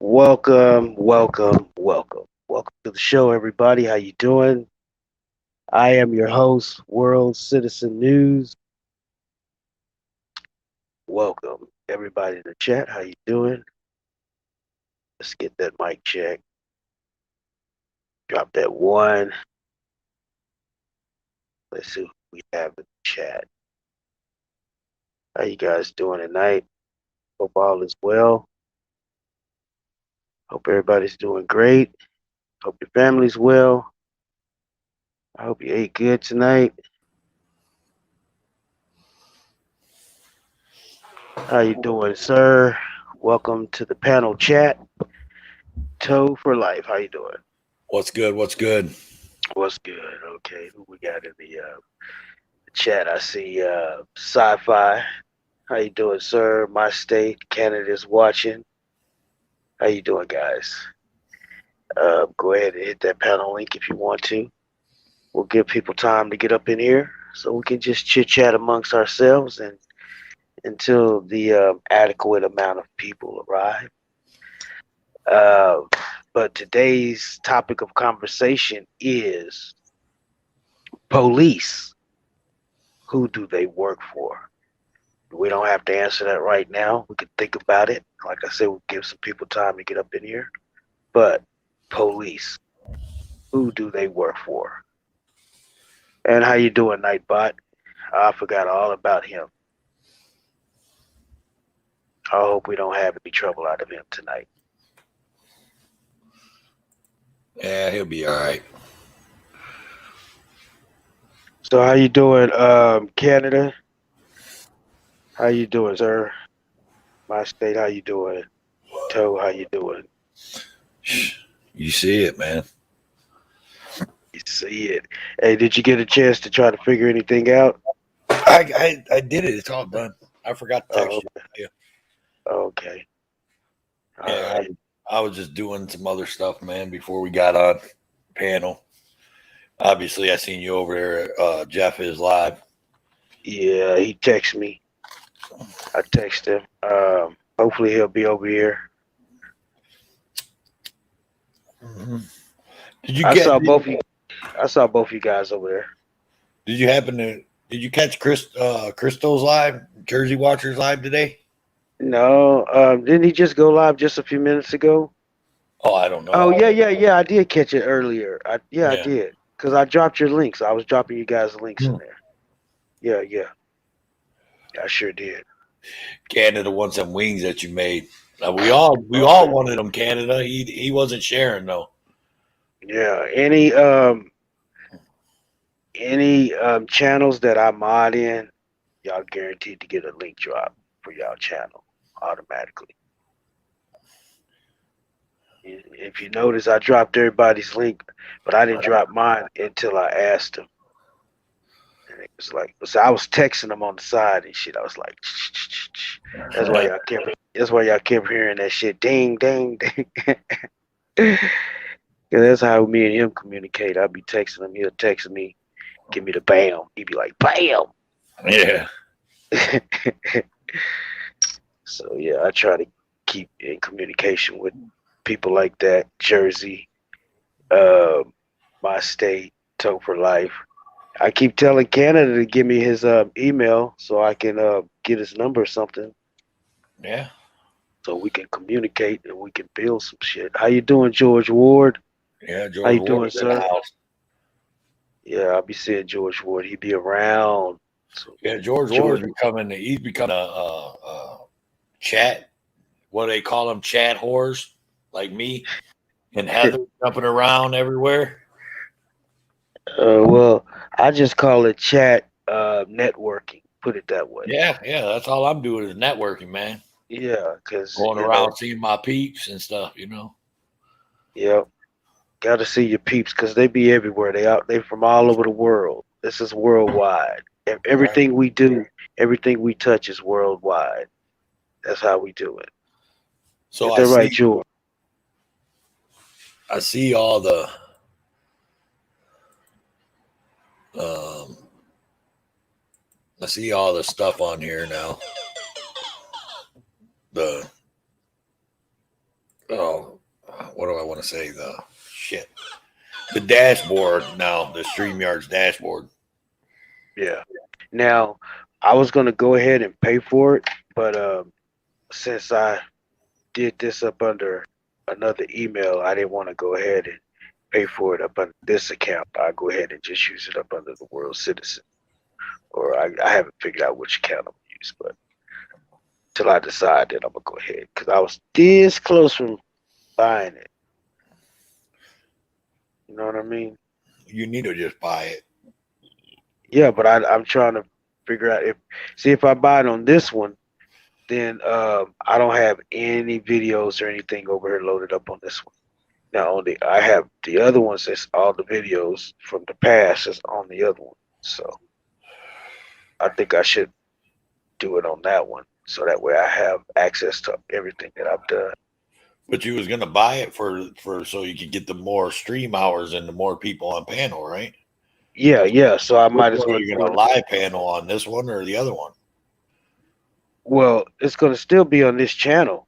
Welcome, welcome, welcome. Welcome to the show, everybody. How you doing? I am your host, World Citizen News. Welcome, everybody in the chat. How you doing? Let's get that mic check. Drop that one. Let's see who we have in the chat. How you guys doing tonight? Hope all is well. Hope everybody's doing great. Hope your family's well. I hope you ate good tonight. How you doing, sir? Welcome to the panel chat. Toe for life. How you doing? What's good? What's good? What's good? Okay, who we got in the chat? I see sci-fi. How you doing, sir? My state, Canada's watching. How you doing, guys? Go ahead and hit that panel link if you want to. We'll give people time to get up in here so we can just chit chat amongst ourselves and until the adequate amount of people arrive. Uh, but today's topic of conversation is police. Who do they work for? We don't have to answer that right now. We can think about it. Like I said, we'll give some people time to get up in here. But police, who do they work for? And how you doing, Nightbot? I forgot all about him. I hope we don't have any trouble out of him tonight. Yeah, he'll be all right. So how you doing, Canada? How you doing, sir? My state, how you doing? Toe, how you doing? You see it, man. You see it. Hey, did you get a chance to try to figure anything out? I did it. It's all done. I forgot to text Oh, you. okay. All Yeah, right. I was just doing some other stuff, man, before we got on panel. Obviously, I seen you over there. Jeff is live. Yeah, he texted me. I texted him. Hopefully he'll be over here. Mm-hmm. Did you I get? saw both you. I saw both you guys over there. Did you happen to? Did you catch Crystal's live? Jersey Watchers live today? No, didn't he just go live just a few minutes ago? Oh, I don't Oh know. yeah. I did catch it earlier. I Yeah. did because I dropped your links. I was dropping you guys links in Hmm. there. Yeah. I sure did. Canada wants some wings that you made. We all wanted them. Canada. He wasn't sharing though. Yeah. Any channels that I mod in, y'all guaranteed to get a link drop for y'all channel automatically. If you notice, I dropped everybody's link, but I didn't drop mine until I asked them. And it was like, so I was texting them on the side and shit. I was like, that's why y'all kept. That's why y'all kept hearing that shit. Ding, ding, ding. Yeah, that's how me and him communicate. I'll be texting him. He'll text me, give me the bam. He'd be like, bam. Yeah. So yeah, I try to keep in communication with people like that. Jersey, uh, my state, Toe for life. I keep telling Canada to give me his email so I can get his number or something Yeah. so we can communicate and we can build some shit. How you doing, George Ward? Yeah. How George you doing, Ward's in the sir? house. Yeah, I'll be seeing George Ward. He be around. So Yeah. George George, Ward's becoming. He's becoming a chat. What do they call them? Chat whores like me and Heather jumping around everywhere. well, I just call it chat networking. Put it that way. Yeah. Yeah. That's all I'm doing is networking, man. Yeah, because Going around seeing my peeps and stuff. yeah, got to see your peeps because they be everywhere. They from all over the world. This is worldwide. Right. Everything we do, everything we touch is worldwide. That's how we do it. So Is that right, George? I see all the um, I see all the stuff on here now. The Oh, what do I want to say? The dashboard now, the StreamYard's dashboard. Yeah. Now, I was gonna go ahead and pay for it, but since I did this up under another email, I didn't want to go ahead and pay for it up under this account. I'll go ahead and just use it up under the World Citizen. Or I haven't figured out which account I'm gonna use, but till I decide, then I'm gonna go ahead because I was this close from buying it. You know what I mean? You need to just buy it. Yeah, but I'm trying to figure out if I buy it on this one, then I don't have any videos or anything over here loaded up on this one. Now I have the other ones that's all the videos from the past that's on the other one. So I think I should do it on that one so that way I have access to everything that I've done. But you was gonna buy it for so you could get the more stream hours and the more people on panel, right? Yeah, yeah. So I Which might as one are well you do gonna it. live panel on, this one or the other one? Well, it's gonna still be on this channel,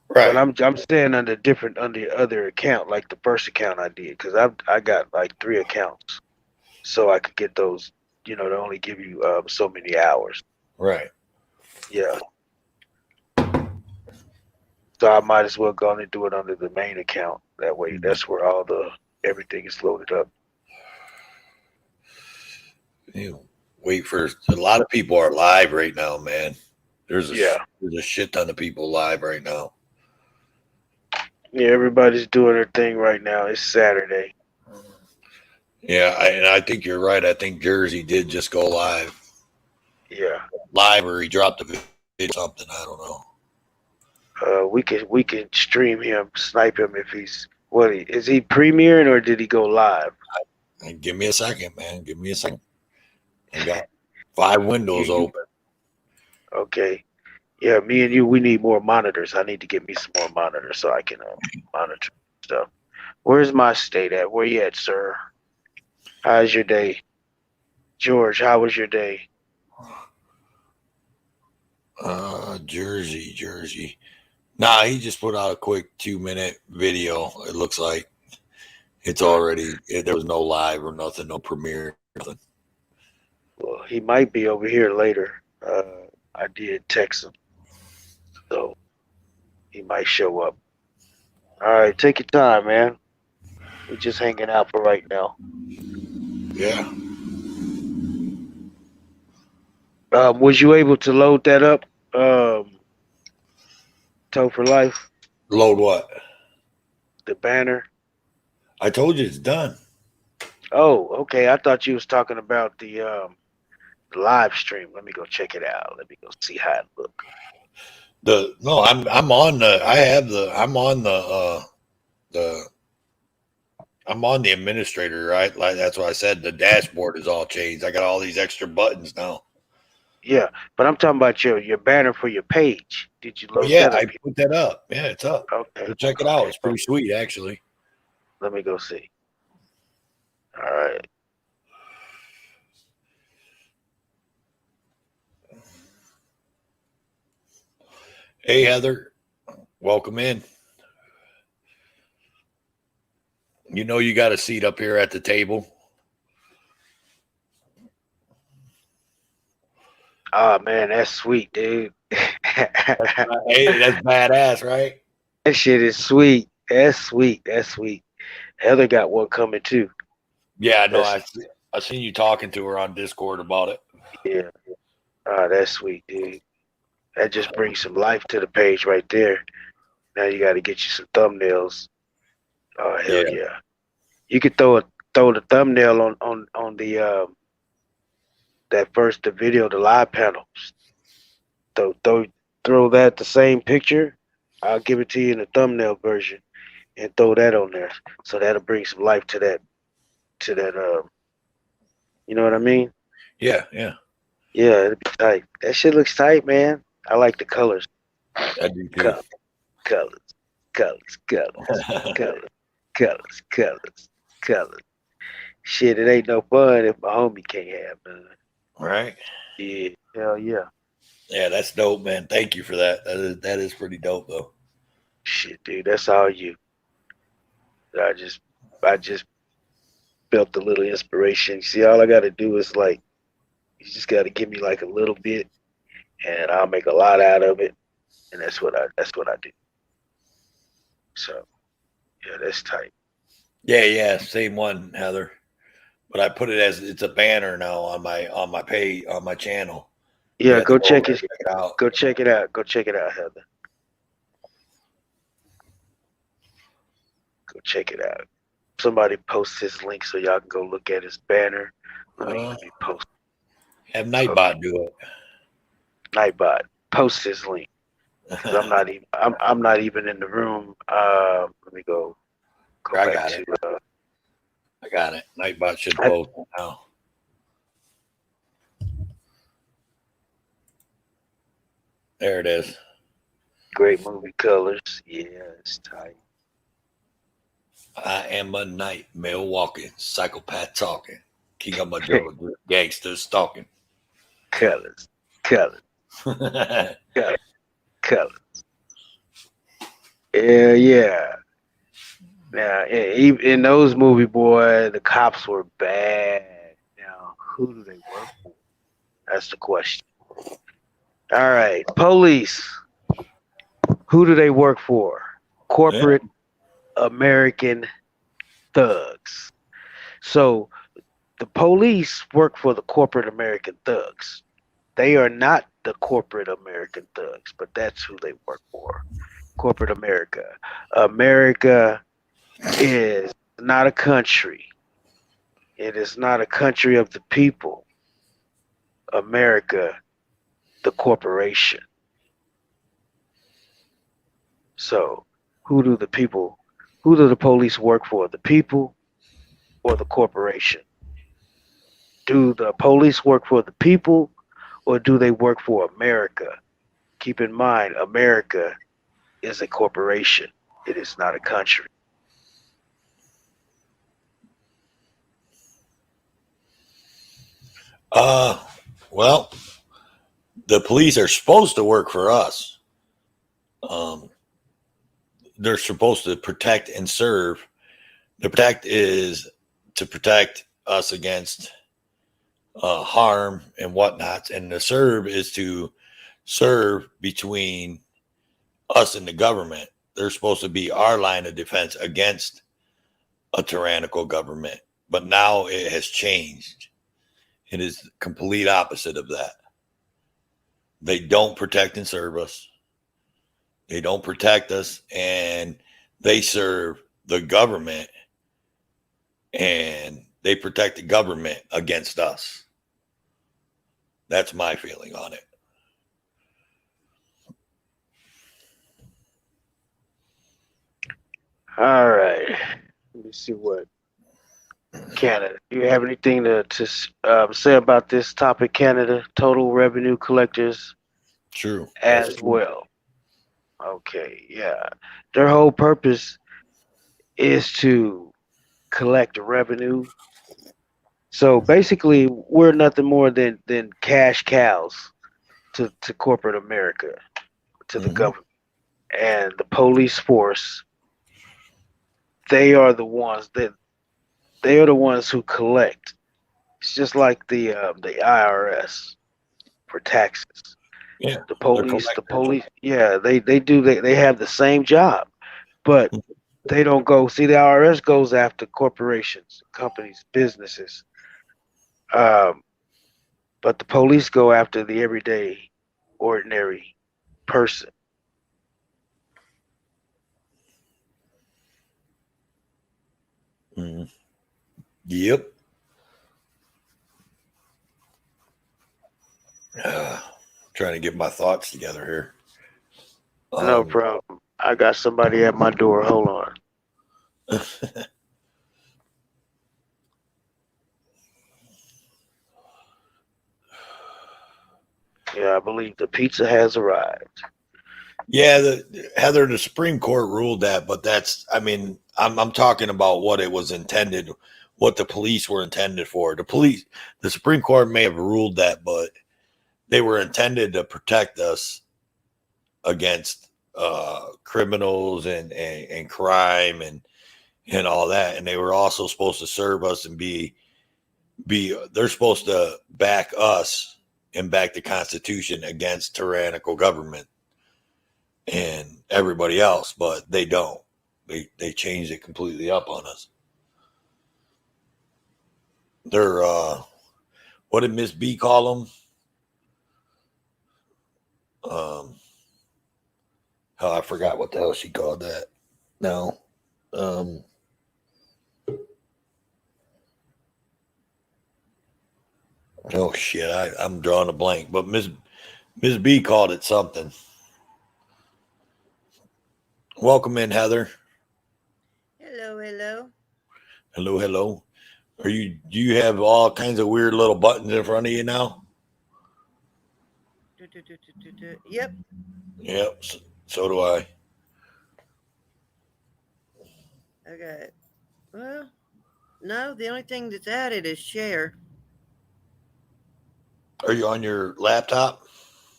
but Right. I'm saying under the other account, like the first account I did, because I got like 3 accounts, so I could get those. You know, they only give you so many hours. Right. Yeah. So I might as well go on and do it under the main account. That way, that's where everything is loaded up. You wait for a lot of people are live right now, man. Yeah. There's a shit ton of people live right now. Yeah, everybody's doing their thing right now. It's Saturday. Yeah, and I think you're right. I think Jersey did just go live. Yeah. Live or he dropped a video or something. I don't know. We can stream him, snipe him if he's is he premiering or did he go live? And give me a second, man. Give me a second. I got 5 windows You open. okay? Yeah, me and you, we need more monitors. I need to get me some more monitors so I can monitor stuff. Where's my state at? Where you at, sir? How's your day, George? How was your day? Jersey. Nah, he just put out a quick 2-minute video. It looks like it's already. There was no live or nothing, no premiere, nothing. Well, he might be over here later. I did text him, so he might show up. All right, take your time, man. We're just hanging out for right now. Yeah. Was you able to load that up? Toe for Life, Load what? the banner. I told you it's done. Oh, okay. I thought you was talking about the live stream. Let me go check it out. Let me go see how it look. I'm on the. I have the. The I'm on the administrator, right? Like that's what I said. The dashboard is all changed. I got all these extra buttons now. Yeah, but I'm talking about your banner for your page. Did you Oh load yeah, that up I yet? put that up. Yeah, it's up. Okay. Go check it out. It's pretty sweet, actually. Let me go see. All right. Hey Heather, welcome in. You know you got a seat up here at the table. Oh man, that's sweet, dude. Hey, that's badass, right? That shit is sweet. That's sweet. That's sweet. Heather got one coming too. Yeah, no, That's I seen you talking to her on Discord about it. yeah. That's sweet, dude. That just brings some life to the page right there. Now you got to get you some thumbnails. Oh hell Yeah. yeah! You could throw the thumbnail on the the video, the live panels. Throw that the same picture. I'll give it to you in the thumbnail version and throw that on there. So that'll bring some life to that. You know what I mean? Yeah, yeah. Yeah, it'll be tight. That shit looks tight, man. I like the colors. I do too. Colors, colors, colors, colors, colors, colors. Shit, it ain't no fun if my homie can't have none. Right? Yeah, hell yeah. Yeah, that's dope, man. Thank you for that. That is pretty dope, though. Shit, dude, that's all you. I just, I just felt a little inspiration. See, all I got to do is like, you just got to give me like a little bit, and I'll make a lot out of it, and that's what I do. So yeah, that's tight. Yeah, same one, Heather. But I put it as it's a banner now on my pay on my channel. You Yeah, have to go go over check there it. and check it out. Go check it out. Go check it out, Heather. Go check it out. Somebody post his link so y'all can go look at his banner. Uh, Let me post. have Okay, Nightbot do Nightbot, post his link because it. I'm not even in the room. Let me go I back got to it. I got it. Nightbot should I, post it now. There it is. great movie colors. Yeah, it's tight. I am a night, male walking, psychopath talking, king of my jungle, gangster stalking. Colors, colors, colors, colors. Yeah, yeah. Now, in those movie, boy, the cops were bad. Now, who do they work for? That's the question. All right, police. Who do they work for? Yeah. Corporate American thugs. So the police work for the corporate American thugs. They are not the corporate American thugs, but that's who they work for. Corporate America. America is not a country. It is not a country of the people. America, the corporation. So, who do the police work for? The people or the corporation? Do the police work for the people or do they work for America? Keep in mind, America is a corporation. It is not a country. Uh, well, the police are supposed to work for us. Um, they're supposed to protect and serve. The protect is to protect us against harm and whatnot, and the serve is to serve between us and the government. They're supposed to be our line of defense against a tyrannical government. But now it has changed. It is the complete opposite of that. They don't protect and serve us. They don't protect us, and they serve the government, and they protect the government against us. That's my feeling on it. All right. Let me see what Canada. Do you have anything to say about this topic, Canada? Total revenue collectors True. That's as true. well. Okay, yeah. Their whole purpose is to collect revenue. So basically, we're nothing more than cash cows to corporate America, to the Mm-hmm. government. And the police force, they are the ones that they are the ones who collect. It's just like the IRS for taxes. Yeah. They're The collectors. police, yeah, they have the same job, but they don't go. See, the IRS goes after corporations, companies, businesses, um, but the police go after the everyday, ordinary person. Mm-hmm. Yep. Trying to get my thoughts together here. No Um, problem. I got somebody at my door. Hold on. Yeah, I believe the pizza has arrived. yeah, Heather, the Supreme Court ruled that, but that's, I mean, I'm talking about what it was intended, what the police were intended for. The Supreme Court may have ruled that, but they were intended to protect us against criminals and crime and all that, and they were also supposed to serve us and be they're supposed to back us and back the Constitution against tyrannical government and everybody else, but they don't. They changed it completely up on us. They're what did Miss B call them? Oh, I forgot what the hell she called that. No. Oh shit, I'm drawing a blank. But Miss B called it something. Welcome in, Heather. Hello, hello. Hello, hello. Do you have all kinds of weird little buttons in front of you now? Yep. Yep. So do I. Okay. Well, no, the only thing that's added is share. Are you on your laptop?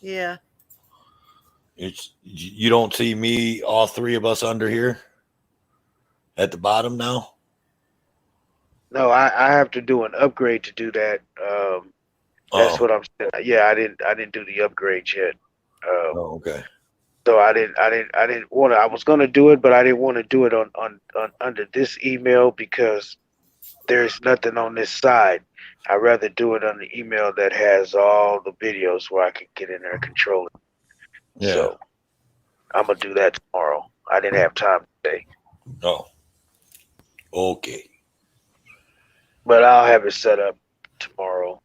Yeah. You don't see me, all three of us under here at the bottom now? No, I have to do an upgrade to do that. That's Oh. what I'm saying. Yeah, I didn't do the upgrade yet. Oh, okay. So I didn't want to. I was gonna do it, but I didn't want to do it on under this email because there's nothing on this side. I'd rather do it on the email that has all the videos where I can get in there and control it. Yeah. So I'm gonna do that tomorrow. I didn't have time today, Oh. Okay. but I'll have it set up tomorrow.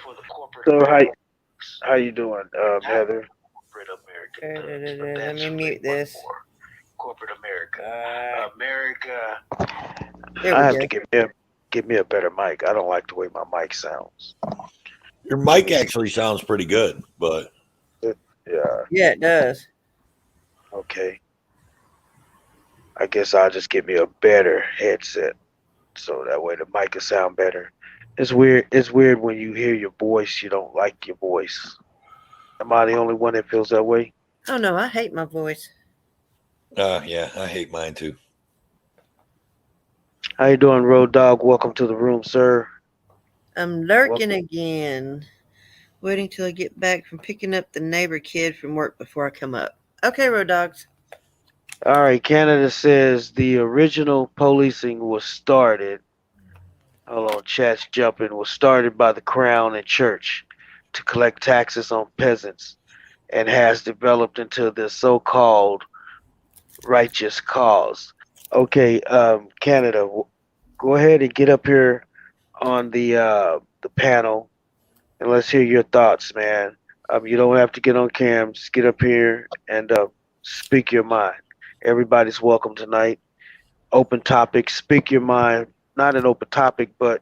For the corporate. So how you doing, Heather? Corporate America. Let me mute this. Corporate America. America. There I we have go. to give me a better mic. I don't like the way my mic sounds. Your mic actually sounds pretty good, but Yeah. Yeah, it does. Okay. I guess I'll just get me a better headset so that way the mic will sound better. It's weird. It's weird when you hear your voice, you don't like your voice. Am I the only one that feels that way? Oh no, I hate my voice. yeah, I hate mine too. How you doing, Road Dog? Welcome to the room, sir. I'm lurking again. Waiting till I get back from picking up the neighbor kid from work before I come up. Okay, Road Dogs. All right, Canada says the original policing was started. Hold on, chat's jumping. Was started by the crown and church to collect taxes on peasants and has developed into the so-called righteous cause. Okay, Canada, go ahead and get up here on the panel and let's hear your thoughts, man. You don't have to get on cam. Just get up here and speak your mind. Everybody's welcome tonight. Open topic. Speak your mind. Not an open topic, but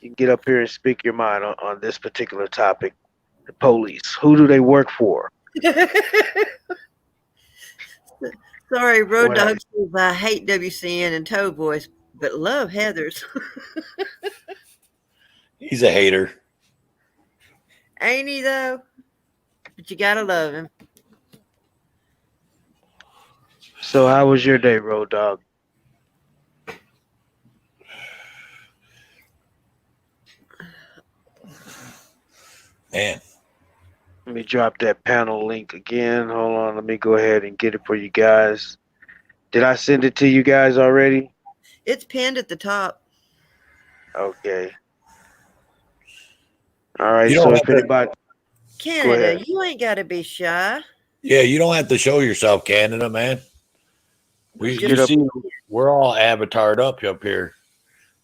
you can get up here and speak your mind on this particular topic. The police. Who do they work for? Sorry, Road What? Dogs says I hate WCN and Toe Voice, but love Heather's. He's a hater. Ain't he though? But you gotta love him. So how was your day, Road Dog? Man. Let me drop that panel link again. Hold on, let me go ahead and get it for you guys. Did I send it to you guys already? It's pinned at the top. Okay. All right. You So don't if have to, anybody, go Canada, ahead. you ain't gotta be shy. yeah, you don't have to show yourself, Canada, man. Just You get up. see, we're all avatared up here.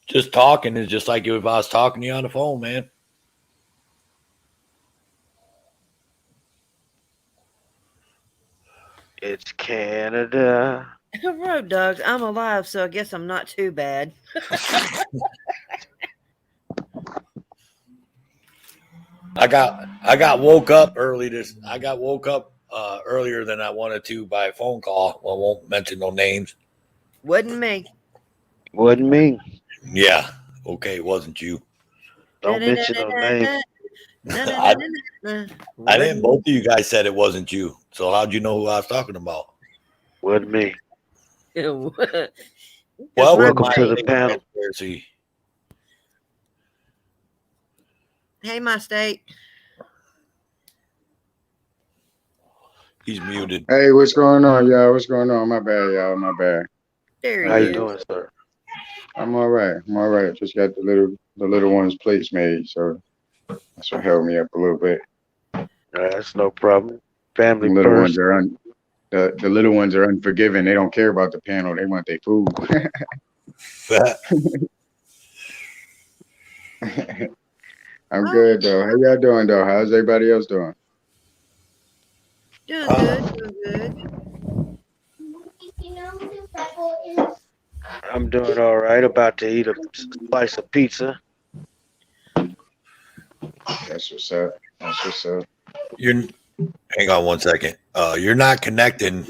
Just talking is just like if I was talking to you on the phone, man. It's Canada. Road Dogs, I'm alive, so I guess I'm not too bad. I got woke up early I got woke up earlier than I wanted to by a phone call. Well, I won't mention no names. Wasn't me. Wasn't me. Yeah. Okay, it wasn't you. Don't mention no name. No, no, no, I, no, no. I didn't. Both Wouldn't. of you guys said it wasn't you. So how'd you know who I was talking about? Wasn't me. Because Welcome, Welcome my to the state panel. conspiracy. hey, my state. He's muted. Hey, what's going on, y'all? What's going on? My bad, y'all. My bad. There How he you is. doing, sir? I'm all right. I'm all right. Just got the little one's plates made, so that's what held me up a little bit. That's no problem. Family The little ones first. are the little ones are unforgiving. They don't care about the panel. They want their food. I'm Oh, good though. How y'all doing though? How's everybody else doing? doing good, doing good. I'm doing all right. About to eat a slice of pizza. That's what's up. That's what's up. You're hang on one second. You're not connecting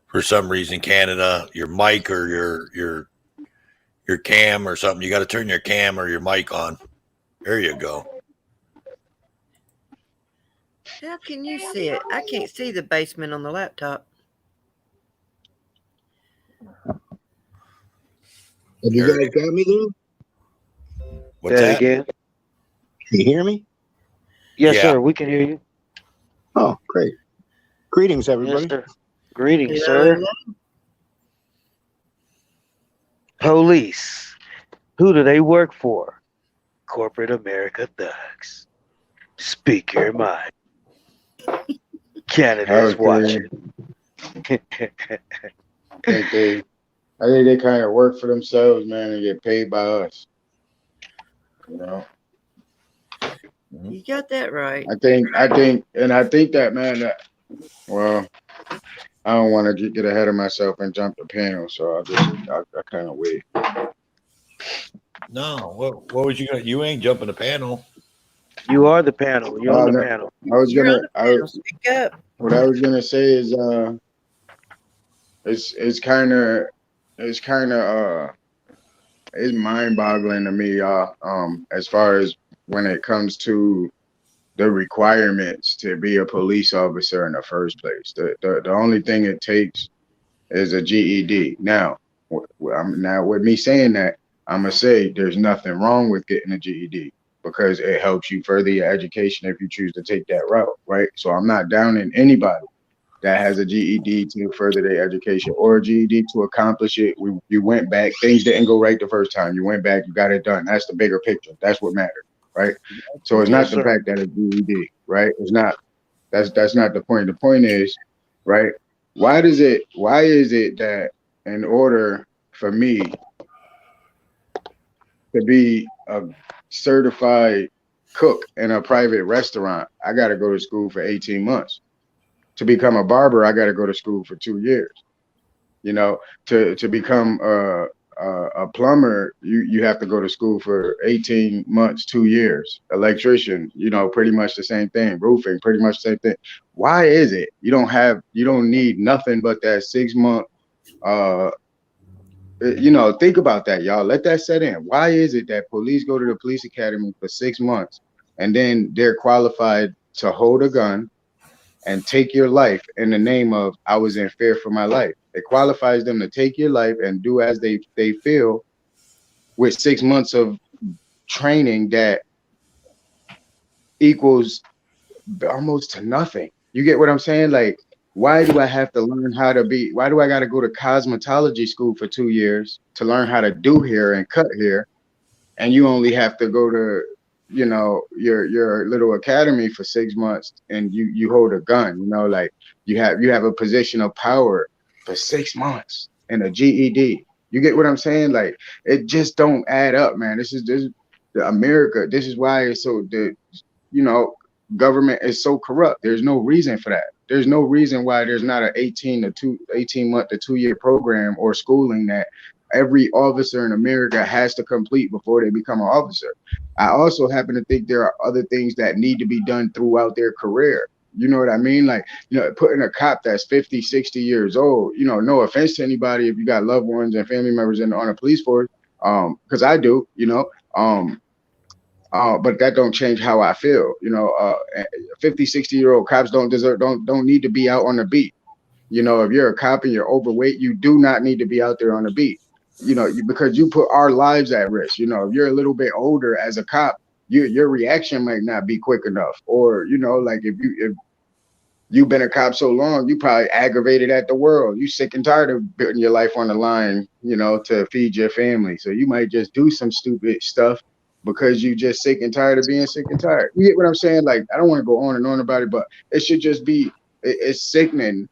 for some reason, Canada. Your mic or your cam or something. You got to turn your cam or your mic on. There you go. How can you see it? I can't see the basement on the laptop. Have you There. guys got me there? What's Say it that? again. Can you hear me? Yes, Yeah. sir. We can hear you. Oh, great. Greetings, Yes, everybody. sir. Greetings, Hello, sir. hello. Police. Who do they work for? Corporate America thugs. Speak your mind. Canada's Okay. watching. I think they kind of work for themselves, man, and get paid by us. You know. You got that right. I think that, man. Well, I don't want to get ahead of myself and jump the panel, so I kind of wait. No. What was you gonna? You ain't jumping the panel. You are the panel. You're on the No, panel. You're on the panel. Speak up. what I was gonna say is it's kind of it's kind of it's mind boggling to me, y'all. As far as when it comes to the requirements to be a police officer in the first place. The only thing it takes is a GED. Now, now with me saying that, I'm gonna say there's nothing wrong with getting a GED because it helps you further your education if you choose to take that route, right? So I'm not downing anybody that has a GED to further their education or a GED to accomplish it. You went back, things didn't go right the first time. You went back, you got it done. That's the bigger picture. That's what matters, right? So it's Yes, not the sir. fact that it's GED, right? It's not. That's not the point. The point is, right? Why is it that in order for me to be a certified cook in a private restaurant, I got to go to school for 18 months. To become a barber, I got to go to school for 2 years. You know, to become a plumber, you have to go to school for 18 months, 2 years. Electrician, pretty much the same thing. Roofing, pretty much the same thing. Why is it you don't need nothing but that 6 month think about that, y'all. Let that set in. Why is it that police go to the police academy for 6 months and then they're qualified to hold a gun and take your life in the name of I was in fear for my life? It qualifies them to take your life and do as they feel with 6 months of training that equals almost to nothing. You get what I'm saying? Like, why do I have to learn why do I got to go to cosmetology school for 2 years to learn how to do hair and cut hair? And you only have to go to, your little academy for 6 months and you hold a gun, like you have a position of power for 6 months and a GED. You get what I'm saying? Like, it just don't add up, man. This the America. This is why it's so you know, government is so corrupt. There's no reason for that. There's no reason why there's not an 18 month to 2 year program or schooling that every officer in America has to complete before they become an officer. I also happen to think there are other things that need to be done throughout their career. You know what I mean? Like, putting a cop that's 50, 60 years old, no offense to anybody if you got loved ones and family members on a police force, because I do, um, But that don't change how I feel. 50, 60-year-old cops don't need to be out on the beat. If you're a cop and you're overweight, you do not need to be out there on the beat. Because you put our lives at risk. If you're a little bit older as a cop, your reaction might not be quick enough. Or, like if you've been a cop so long, you probably aggravated at the world. You sick and tired of putting your life on the line, to feed your family. So you might just do some stupid stuff because you just sick and tired of being sick and tired. You get what I'm saying? Like, I don't want to go on and on about it, but it should just be, it's sickening.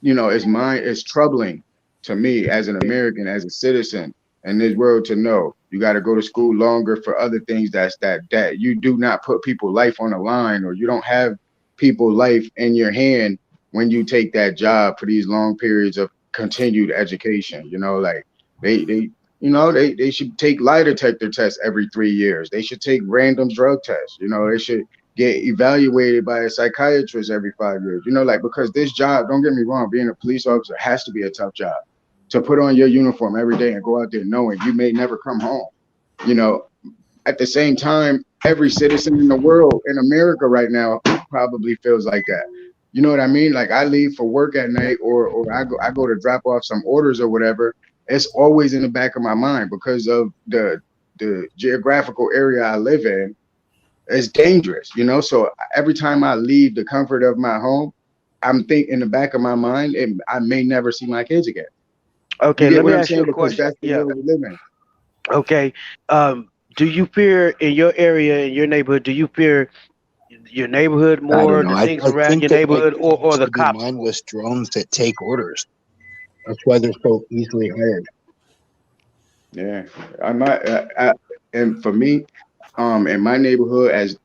It's troubling to me as an American, as a citizen in this world, to know you got to go to school longer for other things that you do not put people's life on the line, or you don't have people's life in your hand when you take that job for these long periods of continued education. Like they should take lie detector tests every 3 years. They should take random drug tests. They should get evaluated by a psychiatrist every 5 years. Because this job, don't get me wrong, being a police officer has to be a tough job. To put on your uniform every day and go out there knowing you may never come home. At the same time, every citizen in the world, in America right now, probably feels like that. You know what I mean? Like, I leave for work at night, or I go to drop off some orders or whatever. It's always in the back of my mind because of the geographical area I live in. It's dangerous, So every time I leave the comfort of my home, I'm thinking in the back of my mind, and I may never see my kids again. You Okay, get let what me I'm ask you saying? a Because question. that's the Yeah. world we live in. Okay. Do you fear in your area, in your neighborhood? Do you fear your neighborhood I don't more, know. the I things around think your that like neighborhood, there or used the to be cops? mindless drones that take orders. That's why they're so easily hired. Yeah, I might, and for me, in my neighborhood, as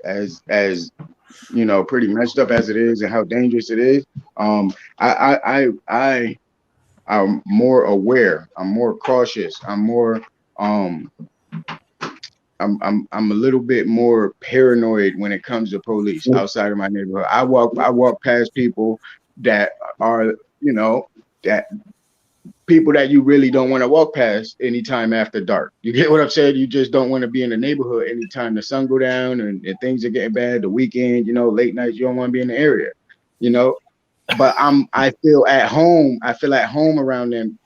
pretty messed up as it is, and how dangerous it is, I I'm more aware. I'm more cautious. Um, I'm a little bit more paranoid when it comes to police outside of my neighborhood. I walk past people that are, that people that you really don't want to walk past anytime after dark. You get what I'm saying? You just don't want to be in the neighborhood anytime the sun go down, and things are getting bad. The weekend, late nights, you don't want to be in the area, you know. But I feel at home. I feel at home around them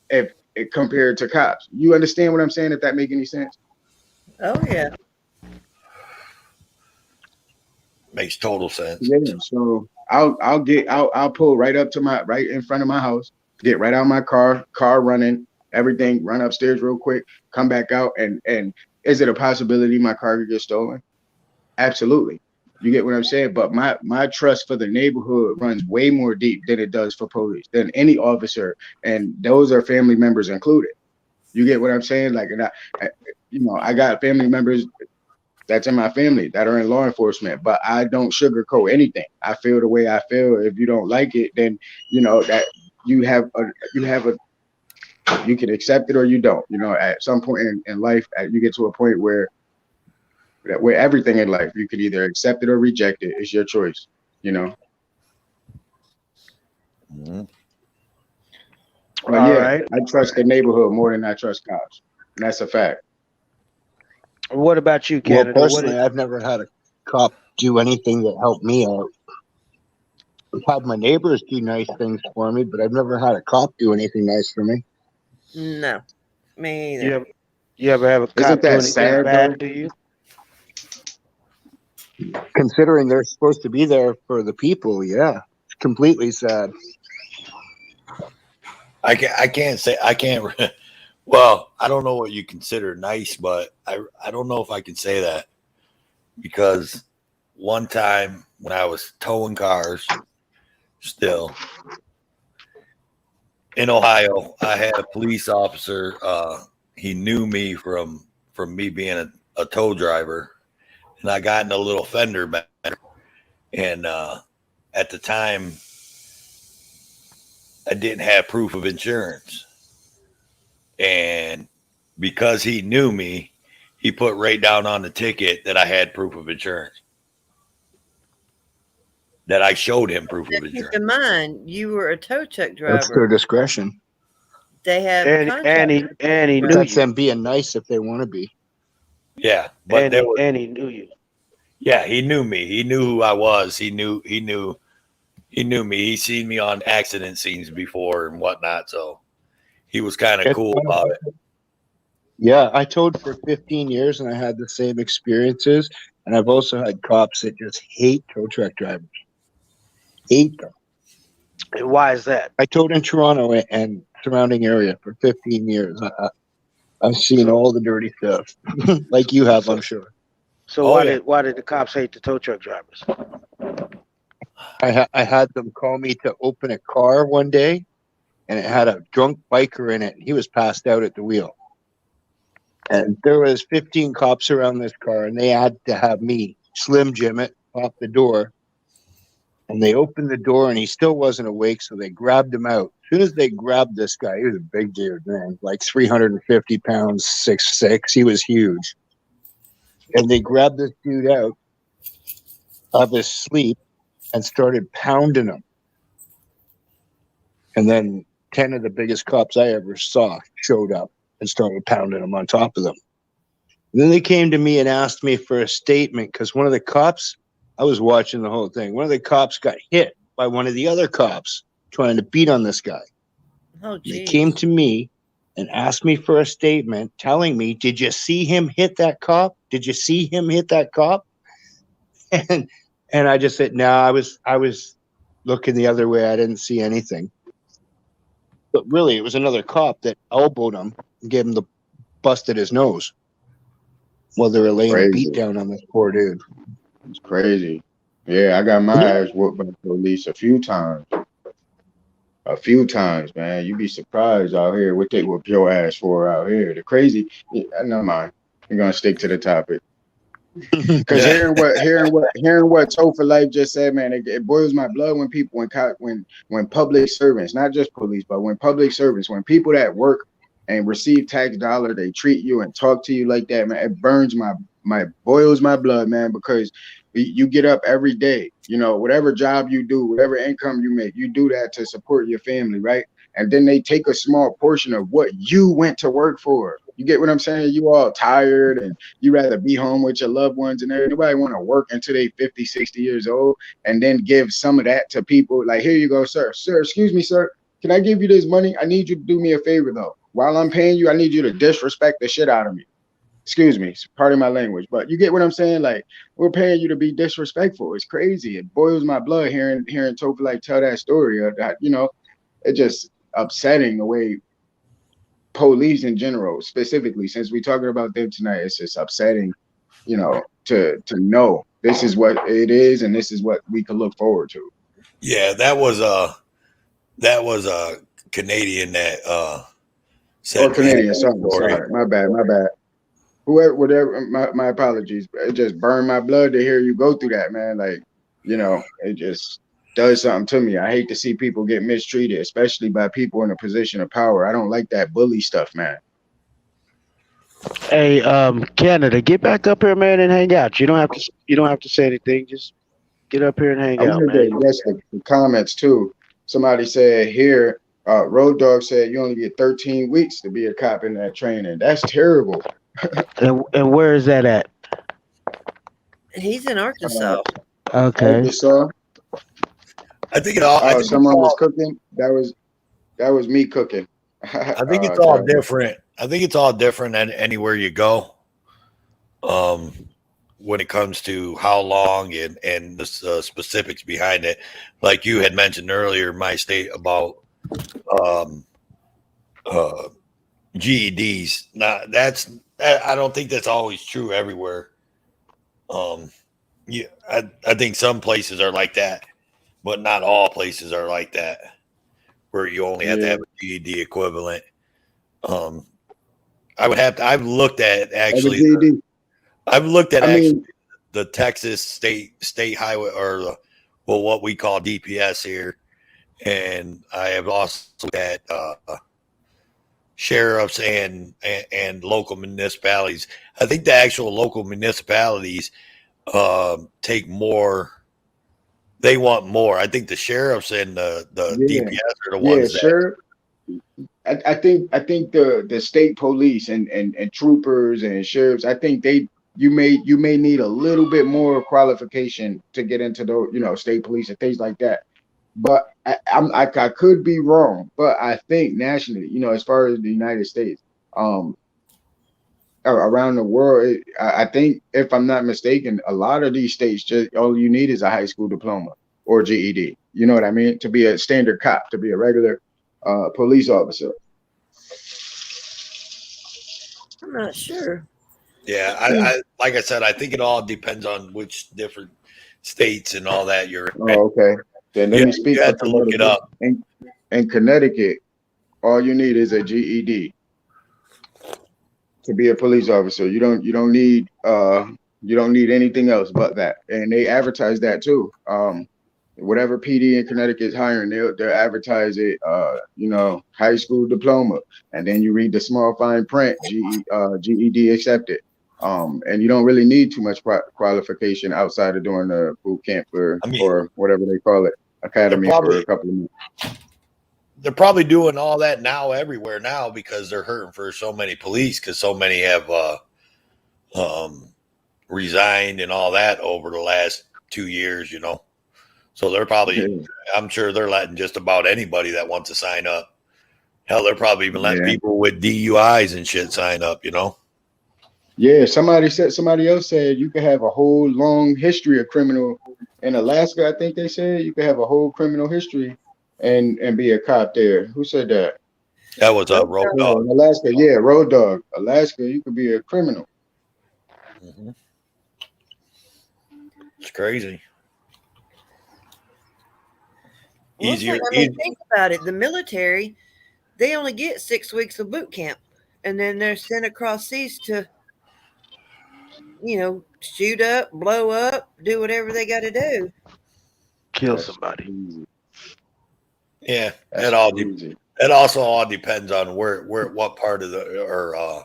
if compared to cops. You understand what I'm saying? If that make any sense? Oh yeah. Makes total sense. Yeah. So I'll pull right in front of my house, get right out of my car running, everything, run upstairs real quick, come back out, and is it a possibility my car could get stolen? Absolutely. You get what I'm saying? But my trust for the neighborhood runs way more deep than it does for police, than any officer, and those are family members included. You get what I'm saying? Like, and I got family members that's in my family that are in law enforcement, but I don't sugarcoat anything. I feel the way I feel. If you don't like it, then that you have a you have a you can accept it or you don't. At some point in life, you get to a point where everything in life you could either accept it or reject it. It's your choice. You know. Mhm. But All yeah, right. I trust the neighborhood more than I trust cops. And that's a fact. What about you, Well, Canada? What personally, is? I've never had a cop do anything that helped me out. I've had my neighbors do nice things for me, but I've never had a cop do anything nice for me. No, me You either. ever, you ever have a Isn't cop do that anything sad though? bad to you? Considering they're supposed to be there for the people, yeah, it's completely sad. I can't say I can't. Well, I don't know what you consider nice, but I don't know if I can say that because one time when I was towing cars, still in Ohio, I had a police officer. He knew me from me being a tow driver, and I got in a little fender bender. And at the time, I didn't have proof of insurance, and because he knew me, he put right down on the ticket that I had proof of insurance. That I showed him proof Now of keep insurance. in mind, you were a tow truck That's their driver. discretion. They have And contracts with tow truck he But knew drivers. that's you. them being nice if they want to be. Yeah, but there was And he knew you. yeah, he knew me. He knew who I was. He knew me. He seen me on accident scenes before and whatnot. So he was kind of It's cool funny. about it. Yeah, I towed for 15 years and I had the same experiences. And I've also had cops that just hate tow truck drivers. Hate them. And why is that? I towed in Toronto and surrounding area for 15 years. I've seen So all the dirty stuff, like you have, I'm so sure. so Oh yeah, why did the cops hate the tow truck drivers? I had them call me to open a car one day, and it had a drunk biker in it. And he was passed out at the wheel, and there was 15 cops around this car, and they had to have me Slim Jim it off the door. And they opened the door, and he still wasn't awake, so they grabbed him out. As soon as they grabbed this guy, he was a big dude, man, like 350 pounds, 6'6". He was huge. And they grabbed this dude out of his sleep and started pounding him. And then 10 of the biggest cops I ever saw showed up and started pounding him on top of them. And then they came to me and asked me for a statement because one of the cops, I was watching the whole thing, one of the cops got hit by one of the other cops trying to beat on this guy. Oh, They geez. came to me and asked me for a statement telling me, did you see him hit that cop? Did you see him hit that cop? And I just said, no, I was looking the other way. I didn't see anything. But really, it was another cop that elbowed him and gave him the busted his nose while they were laying a beat Crazy. down on this poor dude. It's crazy. Yeah, I got my ass whooped by the police a few times. A few times, man. You be surprised out here what they whoop your ass for out here. The crazy. Yeah, never mind. We're gonna stick to the topic. Because yeah, hearing what Topher Life just said, man, it boils my blood when people when public servants, not just police, but when public servants, when people that work and receive tax dollar, they treat you and talk to you like that, man. It burns my boils my blood, man, because you get up every day, you know, whatever job you do, whatever income you make, you do that to support your family, right? And then they take a small portion of what you went to work for. You get what I'm saying? You all tired and you rather be home with your loved ones and everybody. Nobody want to work until they 50, 60 years old and then give some of that to people. Like, here you go, sir. Sir, excuse me, sir. Can I give you this money? I need you to do me a favor, though. While I'm paying you, I need you to disrespect the shit out of me. Excuse me, pardon my language, but you get what I'm saying? Like, we're paying you to be disrespectful. It's crazy. It boils my blood hearing Topher like tell that story. You know, it just upsetting the way police in general, specifically, since we're talking about them tonight, it's just upsetting, you know, to know this is what it is and this is what we could look forward to. yeah. That was a Canadian that Or said had Canadian, that story. sorry, my bad. Whoever, whatever, my apologies. It just burned my blood to hear you go through that, man. Like, you know, it just does something to me. I hate to see people get mistreated, especially by people in a position of power. I don't like that bully stuff, man. Hey, Canada, get back up here, man, and hang out. You don't have to say anything. Just get up here and I hang out, wanted to man. address the comments too. Somebody said here, Road Dog said you only get 13 weeks to be a cop in that training. That's terrible. And where is that at? He's in Uh, Arkansas. Okay. Arkansas. I think it all. I Oh, think it's someone was all. cooking. That was me cooking. I think it's all Terrible. different. I think it's all different anywhere you go. Um, when it comes to how long and the specifics behind it, like you had mentioned earlier, my state about um, uh, GEDs. Now I don't think that's always true everywhere. Um, yeah, I think some places are like that, but not all places are like that, where you only have to Yeah. have a GED equivalent. Um, I would have to. I've looked at As a actually. GD. I've looked at I actually mean, the Texas state highway or what we call DPS here, and I have also looked at sheriffs and local municipalities. I think the actual local municipalities take more. They want more. I think the sheriffs and the yeah, DPS are the yeah, ones that sure. I think the state police and troopers and sheriffs, I think you may need a little bit more qualification to get into the state police and things like that. But I could be wrong, but I think nationally, as far as the United States, um, around the world, I think if I'm not mistaken, a lot of these states just all you need is a high school diploma or GED. You know what I mean? To be a standard cop, to be a regular police officer. I'm not sure. Yeah, I like I said, I think it all depends on which different states and all that you're in. Oh, okay. Then let You, me you speak for have to look it Connecticut. up. In Connecticut, all you need is a GED to be a police officer. You don't need anything else but that. And they advertise that too. Whatever PD in Connecticut is hiring, they'll advertise it. High school diploma, and then you read the small fine print, GED accepted. And you don't really need too much qualification outside of doing the boot camp I mean, or whatever they call it, academy for a couple of months. they're probably doing all that now everywhere now because they're hurting for so many police because so many have resigned and all that over the last 2 years, So they're probably, I'm sure they're letting just about anybody that wants to sign up. Hell, they're probably even letting people with DUIs and shit sign up, Yeah, somebody else said you could have a whole long history of criminal in Alaska. I think they said you could have a whole criminal history and be a cop there. Who said that? That was a road dog. In Alaska, yeah, road dog. Alaska, you could be a criminal. Mm-hmm. It's crazy. Well, Easier. think about it. The military, they only get 6 weeks of boot camp, and then they're sent across seas to, shoot up, blow up, do whatever they got to do. Kill somebody. Crazy. Yeah, That's crazy. It also all depends on what part of the or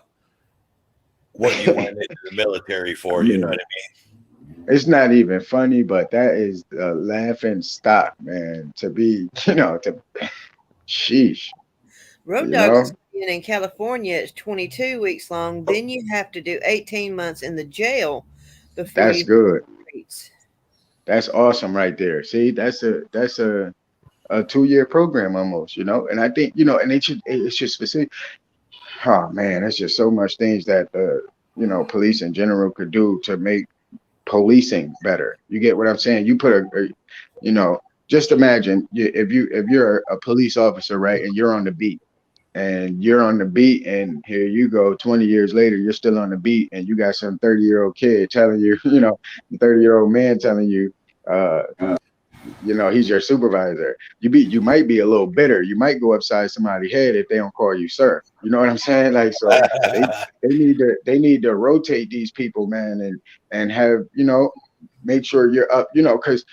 what you went into the military for. You know what I mean? It's not even funny, but that is a laughing stock, man. To be, sheesh. Road dogs in California is 22 weeks long. Then you have to do 18 months in the jail before That's you good. That's awesome right there. See, that's a 2-year program almost, and I think, and it's just specific. Oh man, there's just so much things that police in general could do to make policing better. You get what I'm saying? You put just imagine if you're a police officer, right, and you're on the beat. And here you go, 20 years later, you're still on the beat, and you got some 30-year-old kid telling you, 30-year-old man telling you, he's your supervisor. You might be a little bitter. You might go upside somebody's head if they don't call you sir. You know what I'm saying? Like, so they need to rotate these people, man, and have, make sure you're up, because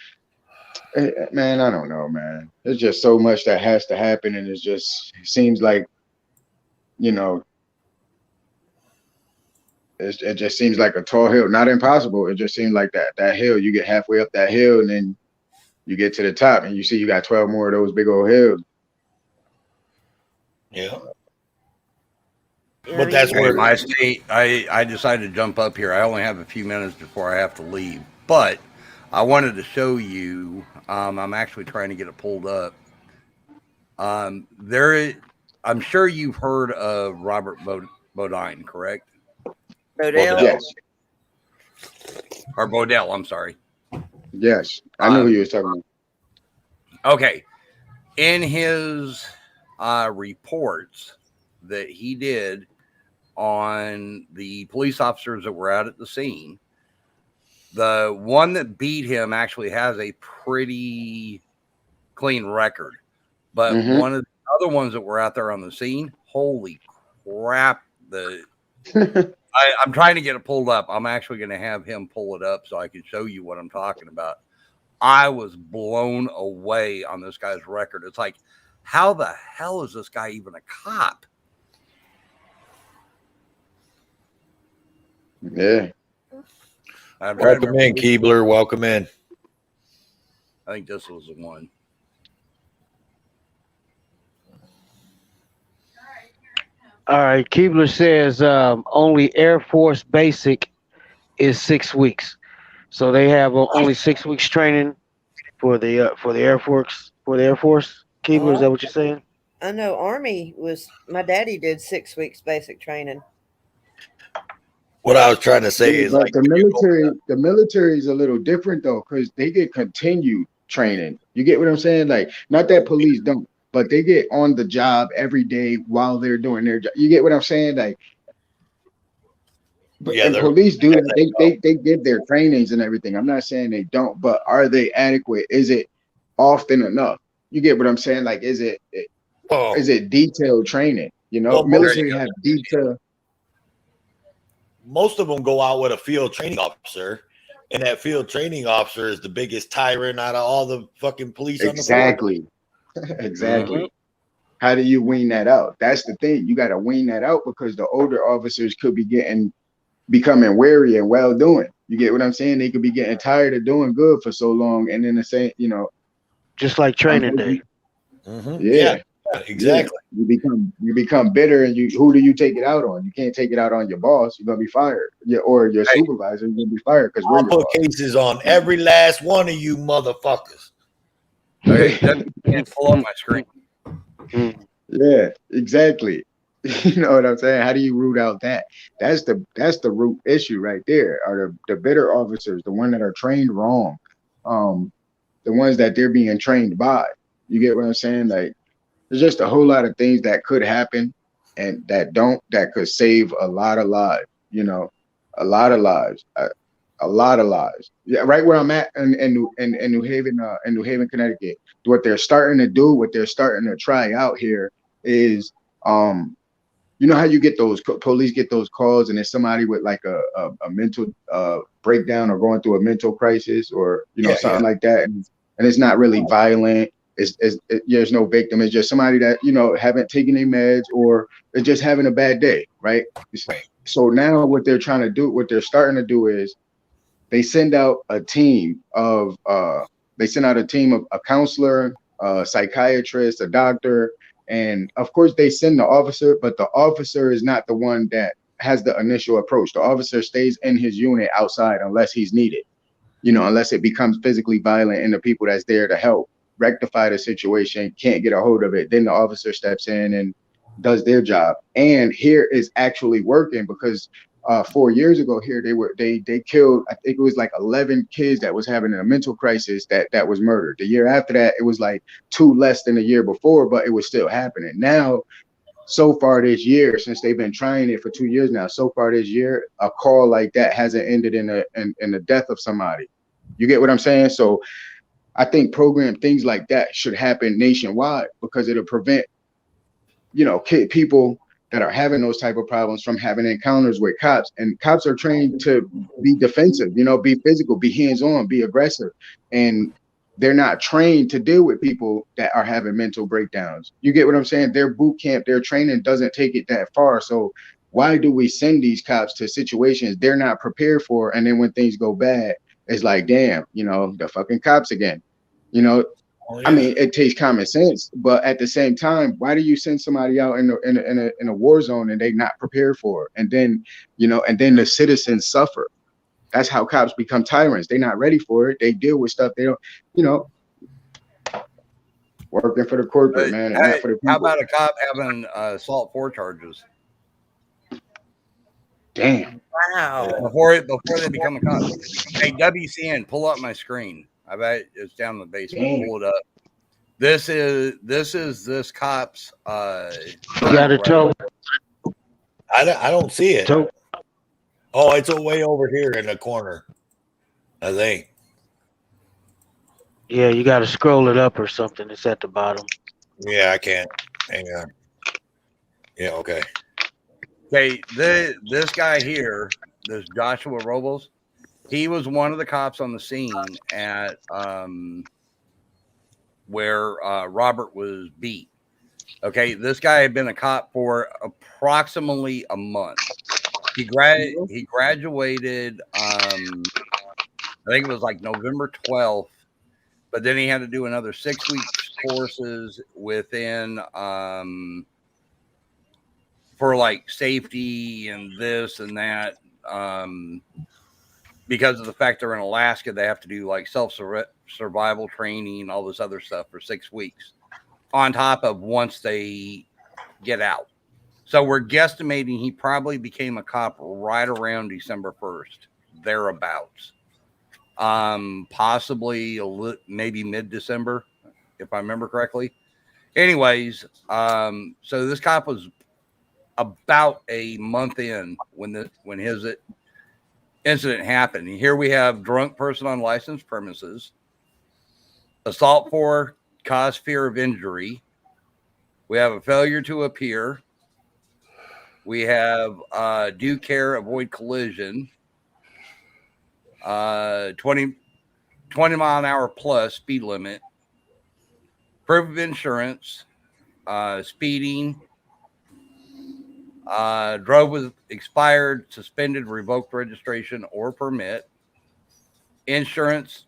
man, I don't know, man. There's just so much that has to happen, and it seems like, it just seems like a tall hill. Not impossible. It just seems like that hill. You get halfway up that hill, and then you get to the top, and you see you got 12 more of those big old hills. Yeah. But that's where my state, I decided to jump up here. I only have a few minutes before I have to leave, but I wanted to show you. I'm actually trying to get it pulled up. I'm sure you've heard of Robert Bodine, correct? Bodell. Yes. Or Bodell, I'm sorry. Yes. I know who you were talking about. Okay. In his reports that he did on the police officers that were out at the scene, the one that beat him actually has a pretty clean record. But one of the other ones that were out there on the scene, holy crap. I'm trying to get it pulled up. I'm actually going to have him pull it up so I can show you what I'm talking about. I was blown away on this guy's record. It's like, how the hell is this guy even a cop? Yeah. Welcome in, Keebler. Welcome in. I think this was the one. All right, Keebler says only Air Force Basic is 6 weeks, so they have only 6 weeks training for the Air Force Keebler, is Oh, that what you're saying? I know Army was, my daddy did 6 weeks basic training. What I was trying to say Yeah, is but like when you go, the military is a little different though, because they get continued training. You get what I'm saying? Like, not that police don't, but they get on the job every day while they're doing their job. You get what I'm saying? Like, yeah, and they're police do that. like, They give their trainings and everything. I'm not saying they don't, but are they adequate? Is it often enough? You get what I'm saying? Like, oh, is it detailed training? You know, well, There you military go. have detail. most of them go out with a field training officer, and that field training officer is the biggest tyrant out of all the fucking police on the force. Exactly. Mhm. Exactly. How do you wean that out? That's the thing. You got to wean that out because the older officers could be becoming wary and well doing. You get what I'm saying? They could be getting tired of doing good for so long, and then the same, Just like training day. unfortunately, Yeah, yeah, yeah. exactly. You become bitter, and who do you take it out on? You can't take it out on your boss. You're gonna be fired. Yeah, or your Hey, supervisor. You're gonna be fired because we're I'll your put boss. cases on every last one of you motherfuckers. okay, WCN, pull up my screen. Mm. Yeah, exactly. You know what I'm saying? How do you root out that? That's the root issue right there. Are the bitter officers, the one that are trained wrong, the ones that they're being trained by. You get what I'm saying? Like, there's just a whole lot of things that could happen and that could save a lot of lives. A lot of lives. A lot of lives. Yeah, right where I'm at in New Haven, Connecticut. What they're starting to try out here is, um, you know how you get those police get those calls and there's somebody with like a mental breakdown or going through a mental crisis or Yeah, yeah. something like that, and it's not really violent. There's no victim. It's just somebody that haven't taken their meds or is just having a bad day, right? Right. So now what they're starting to do is they send out a team of a counselor, a psychiatrist, a doctor, and of course they send the officer, but the officer is not the one that has the initial approach. The officer stays in his unit outside unless he's needed, unless it becomes physically violent and the people that's there to help rectify the situation can't get a hold of it. Then the officer steps in and does their job. And here is actually working because 4 years ago here they killed, I think it was like 11 kids that was having a mental crisis that was murdered. The year after that it was like two less than the year before, but it was still happening. Now, so far this year, since they've been trying it for 2 years now, so far this year, a call like that hasn't ended in the death of somebody. You get what I'm saying? So I think things like that should happen nationwide because it'll prevent, people that are having those type of problems from having encounters with cops. And cops are trained to be defensive, be physical, be hands-on, be aggressive. And they're not trained to deal with people that are having mental breakdowns. You get what I'm saying? Their boot camp, their training doesn't take it that far. So why do we send these cops to situations they're not prepared for? And then when things go bad, it's like, damn, the fucking cops again. You know, Oh I yeah. mean, it takes common sense, but at the same time, why do you send somebody out in a war zone and they not prepared for it? And then the citizens suffer. That's how cops become tyrants. They're not ready for it. They deal with stuff they don't, you know, working for the corporate man and not Hey, for the how people. about a cop having assault 4 charges Damn. Wow. before they become a cop? Hey, WCN, pull up my screen. I bet it's down in the basement. Damn. Pull it up. This is this cop's You got it, Toe. I don't see it. Toe. Oh, it's way over here in the corner, I think. Yeah, you got to scroll it up or something. It's at the bottom. Yeah, I can't. Hang on. Yeah, okay. Okay, this guy here, this Joshua Robles, he was one of the cops on the scene at where Robert was beat. Okay, this guy had been a cop for approximately a month. He graduated I think it was like November 12th, but then he had to do another 6 weeks courses within for for like safety and this and that. Because of the fact they're in Alaska, they have to do like survival training, all this other stuff for 6 weeks on top of once they get out. So we're guesstimating he probably became a cop right around December 1st, thereabouts. Possibly maybe mid-December, if I remember correctly. Anyways, so this cop was about a month in when his incident happened. And here we have drunk person on licensed premises, assault for cause fear of injury. We have a failure to appear. We have due care, avoid collision. 20 mile an hour plus speed limit. Proof of insurance. Speeding. Drove with expired, suspended, revoked registration or permit. Insurance.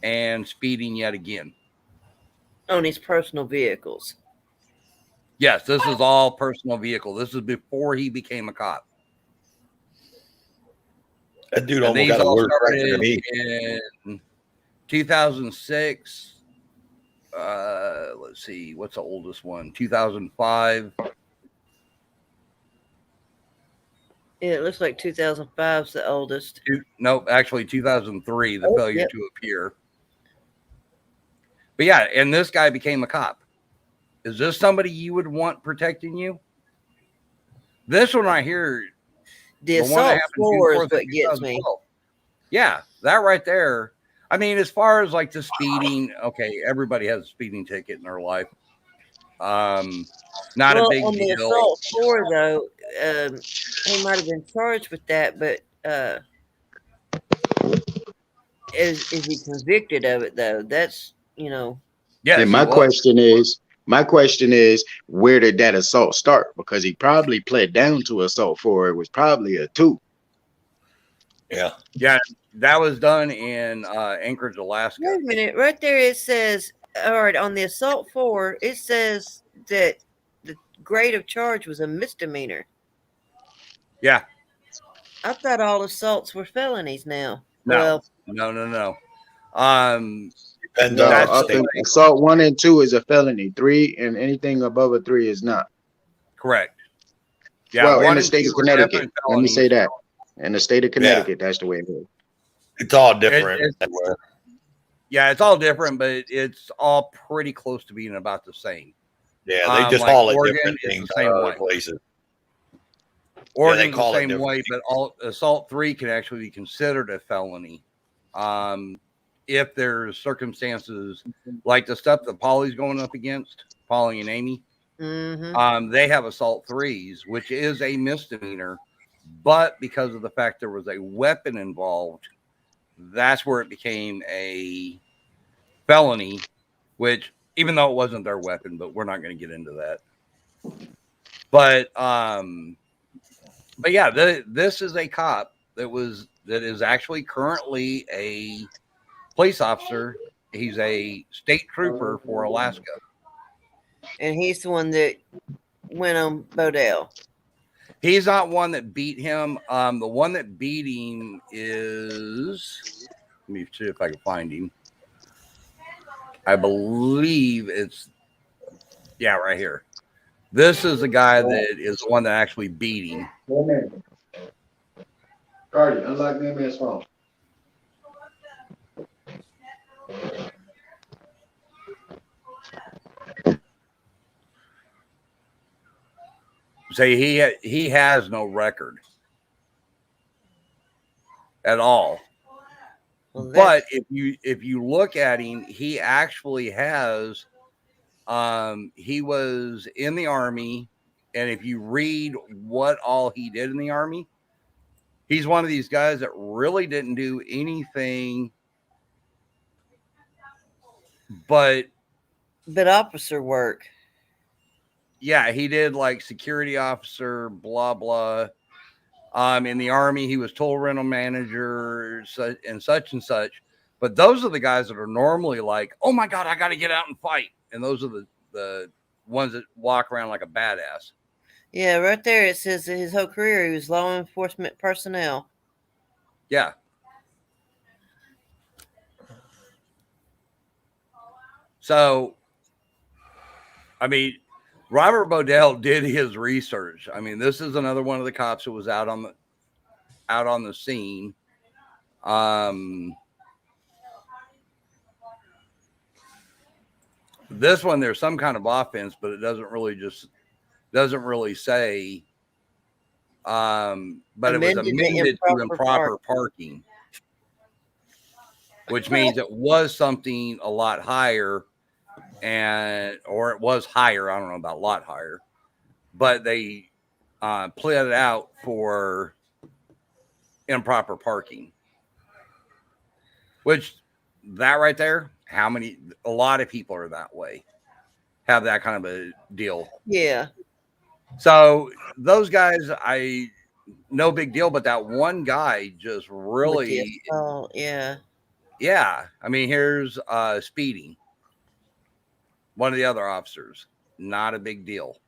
And speeding yet again. On his personal vehicles. Yes, this is all personal vehicle. This is before he became a cop. That dude And almost these got a all worse record started than me. in 2006. Let's see, what's the oldest one? 2005. Yeah, it looks like 2005 is the oldest. Nope, actually 2003, the failure yep. to appear. But yeah, and this guy became a cop. Is this somebody you would want protecting you? This one right here, The the one that assault happened floor is June 4th what of gets me. 2012. Yeah, that right there. I mean, as far as like the speeding, okay, everybody has a speeding ticket in their life. Not a big on deal. the assault floor, though, he might have been charged with that, but is he convicted of it though? That's Yes, And he was. my question is, where did that assault start? Because he probably pled down to assault for it was probably a 2. Yeah. Yeah, that was done in Anchorage, Alaska. Wait a minute, right there it says, all right, on the assault 4, it says that the grade of charge was a misdemeanor. Yeah. I thought all assaults were felonies now. No. Well, No. Depends No, on That's the up state. in assault 1 and 2 is a felony. 3 and anything above a 3 is not. correct. Yeah, Well, in 1 the and state 2 of were Connecticut. definite Let me say felonies. that. In the state of Connecticut, that's the way it is. It's all different. Yeah, it's all different, but it's all pretty close to being about the same. Yeah, they just like call it Oregon different is things the same in way. other places. Oregon's call the it same different way, but assault 3 can actually be considered a felony. If there's circumstances like the stuff that Polly's going up against, Polly and Amy, they have assault 3s, which is a misdemeanor, but because of the fact there was a weapon involved, that's where it became a felony, which even though it wasn't their weapon, but we're not going to get into that. But yeah, this is a cop that is actually currently a police officer. He's a state trooper for Alaska. and he's the one that went on Bodell. He's not one that beat him. The one that beat him is, let me see if I can find him. I believe it's, yeah, right here. This is the guy that is the one that actually beat him. Cardi, unlock me man's phone. Say he has no record at all. Well, But if you look at him, he actually has. He was in the Army, and if you read what all he did in the Army, he's one of these guys that really didn't do anything but officer work. Yeah, he did like security officer, blah blah. In the Army, he was tool rental manager, and such. But those are the guys that are normally like, oh my God, I got to get out and fight. And those are the ones that walk around like a badass. Yeah, right there it says that his whole career he was law enforcement personnel. Yeah. So, I mean, Robert Bodell did his research. I mean, this is another one of the cops who was out on the scene. This one there's some kind of offense, but it doesn't really say. But it was Amended to amended to improper improper parking, which means it was something a lot higher, or it was higher. I don't know about a lot higher, but they pled it out for improper parking, which that right there, a lot of people are that way, have that kind of a deal. Yeah. So those guys, no big deal, but that one guy just With the really, assault, yeah. yeah. I mean, here's speeding. One of the other officers, not a big deal.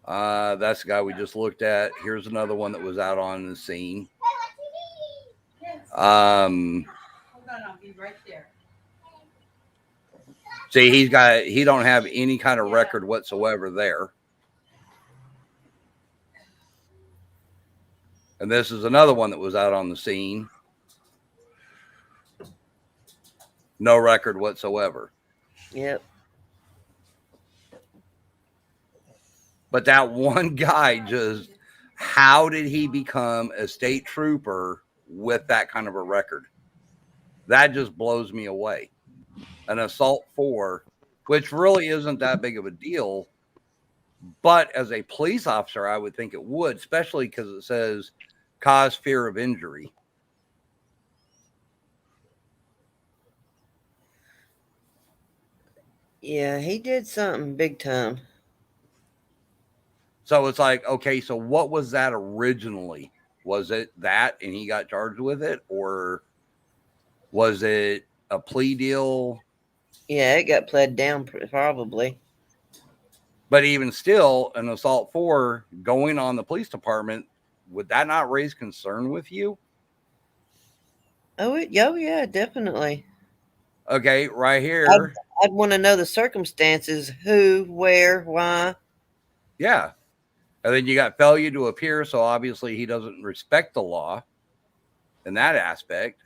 That's the guy we just looked at. Here's another one that was out on the scene. Hold on, I'll be right there. See, he don't have any kind of record whatsoever there. And this is another one that was out on the scene. No record whatsoever. Yep. But that one guy how did he become a state trooper with that kind of a record? That just blows me away. An assault 4, which really isn't that big of a deal. But as a police officer, I would think it would, especially because it says cause fear of injury. Yeah, he did something big time. So it's like, okay, so what was that originally? Was it that and he got charged with it? Or was it a plea deal? Yeah, it got pled down probably. But even still, an assault 4 going on the police department, would that not raise concern with you? Oh, yeah, definitely. Okay, right here. I'd want to know the circumstances, who, where, why. Yeah. And then you got failure to appear, so obviously he doesn't respect the law in that aspect.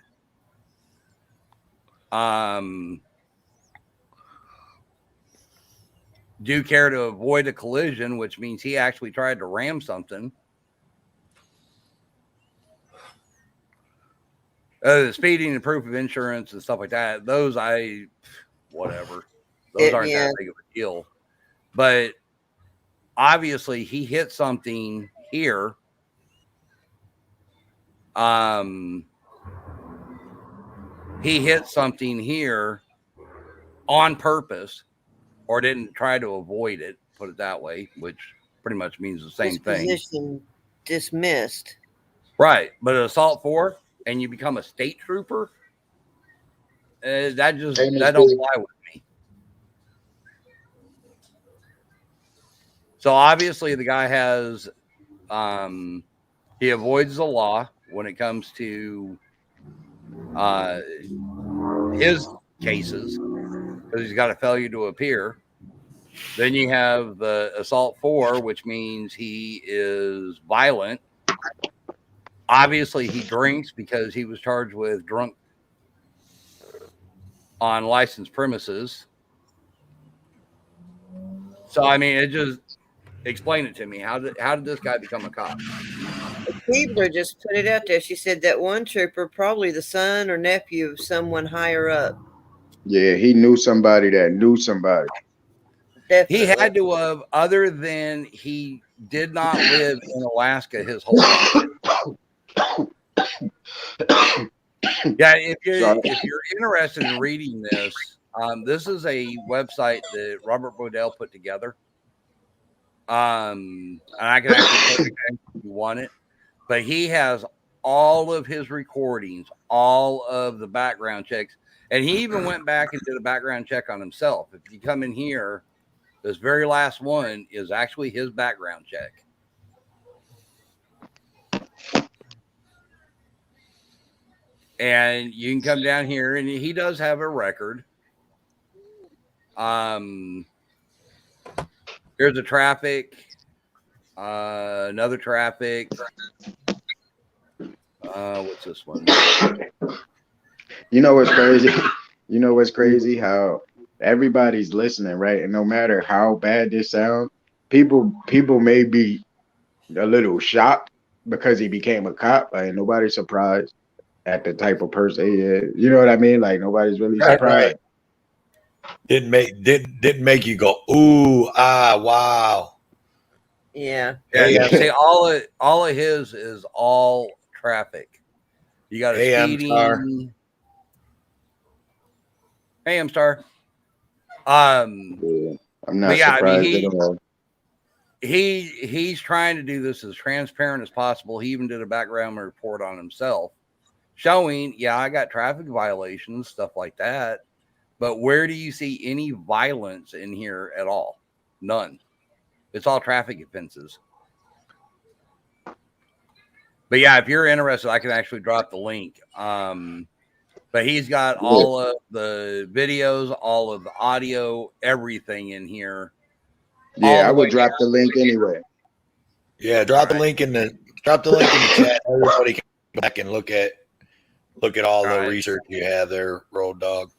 Do care to avoid a collision, which means he actually tried to ram something. The speeding and proof of insurance and stuff like that, those whatever. Those aren't that big of a deal. But obviously he hit something here. He hit something here on purpose or didn't try to avoid it, put it that way, which pretty much means the same thing. Disposition dismissed. Right. But an assault 4 and you become a state trooper, that don't fly with me. So obviously the guy has, he avoids the law when it comes to his cases because he's got a failure to appear. Then you have the assault 4, which means he is violent. Obviously, he drinks because he was charged with drunk on licensed premises. So, I mean, explain it to me. How did this guy become a cop? Keebler just put it out there. She said that one trooper, probably the son or nephew of someone higher up. Yeah, he knew somebody that knew somebody. Definitely. He had to have, other than he did not live in Alaska his whole life. Yeah, if you're interested in reading this, this is a website that Robert Bodell put together. And I can actually put it if you want it, but he has all of his recordings, all of the background checks, and he even went back and did a background check on himself. If you come in here This very last one is actually his background check. And you can come down here, and he does have a record. Here's a traffic, another traffic. What's this one? You know what's crazy? You know what's crazy? How everybody's listening, right? And no matter how bad this sounds, people may be a little shocked because he became a cop. Like nobody's surprised at the type of person he is. You know what I mean? Like nobody's really surprised. Didn't make you go, ooh, ah, wow. Yeah. Yeah. See, all of his is all traffic. You got a speeding. Hey, I'm Star. I'm not surprised at all. He's trying to do this as transparent as possible. He even did a background report on himself, showing, yeah, I got traffic violations, stuff like that. But where do you see any violence in here at all? None. It's all traffic offenses. But yeah, if you're interested, I can actually drop the link. But he's got all of the videos, all of the audio, everything in here. Yeah, I would drop the link anyway. Yeah, drop the link in the chat. Everybody can go back and look at all the research you have there, Road Dog.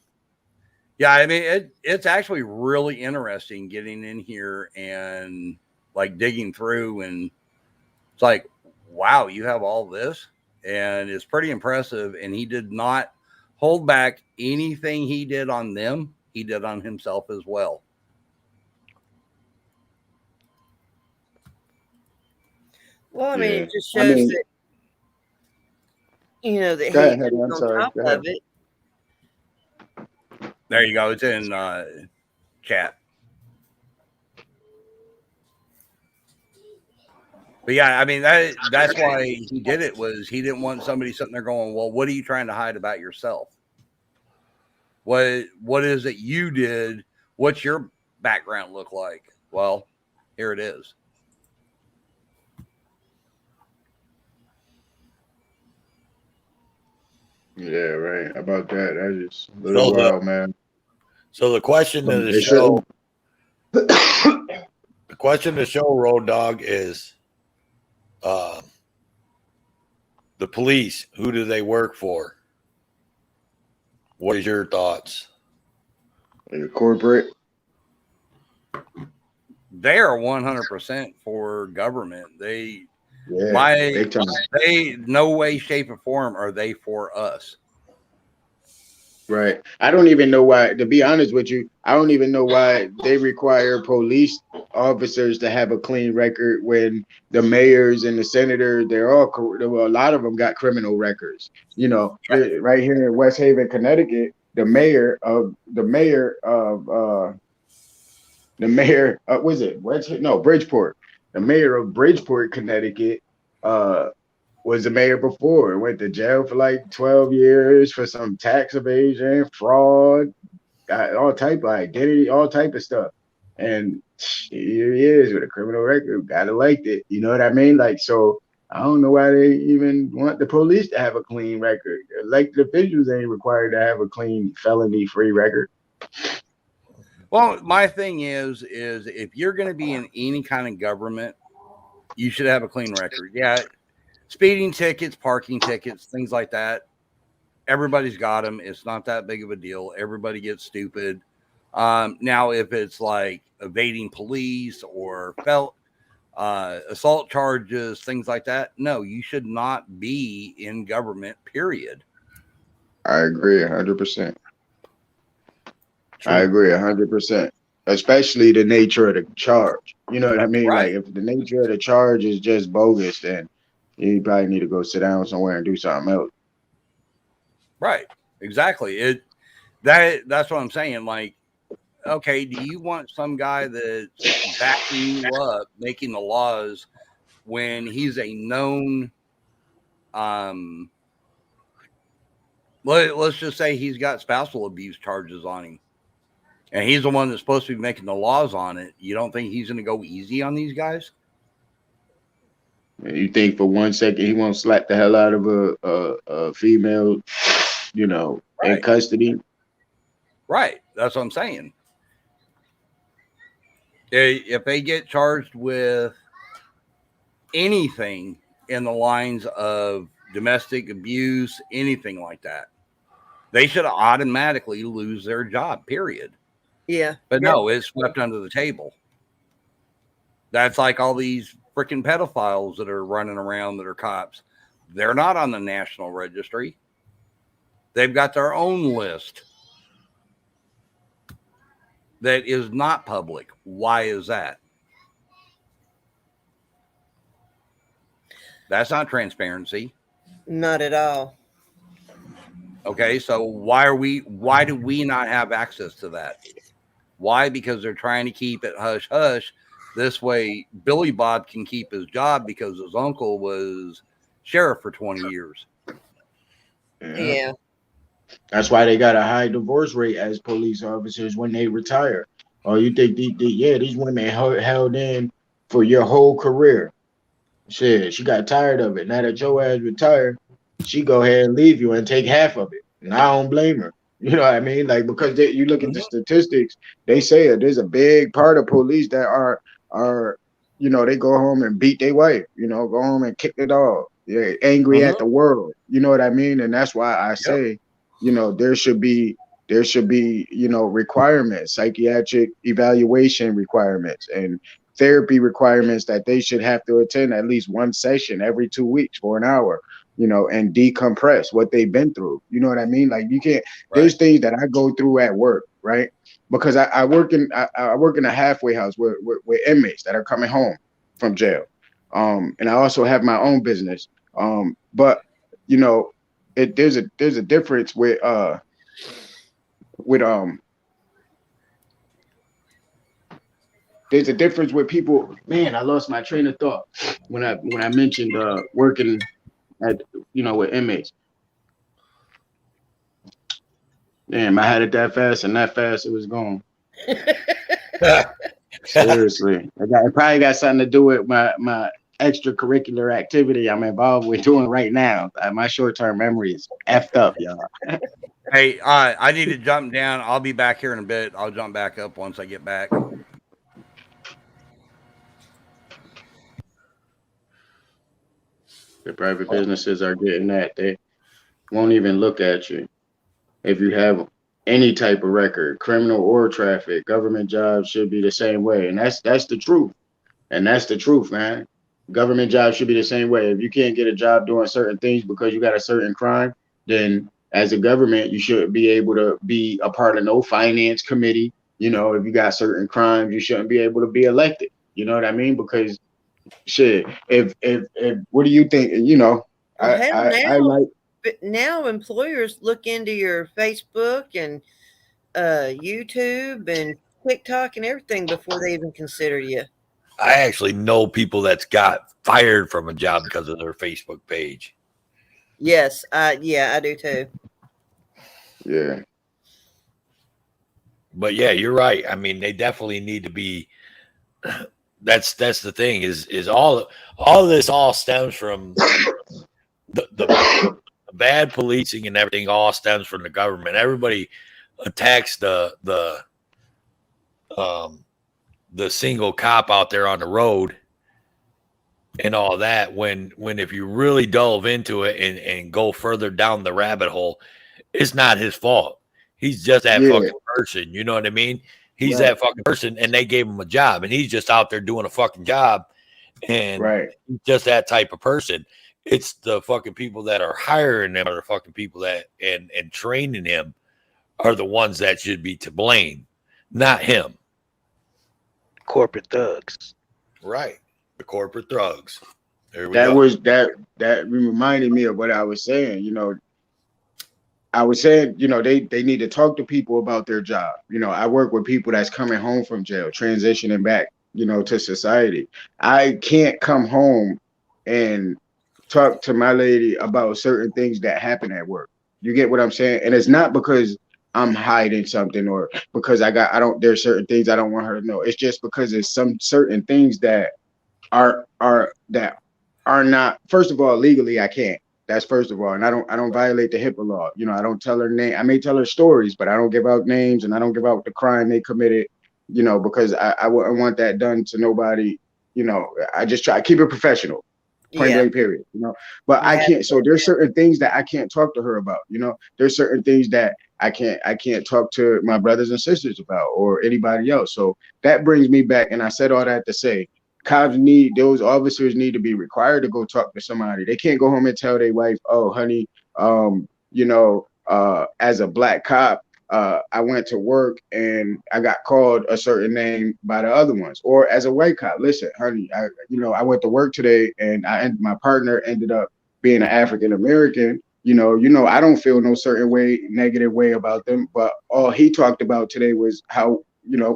Yeah, I mean it's actually really interesting getting in here and like digging through, and it's like, wow, you have all this, and it's pretty impressive. And he did not hold back anything he did on them. He did on himself as well. Well, I mean, it just shows that, you know, that he's on top of it. There you go. It's in chat. But yeah, I mean, that's why he did it, was he didn't want somebody sitting there going, well, what are you trying to hide about yourself? What is it you did? What's your background look like? Well, here it is. Yeah, right. About that. That's just a little wild, man. So the question of the show, Road Dog, is the police, who do they work for? What is your thoughts? Corporate. They are 100% for government. They no way, shape, or form are they for us. Right. I don't even know why, to be honest with you, I don't even know why they require police officers to have a clean record when the mayors and the senators, a lot of them got criminal records. You know, right here in West Haven, Connecticut, Bridgeport, the mayor of Bridgeport, Connecticut, was the mayor before and went to jail for like 12 years for some tax evasion, fraud, all type of identity, all type of stuff. And here he is with a criminal record, got elected. You know what I mean? Like, so I don't know why they even want the police to have a clean record. Elected officials ain't required to have a clean felony-free record. Well, my thing is if you're going to be in any kind of government, you should have a clean record. Yeah. Speeding tickets, parking tickets, things like that. Everybody's got them. It's not that big of a deal. Everybody gets stupid. Now, if it's like evading police or assault charges, things like that, no, you should not be in government, period. I agree 100%. I agree 100%. Especially the nature of the charge. You know what I mean? Right. Like if the nature of the charge is just bogus, then you probably need to go sit down somewhere and do something else. Right. Exactly. That's what I'm saying. Like, okay, do you want some guy that's backing you up, making the laws, when he's a known, let's just say he's got spousal abuse charges on him, and he's the one that's supposed to be making the laws on it. You don't think he's going to go easy on these guys? You think for 1 second he won't slap the hell out of a female, you know, in Right. custody? Right. That's what I'm saying. If they get charged with anything in the lines of domestic abuse, anything like that, they should automatically lose their job, period. Yeah. But no, it's swept under the table. That's like all these freaking pedophiles that are running around that are cops. They're not on the national registry. They've got their own list that is not public. Why is that? That's not transparency. Not at all. Okay, so why do we not have access to that? Why? Because they're trying to keep it hush hush. This way Billy Bob can keep his job because his uncle was sheriff for 20 years. Yeah. That's why they got a high divorce rate as police officers when they retire. Oh, you think these women held in for your whole career? Shit, she got tired of it. Now that your ass retired, she go ahead and leave you and take half of it. And I don't blame her. You know what I mean? Like, because you look at the statistics, they say that there's a big part of police that are you know, they go home and beat their wife. You know, go home and kick the dog. Yeah, angry at the world. You know what I mean? And that's why I say, you know, there should be, you know, requirements, psychiatric evaluation requirements and therapy requirements that they should have to attend at least one session every 2 weeks for an hour, you know, and decompress what they've been through. You know what I mean? Like, you can't, there's things that I go through at work, right? Because I work in a halfway house with inmates that are coming home from jail. And I also have my own business. But you know, there's a difference with there's a difference with people. Man, I lost my train of thought when I mentioned working at, you know, with inmates. Damn, I had it that fast, and that fast it was gone. Seriously, it probably got something to do with my extracurricular activity I'm involved with doing right now. My short-term memory is effed up, y'all. Hey, I need to jump down. I'll be back here in a bit. I'll jump back up once I get back. The private businesses are getting that. They won't even look at you if you have any type of record, criminal or traffic. Government jobs should be the same way, and that's the truth. And that's the truth, man. Government jobs should be the same way. If you can't get a job doing certain things because you got a certain crime, then as a government, you should be able to be a part of no finance committee. You know, if you got certain crimes, you shouldn't be able to be elected. You know what I mean? Because shit, if what do you think? You know, I like. But now employers look into your Facebook and YouTube and TikTok and everything before they even consider you. I actually know people that's got fired from a job because of their Facebook page. Yes, I do too. Yeah. But yeah, you're right. I mean, they definitely need to be. That's the thing is all of this all stems from the bad policing and everything. All stems from the government. Everybody attacks the single cop out there on the road and all that. When if you really delve into it and go further down the rabbit hole, it's not his fault. He's just that fucking person. You know what I mean? He's that fucking person, and they gave him a job, and he's just out there doing a fucking job, and he's just that type of person. It's the fucking people that are hiring him, or the fucking people that and training him are the ones that should be to blame, not him. Corporate thugs. Right. The corporate thugs. There we That go. was that reminded me of what I was saying. You know, I was saying, you know, they need to talk to people about their job. You know, I work with people that's coming home from jail, transitioning back, you know, to society. I can't come home and talk to my lady about certain things that happen at work. You get what I'm saying? And it's not because I'm hiding something, or because there's certain things I don't want her to know. It's just because there's some certain things that are not, first of all, legally I can't. That's first of all. And I don't violate the HIPAA law. You know, I don't tell her name. I may tell her stories, but I don't give out names and I don't give out the crime they committed, you know, because I wouldn't want that done to nobody. You know, I just try to keep it professional. Point Yeah. blank period, you know. But I Yeah. can't, so there's certain things that I can't talk to her about, you know. There's certain things that I can't talk to my brothers and sisters about or anybody else. So that brings me back, and I said all that to say those officers need to be required to go talk to somebody. They can't go home and tell their wife, oh honey, as a black cop, I went to work and I got called a certain name by the other ones. Or as a white cop, listen, honey, I went to work today and my partner ended up being an African American. I don't feel no certain way, negative way about them, but all he talked about today was how,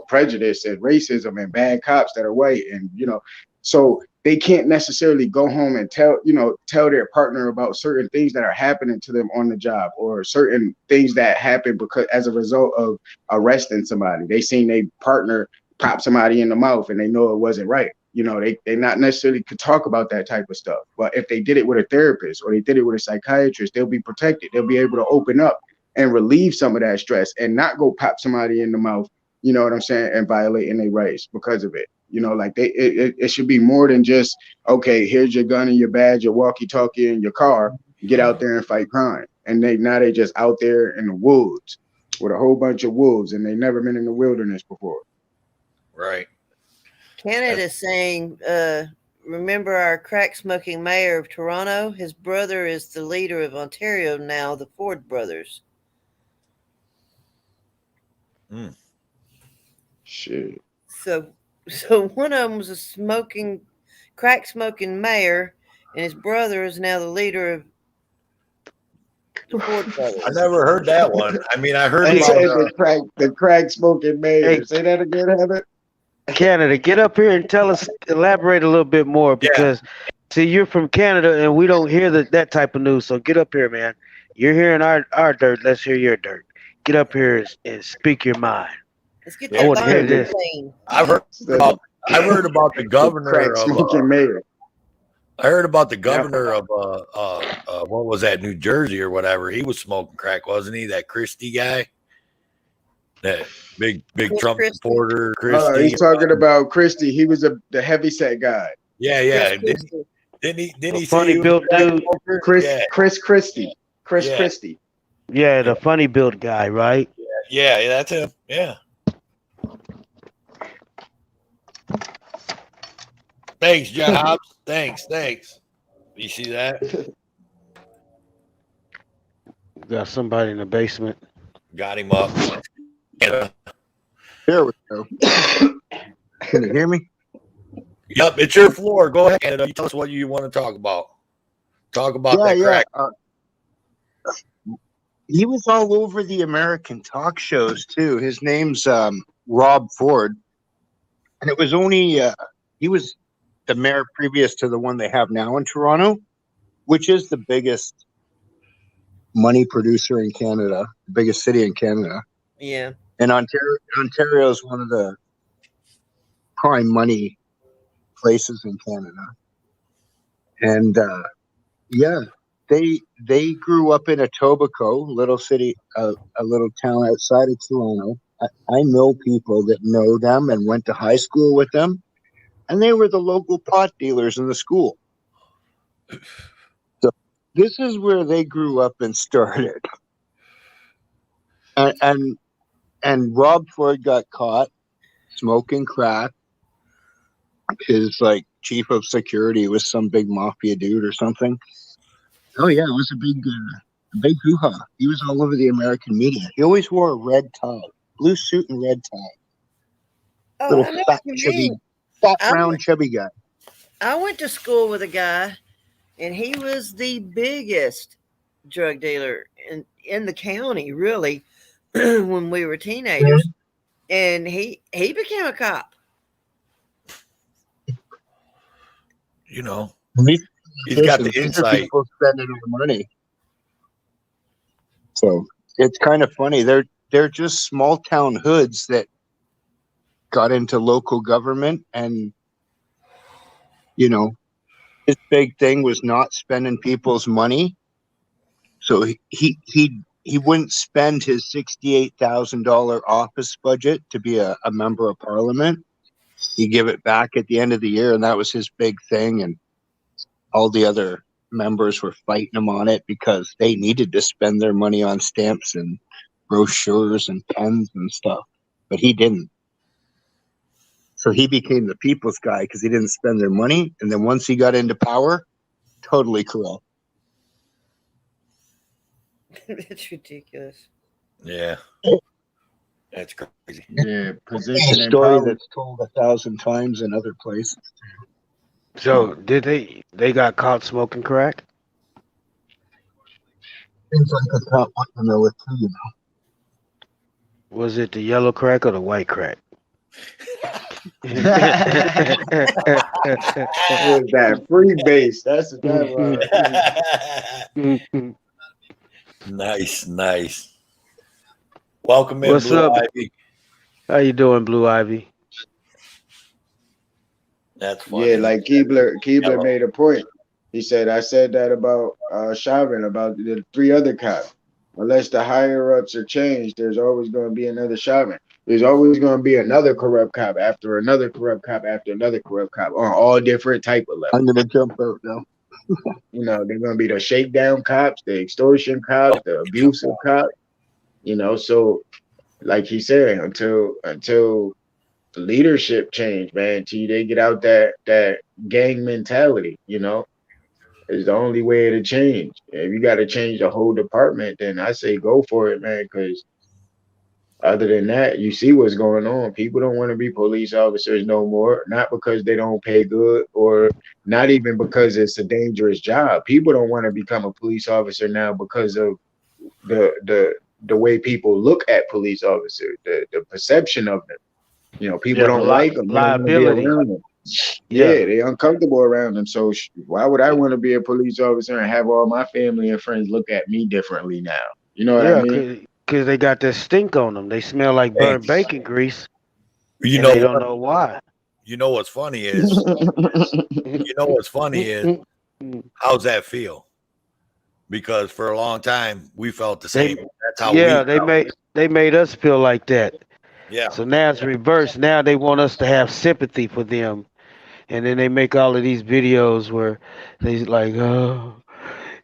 prejudice and racism and bad cops that are white. And, so they can't necessarily go home and tell their partner about certain things that are happening to them on the job, or certain things that happen because as a result of arresting somebody. They seen their partner pop somebody in the mouth and they know it wasn't right. They not necessarily could talk about that type of stuff. But if they did it with a therapist or they did it with a psychiatrist, they'll be protected. They'll be able to open up and relieve some of that stress and not go pop somebody in the mouth, you know what I'm saying, and violating their rights because of it. Like it should be more than just, okay, here's your gun and your badge, your walkie-talkie and your car, get out there and fight crime. And they just out there in the woods with a whole bunch of wolves, and they never been in the wilderness before. Right. Canada's saying, remember our crack smoking mayor of Toronto? His brother is the leader of Ontario now, the Ford brothers. Shit. So one of them was a crack smoking mayor, and his brother is now the leader of the Ford brothers. I never heard that one. I mean, I heard Hey, about the crack smoking mayor. Hey. Say that again, Heather. Canada, get up here and elaborate a little bit more, because see, you're from Canada and we don't hear that type of news. So get up here, man. You're hearing our dirt. Let's hear your dirt. Get up here and speak your mind. Let's get I that want to hear bond this. clean. I've heard about the governor crack of smoking mayor. I heard about the governor of what was that, New Jersey or whatever. He was smoking crack, wasn't he? That Christie guy, that big Trump Christie. supporter, Christie. He's talking about Christie. He was the heavyset guy. Yeah. Chris Didn't he Funny say he was built a crack dude. smoker? Chris Christie. Yeah. Christie. Yeah, the funny built guy, right? Yeah, that's him. Yeah. Thanks, Jobs. Thanks. You see that? Got somebody in the basement. Got him up. Yeah. There we go. Can you hear me? Yep, it's your floor. Go ahead, Canada. You tell us what you want to talk about. Talk about that crack. He was all over the American talk shows too. His name's Rob Ford, and it was only he was the mayor previous to the one they have now in Toronto, which is the biggest money producer in Canada, the biggest city in Canada. Yeah. And Ontario is one of the prime money places in Canada. And they grew up in Etobicoke, little city, a little town outside of Toronto. I know people that know them and went to high school with them, and they were the local pot dealers in the school. So this is where they grew up and started. And Rob Ford got caught smoking crack. His chief of security was some big mafia dude or something. Oh yeah, it was a big hoo-ha. He was all over the American media. He always wore a red tie, blue suit and red tie. Oh, Little I know fat, what you chubby, mean. round, chubby guy. I went to school with a guy, and he was the biggest drug dealer in the county, really, when we were teenagers. And he became a cop. You know, He's got the These are insight. people spending their money. So it's kind of funny. they're just small town hoods that got into local government, and his big thing was not spending people's money. So he wouldn't spend his $68,000 office budget to be a member of parliament. He give it back at the end of the year, and that was his big thing. And all the other members were fighting him on it because they needed to spend their money on stamps and brochures and pens and stuff, but he didn't. So he became the people's guy because he didn't spend their money. And then once he got into power, totally corrupt. It's ridiculous. Yeah. That's crazy. Yeah, It's position a and story power. that's told 1,000 times in other places. So did they got caught smoking crack? Things like the top want to know it too, Was it the yellow crack or the white crack? What was that? Free base. That's what that was. Nice. Welcome in, What's Blue up? Ivy. How you doing, Blue Ivy? That's funny. Yeah, like Keebler Yellow. made a point. He said, I said that about Chauvin, about the 3 other cops. Unless the higher ups are changed, there's always going to be another Chauvin. There's always going to be another corrupt cop after another corrupt cop after another corrupt cop on all different type of levels. I'm going to jump out now. They're going to be the shakedown cops, the extortion cops, the abusive cops. So like he said, until the leadership change, man, till they get out that gang mentality, is the only way to change. If you got to change the whole department, then I say go for it, man, because other than that, you see what's going on. People don't want to be police officers no more, not because they don't pay good or not even because it's a dangerous job. People don't want to become a police officer now because of the way people look at police officers, the perception of them. People don't like them. They don't want to be liability. around them. Yeah. Yeah, they're uncomfortable around them. So why would I want to be a police officer and have all my family and friends look at me differently now? You know what I Yeah, mean? because they got that stink on them. They smell like burnt bacon grease, You and know they don't what? know why. You know what's funny is how's that feel? Because for a long time we felt the same. That's how we felt. they made us feel like that. Yeah. So now it's reversed. Now they want us to have sympathy for them, and then they make all of these videos where they like, oh,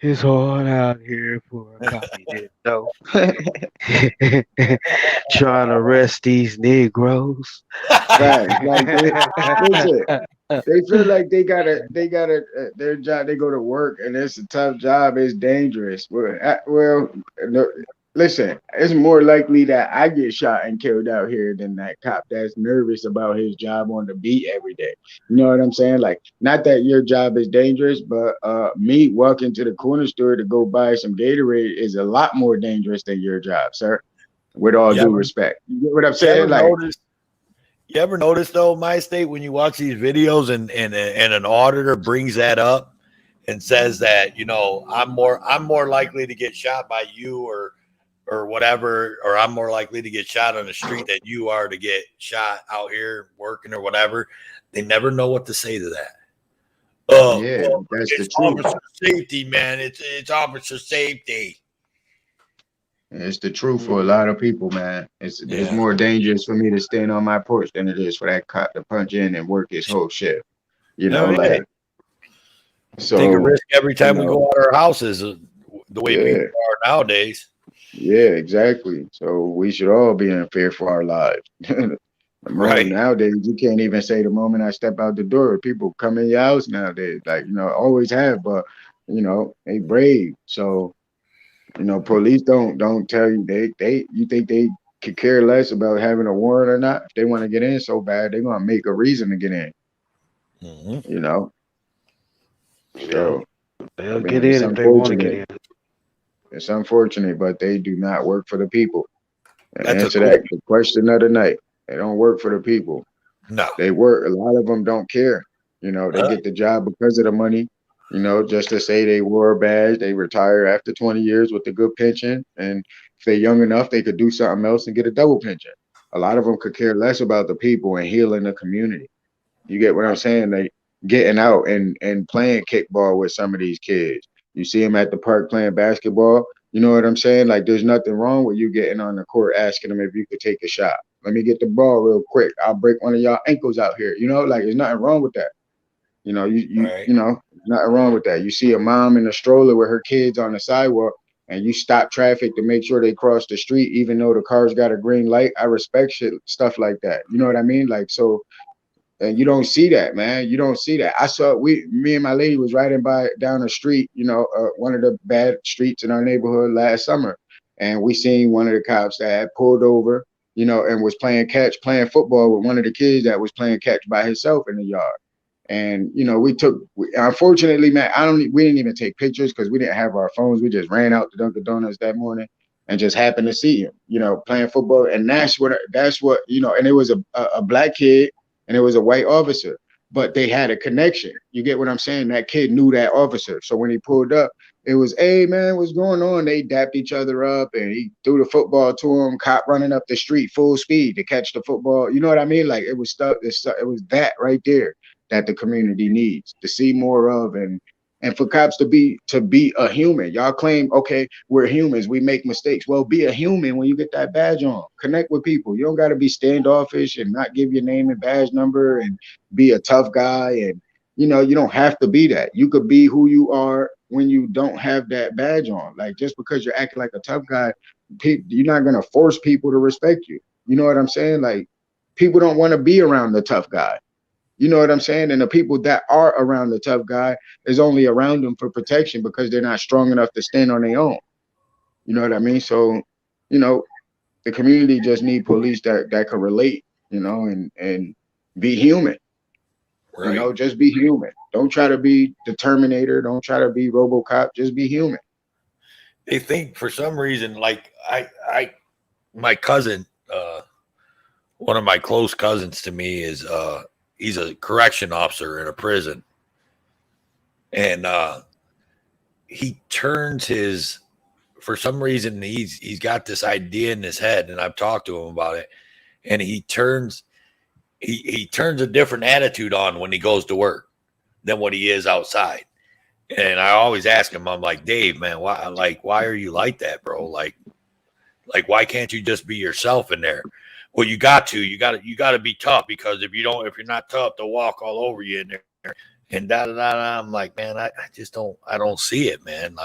it's hard out here for a cop he didn't know. Trying to arrest these Negroes. Right. Like listen, they feel like they gotta their job. They go to work and it's a tough job. It's dangerous. No, listen, it's more likely that I get shot and killed out here than that cop that's nervous about his job on the beat every day. You know what I'm saying? Like, not that your job is dangerous, but me walking to the corner store to go buy some Gatorade is a lot more dangerous than your job, sir. With all due respect, you get what I'm saying? You ever notice though, my state, when you watch these videos and an auditor brings that up and says that, I'm more likely to get shot by you or whatever, or I'm more likely to get shot on the street than you are to get shot out here working or whatever. They never know what to say to that. Yeah, that's the truth. Officer safety, man. It's officer safety. It's the truth for a lot of people, man. It's more dangerous for me to stand on my porch than it is for that cop to punch in and work his whole shift. So take a risk every time we go out our houses, the way people are nowadays. Yeah, exactly. So we should all be in fear for our lives. Right. Nowadays, you can't even say the moment I step out the door, people come in your house nowadays. Like, always have, but they brave. So police don't tell you you think they could care less about having a warrant or not. If they want to get in so bad, they're gonna make a reason to get in. Mm-hmm. So they'll get in if they want to get in. It's unfortunate, but they do not work for the people. And That's answer that the question of the night. They don't work for the people. No, they work. A lot of them don't care. They get the job because of the money. You know, just to say they wore a badge, they retire after 20 years with a good pension, and if they're young enough, they could do something else and get a double pension. A lot of them could care less about the people and healing the community. You get what I'm saying? They getting out and playing kickball with some of these kids. You see them at the park playing basketball. You know what I'm saying? Like there's nothing wrong with you getting on the court asking them if you could take a shot. Let me get the ball real quick. I'll break one of y'all ankles out here. You know, like there's nothing wrong with that. You know, Right. you know, nothing wrong with that. You see a mom in a stroller with her kids on the sidewalk and you stop traffic to make sure they cross the street, even though the car's got a green light. I respect shit, stuff like that. You know what I mean? Like, so, and you don't see that, man. You don't see that. I saw me and my lady was riding by down the street, you know, one of the bad streets in our neighborhood last summer, and we seen one of the cops that had pulled over, you know, and was playing football with one of the kids that was playing catch by himself in the yard. And you know, unfortunately, man, we didn't even take pictures because we didn't have our phones. We just ran out to Dunkin' Donuts that morning and just happened to see him, you know, playing football. And that's what you know. And it was a black kid and it was a white officer, but they had a connection. You get what I'm saying? That kid knew that officer, so when he pulled up, it was, hey man, what's going on? They dapped each other up, and he threw the football to him. Cop running up the street full speed to catch the football. You know what I mean? Like it was stuff. It was that right there that the community needs to see more of, and for cops to be a human. Y'all claim, okay, we're humans, we make mistakes. Well, be a human when you get that badge on. Connect with people. You don't got to be standoffish and not give your name and badge number and be a tough guy. And you know, you don't have to be that. You could be who you are when you don't have that badge on. Like just because you're acting like a tough guy, you're not gonna force people to respect you. You know what I'm saying? Like people don't want to be around the tough guy. You know what I'm saying? And the people that are around the tough guy is only around them for protection because they're not strong enough to stand on their own. You know what I mean? So, you know, the community just need police that can relate, you know, and be human. You Right. know, just be human. Don't try to be the Terminator. Don't try to be RoboCop. Just be human. They think for some reason, like my cousin, one of my close cousins to me is, he's a correction officer in a prison, and he turns his, for some reason he's got this idea in his head, and I've talked to him about it, and he turns a different attitude on when he goes to work than what he is outside. And I always ask him, I'm like, Dave, man, why are you like that, bro? Like why can't you just be yourself in there? Well, you got to be tough, because if you're not tough, they'll walk all over you in there. And da da da da. I'm like, man, I just don't see it, man.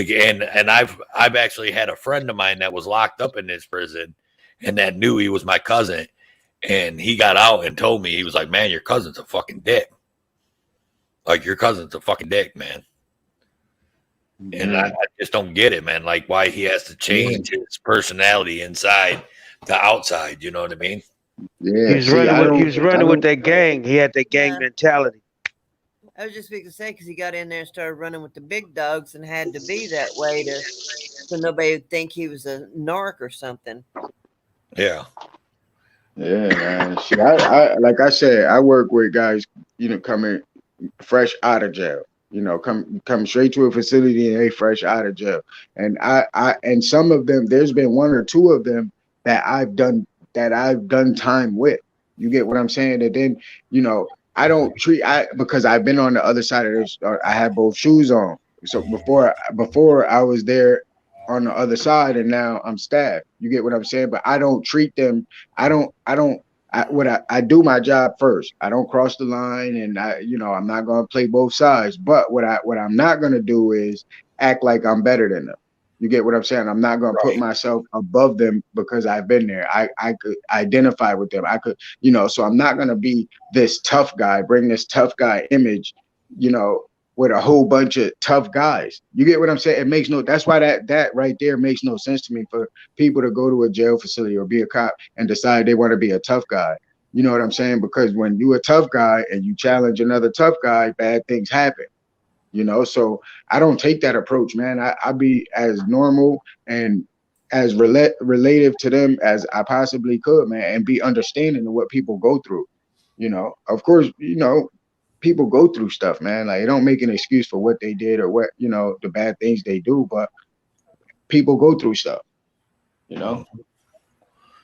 And I've actually had a friend of mine that was locked up in this prison, and that knew he was my cousin, and he got out and told me, he was like, man, your cousin's a fucking dick. Like your cousin's a fucking dick, man. And I just don't get it, man. Like why he has to change his personality inside to outside. You know what I mean? Yeah. He was See, running with that gang. He had that gang mentality. I was just going to say, because he got in there and started running with the big dogs and had to be that way so nobody would think he was a narc or something. Yeah. Yeah, man. See, I like I said, I work with guys, you know, coming fresh out of jail. You know, come straight to a facility and they fresh out of jail. And and some of them, there's been one or two of them that I've done time with. You get what I'm saying? And then, you know, I don't treat because I've been on the other side of this. I had both shoes on. So before I was there on the other side, and now I'm staff. You get what I'm saying? But I don't treat them. I don't. I do my job first. I don't cross the line, and I'm not gonna play both sides. But what I'm not gonna do is act like I'm better than them. You get what I'm saying? I'm not gonna put myself above them because I've been there. I could identify with them. I could, so I'm not gonna be this tough guy, bring this tough guy image, with a whole bunch of tough guys. You get what I'm saying? That's why that right there makes no sense to me, for people to go to a jail facility or be a cop and decide they want to be a tough guy. You know what I'm saying? Because when you a tough guy and you challenge another tough guy, bad things happen. So I don't take that approach, man. I be as normal and as relative to them as I possibly could, man, and be understanding of what people go through. Of course, people go through stuff, man. Like it don't make an excuse for what they did or what, you know, the bad things they do, but people go through stuff, you know.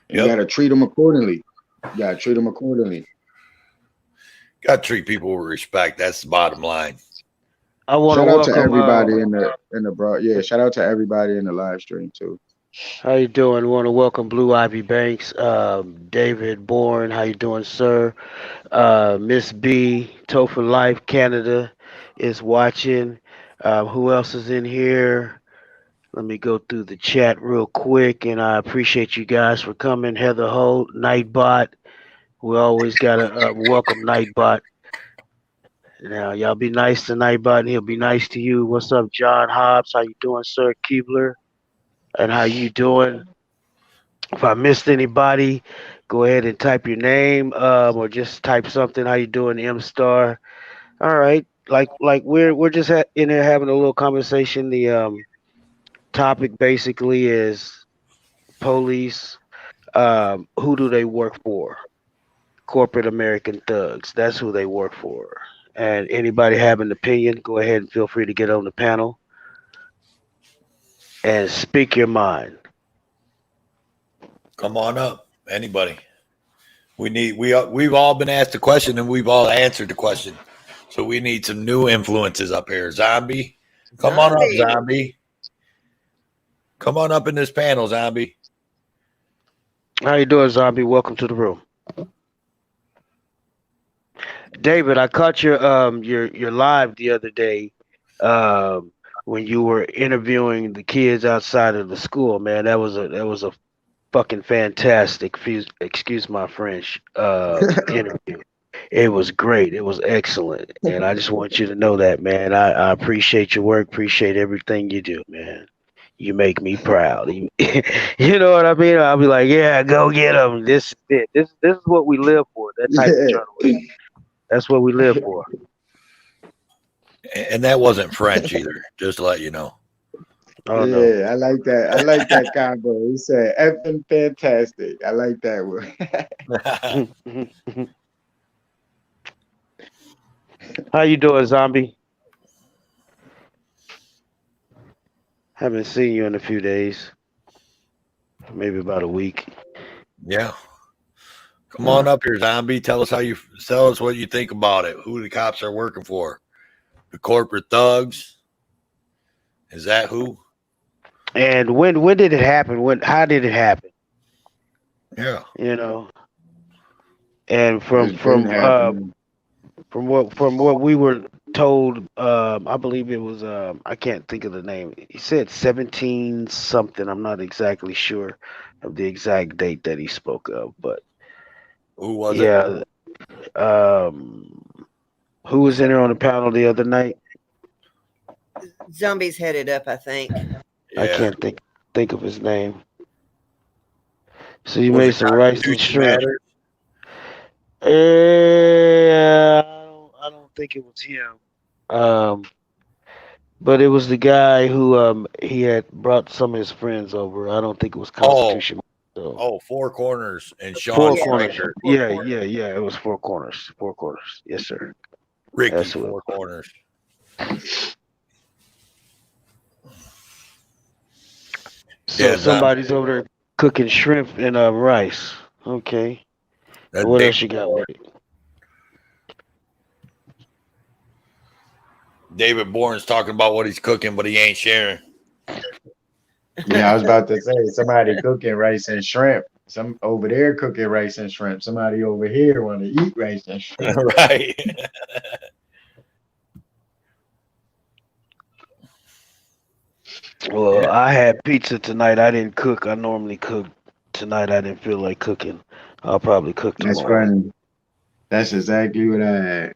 And you Yep. got to treat them accordingly. You got to treat them accordingly. Got to treat people with respect. That's the bottom line. I want to Shout out to welcome. everybody in the broad. Yeah, shout out to everybody in the live stream too. How you doing? Want to welcome Blue Ivy Banks, David Bourne. How you doing, sir? Miss B, Topher Life Canada is watching. Who else is in here? Let me go through the chat real quick, and I appreciate you guys for coming. Heather Holt, Nightbot. We always gotta welcome Nightbot. Now, y'all be nice to Nightbot, and he'll be nice to you. What's up, John Hobbs? How you doing, sir? Keebler, and how you doing? If I missed anybody, go ahead and type your name, or just type something. How you doing, M Star? All right, like we're just in there having a little conversation. The topic basically is police. Who do they work for? Corporate American thugs. That's who they work for. And anybody have an opinion, go ahead and feel free to get on the panel and speak your mind. Come on up, anybody. We've all been asked a question and we've all answered the question. So we need some new influences up here. Zombie, come on up, Zombie. Come on up in this panel, Zombie. How you doing, Zombie? Welcome to the room. David, I caught your live the other day when you were interviewing the kids outside of the school. Man, that was a fucking fantastic. Excuse my French. Interview. It was great. It was excellent, and I just want you to know that, man. I appreciate your work. Appreciate everything you do, man. You make me proud. You know what I mean? I'll be like, yeah, go get them. This is it. This is what we live for. That type of journalism. That's what we live for. And that wasn't French either, just to let you know. Oh Yeah, no. I like that. I like that combo. He said effing fantastic. I like that one. How you doing, Zombie? Haven't seen you in a few days. Maybe about a week. Yeah. Come on up here, Zombie. Tell us what you think about it. Who the cops are working for? The corporate thugs? Is that who? And when did it happen? How did it happen? Yeah. You know. And It's been happening. from what we were told, I believe it was I can't think of the name. He said 17 something. I'm not exactly sure of the exact date that he spoke of, but Who was it? yeah. Who was in there on the panel the other night? Zombies headed up, I think. Yeah. I can't think of his name. So you Was made it some rice and Constitution shrimp. Matters? I don't think it was him. But it was the guy who he had brought some of his friends over. I don't think it was Constitution. So. Four corners and Sean Four Yeah. corners. Stryker. Yeah. It was four corners. Four corners. Yes, sir. Ricky, That's what it four was. corners. So Yeah, somebody's over there cooking shrimp and rice. Okay. That's What Dave. else you got with it? David Bourne's talking about what he's cooking, but he ain't sharing. Yeah, I was about to say somebody cooking rice and shrimp. Some over there cooking rice and shrimp. Somebody over here want to eat rice and shrimp. Right. Well, I had pizza tonight. I didn't cook. I normally cook. Tonight I didn't feel like cooking. I'll probably cook That's tomorrow. funny. That's exactly what I had.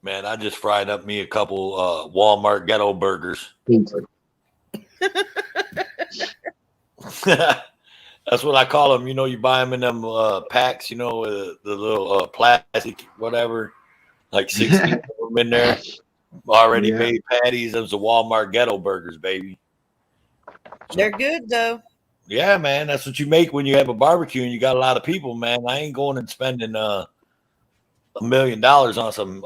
Man, I just fried up me a couple Walmart ghetto burgers. Pizza. That's what I call them. You know, you buy them in them packs, you know, the little plastic, whatever, like 60 of them in there. Already Yeah. made patties. Those are Walmart ghetto burgers, baby. They're good though. Yeah, man. That's what you make when you have a barbecue and you got a lot of people, man. I ain't going and spending $1 million on some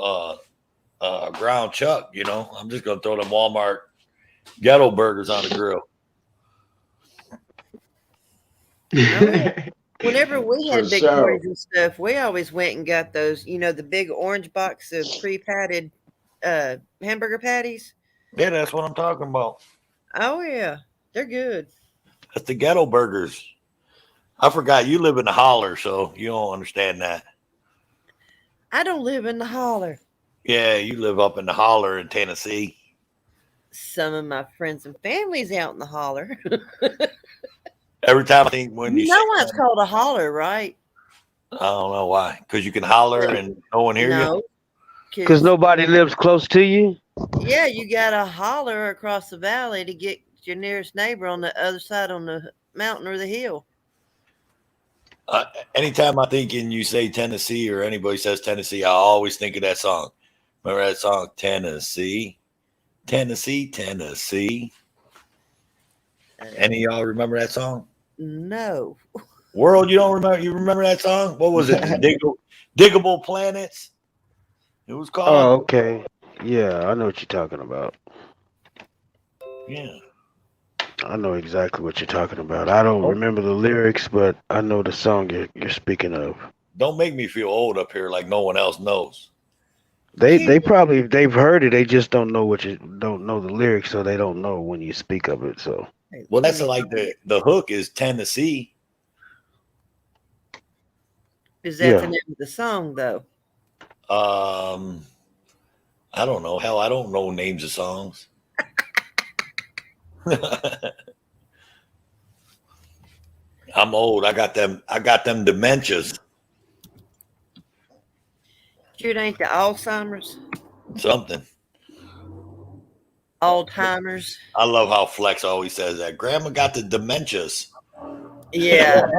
ground chuck, you know, I'm just gonna throw them Walmart ghetto burgers on the grill. Whenever we For had big sure. parties and stuff, we always went and got those, the big orange box of pre-patted hamburger patties. Yeah, that's what I'm talking about. Oh yeah, they're good. That's the ghetto burgers. I forgot you live in the holler, so you don't understand that. I don't live in the holler. Yeah, you live up in the holler in Tennessee. Some of my friends and family's out in the holler. Every time I think when You you know say why it's that, called a holler, right? I don't know why. Because you can holler and no one hear you. No, Because nobody lives close to you. yeah, you got to holler across the valley to get your nearest neighbor on the other side on the mountain or the hill. Anytime I think and you say Tennessee or anybody says Tennessee, I always think of that song. Remember that song, Tennessee, Tennessee, Tennessee? Any of y'all remember that song? No. World, you don't remember? You remember that song? What was it? Diggable Planets? It was called. Oh, okay. Yeah, I know what you're talking about. Yeah. I know exactly what you're talking about. I don't remember the lyrics, but I know the song you're speaking of. Don't make me feel old up here like no one else knows. They've heard it. They just don't know don't know the lyrics, so they don't know when you speak of it. So Well, that's like the hook is Tennessee. Is that the name of the song though? I don't know. Hell, I don't know names of songs. I'm old. I got them dementias. Sure, it ain't the Alzheimer's. Something. Alzheimer's. I love how Flex always says that. Grandma got the dementias. Yeah.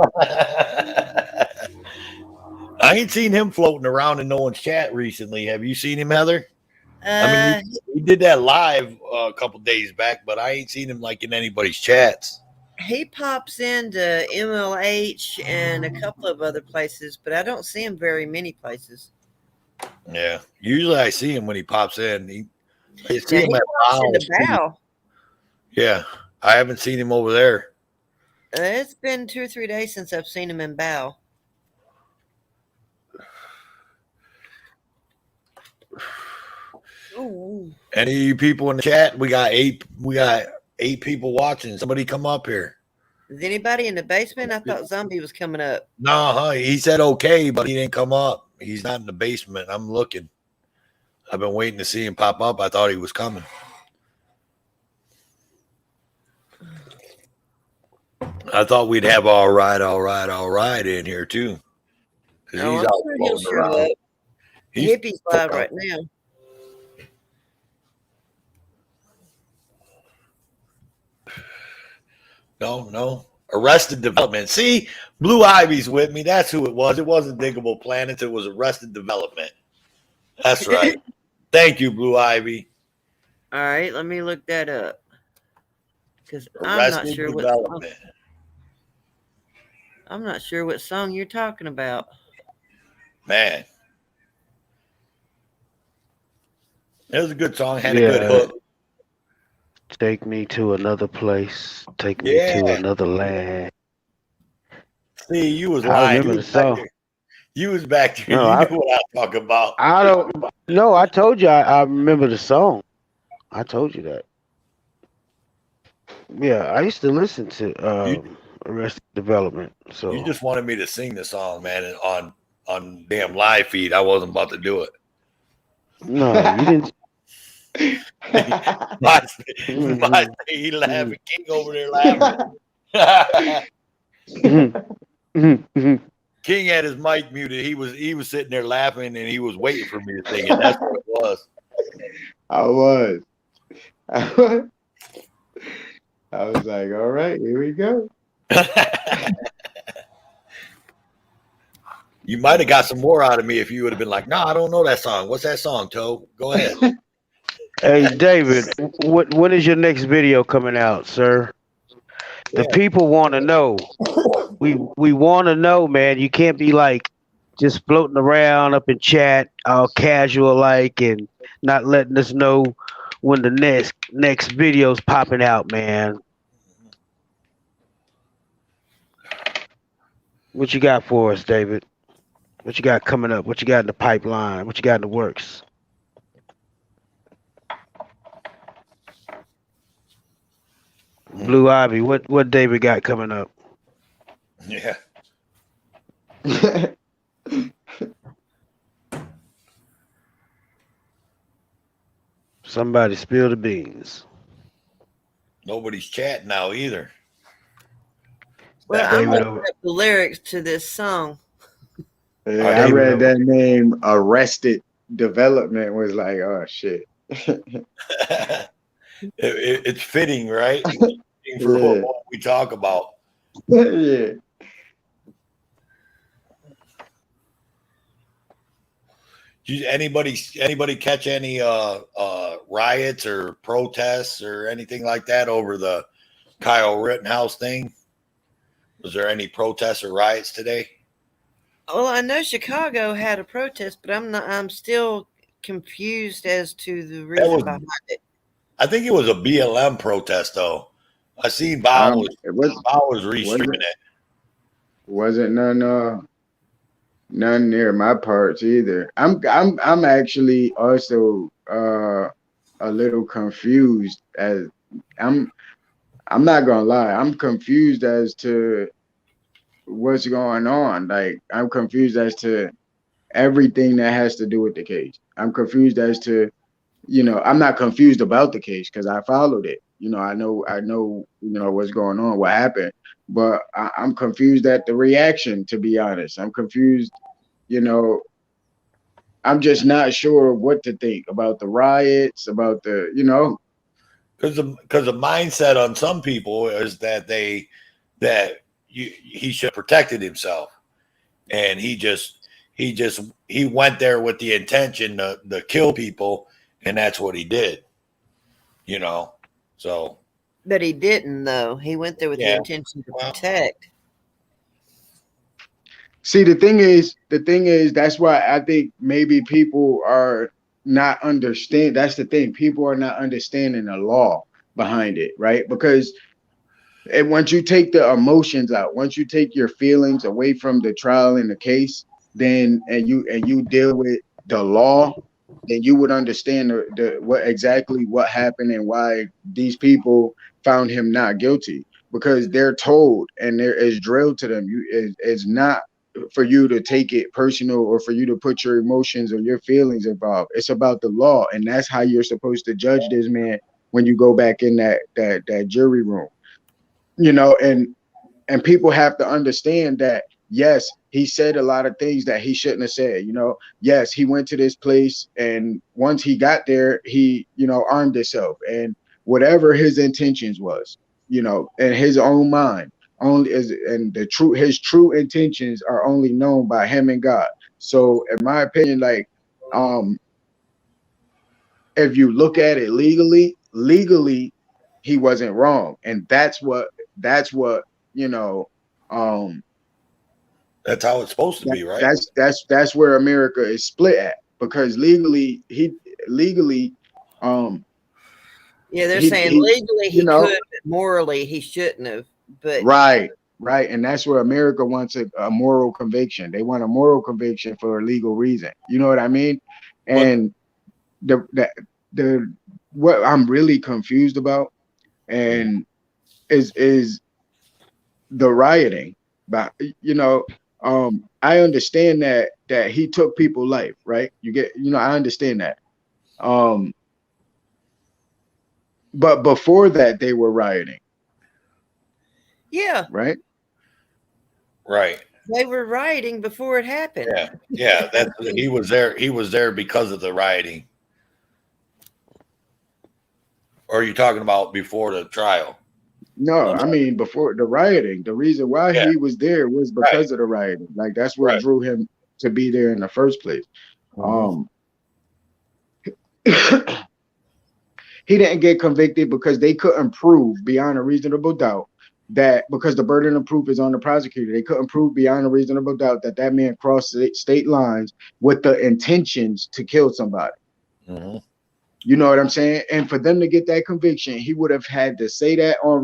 I ain't seen him floating around in no one's chat recently. Have you seen him, Heather? I mean, he did that live a couple days back, but I ain't seen him like in anybody's chats. He pops into MLH and a couple of other places, but I don't see him very many places. Yeah, usually I see him when he pops in. I see Now, him he at pops into Bowles. Bow. Yeah, I haven't seen him over there. It's been 2 or 3 days since I've seen him in Bow. Ooh. Any of you people in the chat? We got eight people watching. Somebody come up here. Is anybody in the basement? I thought Zombie was coming up. No, he said okay, but he didn't come up. He's not in the basement. I'm looking. I've been waiting to see him pop up. I thought he was coming. I thought we'd have all right in here too. He's I'm out sure he'll floating show around. up. He's Hippie's live right now. No. Arrested Development. See, Blue Ivy's with me. That's who it was. It wasn't Diggable Planets. It was Arrested Development. That's right. Thank you, Blue Ivy. All right, let me look that up. Because I'm not sure what song you're talking about. Man. It was a good song. Had a good hook. Take me to another place. Take me to another land. See, you was I lying. remember the song. You was back there. No, you knew what I'm talking about. I don't. No, I told you. I remember the song. I told you that. Yeah, I used to listen to Arrested Development. So you just wanted me to sing the song, man, and on damn live feed. I wasn't about to do it. No, you didn't. He laughing. King over there laughing. King had his mic muted. He was sitting there laughing, and he was waiting for me to sing it. That's what it was. I was like, all right, here we go. You might have got some more out of me if you would have been like, no, I don't know that song. What's that song, Toe? Go ahead. Hey, David, when is your next video coming out, sir? The people want to know. We want to know, man. You can't be like just floating around up in chat, all casual like, and not letting us know when the next video's popping out, man. What you got for us, David? What you got coming up? What you got in the pipeline? What you got in the works? Blue Ivy, what David got coming up? Yeah. Somebody spill the beans. Nobody's chatting now either. Well, That- I'm David looking up the lyrics to this song. Yeah, Our I David read over. that name, Arrested Development, was like, oh shit. it's fitting, right? Fitting for Yeah. what we talk about. Yeah. Did anybody catch any riots or protests or anything like that over the Kyle Rittenhouse thing? Was there any protests or riots today? Well, I know Chicago had a protest, but I'm still confused as to the reason was- behind it. I think it was a BLM protest though. I seen Bow It was restreaming it. wasn't none near my parts either. I'm actually also a little confused as I'm not gonna lie, I'm confused as to what's going on. Like I'm confused as to everything that has to do with the case. I'm confused as to, I'm not confused about the case because I followed it. I know, what's going on, what happened, but I'm confused at the reaction, to be honest. I'm confused, I'm just not sure what to think about the riots, about the, Because the mindset on some people is that he should have protected himself, and he went there with the intention to kill people, and that's what he did. So But he didn't, though. He went there with the Yeah. intention to Well- protect. See, the thing is, that's why I think maybe people are not understand. That's the thing. People are not understanding the law behind it, right? Because once you take the emotions out, once you take your feelings away from the trial and the case, then and you deal with the law, then you would understand what happened and why these people found him not guilty. Because they're told and there is drilled to them. It's not for you to take it personal or for you to put your emotions or your feelings involved. It's about the law, and that's how you're supposed to judge this man when you go back in that jury room. And people have to understand that yes, he said a lot of things that he shouldn't have said. Yes, he went to this place, and once he got there, he armed himself, and whatever his intentions was, in his own mind, only his true intentions are only known by him and God. So in my opinion, like if you look at it legally he wasn't wrong, and that's what that's how it's supposed to be, right? that's where America is split at, because legally Yeah, they're he- saying he- legally he you know- could, but morally he shouldn't have. But right, and that's where America wants a moral conviction. They want a moral conviction for a legal reason, you know what I mean? And the what I'm really confused about and is the rioting. But I understand that he took people's life, right? I understand that. But before that they were rioting, yeah, right? Right. they were rioting before it happened. Yeah. He was there. He was there because of the rioting. Or are you talking about before the trial? No, I mean before the rioting. The reason why Yeah. he was there was because of the rioting. Like that's what Right. drew him to be there in the first place. He didn't get convicted because they couldn't prove beyond a reasonable doubt that because the burden of proof is on the prosecutor, they couldn't prove beyond a reasonable doubt that that man crossed state lines with the intentions to kill somebody. Mm-hmm. You know what I'm saying? And for them to get that conviction, he would have had to say that on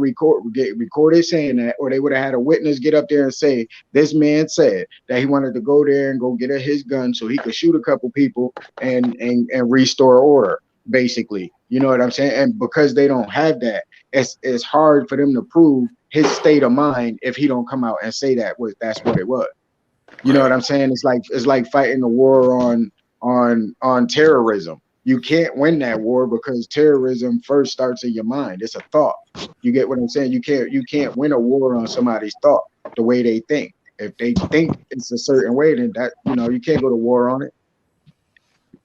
get recorded saying that, or they would have had a witness get up there and say, this man said that he wanted to go there and go get his gun so he could shoot a couple people and restore order, basically. You know what I'm saying? And because they don't have that, it's hard for them to prove his state of mind if he don't come out and say that's what it was. You know what I'm saying? It's like fighting a war on terrorism. You can't win that war because terrorism first starts in your mind. It's a thought. You get what I'm saying? You can't win a war on somebody's thought, the way they think. If they think it's a certain way, then that, you can't go to war on it.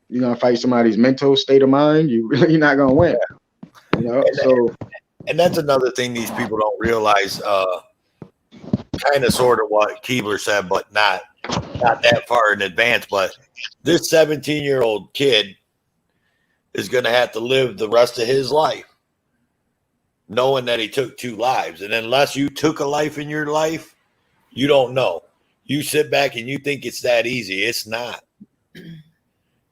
You're gonna fight somebody's mental state of mind, you're not gonna win. And that's another thing these people don't realize, kind of sort of what Keebler said, but not that far in advance. But this 17-year-old kid is going to have to live the rest of his life knowing that he took 2 lives. And unless you took a life in your life, you don't know. You sit back and you think it's that easy. It's not.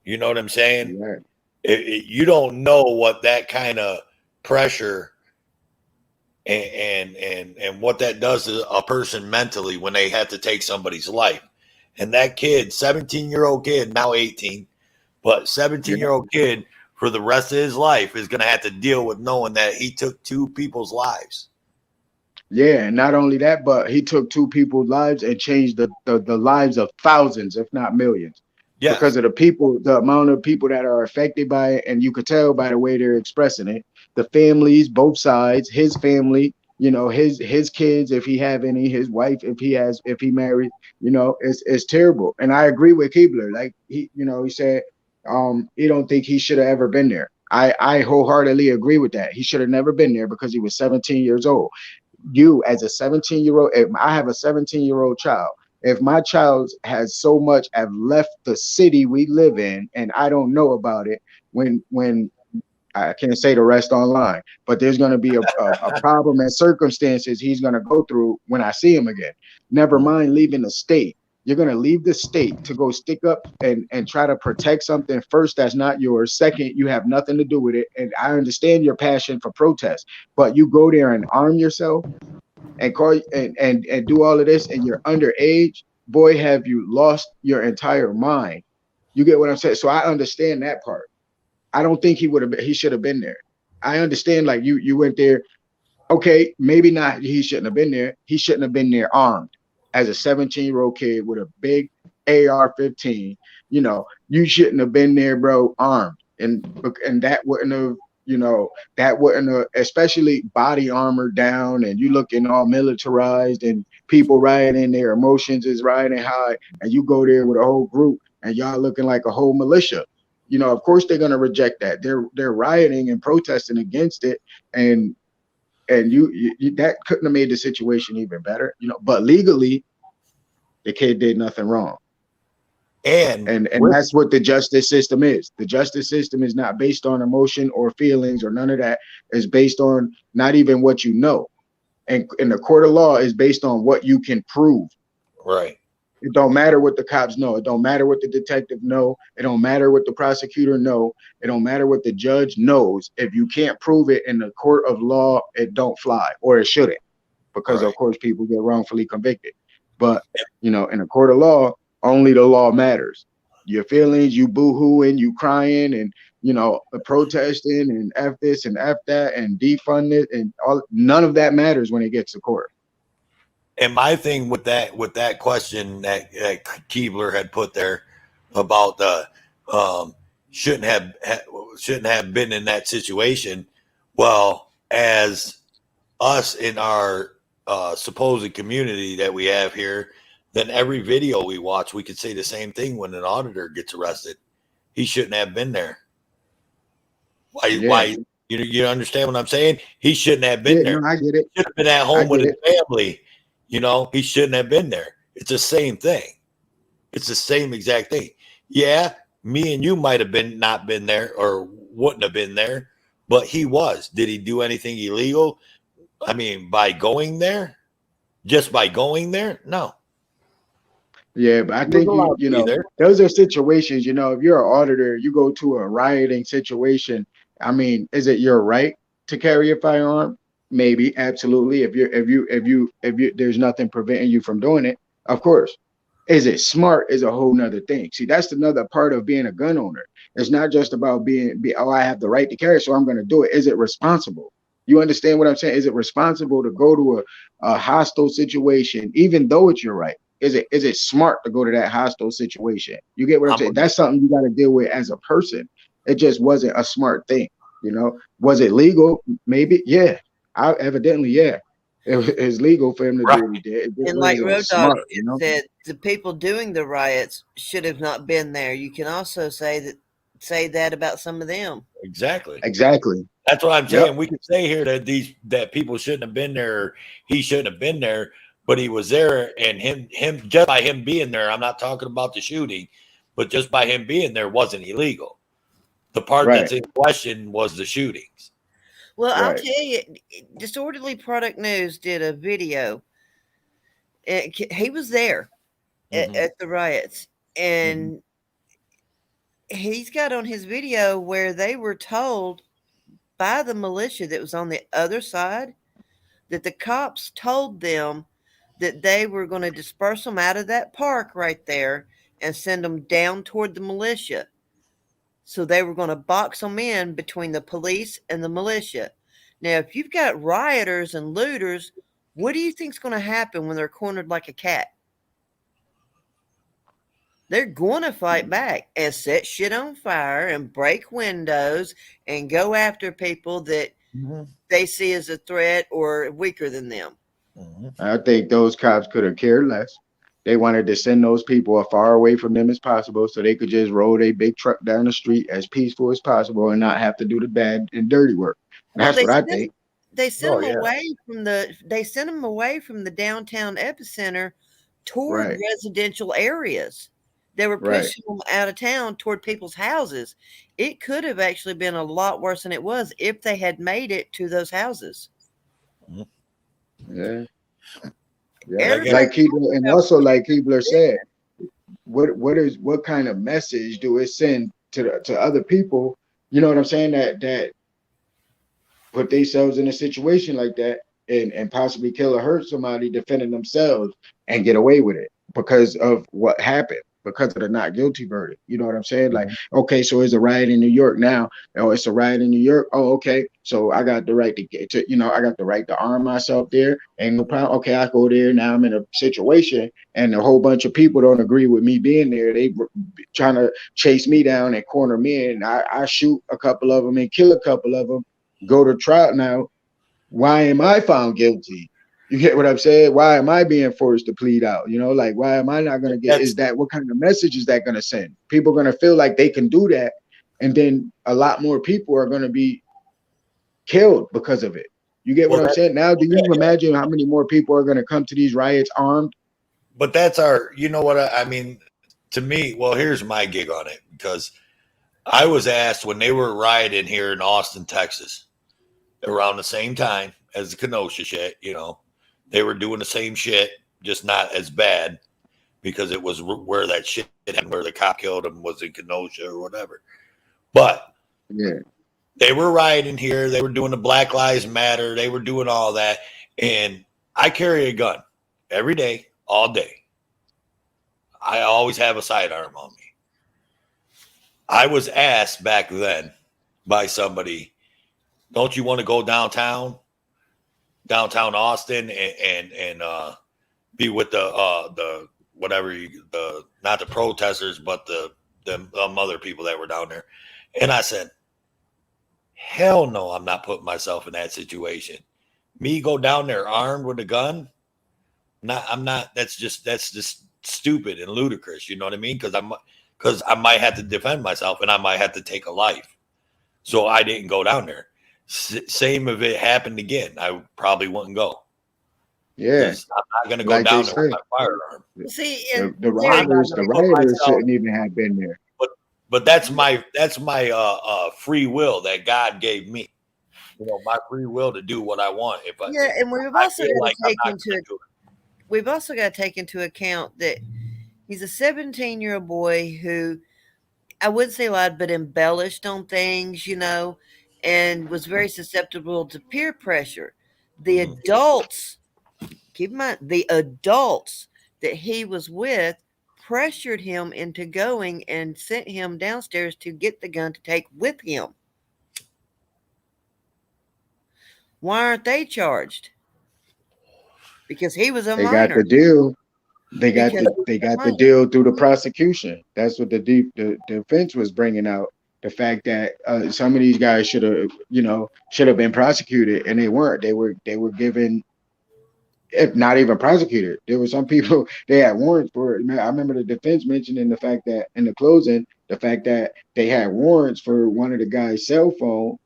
You know what I'm saying? Right. You don't know what that kind of pressure and what that does to a person mentally when they have to take somebody's life. And that kid, 17-year-old kid, now 18, but 17-year-old kid for the rest of his life is going to have to deal with knowing that he took 2 people's lives. Yeah, and not only that, but he took 2 people's lives and changed the lives of thousands, if not millions. Yes. Because of the amount of people that are affected by it, and you could tell by the way they're expressing it. The families, both sides, his family, his kids, if he have any, his wife, if he married, it's terrible. And I agree with Keebler. Like he said, he don't think he should have ever been there. I wholeheartedly agree with that. He should have never been there because he was 17 years old. You as a 17-year-old, if I have a 17-year-old child, if my child has so much have left the city we live in and I don't know about it, when I can't say the rest online, but there's going to be a problem and circumstances he's going to go through when I see him again. Never mind leaving the state. You're going to leave the state to go stick up and try to protect something first that's not yours. Second, you have nothing to do with it. And I understand your passion for protest, but you go there and arm yourself and call and do all of this and you're underage. Boy, have you lost your entire mind. You get what I'm saying? So I understand that part. I don't think he should have been there. I understand, like you went there. Okay, maybe not. He shouldn't have been there. He shouldn't have been there armed as a 17-year-old kid with a big AR-15. You shouldn't have been there, bro, armed. And that wouldn't have, especially body armor down and you looking all militarized and people rioting, their emotions is riding high. And you go there with a whole group and y'all looking like a whole militia. Of course they're going to reject that. They're rioting and protesting against it. And you that couldn't have made the situation even better, but legally the kid did nothing wrong. And that's what the justice system is. The justice system is not based on emotion or feelings or none of that. It's based on not even what you know. And the court of law is based on what you can prove. Right. It don't matter what the cops know. It don't matter what the detective know. It don't matter what the prosecutor know. It don't matter what the judge knows. If you can't prove it in the court of law, it don't fly, or it shouldn't, because of course people get wrongfully convicted. But in the court of law, only the law matters. Your feelings, you boo-hooing, you crying, and protesting and F this and F that and defund it and all, none of that matters when it gets to court. And my thing with that question that Keebler had put there about the shouldn't have been in that situation. Well, as us in our supposed community that we have here, then every video we watch, we could say the same thing when an auditor gets arrested. He shouldn't have been there. Why? Yeah. Why? You understand what I'm saying? He shouldn't have been there. No, I get it. He should have been at home with his family. He shouldn't have been there. It's the same thing. It's the same exact thing. Yeah, me and you might have not been there or wouldn't have been there, but he was. Did he do anything illegal? I mean, by going there, just by going there, no. Yeah, but I He was think allowed you to be know, there. those are situations, you know, if you're an auditor, you go to a rioting situation. I mean, is it your right to carry a firearm? Maybe, absolutely. If you there's nothing preventing you from doing it, of course. Is it smart is a whole nother thing. See, that's another part of being a gun owner. It's not just about oh, I have the right to carry, so I'm gonna do it. Is it responsible? You understand what I'm saying? Is it responsible to go to a hostile situation, even though it's your right? Is it smart to go to that hostile situation? You get what I'm I'm saying? That's something you got to deal with as a person. It just wasn't a smart thing, you know. Was it legal? Maybe, yeah. I evidently, yeah. It's legal for him to do right. what he did. It just And like wasn't Road Dog smart, you know. said, the people doing the riots should have not been there. You can also say that about some of them. Exactly. Exactly. That's what I'm Yep. saying. We could say here that people shouldn't have been there, or he shouldn't have been there, but he was there, and him just by him being there, I'm not talking about the shooting, but just by him being there wasn't illegal. The part Right. that's in question was the shootings. Well, I'll Right. tell you, Disorderly Product News did a video. He was there Mm-hmm. at the riots, and he's got on his video where they were told by the militia that was on the other side that the cops told them that they were going to disperse them out of that park right there and send them down toward the militia. So they were going to box them in between the police and the militia. Now, if you've got rioters and looters, what do you think's going to happen when they're cornered like a cat? They're going to fight back and set shit on fire and break windows and go after people that Mm-hmm. they see as a threat or weaker than them. Mm-hmm. I think those cops could have cared less. They wanted to send those people as far away from them as possible so they could just roll their big truck down the street as peaceful as possible and not have to do the bad and dirty work. Well, That's what I think. they sent Oh them yeah. away from the downtown epicenter toward Right. residential areas. They were Right. pushing them out of town toward people's houses. It could have actually been a lot worse than it was if they had made it to those houses. Yeah. Yeah. Everybody Like Keebler, and also like Keebler did. said, what kind of message do it send to other people? You know what I'm saying? That put themselves in a situation like that and possibly kill or hurt somebody defending themselves and get away with it because of what happened, because of the not guilty verdict. You know what I'm saying? Like, okay, so it's a riot in New York now. Oh, it's a riot in New York. Oh, okay. So I got the right to get to, I got the right to arm myself there. Ain't no problem. Okay, I go there. Now I'm in a situation and a whole bunch of people don't agree with me being there. They trying to chase me down and corner me, and I shoot a couple of them and kill a couple of them, go to trial. Now, why am I found guilty? You get what I'm saying? Why am I being forced to plead out? Like, why am I not going to get, That's what kind of message is that going to send? People are going to feel like they can do that. And then a lot more people are going to be killed because of it. You get what well I'm that saying? Now, do you imagine how many more people are going to come to these riots armed? but that's our you know what I mean to me, well, here's my gig on it because I was asked when they were rioting here in Austin, Texas, around the same time as the Kenosha shit, they were doing the same shit, just not as bad because it was where that shit happened, where the cop killed him was in Kenosha or whatever. But Yeah. they were rioting here. They were doing the Black Lives Matter. They were doing all that. And I carry a gun every day, all day. I always have a sidearm on me. I was asked back then by somebody, don't you want to go downtown Austin and be with the whatever the not the protesters but the other people that were down there? And I said, hell no, I'm not putting myself in that situation. Me go down there armed with a gun? I'm not. That's just stupid and ludicrous. You know what I mean? Because I might have to defend myself and I might have to take a life. So I didn't go down there. Same if it happened again, I probably wouldn't go. Yeah. I'm not going to go Like down they there with said, my firearm. See, the, and the there, I'm not rioters, going the to put rioters myself. shouldn't even have been there. But that's my free will that God gave me. my free will to do what I want. If I, Yeah, if and we've I also feel got like to I'm take not into going to do it. we've also got to take into account that he's a 17-year-old boy who I wouldn't say lied, but embellished on things, and was very susceptible to peer pressure. The Mhm. adults, keep in mind, the adults that he was with pressured him into going and sent him downstairs to get the gun to take with him. Why aren't they charged? Because he was a They got the minor. deal. They got Because the he was they a got the minor. deal through the prosecution. That's what the defense was bringing out. The fact that some of these guys should have been prosecuted, and they weren't. They were given, if not even prosecuted. There were some people they had warrants for it. I remember the defense mentioning the fact that in the closing, the fact that they had warrants for one of the guy's cell phone,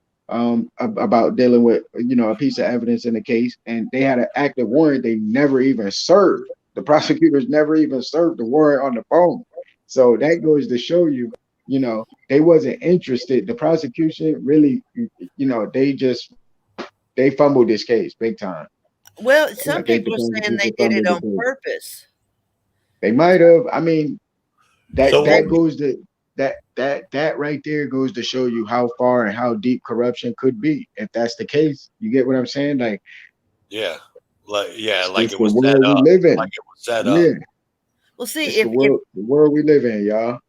about dealing with a piece of evidence in the case, and they had an active warrant. They never even served. The prosecutors never even served the warrant on the phone. So that goes to show they wasn't interested. The prosecution really, they fumbled this case big time. Well, I some think the people are saying they prosecution did it fumbled the on case. purpose. They might have. I mean, that So They, what? that goes to that right there goes to show you how far and how deep corruption could be. If that's the case, you get what I'm saying? Like Yeah, like it's it the was set world we up. live Like in. it was set Yeah, up. well, see, it's the if world we live in, y'all.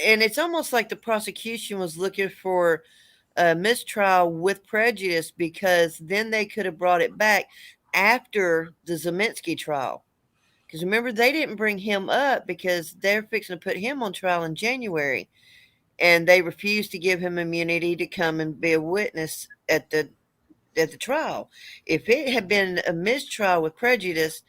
and it's almost like the prosecution was looking for a mistrial with prejudice because then they could have brought it back after the Zeminski trial. Because remember, they didn't bring him up because they're fixing to put him on trial in January, and they refused to give him immunity to come and be a witness at the trial. If it had been a mistrial with prejudice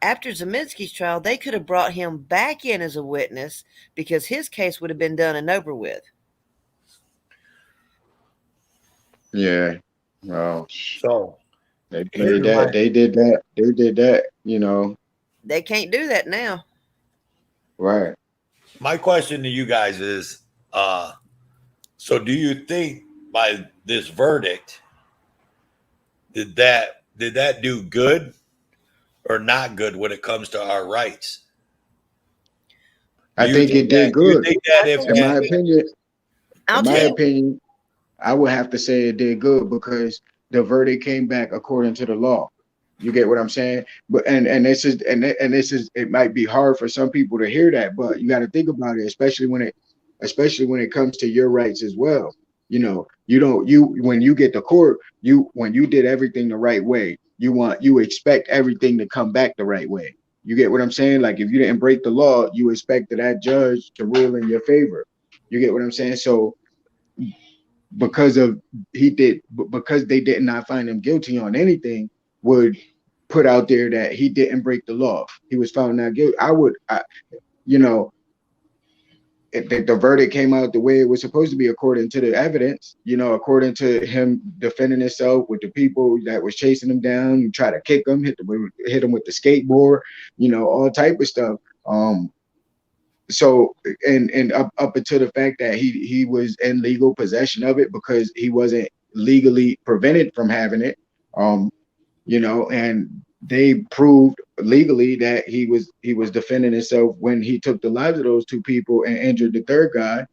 after Zeminski's trial, they could have brought him back in as a witness because his case would have been done and over with. Yeah. Well, So they here's played that. my They did that. They did that. They can't do that now. Right. question to you guys is, so do you think by this verdict did that do good or not good when it comes to our rights? Do I you think think it did that? Do you good. think that I if think In it my that? did. opinion, in I'll my tell you. opinion, I would have to say it did good because the verdict came back according to the law. You get what I'm saying? But and this is it might be hard for some people to hear that, but you got to think about it, especially when it comes to your rights as well. You don't you when you get to court, when you did everything the right way, you expect everything to come back the right way. You get what I'm saying? Like if you didn't break the law, you expect that judge to rule in your favor. You get what I'm saying? So because of because they did not find him guilty on anything, would put out there that he didn't break the law. He was found not guilty. You know, if the verdict came out the way it was supposed to be according to the evidence, according to him defending himself with the people that was chasing him down, you try to kick him, hit him with the skateboard, all type of stuff. So and up until the fact that he was in legal possession of it because he wasn't legally prevented from having it. um and they proved legally that he was defending himself when he took the lives of those two people and injured the third guy.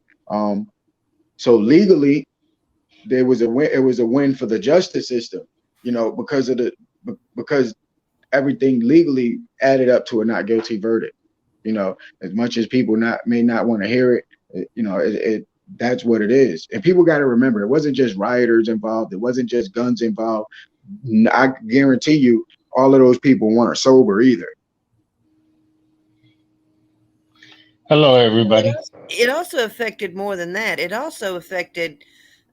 So legally there was a win. It was a win for the justice system, because everything legally added up to a not guilty verdict. As much as people may not want to hear it, that's what it is. And people got to remember, it wasn't just rioters involved. It wasn't just guns involved. I guarantee you, all of those people weren't sober either. Hello, everybody. It also affected more than that. It also affected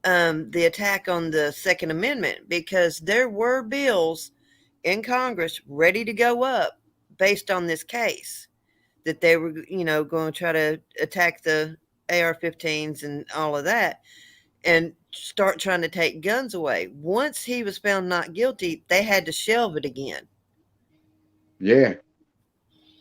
the attack on the Second Amendment because there were bills in Congress ready to go up based on this case that they were, going to try to attack the AR-15s and all of that and start trying to take guns away. Once he was found not guilty, they had to shelve it again. Yeah.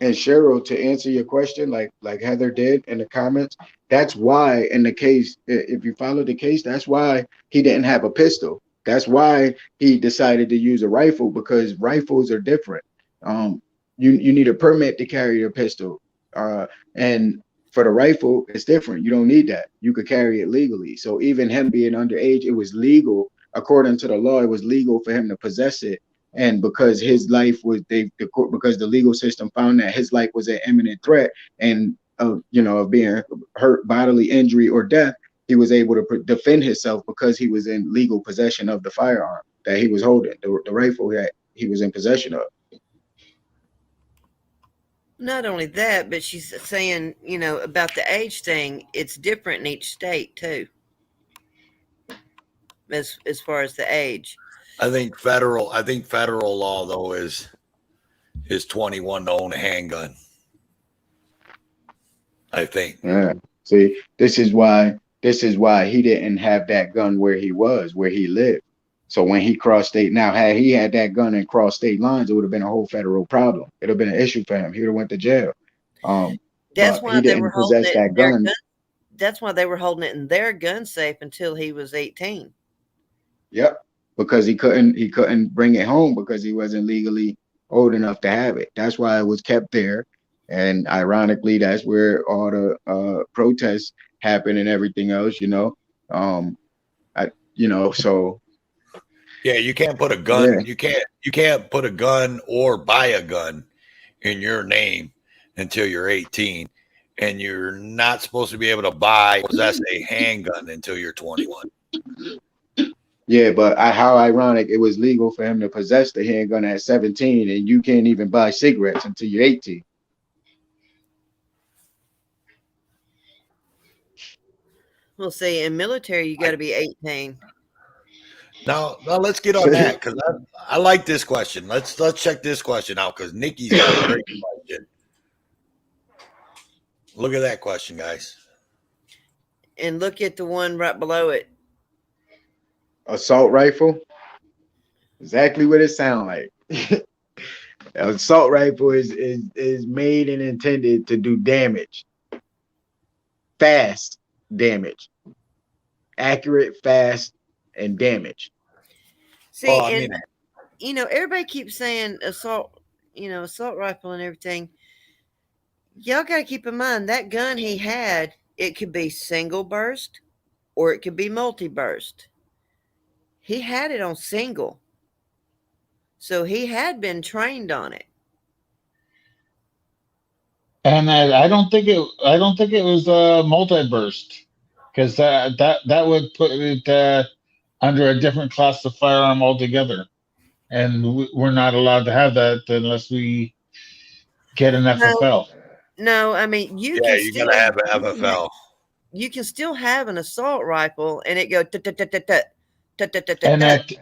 And Cheryl, to answer your question, like Heather did in the comments, that's why in the case, if you follow the case, that's why he didn't have a pistol. That's why he decided to use a rifle, because rifles are different. You need a permit to carry a pistol, and for the rifle, it's different. You don't need that. You could carry it legally. So even him being underage, it was legal according to the law. It was legal for him to possess it, and because his life was because the legal system found that his life was an imminent threat, and of being hurt, bodily injury or death, he was able to defend himself because he was in legal possession of the firearm that he was holding, the rifle that he was in possession of. Not only that, but she's saying, about the age thing, it's different in each state too, as far as the age. I think federal law though is 21 to own a handgun. I think. Yeah. See, this is why he didn't have that gun where he lived. So when he crossed state, now had he had that gun and crossed state lines, it would have been a whole federal problem. It would have been an issue for him. He would have went to jail. That's But why he they were didn't holding possess it in that their gun. gun. That's why they were holding it in their gun safe until he was 18. Yep, because he couldn't bring it home because he wasn't legally old enough to have it. That's why it was kept there. And ironically, that's where all the protests happened and everything else. So Yeah, you can't put a yeah, gun. You can't put a gun or buy a gun in your name until you're 18, and you're not supposed to be able to possess a handgun until you're 21. yeah. But how ironic, it was legal for him to possess the handgun at 17, and you can't even buy cigarettes until you're 18. Well, see, in military, you got to be 18. Now let's get on that because I like this question. Let's check this question out because Nikki's got a great question. Look at that question, guys. And look at the one right below it. Assault rifle, exactly what it sounds like. An assault rifle is made and intended to do damage, fast damage, accurate, fast, and damage. See, Well, I mean, everybody keeps saying assault rifle and everything. Y'all got to keep in mind that gun he had, it could be single burst or it could be multi burst. He had it on single. So he had been trained on it. And I don't think it was a multi-burst, because that would put it under a different class of firearm altogether, and we're not allowed to have that unless we get an FFL. No, I mean you yeah, can you still gotta have an FFL. You can still have an assault rifle and it go And that,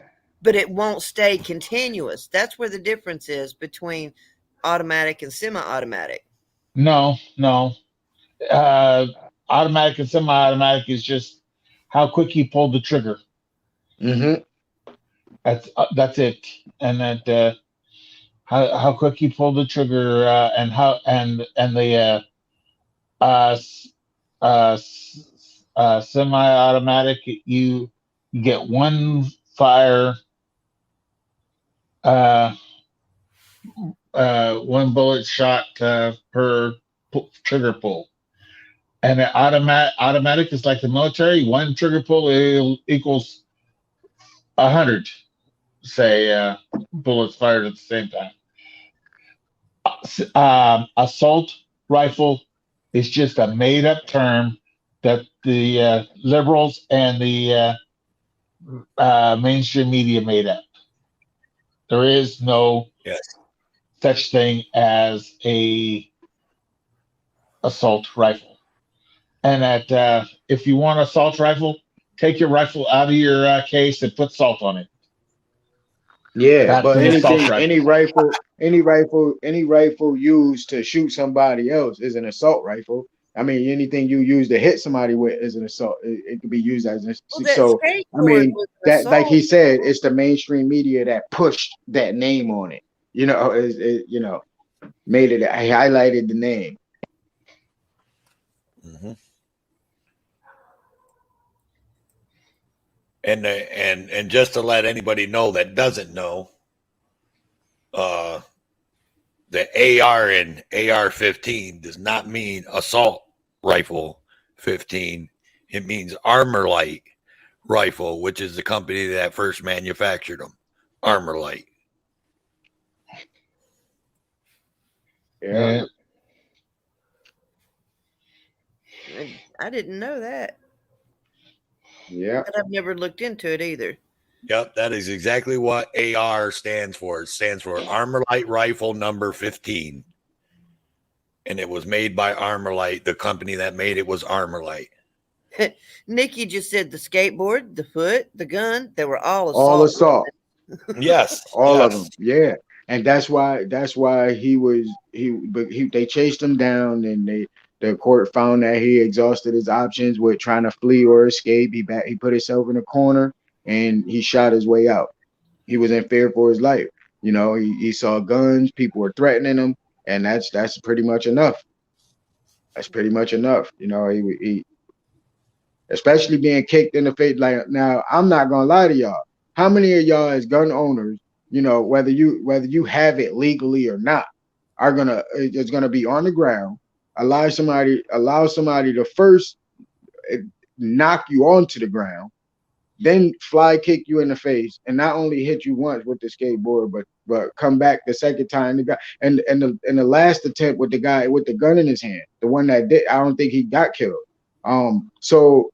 but it won't stay continuous. That's where the difference is between automatic and semi-automatic. no, automatic and semi-automatic is just how quick you pull the trigger. Mm-hmm. That's it, and that how quick you pull the trigger, and how and the uh, semi-automatic, you get one fire, uh, one bullet shot per trigger pull. And an automatic is like the military. One trigger pull equals 100, say, bullets fired at the same time. Assault rifle is just a made-up term that the liberals and the mainstream media made up. There is no such thing as a assault rifle. And that if you want an assault rifle, take your rifle out of your case and put salt on it. Yeah, That's but an assault rifle. any rifle used to shoot somebody else is an assault rifle. I mean, anything you use to hit somebody with is an assault. It could be used as an Well, so. I skateboard mean, was an that, like he assault. said, it's the mainstream media that pushed that name on it. Made it. I highlighted the name. Mm-hmm. And just to let anybody know that doesn't know, the AR in AR-15 does not mean assault rifle 15. It means armor light rifle, which is the company that first manufactured them. Armor light. Yeah. I didn't know that, Yeah. but I've never looked into it either. Yep, that is exactly what AR stands for. It stands for Armor Light Rifle number 15. And it was made by Armor Light. The company that made it was Armor Light. Nikki just said the skateboard, the foot, the gun, they were all All assault. Yes. All yes. of them. Yeah. And that's why they chased him down, and the court found that he exhausted his options with trying to flee or escape. He put himself in a corner and he shot his way out. He was in fear for his life. You know, he saw guns, people were threatening him, and that's pretty much enough. That's pretty much enough. You know, he especially being kicked in the face. Like, now, I'm not gonna lie to y'all. How many of y'all as gun owners, you know, whether you have it legally or not, it's gonna be on the ground, allow somebody to first knock you onto the ground, then fly kick you in the face, and not only hit you once with the skateboard, but come back the second time. The guy and the last attempt with the guy with the gun in his hand, the one that did, I don't think he got killed. So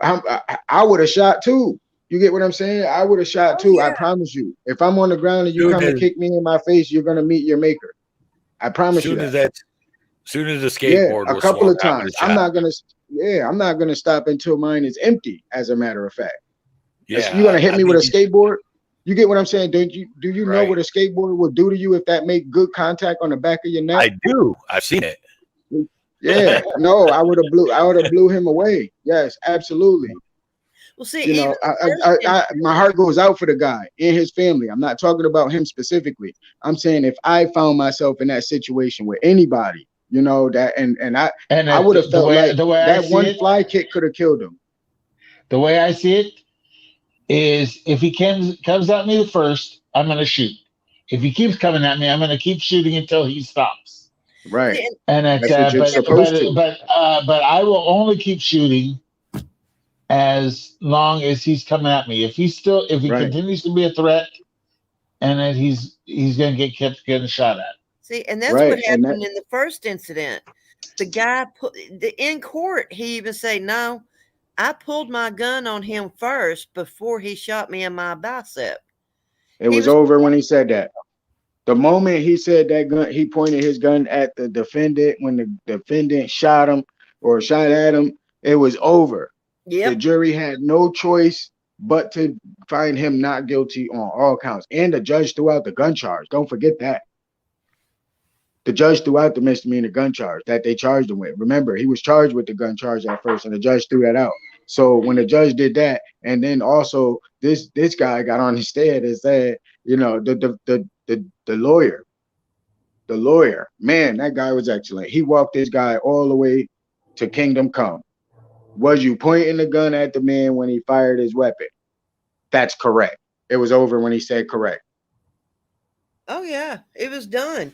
I would have shot too. You get what I'm saying? I would have shot too. yeah. I promise you. If I'm on the ground and you Dude, come and kick me in my face, you're gonna meet your maker. I promise you that. As soon as the skateboard Yeah, a was couple swung, of times. I'm not gonna stop until mine is empty, as a matter of fact. Yeah, You're gonna hit me with a mean, skateboard? You get what I'm saying? Do you know Right. what a skateboard will do to you if that make good contact on the back of your neck? I do. I've seen it. Yeah, no, I would have blew him away. Yes, absolutely. Well, see, You know, my heart goes out for the guy and his family. I'm not talking about him specifically. I'm saying if I found myself in that situation with anybody, you know, that and I would have felt like that one fly kick could have killed him. The way I see it is, if he comes at me first, I'm going to shoot. If he keeps coming at me, I'm going to keep shooting until he stops. Right. And that's what you're supposed to. But I will only keep shooting as long as he's coming at me. If he continues to be a threat, and then he's going to kept getting shot at. See, and that's what happened in the first incident. The guy in court, he even said, "No, I pulled my gun on him first before he shot me in my bicep." It was over when he said that. The moment he said that gun, he pointed his gun at the defendant. When the defendant shot him or shot at him, it was over. Yep. The jury had no choice but to find him not guilty on all counts. And the judge threw out the gun charge. Don't forget that. The judge threw out the misdemeanor gun charge that they charged him with. Remember, he was charged with the gun charge at first, and the judge threw that out. So when the judge did that, and then also this guy got on his stand and said, you know, the lawyer, man, that guy was excellent. He walked this guy all the way to kingdom come. Was you pointing the gun at the man when he fired his weapon? That's correct. It was over when he said correct. Oh yeah, it was done.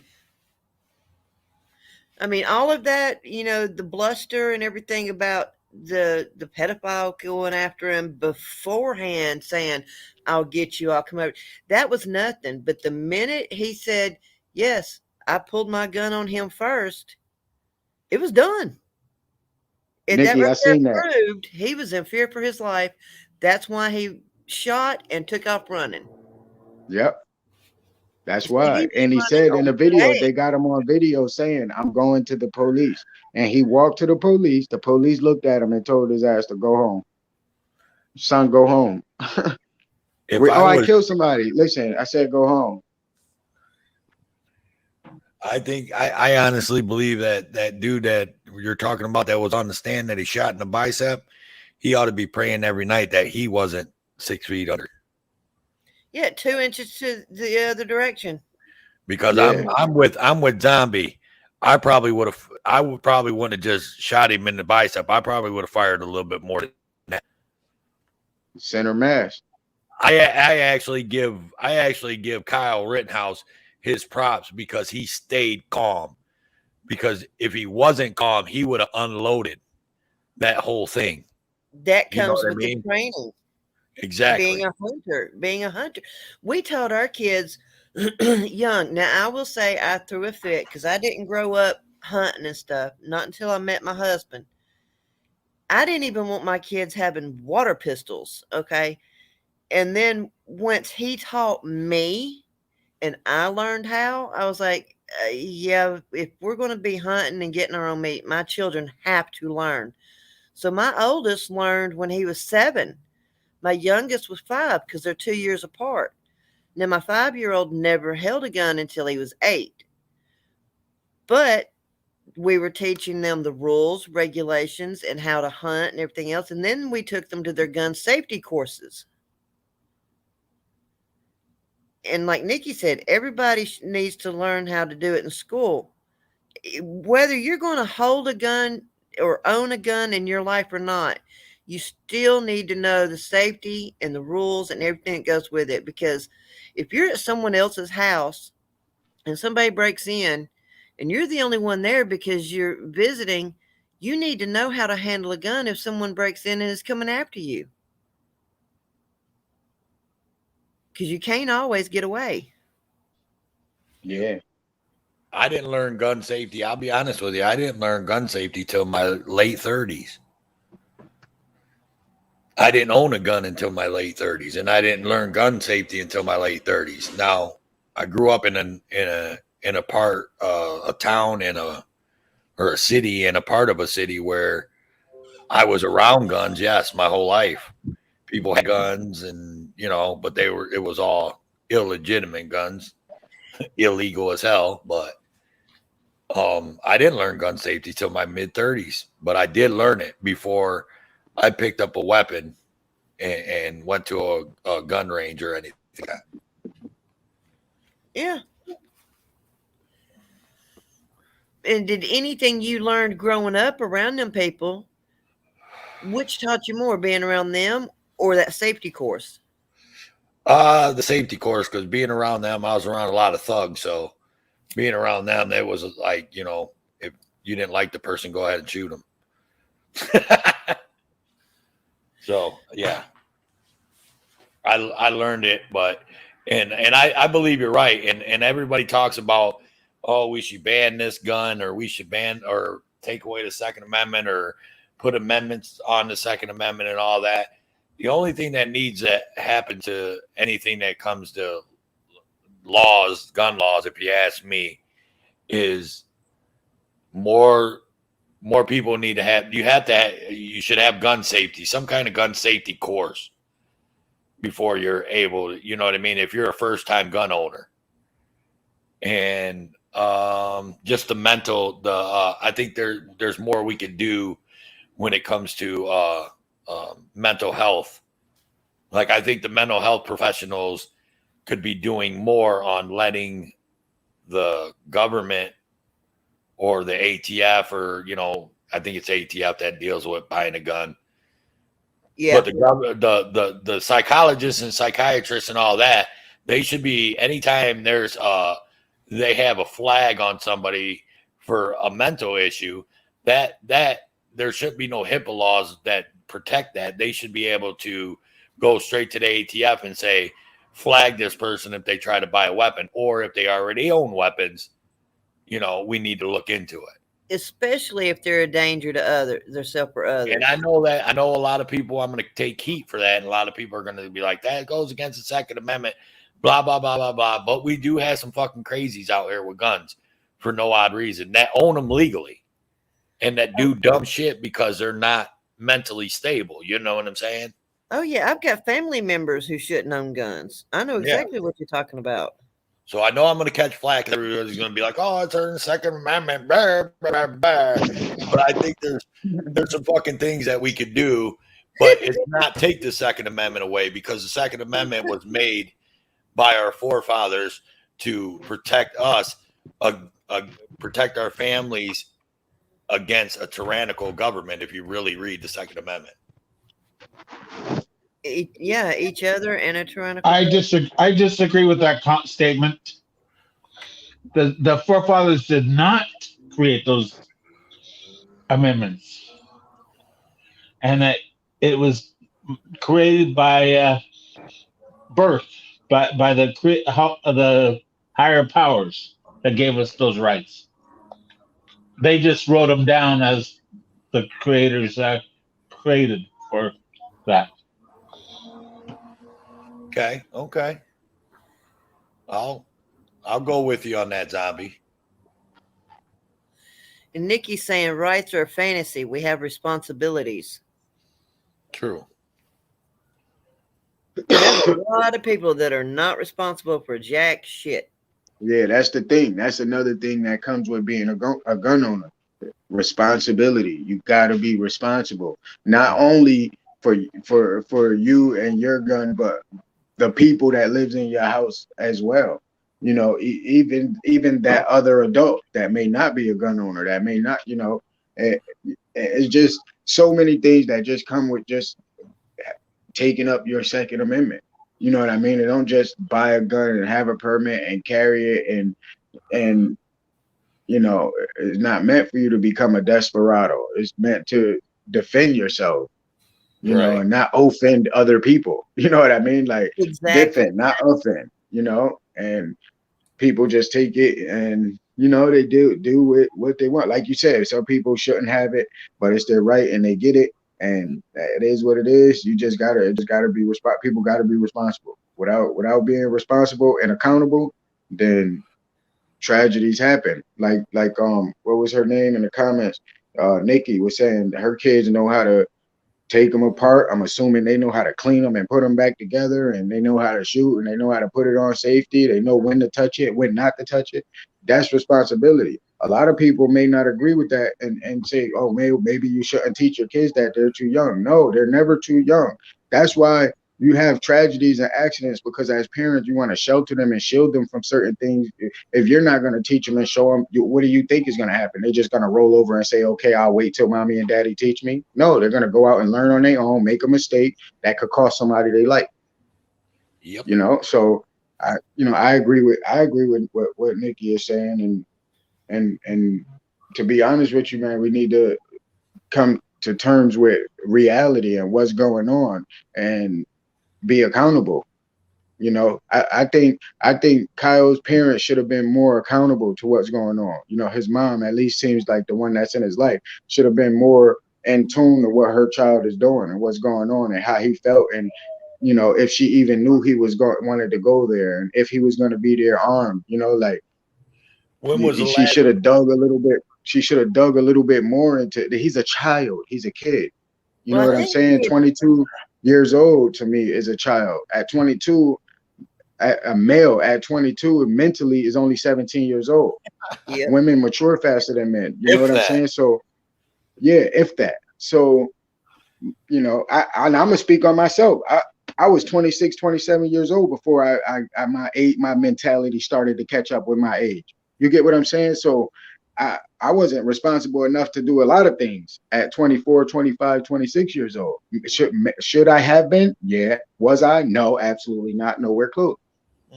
I mean, all of that, you know, the bluster and everything about the pedophile going after him beforehand, saying, "I'll get you, I'll come over." That was nothing. But the minute he said, "Yes, I pulled my gun on him first," it was done. And Nikki, that I seen that. proved he was in fear for his life. That's why he shot and took off running. Yep. That's why. And he said in the video, they got him on video saying, "I'm going to the police." And he walked to the police. The police looked at him and told his ass to go home. Son, go home. I killed somebody. Listen, I said go home. I think I honestly believe that dude that you're talking about that was on the stand that he shot in the bicep, he ought to be praying every night that he wasn't 6 feet under. Yeah, 2 inches to the other direction. Because I'm with Zombie. I probably wouldn't have just shot him in the bicep. I probably would have fired a little bit more than that. Center mass. I actually give Kyle Rittenhouse his props because he stayed calm. Because if he wasn't calm, he would have unloaded that whole thing. That You know comes what I with the mean? training. Exactly. Being a hunter. We taught our kids young. Now I will say I threw a fit because I didn't grow up hunting and stuff. Not until I met my husband. I didn't even want my kids having water pistols. Okay. And then once he taught me and I learned how, I was like, yeah, if we're going to be hunting and getting our own meat, my children have to learn. So my oldest learned when he was 7. My youngest was 5 because they're 2 years apart. Now, my 5-year-old never held a gun until he was 8. But we were teaching them the rules, regulations, and how to hunt and everything else. And then we took them to their gun safety courses. And like Nikki said, everybody needs to learn how to do it in school. Whether you're going to hold a gun or own a gun in your life or not, you still need to know the safety and the rules and everything that goes with it. Because if you're at someone else's house and somebody breaks in and you're the only one there because you're visiting, you need to know how to handle a gun if someone breaks in and is coming after you. Because you can't always get away. Yeah. I didn't learn gun safety. I'll be honest with you. I didn't learn gun safety till my late 30s. I didn't own a gun until my late 30s, and I didn't learn gun safety until my late 30s. Now, I grew up in a part a town or a city and a part of a city where I was around guns. Yes, my whole life, people had guns, and but it was all illegitimate guns, illegal as hell. But I didn't learn gun safety till my mid 30s, but I did learn it before I picked up a weapon and went to a gun range or anything like that. Yeah. And did anything you learned growing up around them people, which taught you more, being around them or that safety course? The safety course, because being around them, I was around a lot of thugs. So being around them, it was like, if you didn't like the person, go ahead and shoot them. So yeah, I learned it, but and I believe you're right. And everybody talks about, oh, we should ban this gun, or we should ban or take away the Second Amendment, or put amendments on the Second Amendment and all that. The only thing that needs to happen to anything that comes to laws, gun laws, if you ask me, is more people need to have. You should have gun safety, some kind of gun safety course before you're able to, you know what I mean? If you're a first time gun owner, and just I think there's more we could do when it comes to mental health. Like, I think the mental health professionals could be doing more on letting the government or the ATF, or I think it's ATF that deals with buying a gun. Yeah. But the psychologists and psychiatrists and all that, they should be, anytime they have a flag on somebody for a mental issue, that there should be no HIPAA laws that protect that. They should be able to go straight to the ATF and say, flag this person if they try to buy a weapon, or if they already own weapons, we need to look into it. Especially if they're a danger to themselves or others. And I know a lot of people, I'm going to take heat for that. And a lot of people are going to be like, that goes against the Second Amendment, blah, blah, blah, blah, blah. But we do have some fucking crazies out here with guns for no odd reason that own them legally and that do dumb shit because they're not mentally stable. You know what I'm saying? Oh, yeah. I've got family members who shouldn't own guns. I know exactly what you're talking about. So I know I'm going to catch flack. Everybody's going to be like, "Oh, it's in the Second Amendment." Blah, blah, blah. But I think there's some fucking things that we could do, but it's not take the Second Amendment away, because the Second Amendment was made by our forefathers to protect us, protect our families against a tyrannical government. If you really read the Second Amendment. each other and a tyrannical. I disagree with that statement. The forefathers did not create those amendments, and that it was created by birth, by the higher powers that gave us those rights. They just wrote them down as the creators created for that. Okay. Okay. I'll go with you on that, Zombie. And Nikki's saying rights are a fantasy. We have responsibilities. True. There's a lot of people that are not responsible for jack shit. Yeah, that's the thing. That's another thing that comes with being a gun owner. Responsibility. You got to be responsible, not only for you and your gun, but the people that lives in your house as well. You know, even that other adult that may not be a gun owner, that may not, you know, it's just so many things that just come with just taking up your Second Amendment. You know what I mean? They don't just buy a gun and have a permit and carry it and you know, it's not meant for you to become a desperado. It's meant to defend yourself, you know, and not offend other people. You know what I mean? Like defend, not offend, you know, and people just take it and, you know, they do with what they want. Like you said, some people shouldn't have it, but it's their right and they get it. And it is what it is. You just gotta be responsible. People gotta be responsible. Without being responsible and accountable, then tragedies happen. Like what was her name in the comments? Nikki was saying that her kids know how to take them apart. I'm assuming they know how to clean them and put them back together, and they know how to shoot, and they know how to put it on safety. They know when to touch it, when not to touch it. That's responsibility. A lot of people may not agree with that and say, oh, maybe you shouldn't teach your kids that they're too young. No, they're never too young. That's why you have tragedies and accidents, because as parents, you want to shelter them and shield them from certain things. If you're not going to teach them and show them, what do you think is going to happen? They're just going to roll over and say, okay, I'll wait till mommy and daddy teach me. No, they're going to go out and learn on their own, make a mistake that could cost somebody they like. Yep. You know, so I agree with what Nikki is saying, and to be honest with you, man, we need to come to terms with reality and what's going on and be accountable. You know, I think Kyle's parents should have been more accountable to what's going on. You know, his mom at least seems like the one that's in his life should have been more in tune to what her child is doing and what's going on and how he felt, and you know, if she even knew he was wanted to go there, and if he was going to be there armed. You know, like she should have dug a little bit. She should have dug a little bit more into. He's a child. He's a kid. You know what I'm saying? 22 years old to me is a child. At 22, a male at 22 mentally is only 17 years old. Yep. Women mature faster than men. You know what I'm saying? So, yeah, if that. So, you know, I'm gonna speak on myself. I was 26, 27 years old before my mentality started to catch up with my age. You get what I'm saying? So I wasn't responsible enough to do a lot of things at 24, 25, 26 years old. Should I have been? Yeah. Was I? No, absolutely not. Nowhere close.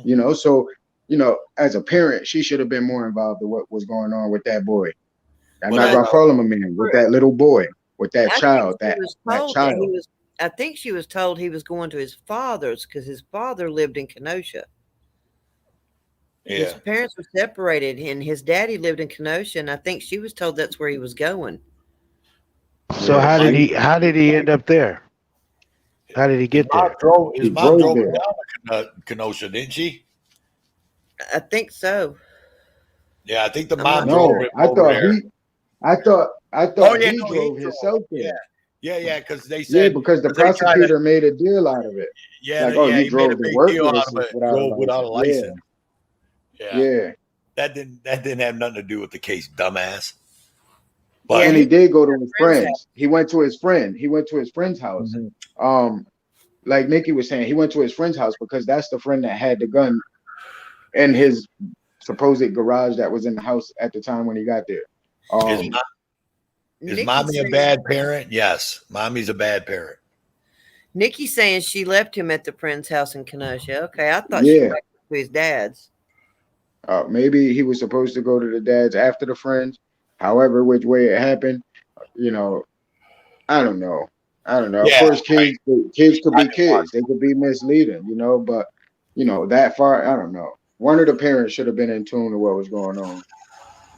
You know, so, you know, as a parent, she should have been more involved in what was going on with that boy. I'm not going to call him a man, with that little boy, with that child, that child. I think she was told he was going to his father's because his father lived in Kenosha. Yeah. His parents were separated and his daddy lived in Kenosha, and I think she was told that's where he was going. So how did he end up there? How did he get there? His mom drove him down to Kenosha, didn't she? I think so. Yeah, I think the mom drove him over there. I thought he drove himself there. Yeah, because they said because the prosecutor made a deal out of it. Yeah, like, you drove to work without a license. Yeah. That didn't have nothing to do with the case, dumbass. But and he did go to his friends. He went to his friend. He went to his friend's house. Mm-hmm. Like Nikki was saying, he went to his friend's house because that's the friend that had the gun in his supposed garage that was in the house at the time when he got there. Is mommy a bad parent? Yes, mommy's a bad parent. Nikki saying she left him at the friend's house in Kenosha. Okay, I thought she Yeah. went to his dad's. Maybe he was supposed to go to the dad's after the friends. However, which way it happened, you know, I don't know. I don't know. Of Yeah, course, kids could I be didn't want. kids. They could be misleading, but that far, I don't know. One of the parents should have been in tune to what was going on.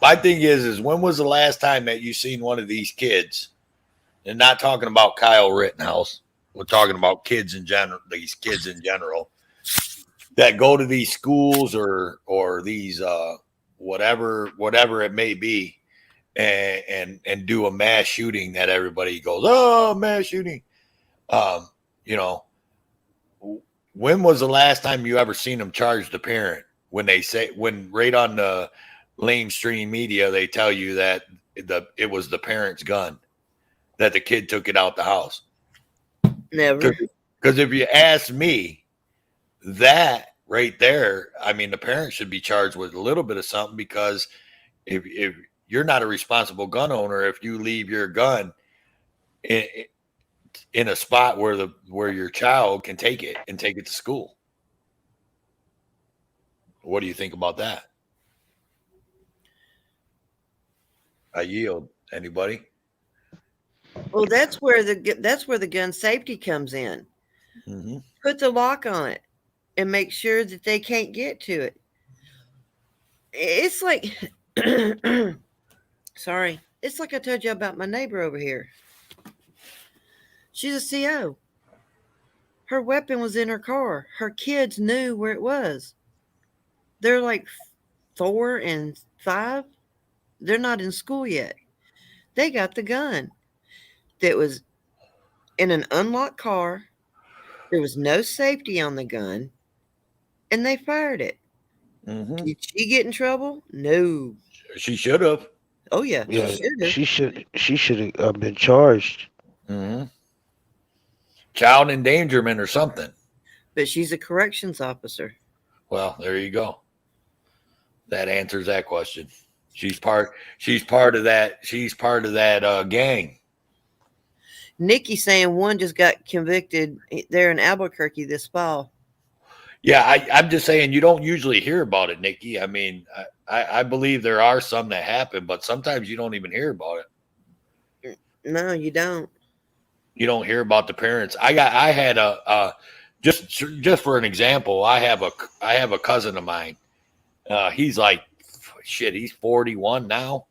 My thing is when was the last time that you seen one of these kids? And not talking about Kyle Rittenhouse. We're talking about kids in general. These kids in general that go to these schools or these whatever it may be, and do a mass shooting that everybody goes, oh, mass shooting. You know, when was the last time you ever seen them charge the parent when right on the mainstream media they tell you that it was the parent's gun, that the kid took it out the house? Never. Because if you ask me, that right there, I mean, the parent should be charged with a little bit of something, because if you're not a responsible gun owner, if you leave your gun in a spot where your child can take it and take it to school. What do you think about that? I yield. Anybody? Well, that's where the gun safety comes in. Mm-hmm. Put the lock on it and make sure that they can't get to it. It's like, sorry, it's like I told you about my neighbor over here. She's a CO. Her weapon was in her car. Her kids knew where it was. They're like 4 and 5. They're not in school yet. They got the gun that was in an unlocked car. There was no safety on the gun, and they fired it. Mm-hmm. Did she get in trouble? No. She should have. Oh yeah, Yeah, she she should have been charged. Mm-hmm. Child endangerment or something. But she's a corrections officer. Well, there you go. That answers that question. She's part of that gang. Nikki saying one just got convicted there in Albuquerque this fall. Yeah, I'm just saying you don't usually hear about it, Nikki. I mean, I believe there are some that happen, but sometimes you don't even hear about it. No, you don't. You don't hear about the parents. I had just for an example, I have a cousin of mine. He's like, shit, he's 41 now.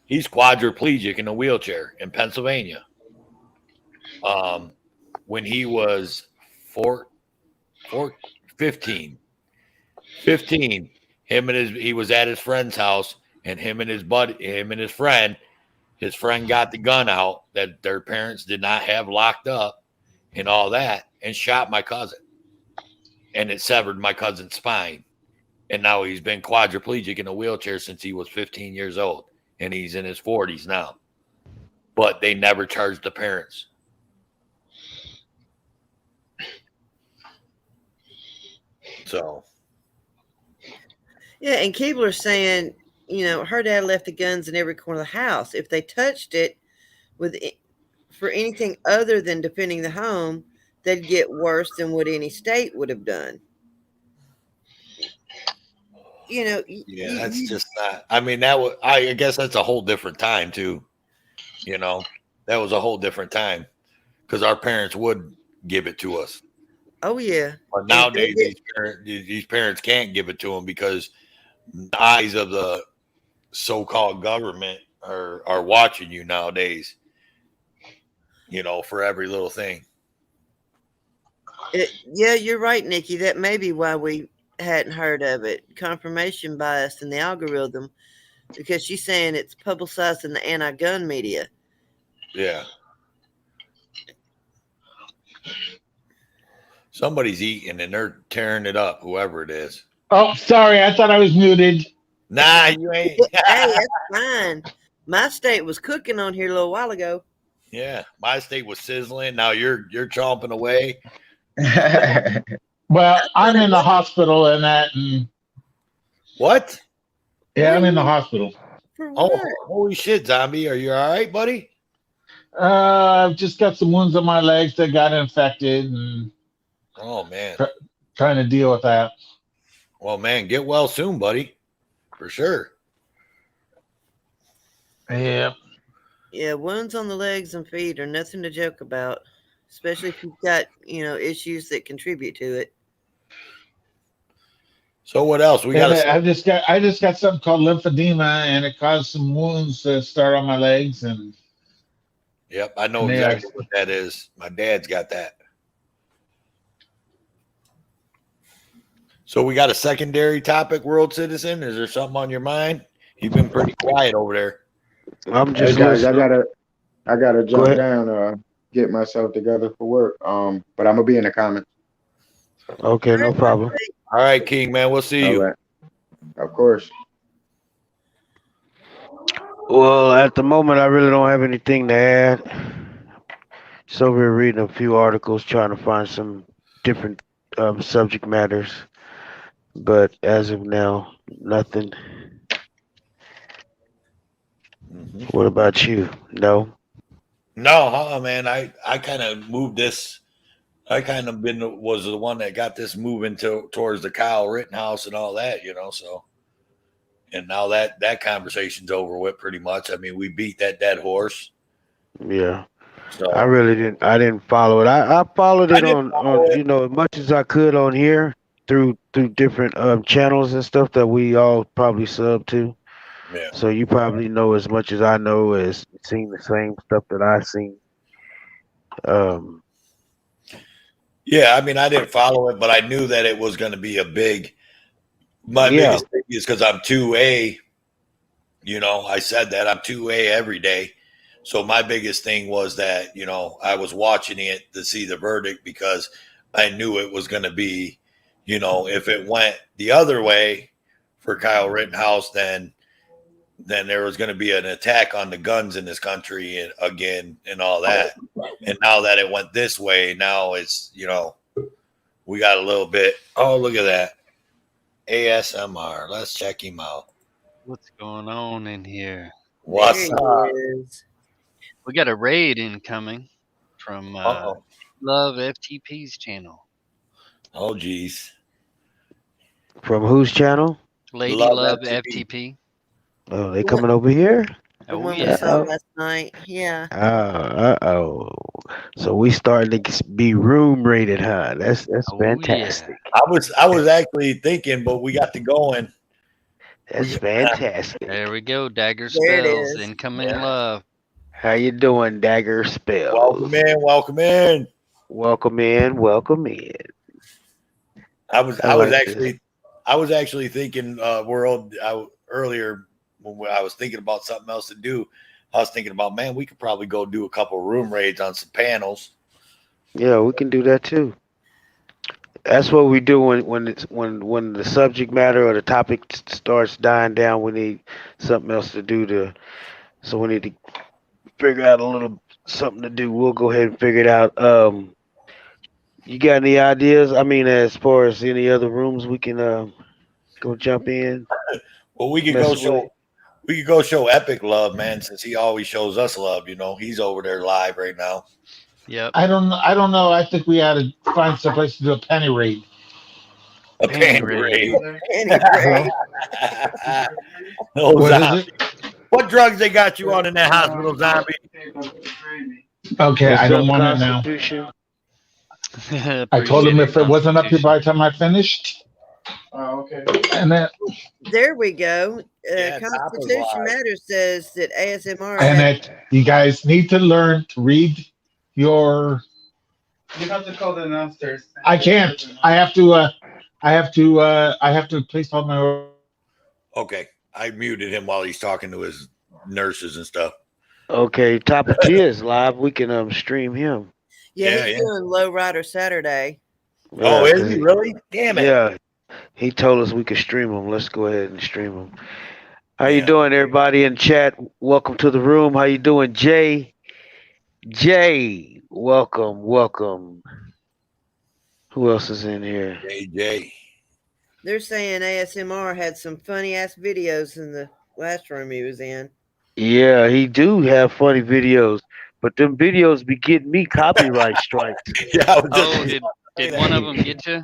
He's quadriplegic in a wheelchair in Pennsylvania. When he was 15, he was at his friend's house, and him and his friend got the gun out that their parents did not have locked up and all that, and shot my cousin. And it severed my cousin's spine. And now he's been quadriplegic in a wheelchair since he was 15 years old. And he's in his 40s now. But they never charged the parents. So. Yeah, and Keebler's saying, her dad left the guns in every corner of the house. If they touched it for anything other than defending the home, they'd get worse than what any state would have done. That's just not. I mean, I guess that's a whole different time too. That was a whole different time, because our parents would give it to us. Oh yeah. But nowadays, these parents can't give it to them, because the eyes of the so-called government are watching you nowadays. For every little thing. Yeah, you're right, Nikki. That may be why we hadn't heard of it. Confirmation bias in the algorithm, because she's saying it's publicized in the anti-gun media. Yeah. Somebody's eating and they're tearing it up, whoever it is. Oh, sorry. I thought I was muted. Nah, you ain't. Hey, that's fine. My steak was cooking on here a little while ago. Yeah, my steak was sizzling. Now you're chomping away. Well, I'm in the hospital and that. And what? Yeah, I'm in the hospital. For what? Oh, holy shit, zombie. Are you all right, buddy? I've just got some wounds on my legs that got infected, and Oh man. trying to deal with that. Well, man, get well soon, buddy. For sure. Yeah. Yeah, wounds on the legs and feet are nothing to joke about, especially if you've got, issues that contribute to it. So what else? We And got I just got something called lymphedema, and it caused some wounds to start on my legs, and Yep, I know and they exactly what that is. My dad's got that. So we got a secondary topic, world citizen. Is there something on your mind? You've been pretty quiet over there. I'm Hey just guys, listening. I gotta Go jump ahead. down, get myself together for work. But I'm gonna be in the comments. Okay, no problem. All right, King, man. We'll see All you. right, of course. Well, at the moment, I really don't have anything to add. Just over here reading a few articles, trying to find some different subject matters. But as of now, nothing. What about you? No? No, man. I kind of moved this. I kind of was the one that got this moving towards the Kyle Rittenhouse and all that, So, and now that conversation's over with pretty much. I mean, we beat that dead horse. Yeah. So I really didn't. I didn't follow it. I followed I it didn't follow on it. as much as I could on here through different channels and stuff that we all probably sub to. Yeah. So you probably know as much as I know, as seen the same stuff that I seen. Um, Yeah, I mean, I didn't follow it, but I knew that it was going to be a big. My yeah, biggest thing is because I'm 2A. I said that I'm 2A every day. So my biggest thing was that, I was watching it to see the verdict because I knew it was going to be, if it went the other way for Kyle Rittenhouse, then there was going to be an attack on the guns in this country again and all that. And now that it went this way, now it's, we got a little bit. Oh, look at that. ASMR. Let's check him out. What's going on in here? What's There up? he is. We got a raid incoming from Love FTP's channel. Oh, geez. from whose channel? Lady Love Love FTP. FTP. Oh, they coming over here? The Oh one we yeah. saw last night. Yeah. Oh. So we starting to be room rated, huh? That's Oh fantastic. yeah. I was actually thinking, but we got to going. That's fantastic. There we go. Dagger There it spells. is. Incoming Yeah. love. How you doing, Dagger Spells? Welcome in, welcome in. Welcome in, welcome in. I was like this. actually thinking earlier when I was thinking about something else to do. I was thinking about, man, we could probably go do a couple room raids on some panels. Yeah, we can do that too. That's what we do when the subject matter or the topic starts dying down. We need something else to do so we need to figure out a little something to do. We'll go ahead and figure it out. You got any ideas? I mean, as far as any other rooms we can go jump in. Well, we could go show Epic love, man, since he always shows us love. He's over there live right now. Yep. I don't know. I think we ought to find some place to do a penny raid. A Penny penny raid. raid. Anyway, Oh, What zombie. is it? What drugs they got you on in that hospital, zombie? Okay, What's I don't up, want it now. Constitution? I told him if it wasn't up here by Constitution. the time I finished. Oh, okay. And then there we go. Yeah, Top is Constitution live. Matters says that ASMR and has that you guys need to learn to read your. You have to call the downstairs. I can't. I have to place all my. Okay, I muted him while he's talking to his nurses and stuff. Okay, Top of Tier is live. We can stream him. he's Yeah. doing Low Rider Saturday. Oh, Yeah, is he really? Damn it. Yeah, he told us we could stream him. Let's go ahead and stream him. How you Yeah. doing, everybody in chat? Welcome to the room. How you doing, Jay? Jay, welcome. Who else is in here? JJ. They're saying ASMR had some funny ass videos in the last room he was in. Yeah, he do have funny videos, but them videos be getting me copyright strikes. Yeah, I was just Oh, did one of them get you?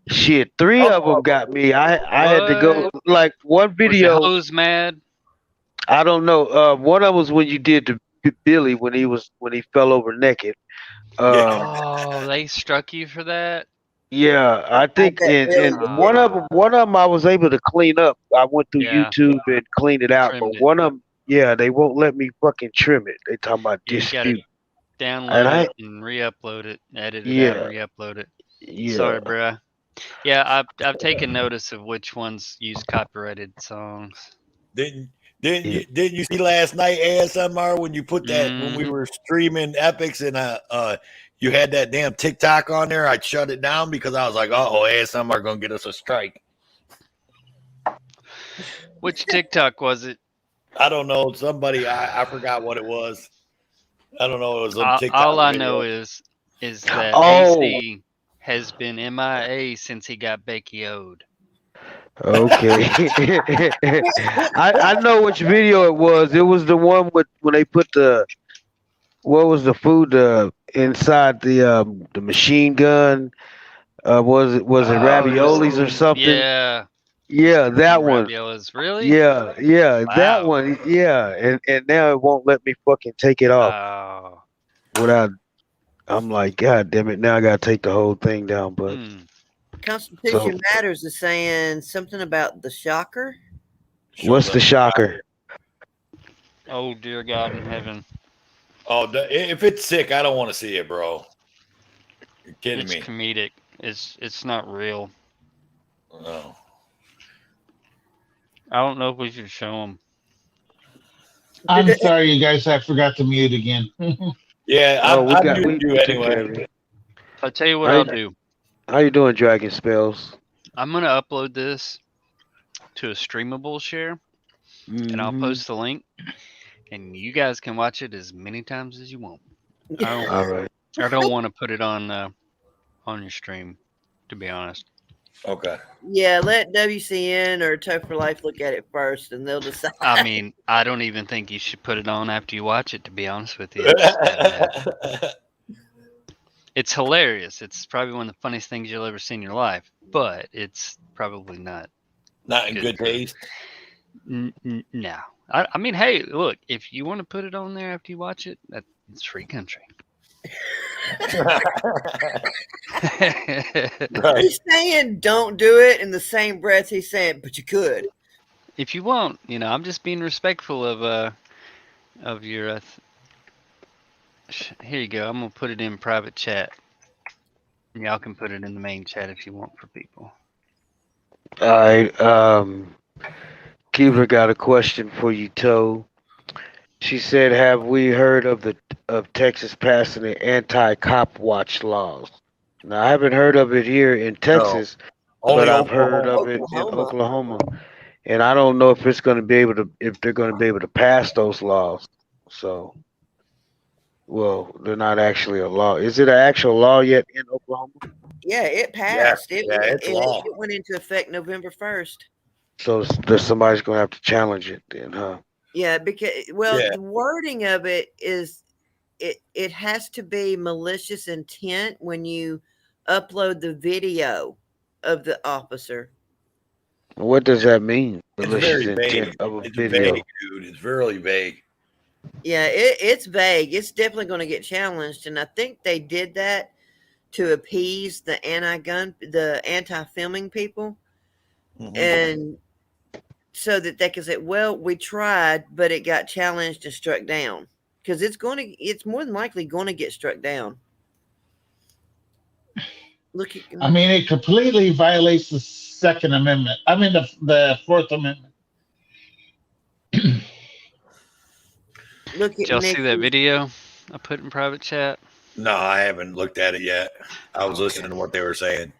Shit, three of them got me. I had to go What? like one Was your video. hose mad? I don't know. One of them was when you did the Billy when he fell over naked. yeah. Oh, they struck you for that? Yeah, I I think bet Billy and was one of them I was able to clean up. I went through Yeah, YouTube and cleaned it out, but trimmed it. one of them, yeah, they won't let me fucking trim it. They talking about Yeah, you gotta dispute, and download I it and re-upload it, edit it out and yeah re-upload it. yeah. Sorry, bruh. Yeah, I've taken notice of which ones use copyrighted songs. Didn't Yeah. didn't you see last night ASMR when you put that when we Hmm. were streaming epics and you had that damn TikTok on there? I shut it down because I was like, oh, ASMR gonna get us a strike. Which TikTok was it? I don't know. Somebody I forgot what it was. I don't know. It was some TikTok All I know video. is that Oh, AC has been MIA since he got Becky O'd. okay. I know which video it was. It was the one with when they put the what was the food inside the machine gun. Was it Oh, it was raviolis or something? yeah, Yeah, some that one. raviolis. Really? Yeah, that Wow. one. Yeah, and now it won't let me fucking take it off Oh. without. I'm like, God damn it! Now I gotta take the whole thing down. But Hmm. so, Constitution Matters is saying something about the shocker. Shows what's up. the shocker? Oh dear God in heaven. Oh, if it's sick, I don't want to see it, bro. You're kidding It's me. comedic. It's not real. No. I don't know if we should show them. I'm sorry, you guys. I forgot to mute again. Yeah, Oh, I'm we muting you took care of anyway. it. I'll tell you what How I'll you, do. how you doing, Dragon Spells? I'm gonna upload this to a streamable share, and I'll Mm-hmm. post the link, and you guys can watch it as many times as you want. I don't All right. I don't want to put it on your stream, to be honest. Okay. Yeah, let WCN or Toe for Life look at it first, and they'll decide. I mean, I don't even think you should put it on after you watch it, to be honest with you. It's hilarious. It's probably one of the funniest things you'll ever see in your life, but it's probably not Not in good good for. taste. No. I mean, hey, look, if you want to put it on there after you watch it, it's free country. Right. He's saying don't do it in the same breath he's saying, but you could. If you want, I'm just being respectful of your. Here you go. I'm gonna put it in private chat. Y'all can put it in the main chat if you want for people. All right. Kiva got a question for you, Toe. She said, "Have we heard of Texas passing the anti-cop watch laws?" Now, I haven't heard of it here in No. Texas, but Only I've heard Oklahoma. of it in Oklahoma. Oklahoma, and I don't know if it's going to be able to if they're going to be able to pass those laws. So, well, they're not actually a law. Is it an actual law yet in Oklahoma? Yeah, it Yeah, passed. It yeah, it's law. it went into effect November 1st. So there's somebody's going to have to challenge it then, huh? Yeah, because Yeah. the wording of it is it has to be malicious intent when you upload the video of the officer. What does that mean? It's Malicious very vague. intent of a It's video. vague, dude. It's really vague. Yeah, it's vague. It's definitely going to get challenged, and I think they did that to appease the anti-filming people, Mhm. and so that they can say, "Well, we tried, but it got challenged and struck down." Because it's more than likely going to get struck down. Look at I mean, it completely violates the Second Amendment. I mean, the Fourth Amendment. look Did at y'all see that Nikki. video I put in private chat? No, I haven't looked at it yet. I was listening to what they were saying.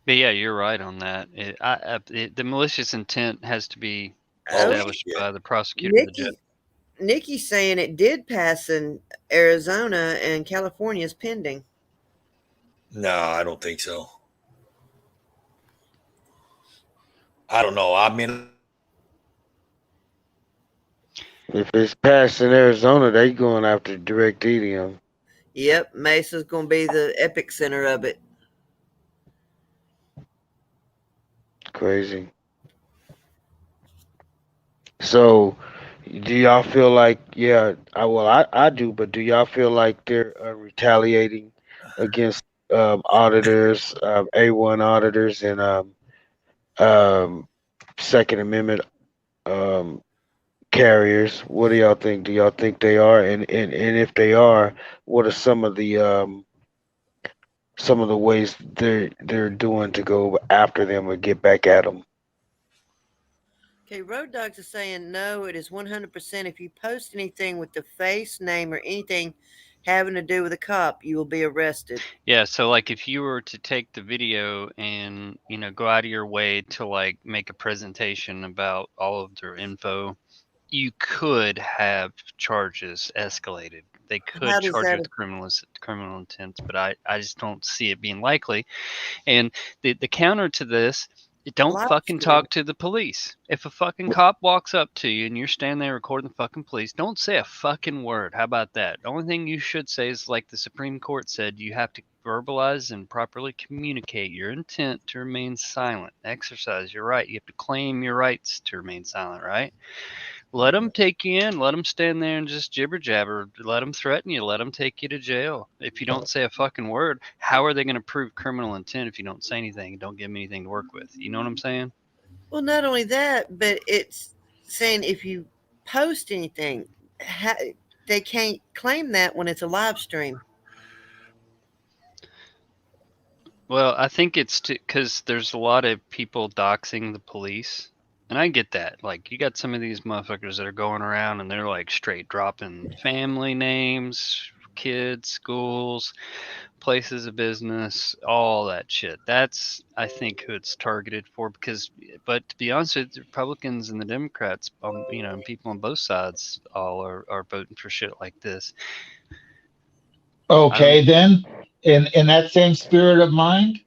But yeah, you're right on that. The malicious intent has to be Oh, established shit. by the prosecutor or the judge. Nikki's saying it did pass in Arizona and California is pending. No, I don't think so. I don't know. I mean, If it's passed in Arizona, they going after direct EDM. Yep, Mesa's going to be the epic center of it. Crazy. So, do y'all feel like, yeah, I do, but do y'all feel like they're retaliating against auditors, A1 auditors, and um, Second Amendment um, carriers? What do y'all think? Do y'all think they are? And if they are, what are some of the ways they're doing to go after them or get back at them? Okay, Road Dogs is saying no, it is 100%. If you post anything with the face, name, or anything having to do with a cop, you will be arrested. Yeah, so like if you were to take the video and, you know, go out of your way to like make a presentation about all of their info, you could have charges escalated. They could How does charge you that? with criminal intent, but I just don't see it being likely. And the counter to this, don't Live fucking stream. talk to the police. If a fucking cop walks up to you and you're standing there recording the fucking police, don't say a fucking word. How about that? The only thing you should say is, like the Supreme Court said, you have to verbalize and properly communicate your intent to remain silent. Exercise your right. You have to claim your rights to remain silent, right? Let them take you in. Let them stand there and just jibber jabber. Let them threaten you. Let them take you to jail. If you don't say a fucking word, how are they going to prove criminal intent if you don't say anything and don't give them anything to work with? You know what I'm saying? Well, not only that, but it's saying if you post anything, they can't claim that when it's a live stream. Well, I think it's because there's a lot of people doxing the police. And I get that. Like, you got some of these motherfuckers that are going around and they're like straight dropping family names, kids, schools, places of business, all that shit. That's, I think, who it's targeted for. Because, but to be honest with you, the Republicans and the Democrats, you know, and people on both sides all are voting for shit like this. Okay, then in that same spirit of mind,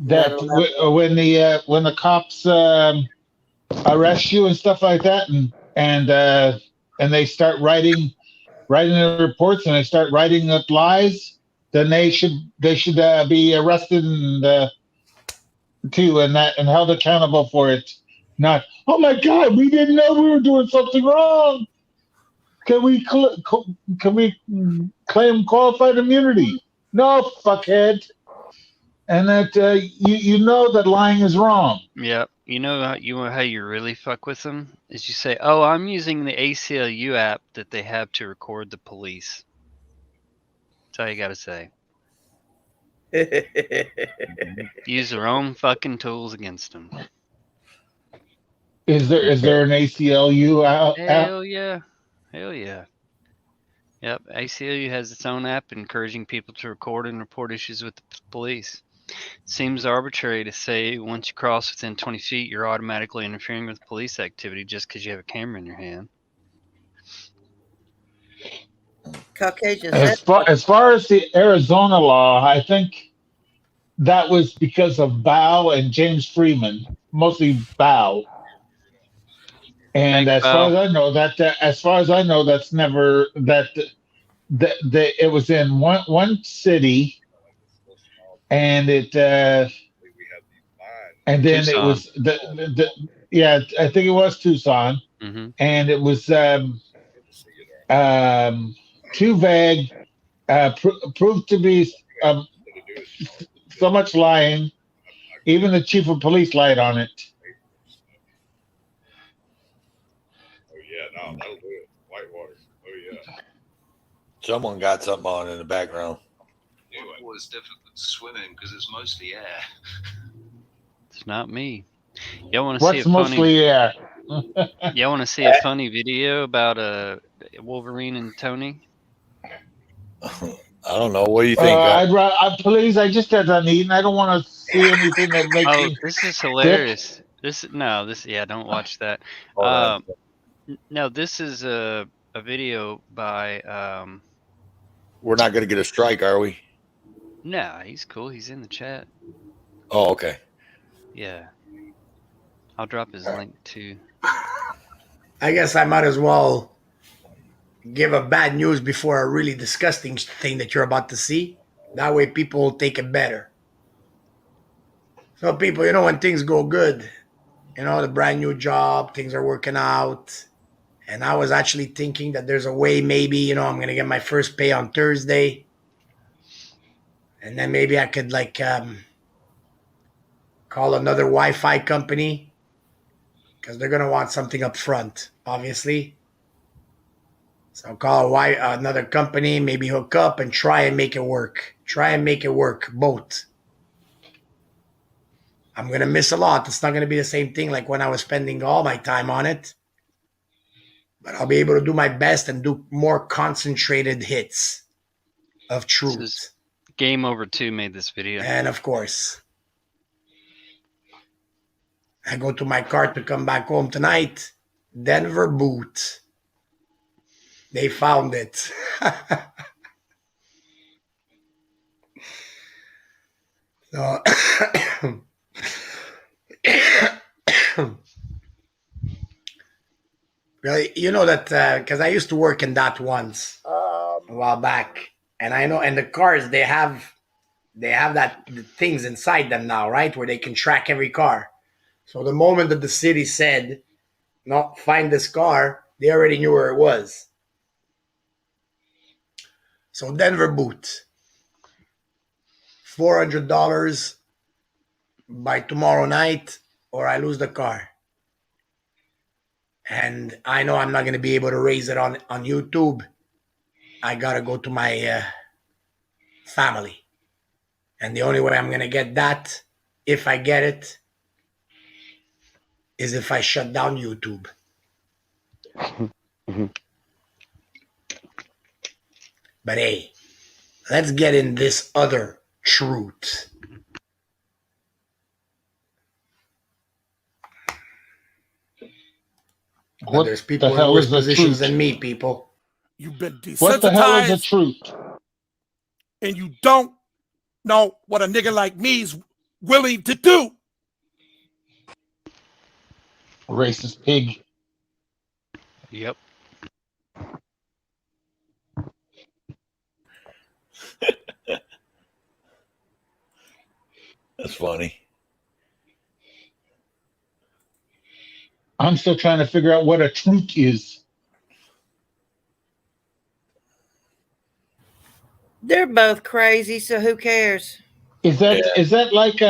that when the cops arrest you and stuff like that, and they start writing the reports and they start writing up lies, then they should be arrested and too and held accountable for it. Not, oh my God, we didn't know we were doing something wrong. Can we claim qualified immunity? No, fuckhead. And that you know that lying is wrong. Yeah, you know how you really fuck with them is you say, "Oh, I'm using the ACLU app that they have to record the police." That's all you got to say. Use their own fucking tools against them. Is there an ACLU app? Hell yeah, hell yeah. Yep, ACLU has its own app encouraging people to record and report issues with the police. Seems arbitrary to say once you cross within 20 feet, you're automatically interfering with police activity just because you have a camera in your hand. Caucasians. As far as the Arizona law, I think that was because of Bow and James Freeman, mostly Bow. And Thanks, as far as I know, that's never that it was in one city, and it and then Tucson. it was yeah, I think it was Tucson, and it was too vague, proved to be so much lying. Even the chief of police lied on it. Oh yeah, no, that'll do it. Whitewater. Oh yeah. Someone got something on in the background. It was difficult swimming because it's mostly air. It's not me. Y'all want to see What's mostly air? Y'all want to see a funny video about Wolverine and Tony? I don't know. What do you think? Please, I just got done eating. I don't want to see anything that makes me. This is hilarious. Don't watch that. No, this is a video by. We're not going to get a strike, are we? No, he's cool. He's in the chat. Oh, okay. Yeah. I'll drop his link too. I guess I might as well give a bad news before a really disgusting thing that you're about to see. That way people will take it better. So people, when things go good, the brand new job, things are working out. And I was actually thinking that there's a way maybe, I'm going to get my first pay on Thursday. And then maybe I could call another Wi-Fi company because they're going to want something up front, obviously. So I'll call another company, maybe hook up and try and make it work. Both. I'm going to miss a lot. It's not going to be the same thing like when I was spending all my time on it. But I'll be able to do my best and do more concentrated hits of truth. Game Over 2 made this video. And of course, I go to my car to come back home tonight. Denver boot. They found it. So, really, that because I used to work in that once a while back, and I know, and the cars they have the things inside them now, right, where they can track every car. So the moment that the city said, "No, find this car," they already knew where it was. So Denver boot, $400 by tomorrow night, or I lose the car. And I know I'm not going to be able to raise it on YouTube. I got to go to my family. And the only way I'm going to get that, if I get it, is if I shut down YouTube. But hey, let's get in this other truth. But there's people in worse positions than me, people. You've been desensitized. What the hell is the truth? And you don't know what a nigga like me is willing to do. Racist pig. Yep. That's funny. I'm still trying to figure out what a truth is. They're both crazy, so who cares? Is that like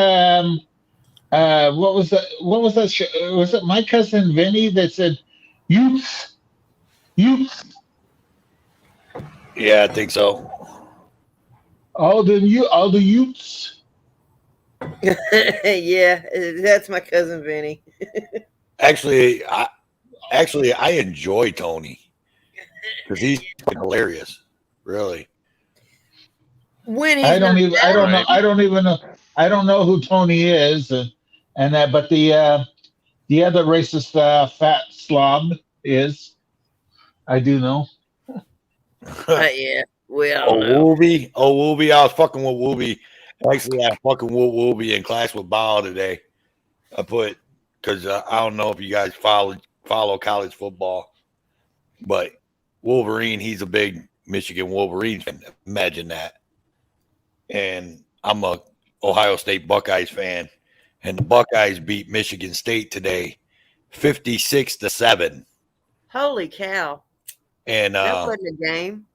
what was that? What was that? Was it my cousin Vinny that said, "Youth"? Yeah, I think so. All the youths. Yeah, that's my cousin Vinny. Actually, I enjoy Tony because he's hilarious. Really. When I don't know who Tony is, and that, but the other racist fat slob is. I do know. Yeah, we all know. Wooby. I was fucking with Wooby. Actually, I fucking with Wooby in class with Bao today. I put because I don't know if you guys follow college football, but Wolverine, he's a big Michigan Wolverine fan. Imagine that. And I'm a Ohio State Buckeyes fan, and the Buckeyes beat Michigan State today, 56-7. Holy cow! And that wasn't a game.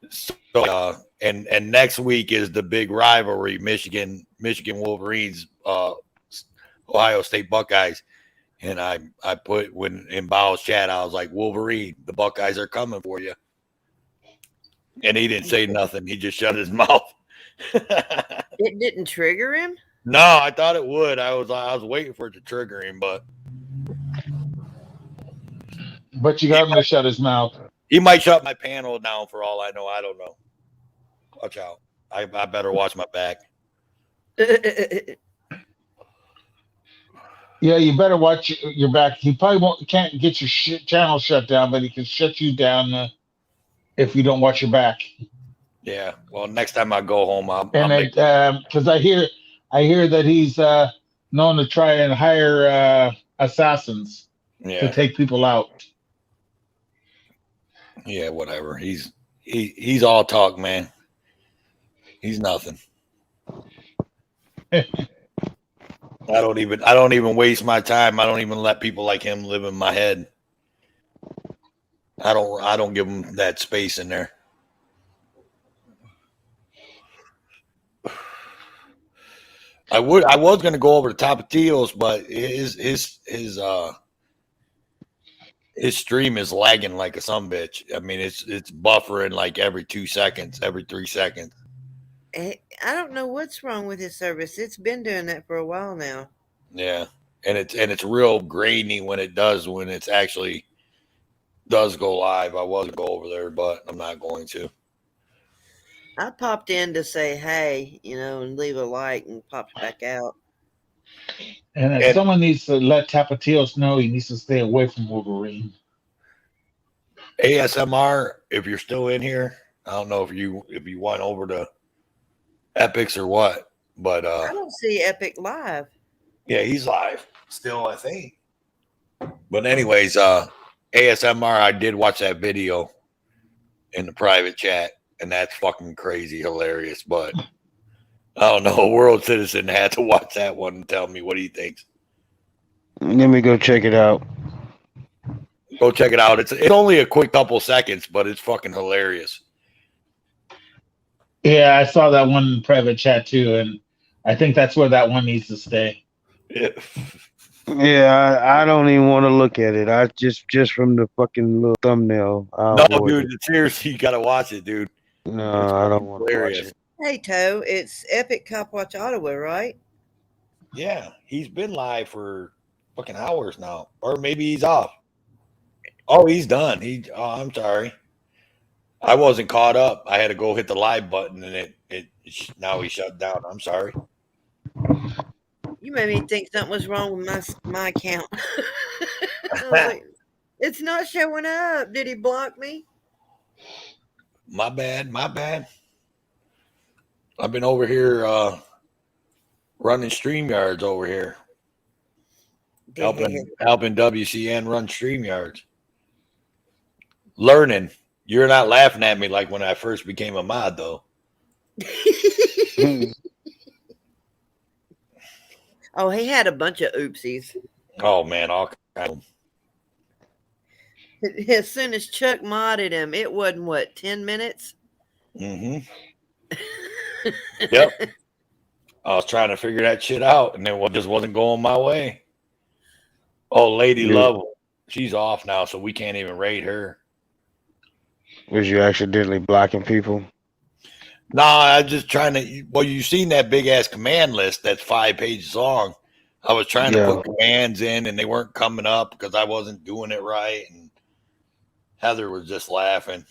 So, and next week is the big rivalry: Michigan Wolverines, Ohio State Buckeyes. And I put when in Bao's chat, I was like, Wolverine, the Buckeyes are coming for you. And he didn't say nothing. He just shut his mouth. It didn't trigger him? No, I thought it would. I was waiting for it to trigger him, but you got him to shut his mouth. He might shut my panel down for all I know. I don't know. Watch out. I better watch my back. Yeah, you better watch your back. He probably can't get your channel shut down, but he can shut you down if you don't watch your back. Yeah. Well, next time I go home, because I hear that he's known to try and hire assassins to take people out. Yeah, whatever. He's all talk, man. He's nothing. I don't even waste my time. I don't even let people like him live in my head. I don't give him that space in there. I was going to go over to Tapatio's, but his stream is lagging like a sumbitch. I mean, it's buffering like every 2 seconds, every 3 seconds. I don't know what's wrong with his service. It's been doing that for a while now. Yeah, and it's real grainy when it's actually does go live. I was going to go over there, but I'm not going to. I popped in to say hey, and leave a like, and popped back out. And someone needs to let Tapatios know he needs to stay away from Wolverine. ASMR, if you're still in here, I don't know if you went over to Epics or what, but I don't see Epic live. Yeah, he's live still, I think. But anyways, ASMR, I did watch that video in the private chat, and that's fucking crazy hilarious. But I don't know, World Citizen had to watch that one and tell me what he thinks. Let me go check it out. Go check it out. It's only a quick couple seconds, but it's fucking hilarious. Yeah, I saw that one in private chat too, and I think that's where that one needs to stay. Yeah, I don't even want to look at it. I just from the fucking little thumbnail. No, dude, seriously, you gotta watch it, dude. No, I don't want to watch it. Hey, Toe, it's Epic Cop Watch Ottawa, right? Yeah, he's been live for fucking hours now, or maybe he's off. Oh, he's done. I'm sorry. I wasn't caught up. I had to go hit the live button, and now he shut down. I'm sorry. You made me think something was wrong with my account. I was like, it's not showing up. Did he block me? My bad. I've been over here running StreamYards over here. Helping WCN run StreamYards. Learning. You're not laughing at me like when I first became a mod, though. Oh, he had a bunch of oopsies. Oh, man, all kinds of them. As soon as Chuck modded him, it wasn't, 10 minutes? Mm-hmm. Yep. I was trying to figure that shit out, and it just wasn't going my way. Oh, Lady Love, she's off now, so we can't even raid her. Was you accidentally blocking people? No, I was just trying to. Well, you seen that big ass command list that's 5 pages long. I was trying to put commands in, and they weren't coming up because I wasn't doing it right. And Heather was just laughing.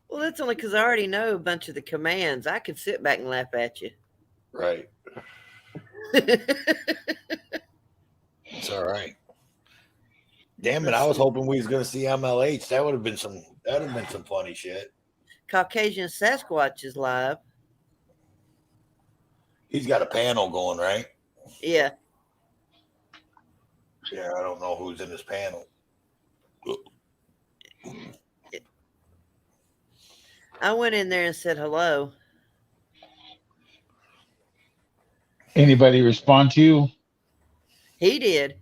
Well, that's only because I already know a bunch of the commands. I could sit back and laugh at you. Right. It's all right. Damn it! I was hoping we was gonna see MLH. That would have been some funny shit. Caucasian Sasquatch is live. He's got a panel going, right? Yeah. Yeah, I don't know who's in his panel. I went in there and said hello. Anybody respond to you? He did.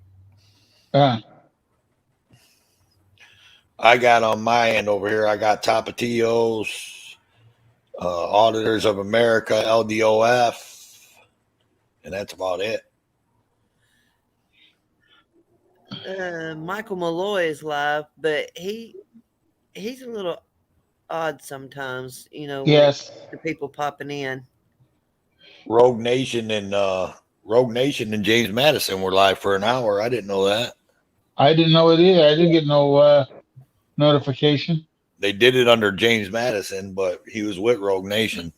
I got on my end over here, I got Tapatios, Auditors of America, LDOF, and that's about it. Michael Malloy is live, but he's a little odd sometimes, Yes. The people popping in. Rogue Nation and James Madison were live for an hour. I didn't know that. I didn't know it either. I didn't get no notification. They did it under James Madison, but he was with Rogue Nation.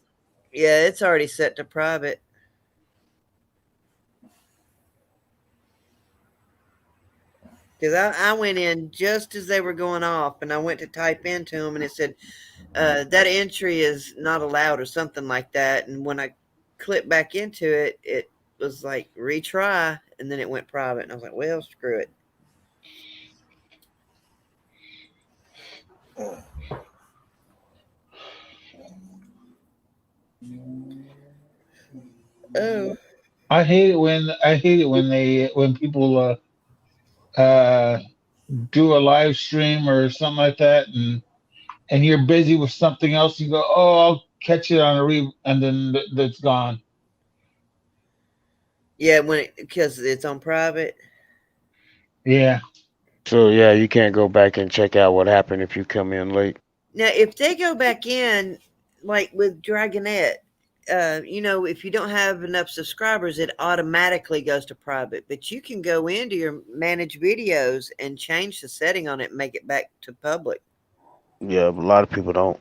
Yeah, it's already set to private. Because I went in just as they were going off, and I went to type into them, and it said, that entry is not allowed or something like that. And when I clicked back into it, it was like, retry, and then it went private. And I was like, well, screw it. Oh, I hate it when people do a live stream or something like that, and you're busy with something else. You go, oh, I'll catch it on a and then that's gone. yeah, because it's on private. Yeah. So yeah, you can't go back and check out what happened if you come in late. Now, if they go back in, like with Dragonette, if you don't have enough subscribers, it automatically goes to private. But you can go into your manage videos and change the setting on it and make it back to public. Yeah, but a lot of people don't.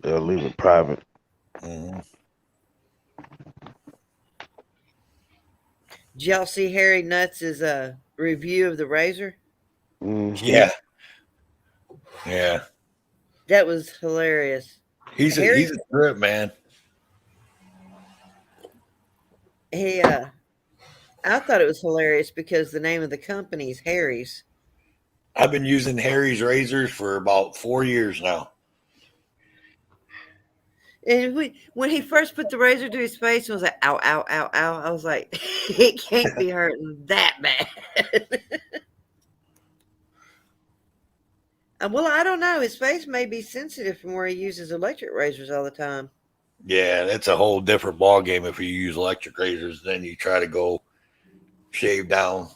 They'll leave it private. Mm-hmm. Did y'all see Harry Nuts' review of the razor? Mm-hmm. Yeah. Yeah. That was hilarious. He's a trip, man. I thought it was hilarious because the name of the company is Harry's. I've been using Harry's razors for about 4 years now. And when he first put the razor to his face and was like, ow, ow, ow, ow, I was like, it can't be hurting that bad. Well, I don't know. His face may be sensitive from where he uses electric razors all the time. Yeah, that's a whole different ball game if you use electric razors. Then you try to go shave down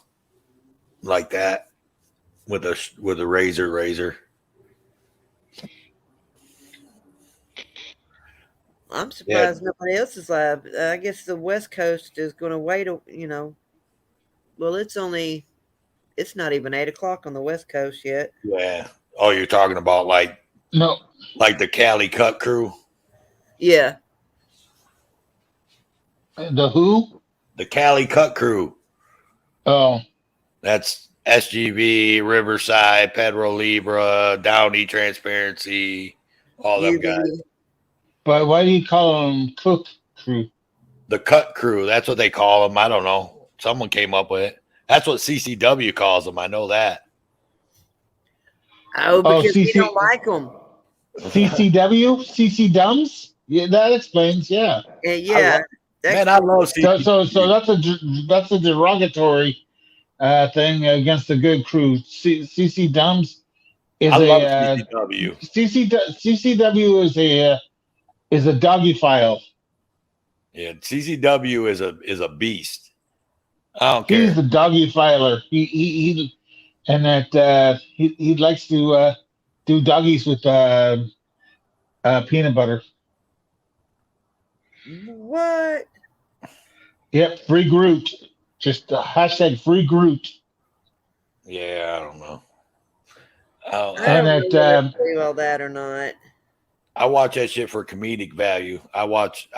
like that with a razor. I'm surprised nobody else is live. I guess the West Coast is going to wait. Well, it's not even 8:00 on the West Coast yet. Yeah. Oh, you're talking about like the Cali Cut Crew? Yeah. The who? The Cali Cut Crew. Oh. That's SGV, Riverside, Pedro Libra, Downey Transparency, all them guys. But why do you call them Cook Crew? The Cut Crew. That's what they call them. I don't know. Someone came up with it. That's what CCW calls them. I know that. Oh, because we don't like them. CCW? CC Dumbs? Yeah, that explains. Yeah. Yeah. Man, I love CCW. So that's a derogatory thing against the good crew. CC Dumbs is I love CCW. CCW is a doggy file. Yeah, CCW is a beast. I don't care. He's the doggy filer. He likes to do doggies with peanut butter. What? Yep, free Groot. Just hashtag free Groot. Yeah, I don't know. I don't know believe all that or not. I watch that shit for comedic value. I watch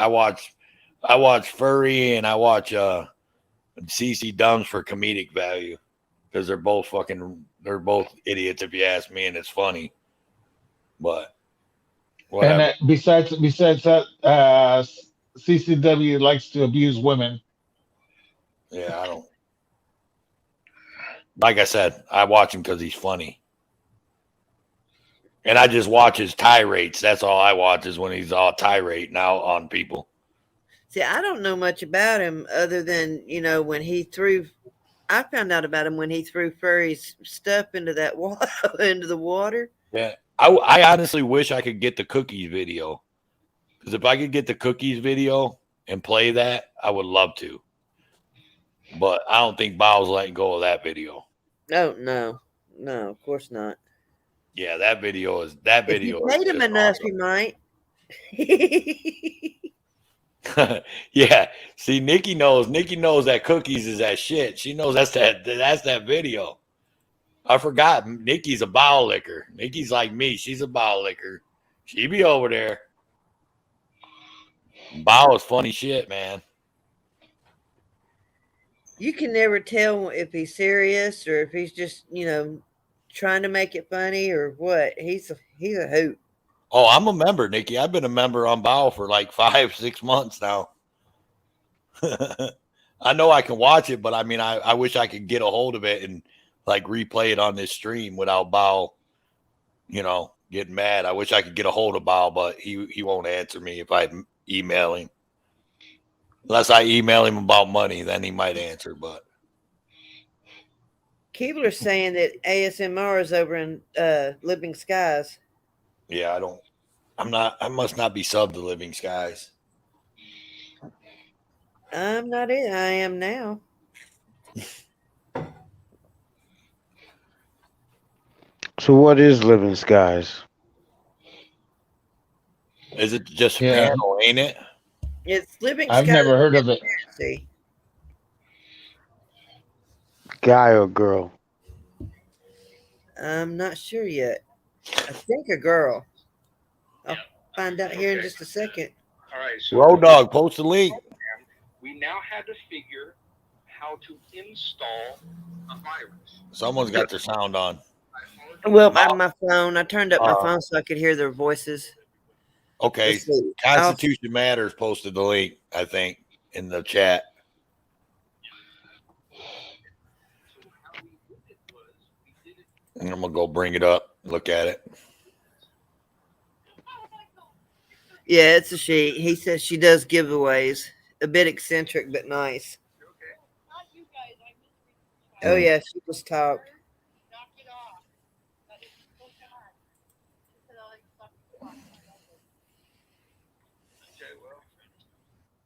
Furry and I watch CC Dumbs for comedic value because they're both idiots if you ask me, and it's funny. But whatever. And besides that, CCW likes to abuse women. Yeah, I don't. Like I said, I watch him because he's funny. And I just watch his tirades. That's all I watch is when he's all tirade now on people. See, I don't know much about him other than, when he threw, I found out about him when he threw Furry's stuff into that into the water. Yeah. I honestly wish I could get the cookies video. Because if I could get the cookies video and play that, I would love to. But I don't think Bow's letting go of that video. Oh, no. No, of course not. Yeah, that video is if you paid him enough, awesome. He might. Yeah. See, Nikki knows that cookies is that shit. She knows that's that video. I forgot. Nikki's a bowel licker. Nikki's like me. She's a bowel licker. She be over there. Bow is funny shit, man. You can never tell if he's serious or if he's just, trying to make it funny or what. He's a hoot. Oh, I'm a member, Nikki. I've been a member on Bow for like 5-6 months now. I know I can watch it, but I mean, I wish I could get a hold of it and like replay it on this stream without Bow, getting mad. I wish I could get a hold of Bob, but he won't answer me if I email him. Unless I email him about money, then he might answer. But Keebler's saying that ASMR is over in Living Skies. yeah, I must not be subbed to Living Skies. I'm not in. I am now. So what is Living Skies? Is it just Yeah. panel, ain't it? It's Living I've Skies. never heard of it. See, Guy or girl? I'm not sure yet. I think a girl. I'll find out here in just a second. All right. So Road Dog, post the link. we now had to figure how to install a virus. Someone's got their sound on. Well, my phone. I turned up my phone so I could hear their voices. Okay. Let's see. Constitution Matters posted the link, I think, in the chat. And I'm going to go bring it up, look at it. Yeah, it's a she. He says she does giveaways. A bit eccentric, but nice. Oh, yeah, she just talked.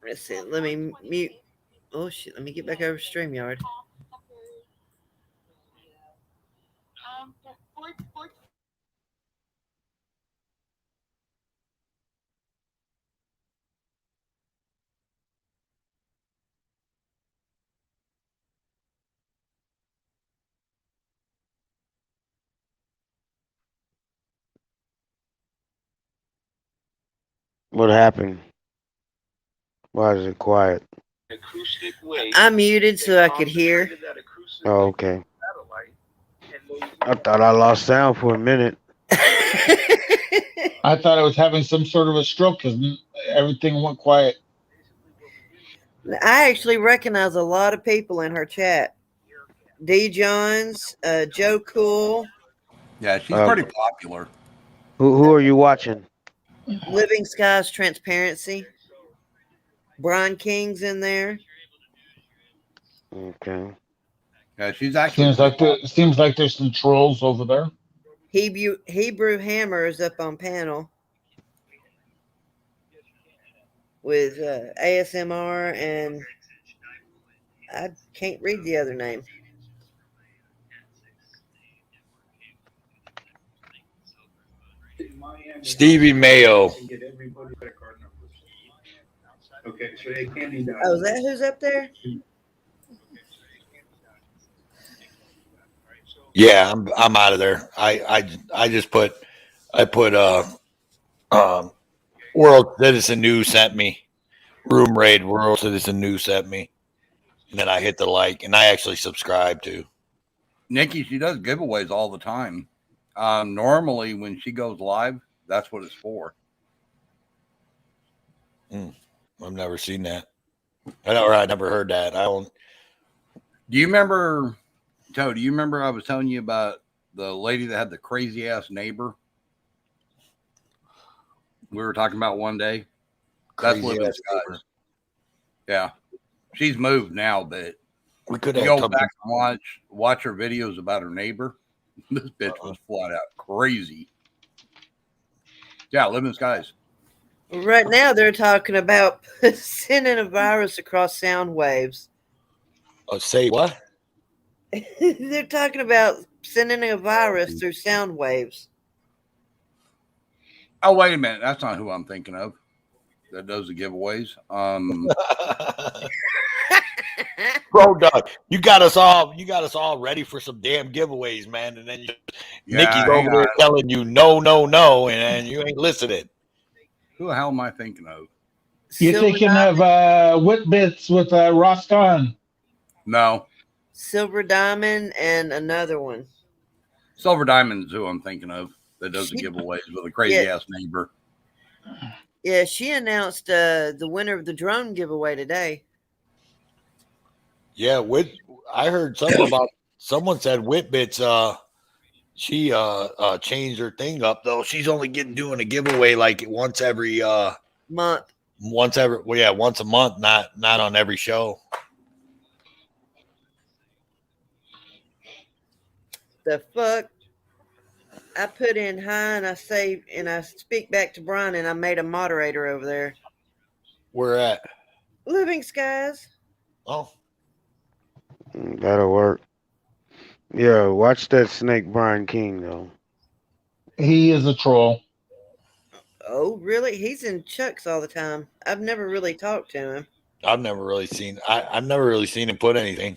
Let's see. Let me mute. Oh, shit. Let me get back over to StreamYard. What happened? Why is it quiet? I muted so I could hear. Oh, okay. I thought I lost sound for a minute. I thought I was having some sort of a stroke because everything went quiet. I actually recognize a lot of people in her chat. D. Johns, Joe Cool. Yeah, she's pretty popular. Who are you watching? Living Skies Transparency. Brian King's in there. Okay. Yeah, she's actually Seems like there's some trolls over there. Hebrew Hammer is up on panel with ASMR, and I can't read the other name. Stevie Mayo. Okay, so they can't be done. Oh, is that who's up there? Yeah, I'm out of there. I just put World Citizen News sent me. Room Raid World Citizen News sent me. And then I hit the like, and I actually subscribe to. Nikki, she does giveaways all the time. Normally when she goes live, that's what it's for. I've never seen that. I never heard that. I don't. Do you remember, Toe? Do you remember I was telling you about the lady that had the crazy ass neighbor? We were talking about one day. That's Living Skies. Yeah, she's moved now, but we could go back and watch her videos about her neighbor. This bitch was flat out crazy. Yeah, Living Skies. Right now, they're talking about sending a virus across sound waves. Oh, say what? They're talking about sending a virus through sound waves. Oh, wait a minute. That's not who I'm thinking of. That does the giveaways. Bro, Doug, you got us all ready for some damn giveaways, man. And then Nikki's over there telling you no, and then you ain't listening. Who the hell am I thinking of? You're thinking of Whitbits with Roston. No. Silver Diamond and another one. Silver Diamond is who I'm thinking of that does the giveaways with a crazy ass neighbor. Yeah, she announced the winner of the drone giveaway today. Yeah, I heard something about someone said Whitbits She changed her thing up though. She's only doing a giveaway like once every month. Once a month, not on every show. The fuck? I put in hi and I saved and I speak back to Brian and I made a moderator over there. Where at? Living Skies. Oh. That'll work. Yeah, watch that Snake Brian King though. He is a troll. Oh, really? He's in Chuck's all the time. I've never really talked to him. I've never really seen him put anything.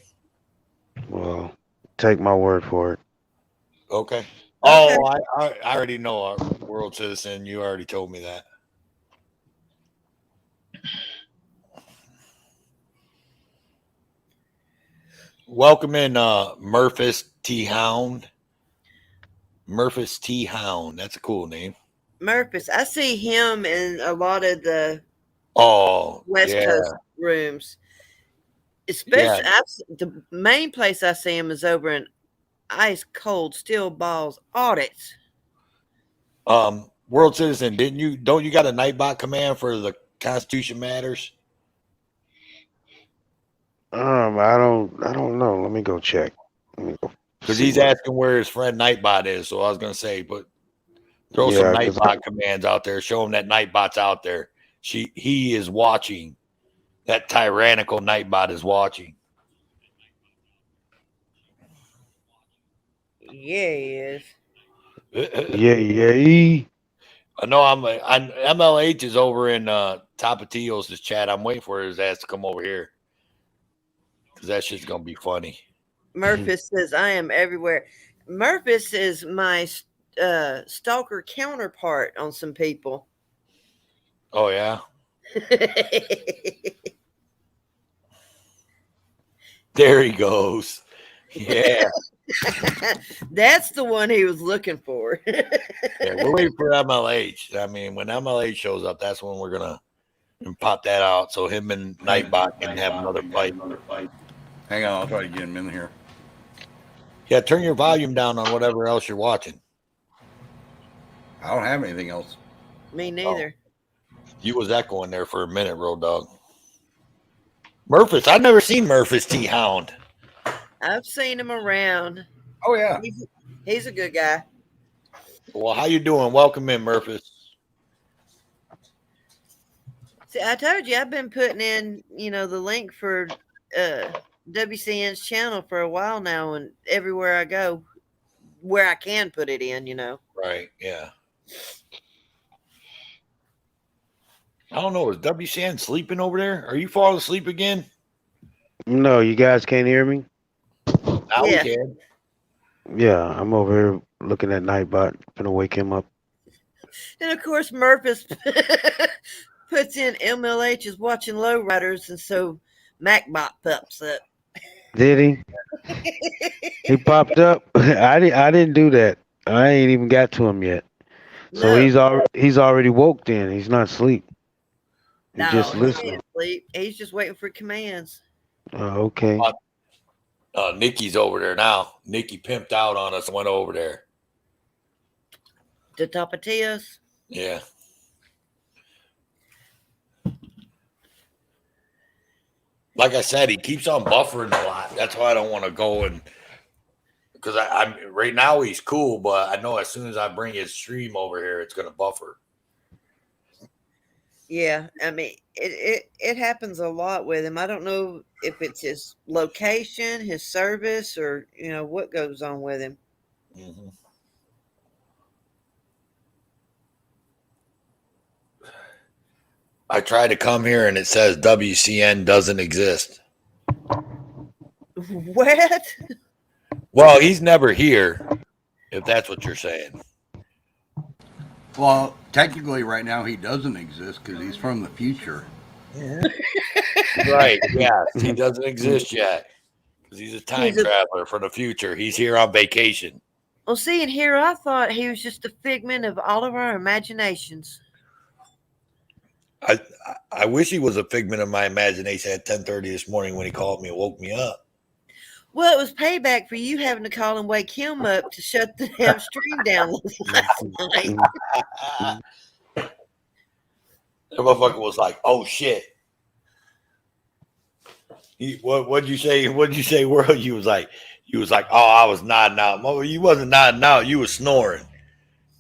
Well, take my word for it. Okay. Oh, I already know our World Citizen. You already told me that. Welcome in Murphys T Hound. Murphys T Hound. That's a cool name. Murphys. I see him in a lot of the West yeah. Coast rooms. Especially the main place I see him is over in Ice Cold Steel Balls Audits. World Citizen, don't you got a Nightbot command for the Constitution Matters? I don't know. Let me go check. Because he's asking where his friend Nightbot is. So I was gonna say, but throw some Nightbot commands out there. Show him that Nightbot's out there. He is watching. That tyrannical Nightbot is watching. Yeah, he is. Yeah. I know MLH is over in Tapatio's chat. I'm waiting for his ass to come over here. Because that shit's gonna be funny. Murphys says, I am everywhere. Murphys is my stalker counterpart on some people. Oh, yeah? There he goes. Yeah. That's the one he was looking for. Yeah, we're waiting for MLH. I mean, when MLH shows up, that's when we're going to pop that out so him and Nightbot can have another fight. Hang on, I'll try to get him in here. Yeah, turn your volume down on whatever else you're watching. I don't have anything else. Me neither. You was echoing there for a minute, Road Dog. Murphys. I've never seen Murphys T Hound. I've seen him around. Oh, yeah. He's a good guy. Well, how you doing? Welcome in, Murphys. See, I told you I've been putting in, the link for WCN's channel for a while now, and everywhere I go, where I can put it in, Right, yeah. I don't know. Is WCN sleeping over there? Are you falling asleep again? No, you guys can't hear me? Now we can. Yeah, I'm over here looking at Nightbot. Gonna wake him up. And of course, Murphys puts in MLH is watching Lowriders, and so MacBot pops up. Did he? He popped up. I didn't do that. I ain't even got to him yet. So he's already woke. Then he's not asleep. He's just listening. Can't sleep. He's just waiting for commands. Oh, okay. Nikki's over there now. Nikki pimped out on us and went over there. To Tapatios? Yeah. Like I said, he keeps on buffering a lot. That's why I don't want to go and because I'm right now he's cool, but I know as soon as I bring his stream over here, it's gonna buffer. Yeah, I mean it happens a lot with him. I don't know if it's his location, his service, or what goes on with him. Mm-hmm. I try to come here and it says WCN doesn't exist. What? Well, he's never here, if that's what you're saying. Well, technically, right now he doesn't exist because he's from the future. Right? Yeah, he doesn't exist yet because he's a time traveler from the future. He's here on vacation. Well, see, and here I thought he was just a figment of all of our imaginations. I wish he was a figment of my imagination at 10:30 this morning when he called me and woke me up. Well, it was payback for you having to call and wake him up to shut the damn stream down last night. The motherfucker was like, "Oh shit." What'd you say? What'd you say, World? You was like, "Oh, I was nodding out." Mother, you wasn't nodding out. You was snoring.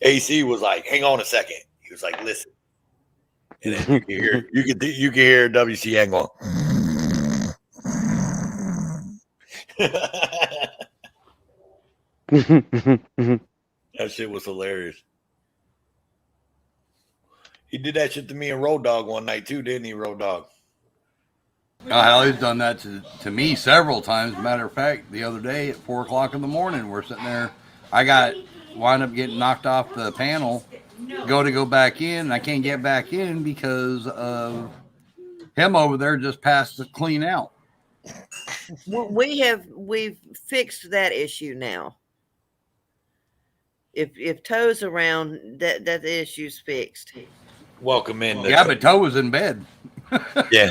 AC was like, "Hang on a second." He was like, "Listen," and then you could hear WCN going. That shit was hilarious. He did that shit to me and Road Dogg one night too, didn't he, Road Dogg? Oh, hell, he's done that to me several times. Matter of fact, the other day at 4 o'clock in the morning, we're sitting there. I wind up getting knocked off the panel. Go back in. And I can't get back in because of him over there just passed the clean out. We've fixed that issue now. If Toe's around, that issue's fixed. Welcome in. Yeah, but Toe was in bed. Yeah.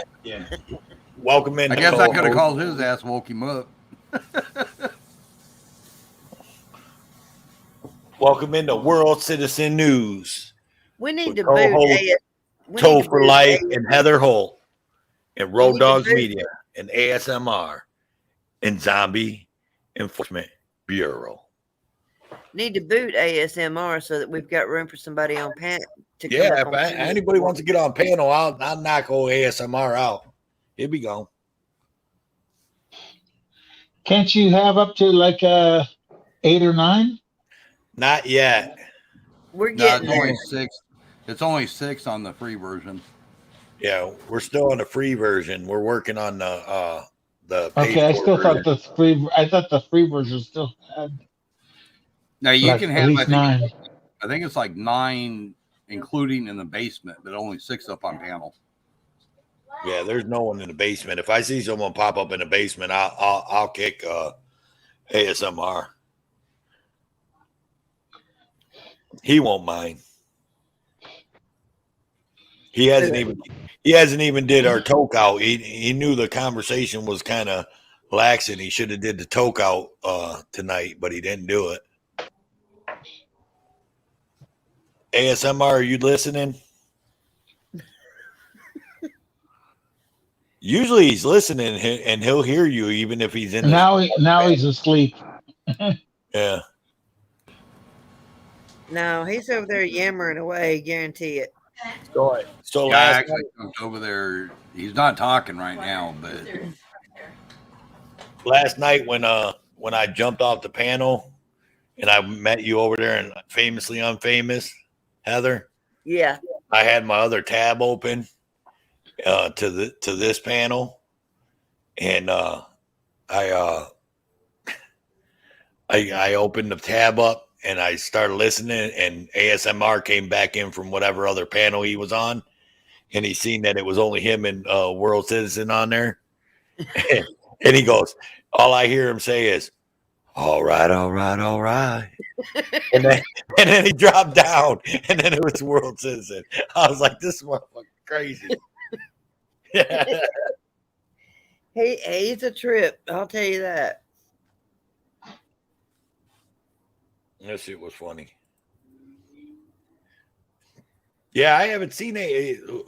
Welcome in. I guess I could have called his ass, woke him up. Welcome into World Citizen News. We need to boot Toe for Life and Heather Holt and Road Dogs Media and ASMR and Zombie Enforcement Bureau. Need to boot ASMR so that we've got room for somebody on panel. Yeah, if anybody wants to get on panel, I'll knock old ASMR out. Here we go. Can't you have up to like 8 or 9? Not yet. We're getting it's only 6. It's only 6 on the free version. Yeah, we're still on the free version. We're working on the Okay, I still thought the free. I thought the free version still had. Now you like can at have least 9. I think it's like 9, including in the basement, but only 6 up on panel. Yeah, there's no one in the basement. If I see someone pop up in the basement, I'll kick ASMR. He won't mind. He hasn't even did our toke out. He knew the conversation was kind of lax and he should have did the toke out tonight, but he didn't do it. ASMR, are you listening? Usually he's listening and he'll hear you even if he's in. Now he's asleep. Yeah. No, he's over there yammering away. Guarantee it. So last night over there, he's not talking right now, but last night when I jumped off the panel and I met you over there and Famously Unfamous, Heather. Yeah. I had my other tab open to this panel, and I opened the tab up and I started listening, and ASMR came back in from whatever other panel he was on, and he seen that it was only him and World Citizen on there, and he goes, all I hear him say is, all right, all right, all right. And then he dropped down, and then it was World Citizen. I was like, this motherfucker crazy. He's a trip. I'll tell you that. That shit was funny. Yeah, I haven't seen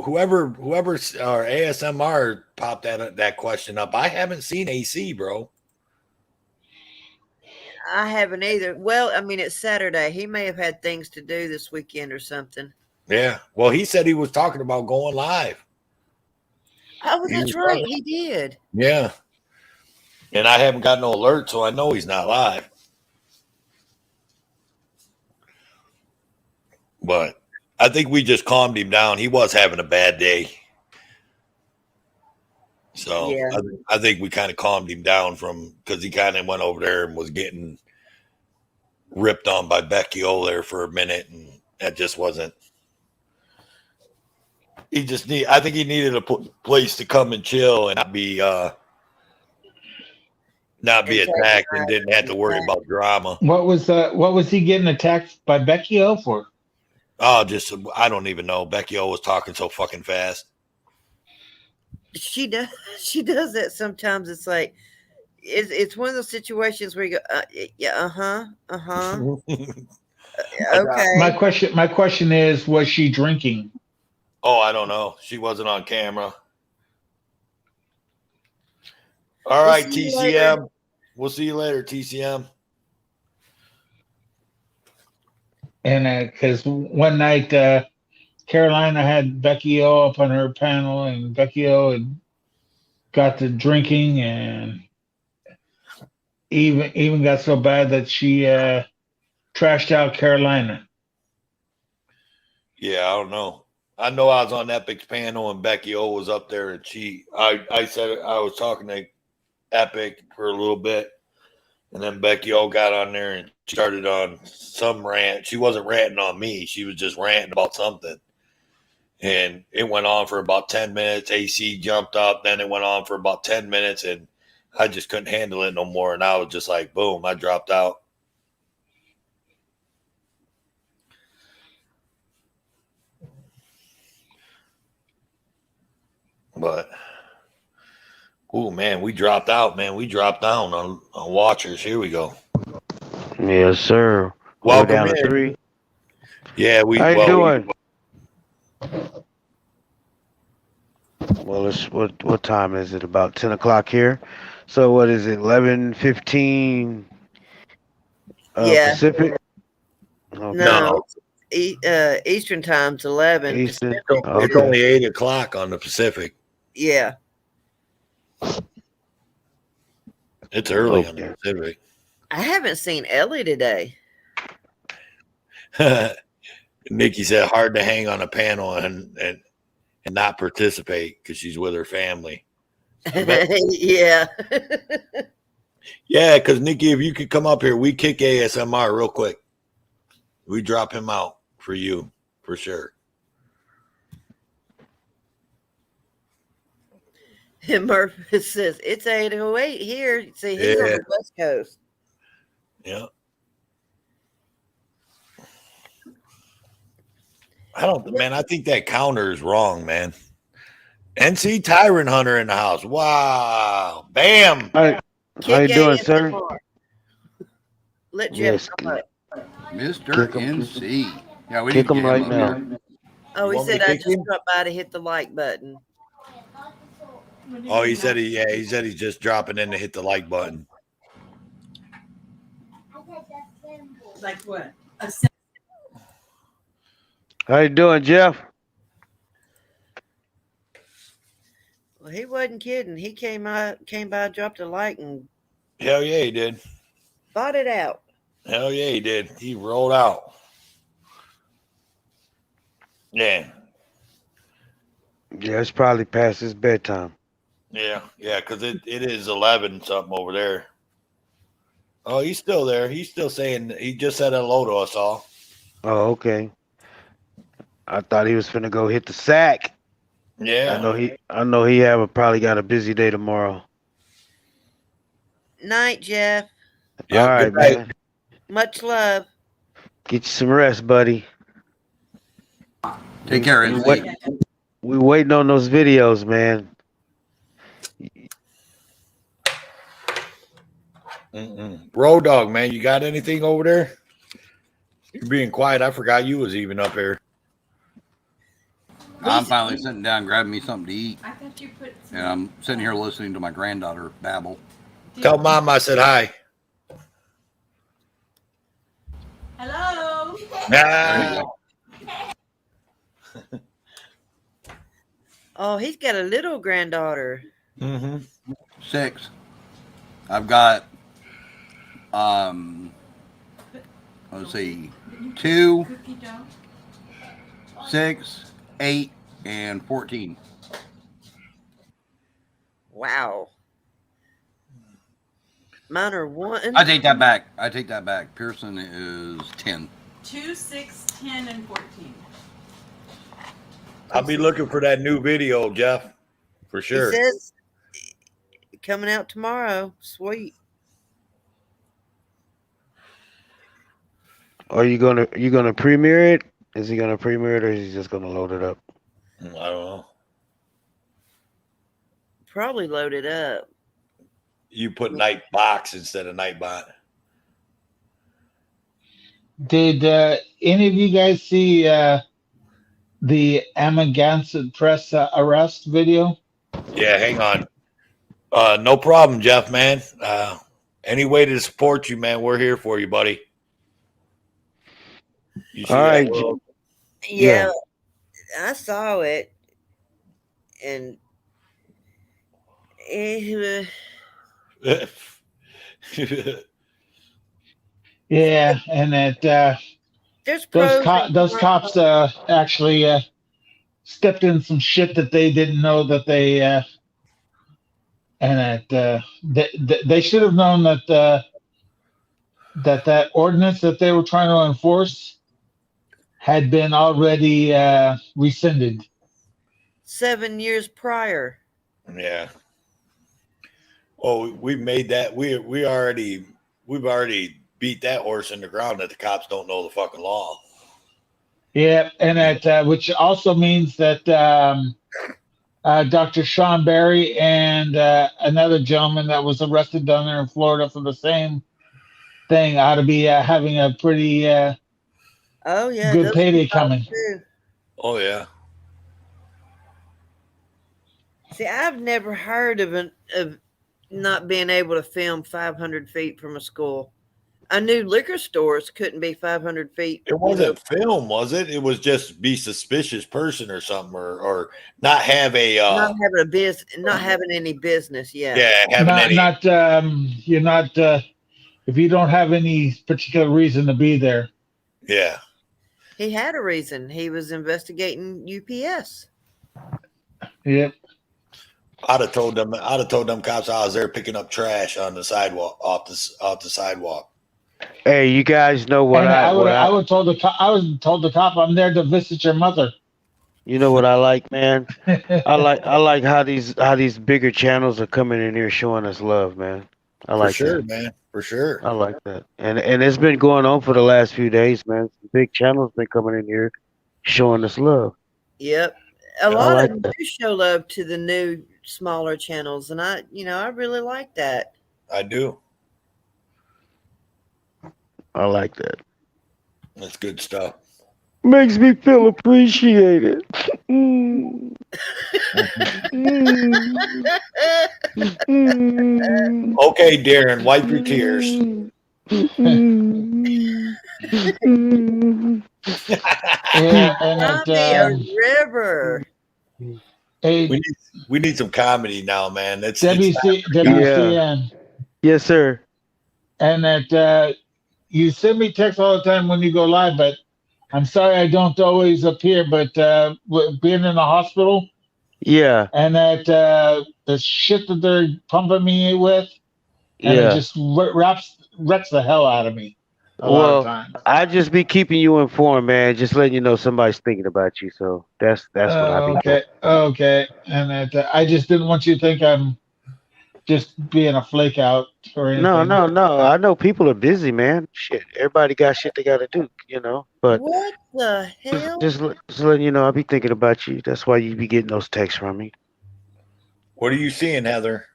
whoever or ASMR popped that question up. I haven't seen AC, bro. I haven't either. Well, I mean, it's Saturday. He may have had things to do this weekend or something. Yeah. Well, he said he was talking about going live. Oh, that's right. He did. Yeah. And I haven't got no alert, so I know he's not live. But I think we just calmed him down. He was having a bad day. So yeah. I think we kind of calmed him down because he kind of went over there and was getting ripped on by Becky O there for a minute. And that just wasn't. I think he needed a place to come and chill and not be attacked and didn't have to worry about drama. What was he getting attacked by Becky O for? Oh, I don't even know. Becky O was talking so fucking fast. She does that sometimes. It's like it's one of those situations where you go, yeah, okay. My question is, was she drinking? Oh, I don't know. She wasn't on camera. All right, TCM. We'll see you later, TCM. And because one night Carolina had Becky O up on her panel, and Becky O had got to drinking, and even got so bad that she trashed out Carolina. Yeah, I don't know. I know I was on Epic's panel and Becky O was up there, and I said I was talking to Epic for a little bit, and then Becky O got on there and started on some rant. She wasn't ranting on me; she was just ranting about something, and it went on for about 10 minutes. AC jumped up, then it went on for about 10 minutes, and I just couldn't handle it no more, and I was just like, boom, I dropped out. But, oh, man, we dropped out, man. We dropped down on watchers. Here we go. Yes, sir. Welcome We're down in. to 3. Yeah, How you doing? Well, it's what time is it? About 10 o'clock here. So what is it? 11:15 Yeah. Pacific. Okay. No. Eastern time's 11. Eastern. Pacific It's is- only 8 o'clock on the Pacific. Yeah. It's early on the Pacific. I haven't seen Ellie today. Nikki said hard to hang on a panel and not participate because she's with her family. Yeah. Yeah, because Nikki, if you could come up here, we kick ASMR real quick. We drop him out for you, for sure. And Murphy says it's 8:08 here. See, he's on the West Coast. Yeah. I think that counter is wrong, man. NC Tyrant Hunter in the house. Wow. Bam. How you doing, sir? Let Jeff Yes. come up. Mr. NC. Yeah, we Kick need to him get right up now. here. Oh, he want me said to I kick just him? dropped by to hit the like button. Oh, he said he's just dropping in to hit the like button. Like what? How you doing, Jeff? Well, he wasn't kidding. He came by, dropped a like, and Hell yeah, he did. bought it out. Hell yeah, he did. He rolled out. Yeah. Yeah, it's probably past his bedtime. Yeah, because it is 11 something over there. Oh, he's still there. He's still saying, he just said hello to us all. Oh, okay. I thought he was finna go hit the sack. Yeah. I know he probably got a busy day tomorrow. Night, Jeff. Yeah, All right, good night. man. Much love. Get you some rest, buddy. Take care, NC. We waiting on those videos, man. Road Dog, man, you got anything over there? You're being quiet. I forgot you was even up here. I'm finally sitting down, grabbing me something to eat. I thought you put. And I'm sitting here listening to my granddaughter babble. Tell Mom I said hi. Hello. There you go. Oh, he's got a little granddaughter. Mm-hmm. 6. I've got let's see, 2, 6, 8, and 14. Wow. Mine are 1. I take that back. Pearson is 10. 2, 6, 10, and 14. I'll be looking for that new video, Jeff, for sure. He says coming out tomorrow. Sweet. Are you gonna premiere it? Is he gonna premiere it, or is he just gonna load it up? I don't know. Probably load it up. You put night box instead of night bot. Did any of you guys see the Amagansett Press arrest video? Yeah, hang on. No problem, Jeff, man. Any way to support you, man, we're here for you, buddy. You see All that? right. Will? Yeah, I saw it, and it, Yeah, and that there's pros and those cons. cops actually stepped in some shit that they didn't know that they and that they should have known that that ordinance that they were trying to enforce had been already rescinded. 7 years prior. Yeah. Oh, we made that. We've already beat that horse in the ground that the cops don't know the fucking law. Yeah, and that which also means that Dr. Sean Berry and another gentleman that was arrested down there in Florida for the same thing ought to be having a pretty Oh yeah, good those payday people coming. too. Oh yeah. See, I've never heard of not being able to film 500 feet from a school. I knew liquor stores couldn't be 500 feet. It wasn't film, was it? It was just be suspicious person or something, or not have a not having a business, not having any business. Yeah. yeah, having any. You're not if you don't have any particular reason to be there. Yeah. He had a reason. He was investigating UPS. Yep. I'd have told them cops I was there picking up trash on the sidewalk off the sidewalk. Hey, you guys know what And I I was told the cop I'm there to visit your mother. you know what I like, man? I like how these bigger channels are coming in here showing us love, man. I like For sure, that. man. For sure. I like that. And it's been going on for the last few days, man. Some big channels been coming in here showing us love. Yep. A lot like of them do show love to the new smaller channels, and I really like that. I do. I like that. That's good stuff. Makes me feel appreciated. Mm. Mm. Okay, Darren, wipe your tears. Yeah, and a river. Hey, we need some comedy now, man. WCN. Yes, sir. And that you send me texts all the time when you go live, but I'm sorry I don't always appear. But being in the hospital, yeah, and that the shit that they're pumping me with, and it just wrecks the hell out of me. A lot of times. I just be keeping you informed, man. Just letting you know somebody's thinking about you. So that's what I be doing. Okay, and that I just didn't want you to think I'm just being a flake out or anything. No. I know people are busy, man. Shit, everybody got shit they got to do, But what the hell? Just letting you know, I be thinking about you. That's why you be getting those texts from me. What are you seeing, Heather?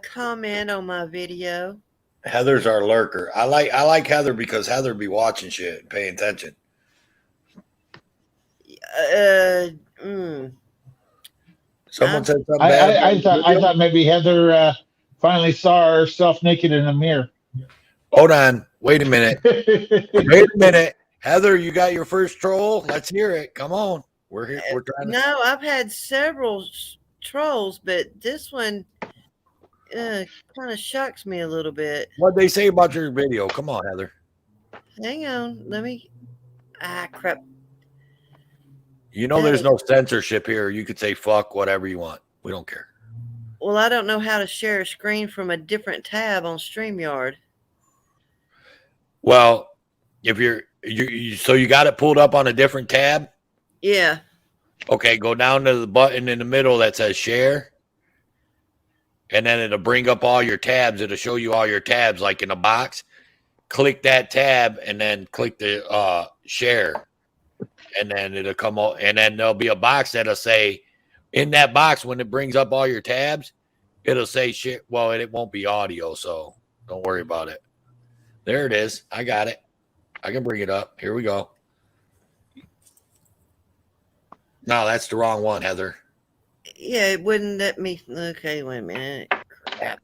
Comment on my video. Heather's our lurker. I like Heather because Heather be watching shit and paying attention. Someone said something bad. I thought maybe Heather finally saw herself naked in a mirror. Hold on. Wait a minute. Heather, you got your first troll? Let's hear it. Come on. We're here. We're trying to. No, I've had several trolls, but this one kind of shocks me a little bit. What'd they say about your video? Come on, Heather. Hang on. Let me. Crap. You know there's no censorship here. You could say fuck whatever you want. We don't care. Well, I don't know how to share a screen from a different tab on StreamYard. Well, if so you got it pulled up on a different tab? Yeah. Okay, go down to the button in the middle that says share. And then it'll bring up all your tabs. It'll show you all your tabs like in a box. Click that tab and then click the share. And then it'll come out, and then there'll be a box that'll say, in that box, when it brings up all your tabs, It'll say shit. Well, it won't be audio, so don't worry about it. There it is. I got it. I can bring it up. Here we go. No, that's the wrong one, Heather. Yeah, it wouldn't let me. Okay, wait a minute. Crap.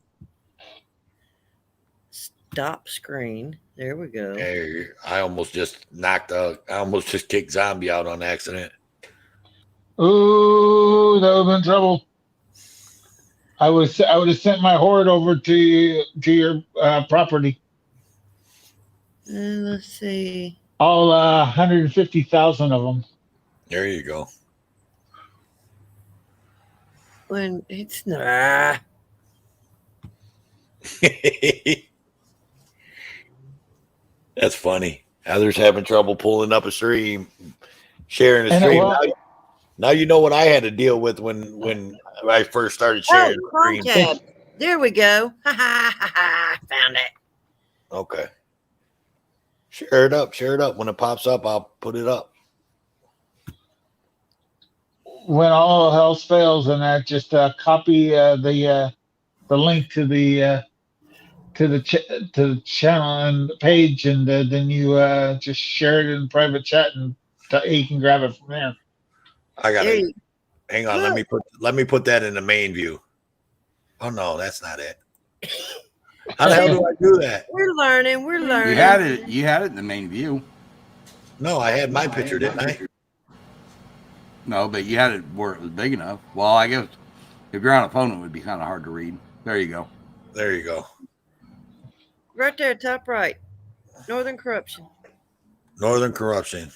Stop screen. There we go. Hey, I almost just kicked Zombie out on accident. Ooh, that would have been trouble. I would have sent my horde over to your property. Let's see. All 150,000 of them. There you go. When it's not. That's funny. Heather's having trouble pulling up a stream, sharing a stream. Now you know what I had to deal with when I first started sharing the stream. Tab. There we go. Found it. Okay. Share it up. Share it up. When it pops up, I'll put it up. When all else fails, and that just copy the link to the channel and the page, and then you just share it in private chat, and you can grab it from there. I got it. Hang on. Let me put that in the main view. Oh no, that's not it. How the hell do I do that? We're learning. We're learning. You had it in the main view. No, I had my picture, didn't I? No, but you had it where it was big enough. Well, I guess if you're on a phone, it would be kind of hard to read. There you go. There you go. Right there, top right. Northern Corruption. Northern Corruption.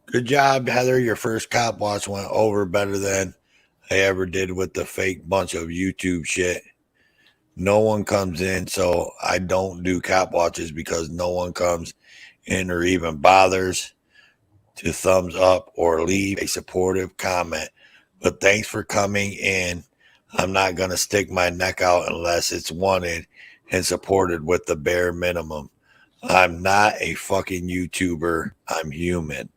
Good job, Heather. Your first cop watch went over better than I ever did with the fake bunch of YouTube shit. No one comes in, so I don't do cop watches because no one comes in or even bothers to thumbs up or leave a supportive comment. But thanks for coming in. I'm not going to stick my neck out unless it's wanted and supported with the bare minimum. I'm not a fucking YouTuber. I'm human.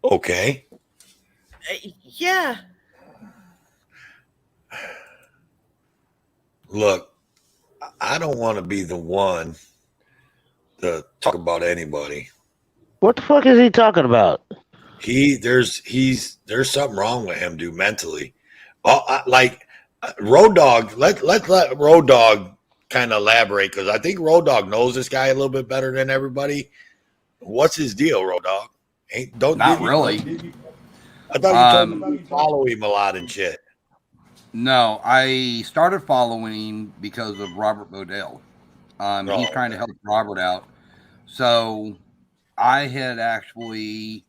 Okay. Yeah. Look, I don't want to be the one to talk about anybody. What the fuck is he talking about? There's something wrong with him, dude, mentally. Road Dog. Let's let Road Dog kind of elaborate, because I think Road Dog knows this guy a little bit better than everybody. What's his deal, Road Dog? Not really. I thought you told me you follow him a lot and shit. No, I started following because of Robert Bodell. He's trying to help Robert out. So I had actually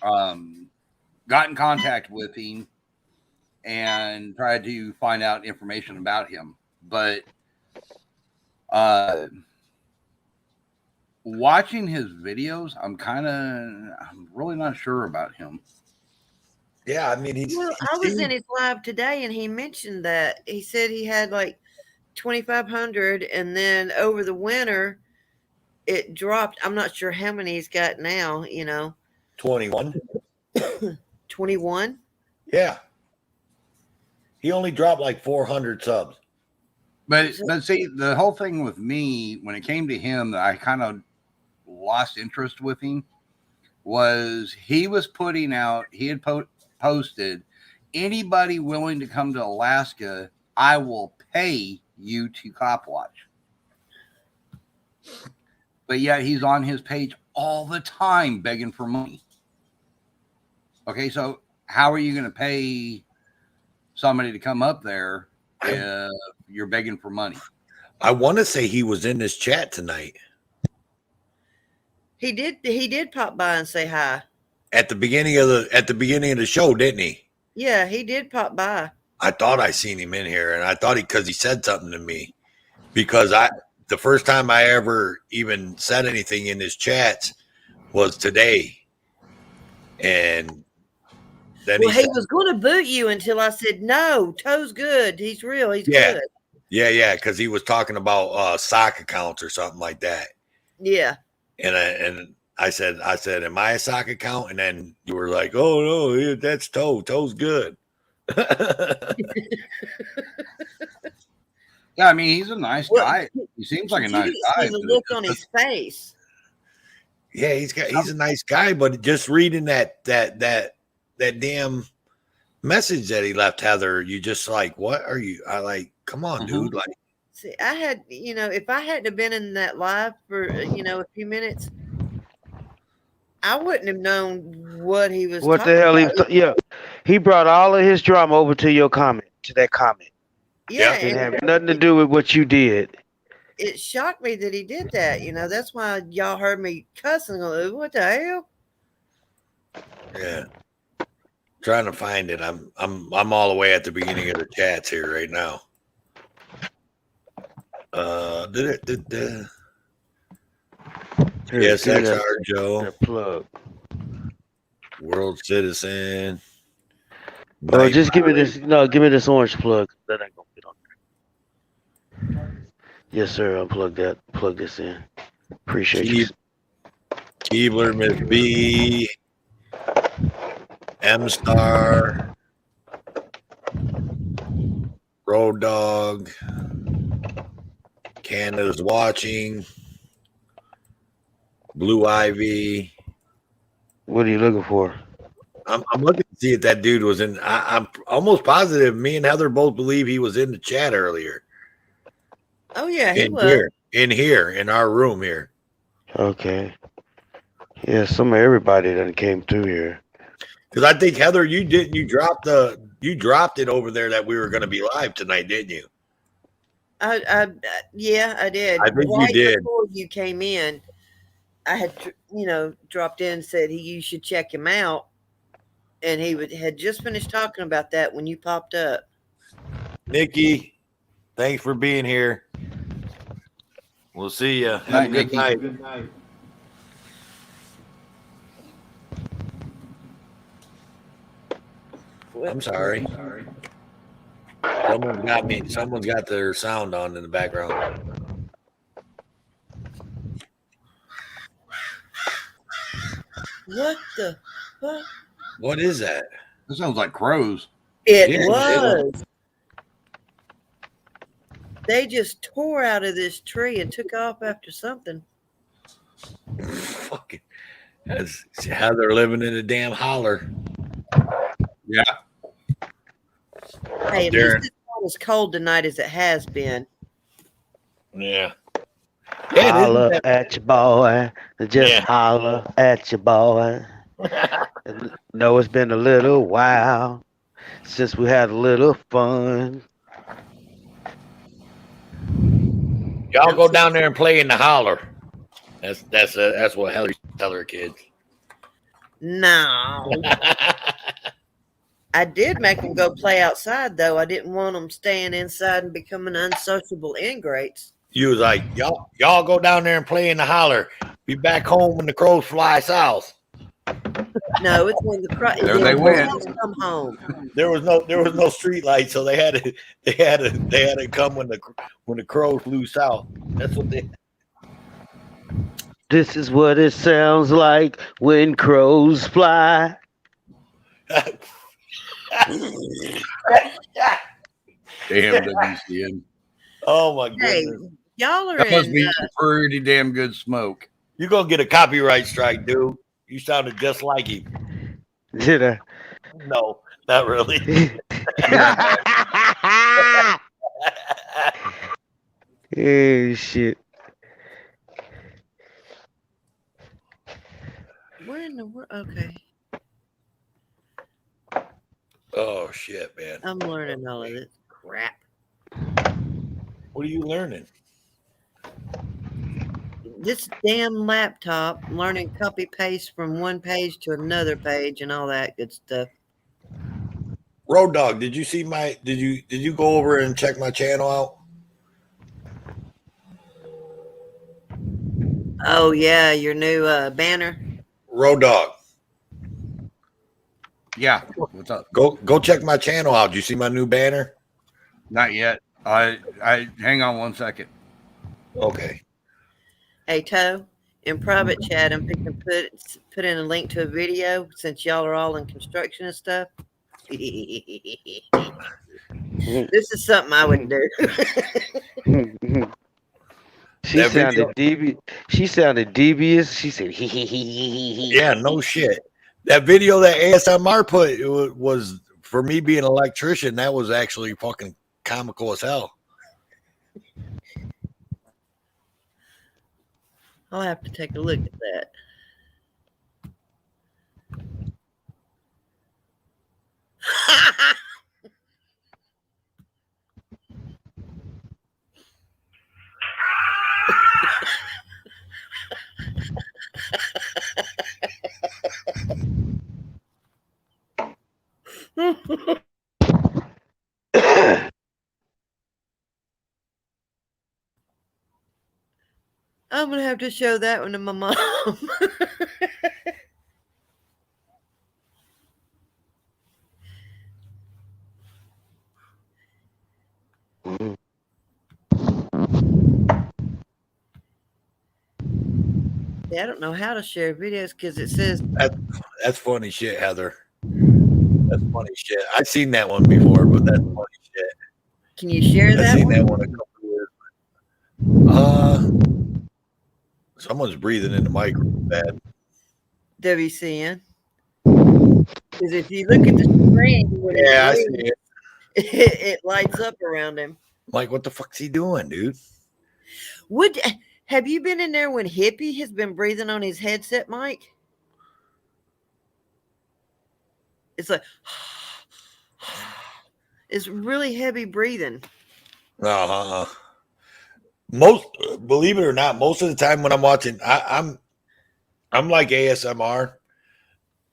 got in contact with him and tried to find out information about him. But watching his videos, I'm really not sure about him. Yeah, I mean, I was in his live today, and he mentioned that. He said he had like 2,500, and then over the winter, it dropped. I'm not sure how many he's got now. 21. 21. Yeah. He only dropped like 400 subs. But see, the whole thing with me, when it came to him, that I kind of lost interest with him, was he was putting out, he had posted, anybody willing to come to Alaska, I will pay you to cop watch. But yet he's on his page all the time begging for money. Okay, so how are you going to pay somebody to come up there if you're begging for money? I want to say he was in this chat tonight. He did pop by and say hi. At the beginning of the show, didn't he? Yeah, he did pop by. I thought I seen him in here, and I thought because he said something to me. Because the first time I ever even said anything in his chats was today. And then he was going to boot you until I said, no, Toe's good. He's real. He's good. Yeah, because he was talking about sock accounts or something like that. Yeah. And I said, am I a sock account? And then you were like, oh, no, that's Toe. Toe's good. Yeah, I mean, he's a nice Well, guy. He seems like a you nice didn't guy. see the look on his face. Yeah, he's a nice guy, but just reading that damn message that he left Heather, you just like, what are you? I like, come on, dude. Like, See, I had, if I hadn't have been in that live for, a few minutes, I wouldn't have known what he was What talking the hell he about. was? Yeah, he brought all of his drama over to your comment, to that comment. Yeah, Didn't and have nothing to do with what you did. it shocked me that he did that. That's why y'all heard me cussing. What the hell? yeah. Trying to find it. I'm all the way at the beginning of the chats here right now. Yes, XR Joe. Plug. World Citizen. Oh, just give me this. No, give me this orange plug. That ain't gonna get on there. Yes, sir. Unplug that. Plug this in. Appreciate you. Keebler, Miss B, M Star, Road Dog, Canada's watching, Blue Ivy. What are you looking for? I'm looking to see if that dude was in. I'm almost positive. Me and Heather both believe he was in the chat earlier. Oh yeah, he was. In our room here. Okay. Yeah, some of everybody that came through here. Because I think Heather, you didn't. You dropped it over there that we were going to be live tonight, didn't you? Yeah, I did. I think right you did. Before you came in, I had dropped in and said you should check him out, and he had just finished talking about that when you popped up. Nikki, thanks for being here. We'll see you. Have a good night. Good night. I'm sorry. Someone's got their sound on in the background. What the fuck? What is that? That sounds like crows. It was. They just tore out of this tree and took off after something. Fucking, that's how they're living in a damn holler. Yeah. Hey, at least it's not as cold tonight as it has been. Yeah. Holler at your boy. Just holler at your boy. No, it's been a little while since we had a little fun. Y'all go down there and play in the holler. That's what Heather used to tell her kids. No. I did make them go play outside, though. I didn't want them staying inside and becoming unsociable ingrates. You was like, y'all go down there and play in the holler. Be back home when the crows fly south. No, it's when the crows come home. There was no street light, so they had to come when the crows flew south. That's what they. This is what it sounds like when crows fly. Damn WCN. Oh my goodness. Hey, y'all are That must in. be some pretty damn good smoke. You're gonna get a copyright strike, dude. You sounded just like him. Did I? No, not really. Hey, shit. Where in the world? Okay. Oh shit, man. I'm learning all of this crap. What are you learning? This damn laptop, learning copy paste from one page to another page and all that good stuff. Road Dog, did you see my? Did you go over and check my channel out? Oh yeah, your new banner. Road Dog. Yeah. What's up? Go check my channel out. Did you see my new banner? Not yet. I hang on 1 second. Okay. Hey Toe, in private chat, I'm thinking put in a link to a video since y'all are all in construction and stuff. This is something I would do. She That video- sounded devious. She sounded devious. She said, "Hee hee hee hee hee hee." Yeah, no shit. That video that ASMR put was for me being an electrician. That was actually fucking comical as hell. I'll have to take a look at that. I'm gonna have to show that one to my mom. Yeah, I don't know how to share videos because it says That's funny shit, Heather. That's funny shit. I've seen that one before, but that's funny shit. Can you share I've that seen one? that one a couple years. Someone's breathing in the mic real bad. WCN. Because if you look at the screen, when Yeah, I it see breathes, it. it lights up around him. Mike, what the fuck's he doing, dude? Have you been in there when Hippie has been breathing on his headset, Mike? It's like it's really heavy breathing. Most, believe it or not, most of the time when I'm watching, I'm like ASMR.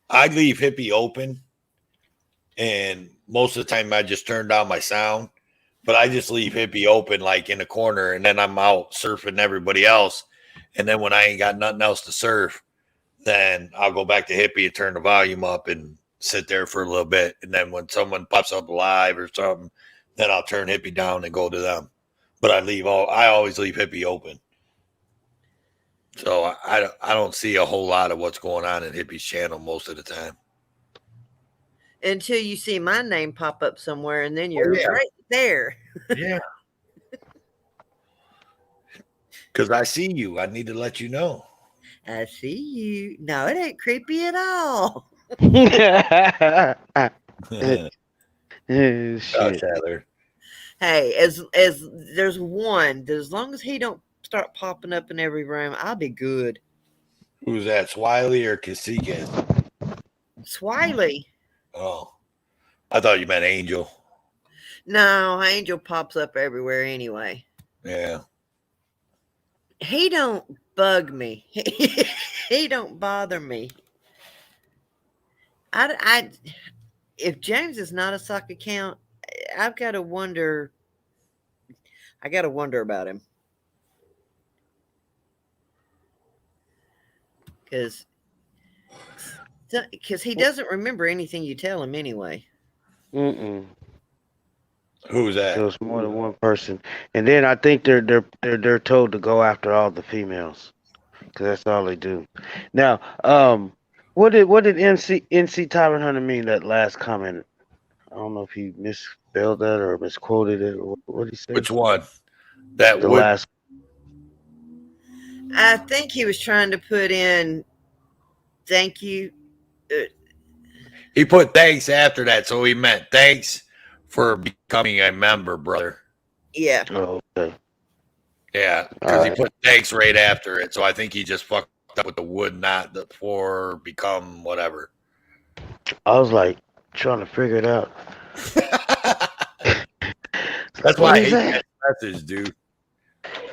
I leave Hippie open, and most of the time I just turn down my sound. But I just leave Hippie open, like in the corner, and then I'm out surfing everybody else. And then when I ain't got nothing else to surf, then I'll go back to Hippie and turn the volume up and sit there for a little bit. And then when someone pops up live or something, then I'll turn Hippie down and go to them. But I always leave Hippie open. So I don't see a whole lot of what's going on in Hippie's channel most of the time. Until you see my name pop up somewhere, and then you're right there. Yeah. Because I see you. I need to let you know. I see you. No, it ain't creepy at all. Shit. Heather. Hey, as there's one, as long as he don't start popping up in every room, I'll be good. Who's that? Swiley or Kasikas? Swiley. Oh, I thought you meant Angel. No, Angel pops up everywhere anyway. Yeah. He don't bug me. He don't bother me. If James is not a sock account, I've got to wonder. I got to wonder about him. Because he doesn't remember anything you tell him anyway. Mm-mm. Who's that? So it's more than one person, and then I think they're told to go after all the females, because that's all they do. Now, what did NC Tyrant Hunter mean that last comment? I don't know if he misspelled that or misquoted it or what did he say? Which one? That the would last. I think he was trying to put in thank you. He put thanks after that, so he meant thanks for becoming a member, brother. Yeah. Oh, okay. Yeah, because he put thanks right after it. So I think he just fucked up with the would not for become whatever. I was like trying to figure it out. That's why I hate that message, dude.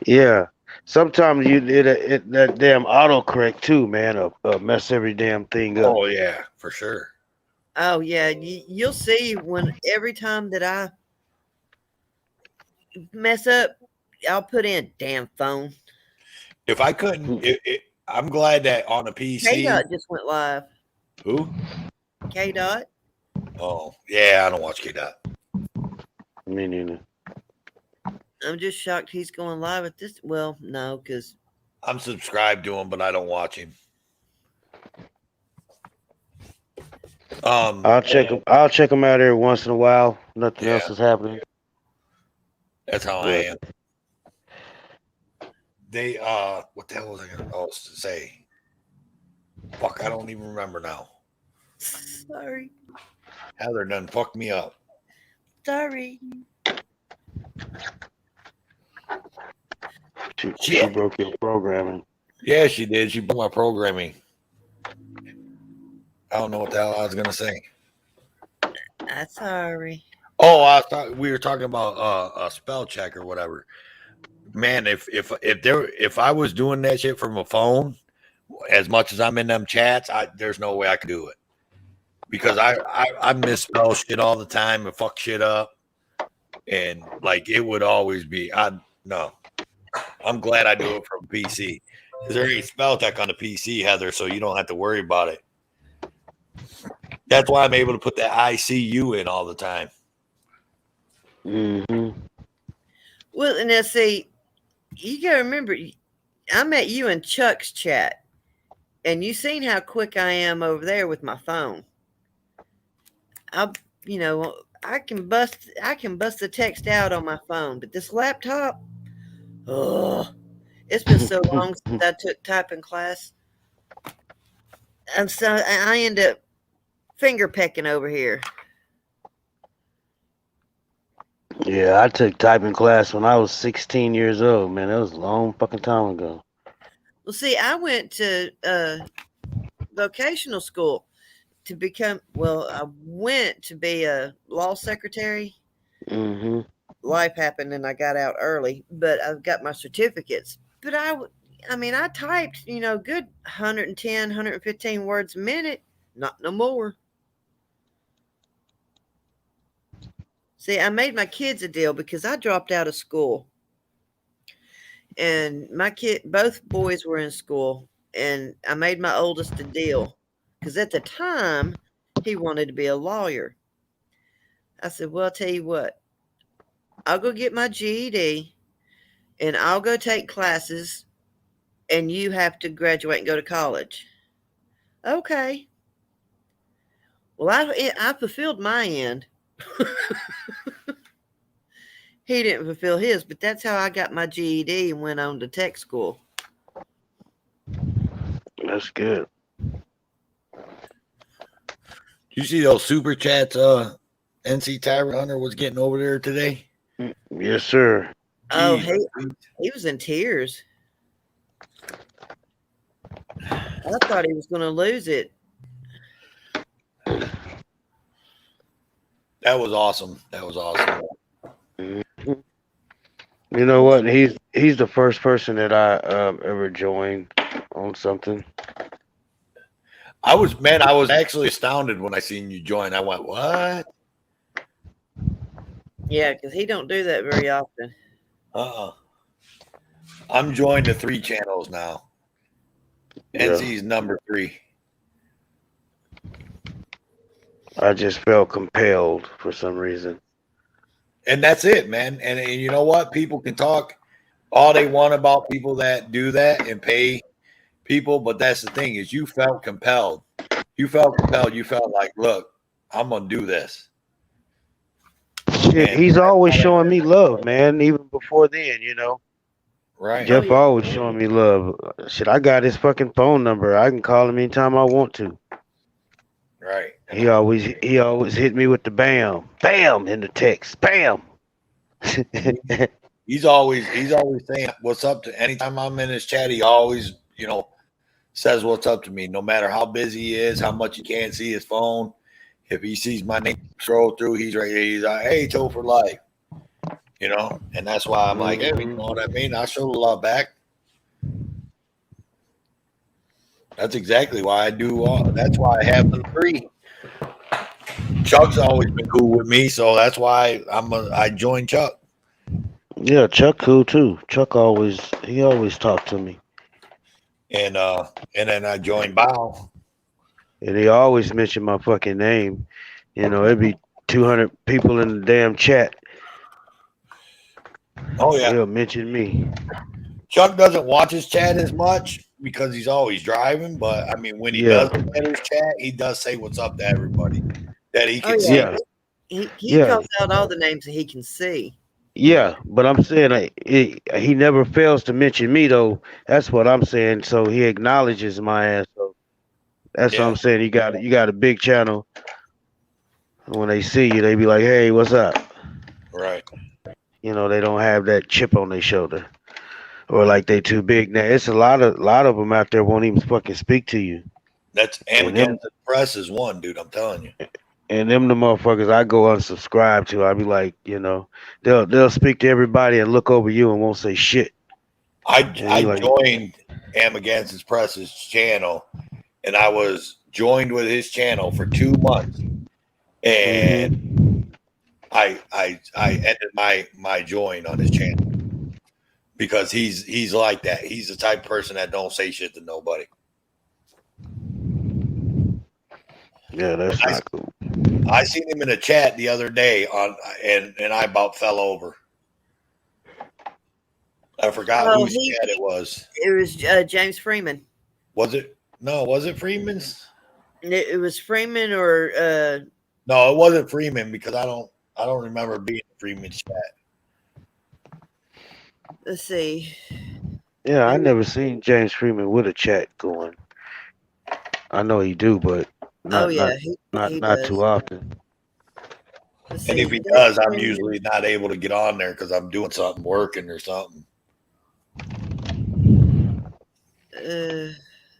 Yeah. Sometimes that damn autocorrect too, man, mess every damn thing up. Oh yeah, for sure. Oh yeah, you'll see when every time that I mess up, I'll put in damn phone. If I couldn't, I'm glad that on a PC. K-Dot just went live. Who? K-Dot. Oh yeah, I don't watch K-Dot. Me neither. I'm just shocked he's going live at this. Well, no, because I'm subscribed to him, but I don't watch him. I'll check them. I'll check them out every once in a while. Nothing else is happening. That's how I am. They what the hell was I gonna say? Fuck, I don't even remember now. Sorry. Heather done fucked me up. Sorry. She broke your programming. Yeah, she did. She broke my programming. I don't know what the hell I was gonna say. I'm sorry. Oh, I thought we were talking about a spell check or whatever. Man, if I was doing that shit from a phone, as much as I'm in them chats, there's no way I could do it because I misspell shit all the time and fuck shit up, and like it would always be no. I'm glad I do it from PC. There ain't spell check on the PC, Heather, so you don't have to worry about it. That's why I'm able to put that ICU in all the time. Mm-hmm. Well, and now see, you gotta remember, I met you in Chuck's chat, and you seen how quick I am over there with my phone. I can bust the text out on my phone, but this laptop, it's been so long since I took typing class, and so I end up finger pecking over here. Yeah, I took typing class when I was 16 years old, man. That was a long fucking time ago. Well, see, I went to vocational school to become, I went to be a law secretary. Mm-hmm. Life happened and I got out early, but I've got my certificates. But I typed, good 110, 115 words a minute. Not no more. See, I made my kids a deal because I dropped out of school. And both boys were in school. And I made my oldest a deal. Because at the time, he wanted to be a lawyer. I said, well, I'll tell you what. I'll go get my GED. And I'll go take classes. And you have to graduate and go to college. Okay. Well, I fulfilled my end. He didn't fulfill his, but that's how I got my GED and went on to tech school. That's good. You see those super chats NC Tyrant Hunter was getting over there today? Yes, sir. Oh, he was in tears. I thought he was going to lose it. That was awesome. Mm-hmm. You know what? He's the first person that I ever joined on something. I was actually astounded when I seen you join. I went, what? Yeah, because he don't do that very often. I'm joined to 3 channels now. Yeah. NC's number 3. I just felt compelled for some reason. And that's it, man. And you know what? People can talk all they want about people that do that and pay people, but that's the thing is you felt compelled. You felt like, look, I'm going to do this. Shit, he's always showing me love, man, even before then, Right. Jeff always showing me love. Shit, I got his fucking phone number. I can call him anytime I want to. Right. He always hit me with the bam in the text. Bam. He's always saying what's up to anytime I'm in his chat, he always, says what's up to me, no matter how busy he is, how much he can't see his phone. If he sees my name scroll through, he's right here. He's like, hey, Toe for life. And that's why I'm like, hey, you know what I mean? I show the love back. That's exactly why I do. That's why I have the 3. Chuck's always been cool with me, so that's why I joined Chuck. Yeah, Chuck cool too. Chuck always talked to me. And then I joined Bow. And he always mentioned my fucking name. It'd be 200 people in the damn chat. Oh yeah. They'll mention me. Chuck doesn't watch his chat as much because he's always driving. But I mean, when he does look at his chat, he does say what's up to everybody that he can see. Yeah, He yeah, calls out all the names that he can see. yeah. But I'm saying he never fails to mention me though. That's what I'm saying. So he acknowledges my ass. So that's what Yeah. I'm saying. You got a big channel. When they see you, they be like, "Hey, what's up?" Right. You know, they don't have that chip on their shoulder, or like they too big. Now it's a lot of them out there won't even fucking speak to you. That's Am And them Against the Press is one, dude. I'm telling you. and them the motherfuckers I go unsubscribe to. I be like, you know, they'll speak to everybody and look over you and won't say shit. I Like, joined Am Against his Press's channel, and I was joined with his channel for 2 months, and I ended my join on his channel because he's like that. He's the type of person that don't say shit to nobody. Yeah, that's not cool. I seen him in a chat the other day and I about fell over. I forgot whose chat it was. It was James Freeman. Was it? No, was it Freeman's? It was Freeman or No, it wasn't Freeman because I don't remember being in Freeman's chat. let's see. Yeah, I never seen James Freeman with a chat going. I know he do, but not he not does. too often. Let's And see. if he does, I'm usually not able to get on there because I'm doing something, working or something.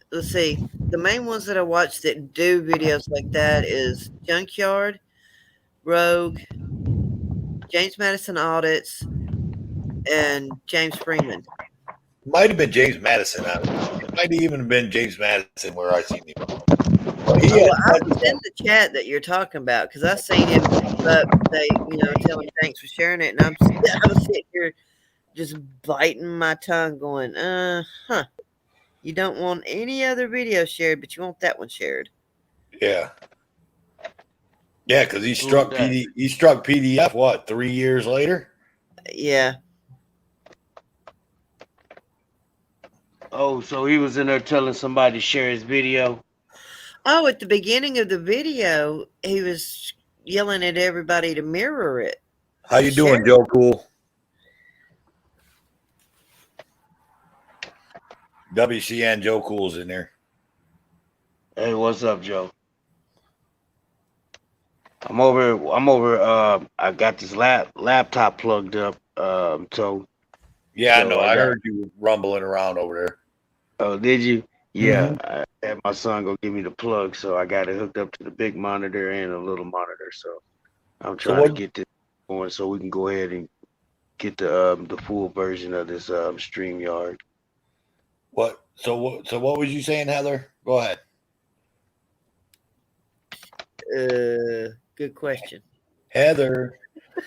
Let's see. The main ones that I watch that do videos like that is Junkyard, Rogue, James Madison Audits, and James Freeman. Might have been James Madison. It might have even been James Madison where I seen him. I was in the chat that you're talking about because I seen him up. They, tell him thanks for sharing it, and I was sitting here just biting my tongue, going, You don't want any other video shared, but you want that one shared. Yeah. Yeah, because he struck PDF what, 3 years later? Yeah. Oh, so he was in there telling somebody to share his video. Oh, at the beginning of the video, he was yelling at everybody to mirror it. How you doing, Joe Cool? WCN Joe Cool's in there. Hey, what's up, Joe? I'm over. I got this laptop plugged up. Yeah, I know. I heard you rumbling around over there. Oh, did you? Yeah, I had my son go give me the plug, so I got it hooked up to the big monitor and a little monitor. So I'm trying to get this going so we can go ahead and get the full version of this StreamYard. What? So what was you saying, Heather? Go ahead. Good question. Heather,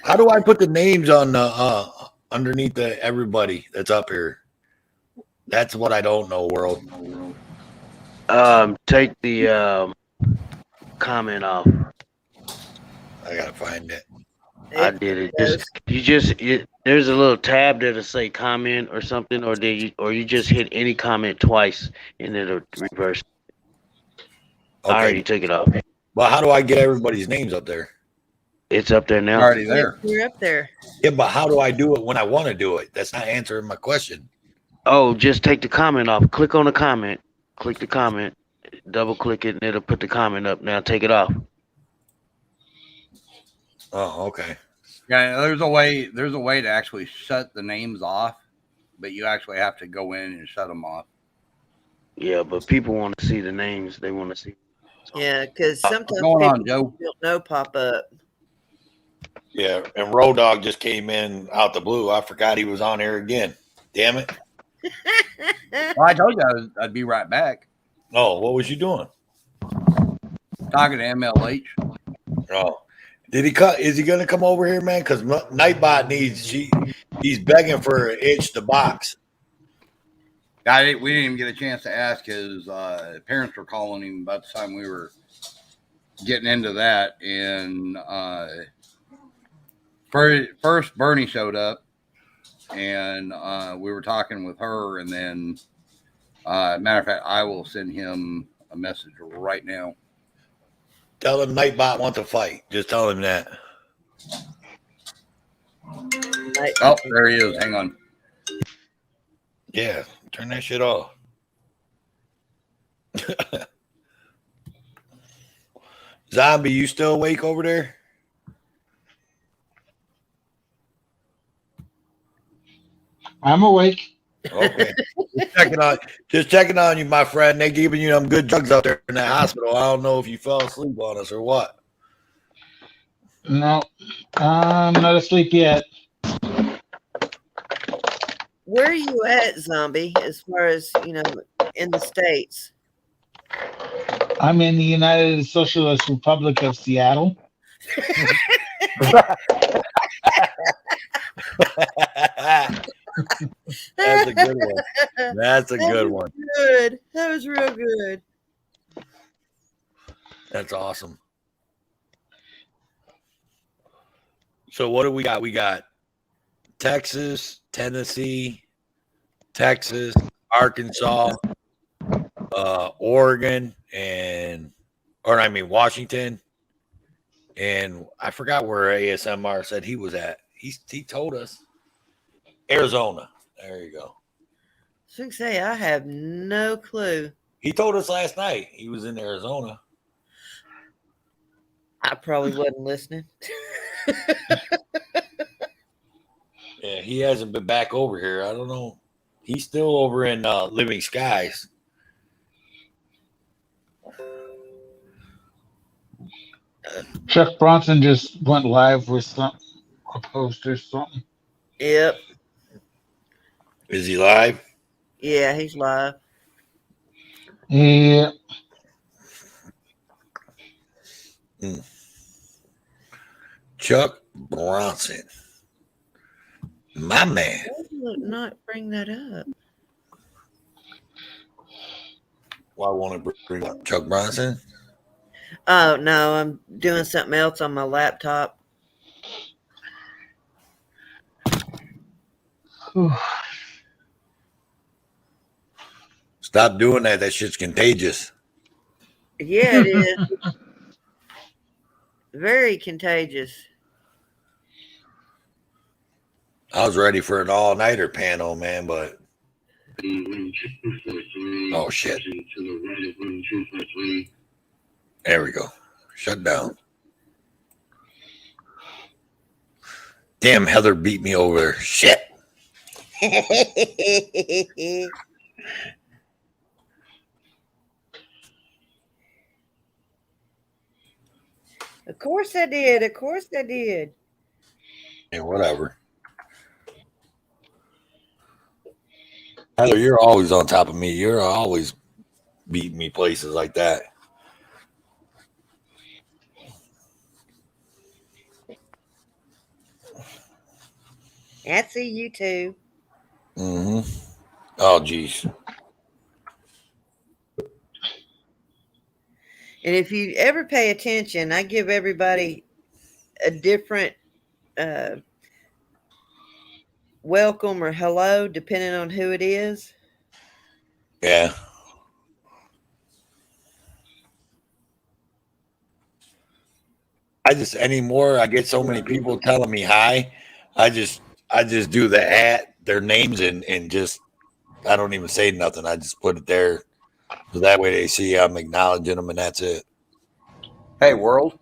how do I put the names on the underneath everybody that's up here? That's what I don't know, world. Take the comment off. I gotta find it. I did it. There's a little tab that'll say comment or something, or you just hit any comment twice and it'll reverse. Okay. I already took it off. Well, how do I get everybody's names up there? It's up there now. Already there. You're up there. Yeah, but how do I do it when I want to do it? That's not answering my question. Oh, just take the comment off. Click on the comment. Click the comment. Double click it, and it'll put the comment up. Now take it off. Oh, okay. Yeah, there's a way to actually shut the names off, but you actually have to go in and shut them off. Yeah, but people want to see the names. They want to see. Yeah, because sometimes What's going people on, Joe? don't know pop up. Yeah, and Road Dogg just came in out the blue. I forgot he was on here again. Damn it. Well, I told you I'd be right back. Oh, what was you doing? Talking to MLH. Oh, did he cut? Is he going to come over here, man? Because Nightbot he's begging for an itch to box. We didn't even get a chance to ask. His parents were calling him about the time we were getting into that. And first Bernie showed up. and we were talking with her, and then matter of fact, I will send him a message right now. Tell him Nightbot wants to fight. Just tell him that. Oh, there he is. Hang on. Yeah, turn that shit off. Zombie, you still awake over there? I'm awake. Okay. Just checking on you, my friend. They giving you them good drugs out there in that hospital. I don't know if you fell asleep on us or what. No, I'm not asleep yet. Where are you at, Zombie, as far as, in the States? I'm in the United Socialist Republic of Seattle. That's a good one. That's a good one. Good. That was real good. That's awesome. So what do we got? We got Texas, Tennessee, Texas, Arkansas, Oregon, Washington. And I forgot where ASMR said he was at. He told us Arizona. There you go. So you say I have no clue. He told us last night he was in Arizona. I probably wasn't listening. Yeah, he hasn't been back over here. I don't know. He's still over in Living Skies. Chuck Bronson just went live with a post or something. Yep. Is he live? Yeah, he's live. Yeah. Chuck Bronson. My man. Why would it not bring that up? Well, I want to bring up Chuck Bronson. Oh, no, I'm doing something else on my laptop. Stop doing that. That shit's contagious. Yeah, it is. Very contagious. I was ready for an all-nighter panel, man, but oh shit. There we go. Shut down. Damn, Heather beat me over there. Shit. Of course I did. Of course I did. Yeah, whatever. Heather, you're always on top of me. You're always beating me places like that. I see you too. Mm-hmm. Oh, geez. And if you ever pay attention, I give everybody a different welcome or hello, depending on who it is. Yeah. I get so many people telling me hi. I just do their names and just, I don't even say nothing. I just put it there. So that way they see I'm acknowledging them and that's it. Hey, World.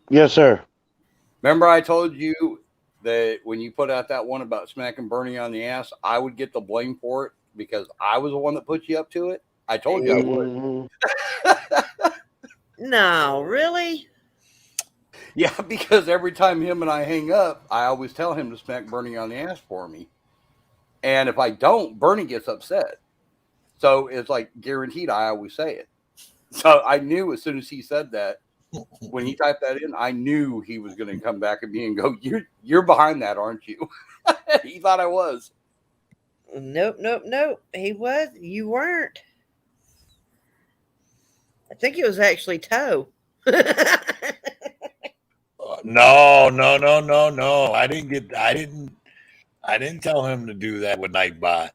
Yes, sir. Remember I told you that when you put out that one about smacking Bernie on the ass, I would get the blame for it because I was the one that put you up to it? I told you I would. No, really? Yeah, because every time him and I hang up, I always tell him to smack Bernie on the ass for me. And if I don't, Bernie gets upset. So it's like guaranteed I always say it. So I knew as soon as he said that, when he typed that in, I knew he was going to come back at me and go, you're behind that, aren't you? He thought I was. Nope. He was. You weren't. I think it was actually Toe. No. I I didn't tell him to do that with Nightbot.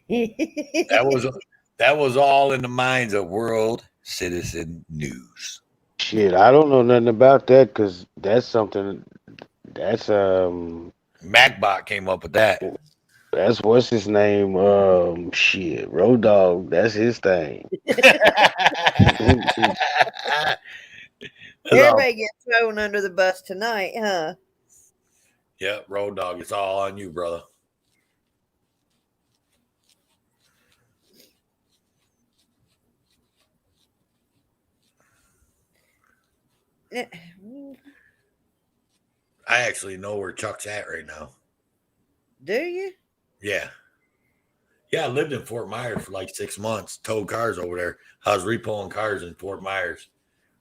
That was all in the minds of World Citizen News. Shit, I don't know nothing about that because that's something that's MacBot came up with that. that's what's his name? Shit, Road Dogg. That's his thing. Everybody gets thrown under the bus tonight, huh? Yep, Road Dogg. It's all on you, brother. I actually know where Chuck's at right now. Do you? Yeah. Yeah, I lived in Fort Myers for like 6 months. Towed cars over there. I was repoing cars in Fort Myers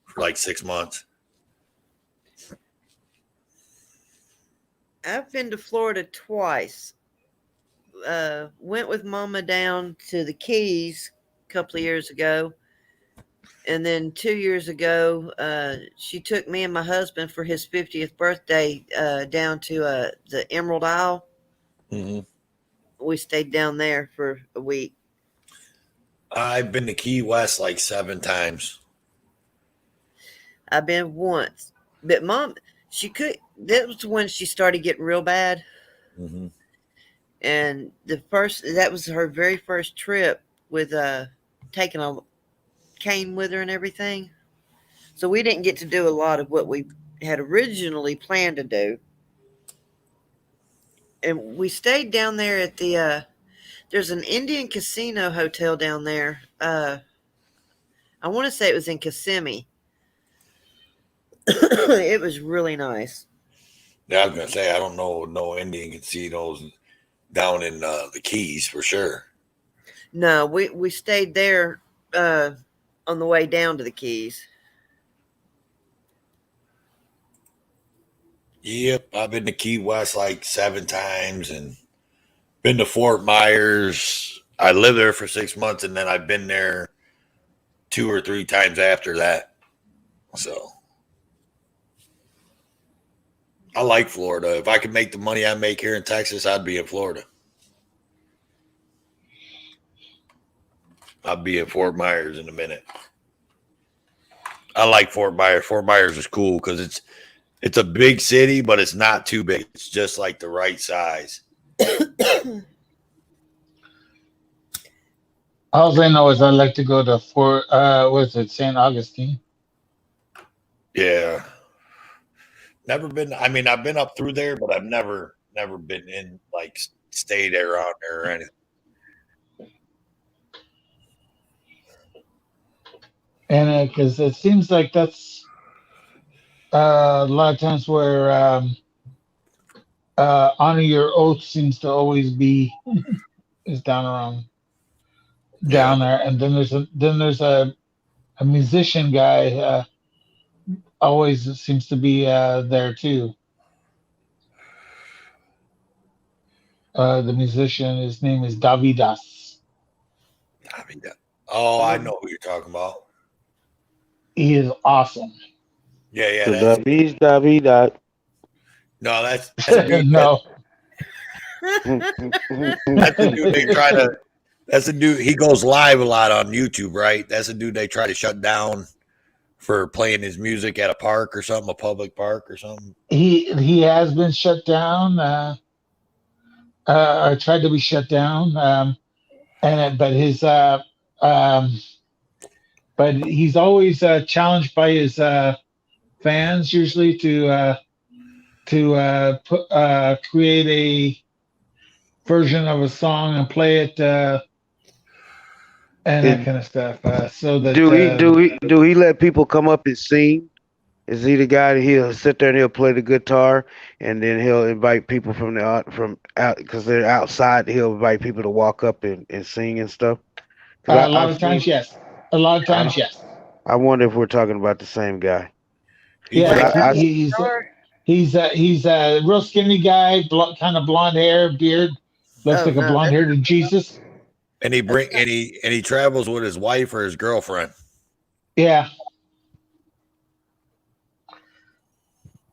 for like 6 months. I've been to Florida twice. Went with Mama down to the Keys a couple of years ago. And then 2 years ago, she took me and my husband for his 50th birthday down to the Emerald Isle. Mm-hmm. We stayed down there for a week. I've been to Key West like 7 times. I've been once. But Mom, that was when she started getting real bad. Mm-hmm. And that was her very first trip with taking a cane with her and everything. So we didn't get to do a lot of what we had originally planned to do. And we stayed down there at the there's an Indian casino hotel down there. I want to say it was in Kissimmee. It was really nice. Yeah, I was gonna say I don't know no Indian casinos down in the Keys for sure. No, we stayed there on the way down to the Keys. Yep, I've been to Key West like 7 times and been to Fort Myers. I lived there for 6 months and then I've been there 2 or 3 times after that. So I like Florida. If I could make the money I make here in Texas, I'd be in Florida. I'll be in Fort Myers in a minute. I like Fort Myers. Fort Myers is cool because it's a big city, but it's not too big. It's just like the right size. All I know is I like to go to St. Augustine? Yeah. Never been. I mean, I've been up through there, but I've never been in like stayed around there or anything. And because it seems like that's a lot of times where honor your oath seems to always be is down there. And then there's a musician guy always seems to be there too. The musician, his name is Davidas. Oh, I know who you're talking about. He is awesome. Yeah. So David. No, that's a dude. No. That's the dude they try to. That's the dude. He goes live a lot on YouTube, right? That's the dude they try to shut down for playing his music at a park or something, a public park or something. He has been shut down. Or tried to be shut down. But he's always challenged by his fans usually to create a version of a song and play it and that kind of stuff. So that do he let people come up and sing? Is he the guy that he'll sit there and he'll play the guitar and then he'll invite people from out because they're outside? He'll invite people to walk up and sing and stuff. A lot of times, yes. I wonder if we're talking about the same guy. Yeah, he's a real skinny guy, kind of blonde hair, beard, looks like a blonde haired Jesus. And he travels with his wife or his girlfriend. Yeah.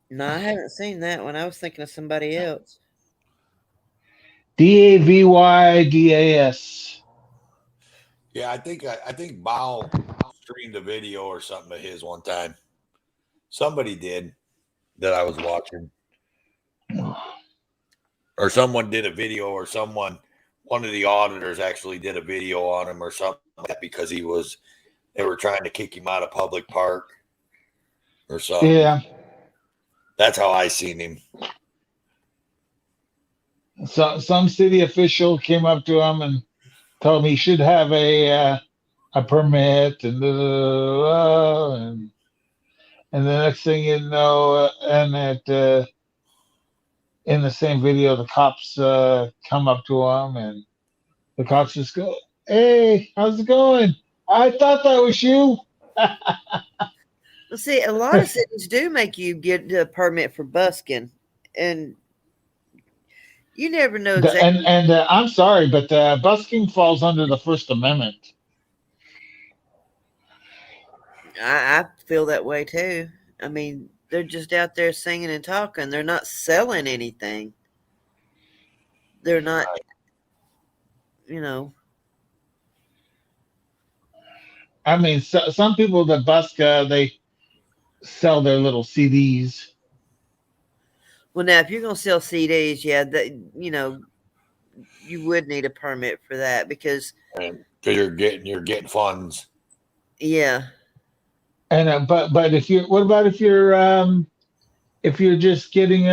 No, I haven't seen that one. I was thinking of somebody else. DAVYDAS. Yeah, I think Bao streamed a video or something of his one time. Somebody did that I was watching, or someone did a video, or one of the auditors actually did a video on him or something like that because they were trying to kick him out of public park or something. Yeah. That's how I seen him. So some city official came up to him and told him he should have a permit and and the next thing you know, and that in the same video, the cops come up to him and the cops just go, "Hey, how's it going? I thought that was you." Well, see, a lot of cities do make you get a permit for busking, and you never know exactly. And I'm sorry, but busking falls under the First Amendment. I feel that way too. I mean, they're just out there singing and talking. They're not selling anything. They're not, you know. I mean, some people that busk, they sell their little CDs. Well, now if you're gonna sell CDs, yeah, that you would need a permit for that because you're getting funds. Yeah. And but what about if you're just getting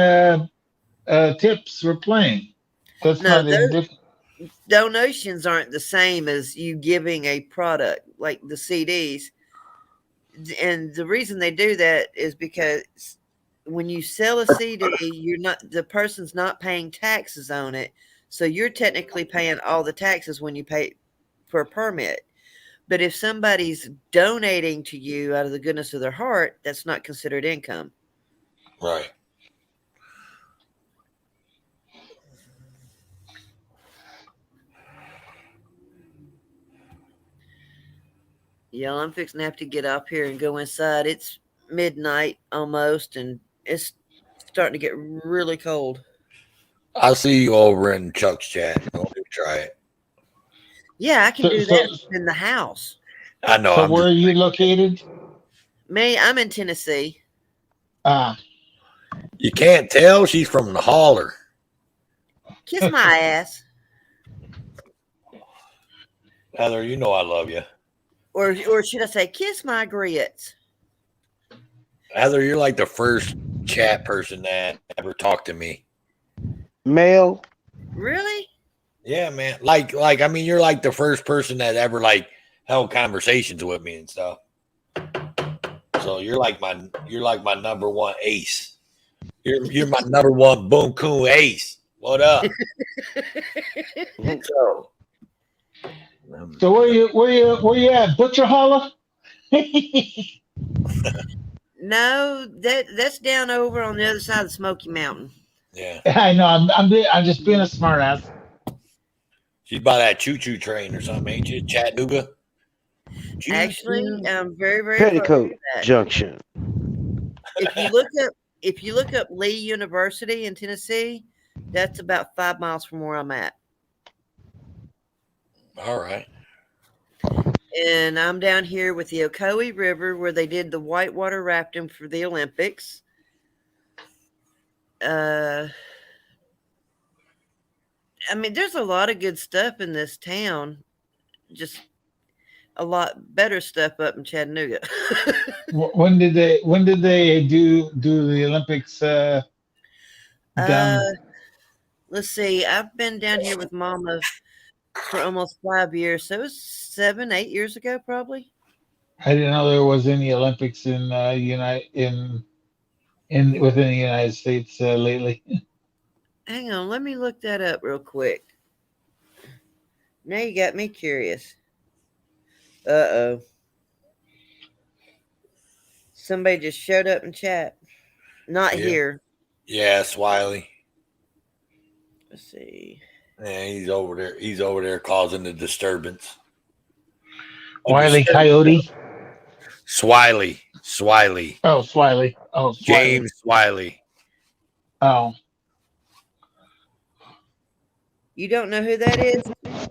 tips for playing? That's No, not any different. donations aren't the same as you giving a product like the CDs. And the reason they do that is because when you sell a CD, the person's not paying taxes on it. So you're technically paying all the taxes when you pay for a permit. But if somebody's donating to you out of the goodness of their heart, that's not considered income. Right. Yeah, I'm fixing to have to get up here and go inside. It's midnight almost, and it's starting to get really cold. I'll see you over in Chuck's chat. I'll try it. Yeah, I can do that in the house. I know. So where are you located? Me, I'm in Tennessee. You can't tell she's from the holler. Kiss my ass. Heather, you know I love you. Or should I say, kiss my grits? Heather, you're like the first chat person that ever talked to me. Male? Really? Yeah, man. Like I mean, you're like the first person that ever held conversations with me and stuff. So you're like my number one ace. You're my number one boom coon ace. What up? So where you at? Butcher Holler? No, that's down over on the other side of the Smoky Mountain. Yeah, I know. I'm just being a smart ass. She's by that choo-choo train or something, ain't you? Chattanooga. Actually, I'm very, very Petticoat close to that. Junction. If you look up Lee University in Tennessee, that's about 5 miles from where I'm at. All right. And I'm down here with the Ocoee River where they did the whitewater rafting for the Olympics. I mean, there's a lot of good stuff in this town. Just a lot better stuff up in Chattanooga. When did they do the Olympics down? Let's see. I've been down here with Mama for almost 5 years. So it was 7, 8 years ago, probably. I didn't know there was any Olympics in within the United States lately. Hang on, let me look that up real quick. Now you got me curious. Uh-oh. Somebody just showed up in chat. Not here. Yeah, Swiley. Let's see. Yeah, he's over there. He's over there causing the disturbance. Wiley Coyote. Swiley. Oh, Swiley. Oh, Swiley. James Swiley. Oh. You don't know who that is?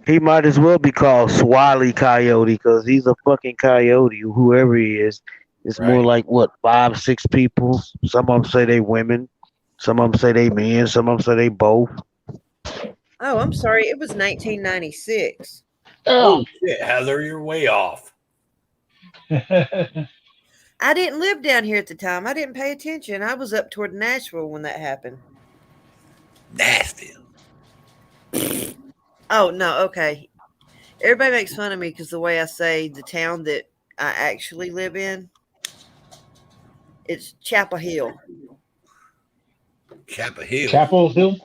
He might as well be called Swally Coyote because he's a fucking coyote, whoever he is. It's more Right. like what, 5, 6 people. Some of them say they women. Some of them say they men. Some of them say they both. Oh, I'm sorry. It was 1996. Oh shit, Heather, you're way off. I didn't live down here at the time. I didn't pay attention. I was up toward Nashville when that happened. Nashville. Oh, no. Okay. Everybody makes fun of me because the way I say the town that I actually live in, it's Chapel Hill. Chapel Hill. Chapel Hill?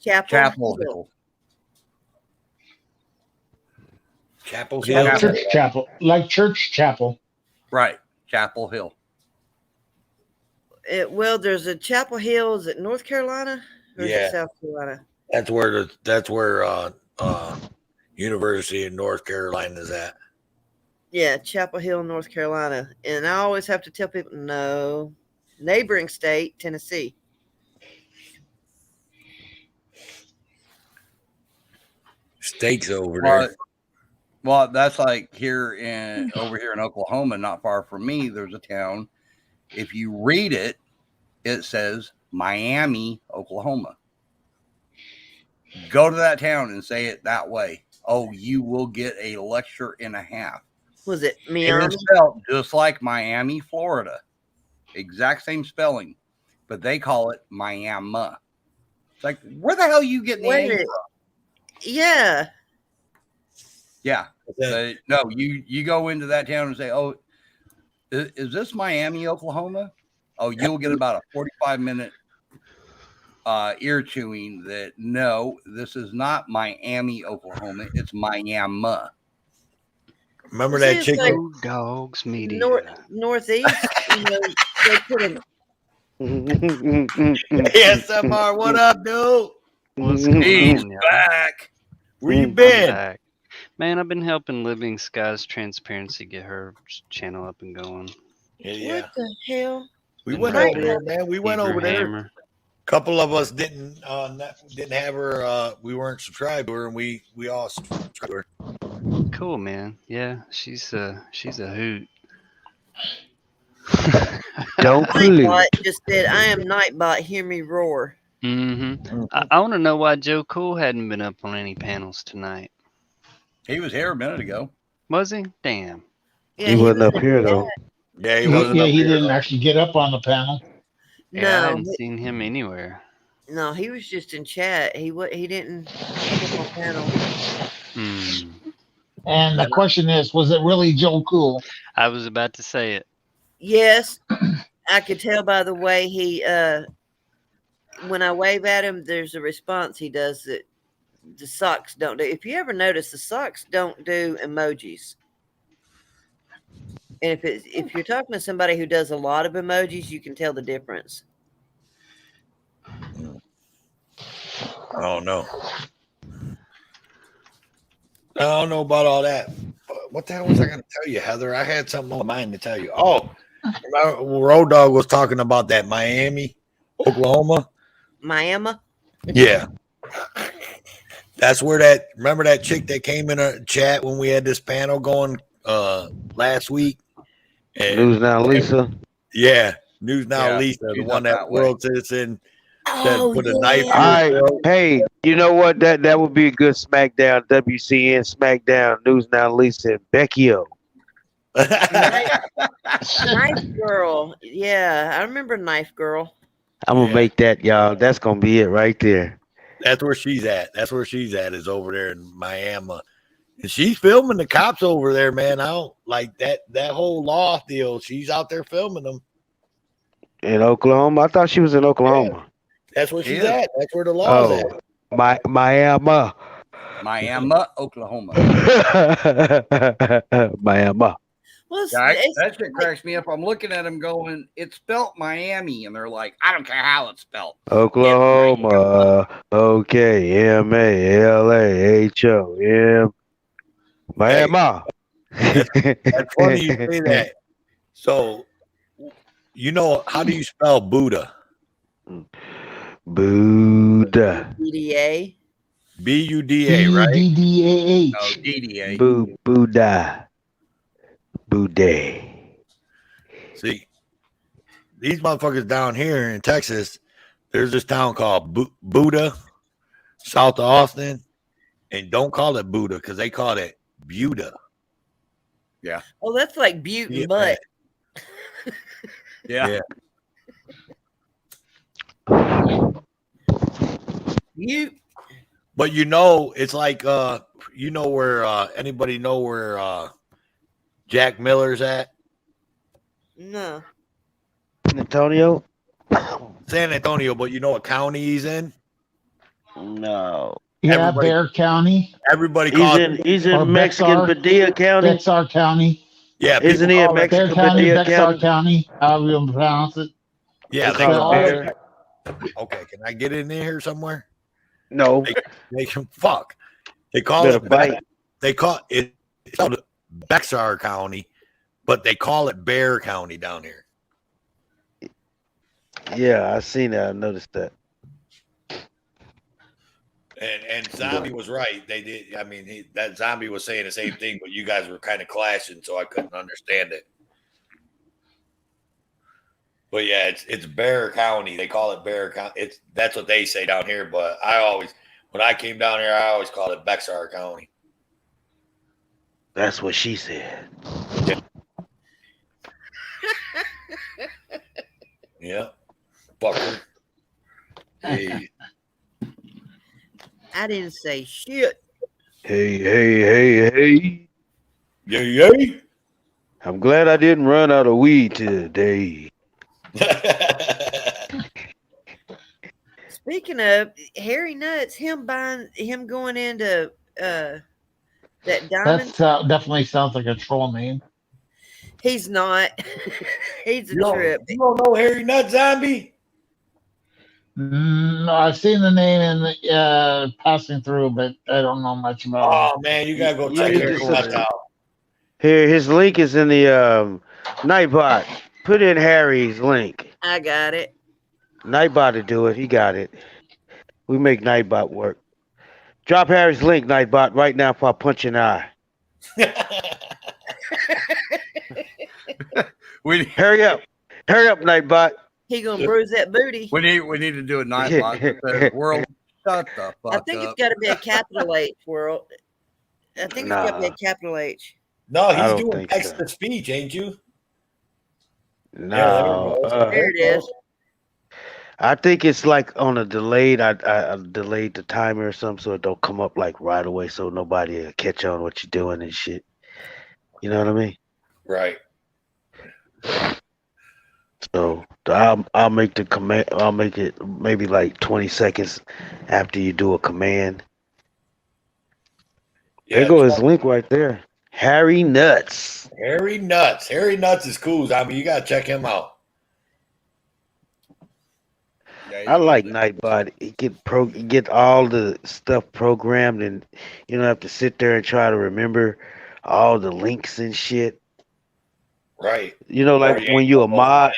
Chapel Hill. Chapel Hill. Like church chapel. Like church chapel. Right. Chapel Hill. Well, there's a Chapel Hill. Is it North Carolina or is Yeah. it South Carolina? That's where University of North Carolina is at. Yeah, Chapel Hill, North Carolina. And I always have to tell people, no, neighboring state, Tennessee. States over there. Well, that's like over here in Oklahoma, not far from me. There's a town. If you read it, it says Miami, Oklahoma. Go to that town and say it that way. Oh, you will get a lecture and a half. Was it It Miami? is spelled just like Miami, Florida. Exact same spelling, but they call it Miami. It's like, where the hell are you getting the Wait a A minute. from? Yeah. Yeah. No, you go into that town and say, oh, is this Miami, Oklahoma? Oh, you'll get about a 45-minute ear chewing that, no, this is not Miami, Oklahoma. It's Miami. Remember that See, it's chick? like Dogs media. Northeast, they put in. ASMR, what up, dude? What's going He's on, y'all? back. Where you I'm been? back. Man, I've been helping Living Skies Transparency get her channel up and going. Yeah. What the hell? We And went her over there, man. We went Hebrew over there. Hammer. Couple of us didn't have her. We weren't subscribed to her, and we all subscribed to her. Cool, man. Yeah, she's a hoot. Don't pollute. Nightbot just said, I am Nightbot, hear me roar. Mm-hmm. I want to know why Joe Cool hadn't been up on any panels tonight. He was here a minute ago. Was he? Damn. Yeah, He wasn't up here though. Yeah, he wasn't. Yeah, up he here, didn't though. actually get up on the panel. Yeah, I No, hadn't seen him anywhere. no, he was just in chat. He didn't come on panel. Hmm. And the question is, was it really Joe Cool? I was about to say it. Yes, I could tell by the way he when I wave at him, there's a response he does that the socks don't do. If you ever notice, the socks don't do emojis. And if you're talking to somebody who does a lot of emojis, you can tell the difference. I don't know. I don't know about all that. What the hell was I going to tell you, Heather? I had something on my mind to tell you. Oh, Road Dogg was talking about that Miami, Oklahoma. Miami? Yeah. That's where remember that chick that came in a chat when we had this panel going last week? And, News Now Lisa. Yeah. News Now Yeah, Lisa, the she's one up that that way. world citizen that Oh, put a knife yeah. through All his right. throat. Hey, you know what? That would be a good SmackDown, WCN SmackDown, News Now Lisa, and Beckyo. Knife Girl. Yeah, I remember Knife Girl. I'm gonna make that, y'all. That's gonna be it right there. That's where she's at. That's where she's at, is over there in Miami. And she's filming the cops over there, man. I don't like that whole law deal. She's out there filming them. In Oklahoma, I thought she was in Oklahoma. That's where she's Yeah. at. That's where the law's Oh, at. Miami, Miami, Oklahoma. Miami. Well, That shit cracks me up. I'm looking at him going, it's spelt Miami. And they're like, I don't care how it's spelled. Oklahoma. Okay, MALAHO. Miami. That's funny you say that. So, how do you spell Buddha? Buddha. BDA. Buda, right? BUDDAH. No, DDA. Buddha. Buddha. See, these motherfuckers down here in Texas, there's this town called Buda, south of Austin, and don't call it Buda because they call it Buda. Yeah. Oh, that's like Butte Yeah, and Butt. Yeah. Butte. But you know, it's like you know where anybody know where Jack Miller's at? No. San Antonio? San Antonio, but you know what county he's in? No. Yeah, Everybody- Bear County. Everybody He's calls in Or Mexican Bexar. Padilla County. Bexar County. yeah, Isn't people he in call it- Bear Mexican County, Padilla Bexar County? County. However you pronounce it. yeah, They they call call it it. bear. Okay, can I get in here somewhere? No. They can fuck. They call Better it bite. They call it it's called Bexar County, but they call it Bear County down here. Yeah, I seen that. I noticed that. And Zombie was right. They did. I mean, that Zombie was saying the same thing, but you guys were kind of clashing, so I couldn't understand it. But yeah, it's Bear County. They call it Bear County. That's what they say down here. But when I came down here, I always called it Bexar County. That's what she said. Yeah, fucker. Hey. I didn't say shit. Hey. Yay. I'm glad I didn't run out of weed today. Speaking of Harry Nuts, him going into that diamond. That definitely sounds like a troll name. He's not. He's a You trip. don't know Harry Nut Zombie? No, I've seen the name in the passing through, but I don't know much about him. Oh man, you gotta go You check need Harry to Nuts out. Here, his link is in the Nightbot. Put in Harry's link. I got it. Nightbot to do it. He got it. We make Nightbot work. Drop Harry's link, Nightbot, right now for I punch an eye. Hurry up, Nightbot. He gonna bruise that booty. We need to do a night box that says world. Shut the fuck I think up. it's got to be a capital H world. I think it's got to be a capital H. No, I he's don't doing think text so. to speech, ain't you? No, There it is. I think it's like on a delayed. I delayed the timer or something, so it don't come up like right away, so nobody will catch on what you're doing and shit. You know what I mean? Right. So I'll make the command. I'll make it maybe like 20 seconds after you do a command. Yeah, There go his link right there. Harry Nuts. Harry Nuts. Harry Nuts is cool. I mean, you gotta check him out. I like Nightbot. He get all the stuff programmed, and you don't have to sit there and try to remember all the links and shit. Right. You know, like Or when you're a mod.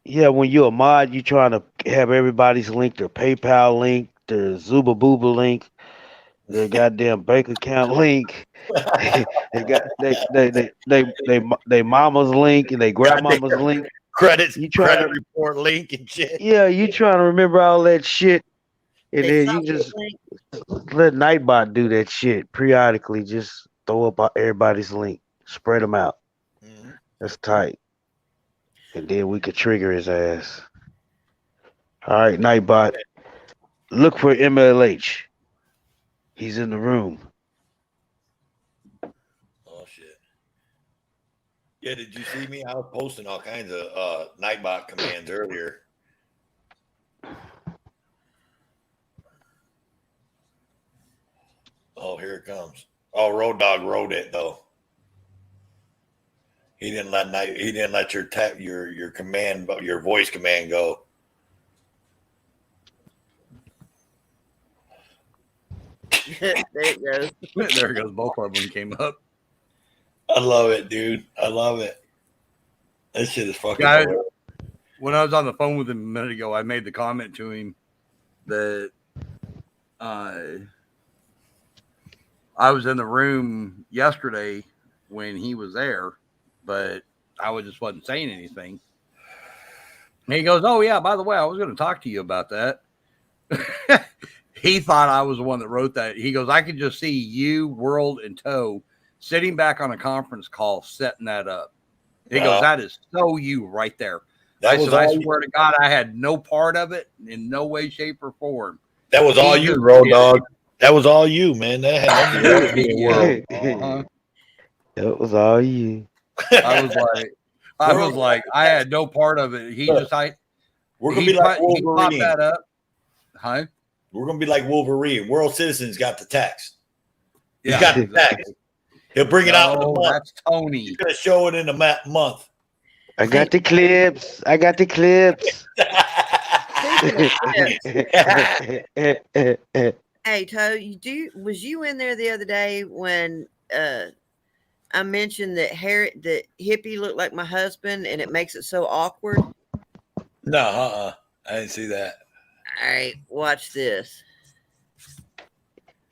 Yeah, when you're a mod, you trying to have everybody's link, their PayPal link, their Zuba Booba link, their goddamn bank account link. They got they mama's link and they grandmama's link. Credit trying report link and shit. Yeah, you trying to remember all that shit, and then you just let Nightbot do that shit periodically. Just throw up everybody's link, spread them out. That's tight, and then we could trigger his ass. All right, Nightbot, look for MLH. He's in the room. Oh shit. Yeah, did you see me? I was posting all kinds of Nightbot commands earlier. Oh, here it comes. Oh, Road Dog wrote it though. He didn't let your command, your voice command go. There it goes. There it goes. Both of them came up. I love it, dude. I love it. That shit is fucking Yeah, hilarious. when I was on the phone with him a minute ago, I made the comment to him that I was in the room yesterday when he was there, but I just wasn't saying anything. And he goes, "Oh yeah, by the way, I was going to talk to you about that." He thought I was the one that wrote that. He goes, "I could just see you, World, and Toe sitting back on a conference call setting that up." He goes, "That is so you right there." I said, "I swear to God, I had no part of it in no way, shape, or form." That was all you, Road Dog. That was all you, man. That had nothing to do with me, World. That was all you. I was like, I had no part of it. We're gonna be like he popped Wolverine. that up. Huh? We're gonna be like Wolverine. World Citizens got the text. He's Yeah, got the text. He'll bring it out in a month. That's Tony. He's gonna show it in a month. I got the clips. I got the clips. Hey, Toe, was you in there the other day when I mentioned that Hippie looked like my husband and it makes it so awkward? No, I didn't see that. All right, watch this.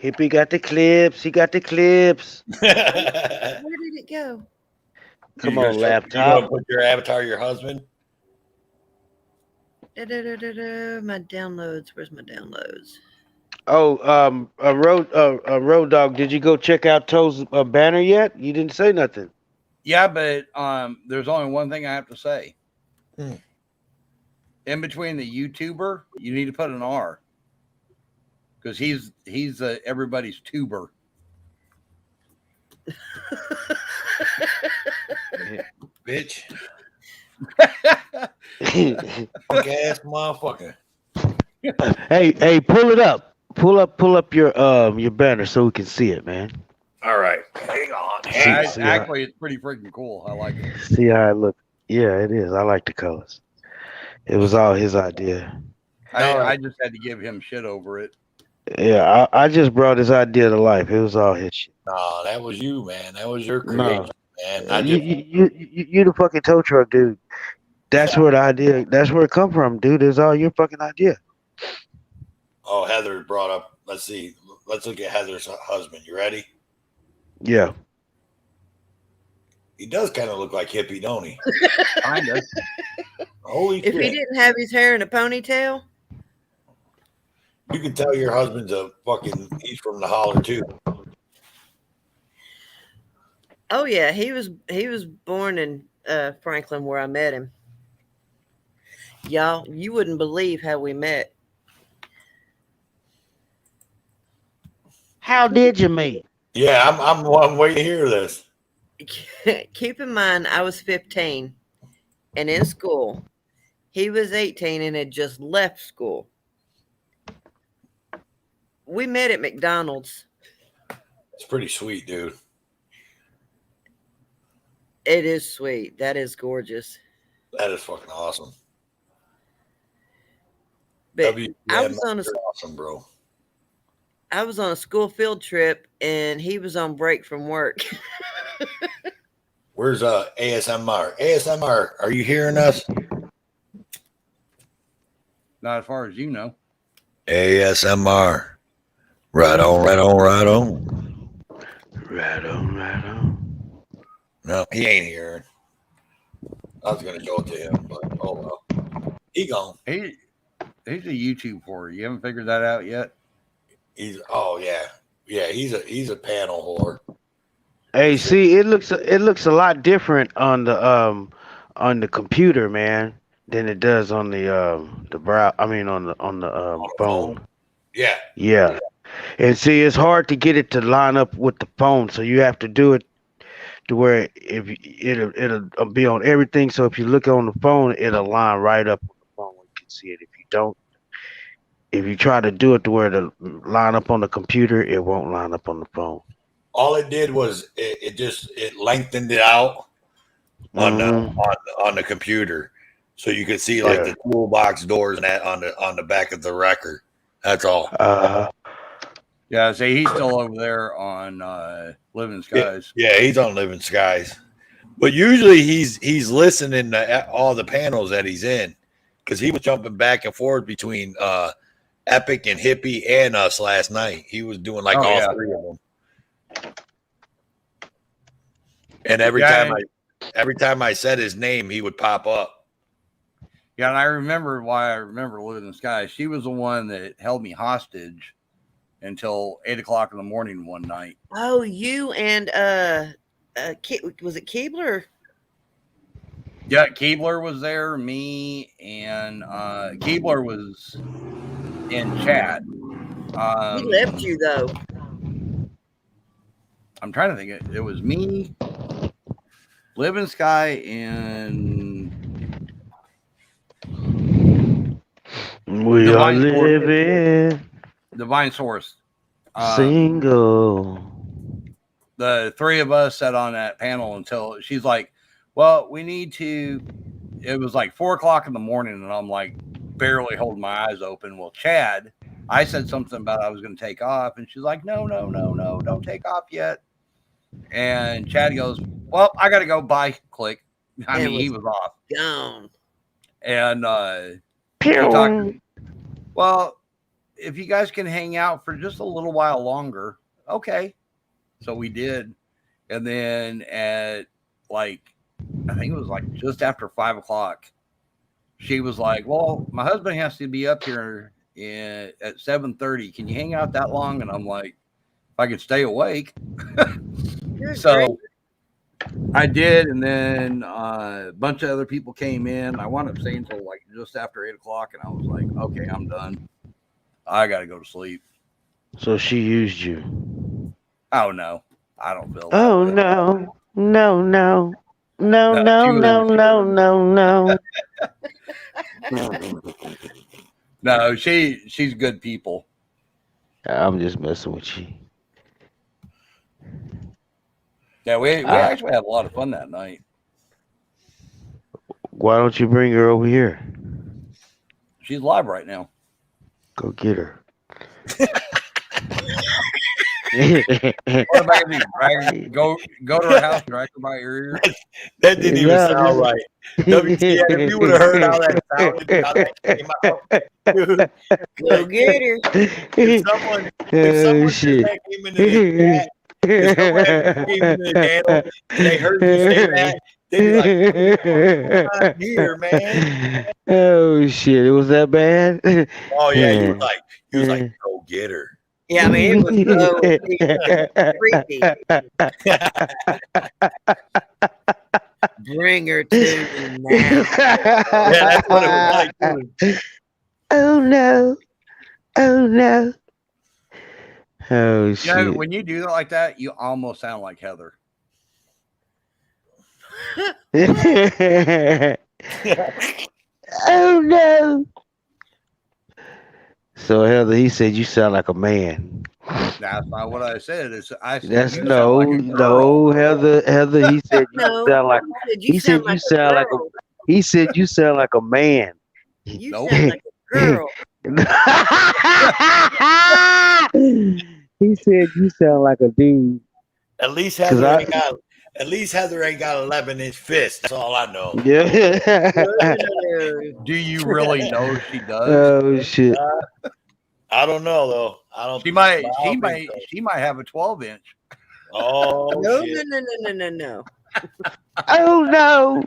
Hippie got the clips. He got the clips. Where did it go? Come on, You laptop. gonna put your avatar, your husband? My downloads. Where's my downloads? Oh, Road Dog. Did you go check out Toe's banner yet? You didn't say nothing. Yeah, but there's only one thing I have to say. In between the YouTuber, you need to put an R because he's everybody's tuber. Bitch. Punk ass motherfucker. Hey, pull it up. Pull up your banner so we can see it, man. All right. Hang on. Actually, it's pretty freaking cool. I like it. See how it looks. Yeah, it is. I like the colors. It was all his idea. I just had to give him shit over it. Yeah, I just brought his idea to life. It was all his shit. No, that was you, man. That was your creation, man. You the fucking tow truck dude. That's where the idea. That's where it come from, dude. It's all your fucking idea. Oh, Heather brought up. Let's see. Let's look at Heather's husband. You ready? Yeah. He does kind of look like Hippie, don't he? Kind of. Holy If shit. he didn't have his hair in a ponytail, You can tell your husband's he's from the holler too. oh yeah, he was born in Franklin where I met him. Y'all, you wouldn't believe how we met. How did you meet? Yeah, I'm waiting to hear this. Keep in mind, I was 15 and in school. He was 18 and had just left school. We met at McDonald's. It's pretty sweet, dude. It is sweet. That is gorgeous. That is fucking awesome. But I was awesome, bro. I was on a school field trip and he was on break from work. Where's ASMR? ASMR, are you hearing us? Not as far as you know. ASMR. Right on, right on, right on. Right on, right on. No, he ain't hearing. I was gonna show it to him, but oh well. He gone. He's a YouTube whore. You haven't figured that out yet? He's he's a panel whore. Hey, see, it looks a lot different on the computer, man, than it does on the brow. I mean, on the phone. Yeah. Yeah. And see, it's hard to get it to line up with the phone, so you have to do it to where it'll be on everything. So if you look on the phone, it'll line right up on the phone. You can see it. If you try to do it to where it'll line up on the computer, it won't line up on the phone. All it did was it lengthened it out on the computer, so you could see like the toolbox doors and that on the back of the record. That's all. Yeah, see, he's still over there on Living Skies. Yeah, he's on Living Skies. But usually he's listening to all the panels that he's in, because he was jumping back and forth between Epic and Hippie and us last night. He was doing like all three of them. And every time I said his name, he would pop up. Yeah, and I remember Living the Sky. She was the one that held me hostage until 8 o'clock in the morning one night. Oh, you and was it Keebler? Yeah, Keebler was there, me, and Keebler was in chat. He left you though. I'm trying to think. It was me, Living Sky, and we are living Divine Source. Single. The three of us sat on that panel until she's like, well, we need to. It was like 4 o'clock in the morning, and I'm like barely holding my eyes open. Well, Chad, I said something about I was going to take off, and she's like, no, don't take off yet. And Chad goes, well, I got to go. Bye. Click. I mean, he was off. Gone. And he talked, well, if you guys can hang out for just a little while longer, okay. So we did. And then at like, I think it was like just after 5 o'clock, she was like, well, my husband has to be up here at 7:30. Can you hang out that long? And I'm like, if I could stay awake. So I did. And then a bunch of other people came in. I wound up staying until like just after 8 o'clock. And I was like, okay, I'm done. I got to go to sleep. So she used you. Oh, no. I don't feel that Oh, way. no. No, no. No, no, no, no, no, no. No, she's good people. I'm just messing with you. Yeah, we actually had a lot of fun that night. Why don't you bring her over here? She's live right now. Go get her. What am I gonna do? Go to her house, drag her by your ear. That didn't even sound right. WTF, if you would have heard how that sounded, how that came out. Dude. Go get her. If someone Shit. came into the chat, if someone came into the channel and they heard you say that, they'd be like, I'm here, man. Oh shit, it was that bad? Oh yeah, you was like, go get her. Yeah, I mean, it was so creepy. Bring her to me now. Yeah, that's what it was like too. Oh no. Oh no. Oh You shit. know, when you do that like that, you almost sound like Heather. Oh no. So Heather, he said you sound like a man. That's not what I said. I said That's you no, sound like a girl. no, Heather. He said you No, sound like. you He said you sound like a. He said you sound like a man. You Nope. sound like a girl. He said you sound like a dude. At least Heather ain't got 11-inch fists. That's all I know. Yeah. Do you really know she does? Oh shit. I don't know though. I don't. She might have a 12-inch. Oh No, shit. no. Oh no.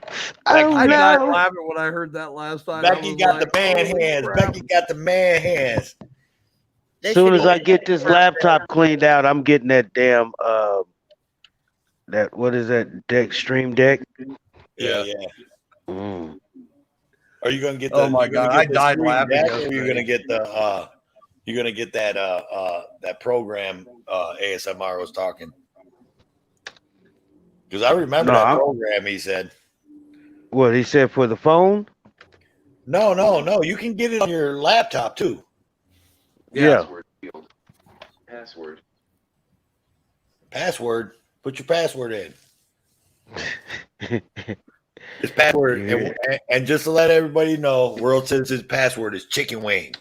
Oh I died no. laughing when I heard that last time. Becky got the man hands. Becky got the man hands. As soon as I get this laptop cleaned out, I'm getting that damn that what is that deck stream deck? Yeah. Mm. Are you gonna get? Oh my God, I died laughing. Or you're gonna get the you're gonna get that that program ASMR was talking. Because I remember that program he said. What he said for the phone? No. You can get it on your laptop too. Yeah. Password. Put your password in. His password, and just to let everybody know, World says his password is Chicken Wing.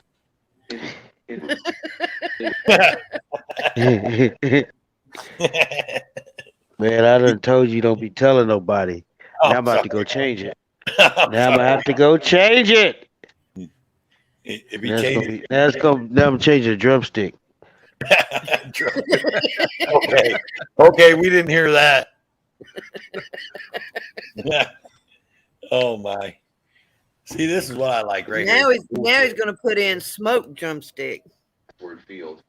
Man, I done told you don't be telling nobody. Now I'm about to go change it. Now I'm gonna have to go change it. If he That's gonna changes, be. That's gonna. Them change the drumstick. okay, we didn't hear that. Oh my! See, this is what I like right Now here. he's going to put in smoked drumstick. Password field.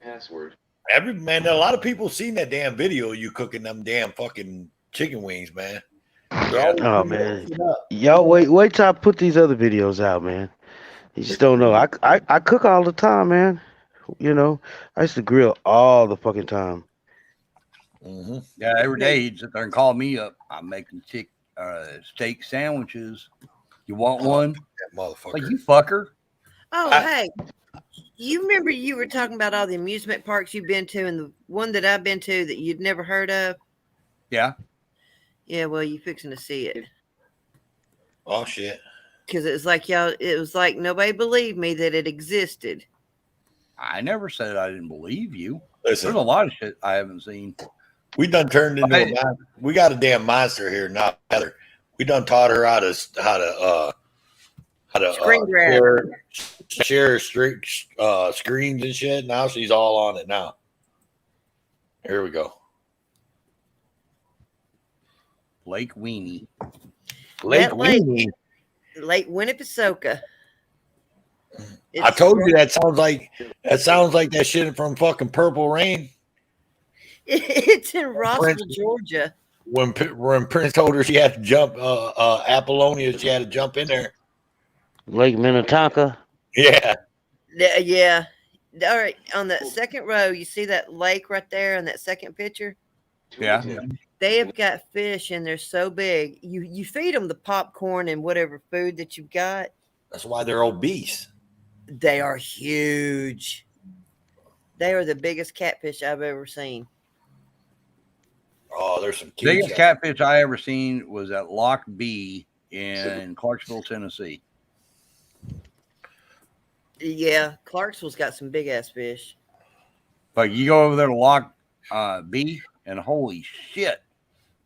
Password. Every man, a lot of people seen that damn video of you cooking them damn fucking chicken wings, man. Oh man, y'all wait till I put these other videos out, man. You just don't know. I cook all the time, man. You know, I used to grill all the fucking time. Mm-hmm. Yeah, every day he'd sit there and call me up. I'm making steak sandwiches. You want one? That motherfucker. Like, you fucker. Oh, hey, you remember you were talking about all the amusement parks you've been to, and the one that I've been to that you'd never heard of? Yeah. Yeah, well, you fixing to see it. Oh shit. Because it was like nobody believed me that it existed. I never said I didn't believe you. Listen, there's a lot of shit I haven't seen. We done turned into a monster. We got a damn monster here now. Heather. We done taught her how to Screen grab. share screens and shit. Now she's all on it now. Here we go. Lake Weenie. Lake Weenie. Lake Winnipesaukee. I told you that sounds like that shit from fucking Purple Rain. It's in Rossville, Georgia. When Prince told her she had to jump, Apollonia, she had to jump in there. Lake Minnetonka. Yeah. Yeah. All right. On that second row, you see that lake right there in that second picture? Yeah. They have got fish, and they're so big. You feed them the popcorn and whatever food that you've got. That's why they're obese. They are huge. They are the biggest catfish I've ever seen. Oh, there's some biggest catfish I ever seen was at Loch B in Clarksville, Tennessee. Yeah, Clarksville's got some big ass fish. But you go over there to Loch B, and holy shit,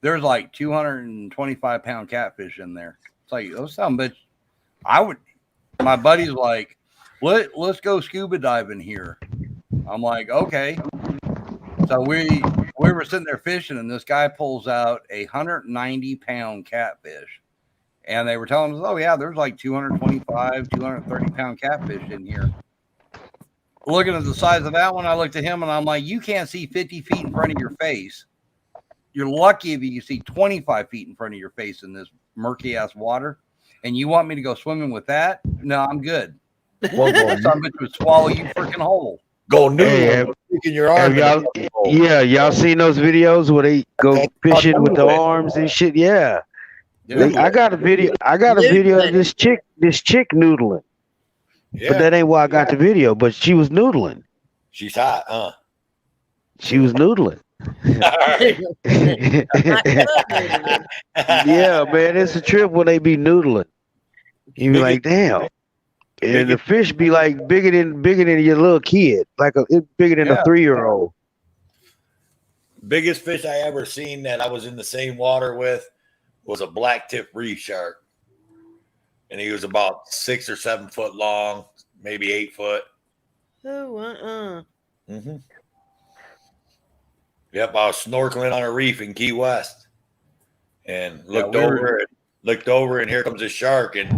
there's like 225-pound catfish in there. It's like, those some bitch. My buddy's like, let's go scuba diving here. I'm like, okay. So we were sitting there fishing, and this guy pulls out a 190-pound catfish. And they were telling us, oh, yeah, there's like 225, 230-pound catfish in here. Looking at the size of that one, I looked at him, and I'm like, you can't see 50 feet in front of your face. You're lucky if you can see 25 feet in front of your face in this murky-ass water. And you want me to go swimming with that? No, I'm good. Some bitch would swallow you freaking whole. Go noodle in your arm. Y'all seen those videos where they go fishing with the arms and shit? Yeah. I got a video. I got a video of this chick noodling. Yeah. But that ain't why I got the video. But she was noodling. She's hot, huh? She was noodling. Yeah, man, it's a trip when they be noodling. You be like, damn. And the fish be like bigger than your little kid. Like it's bigger than a 3-year-old. Biggest fish I ever seen that I was in the same water with was a black tip reef shark. And he was about 6 or 7 foot long, maybe 8 foot. Oh, Mm-hmm. Yep, I was snorkeling on a reef in Key West, and looked over, and here comes a shark, and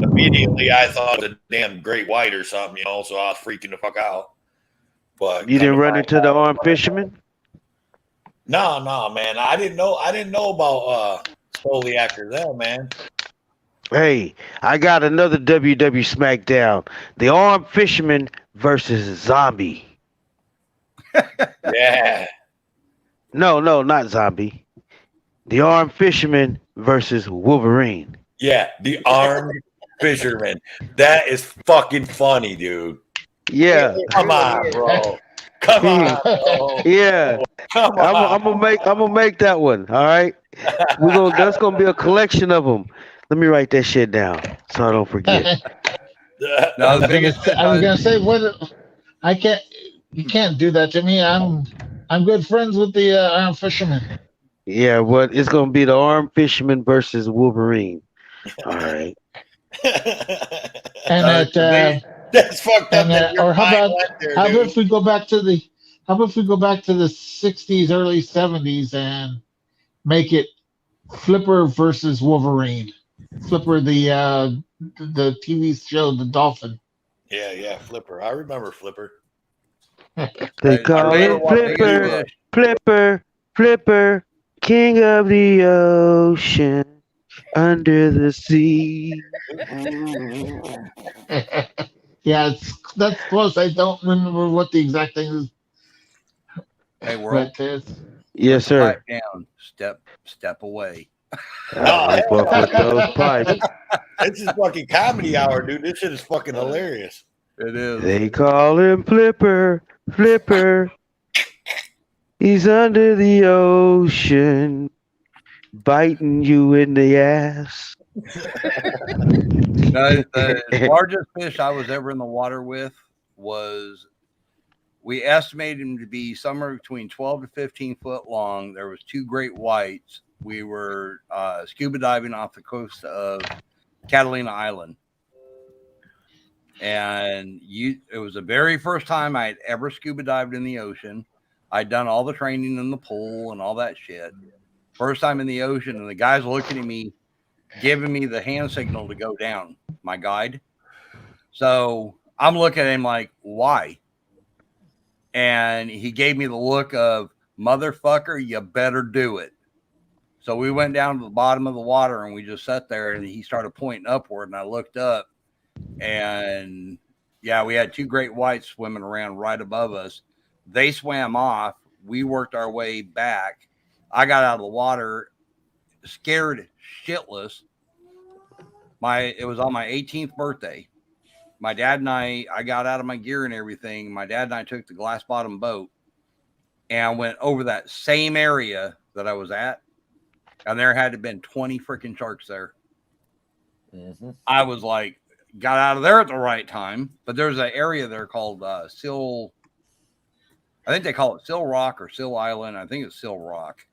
immediately I thought it was a damn great white or something, so I was freaking the fuck out. But you didn't run into the armed fisherman? No, man, I didn't know about Foley after that, man. Hey, I got another WW SmackDown: the armed fisherman versus zombie. Yeah. No, not zombie. The armed fisherman versus Wolverine. Yeah, the armed fisherman. That is fucking funny, dude. Yeah. Come on, bro. Come on, bro. Yeah. Come on. I'm gonna make that one. All right. That's gonna be a collection of them. Let me write that shit down so I don't forget. I was gonna say you can't do that to me. I'm good friends with the armed fisherman. Yeah, but it's gonna be the armed fisherman versus Wolverine. All right. And that's fucked up. or how about if we go back to the 60s, early 70s, and make it Flipper versus Wolverine. Flipper, the TV show, the dolphin. Yeah, Flipper. I remember Flipper. They call him Flipper, Flipper, Flipper, king of the ocean, under the sea. Yeah, that's close. I don't remember what the exact thing is. Hey, World. Yes, sir. Pipe down. Step away. I'll rip off with those pipes. This is fucking comedy hour, dude. This shit is fucking hilarious. It is. They call him Flipper, Flipper. He's under the ocean, biting you in the ass. The largest fish I was ever in the water with was, we estimated him to be somewhere between 12 to 15 foot long. There was 2 great whites. We were scuba diving off the coast of Catalina Island. And it was the very first time I had ever scuba dived in the ocean. I'd done all the training in the pool and all that shit. First time in the ocean, and the guy's looking at me, giving me the hand signal to go down, my guide. So I'm looking at him like, why? And he gave me the look of, motherfucker, you better do it. So we went down to the bottom of the water and we just sat there, and he started pointing upward, and I looked up, and yeah, we had 2 great whites swimming around right above us. They swam off. We worked our way back. I got out of the water, scared shitless. It was on my 18th birthday. My dad and I got out of my gear and everything. My dad and I took the glass bottom boat and went over that same area that I was at. And there had to have been 20 freaking sharks there. Mm-hmm. I was like, got out of there at the right time. But there's an area there called Seal. I think they call it Seal Rock or Seal Island. I think it's Seal Rock.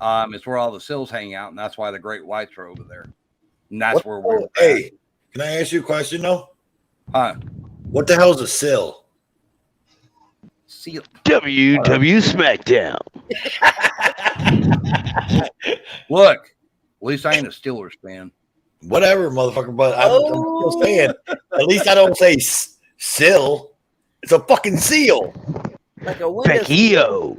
It's where all the seals hang out, and that's why the great whites are over there. And that's where we're. Hey, can I ask you a question though? Huh? What the hell's a seal? Seal. WW SmackDown. Look, at least I ain't a Steelers fan. Whatever, motherfucker. But I'm still saying, at least I don't say seal. It's a fucking seal. Like a Becky O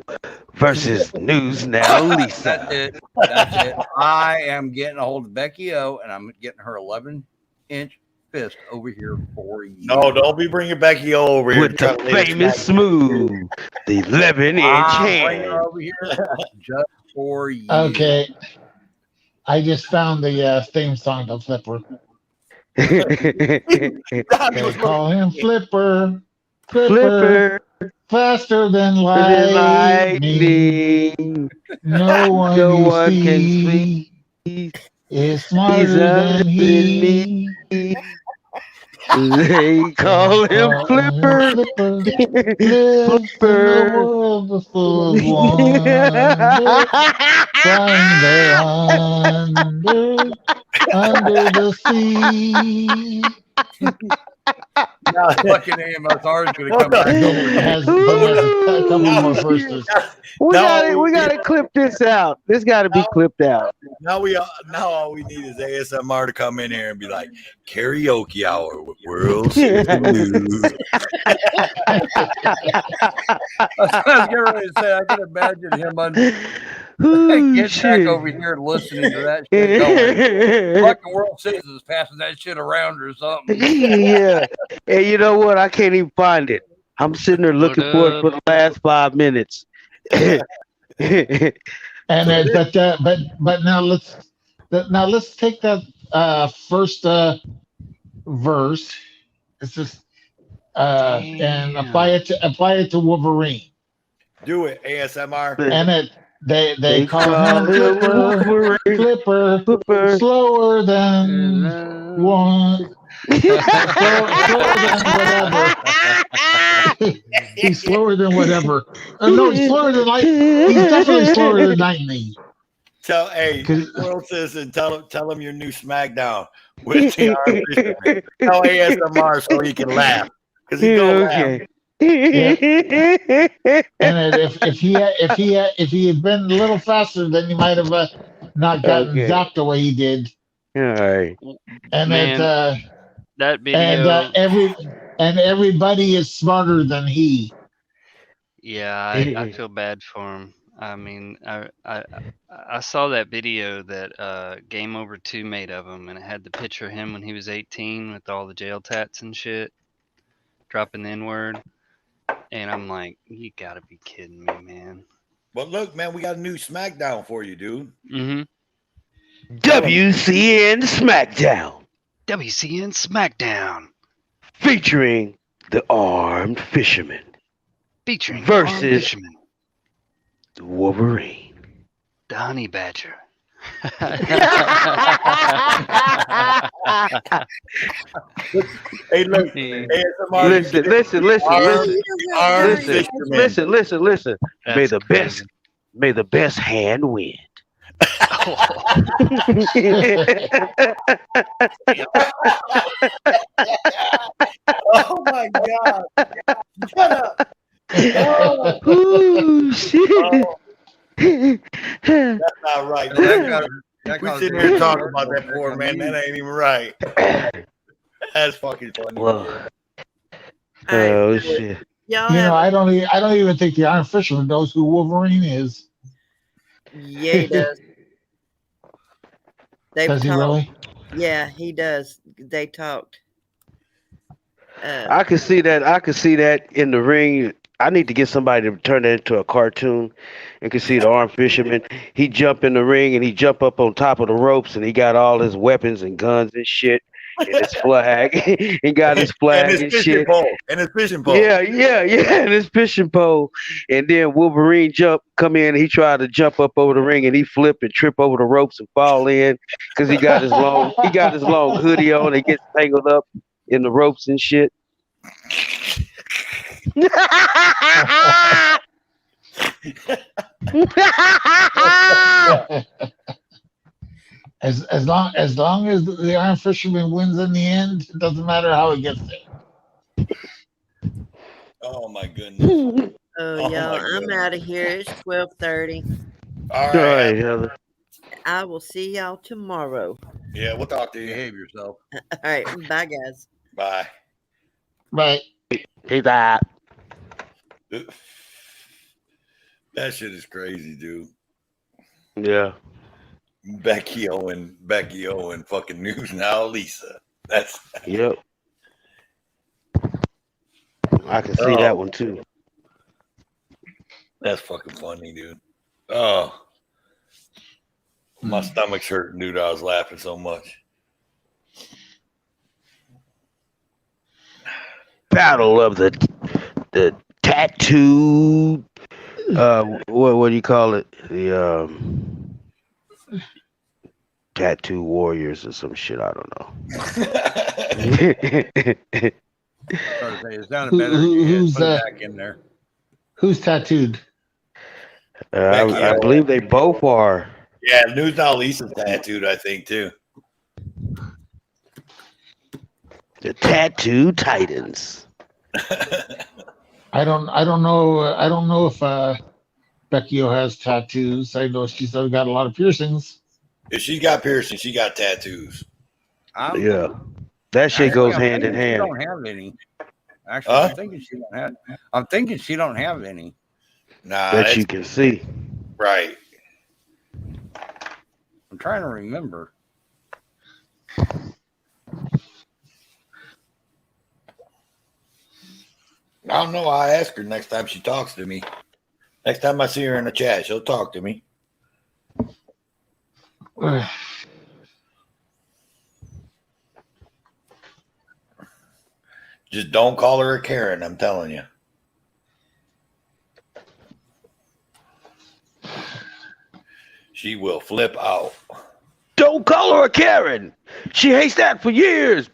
versus News Now Lisa. That's it. That's it. I am getting a hold of Becky O, and I'm getting her 11-inch fist over here for you. No, don't be bringing Becky O over here. With the famous smooth, the 11-inch hand. Over here just for you. Okay. I just found the theme song to Flipper. They call him Flipper. Flipper. Faster than lightning. No one can see is smarter than he. They call him Flipper. Flipper. The world is full of wonder. Flying there under the sea. Fucking AMSR is going to come back over. Has a couple more verses. We gotta clip this out. This got to be clipped out. Now all we need is ASMR to come in here and be like, karaoke hour with World Series News. I was getting ready to say, I can imagine him getting back over here and listening to that shit going, fucking World Series is passing that shit around or something. Yeah. And you know what? I can't even find it. I'm sitting there looking for it for the last 5 minutes. And but now let's take that first verse. It's just and apply it to Wolverine. Do it, ASMR. And they call him Flipper, slower than one. Slower than whatever. He's slower than whatever. No, he's slower than he's definitely slower than lightning. Tell World Citizen, tell him your new SmackDown with the arm fisherman. Tell ASMR so he can laugh because he's gonna laugh. And if he had been a little faster, then he might have not gotten zapped the way he did. All right. And Man, that video. And everybody is smarter than he. Yeah, I feel bad for him. I mean, I saw that video that Game Over 2 made of him, and it had the picture of him when he was 18 with all the jail tats and shit, dropping the N-word. And I'm like, you gotta be kidding me, man. But look, man, we got a new SmackDown for you, dude. Mm-hmm. WCN SmackDown. WCN SmackDown. Featuring the Armed Fisherman. Featuring versus Armed Fisherman. Wolverine. The Honey Badger. Hey, look. Listen. May the best hand win. Oh my God! Shut up! Oh shit! That's not right. We sitting here talking about that poor man. That ain't even right. That's fucking funny. Well, oh shit! I don't even think the Iron Fisherman knows who Wolverine is. Yeah, he does. Does he really? Yeah, he does. They talked. I could see that in the ring. I need to get somebody to turn that into a cartoon and could see the Armed Fisherman. He jump in the ring and he jump up on top of the ropes and he got all his weapons and guns and shit and his flag. He got his flag and shit. And his fishing pole. Yeah, and his fishing pole. And then Wolverine come in and he tried to jump up over the ring and he flip and trip over the ropes and fall in because he got his long hoodie on and gets tangled up in the ropes and shit. As long as the Iron Fisherman wins in the end, it doesn't matter how it gets there. Oh my goodness! Oh y'all, I'm out of here. It's 12:30. All right, Heather. I will see y'all tomorrow. Yeah, we'll talk to you. Behave yourself. All right, bye guys. Bye. Right. Peace out. That shit is crazy, dude. Yeah. Becky Owen, fucking News Now, Lisa. That's yep. I can see that one too. That's fucking funny, dude. Oh, my stomach's hurting, dude. I was laughing so much. Battle of the tattoo. What do you call it? The tattoo warriors or some shit. I don't know. It's down to better. Who's put it back in there? Who's tattooed? I believe they both are. Yeah, News Now Lisa's tattooed, I think, too. The Tattoo Titans. I don't know if Becky O has tattoos. I know she's got a lot of piercings. If she got piercings, she got tattoos. Yeah, that shit goes hand in hand. She don't have any. Actually, I'm thinking she don't have any. Nah, that you can see. Right. I'm trying to remember. I don't know. I'll ask her next time she talks to me. Next time I see her in the chat, she'll talk to me. Just don't call her a Karen, I'm telling you. She will flip out. Don't call her a Karen. She hates that for years.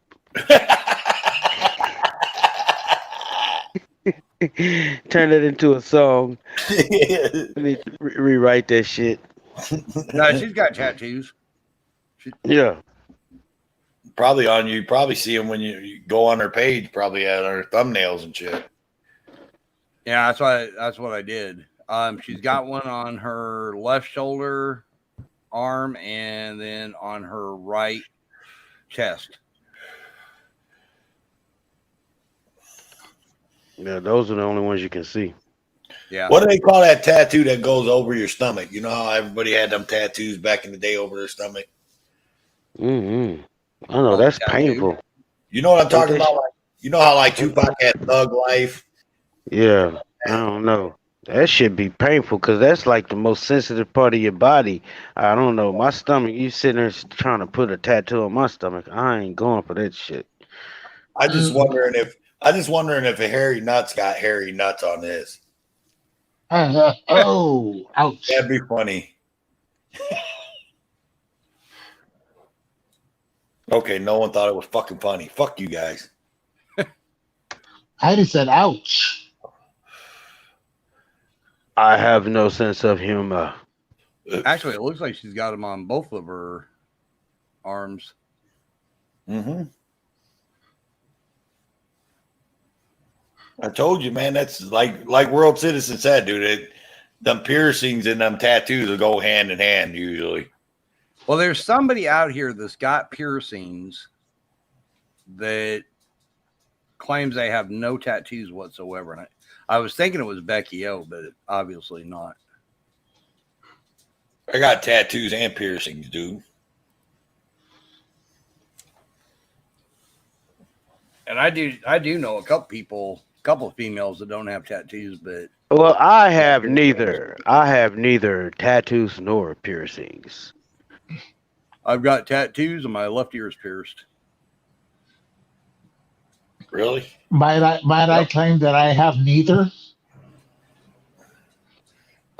Turn it into a song. Let me rewrite that shit. No, she's got tattoos. Yeah. Probably on you. Probably see them when you go on her page. Probably at her thumbnails and shit. Yeah, that's what I did. She's got one on her left shoulder, arm, and then on her right chest. Yeah, those are the only ones you can see. Yeah. What do they call that tattoo that goes over your stomach? You know how everybody had them tattoos back in the day over their stomach? Mm-hmm. I know that's painful. You know what I'm talking about? Like, you know how like Tupac had Thug Life? Yeah, I don't know. That should be painful because that's like the most sensitive part of your body. I don't know. My stomach, you sitting there trying to put a tattoo on my stomach. I ain't going for that shit. I just wondering if a hairy nuts got hairy nuts on this. Oh, ouch. That'd be funny. Okay, no one thought it was fucking funny. Fuck you guys. I just said ouch. I have no sense of humor. Actually, it looks like she's got them on both of her arms. Mm-hmm. I told you, man. That's like World Citizen said, dude. Them piercings and them tattoos will go hand in hand usually. Well, there's somebody out here that's got piercings that claims they have no tattoos whatsoever. And I was thinking it was Becky O, but obviously not. I got tattoos and piercings, dude. And I do know a couple of females that don't have tattoos, but Well, I have neither. I have neither tattoos nor piercings. I've got tattoos and my left ear is pierced. Really? Might I claim that I have neither?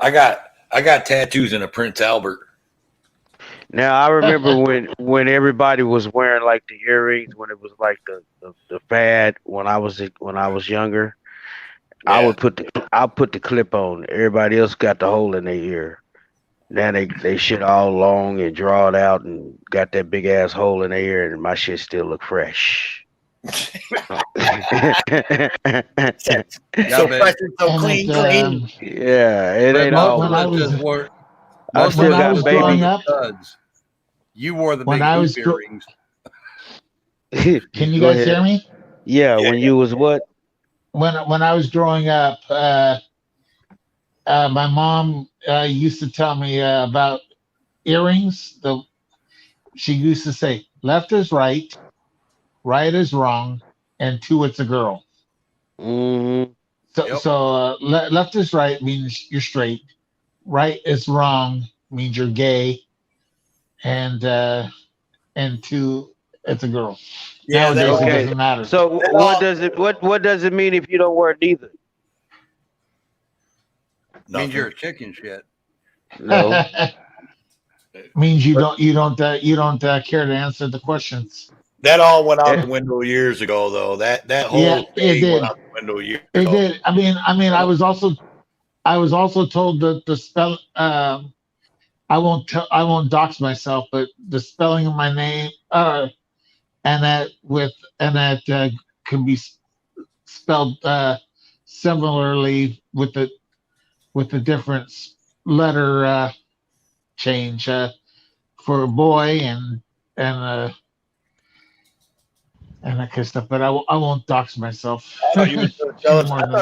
I got tattoos in a Prince Albert. Now I remember when everybody was wearing like the earrings when it was like the fad when I was younger. Yeah. I'll put the clip on. Everybody else got the hole in their ear. Now they shit all long and drawn out and got that big ass hole in their ear and my shit still look fresh. So fresh and so clean. Yeah, it ain't all. When I was growing up, you wore the when big I was hoop earrings. Can you guys hear me? Yeah, when you was what? When I was growing up, my mom used to tell me about earrings. She used to say, "Left is right, right is wrong, and two, it's a girl." Mm-hmm. So left is right means you're straight, right is wrong means you're gay, and two, it's a girl. Yeah, nowadays it doesn't matter. So what does it mean if you don't wear neither? Means you're a chicken shit. No. Means you don't care to answer the questions. That all went out the window years ago, though. That whole thing went out the window years ago. It did. I mean, I was also told that the spell. I won't dox myself, but the spelling of my name, and that can be spelled similarly with the different letter change for a boy and that kind of stuff. But I won't dox myself. I thought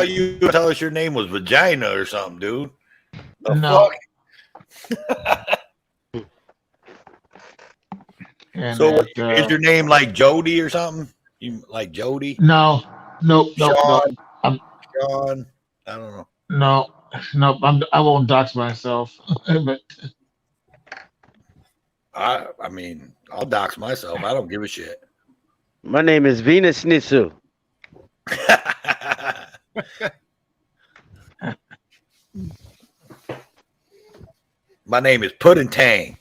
you would tell us your name was Vagina or something, dude. No. So is your name like Jody or something? You like Jody? No. Nope. Sean? Sean? I don't know. No. I won't dox myself. But I mean, I'll dox myself. I don't give a shit. My name is Venus Nitsu. My name is Puddin' Tang.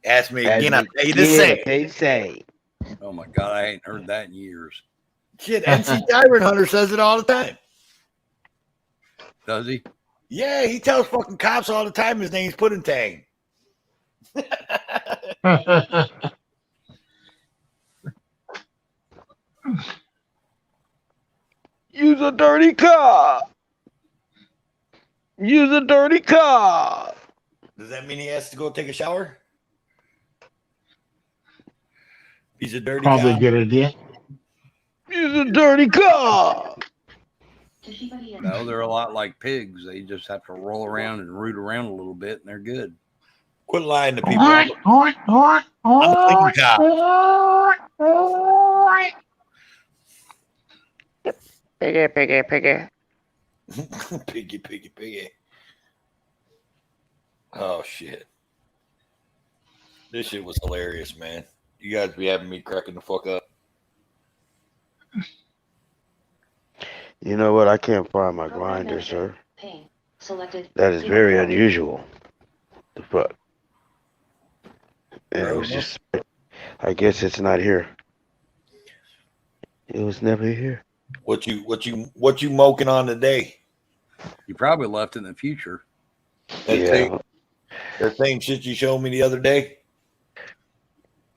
Ask me again, I'll tell you the same. Oh my God, I ain't heard that in years. Shit, NC Diamond Hunter says it all the time. Does he? Yeah, he tells fucking cops all the time his name's Puddin' Tang. Use a dirty car. Use a dirty car. Does that mean he has to go take a shower? He's a dirty Probably a cop. good idea. Use a dirty car. No, they're a lot like pigs. They just have to roll around and root around a little bit, and they're good. Quit lying to people. I'm a clean cop. Piggy, piggy, piggy. Piggy, piggy, piggy. Oh, shit. This shit was hilarious, man. You guys be having me cracking the fuck up. You know what? I can't find my grinder, sir. That is very unusual. The fuck? And it was just, I guess it's not here. It was never here. What you moking on today? You probably left in the future. That same shit you showed me the other day?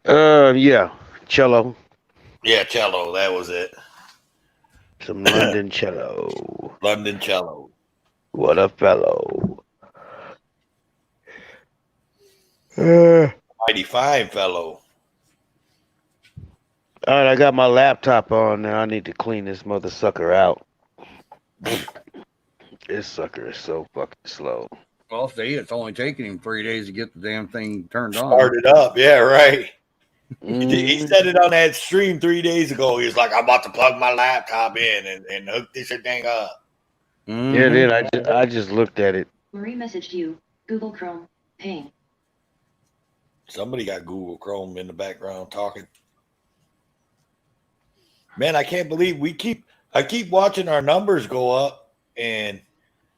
Yeah. Cello. Yeah, cello. That was it. Some London cello. London cello. What a fellow. Mighty fine fellow. All right, I got my laptop on now. I need to clean this mother sucker out. This sucker is so fucking slow. Well, see, it's only taking him 3 days to get the damn thing turned on. Started up. Yeah, right. He said it on that stream 3 days ago. He was like, I'm about to plug my laptop in and hook this thing up. Mm-hmm. Yeah, then I just looked at it. Marie messaged you. Google Chrome. Ping. Somebody got Google Chrome in the background talking. Man, I can't believe I keep watching our numbers go up, and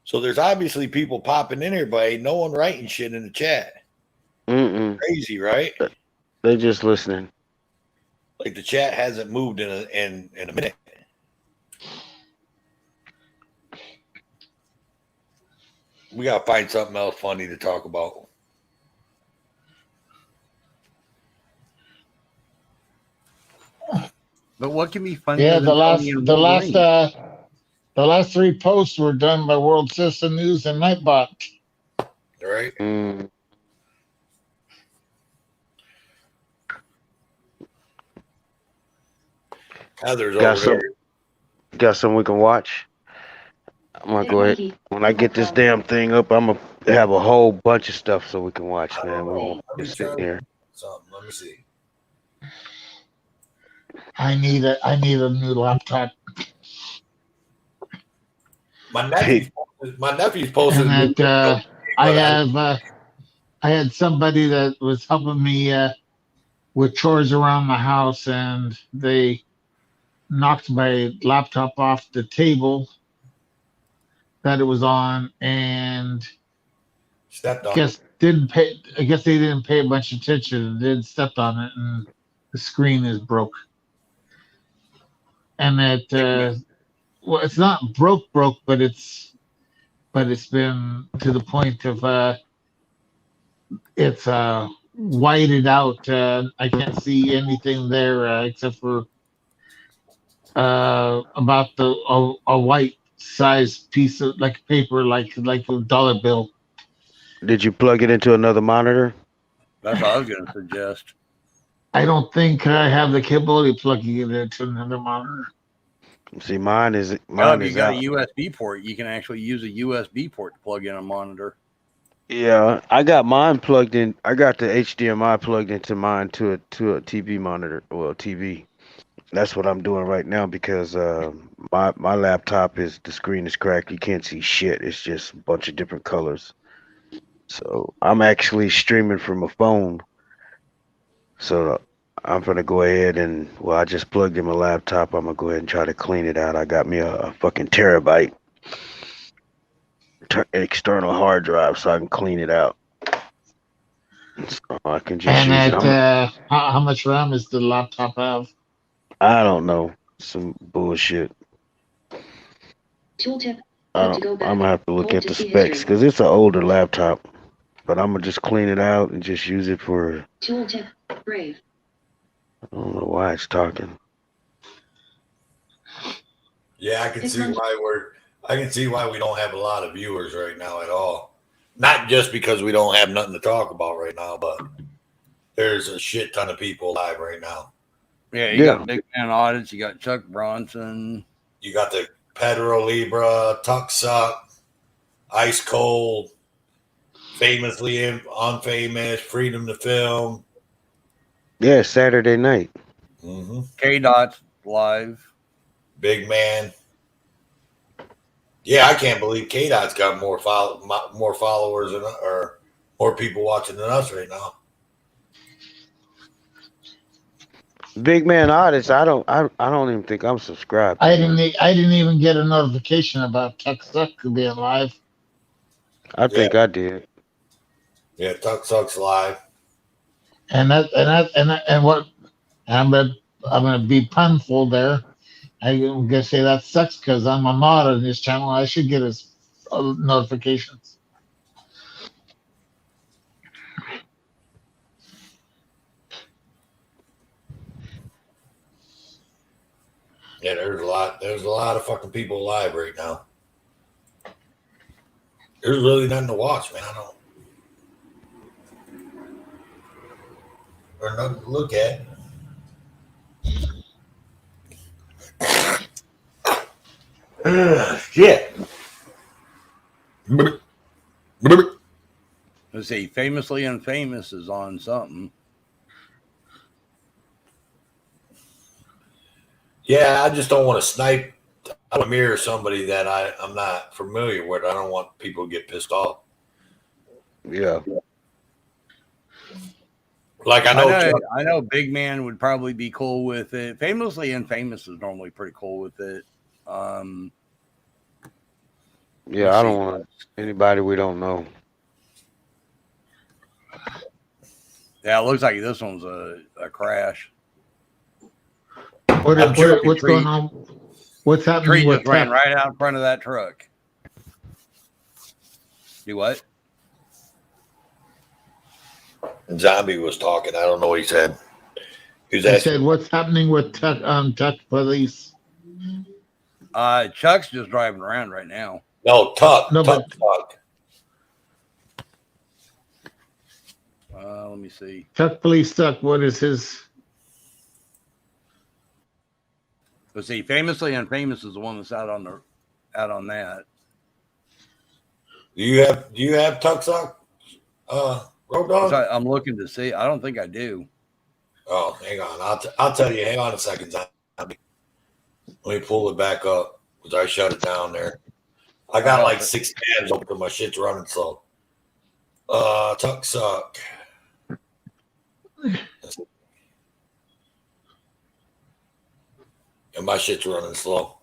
so there's obviously people popping in here, but ain't no one writing shit in the chat. Crazy, right? They're just listening. Like the chat hasn't moved in a minute. We gotta find something else funny to talk about. But what can be funny? Yeah, the last 3 posts were done by World System News and Nightbot. Right. Heather's over there. Got some we can watch. I'm gonna go ahead. When I get this damn thing up, I'm gonna have a whole bunch of stuff so we can watch, man. We won't just sit here. Something. Let me see. I need a new laptop. My nephew's posted. And that, I had somebody that was helping me with chores around the house, and they knocked my laptop off the table that it was on, and stepped on. I guess they didn't pay a bunch of attention. They stepped on it, and the screen is broke. And it well, it's not broke, but it's been to the point of it's whited out. I can't see anything there except for about a white size piece of like paper, like a dollar bill. Did you plug it into another monitor? That's what I was going to suggest. I don't think I have the capability of plugging it into another monitor. See, mine is If you out. got a USB port, you can actually use a USB port to plug in a monitor. Yeah, I got mine plugged in. I got the HDMI plugged into mine to a TV monitor, well, TV. That's what I'm doing right now because my laptop the screen is cracked. You can't see shit. It's just a bunch of different colors. So I'm actually streaming from a phone. So I'm gonna go ahead and I just plugged in my laptop. I'm gonna go ahead and try to clean it out. I got me a fucking terabyte external hard drive so I can clean it out. So I can just use it. How much RAM does the laptop have? I don't know. Some bullshit. Tooltip. I'm gonna have to look at the specs because it's an older laptop. but I'm gonna just clean it out and just use it for. Tooltip. Brave. I don't know why it's talking. Yeah, I can see why we don't have a lot of viewers right now at all. Not just because we don't have nothing to talk about right now, but there's a shit ton of people live right now. Yeah, you got Big Man Audits, you got Chuck Bronson. You got the Pedro Libra, THUGZ, Ice Cold, Famously Unfamous, Freedom to Film. Yeah, Saturday night. Mm-hmm. K-Dot's live. Big Man. Yeah, I can't believe K-Dot's got more followers or more people watching than us right now. Big Man Artist. I don't even think I'm subscribed. I didn't even get a notification about THUGZ being live. I think I did. Yeah, THUGZ live. And what I'm gonna be punful there. I'm gonna say that sucks because I'm a mod on this channel. I should get his notifications. Yeah, there's a lot of fucking people live right now. There's really nothing to watch, man. Or nothing to look at. Shit. Let's see, Famously Unfamous is on something. Yeah, I just don't want to snipe. I want to mirror somebody that I'm not familiar with. I don't want people to get pissed off. Yeah. Like I know Big Man would probably be cool with it. Famously Infamous is normally pretty cool with it. Yeah, I don't want anybody we don't know. Yeah, it looks like this one's a crash. What's going on? What's happening Tree with just ran right out in front of that truck. Do what? Zombie was talking. I don't know what he said. He said, "What's happening with Tuck Police?" Chuck's just driving around right now. No, Tuck. No, Tuck. Let me see. Tuck Police Tuck. What is his? Let's see. Famously Unfamous is the one that's out on that. Do you have THUGZ? Road Dog? I'm looking to see. I don't think I do. Oh, hang on. I'll tell you. Hang on a second, Zombie. Let me pull it back up because I shut it down there. I got like 6 tabs open. My shit's running slow. THUGZ. And my shit's running slow.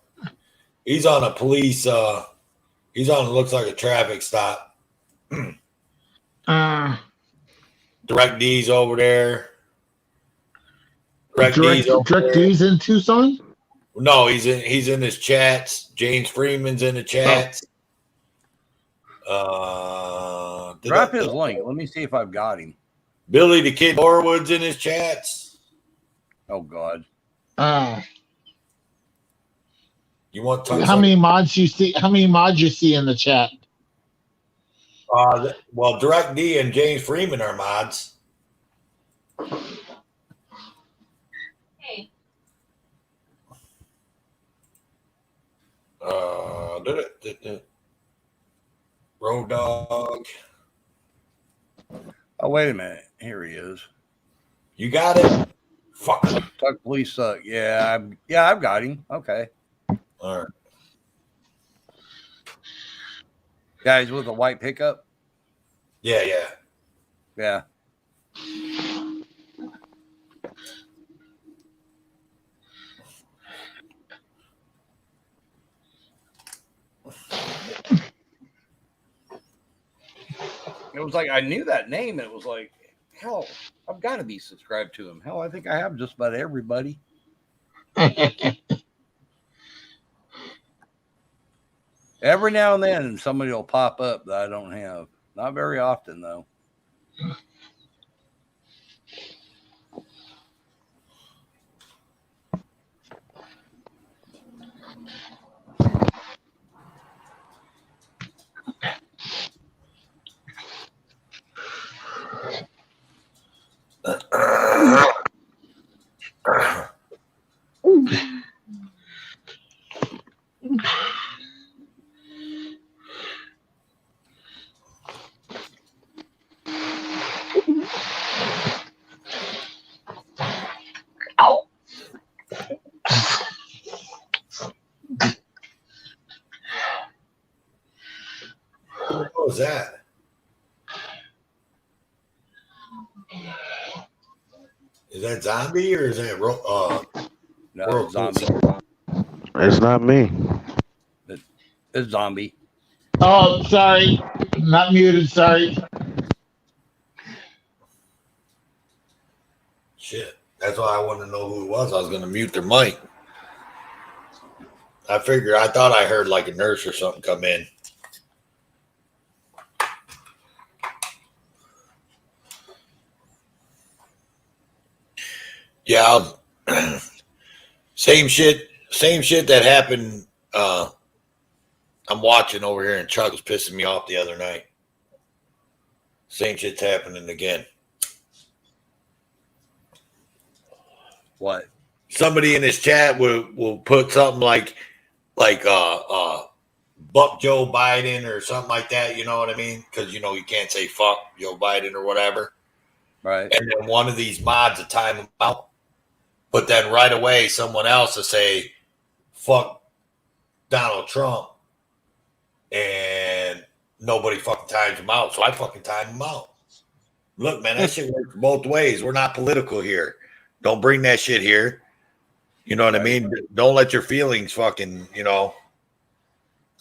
He's on a police. He's on. It looks like a traffic stop. Direct D's over there. Direct D's in Tucson? No, he's in his chats. James Freeman's in the chats. Drop his link. Let me see if I've got him. Billy the Kid Norwood's in his chats. Oh God. You want how many mods you see? How many mods you see in the chat? Well, Direct D and James Freeman are mods. Hey. Road Dog. Oh, wait a minute. Here he is. You got it? Fuck. Tuck Police Suck. Yeah, I've got him. Okay. All right. Guys with a white pickup? Yeah. Yeah. It was like I knew that name. And it was like, hell, I've got to be subscribed to him. Hell, I think I have just about everybody. Every now and then somebody will pop up that I don't have. Not very often, though. What was that? Is that zombie or is that No, zombie. It's not me. It's zombie. Oh, sorry. Not muted. Sorry. Shit. That's why I wanted to know who it was. I was going to mute their mic. I thought I heard like a nurse or something come in. Yeah. Same shit that happened. I'm watching over here and Chuck was pissing me off the other night. Same shit's happening again. What? Somebody in this chat will put something like buck Joe Biden or something like that, you know what I mean? Because you can't say fuck Joe Biden or whatever. Right. And then one of these mods will time them out. But then right away someone else will say fuck Donald Trump. And nobody fucking times him out. So I fucking time him out. Look, man, that shit works both ways. We're not political here. Don't bring that shit here. You know what I mean? Don't let your feelings fucking, I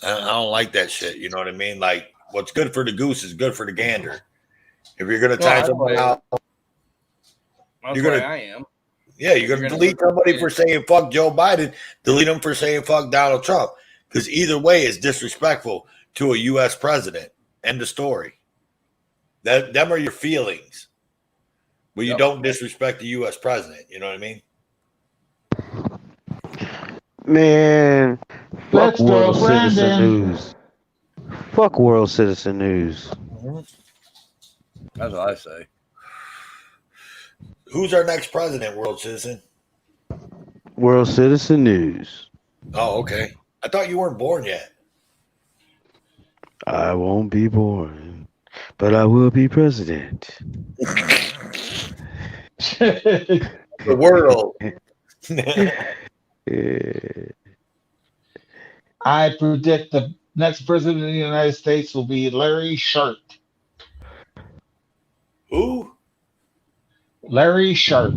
don't like that shit. You know what I mean? Like, what's good for the goose is good for the gander. If you're going to time someone out, you're going to. I am. Yeah, you're going to delete somebody for saying fuck Joe Biden, delete them for saying fuck Donald Trump. Because either way is disrespectful to a U.S. president. End of story. Them are your feelings. But you don't disrespect the U.S. president. You know what I mean? Man, fuck Let's go, World Citizen Brandon. News. Fuck World Citizen News. That's what I say. Who's our next president, World Citizen? World Citizen News. Oh, okay. I thought you weren't born yet. I won't be born, but I will be president. The world. I predict the next president of the United States will be Larry Sharp. Who? Larry Sharp.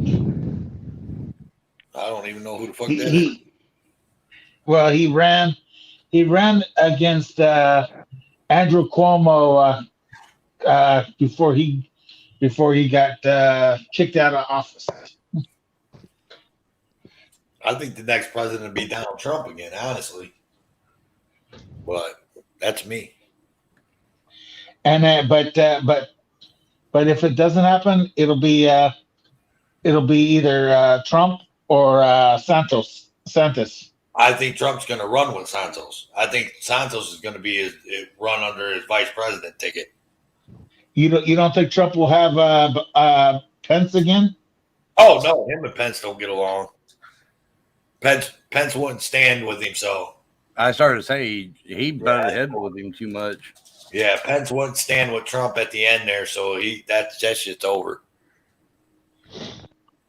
I don't even know who the fuck that is. Well, he ran against Andrew Cuomo before he got kicked out of office. I think the next president will be Donald Trump again, honestly. But that's me. And but if it doesn't happen, it'll be either Trump or Santos. I think Trump's going to run with Santos. I think Santos is going to be run under his vice president ticket. You don't think Trump will have Pence again? Oh no, him and Pence don't get along. Pence wouldn't stand with him, so I started to say he butted heads with him too much. Yeah, Pence wouldn't stand with Trump at the end there, so that shit's over.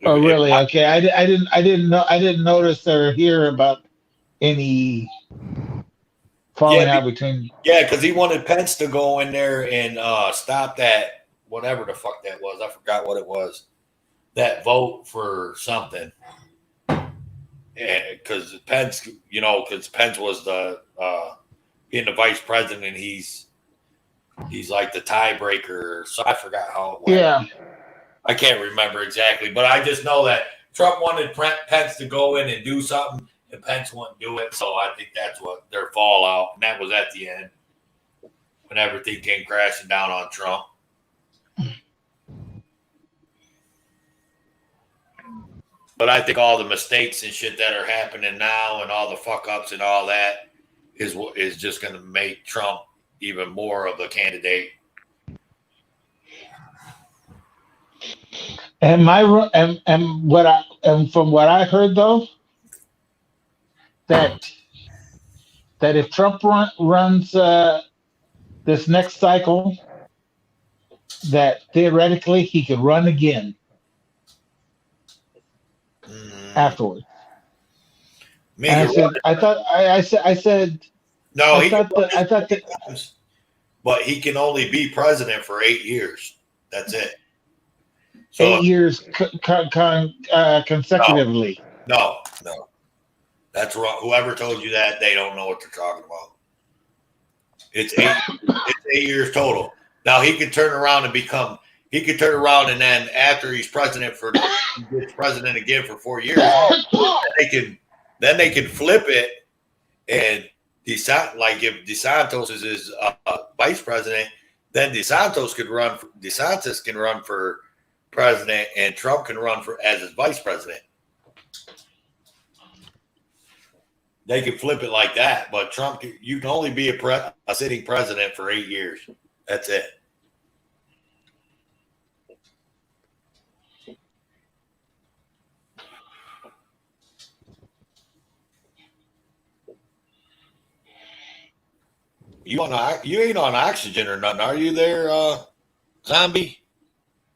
Oh, really? Okay, I didn't notice or hear about any falling out between. Yeah, because he wanted Pence to go in there and stop that whatever the fuck that was. I forgot what it was. That vote for something. Yeah, because Pence, because Pence was the being the vice president, he's like the tiebreaker. So I forgot how it went. Yeah. I can't remember exactly, but I just know that Trump wanted Pence to go in and do something, and Pence wouldn't do it. So I think that's what their fallout, and that was at the end when everything came crashing down on Trump. But I think all the mistakes and shit that are happening now, and all the fuck ups and all that, is just going to make Trump even more of a candidate. And from what I heard though, that if Trump runs this next cycle, that theoretically he could run again afterwards. And I said, I said, no, I thought that, but he can only be president for 8 years. That's it. So 8 years consecutively. No. That's wrong. Whoever told you that, they don't know what they're talking about. It's 8 years total. Now he could turn around and then after he's president he gets president again for 4 years, then they can flip it and decide, like if DeSantis is his vice president, then DeSantis can run for president and Trump can run as his vice president. They can flip it like that, but Trump, you can only be a sitting president for 8 years. That's it. You ain't on oxygen or nothing, are you there, zombie?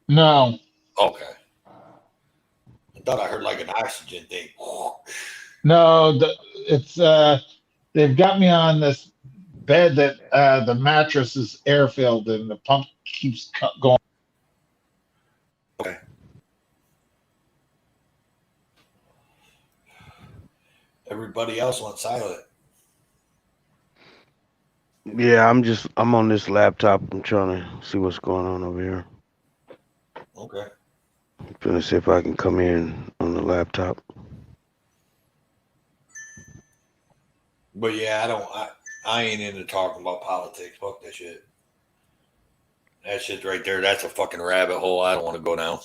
No. Okay. I thought I heard like an oxygen thing. No, it's they've got me on this bed that the mattress is air filled and the pump keeps going. Okay. Everybody else went silent. Yeah, I'm on this laptop. I'm trying to see what's going on over here. Okay. I'm gonna see if I can come in on the laptop. But yeah, I ain't into talking about politics. Fuck that shit. That shit right there, that's a fucking rabbit hole. I don't want to go down.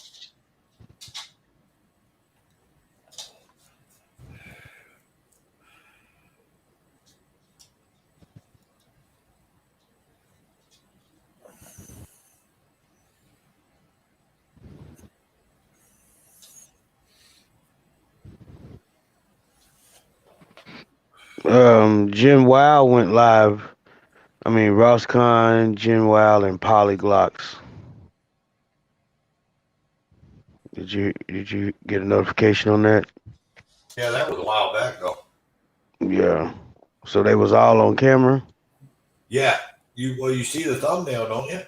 Jim Wow went live. I mean, Ross Khan, Jim Wow, and Polyglots. Did you get a notification on that? Yeah, that was a while back though. Yeah. So they was all on camera? Yeah. You see the thumbnail, don't you?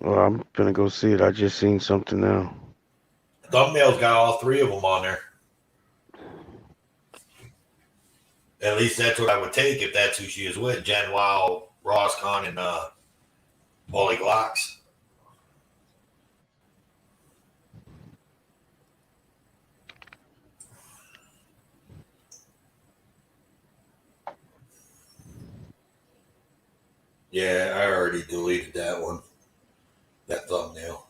Well, I'm gonna go see it. I just seen something now. Thumbnail's got all three of them on there. At least that's what I would take if that's who she is with. Jen Wow, Ross Khan, and Polyglots. Yeah, I already deleted that one. That thumbnail.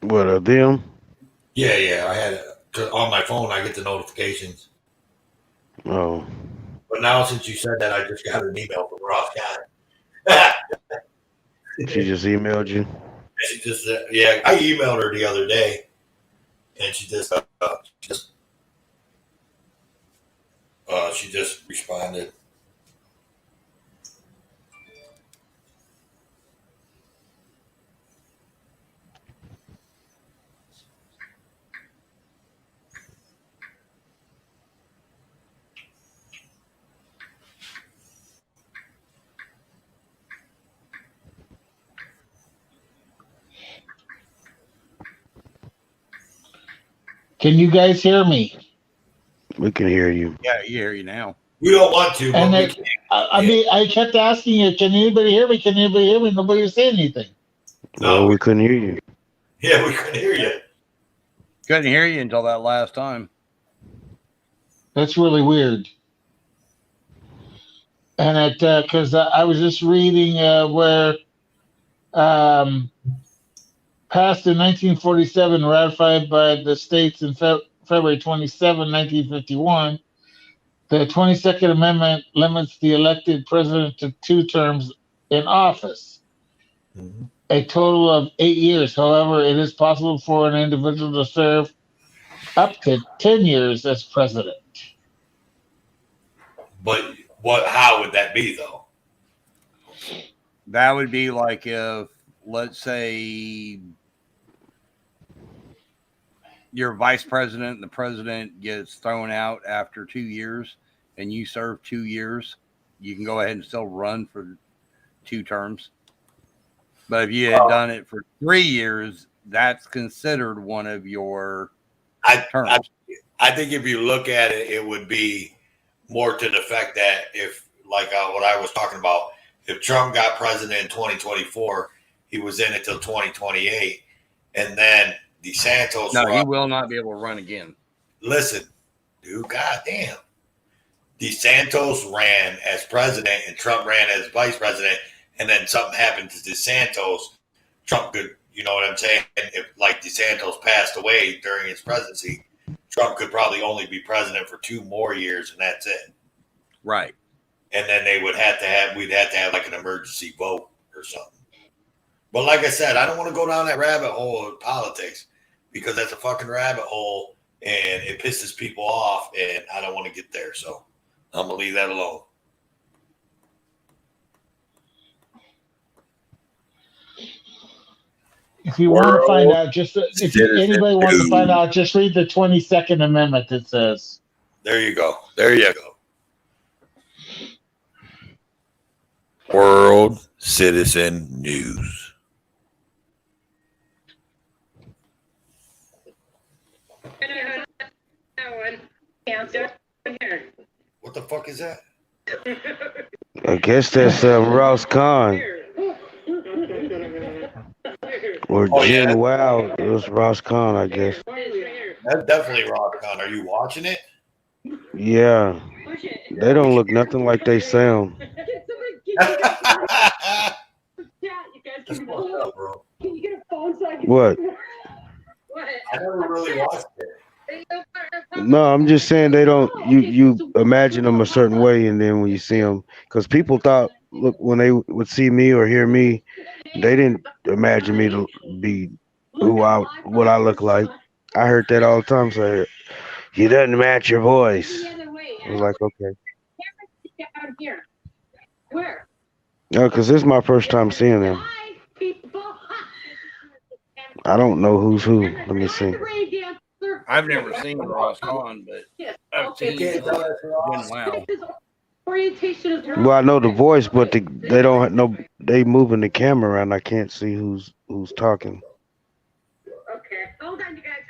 What are them? Yeah. I had it on my phone. I get the notifications. Oh. But now since you said that, I just got an email from Ross Khan. She just emailed you? She just yeah, I emailed her the other day, and she just responded. Can you guys hear me? We can hear you. Yeah, you hear you now. We don't want to. And I mean, I kept asking you, can anybody hear me? Can anybody hear me? Nobody was saying anything. No, we couldn't hear you. Yeah, we couldn't hear you. Couldn't hear you until that last time. That's really weird. And because I was just reading where passed in 1947, ratified by the states in February 27, 1951. The 22nd Amendment limits the elected president to 2 terms in office, a total of 8 years. However, it is possible for an individual to serve up to 10 years as president. But how would that be though? That would be like if, let's say, you're vice president and the president gets thrown out after 2 years and you serve 2 years, you can go ahead and still run for 2 terms. But if you had done it for 3 years, that's considered one of your terms. I think if you look at it, it would be more to the fact that if, like what I was talking about, if Trump got president in 2024, he was in it till 2028, and then DeSantis. No, he will not be able to run again. Listen, dude, goddamn. DeSantis ran as president and Trump ran as vice president, and then something happened to DeSantis. Trump could, you know what I'm saying? If like DeSantis passed away during his presidency, Trump could probably only be president for 2 more years, and that's it. Right. And then we'd have to have like an emergency vote or something. But like I said, I don't want to go down that rabbit hole of politics because that's a fucking rabbit hole and it pisses people off, and I don't want to get there. So I'm gonna leave that alone. If you want to find out, anybody wants to find out, just read the 22nd Amendment. It says. There you go. There you go. World Citizen News. What the fuck is that? I guess that's Ross Khan. Or Jen Wow. It was Ross Khan, I guess. That's definitely Ross Khan. Are you watching it? Yeah. They don't look nothing like they sound. What? I never really watched it. No, I'm just saying they don't. You imagine them a certain way, and then when you see them, because people thought, look, when they would see me or hear me, they didn't imagine me to be what I look like. I heard that all the time. So you doesn't match your voice. I was like, okay. Where? No, because this is my first time seeing them. I don't know who's who. Let me see. I've never seen Ross Khan, but I've seen Jen Wow. Well, I know the voice, but they don't know. They moving the camera around. I can't see who's talking.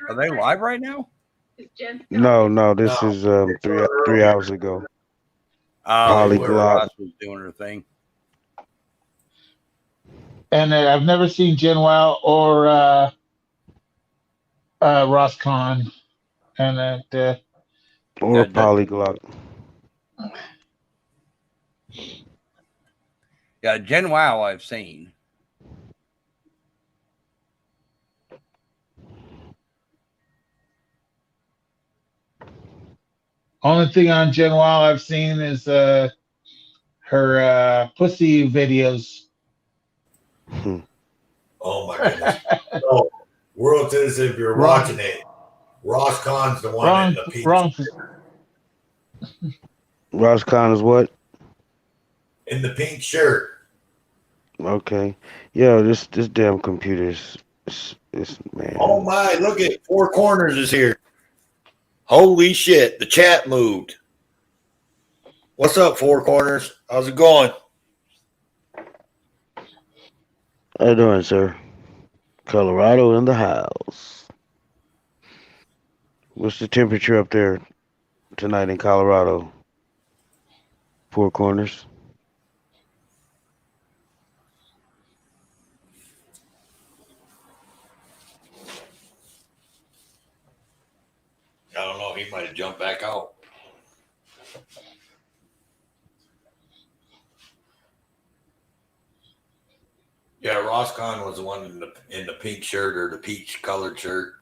Are they live right now? No. This is 3 hours ago. Ross was doing her thing. And I've never seen Jen Wow or Ross Khan, and or Polyglot. Yeah, Jen Wow I've seen. Only thing on Jen Wow I've seen is her pussy videos. Oh my goodness. So, World Citizen, if you're watching it, Ross Khan's the one in the pink shirt. Ross Khan is what? In the pink shirt. Okay. Yeah, this damn computer is man. Oh my, look at Four Corners is here. Holy shit, the chat moved. What's up, Four Corners? How's it going? How you doing, sir? Colorado in the house. What's the temperature up there tonight in Colorado? Four Corners. I don't know. He might have jumped back out. Yeah, Roscon was the one in the pink shirt or the peach colored shirt.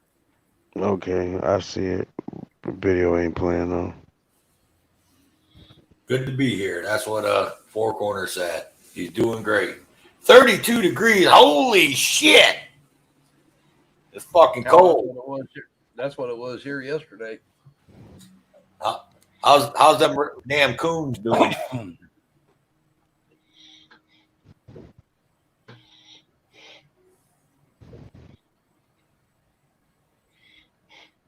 Okay, I see it. The video ain't playing though. Good to be here. That's what Four Corners said. He's doing great. 32 degrees. Holy shit! It's fucking cold. That's what it was here yesterday. How's them damn coons doing?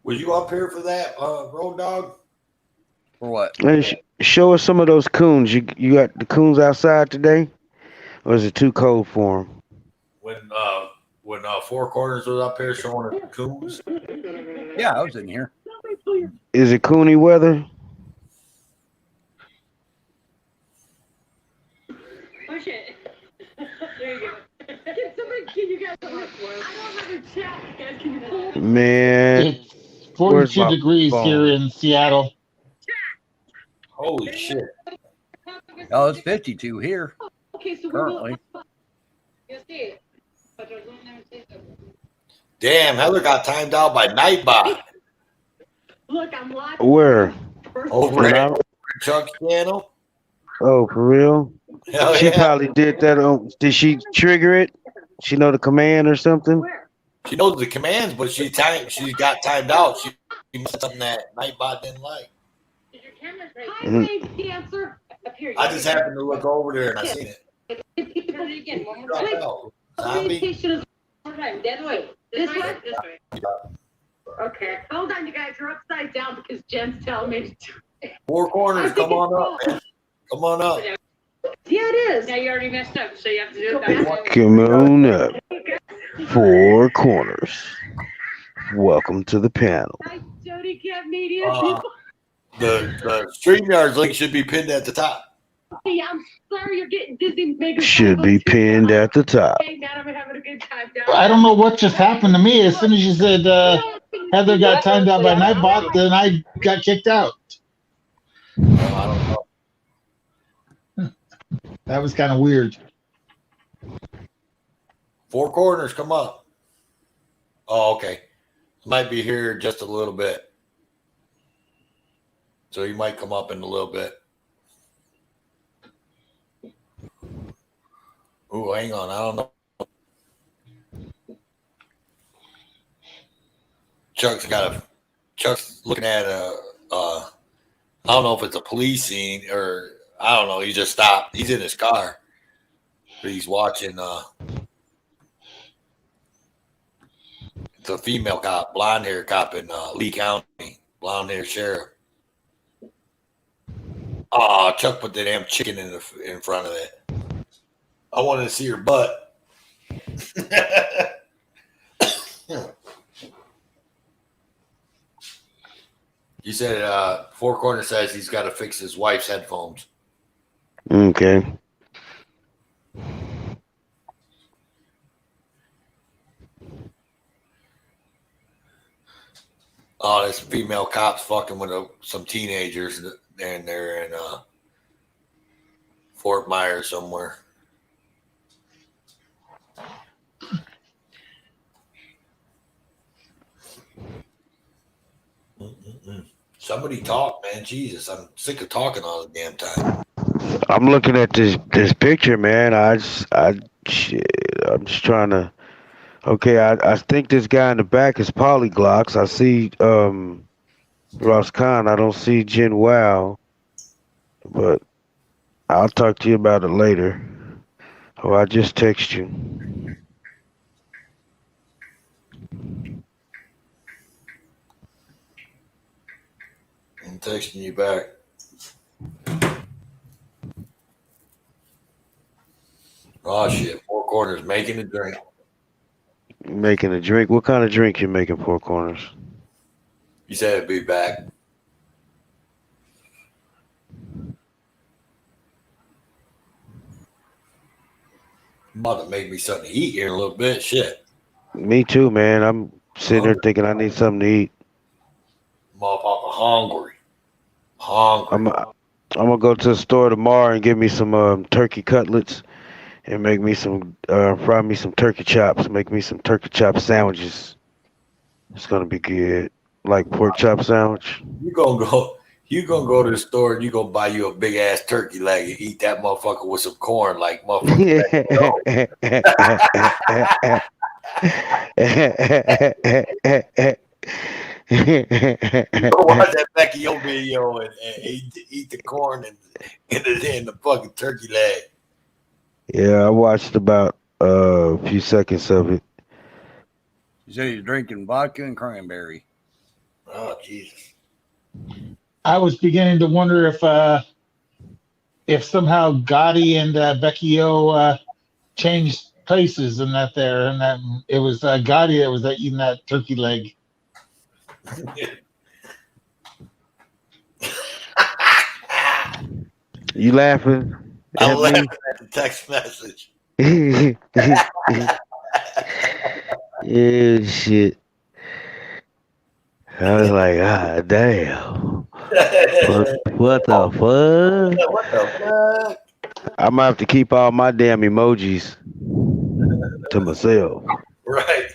Was you up here for that, Road Dog? For what? Hey, show us some of those coons. You got the coons outside today, or is it too cold for them? When Four Corners was up here showing the coons? Yeah, I was in here. Is it coony weather? Push it. There you go. Can you guys? I don't have a chat. Guys, can you pull? Man, It's 42 degrees here in Seattle. Holy shit! Oh, it's 52 here. Okay, so currently. You see it. Damn, Heather got timed out by Nightbot. Look, I'm live. Where? Over at Chuck's channel. Oh, for real? Hell She yeah. probably did that. Did she trigger it? She know the command or something? She knows the commands, but she got timed out. She missed something that Nightbot didn't like. Hi, Wave Dancer. Up here. I just happened to look over there and I seen it. Turn it again. One more Drop time. out. Zombie. Orientation is one more time. That way. This way? This way. Okay. Hold on, you guys. You're upside down because Jen's telling me to do it. Four Corners, come on up, man. Come on up. Yeah, it is. Now you already messed up, so you have to do it back. Come on up. Four Corners. Welcome to the panel. Hi, Jody Cat Media people. The StreamYard's link should be pinned at the top. Hey, I'm sorry you're getting dizzy. Big Should be pinned at the top. Hey, man, I'm having a good time down I don't know what just happened to me. As soon as you said Heather got timed out by Nightbot, then I got kicked out. I don't know. That was kind of weird. Four Corners, come up. Oh, okay. Might be here just a little bit. So you might come up in a little bit. Oh, hang on. I don't know. Chuck's looking at I don't know if it's a police scene or I don't know. He just stopped. He's in his car. But he's watching it's a female cop, blonde hair cop in Lee County, blonde hair sheriff. Oh, Chuck put the damn chicken in front of it. I wanted to see her butt. You said Four Corners says he's got to fix his wife's headphones. Okay. Oh, this female cop's fucking with some teenagers, and they're in Fort Myers somewhere. Somebody talk, man. Jesus, I'm sick of talking all the damn time. I'm looking at this picture, man. Shit, I'm just trying to. Okay, I think this guy in the back is Polyglocks. I see Ross Khan. I don't see Jen Wow, but I'll talk to you about it later. Oh, I just text you. I'm texting you back. Oh shit! Four Corners making a drink. Making a drink? What kind of drink you making, Four Corners? You said it'd be back. I'm about to make me something to eat here in a little bit. Shit. Me too, man. I'm sitting there thinking I need something to eat. Motherfucker hungry. Hungry. I'm gonna go to the store tomorrow and get me some turkey cutlets and make me some fry me some turkey chops. Make me some turkey chop sandwiches. It's gonna be good. Like pork chop sandwich. You gonna go to the store and you gonna buy you a big ass turkey leg and eat that motherfucker with some corn like motherfucker. You go watch that Becky O video and eat the corn and the fucking turkey leg. Yeah, I watched about a few seconds of it. You said he's drinking vodka and cranberry. Oh Jesus! I was beginning to wonder if somehow Gotti and Becky O changed places and that it was Gotti that was eating that turkey leg. You laughing I'm at laughing me? at the text message. Yeah, shit. I was like, ah, damn. What the fuck? What the fuck? I'm gonna have to keep all my damn emojis to myself. Right.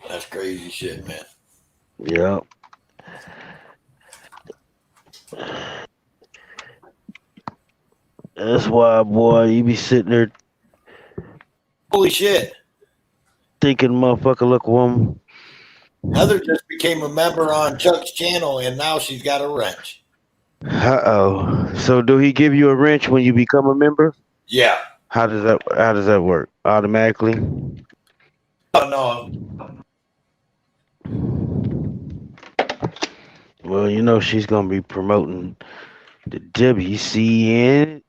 That's crazy shit, man. Yep. That's why, boy, you be sitting there Holy shit. thinking, motherfucker, look, woman. Heather just became a member on Chuck's channel and now she's got a wrench. Uh-oh. So do he give you a wrench when you become a member? Yeah. How does that work? Automatically? Oh no. Well, you know she's gonna be promoting the WCN,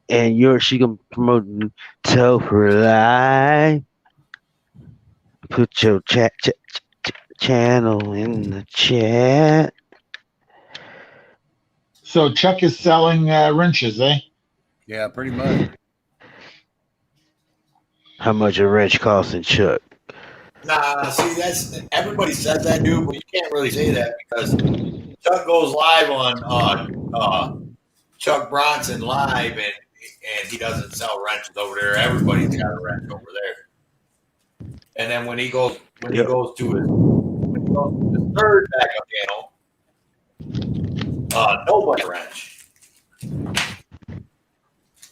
and she gonna be promoting Topher Live. Put your channel in the chat. So Chuck is selling wrenches, eh? Yeah, pretty much. How much a wrench costing Chuck? Nah, see, that's everybody says that, dude, but you can't really say that because Chuck goes live on Chuck Bronson live, and he doesn't sell wrenches over there. Everybody's got a wrench over there. And then when he goes to his third backup channel, nobody wrench.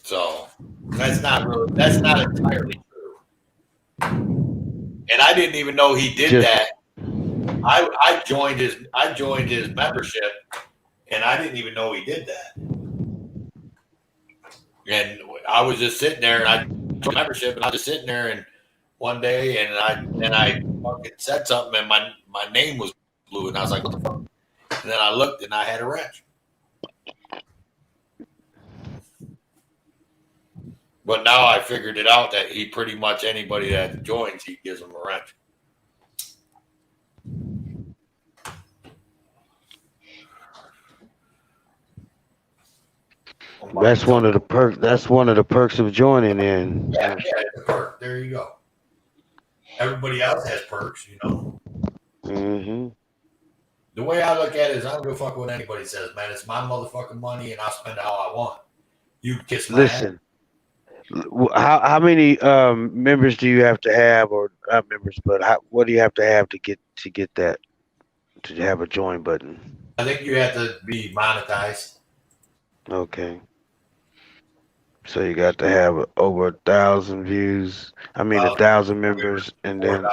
So that's not entirely true. And I didn't even know he did that. I joined his membership, and I didn't even know he did that. And I was just sitting there, and I joined membership, and I was just sitting there, and one day, and I fucking said something, and my name was blue, and I was like, what the fuck? And then I looked, and I had a wrench. But now I figured it out that he pretty much anybody that joins, he gives them a wrench. That's one of the perks. That's one of the perks of joining in. Yeah, it's a perk. There you go. Everybody else has perks, you know. Mm-hmm. The way I look at it is I don't give a fuck what anybody says, man. It's my motherfucking money, and I'll spend it how I want. You can kiss my ass. Listen, how many members do you have to have, or not members, but what do you have to get that, to have a join button? I think you have to be monetized. Okay. So you got to have over 1,000 views. I mean 1,000 members, and then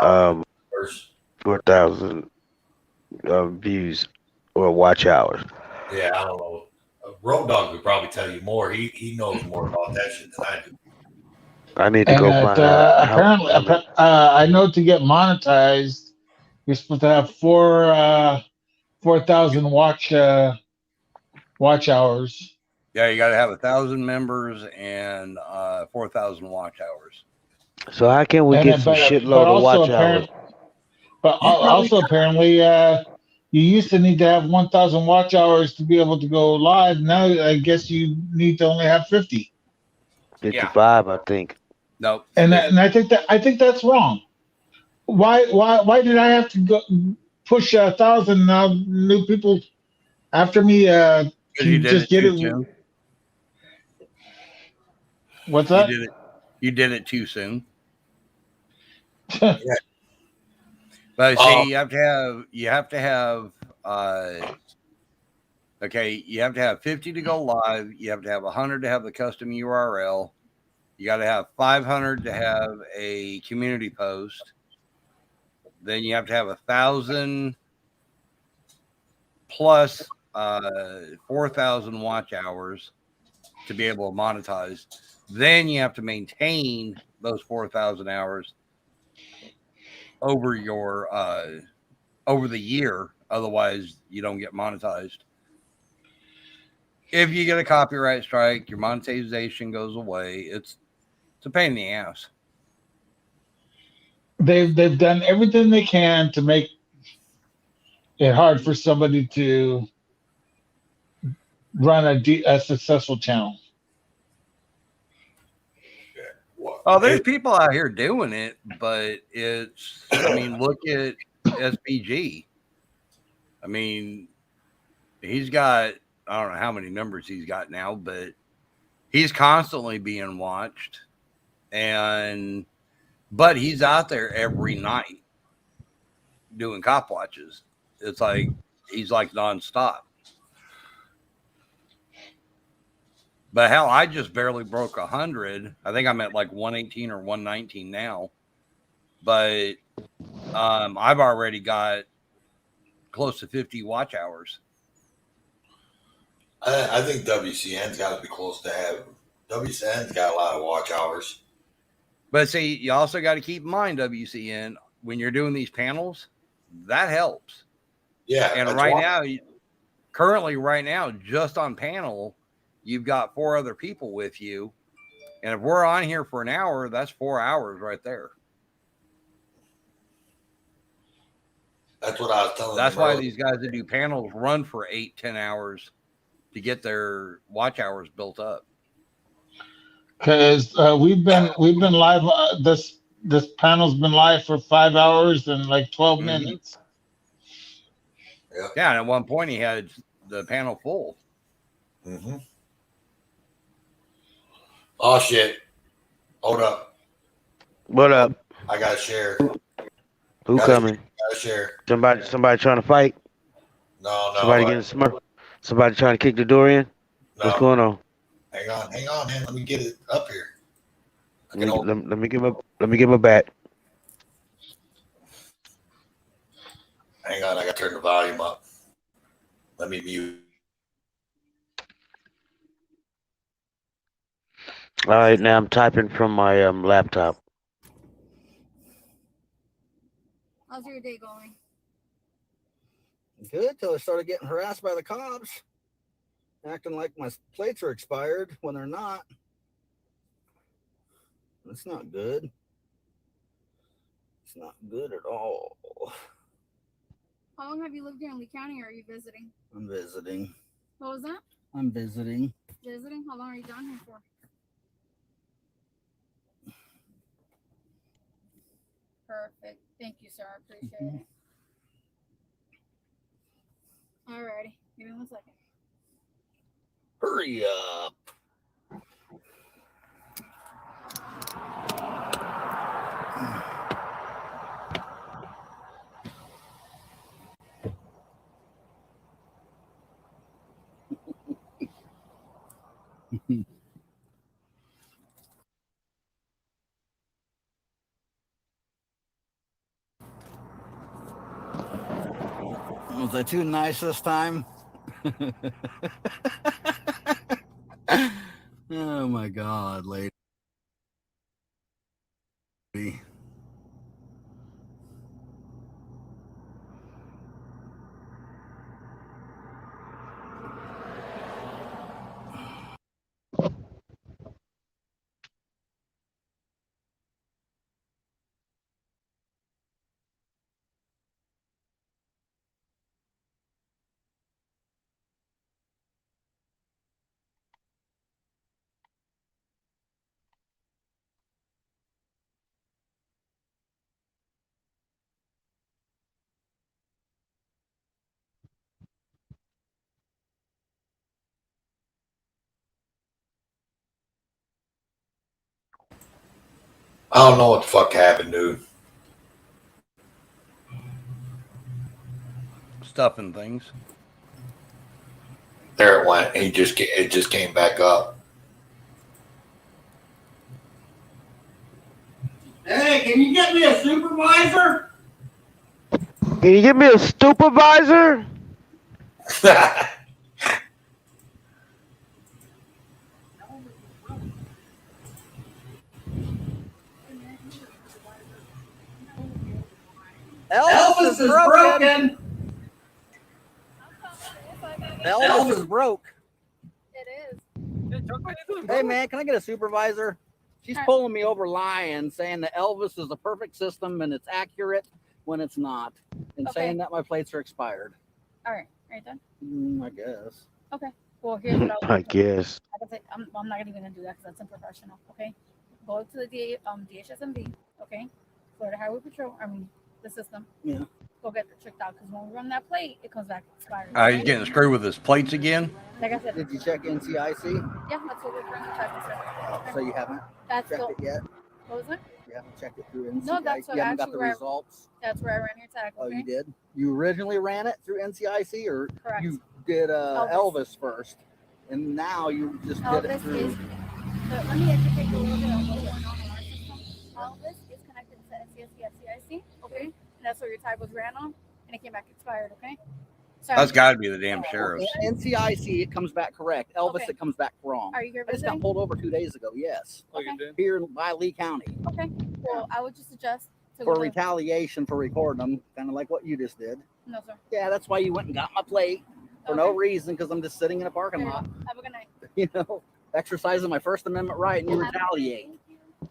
4,000 views or watch hours. Yeah, I don't know. Road Dog would probably tell you more. He knows more about that shit than I do. I need to go find out. Apparently, I know to get monetized, you're supposed to have 4,000 watch hours. Yeah, you got to have 1,000 members and 4,000 watch hours. So how can we get some shitload of watch hours? But also apparently, you used to need to have 1,000 watch hours to be able to go live. Now I guess you need to only have 50. 55, I think. No. And I think that's wrong. Why did I have to go push 1,000 new people after me? Because you did just it get too it. soon. What's You that? did it. You did it too soon. Yeah. But see, you have to have okay, you have to have 50 to go live, you have to have 100 to have the custom URL, you got to have 500 to have a community post, then you have to have 1,000 plus 4,000 watch hours to be able to monetize. Then you have to maintain those 4,000 hours over your over the year, otherwise you don't get monetized. If you get a copyright strike, your monetization goes away. It's a pain in the ass. They've done everything they can to make it hard for somebody to run a successful channel. Oh, there's people out here doing it, but it's, I mean, look at SPG. I mean, he's got, I don't know how many numbers he's got now, but he's constantly being watched. But he's out there every night doing cop watches. It's like, he's like nonstop. But hell, I just barely broke 100. I think I'm at like 118 or 119 now. But I've already got close to 50 watch hours. I think WCN's got to be close to have. WCN's got a lot of watch hours. But see, you also got to keep in mind, WCN, when you're doing these panels, that helps. Yeah. And currently right now, just on panel, you've got 4 other people with you. And if we're on here for an hour, that's 4 hours right there. That's what I was telling That's them why earlier. these guys that do panels run for 8-10 hours to get their watch hours built up. Because we've been live. This panel's been live for 5 hours and like 12 minutes. Yeah, and at one point he had the panel full. Mm-hmm. Oh shit! Hold up. What up? I gotta share. Who coming? Gotta share. Somebody trying to fight? No. Somebody getting smurfed? Somebody trying to kick the door in? No. What's going on? Hang on, man. Let me get it up here. Let me get my bat. Hang on, I gotta turn the volume up. Let me mute. All right, now I'm typing from my laptop. How's your day going? Good, till I started getting harassed by the cops, acting like my plates are expired when they're not. That's not good. It's not good at all. How long have you lived here in Lee County, or are you visiting? I'm visiting. What was that? I'm visiting. Visiting? How long are you down here for? Perfect. Thank you, sir. I appreciate it. Alrighty. Give me 1 second. Hurry up. Was I too nice this time? Oh my God, lady. I don't know what the fuck happened, dude. Stuff and things. There it went. It just came back up. Hey, can you get me a supervisor? Can you give me a supervisor? Elvis is broken. Elvis is broke. It is. Hey man, can I get a supervisor? She's pulling me over lying, saying that Elvis is a perfect system and it's accurate when it's not, and Okay. saying that my plates are expired. All right. Are you done? I guess. Okay. Well, here's what I guess. I'm not even gonna do that because that's unprofessional. Okay. Go to the DHSMV. Okay. Florida Highway Patrol. I mean, the system. Yeah. Go get it checked out because when we run that plate, it comes back expired. He's getting screwed with his plates again. Like I said. Did you check NCIC? Yeah, that's what we're currently checking. Sir. So you haven't That's checked it yet? What was it? You haven't checked it through NCIC? No, that's what You haven't got actually the where results? That's where I ran your tag. Oh, Okay? you did? You originally ran it through NCIC, or Correct. you did Elvis. Elvis first, and now you just did it Elvis through... is. So let me educate you a little bit on what's going on in our system. Elvis is connected to NCIC, okay? And that's where your tag was ran on, and it came back expired, okay? So That's got to be the damn sheriff's. NCIC, it comes back correct. Elvis, Okay. it comes back wrong. Are you here I just got visiting? pulled over 2 days ago, yes. Okay. Here by Lee County. Okay. Well, I would just suggest to For go to- retaliation for recording them, kind of like what you just did. No, sir. Yeah, that's why you went and got my plate for no reason, because I'm just sitting in a parking lot, Have a good night. you know, exercising my First Amendment right, and you retaliate.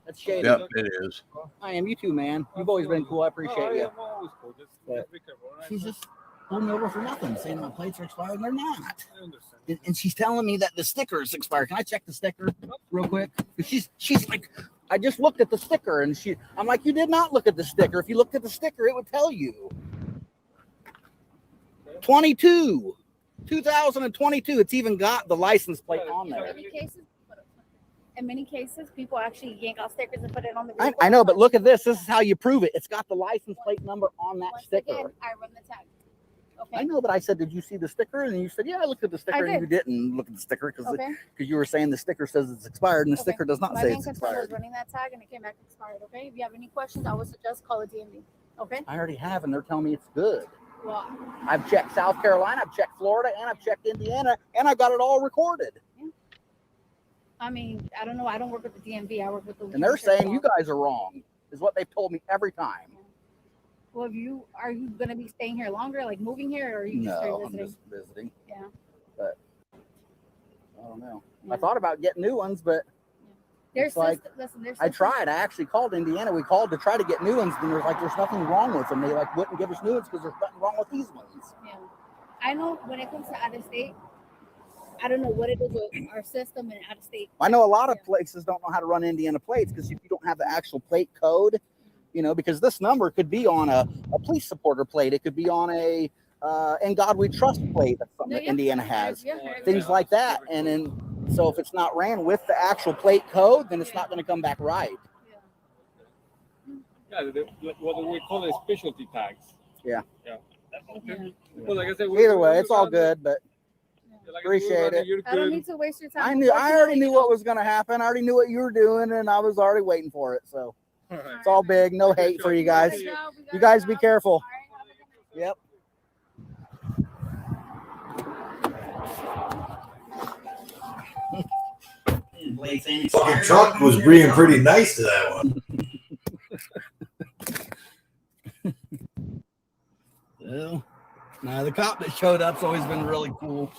That's shady. Yep, it is. I am. You too, man. You've always been cool. I appreciate you. But she's just pulling me over for nothing, saying my plates are expired, and they're not. And she's telling me that the sticker is expired. Can I check the sticker real quick? She's like, I just looked at the sticker, and I'm like, you did not look at the sticker. If you looked at the sticker, it would tell you. 2022. It's even got the license plate on there. In many cases, people actually yank out stickers and put it on the I know, but look at this. This is how you prove it. It's got the license plate number on that sticker. Again, I run the tag. Okay. I know, but I said, did you see the sticker? And you said, yeah, I looked at the sticker. I And you did. didn't look at the sticker because Okay. you were saying the sticker says it's expired, and the Okay. sticker does not My say main it's concern was expired. running that tag and it came back expired. Okay. If you have any questions, I would suggest call a DMV. Okay. I already have, and they're telling me it's good. Well, I've checked South Carolina, I've checked Florida, and I've checked Indiana, and I've got it all recorded. I mean, I don't know. I don't work with the DMV. I work with the. And they're saying you guys are wrong, is what they've told me every time. Well, are you going to be staying here longer, like moving here, or are you just No, I'm visiting? just visiting. Yeah. But I don't know. I thought about getting new ones, but There's it's like there's I tried. I actually called Indiana. We called to try to get new ones, and there's nothing wrong with them. They wouldn't give us new ones because there's nothing wrong with these ones. Yeah. I know when it comes to out of state, I don't know what it is with our system and out of state. I know a lot of places don't know how to run Indiana plates because if you don't have the actual plate code, because this number could be on a police supporter plate. It could be on a In God We Trust plate. That's something that Indiana has. Things like that. And then, so if it's not ran with the actual plate code, then it's not going to come back right. Yeah, what we call it specialty tags. Yeah. Yeah. Okay. Well, like I said, Either way, it's all good, but appreciate it. I don't need to waste your time. I already knew what was going to happen. I already knew what you were doing, and I was already waiting for it. So it's all big. No hate for you guys. You guys be careful. Yep. Fucking truck was being pretty nice to that one. Well, nah, the cop that showed up's always been really cool.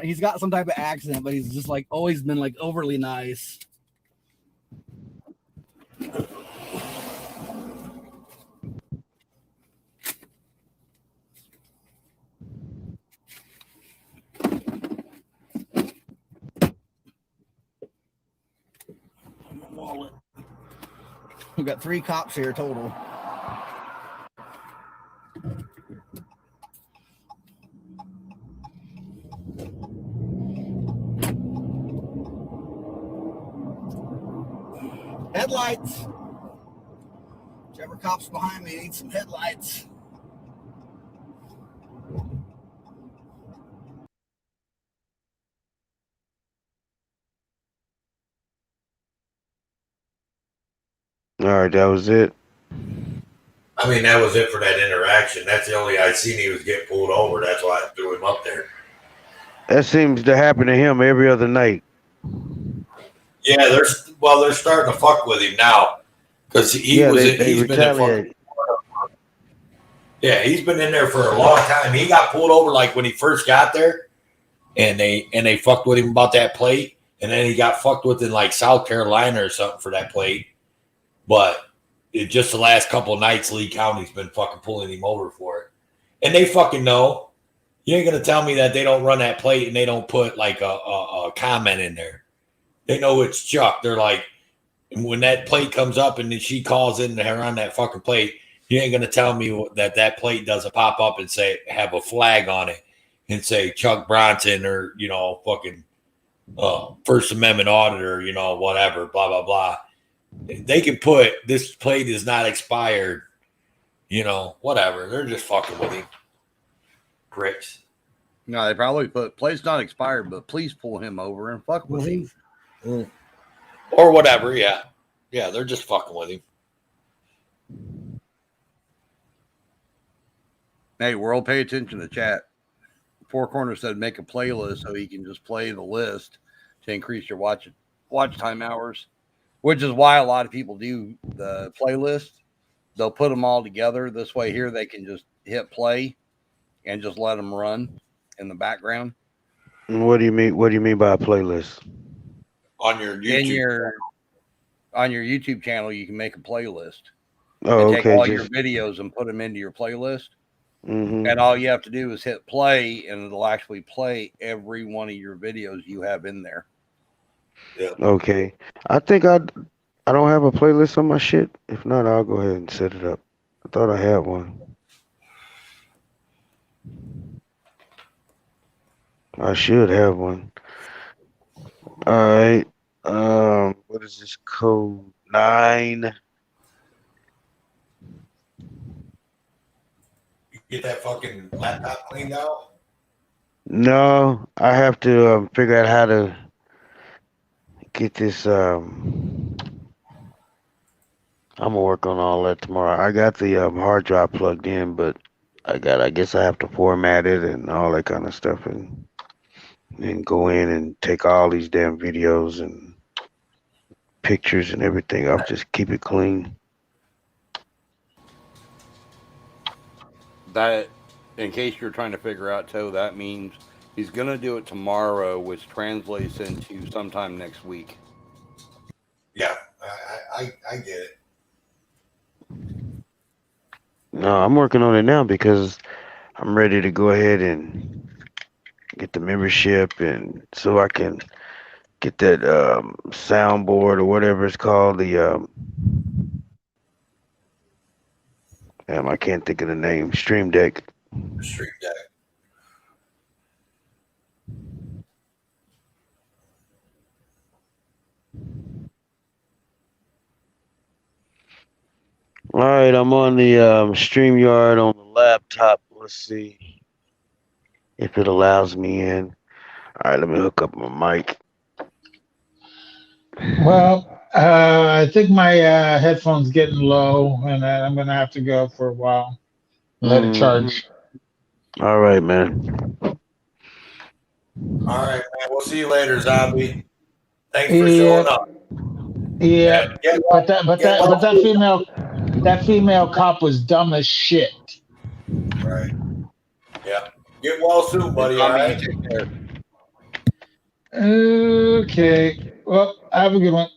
He's got some type of accent, but he's just always been overly nice. Wallet. We've got 3 cops here total. Headlights. headlights. Whichever cop's behind me needs some headlights. All right, that was it. I mean, that was it for that interaction. That's the only I seen he was getting pulled over. That's why I threw him up there. That seems to happen to him every other night. Yeah, they're starting to fuck with him now because They retaliate. He's been in there for a long time. He got pulled over like when he first got there, and they fucked with him about that plate, and then he got fucked with in like South Carolina or something for that plate. But just the last couple of nights, Lee County's been fucking pulling him over for it, and they fucking know. You ain't gonna tell me that they don't run that plate and they don't put like a comment in there. They know it's Chuck. They're like, when that plate comes up and then she calls in there on that fucking plate, you ain't gonna tell me that plate doesn't pop up and say have a flag on it and say Chuck Bronson or fucking First Amendment auditor, whatever, blah blah blah. They can put this plate is not expired, whatever. They're just fucking with him. Pricks. No, they probably put plate's not expired, but please pull him over and fuck with him. Or whatever, yeah. Yeah, they're just fucking with him. Hey, world, pay attention to chat. Four Corners said make a playlist so you can just play the list to increase your watch time hours, which is why a lot of people do the playlist. They'll put them all together. This way here they can just hit play and just let them run in the background. What do you mean? What do you mean by a playlist? On your YouTube. On your YouTube channel, you can make a playlist. Oh, and take okay. all your videos and put them into your playlist. Mm-hmm. And all you have to do is hit play, and it'll actually play every one of your videos you have in there. Yeah. Okay. I think I don't have a playlist on my shit. If not, I'll go ahead and set it up. I thought I had one. I should have one. All right. What is this code? 9. You get that fucking laptop cleaned out? No, I have to figure out how to get this. I'm gonna work on all that tomorrow. I got the hard drive plugged in, but I guess I have to format it and all that kind of stuff, and go in and take all these damn videos and pictures and everything. I'll just keep it clean. That, in case you're trying to figure out, Toe, that means he's going to do it tomorrow, which translates into sometime next week. Yeah, I get it. No, I'm working on it now because I'm ready to go ahead and get the membership, and so I can get that soundboard or whatever it's called. The I can't think of the name. Stream Deck. Stream Deck. All right, I'm on the StreamYard on the laptop. Let's see if it allows me in. All right, let me hook up my mic. Well, I think my headphones getting low, and I'm gonna have to go for a while. Let it charge. All right, man. All right, man. We'll see you later, Zombie. Thanks for showing up. Yeah, but that female cop was dumb as shit. Right. Yeah. Get well soon, buddy. All right. Take care. Okay. Well, have a good one.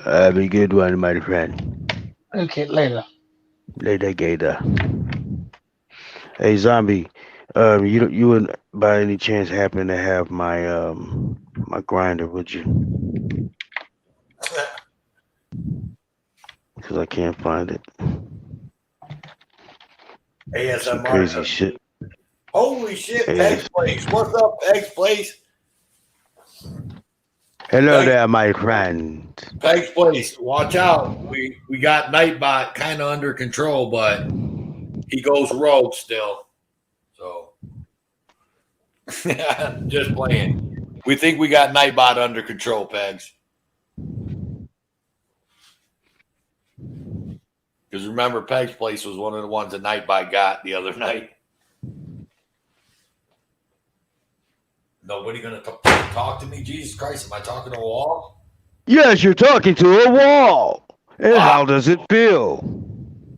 Have a good one, my friend. Okay, later. Later, Gator. Hey, Zombie. You wouldn't by any chance happen to have my my grinder, would you? Because I can't find it. Some ASMR. crazy shit. Holy shit, Eggs Place. What's up, Eggs Place? Hello there, my friend. Peg's Place, watch out. We got Nightbot kind of under control, but he goes rogue still. So just playing. We think we got Nightbot under control, Pegs. Because remember, Peg's Place was one of the ones that Nightbot got the other night. Nobody gonna talk to me? Jesus Christ, am I talking to a wall? Yes, you're talking to a wall. And how does it feel?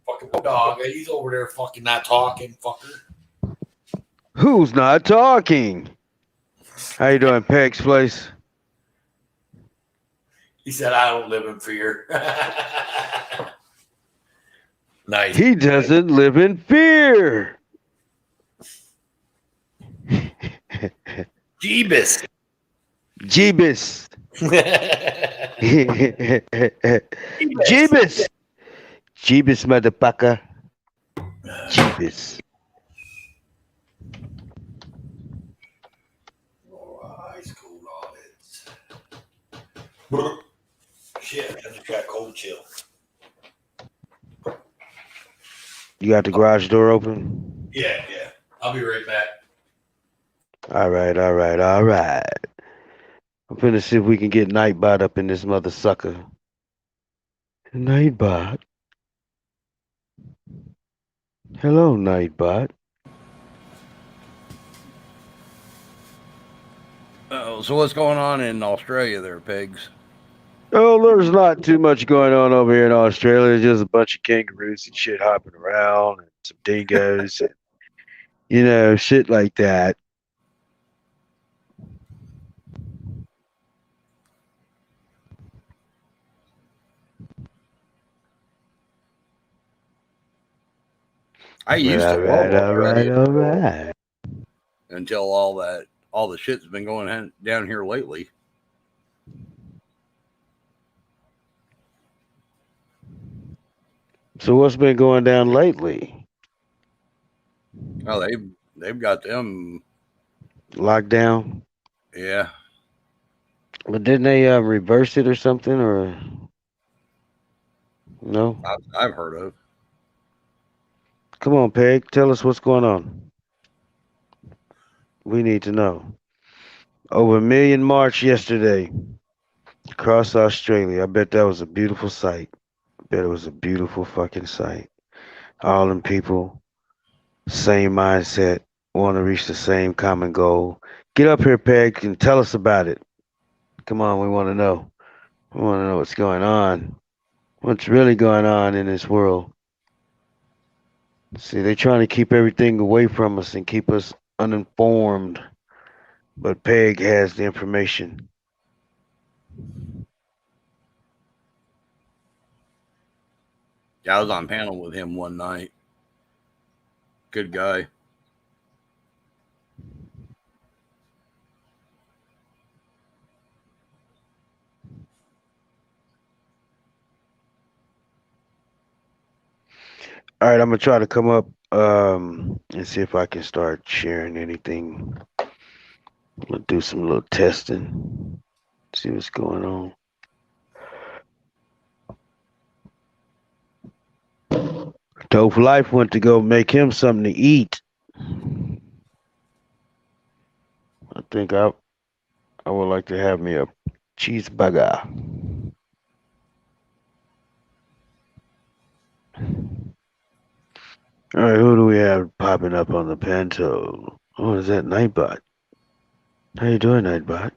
Fucking dog. He's over there fucking not talking, fucker. Who's not talking? How you doing, Peg's Place? He said, I don't live in fear. Nice. He doesn't live in fear. Jeebus. Jeebus. Jeebus. Jeebus, motherfucker. Jeebus. Shit, I just got cold chill. You got the garage door open? Yeah. I'll be right back. All right. I'm finna see if we can get Nightbot up in this mother sucker. Nightbot. Hello, Nightbot. Oh, so what's going on in Australia there, Pigs? Oh, there's not too much going on over here in Australia. Just a bunch of kangaroos and shit hopping around and some dingoes and, shit like that. I used to love Australia All right. until all the shit's been going down here lately. So what's been going down lately? Oh, they've got them Lockdown? Yeah. But didn't they reverse it or something, or no? I've heard of. Come on, Peg. Tell us what's going on. We need to know. Over 1 million marched yesterday across Australia. I bet that was a beautiful sight. I bet it was a beautiful fucking sight. All them people, same mindset, want to reach the same common goal. Get up here, Peg, and tell us about it. Come on, we want to know. We want to know what's going on. What's really going on in this world? See, they're trying to keep everything away from us and keep us uninformed. But Peg has the information. Yeah, I was on panel with him one night. Good guy. All right, I'm gonna try to come up and see if I can start sharing anything. I'm gonna do some little testing, see what's going on. Toph Life went to go make him something to eat. I think I would like to have me a cheeseburger. All right, who do we have popping up on the Panto? Oh, is that Nightbot? How you doing, Nightbot?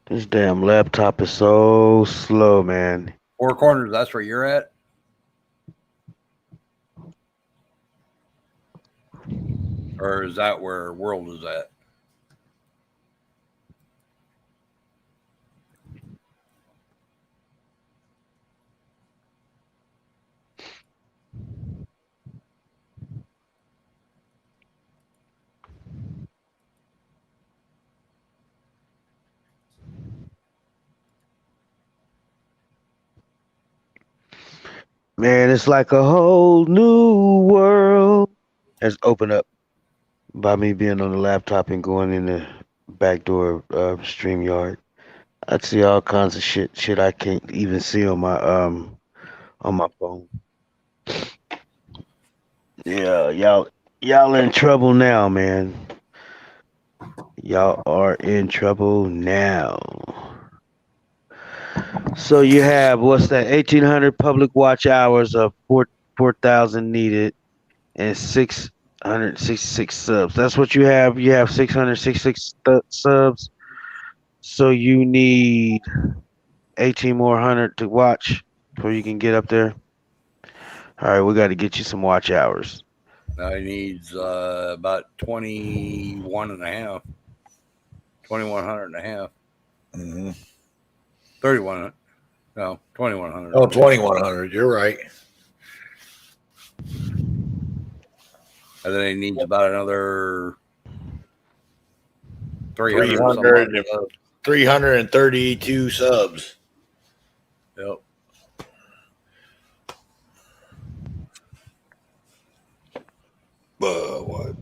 This damn laptop is so slow, man. Four Corners, that's where you're at? Or is that where World is at? Man, it's like a whole new world has opened up by me being on the laptop and going in the back door of StreamYard. I'd see all kinds of shit I can't even see on my phone. Yeah, y'all in trouble now, man. Y'all are in trouble now. So you have what's that? 1,800 public watch hours of 4,000 needed and 666 subs. That's what you have. You have 666 subs. So you need 18 more hundred to watch before you can get up there. All right, we got to get you some watch hours. Now he needs about 21 and a half. 2,100 and a half. Mm-hmm. 3,100. No, 2,100. Oh, 2,100. You're right. And then he needs about another 332 subs. Yep. What?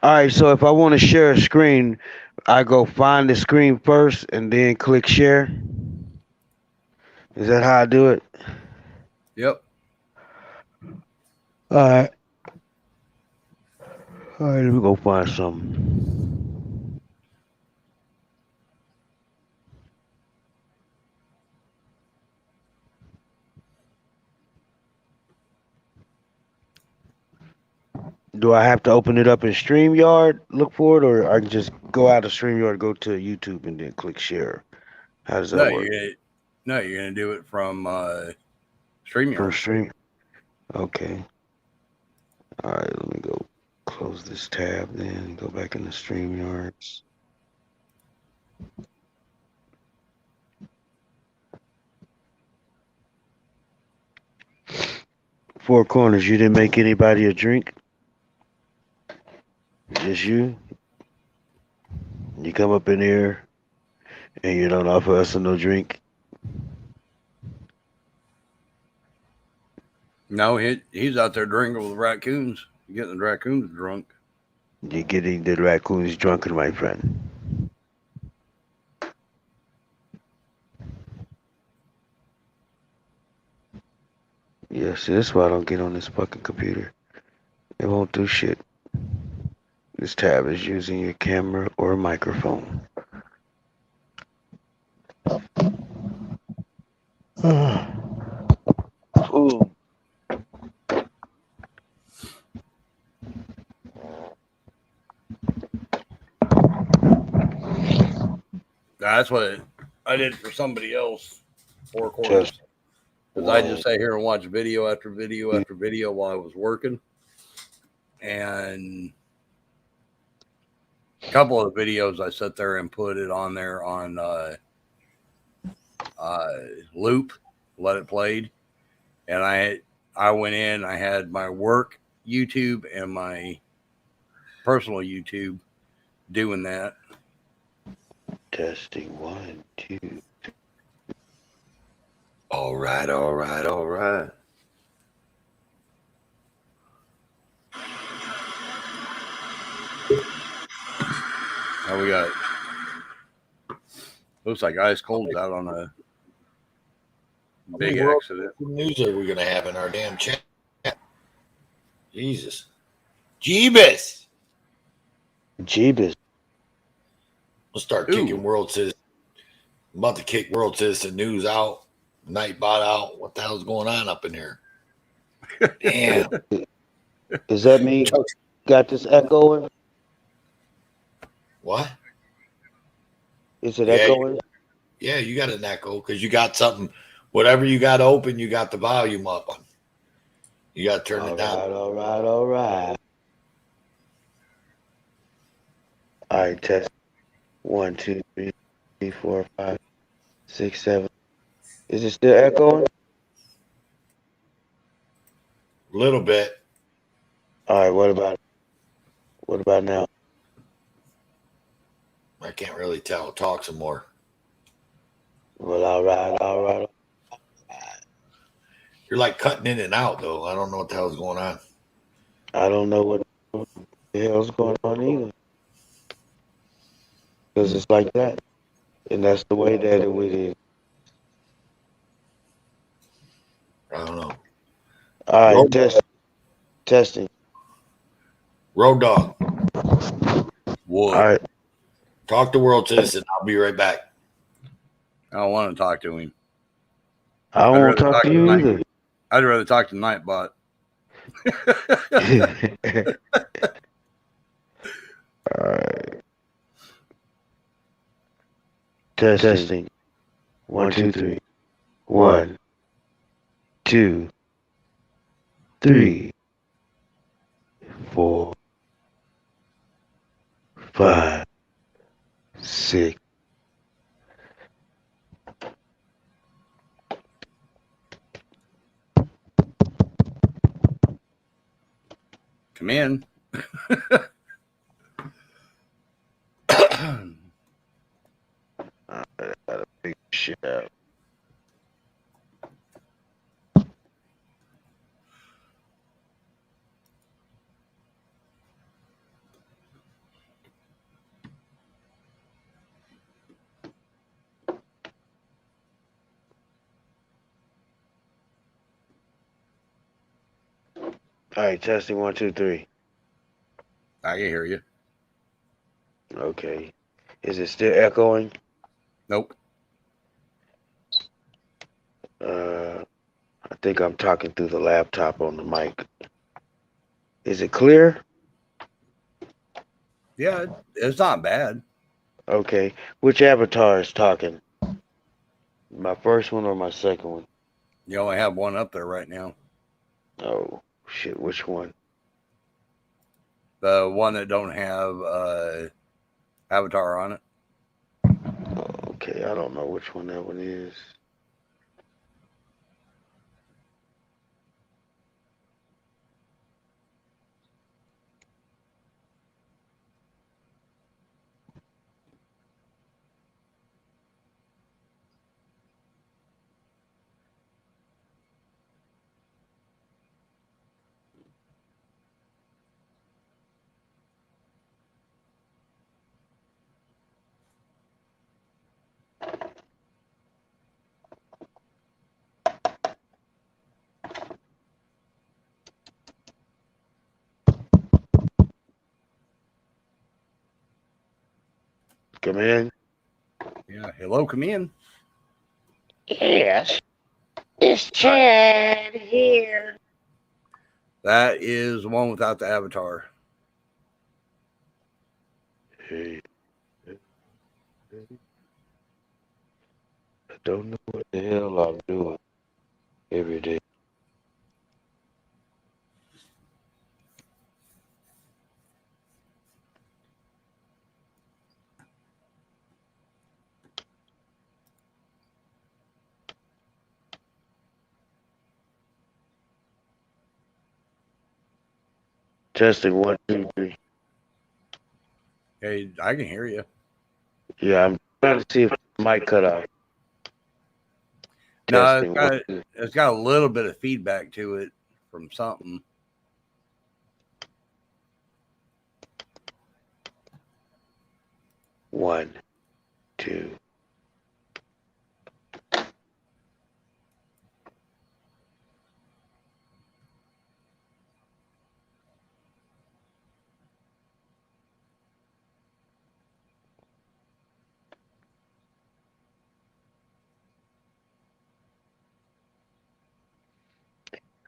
All right, so if I want to share a screen, I go find the screen first and then click share. Is that how I do it? Yep. All right. All right, let me go find something. Do I have to open it up in StreamYard, look for it, or I can just go out of StreamYard, go to YouTube, and then click share? How does that work? You're gonna do it from StreamYard. From Stream. Okay. All right, let me go close this tab, then go back into StreamYards. Four Corners, you didn't make anybody a drink? Just you? You come up in here and you don't offer us no drink? No, he's out there drinking with raccoons, getting the raccoons drunk. You're getting the raccoons drunken, my friend. Yeah, see, that's why I don't get on this fucking computer. It won't do shit. This tab is using your camera or microphone. Ooh. That's what I did for somebody else. 4 Corners. Because I just sat here and watched video after video after video while I was working. And a couple of the videos I sat there and put it on there on loop, let it played. And I went in, I had my work YouTube and my personal YouTube doing that. Testing 1, 2. All right, all right, all right. Now we got, looks like ice cold's out on a big accident. What news are we going to have in our damn chat? Jesus. Jeebus. Jeebus. We'll start kicking World Citizen. I'm about to kick World Citizen News out. Nightbot out. What the hell's going on up in here? Damn. Is that me? Got this echoing? What? Is it echoing? Yeah, you got an echo because you got something. Whatever you got open, you got the volume up on. You got to turn it down. All right. All right, test. 1, 2, 3, 4, 5, 6, 7. Is it still echoing? A little bit. All right, what about now? I can't really tell. Talk some more. Well, all right. You're like cutting in and out, though. I don't know what the hell's going on. I don't know what the hell's going on either, because it's like that, and that's the way that it is. I don't know. All right, Road dog. testing. Road dog. What? All right, Talk to World Citizen. I'll be right back. I don't want to talk to him. I don't want to talk to you either. I'd rather talk to Nightbot. All right. Testing. 1, 2, 3. 1, 2, 3, 4, 5, 6. Come in. I gotta figure shit out. All right, testing 1, 2, 3. I can hear you. Okay. Is it still echoing? Nope. I think I'm talking through the laptop on the mic. Is it clear? Yeah, it's not bad. Okay. Which avatar is talking? My first one or my second one? You only have one up there right now. Oh, shit. Which one? The one that don't have avatar on it. Okay, I don't know which one that one is. Come in. Yeah. Hello, come in. Yes. It's Chad here. That is the one without the avatar. Hey. I don't know what the hell I'm doing every day. Testing 1, 2, 3. Hey, I can hear you. Yeah, I'm trying to see if the mic cut off. No, Testing. it's got a little bit of feedback to it from something. One, two.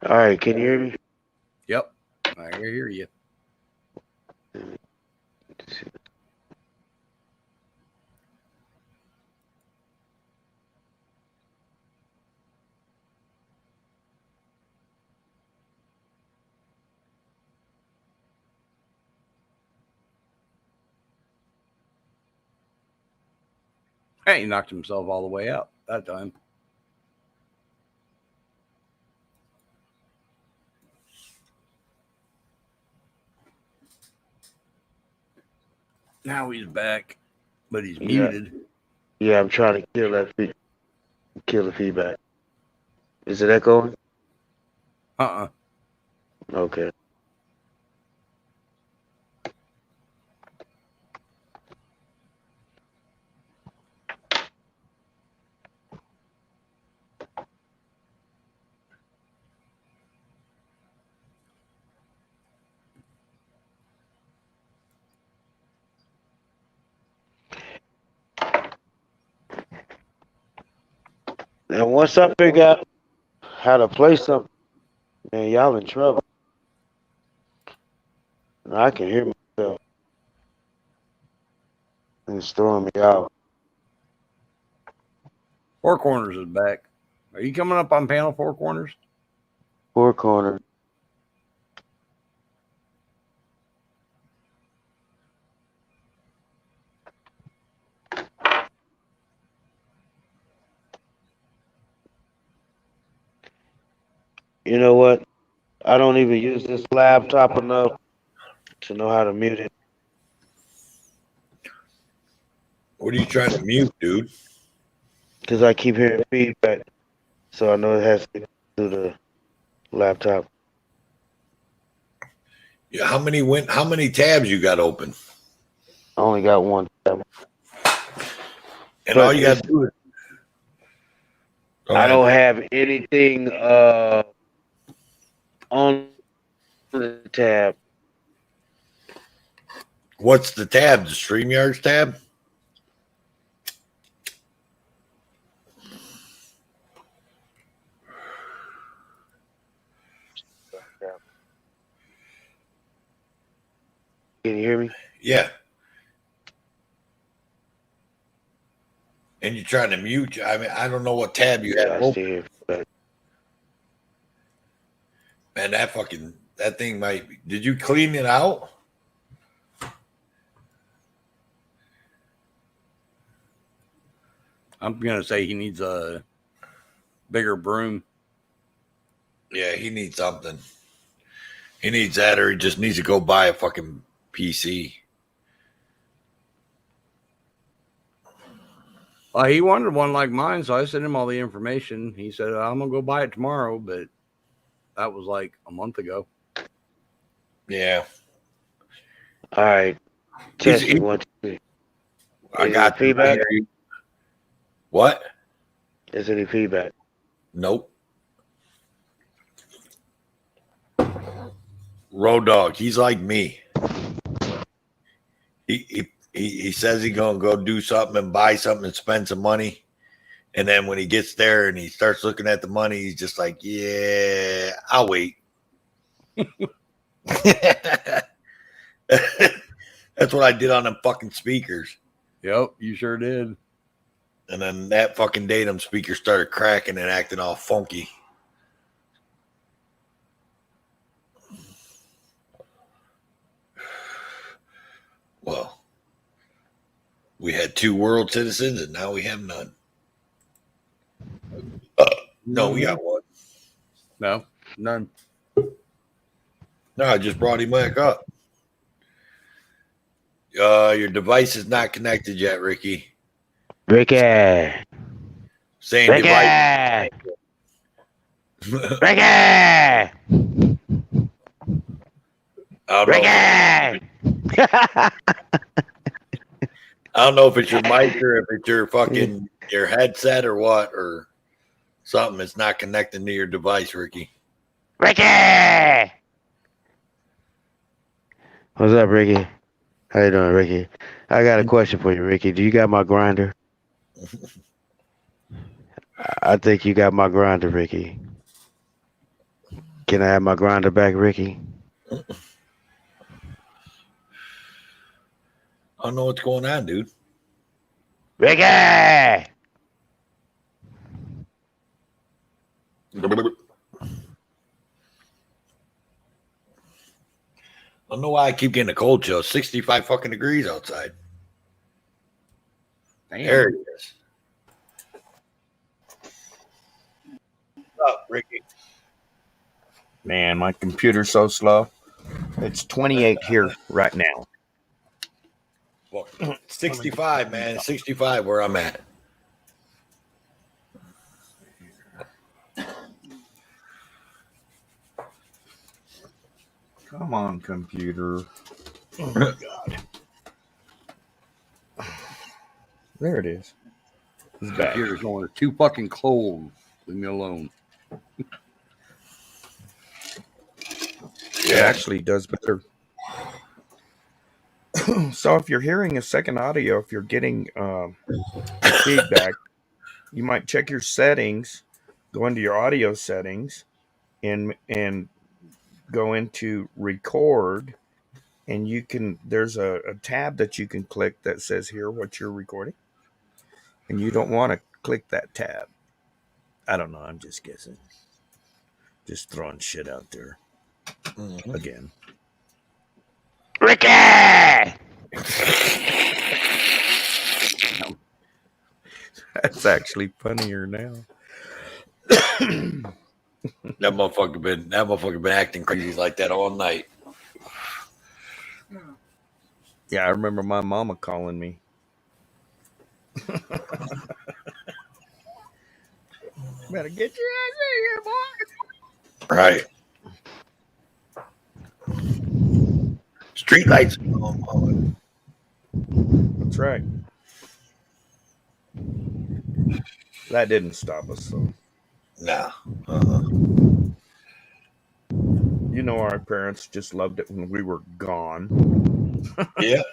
All right, can you hear me? Yep, I can hear you. Hey, he knocked himself all the way out that time. Now he's back, but he's Yeah. muted. Yeah, I'm trying to kill the feedback. Is it echoing? Okay. And once I figure out how to play something, man, y'all in trouble. I can hear myself. And it's throwing me out. Four Corners is back. Are you coming up on panel Four Corners? Four Corners. You know what? I don't even use this laptop enough to know how to mute it. What are you trying to mute, dude? Because I keep hearing feedback. So I know it has to go through the laptop. Yeah, how many tabs you got open? I only got one tab. And But all you got to do is I don't have anything on the tab. What's the tab? The StreamYards tab? Can you hear me? Yeah. And you're trying to mute. I mean, I don't know what tab you have open. Man, that thing might be. Did you clean it out? I'm going to say he needs a bigger broom. Yeah, he needs something. He needs that, or he just needs to go buy a fucking PC. He wanted one like mine, so I sent him all the information. He said, I'm going to go buy it tomorrow, but that was like a month ago. Yeah. All right. Testing 1, 2, 3. I got feedback. What? Is any feedback? Nope. Road Dog, he's like me. He says he's gonna go do something and buy something and spend some money, and then when he gets there and he starts looking at the money, he's just like, "Yeah, I'll wait." That's what I did on them fucking speakers. Yep, you sure did. And then that fucking day, them speakers started cracking and acting all funky. Well, we had 2 world citizens, and now we have none. No, we got 1. No, none. No, I just brought him back up. Your device is not connected yet, Ricky. Ricky. Same Ricky. device. Ricky. I don't know if it's your mic or if it's your fucking your headset or what or something. It's not connecting to your device, Ricky. Ricky. What's up, Ricky? How you doing, Ricky? I got a question for you, Ricky. Do you got my grinder? I think you got my grinder, Ricky. Can I have my grinder back, Ricky? I don't know what's going on, dude. Ricky! I don't know why I keep getting a cold chill. 65 fucking degrees outside. Damn. There it is. What's up, Ricky? Man, my computer's so slow. It's 28 here right now. Fuck. 65, man. 65 where I'm at. Come on, computer. Oh my God. There it is. It's back. Computer's going too fucking cold. Leave me alone. It actually does better. So if you're hearing a second audio, if you're getting feedback, you might check your settings, go into your audio settings, and go into record, and you can. There's a tab that you can click that says hear what you're recording, and you don't want to click that tab. I don't know. I'm just guessing. Just throwing shit out there again. Ricky! That's actually funnier now. That motherfucker been acting crazy like that all night. Yeah, I remember my mama calling me. Better get your ass in here, boy. Right. Street lights. That's right. That didn't stop us, though. No. You know, our parents just loved it when we were gone. Yeah.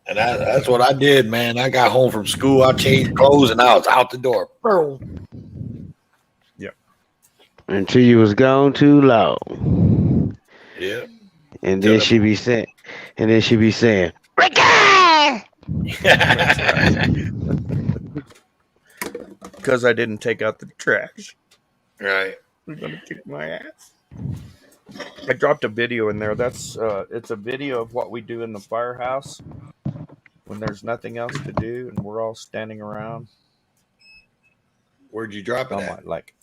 And that's what I did, man. I got home from school, I changed clothes, and I was out the door. Yep. Until you was gone too long. Yeah. And then she be saying, Ricky! Because I didn't take out the trash. Right. They're gonna kick my ass. I dropped a video in there. That's it's a video of what we do in the firehouse when there's nothing else to do and we're all standing around. Where'd you drop it at? Like,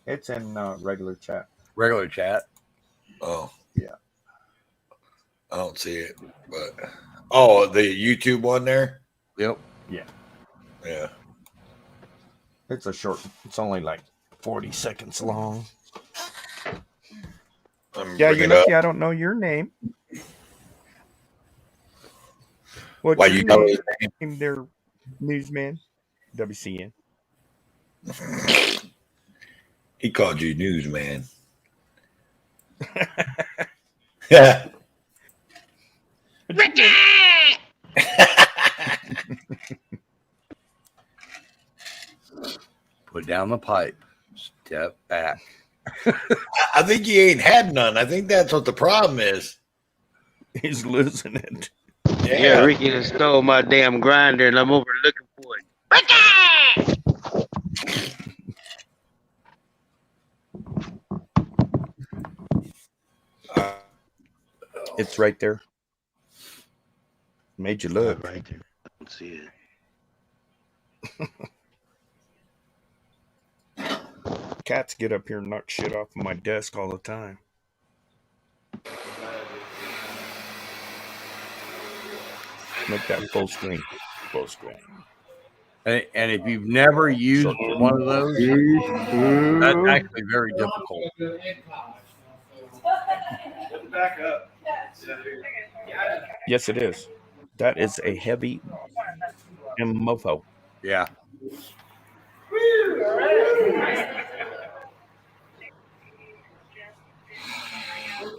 it's in regular chat. Regular chat. Oh. Yeah. I don't see it, but the YouTube one there? Yep. Yeah. Yeah. It's a short, it's only like 40 seconds long. Yeah, you're lucky I don't know your name. What's Why your you know his name there, newsman? WCN. He called you newsman. Yeah. Ricky! Put down the pipe. Step back. I think he ain't had none. I think that's what the problem is. He's losing it. Yeah, Ricky done stole my damn grinder and I'm over looking for it. It's right there. Made you look. Right there. I don't see it. Cats get up here and knock shit off of my desk all the time. Make that full screen. Full screen. And if you've never used one of those, that's actually very difficult. Back up. Yes, it is. That is a heavy mofo. Yeah.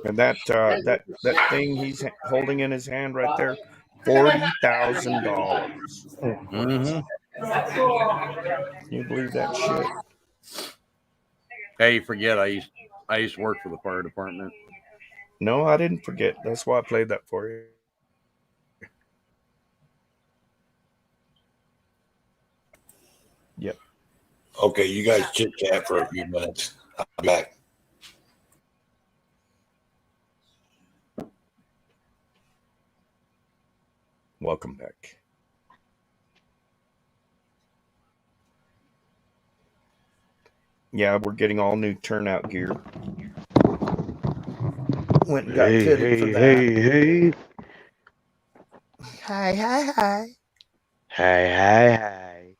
And that thing he's holding in his hand right there, $40,000. Mm-hmm. Can you believe that shit? Hey, forget I used to work for the fire department. No, I didn't forget. That's why I played that for you. Yep. Okay, you guys chit chat for a few minutes. I'll be back. Welcome back. Yeah, we're getting all new turnout gear. Went and got fitted for that. Hey. Hi, hi, hi. Hi, hi, hi.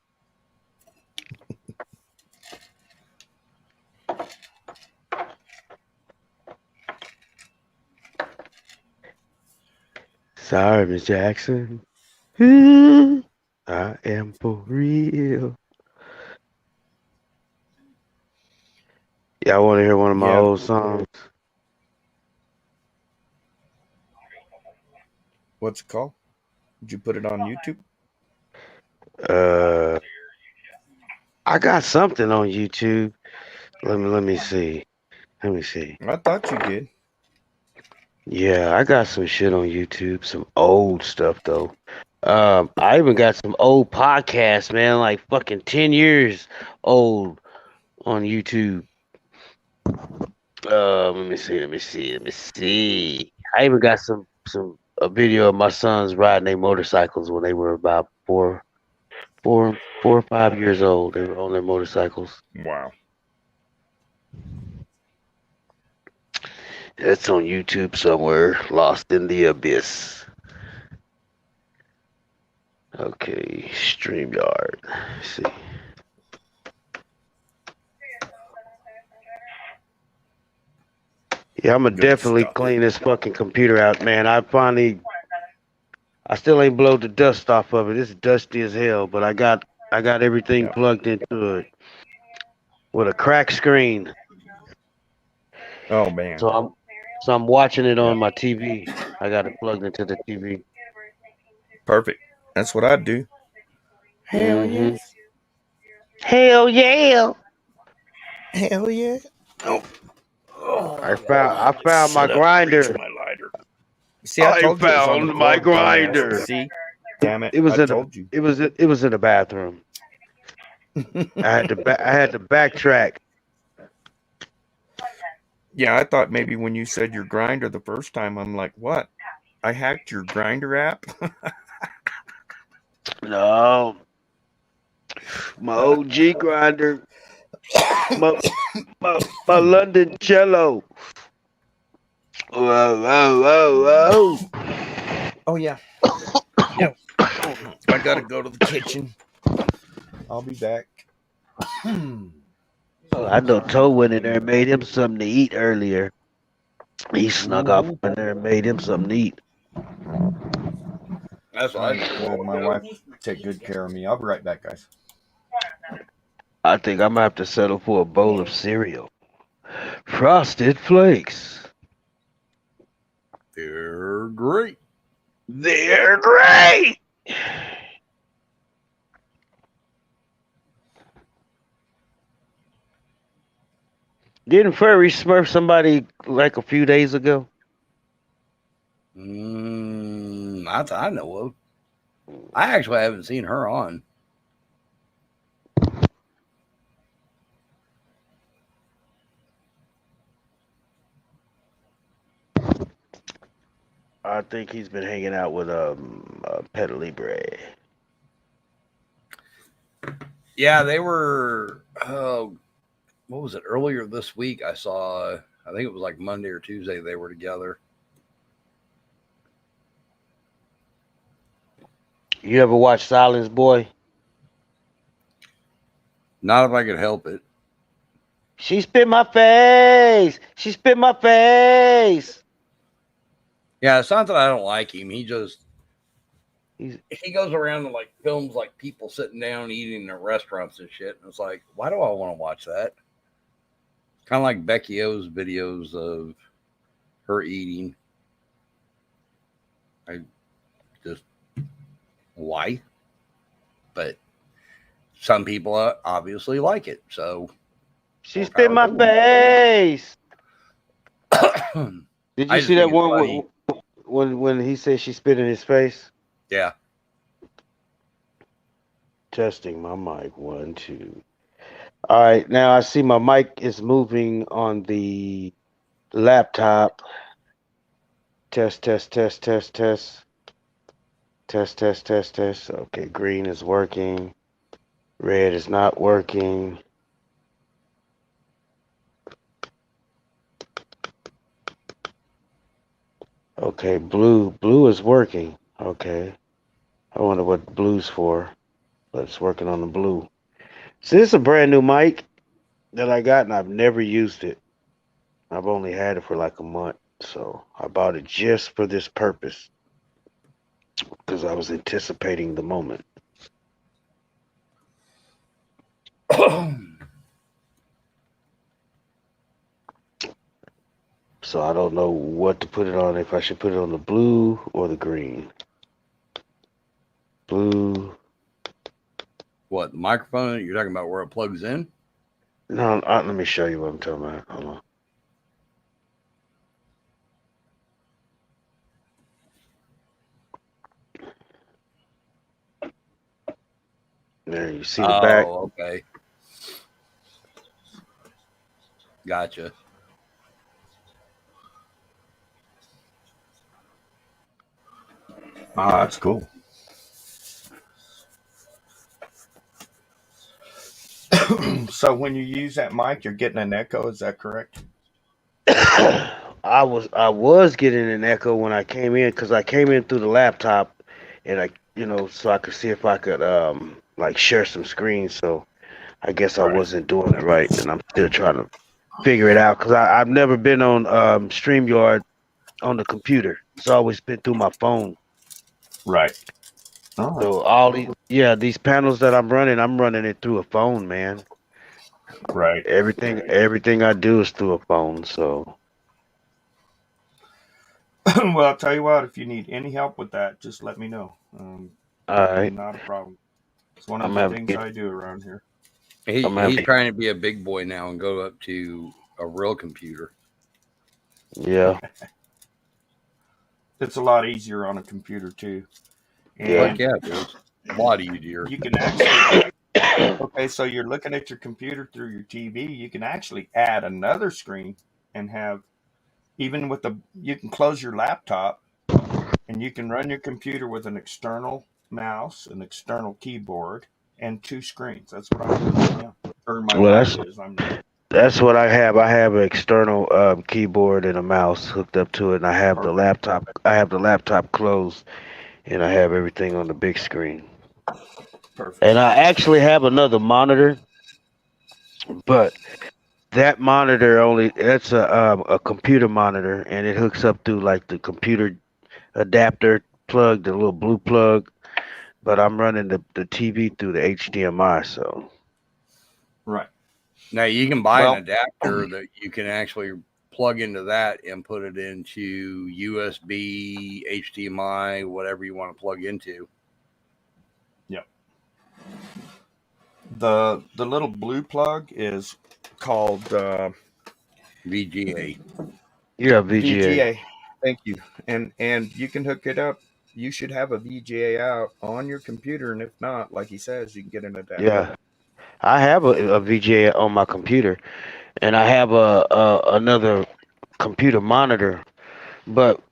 Sorry, Miss Jackson. I am for real. Y'all want to hear one of my Yeah. old songs? What's it called? Did you put it on YouTube? I got something on YouTube. Let me see. Let me see. I thought you did. Yeah, I got some shit on YouTube. Some old stuff though. I even got some old podcasts, man, like fucking 10 years old on YouTube. Let me see. Let me see. Let me see. I even got some a video of my sons riding their motorcycles when they were about 4 or 5 years old. They were on their motorcycles. Wow. That's on YouTube somewhere, lost in the abyss. Okay, StreamYard. Let's see. Yeah, I'm gonna Good definitely stuff. clean this fucking computer out, man. I still ain't blowed the dust off of it. It's dusty as hell, but I got everything Yeah. plugged into it with a cracked screen. Oh man. So I'm watching it Yeah. on my TV. I got it plugged into the TV. Perfect. That's what I'd do. Hell Mm-hmm. yes. Hell yeah! Hell yeah. Oh. I found my Shut up. Reach grinder. my lighter. See, I I told you it was on the found my floor, dumbass. grinder. See? Damn it. It was I in the told you. it was in the bathroom. I had to backtrack. Yeah, I thought maybe when you said your grinder the first time, I'm like, what? I hacked your grinder app? No, my OG grinder, my my London cello. Whoa, whoa, whoa, Oh, yeah. Yep. I got to go to the kitchen. I'll be back. whoa. I know Toe went in there and made him something to eat earlier. He snuck off in there and made him something to eat. That's what I I need did. to have my wife take good care of me. I'll be right back, guys. I think I'm gonna have to settle for a bowl of cereal. Frosted Flakes. They're great. They're great. Didn't Furry smurf somebody like a few days ago? I know of. I actually haven't seen her on. I think he's been hanging out with Pet Libre. Yeah, they were. What was it? Earlier this week, I saw. I think it was like Monday or Tuesday. They were together. You ever watch Silence Boy? Not if I could help it. She spit my face. She spit my face. Yeah, it's not that I don't like him. He goes around and like films like people sitting down eating in restaurants and shit. And it's like, why do I want to watch that? Kind of like Becky O's videos of her eating. I just why? But some people obviously like it. So She spit my face. Did you see that one when he said she spit in his face? Yeah. Testing my mic. 1, 2. All right, now I see my mic is moving on the laptop. Test, test, test, test, test. Test, test, test, test. Okay, green is working. Red is not working. Okay, blue is working. Okay. I wonder what the blue's for. Let's working on the blue. See, this is a brand new mic that I got, and I've never used it. I've only had it for like a month, so I bought it just for this purpose because I was anticipating the moment. So I don't know what to put it on, if I should put it on the blue or the green. Blue. What, the microphone? You're talking about where it plugs in? No, let me show you what I'm talking about. Hold on. There, you see the back? Oh, okay. Gotcha. Ah, that's cool. So when you use that mic, you're getting an echo. Is that correct? I was getting an echo when I came in because I came in through the laptop, and so I could see if I could like share some screens. So I guess I wasn't doing it right, and I'm still trying to figure it out because I've never been on StreamYard on the computer. It's always been through my phone. Right. Oh. So all these panels that I'm running it through a phone, man. Right. Everything I do is through a phone. So Well, I'll tell you what. If you need any help with that, just let me know. all right, Not a problem. It's one of I'm the having things I do around here. He's trying to be a big boy now and go up to a real computer. Yeah. It's a lot easier on a computer too. And yeah, it's a lot easier. You can actually okay, so you're looking at your computer through your TV. You can actually add another screen and have even with you can close your laptop and you can run your computer with an external mouse, an external keyboard, and 2 screens. That's what I'm doing right now. Or my wife is. That's what I have. I have an external keyboard and a mouse hooked up to it, and I have the laptop. I have the laptop closed, and I have everything on the big screen. Perfect. And I actually have another monitor, but that monitor that's a computer monitor, and it hooks up through like the computer adapter plug, the little blue plug. But I'm running the TV through the HDMI, so. Right. Now you can buy an adapter that you can actually plug into that and put it into USB, HDMI, whatever you want to plug into. Yep. The little blue plug is called VGA. Yeah, VGA. Thank you. And you can hook it up. You should have a VGA out on your computer, and if not, like he says, you can get an adapter. Yeah, I have a VGA on my computer, and I have another computer monitor, but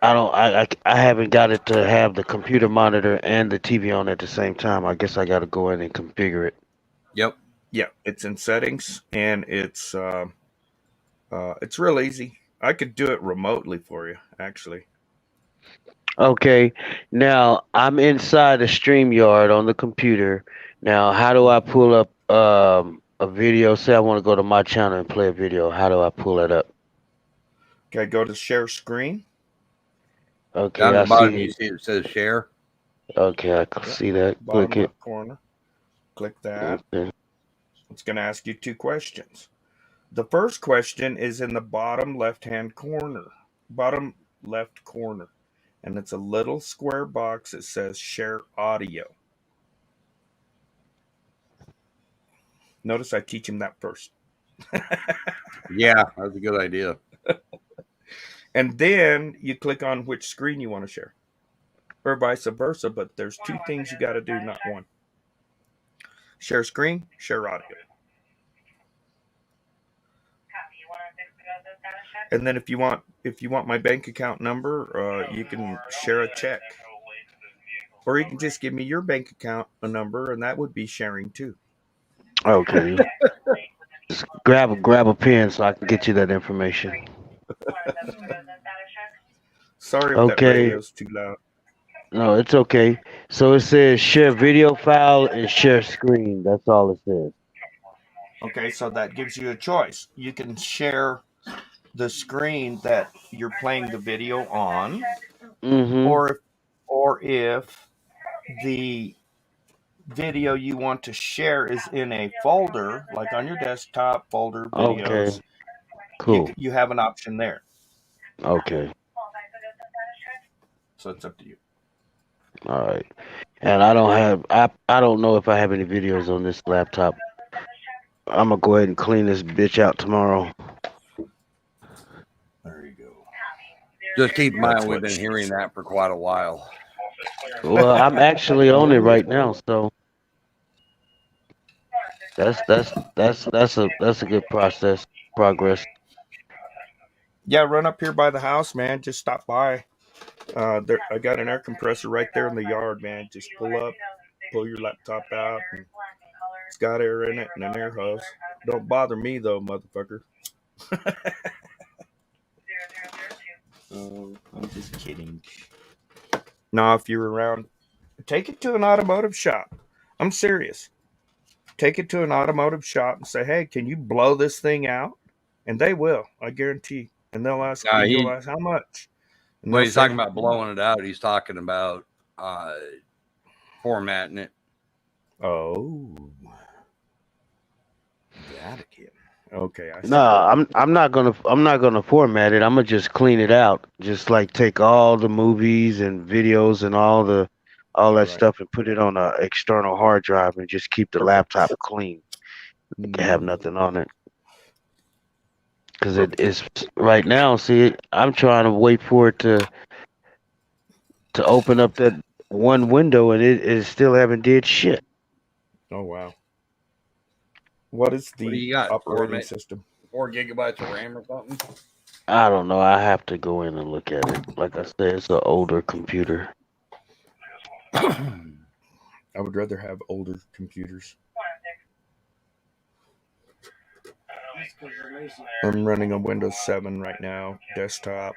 I haven't got it to have the computer monitor and the TV on at the same time. I guess I got to go in and configure it. Yep. Yeah, it's in settings, and it's real easy. I could do it remotely for you, actually. Okay, now I'm inside the StreamYard on the computer. Now, how do I pull up a video? Say I want to go to my channel and play a video. How do I pull it up? Okay, go to share screen. Okay, Down at I the bottom, see. you see it says share. Okay, I can see that. Bottom Click it. left corner. Click that. Okay. It's going to ask you 2 questions. The first question is in the bottom left-hand corner. Bottom left corner. And it's a little square box that says share audio. Notice I teach him that first. Yeah, that's a good idea. And then you click on which screen you want to share. Or vice versa, but there's 2 things you got to do, not one. Share screen, share audio. And then if you want my bank account number, you can share a check. Or you can just give me your bank account number, and that would be sharing too. Okay. Just grab a pen so I can get you that information. Sorry if that Okay. radio's too loud. No, it's okay. So it says share video file and share screen. That's all it says. Okay, so that gives you a choice. You can share the screen that you're playing the video on, Mm-hmm. or if the video you want to share is in a folder, like on your desktop folder videos, Okay. Cool. you have an option there. Okay. So it's up to you. All right. And I don't know if I have any videos on this laptop. I'm gonna go ahead and clean this bitch out tomorrow. There you go. Just keep in mind, That's we've what been she hearing said. that for quite a while. Well, I'm actually on it right now, so that's a good progress. Yeah, run up here by the house, man. Just stop by. I got an air compressor right there in the yard, man. Just pull up, pull your laptop out, and it's got air in it and an air hose. Don't bother me though, motherfucker. I'm just kidding. Now, if you're around, take it to an automotive shop. I'm serious. Take it to an automotive shop and say, "Hey, can you blow this thing out?" And they will, I guarantee. And they'll ask, you'll ask how much. And When they'll he's say, talking about blowing it out, he's talking about formatting it. "Oh, that again." Okay, I see. No, I'm not gonna format it. I'm gonna just clean it out. Just like take all the movies and videos and all that Right. stuff and put it on a external hard drive and just keep the laptop clean. Have nothing on it. Because it is right now. See, I'm trying to wait for it to open up that one window, and it is still haven't did shit. Oh wow. What is What do the you got? operating system? 4 gigabytes of RAM or something? I don't know. I have to go in and look at it. Like I said, it's an older computer. I would rather have older computers. I'm running a Windows 7 right now, desktop.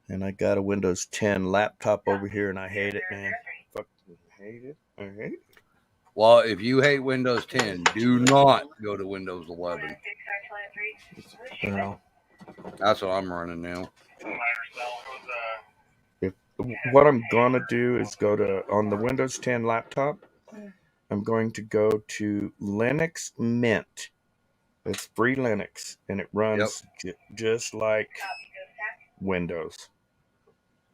And I got a Windows 10 laptop over here, and I hate it, man. Fucking hate it. I hate it. Well, if you hate Windows 10, do not go to Windows 11. Well, that's what I'm running now. What I'm gonna do is go to on the Windows 10 laptop. I'm going to go to Linux Mint. It's free Linux, and it runs just like Windows,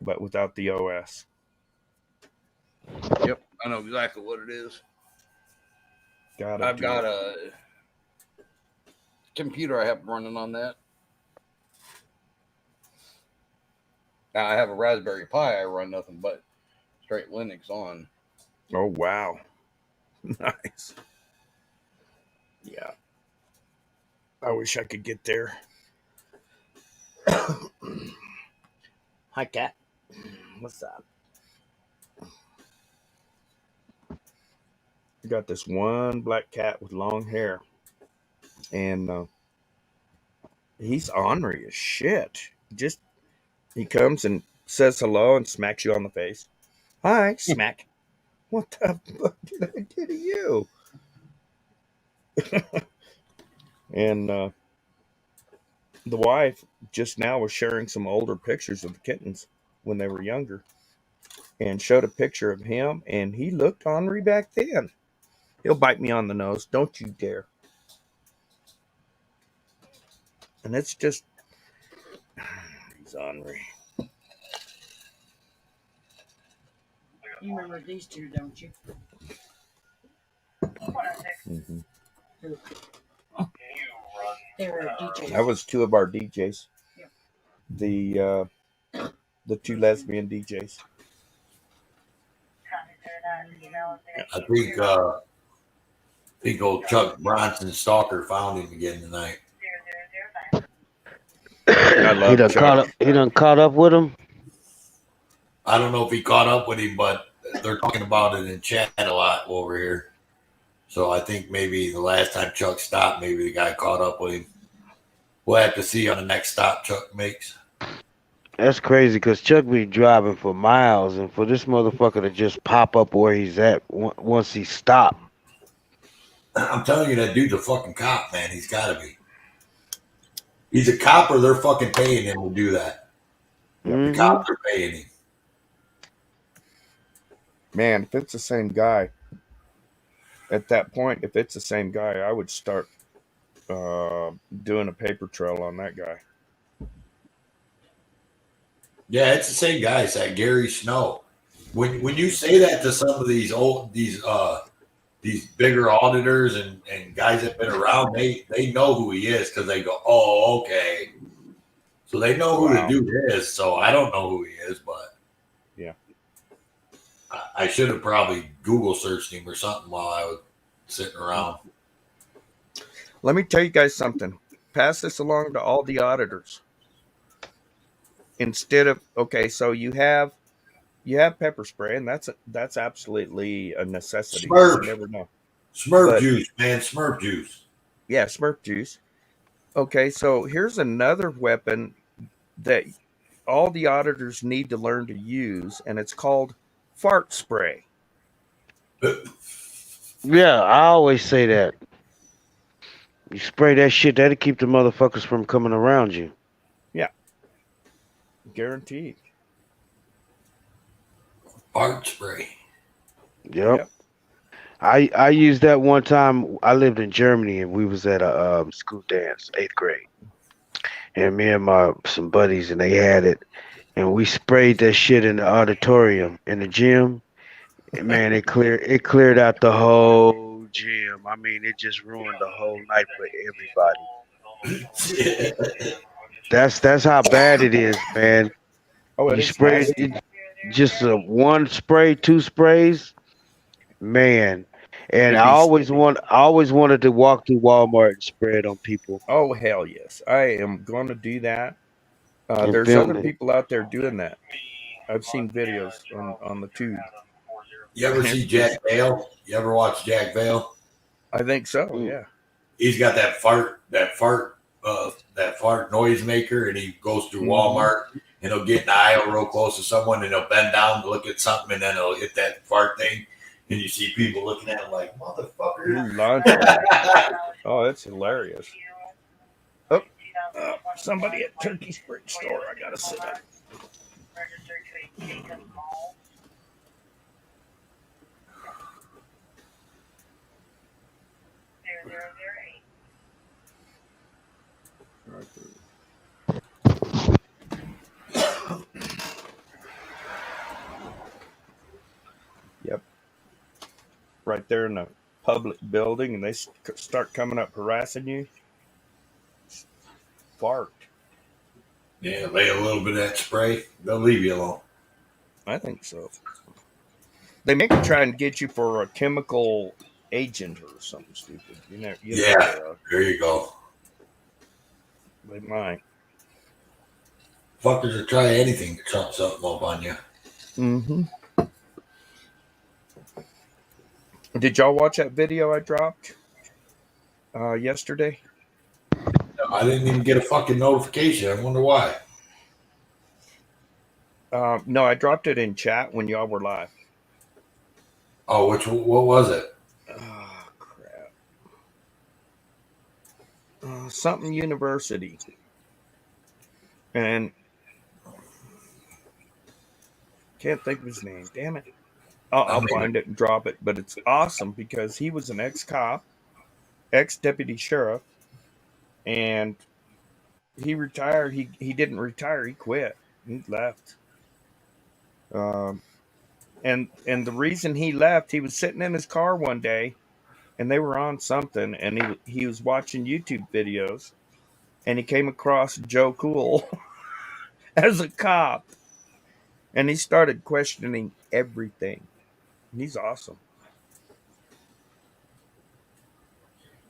but without the OS. Yep, I know exactly what it is. I've got a computer I have running on that. Now I have a Raspberry Pi. I run nothing but straight Linux on. Oh wow, nice. Yeah, I wish I could get there. Hi, cat. What's up? I got this one black cat with long hair, and he's ornery as shit. He comes and says hello and smacks you on the face. Hi, smack. What the fuck did I do to you? And the wife just now was sharing some older pictures of the kittens when they were younger, and showed a picture of him, and he looked ornery back then. He'll bite me on the nose. Don't you dare. And it's just, he's ornery. You remember these two, don't you? Mm-hmm. They were DJs. That was two of our DJs. Yeah. The two lesbian DJs. I think old Chuck Bronson Stalker found him again tonight. I love Chuck. He done caught up with him. I don't know if he caught up with him, but they're talking about it in chat a lot over here. So I think maybe the last time Chuck stopped, maybe the guy caught up with him. We'll have to see on the next stop Chuck makes. That's crazy because Chuck be driving for miles, and for this motherfucker to just pop up where he's at once he stopped. I'm telling you, that dude's a fucking cop, man. He's got to be. He's a cop, or they're fucking paying him to do that. The cops are paying him. Man, if it's the same guy, at that point, if it's the same guy, I would start doing a paper trail on that guy. Yeah, it's the same guy. It's that Gary Snow. When you say that to some of these bigger auditors and guys that have been around, they know who he is because they go, oh, okay. So they know who the dude is. So I don't know who he is, but yeah, I should have probably Google searched him or something while I was sitting around. Let me tell you guys something. Pass this along to all the auditors. Instead of so you have pepper spray, and that's absolutely a necessity. Smurf. You never know. Smurf juice, man. Smurf juice. Yeah, Smurf juice. Okay, so here's another weapon that all the auditors need to learn to use, and it's called fart spray. Yeah, I always say that. You spray that shit, that'll keep the motherfuckers from coming around you. Yeah. Guaranteed. Fart spray. Yep. I used that one time. I lived in Germany, and we was at a school dance, 8th grade, and me and some buddies, and they had it, and we sprayed that shit in the auditorium in the gym. And man, it cleared out the whole gym. I mean, it just ruined the whole night for everybody. That's how bad it is, man. Oh, you spray just one spray, 2 sprays, man. And I always wanted to walk through Walmart and spray it on people. Oh hell yes, I am going to do that. And There's film other it. people out there doing that. I've seen videos on the tube. You ever see Jack Vale? You ever watch Jack Vale? I think so. Yeah. He's got that fart noisemaker, and he goes through Walmart, and he'll get in the aisle real close to someone, and he'll bend down to look at something, and then he'll hit that fart thing, and you see people looking at him like, motherfucker. Oh, that's hilarious. Oh, somebody at Turkey Spring store. I gotta sit up. Yep. Right there in a public building, and they start coming up harassing you. Fart. Yeah, lay a little bit of that spray. They'll leave you alone. I think so. They may try and get you for a chemical agent or something stupid. There you go. They might. Fuckers will try anything to trump something up on you. Mm-hmm. Did y'all watch that video I dropped yesterday? I didn't even get a fucking notification. I wonder why. No, I dropped it in chat when y'all were live. Oh, what was it? Oh, crap. Something University. And can't think of his name. Damn it. I'll find it and drop it. But it's awesome because he was an ex-cop, ex-deputy sheriff, and he retired. He didn't retire. He quit. He left. And the reason he left, he was sitting in his car one day, and they were on something, and he was watching YouTube videos, and he came across Joe Cool as a cop, and he started questioning everything. And he's awesome.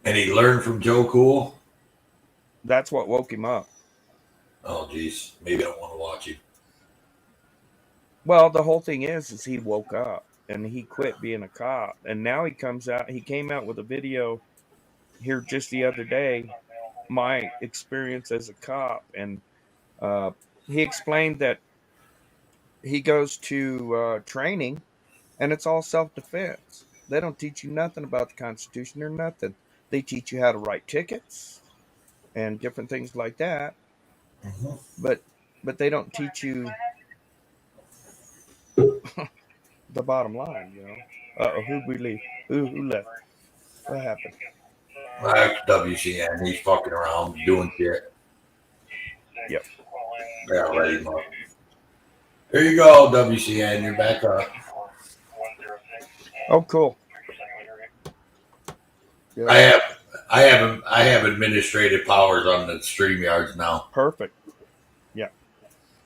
And he learned from Joe Cool? That's what woke him up. Oh, geez. Maybe I don't want to watch him. Well, the whole thing is he woke up, and he quit being a cop. And now he came out with a video here just the other day, my experience as a cop. And he explained that he goes to training, and it's all self-defense. They don't teach you nothing about the Constitution or nothing. They teach you how to write tickets and different things like that. But they don't teach you the bottom line. Who'd we leave? Who left? What happened? That's WCN. He's fucking around doing shit. Yep. Yeah, ready him up. Here you go, WCN. You're back up. Oh, cool. Yeah. I have administrative powers on the StreamYards now. Perfect. Yeah.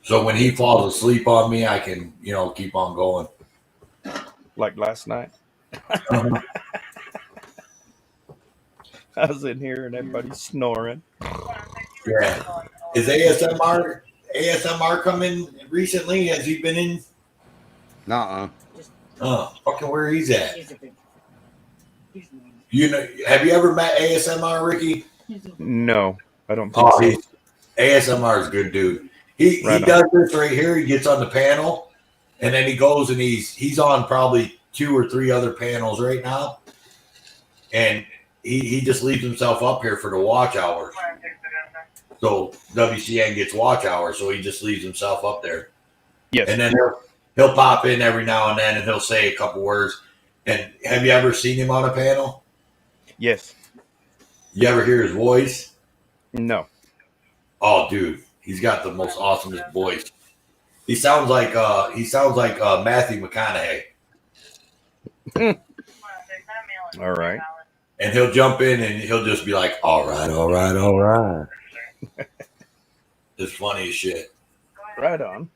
So when he falls asleep on me, I can, keep on going. Like last night. I was in here and everybody's snoring. Yeah. Is ASMR come in recently? Has he been in? Nuh-uh. Fucking where he's at. Have you ever met ASMR, Ricky? No, I don't think so. ASMR is a good dude. He does this right here. He gets on the panel, and then he goes and he's on probably 2 or 3 other panels right now, and he just leaves himself up here for the watch hours. So WCN gets watch hours, so he just leaves himself up there. Yes. And then he'll pop in every now and then, and he'll say a couple words. And have you ever seen him on a panel? Yes. You ever hear his voice? No. Oh, dude, he's got the most awesomest voice. He sounds like Matthew McConaughey. All right. And he'll jump in and he'll just be like, all right. It's funny as shit. Right on.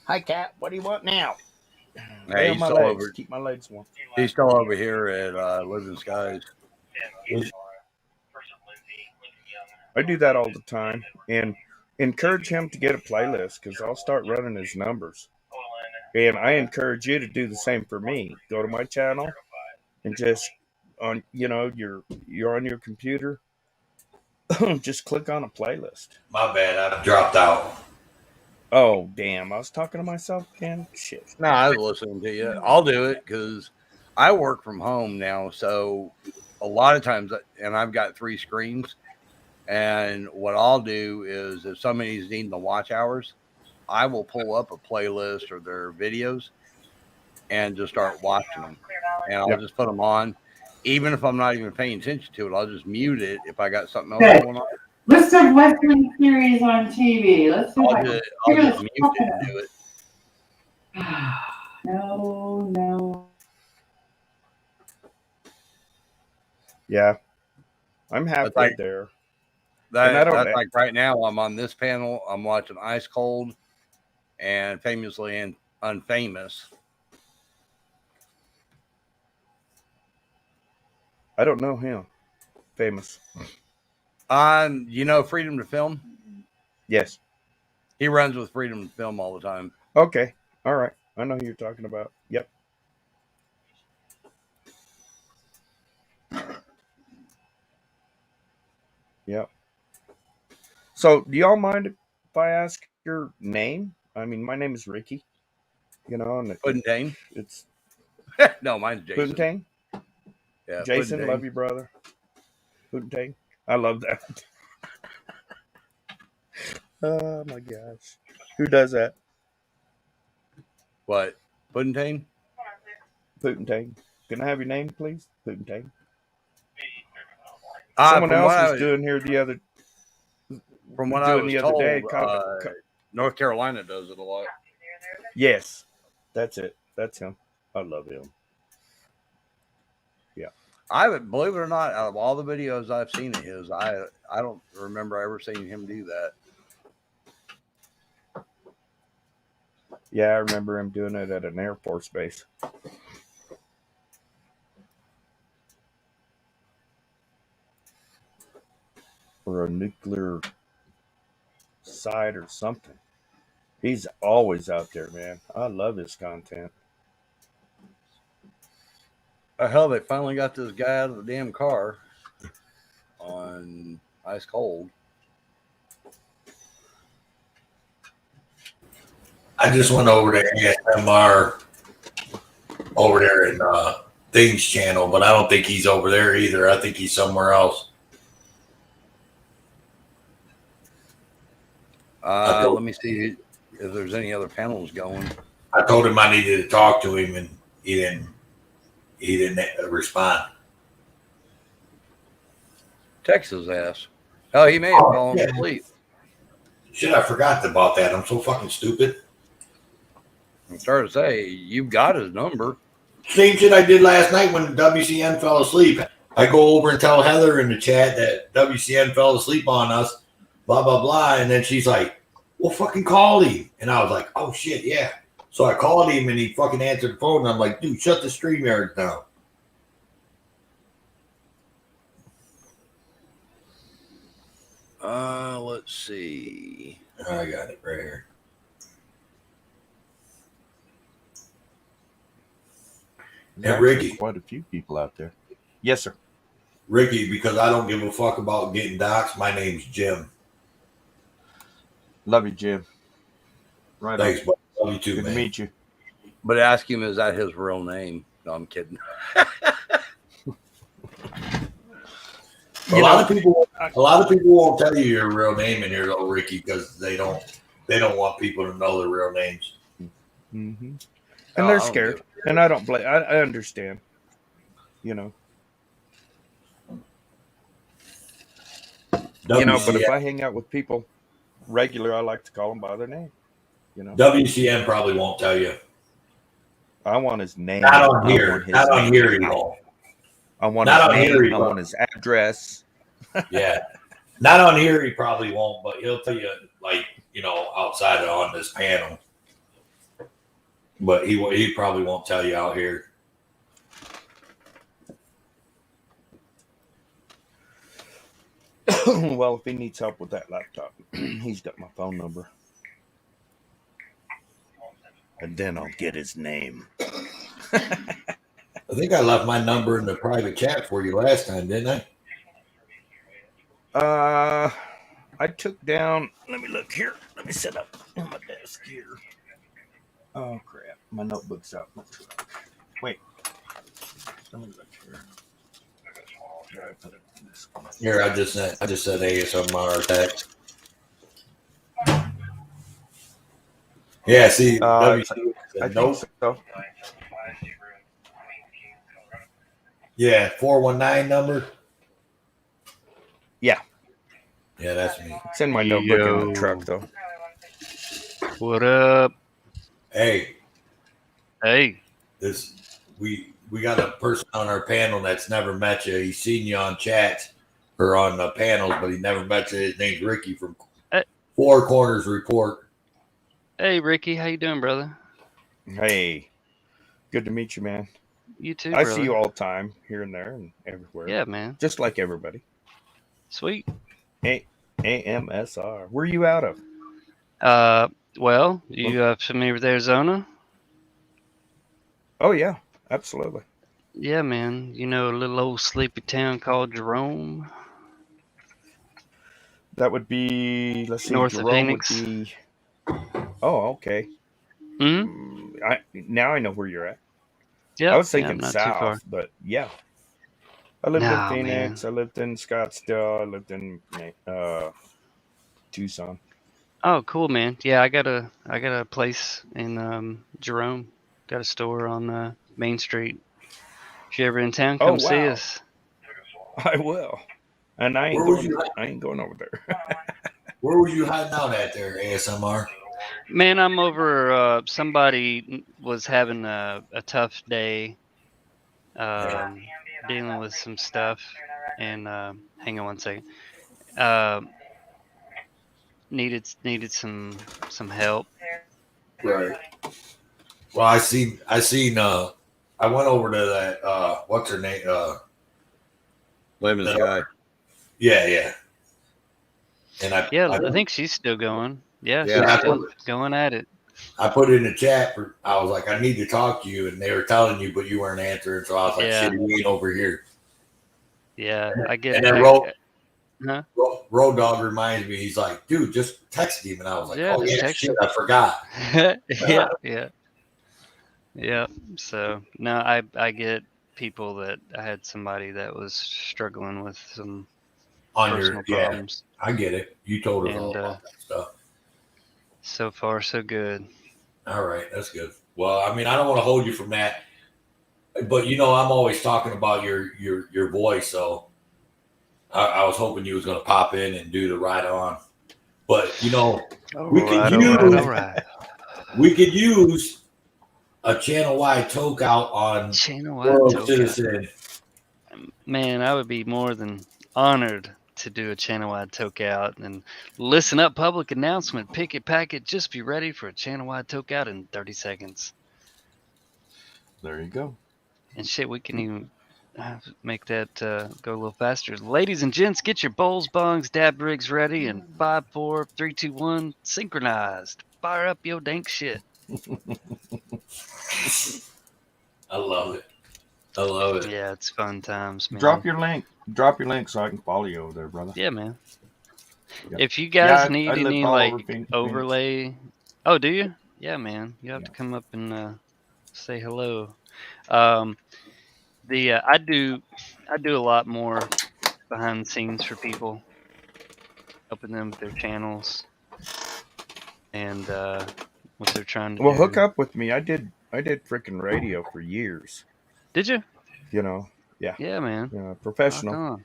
Hi, Cat. What do you want now? Hey, he's still over. Keep my legs warm. He's still over here at Living Skies. I do that all the time and encourage him to get a playlist because I'll start running his numbers. And I encourage you to do the same for me. Go to my channel and just on you're on your computer. Just click on a playlist. My bad, I've dropped out. Oh damn! I was talking to myself again. Shit. No, I was listening to you. I'll do it because I work from home now, so a lot of times, and I've got 3 screens. And what I'll do is, if somebody's needing the watch hours, I will pull up a playlist or their videos and just start watching them. And I'll just put them on, even if I'm not even paying attention to it. I'll just mute it if I got something else going on. List of Western series on TV. Let's see if I'll just mute it and do it. No. Yeah, I'm halfway there. That's like right now. I'm on this panel. I'm watching Ice Cold and Famously Unfamous. I don't know him. Famous. Freedom to Film? Yes. He runs with Freedom to Film all the time. Okay. All right. I know who you're talking about. Yep. Yep. So, do y'all mind if I ask your name? I mean, my name is Ricky. And Puddentane. It's no, mine's Jason. Puddentane. Yeah, Jason, Puddentane. love you, brother. Puddentane. I love that. Oh my gosh, who does that? What? Puddentane? Puddentane. Can I have your name, please? Puddentane. Someone else was doing here the other. From what I was the told, other day. North Carolina does it a lot. Yes, that's it. That's him. I love him. Yeah. I would, believe it or not, out of all the videos I've seen of his, I don't remember ever seeing him do that. Yeah, I remember him doing it at an Air Force base. Or a nuclear site or something. He's always out there, man. I love his content. Hell, they finally got this guy out of the damn car on Ice Cold. I just went over to ASMR over there in Things channel, but I don't think he's over there either. I think he's somewhere else. Let me see if there's any other panels going. I told him I needed to talk to him, and he didn't respond. Text his ass. Oh, he may have fallen asleep. Shit, I forgot about that. I'm so fucking stupid. I'm sorry to say, you've got his number. Same shit I did last night when WCN fell asleep. I go over and tell Heather in the chat that WCN fell asleep on us, blah, blah, blah. And then she's like, well, fucking call him. And I was like, oh, shit, yeah. So I called him, and he fucking answered the phone. And I'm like, dude, shut the StreamYard down. Let's see. I got it right here. There's And Ricky. quite a few people out there. Yes, sir. Ricky, because I don't give a fuck about getting doxxed, my name's Jim. Love you, Jim. Right. Thanks, on. buddy. Love you too, Good man. to meet you. But ask him, is that his real name? No, I'm kidding. A lot of people won't tell you your real name in here, though, Ricky, because they don't want people to know their real names. Mm-hmm. And they're scared, and I don't blame. I understand. You know. You know, but if I hang out with people regular, I like to call them by their name. You know. WCN probably won't tell you. I want his name. Not on here. Not on here, he won't. I want Not his on here, name. he I won't. want his address. Yeah. Not on here, he probably won't, but he'll tell you, like, you know, outside of on this panel. But he probably won't tell you out here. Well, if he needs help with that laptop, he's got my phone number. And then I'll get his name. I think I left my number in the private chat for you last time, didn't I? I took down. Let me look here. Let me set up on my desk here. Oh crap! My notebook's out. Wait. Let me look here. Here, I put it in this one. Here, I just said ASMR text. Yeah, see, I nope. think so. Yeah, 419 number. Yeah. Yeah, that's me. It's in my notebook in the truck, though. What up? Hey. Hey. We got a person on our panel that's never met you. He's seen you on chats or on the panels, but he never met you. His name's Ricky from Four Corners Report. Hey, Ricky. How you doing, brother? Hey. Good to meet you, man. You too, I brother. see you all the time, here and there and everywhere. Yeah, man. Just like everybody. Sweet. AMSR. Where are you out of? Well, you familiar with Arizona? Oh, yeah. Absolutely. Yeah, man. You know a little old sleepy town called Jerome? That would be, let's see, North of Jerome Phoenix. would be. Oh, okay. Now I know where you're at. Yeah, I was thinking not too far. south, but yeah. I lived Nah, in Phoenix. man. I lived in Scottsdale. I lived in Tucson. Oh, cool, man. Yeah, I got a place in Jerome. Got a store on Main Street. If you're ever in town, come see wow. us. I will. And I ain't going over there. Where were you hiding out at there, ASMR? Man, I'm over. Somebody was having a tough day, dealing with some stuff, and hang on one second. Needed some help. Right. Well, I seen. I went over to that. What's her name? Lemon guy. Yeah. And I think she's still going. Yeah, Yeah, she's still going at it. I put it in the chat. I was like, I need to talk to you, and they were telling you, but you weren't answering. So I was like, Yeah. shit, you ain't over here. Yeah, I get And it. then Huh? Road Dog reminds me. He's like, dude, just text him, and I was like, Yeah, oh just yeah, text shit, him. I forgot. Yeah. So no, I get people that I had somebody that was struggling with some personal problems. I get it. You told us all And about that stuff. so far so good. All right, that's good. Well, I mean, I don't want to hold you from that, but I'm always talking about your voice, so I was hoping you was going to pop in and do the ride on. But we could use a channel wide toke out on Channel World wide Citizen. Man, I would be more than honored to do a channel wide toke out. And listen up, public announcement, picket packet, just be ready for a channel wide toke out in 30 seconds. There you go. And shit, we can even make that go a little faster. Ladies and gents, get your bowls, bongs, dab rigs ready, and 5, 4, 3, 2, 1, synchronized. Fire up your dank shit. I love it. I love it. Yeah, it's fun times, man. Drop your link. Drop your link so I can follow you over there, brother. Yeah, man. Yep. If you guys need I live any all like over Phoenix. overlay, oh, do you? Yeah, man. You have to come up and say hello. I do a lot more behind the scenes for people, helping them with their channels and what they're trying to do. Well, hook up with me. I did freaking radio for years. Did you? Yeah. Yeah, man. Professional.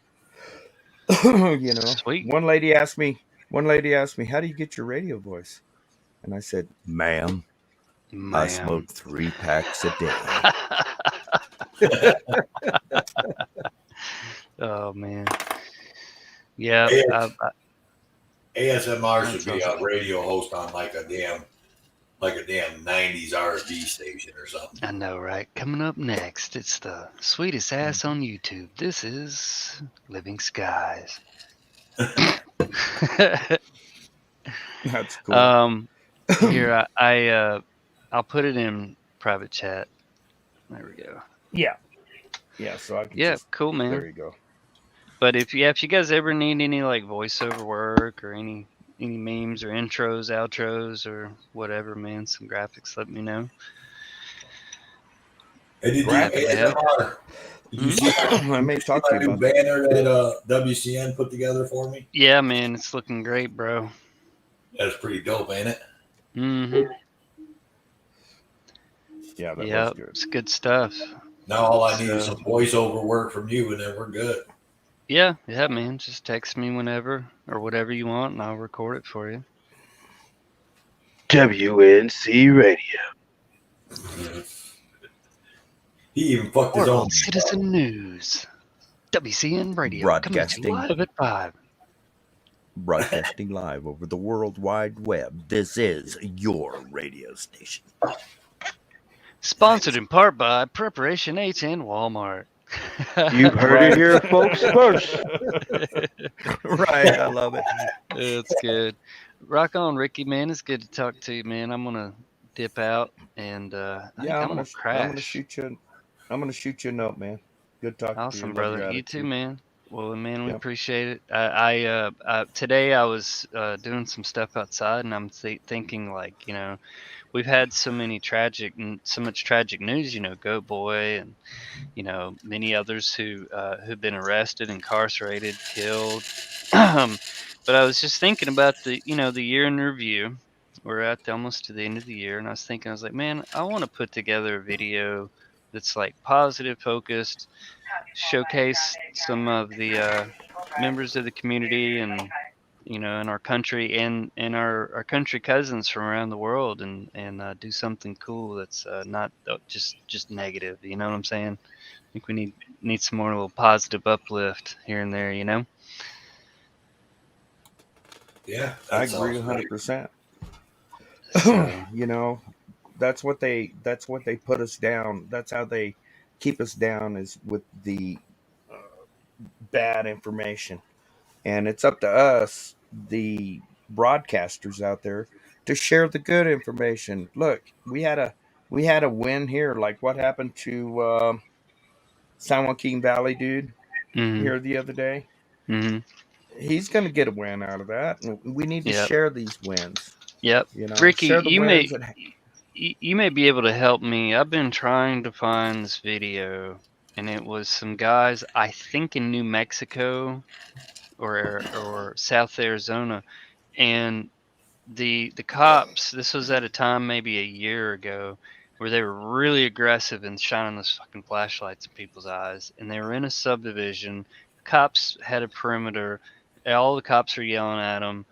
Sweet. One lady asked me, how do you get your radio voice? And I said, ma'am. I smoke 3 packs a day. Oh man. Yeah. ASMR should be a radio host on like a damn 90s R&B station or something. I know, right? Coming up next, it's the sweetest ass on YouTube. This is Living Skies. That's cool. Here I'll put it in private chat. There we go. Yeah. So I can. Yeah, cool, man. There you go. But if you guys ever need any like voiceover work or any memes or intros, outros or whatever, man, some graphics, let me know. Hey, did you see I may talk to you new about banner that WCN put together for me? Yeah, man, it's looking great, bro. That's pretty dope, ain't it? Mm-hmm. Yeah, that was good. It's good stuff. Now all I need is some voiceover work from you, and then we're good. Yeah, man. Just text me whenever or whatever you want, and I'll record it for you. WNC Radio. He even fucked his own. Citizen News. WCN Radio. Broadcasting coming to you live at 5. Broadcasting live over the World Wide Web. This is your radio station. Sponsored in part by Preparation H and Walmart. You've heard it here, folks, first. Right, I love it. It's good. Rock on, Ricky, man. It's good to talk to you, man. I'm gonna dip out and I'm gonna crash. I'm gonna shoot you a note, man. Good talking to you. Awesome, brother. You too, man. Well, man, we appreciate it. Today I was doing some stuff outside, and I'm thinking, like, we've had so much tragic news. Goat Boy, and many others who've been arrested, incarcerated, killed. But I was just thinking about the year in review. We're almost to the end of the year, and I was like, man, I want to put together a video that's like positive, focused, showcase some of the members of the community and in our country and our country cousins from around the world, and do something cool that's not just negative. You know what I'm saying? I think we need some more little positive uplift here and there. Yeah, I agree 100%. That's what they put us down. That's how they keep us down, is with the bad information. And it's up to us, the broadcasters out there, to share the good information. Look, we had a win here. Like what happened to San Joaquin Valley dude here the other day. Mm-hmm. he's going to get a win out of that. And we need to Yep. share these wins. Yep. You know, Ricky, share the you wins. may be able to help me. I've been trying to find this video, and it was some guys, I think in New Mexico or South Arizona, and the cops. This was at a time maybe a year ago where they were really aggressive and shining those fucking flashlights in people's eyes, and they were in a subdivision. Cops had a perimeter. All the cops are yelling at them,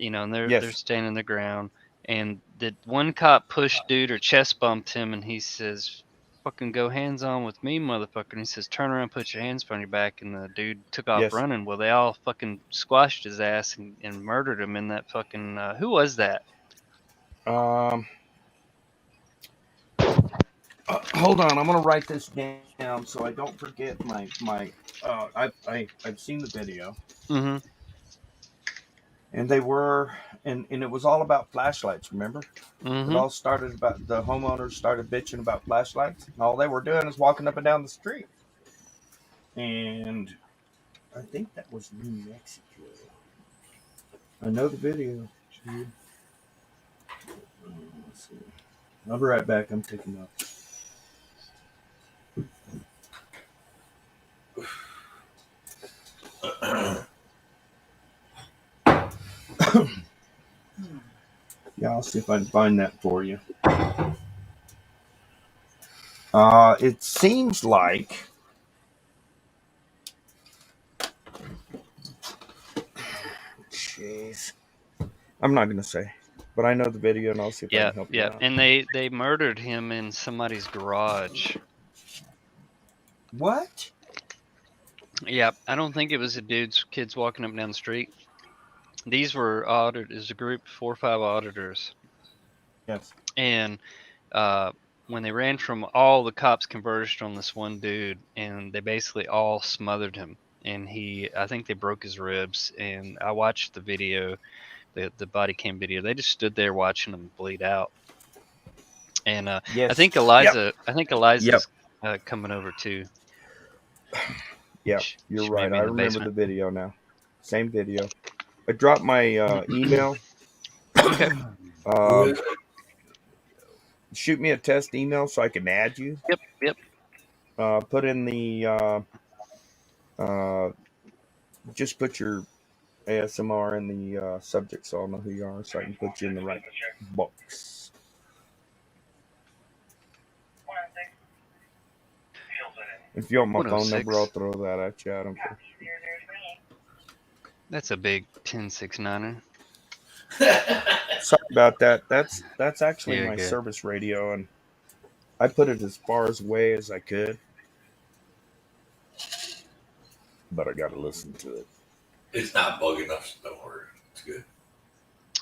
and they're standing the ground. And the one cop pushed dude or chest bumped him, and he says, "Fucking go hands on with me, motherfucker." And he says, "Turn around, put your hands behind your back." And the dude took off running. Well, they all fucking squashed his ass and murdered him in that fucking. Who was that? Hold on, I'm gonna write this down so I don't forget my. I've seen the video. Mm-hmm. And they were, and it was all about flashlights. Remember, Mm-hmm. It all started about the homeowners started bitching about flashlights, and all they were doing is walking up and down the street. And I think that was New Mexico. I know the video. Let's see. I'll be right back. I'm taking up. Yeah, I'll see if I can find that for you. It seems like jeez. I'm not gonna say, but I know the video and I'll see if I can help you out. And they murdered him in somebody's garage. What? Yeah, I don't think it was a kids walking up and down the street. These were auditors, a group, 4 or 5 auditors. Yes. And when they ran from, all the cops converged on this one dude, and they basically all smothered him. And I think they broke his ribs. And I watched the video, the body cam video. They just stood there watching him bleed out. And yes. I think Eliza's coming over too. Yeah, you're right. I remember the video now. Same video. I dropped my email. Okay. Shoot me a test email so I can add you. Yep. Put in the just put your ASMR in the subject so I'll know who you are, so I can put you in the right box. If you want my phone number, I'll throw that at you. I don't care. That's a big 1069er. Sorry about that. That's actually my service radio, and I put it as far away as I could. But I got to listen to it. It's not bug enough, so don't worry. It's good.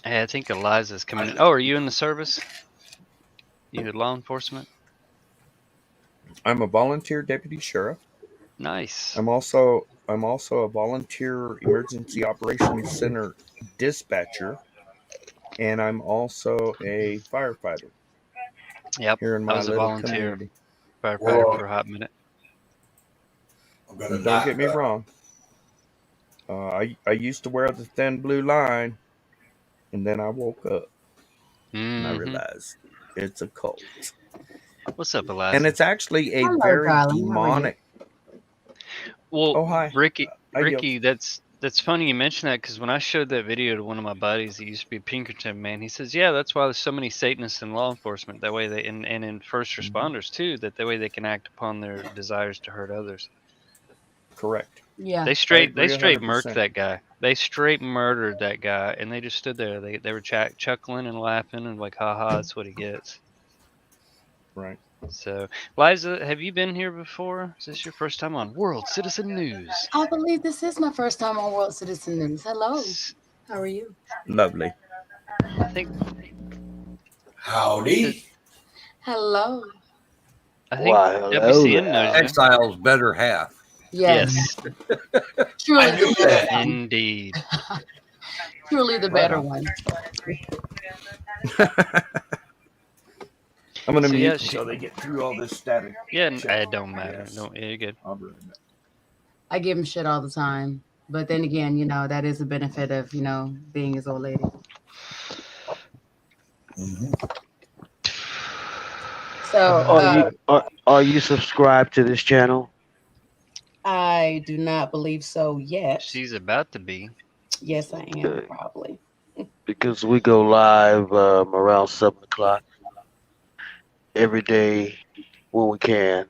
Hey, I think Eliza's coming in. Oh, are you in the service? You in law enforcement? I'm a volunteer deputy sheriff. Nice. I'm also a volunteer emergency operations center dispatcher, and I'm also a firefighter. Yep. Here in my I was a little volunteer community. firefighter for a hot minute. Don't get me wrong. I used to wear the thin blue line, and then I woke up and I realized it's a cult. What's up, Eliza? And it's actually a very demonic. Well, hi. Ricky, that's funny you mention that, because when I showed that video to one of my buddies, he used to be a Pinkerton man, he says, yeah, that's why there's so many Satanists in law enforcement. That way and in first responders too, that way they can act upon their desires to hurt others. Correct. Yeah. They straight 100%. murked that guy. They straight murdered that guy, and they just stood there. They were chuckling and laughing and like, haha, that's what he gets. Right. So, Liza, have you been here before? Is this your first time on World Citizen News? I believe this is my first time on World Citizen News. Hello. How are you? Lovely. I think. Howdy. Hello. I think WCN knows you. Exile's better half. Yes. Truly the better one. Indeed. Truly the better one. I'm gonna mute so they get through all this static. Yeah, it don't matter. No, you're good. I'll be right back. I give him shit all the time. But then again, that is a benefit of, being his old lady. So Are you subscribed to this channel? I do not believe so yet. She's about to be. Yes, I am, probably. Because we go live around 7 o'clock every day when we can.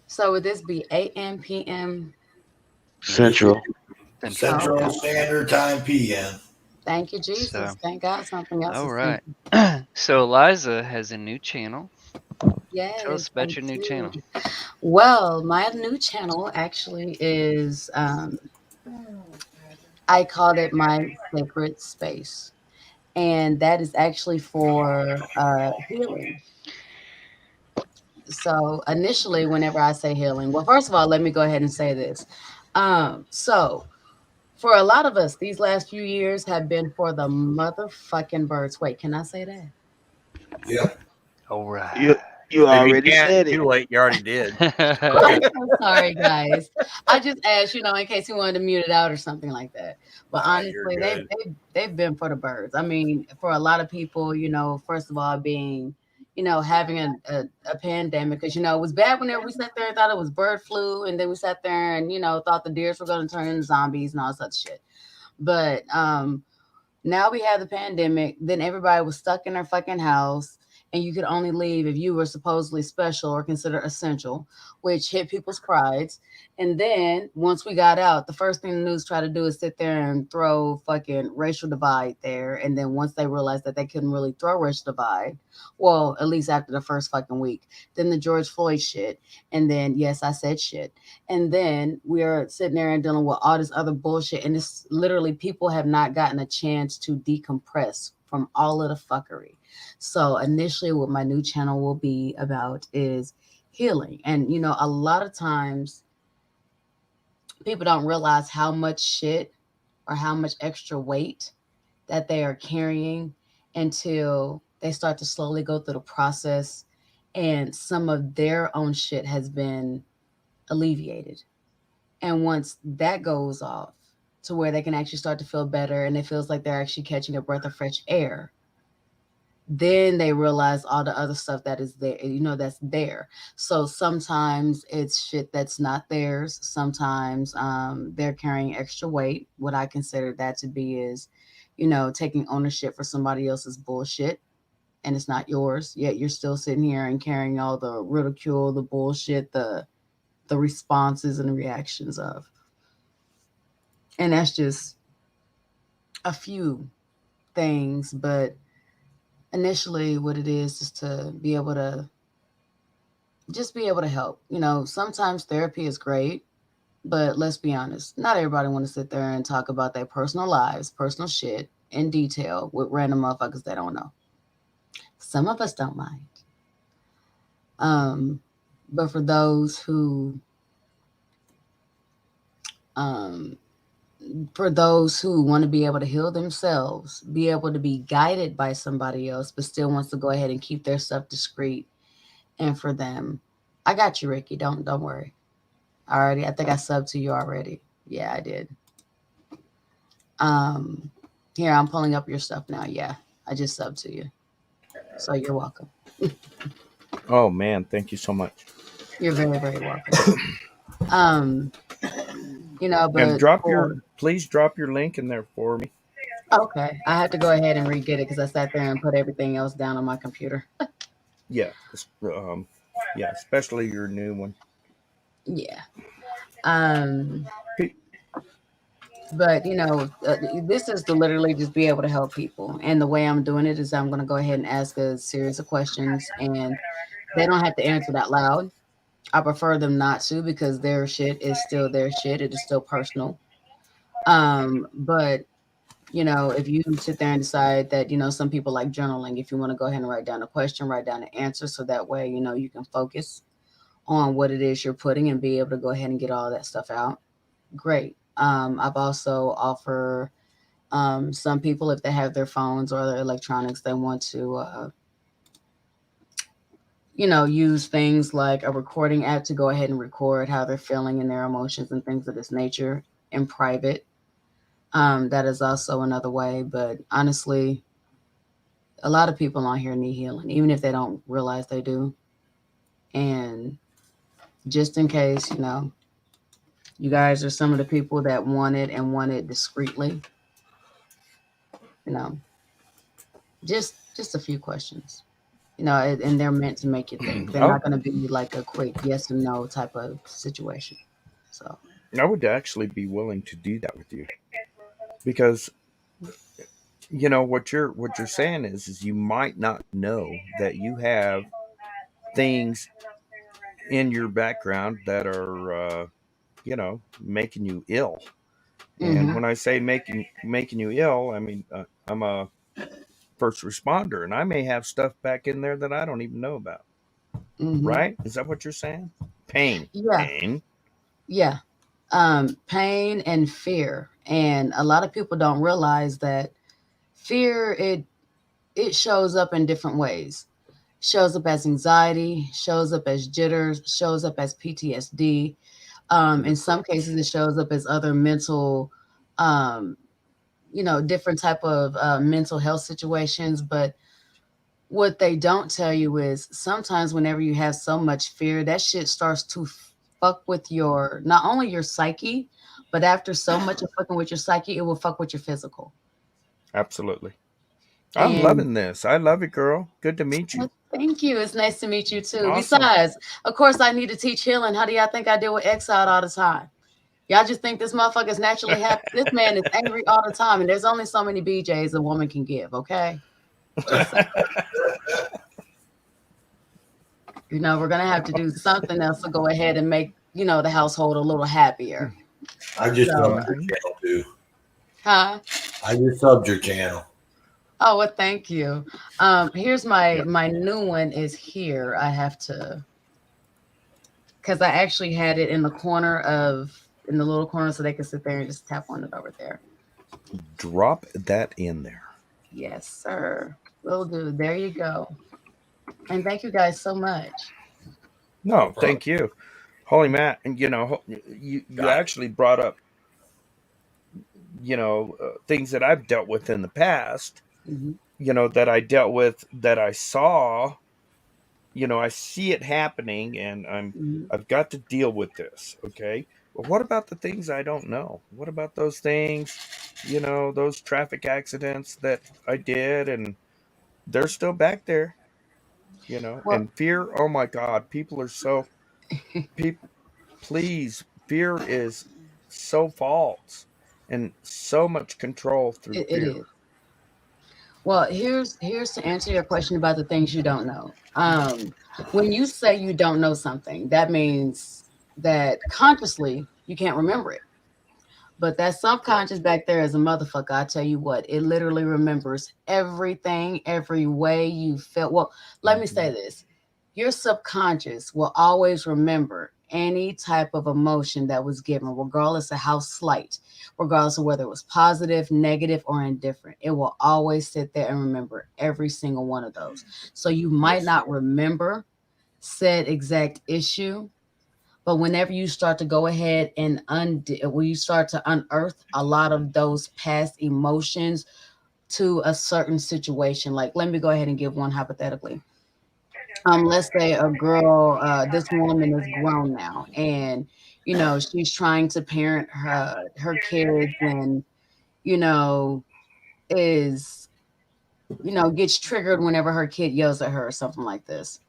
So would this be 8 p.m. Central. Central Standard Time PM. Thank you, Jesus. So, Thank God something else. all is right. simple. So Eliza has a new channel. Yes. Tell us about I your new do. channel. Well, my new channel actually is, I called it my sacred space. And that is actually for healing. So initially, whenever I say healing, well, first of all, let me go ahead and say this. So for a lot of us, these last few years have been for the motherfucking birds. Wait, can I say that? Yep. All right. You If already you can't, said it. too late. You already did. I'm so sorry, guys. I just asked, in case you wanted to mute it out or something like that. But honestly, they've been for the birds. I mean, for a lot of people, first of all, being, having a pandemic, because it was bad whenever we sat there and thought it was bird flu, and then we sat there and thought the deers were going to turn into zombies and all such shit. But now we have the pandemic. Then everybody was stuck in their fucking house, and you could only leave if you were supposedly special or considered essential, which hit people's prides. And then once we got out, the first thing the news tried to do is sit there and throw fucking racial divide there. And then once they realized that they couldn't really throw racial divide, well, at least after the first fucking week, then the George Floyd shit. And then, yes, I said shit. And then we're sitting there and dealing with all this other bullshit. And it's literally, people have not gotten a chance to decompress from all of the fuckery. So initially what my new channel will be about is healing. And, a lot of times people don't realize how much shit or how much extra weight that they are carrying until they start to slowly go through the process and some of their own shit has been alleviated. And once that goes off to where they can actually start to feel better and it feels like they're actually catching a breath of fresh air, then they realize all the other stuff that is there, that's there. So sometimes it's shit that's not theirs. Sometimes they're carrying extra weight. What I consider that to be is, taking ownership for somebody else's bullshit, and it's not yours, yet you're still sitting here and carrying all the ridicule, the bullshit, the responses and the reactions of. And that's just a few things, but initially what it is to be able to just be able to help. Sometimes therapy is great, but let's be honest, not everybody want to sit there and talk about their personal lives, personal shit in detail with random motherfuckers they don't know. Some of us don't mind. But for those who want to be able to heal themselves, be able to be guided by somebody else, but still wants to go ahead and keep their stuff discreet. And for them, I got you, Ricky. Don't worry. I think I subbed to you already. Yeah, I did. Here, I'm pulling up your stuff now. Yeah, I just subbed to you. So you're welcome. Oh man, thank you so much. You're very, very welcome. But and please drop your link in there for me. Okay, I have to go ahead and re-get it because I sat there and put everything else down on my computer. Yeah, especially your new one. Yeah. But this is to literally just be able to help people, and the way I'm doing it is I'm going to go ahead and ask a series of questions, and they don't have to answer that loud. I prefer them not to, because their shit is still their shit. It is still personal. But if you sit there and decide that, some people like journaling, if you want to go ahead and write down a question, write down an answer, so that way, you can focus on what it is you're putting and be able to go ahead and get all that stuff out. Great. I've also offer some people, if they have their phones or their electronics, they want to, use things like a recording app to go ahead and record how they're feeling and their emotions and things of this nature in private. That is also another way. But honestly, a lot of people on here need healing, even if they don't realize they do. And just in case, you guys are some of the people that want it discreetly, just a few questions. And they're meant to make you think. They're not going to be like a quick yes or no type of situation. So I would actually be willing to do that with you, because what you're saying is you might not know that you have things in your background that are making you ill. And when I say making you ill, I mean I'm a first responder, and I may have stuff back in there that I don't even know about. Right? Is that what you're saying? Pain. Yeah. Pain. Yeah. Pain and fear. And a lot of people don't realize that fear, it shows up in different ways. Shows up as anxiety, shows up as jitters, shows up as PTSD. In some cases, it shows up as other mental, different type of mental health situations. But what they don't tell you is sometimes whenever you have so much fear, that shit starts to fuck with not only your psyche, but after so much of fucking with your psyche, it will fuck with your physical. Absolutely. I'm loving this. I love it, girl. Good to meet you. Thank you. It's nice to meet you too. Awesome. Besides, of course, I need to teach healing. How do y'all think I deal with exile all the time? Y'all just think this motherfucker is naturally happy. This man is angry all the time, and there's only so many BJs a woman can give, okay? We're going to have to do something else to go ahead and make, the household a little happier. I just subbed your channel too. Huh? I just subbed your channel. Oh, well, thank you. Here's my new one is here. I have to, because I actually had it in the little corner so they can sit there and just tap on it over there. Drop that in there. Yes, sir. Will do. There you go. And thank you guys so much. No, thank you. Holy Matt, and you actually brought up things that I've dealt with in the past, that I dealt with, that I saw, I see it happening, and I've got to deal with this. Okay. But what about the things I don't know? What about those things, those traffic accidents that I did, and they're still back there, and fear. Oh my God. People are so, please, fear is so false and so much control through fear. It is. Well, here's to answer your question about the things you don't know. When you say you don't know something, that means that consciously you can't remember it. But that subconscious back there is a motherfucker. I tell you what, it literally remembers everything, every way you felt. Well, let me say this. Your subconscious will always remember any type of emotion that was given, regardless of how slight, regardless of whether it was positive, negative, or indifferent. It will always sit there and remember every single one of those. So you might not remember said exact issue, but whenever you start to go ahead and when you start to unearth a lot of those past emotions to a certain situation, like let me go ahead and give one hypothetically. Let's say a girl, this woman is grown now, and she's trying to parent her kids, and gets triggered whenever her kid yells at her or something like this,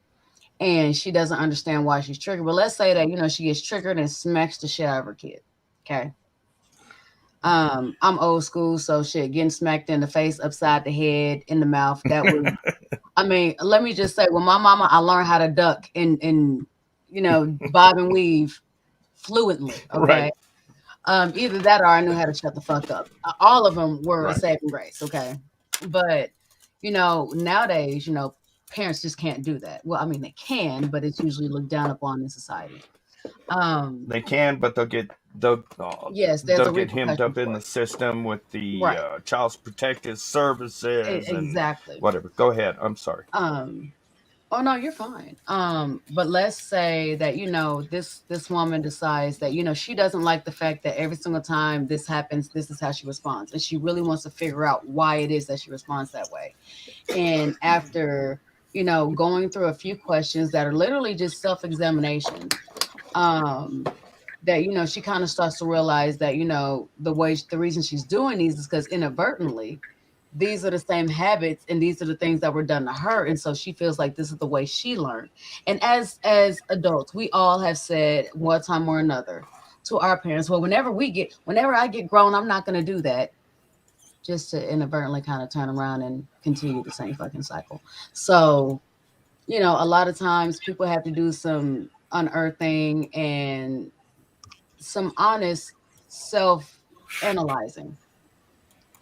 and she doesn't understand why she's triggered. But let's say that she gets triggered and smacks the shit out of her kid. Okay. I'm old school, so shit, getting smacked in the face, upside the head, in the mouth, that was I mean, let me just say, with my mama, I learned how to duck and bob and weave fluently. Okay. Right. Either that or I knew how to shut the fuck up. All of them were a saving grace. Okay. But nowadays, parents just can't do that. Well, I mean, they can, but it's usually looked down upon in society. They can, but they'll get hemmed up in the system with the Child Protective Services. Exactly. And whatever. Go ahead. I'm sorry. Oh no, you're fine. But let's say that this woman decides that she doesn't like the fact that every single time this happens, this is how she responds, and she really wants to figure out why it is that she responds that way. And after going through a few questions that are literally just self-examination, that she kind of starts to realize that the reason she's doing these is because inadvertently these are the same habits and these are the things that were done to her, and so she feels like this is the way she learned. And as adults, we all have said one time or another to our parents, well, whenever I get grown, I'm not going to do that, just to inadvertently kind of turn around and continue the same fucking cycle. So a lot of times people have to do some unearthing and some honest self-analyzing.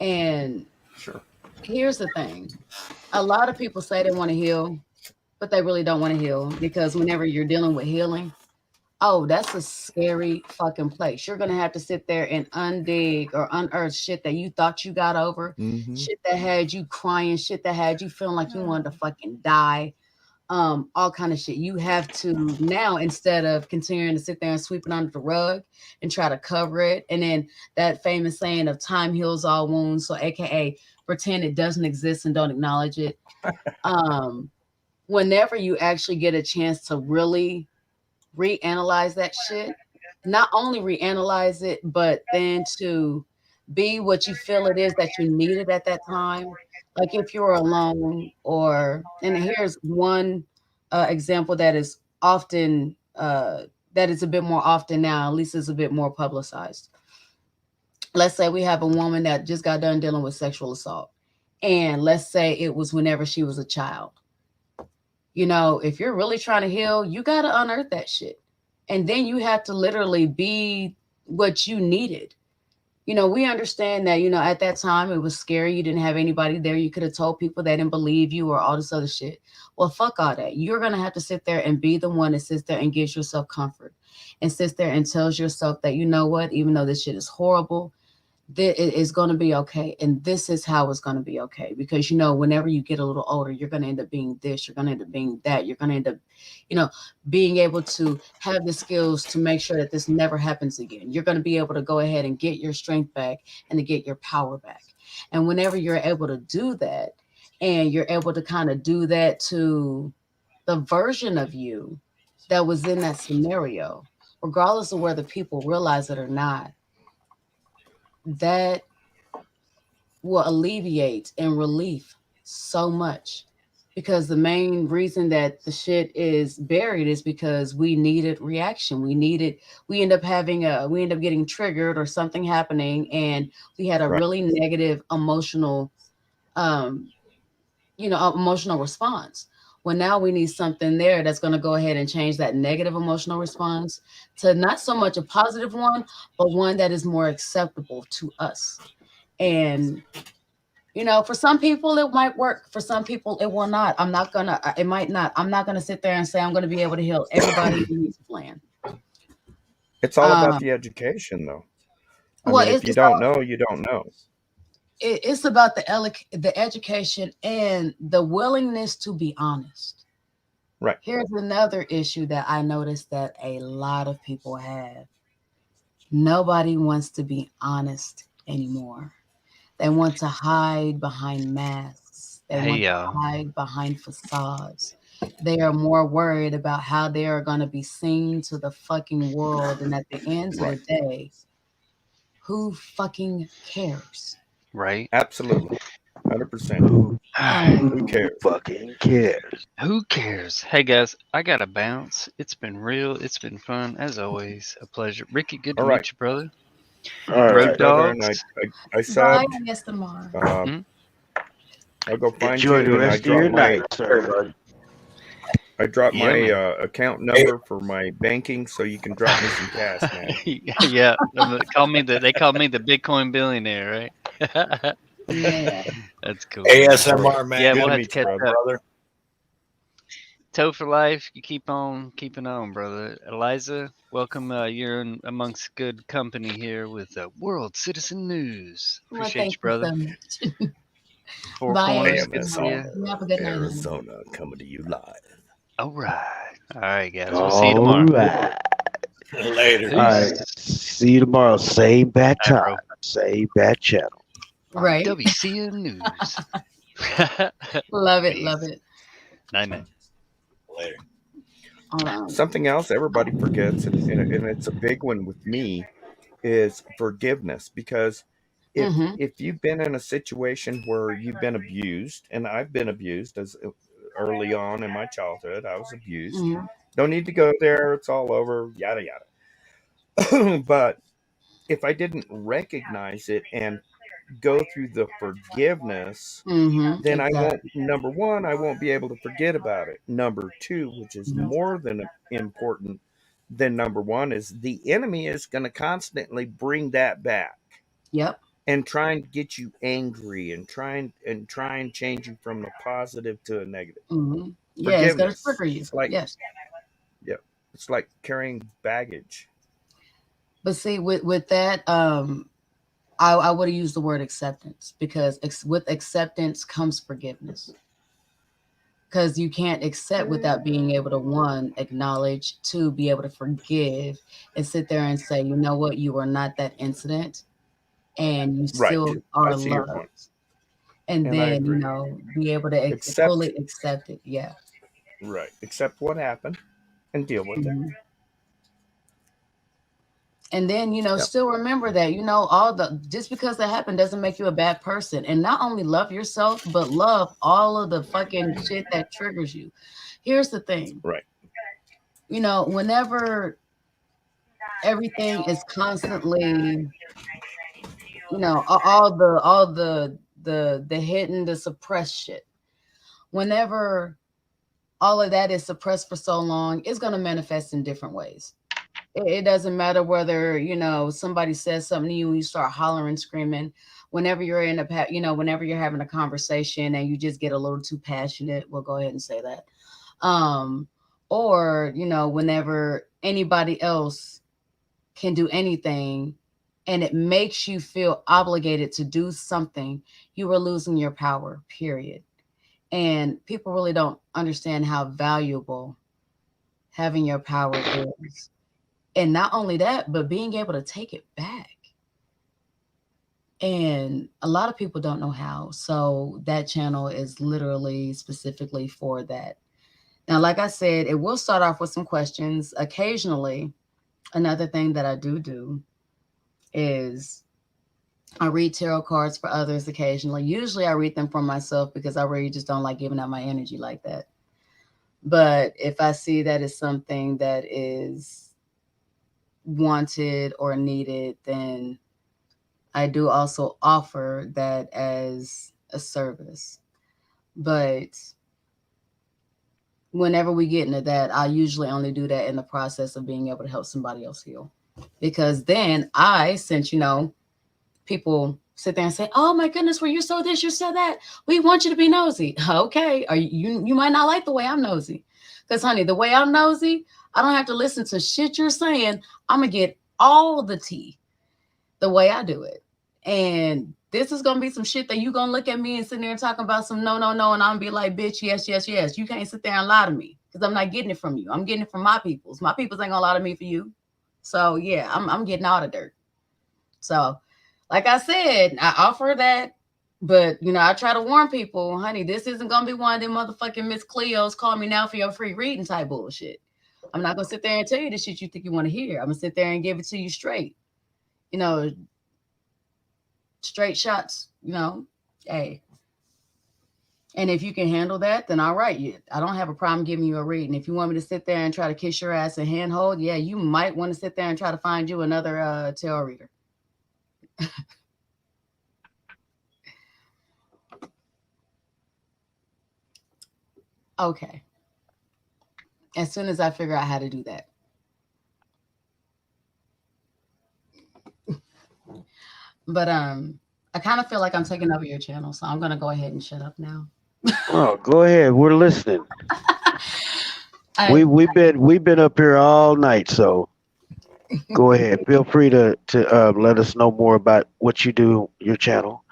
And Sure. here's the thing. A lot of people say they want to heal, but they really don't want to heal, because whenever you're dealing with healing, that's a scary fucking place. You're going to have to sit there and undig or unearth shit that you thought you got over, shit that had you crying, shit that had you feeling like you wanted to fucking die. All kind of shit. You have to now, instead of continuing to sit there and sweep it under the rug and try to cover it. And then that famous saying of time heals all wounds. So AKA pretend it doesn't exist and don't acknowledge it. Whenever you actually get a chance to really reanalyze that shit, not only reanalyze it, but then to be what you feel it is that you needed at that time. Like if you're alone, and here's one example that is often, that is a bit more often now, at least it's a bit more publicized. Let's say we have a woman that just got done dealing with sexual assault. And let's say it was whenever she was a child. If you're really trying to heal, you got to unearth that shit. And then you have to literally be what you needed. We understand that, at that time it was scary. You didn't have anybody there. You could have told people they didn't believe you or all this other shit. Well, fuck all that. You're going to have to sit there and be the one that sits there and gives yourself comfort and sits there and tells yourself that, what, even though this shit is horrible, it is going to be okay. And this is how it's going to be okay. Because, whenever you get a little older, you're going to end up being this, you're going to end up being that, you're going to end up, being able to have the skills to make sure that this never happens again. You're going to be able to go ahead and get your strength back and to get your power back. And whenever you're able to do that, and you're able to kind of do that to the version of you that was in that scenario, regardless of whether people realize it or not, that will alleviate and relieve so much. Because the main reason that the shit is buried is because we needed reaction. We end up getting triggered or something happening, and we had a really negative emotional emotional response. Well, now we need something there that's going to go ahead and change that negative emotional response to not so much a positive one, but one that is more acceptable to us. And, for some people it might work. For some people it will not. It might not. I'm not going to sit there and say I'm going to be able to heal everybody in this plan. It's all about the education, though. I mean, if you don't know, you don't know. It's about the education and the willingness to be honest. Right. Here's another issue that I noticed that a lot of people have. Nobody wants to be honest anymore. They want to hide behind masks. They want to hide behind facades. They are more worried about how they are going to be seen to the fucking world. And at the end of the day, who fucking cares? Right. Absolutely. 100%. Who cares? Fucking cares? Who cares? Hey guys, I gotta bounce. It's been real. It's been fun as always. A pleasure. Ricky, good to meet you, brother. All Road right, dogs. I subbed. Yes, tomorrow. I'll go find Enjoy you. the And rest of your night, sir. I dropped my account number for my banking, so you can drop me some cash, man. Yeah, they call me the Bitcoin billionaire, right? Yeah, that's cool. ASMR, man. Yeah, Good we'll to have to meet catch you, up. brother. Toe for life. You keep on keeping on, brother. Eliza, welcome. You're amongst good company here with World Citizen News. Appreciate you, brother. So much. Four Bye, Corners. Good to see you. You have a good night. Arizona coming to you live. All right. All right, guys. We'll see you All tomorrow. right. Later. All right. See you tomorrow. Same bad Bye, time. bro. Same bad channel. Right. WCN News. Love it. Peace. Love it. Night, night. Later. Something else everybody forgets, and it's a big one with me, is forgiveness. Because if you've been in a situation where you've been abused, and I've been abused as early on in my childhood, I was abused. Mhm. Don't need to go there. It's all over. Yada yada. But if I didn't recognize it and go through the forgiveness, then I won't, number one, I won't be able to forget about it. Number two, which is more than important than number one, is the enemy is going to constantly bring that back. Yep. And try and get you angry and try and change you from a positive to a negative. Yeah, it's gonna Forgiveness. trigger you. It's like, yes. Yeah, it's like carrying baggage. But see, with that, I would have used the word acceptance, because with acceptance comes forgiveness. Because you can't accept without being able to, one, acknowledge, two, be able to forgive, and sit there and say, you know what, you are not that incident, and you still are I see your point. loved. And And I then, agree. be able to fully accept it. Yeah. Right. Accept what happened and deal with it. And then, still remember that, just because that happened doesn't make you a bad person. And not only love yourself, but love all of the fucking shit that triggers you. Here's the thing. Right. Whenever everything is constantly, all the hidden, the suppressed shit, whenever all of that is suppressed for so long, it's going to manifest in different ways. It doesn't matter whether, somebody says something to you and you start hollering, screaming. Whenever you're whenever you're having a conversation and you just get a little too passionate, we'll go ahead and say that. Or, whenever anybody else can do anything and it makes you feel obligated to do something, you are losing your power, period. And people really don't understand how valuable having your power is. And not only that, but being able to take it back. And a lot of people don't know how. So that channel is literally specifically for that. Now, like I said, it will start off with some questions. Occasionally, another thing that I do is I read tarot cards for others occasionally. Usually I read them for myself because I really just don't like giving out my energy like that. But if I see that it's something that is wanted or needed, then I do also offer that as a service. But whenever we get into that, I usually only do that in the process of being able to help somebody else heal. Because then since people sit there and say, oh my goodness, well, you saw this, you saw that, we want you to be nosy. Okay, you might not like the way I'm nosy. Because honey, the way I'm nosy, I don't have to listen to shit you're saying. I'm going to get all the tea the way I do it. And this is going to be some shit that you're going to look at me and sit there and talking about some no. And I'm going to be like, bitch, yes. You can't sit there and lie to me because I'm not getting it from you. I'm getting it from my peoples. My peoples ain't going to lie to me for you. So yeah, I'm getting all the dirt. So like I said, I offer that. But, I try to warn people, honey, this isn't going to be one of them motherfucking Miss Cleo's call me now for your free reading type bullshit. I'm not going to sit there and tell you the shit you think you want to hear. I'm going to sit there and give it to you straight. Straight shots, hey. And if you can handle that, then all right. I don't have a problem giving you a reading. If you want me to sit there and try to kiss your ass and handhold, yeah, you might want to sit there and try to find you another tarot reader. Okay. As soon as I figure out how to do that. But I kind of feel like I'm taking over your channel, so I'm going to go ahead and shut up now. Oh, go ahead. We're listening. We've been up here all night, so go ahead. Feel free to let us know more about what you do, your channel.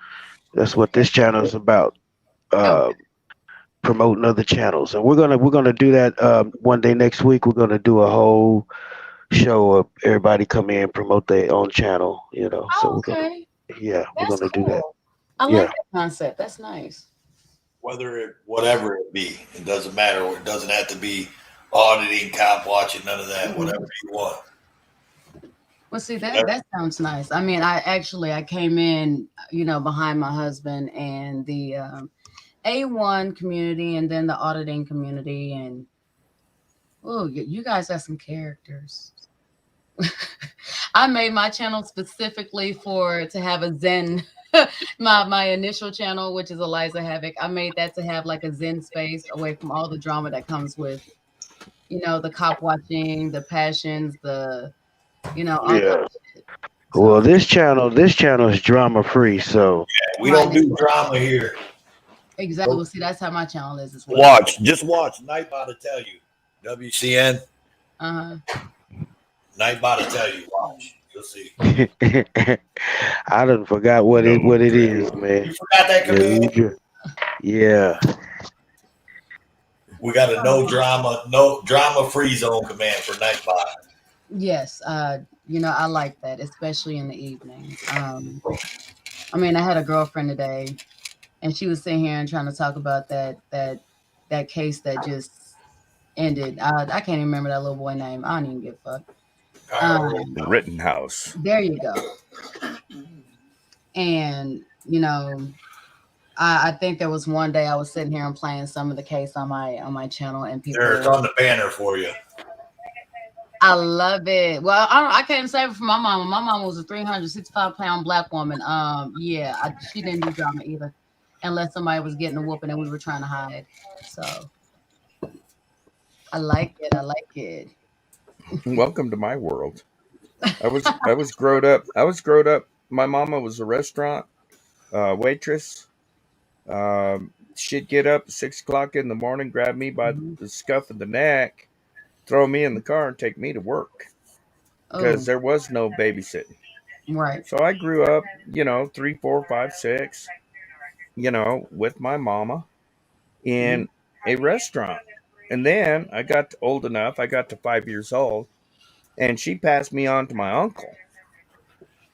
That's what this channel is about. promoting other channels, and we're gonna do that one day next week. We're gonna do a whole show of everybody come in promote their own channel. So we're gonna Okay, we're that's gonna do that. cool. I like Yeah. that concept. That's nice. Whatever it be, it doesn't matter. It doesn't have to be auditing, cop watching, none of that. Mhm. Whatever you want. Well, see that sounds nice. I mean, I came in, behind my husband and the A1 community, and then the auditing community, and you guys got some characters. I made my channel specifically to have a Zen. my initial channel, which is Eliza Havoc, I made that to have like a Zen space away from all the drama that comes with, the cop watching, the passions, all Yeah. that. Well, this channel is drama free, so We don't do drama here. Exactly. Well, see, that's how my channel is as well. Just watch. Nightbot to tell you. WCN. Nightbot to tell you. Watch. You'll see. I done forgot what it is, man. You forgot that command? Yeah. We got a no drama free zone command for Nightbot. Yes, I like that, especially in the evening. I mean, I had a girlfriend today, and she was sitting here and trying to talk about that case that just ended. I can't even remember that little boy name. I don't even give a fuck. Rittenhouse. There you go. And I think there was one day I was sitting here and playing some of the case on my channel, and people. There, it's on the banner for you. I love it. Well, I can't say it for my mama. My mama was a 365-pound black woman. She didn't do drama either, unless somebody was getting a whooping and we were trying to hide. So I like it. I like it. Welcome to my world. I was growed up. My mama was a restaurant waitress. She'd get up at 6 o'clock in the morning, grab me by the scuff of the neck, throw me in the car, and take me to work because there was no babysitting. Right. So I grew up, 3, 4, 5, 6, with my mama in a restaurant. And then I got old enough, I got to 5 years old, and she passed me on to my uncle.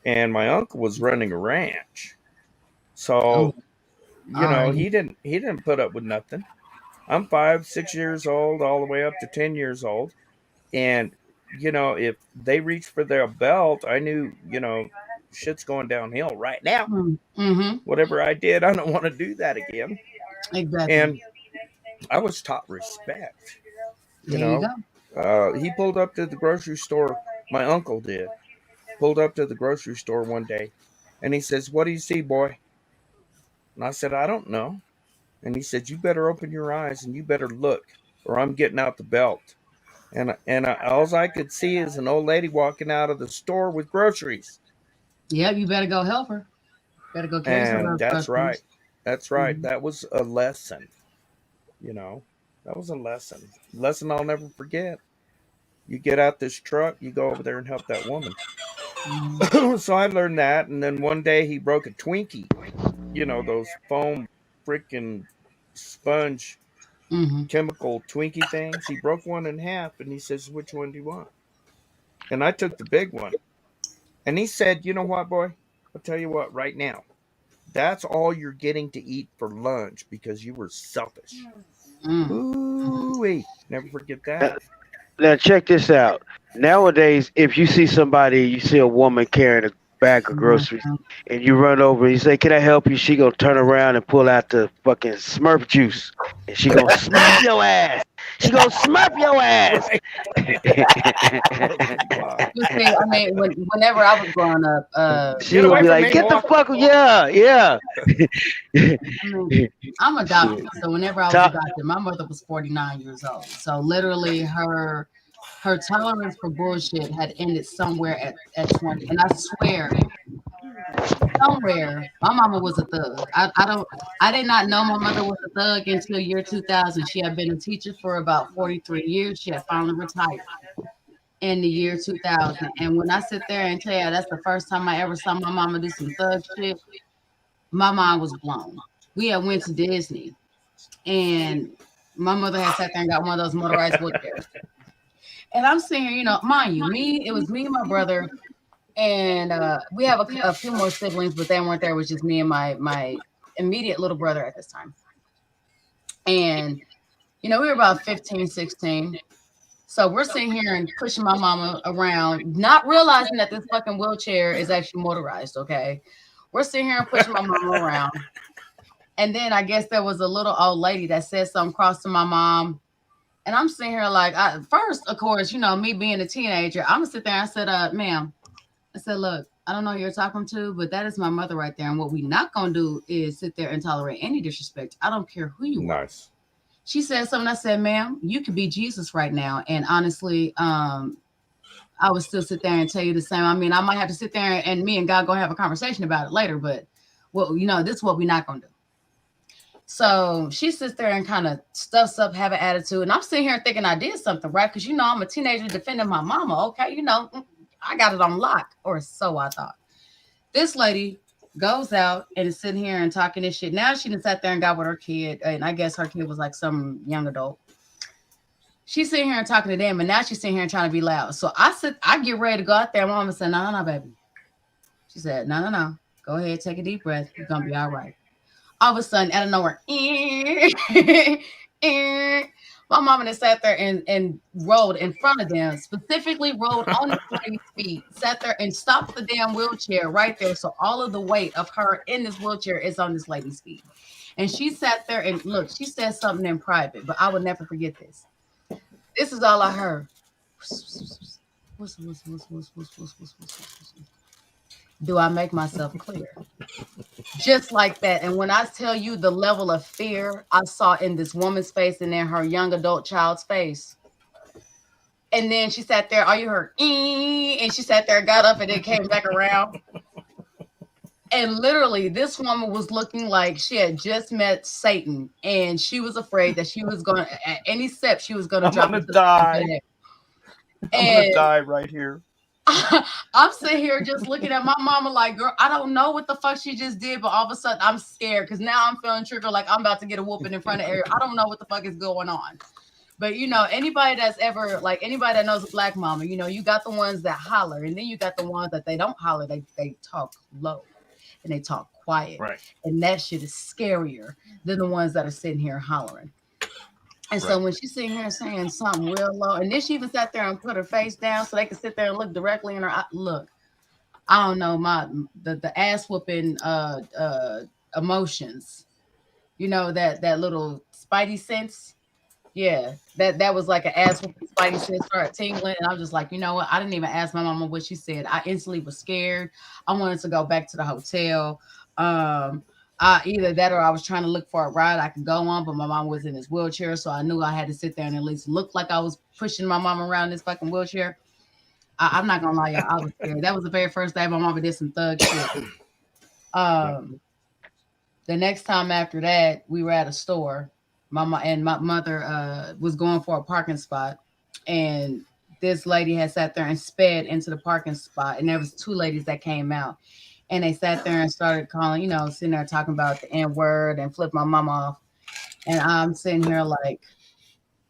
And my uncle was running a ranch. So, he didn't put up with nothing. I'm 5, 6 years old, all the way up to 10 years old. And, if they reached for their belt, I knew, shit's going downhill right now. Mm-hmm. Whatever I did, I don't want to do that again. Exactly. And I was taught respect. There you go. He pulled up to the grocery store. My uncle did. Pulled up to the grocery store one day. And he says, "What do you see, boy?" And I said, "I don't know." And he said, "You better open your eyes and you better look, or I'm getting out the belt." And all I could see is an old lady walking out of the store with groceries. Yeah, you better go help her. Better go carry some And that's groceries. right. That's right. Mhm. That was a lesson. That was a lesson. Lesson I'll never forget. You get out this truck, you go over there and help that woman. So I learned that, and then one day he broke a Twinkie. Those foam freaking sponge chemical Twinkie things. He broke one in half, and he says, "Which one do you want?" And I took the big one. And he said, "You know what, boy? I'll tell you what, right now. That's all you're getting to eat for lunch because you were selfish." Ooh-wee. Never forget that. Now check this out. Nowadays, if you see a woman carrying a bag of groceries, and you run over and you say, "Can I help you?" She gonna turn around and pull out the fucking Smurf juice, and she gonna smurf your ass. She gonna smurf your ass. You see, I mean, whenever I was growing up, She would be like, "Get the fuck, yeah." I mean, I'm adopted, so whenever I was adopted, my mother was 49 years old. So literally, her tolerance for bullshit had ended somewhere at 20. And I swear, somewhere, my mama was a thug. I did not know my mother was a thug until year 2000. She had been a teacher for about 43 years. She had finally retired in the year 2000. And when I sit there and tell you that's the first time I ever saw my mama do some thug shit, my mind was blown. We had went to Disney, and my mother had sat there and got one of those motorized wheelchairs. And I'm sitting here, you know, mind you, it was me and my brother, and we have a few more siblings, but they weren't there. It was just me and my immediate little brother at this time. And, you know, we were about 15, 16. So we're sitting here and pushing my mama around, not realizing that this fucking wheelchair is actually motorized, okay? We're sitting here and pushing my mama around. And then I guess there was a little old lady that said something cross to my mom. And I'm sitting here like, first, of course, you know, me being a teenager, I'm going to sit there and I said, ma'am, I said, look, I don't know who you're talking to, but that is my mother right there. And what we're not going to do is sit there and tolerate any disrespect. I don't care who you are. She said something. I said, ma'am, you could be Jesus right now. And honestly, I would still sit there and tell you the same. I mean, I might have to sit there and me and God go have a conversation about it later. But, well, you know, this is what we're not going to do. So she sits there and kind of stuffs up, have an attitude. And I'm sitting here thinking I did something, right? Because, you know, I'm a teenager defending my mama. Okay, you know, I got it on lock. Or so I thought. This lady goes out and is sitting here and talking this shit. Now she done sat there and got with her kid. And I guess her kid was like some young adult. She's sitting here and talking to them. And now she's sitting here and trying to be loud. So I get ready to go out there. Mama said, no, baby. She said, no. Go ahead, take a deep breath. You're going to be all right. All of a sudden, out of nowhere, my mama just sat there and rolled in front of them, specifically rolled on the lady's feet, sat there and stopped the damn wheelchair right there. So all of the weight of her in this wheelchair is on this lady's feet. And she sat there and look, she said something in private, but I would never forget this. This is all I heard. Do I make myself clear? Just like that. And when I tell you the level of fear I saw in this woman's face and in her young adult child's face. And then she sat there, all you heard, and she sat there, got up, and then came back around. And literally, this woman was looking like she had just met Satan. And she was afraid that she was going to, at any step, she was going to drop into die. I'm going to die right here. I'm sitting here just looking at my mama like, girl, I don't know what the fuck she just did, but all of a sudden I'm scared because now I'm feeling triggered like I'm about to get a whooping in front of Ariel. I don't know what the fuck is going on. But, you know, anybody that's ever, like anybody that knows a black mama, you know, you got the ones that holler and then you got the ones that they don't holler. They talk low and they talk quiet. Right. And that shit is scarier than the ones that are sitting here hollering. And so when she's sitting here saying something real low, and then she even sat there and put her face down so they could sit there and look directly in her eye. Look, I don't know, the ass whooping emotions, you know, that little spidey sense. Yeah, that was like an ass whooping spidey sense started tingling. And I'm just like, you know what? I didn't even ask my mama what she said. I instantly was scared. I wanted to go back to the hotel. Either that or I was trying to look for a ride I could go on, but my mom was in this wheelchair, so I knew I had to sit there and at least look like I was pushing my mom around this fucking wheelchair. I'm not gonna lie, y'all, I was scared. That was the very first day my mama did some thug shit. The next time after that, we were at a store. My mother was going for a parking spot, and this lady had sat there and sped into the parking spot, and there was two ladies that came out. And they sat there and started calling, you know, sitting there talking about the N-word and flip my mom off. And I'm sitting here like,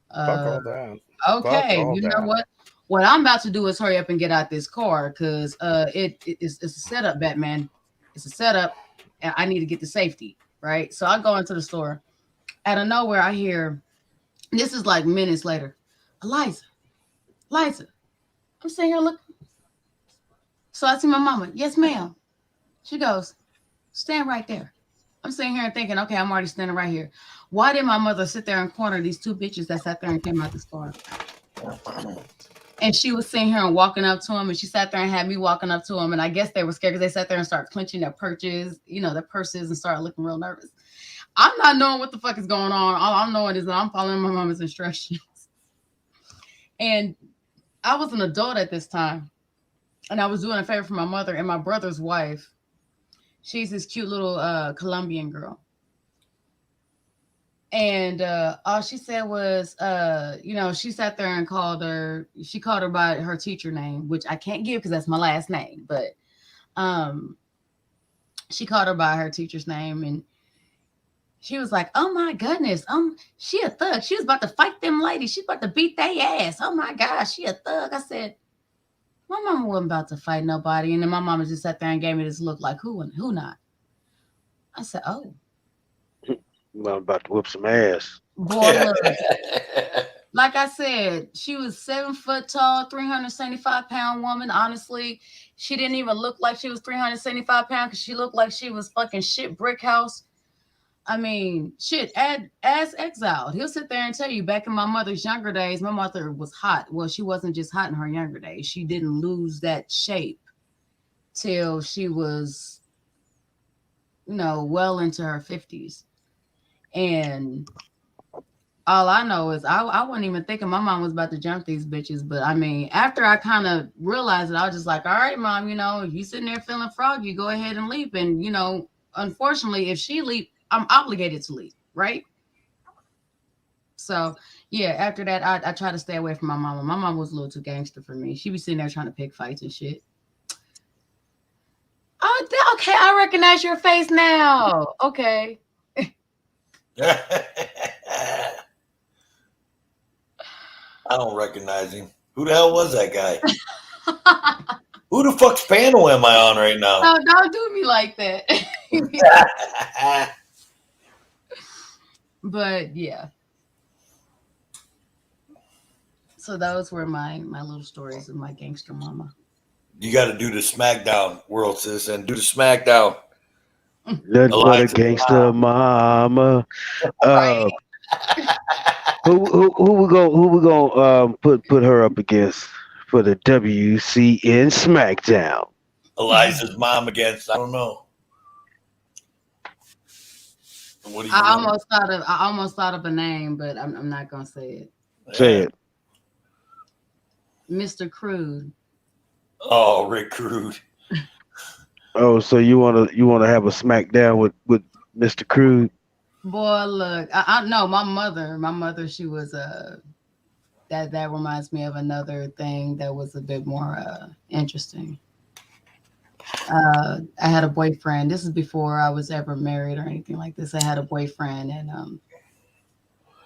fuck all that. Okay, you know what? What I'm about to do is hurry up and get out this car because it's a setup, Batman. It's a setup, and I need to get the safety, right? So I go into the store. Out of nowhere, I hear, this is like minutes later, Eliza. I'm sitting here looking. So I see my mama. Yes, ma'am. She goes, stand right there. I'm sitting here and thinking, okay, I'm already standing right here. Why did my mother sit there and corner these two bitches that sat there and came out the store? And she was sitting here and walking up to him, and she sat there and had me walking up to him. And I guess they were scared because they sat there and started clenching their purses, you know, their purses, and started looking real nervous. I'm not knowing what the fuck is going on. All I'm knowing is that I'm following my mama's instructions. And I was an adult at this time, and I was doing a favor for my mother and my brother's wife. She's this cute little Colombian girl. And all she said was, you know, she sat there and called her by her teacher name, which I can't give because that's my last name. But she called her by her teacher's name. And She was like, oh my goodness, she a thug. She was about to fight them ladies. She's about to beat their ass. Oh my gosh, she a thug. I said, my mama wasn't about to fight nobody. And then my mama just sat there and gave me this look like, who not? I said, oh. I'm about to whip some ass. Boy, look. Like I said, she was 7 foot tall, 375-pound woman. Honestly, she didn't even look like she was 375 pounds because she looked like she was fucking shit brick house. I mean, shit, as exiled. He'll sit there and tell you back in my mother's younger days, my mother was hot. Well, she wasn't just hot in her younger days. She didn't lose that shape till she was, well into her 50s. And all I know is I wasn't even thinking my mom was about to jump these bitches. But I mean, after I kind of realized it, I was just like, all right, mom, you sitting there feeling froggy, go ahead and leap. And, unfortunately, if she leap, I'm obligated to leap, right? So, yeah, after that, I try to stay away from my mama. My mom was a little too gangster for me. She be sitting there trying to pick fights and shit. Oh, okay, I recognize your face now. Okay. I don't recognize him. Who the hell was that guy? Who the fuck's panel am I on right now? No, don't do me like that. But yeah. So those were my little stories of my gangster mama. You got to do the SmackDown, world citizen. Do the SmackDown. Nothing but a gangster mama. Right. Who we gonna put her up against for the WCN SmackDown? Eliza's mom against, I don't know. What do you I almost thought of a name, but I'm not gonna say it. Say it. Mr. Crude. Oh, Rick Crude. Oh, so you wanna have a SmackDown with Mr. Crude? Boy, look, I know my mother, she was that reminds me of another thing that was a bit more interesting. I had a boyfriend. This is before I was ever married or anything like this. I had a boyfriend, and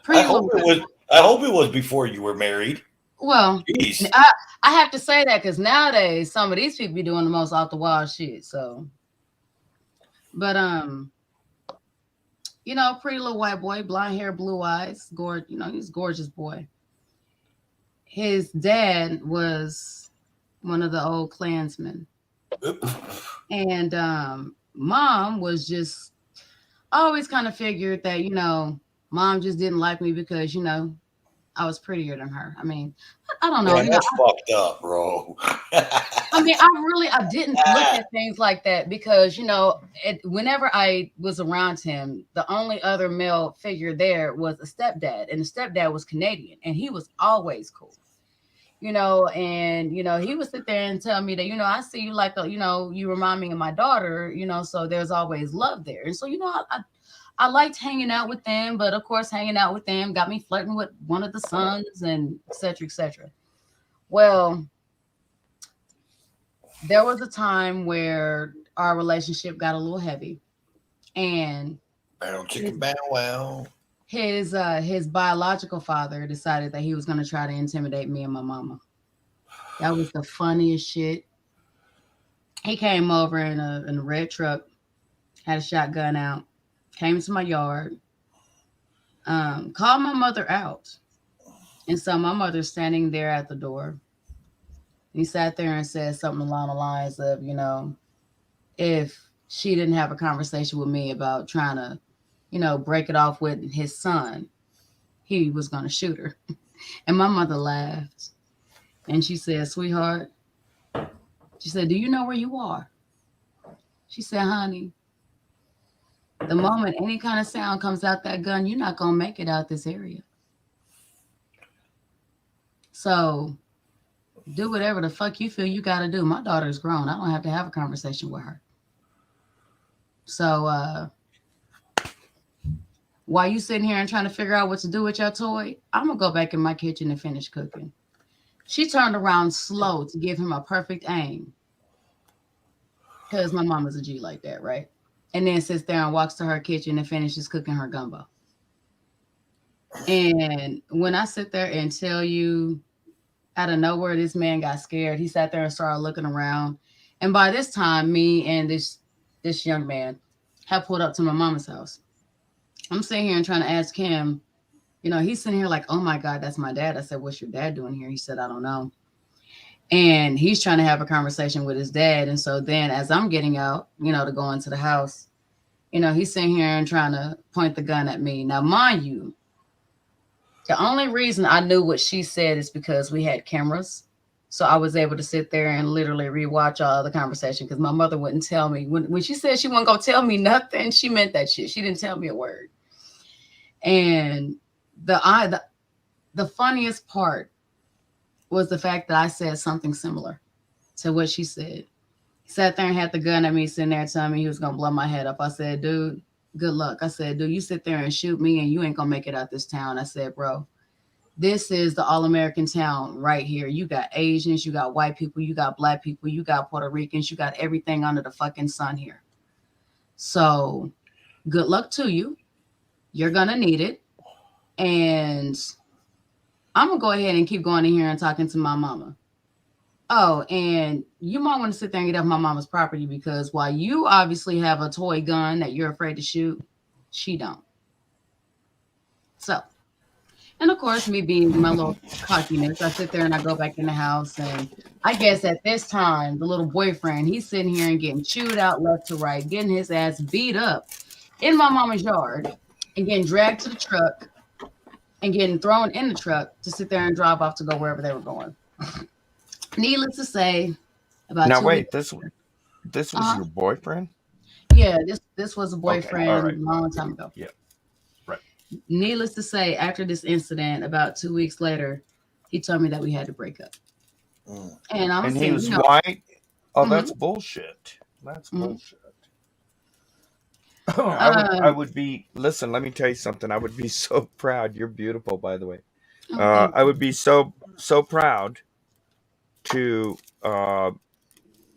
I hope it was before you were married. Well, jeez. I have to say that because nowadays some of these people be doing the most off the wall shit. So, but pretty little white boy, blonde hair, blue eyes, he's a gorgeous boy. His dad was one of the old Klansmen. And mom was just always kind of figured that, mom just didn't like me because, I was prettier than her. I mean, I don't know. Man, that's fucked up, bro. I mean, I didn't look at things like that because, whenever I was around him, the only other male figure there was a stepdad, and the stepdad was Canadian, and he was always cool. And he would sit there and tell me that, I see you like you remind me of my daughter, so there's always love there. And so, I liked hanging out with them, but of course, hanging out with them got me flirting with one of the sons and et cetera, et cetera. Well, there was a time where our relationship got a little heavy, and his biological father decided that he was going to try to intimidate me and my mama. That was the funniest shit. He came over in a red truck, had a shotgun out, came to my yard, called my mother out. And so my mother's standing there at the door. He sat there and said something along the lines of, if she didn't have a conversation with me about trying to, break it off with his son, he was going to shoot her. And my mother laughed. And she said, sweetheart, she said, do you know where you are? She said, honey, the moment any kind of sound comes out that gun, you're not going to make it out this area. So do whatever the fuck you feel you got to do. My daughter's grown. I don't have to have a conversation with her. So while you sitting here and trying to figure out what to do with your toy, I'm going to go back in my kitchen and finish cooking. She turned around slow to give him a perfect aim. Because my mama's a G like that, right? and then sits there and walks to her kitchen and finishes cooking her gumbo. And when I sit there and tell you, out of nowhere, this man got scared. He sat there and started looking around. And by this time, me and this young man have pulled up to my mama's house. I'm sitting here and trying to ask him, you know, he's sitting here like, oh my God, that's my dad. I said, what's your dad doing here? He said, I don't know. And he's trying to have a conversation with his dad. And so then as I'm getting out, you know, to go into the house, you know, he's sitting here and trying to point the gun at me. Now, mind you, the only reason I knew what she said is because we had cameras. So I was able to sit there and literally rewatch all the conversation because my mother wouldn't tell me. When she said she wasn't going to tell me nothing, she meant that shit. She didn't tell me a word. And the funniest part was the fact that I said something similar to what she said. He sat there and had the gun at me, sitting there telling me he was going to blow my head up. I said, dude, good luck. I said, dude, you sit there and shoot me and you ain't going to make it out this town. I said, bro, this is the all-American town right here. You got Asians, you got white people, you got black people, you got Puerto Ricans, you got everything under the fucking sun here. So good luck to you. You're going to need it. And I'm going to go ahead and keep going in here and talking to my mama. Oh, and you might want to sit there and get off my mama's property because while you obviously have a toy gun that you're afraid to shoot, she don't. So, and of course, me being my little cockiness, I sit there and I go back in the house. And I guess at this time, the little boyfriend, he's sitting here and getting chewed out left to right, getting his ass beat up in my mama's yard and getting dragged to the truck and getting thrown in the truck to sit there and drive off to go wherever they were going. Needless to say, about now 2 wait, weeks this was your boyfriend? Yeah, this was a boyfriend all right. a long time ago. Yeah, right. Needless to say, after this incident, about 2 weeks later, he told me that we had to break up. And I'm And he saying, was you know, white? Oh, Mhm. that's bullshit. That's Mhm. bullshit. I would be, listen, let me tell you something. I would be so proud. You're beautiful, by the way. thank I would be so proud to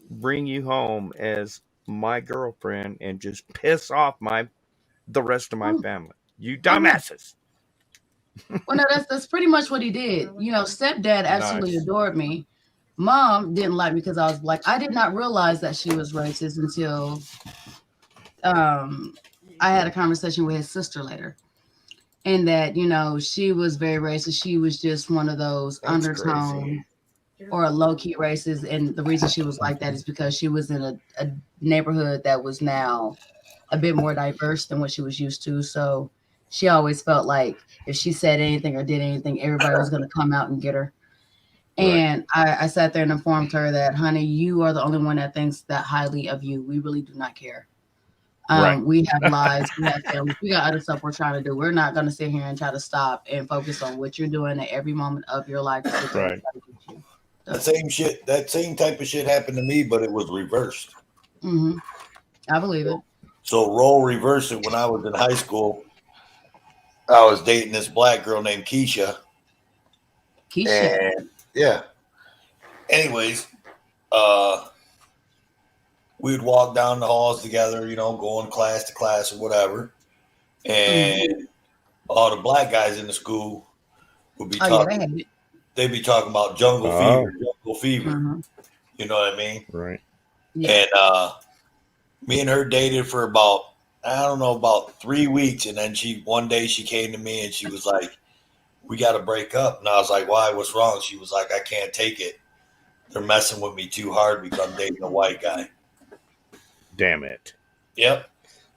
bring you home as my girlfriend and just piss off the rest of my family. You dumbasses. Well, no, that's pretty much what he did. You know, stepdad absolutely Nice. adored me. Mom didn't like me because I was black. I did not realize that she was racist until I had a conversation with his sister later. And that, you know, she was very racist. She was just one of those That's undertone crazy. or low-key racist. And the reason she was like that is because she was in a neighborhood that was now a bit more diverse than what she was used to. So she always felt like if she said anything or did anything, everybody was going to come out and get her. And I sat there and informed her that, honey, you are the only one that thinks that highly of you. We really do not care. Right. We have lives, we have families, we got other stuff we're trying to do. We're not going to sit here and try to stop and focus on what you're doing at every moment of your life. To sit there and try to get you. That same type of shit happened to me, but it was reversed. Mm-hmm. I believe it. So role reversed it when I was in high school. I was dating this black girl named Keisha. And yeah. Anyways, we'd walk down the halls together, you know, going class to class or whatever. And all the black guys in the school would be talking. They'd be talking about jungle fever. You know what I mean? Right. And me and her dated for about 3 weeks. And then one day she came to me and she was like, we got to break up. And I was like, why? What's wrong? She was like, I can't take it. They're messing with me too hard because I'm dating a white guy. Damn it. Yep.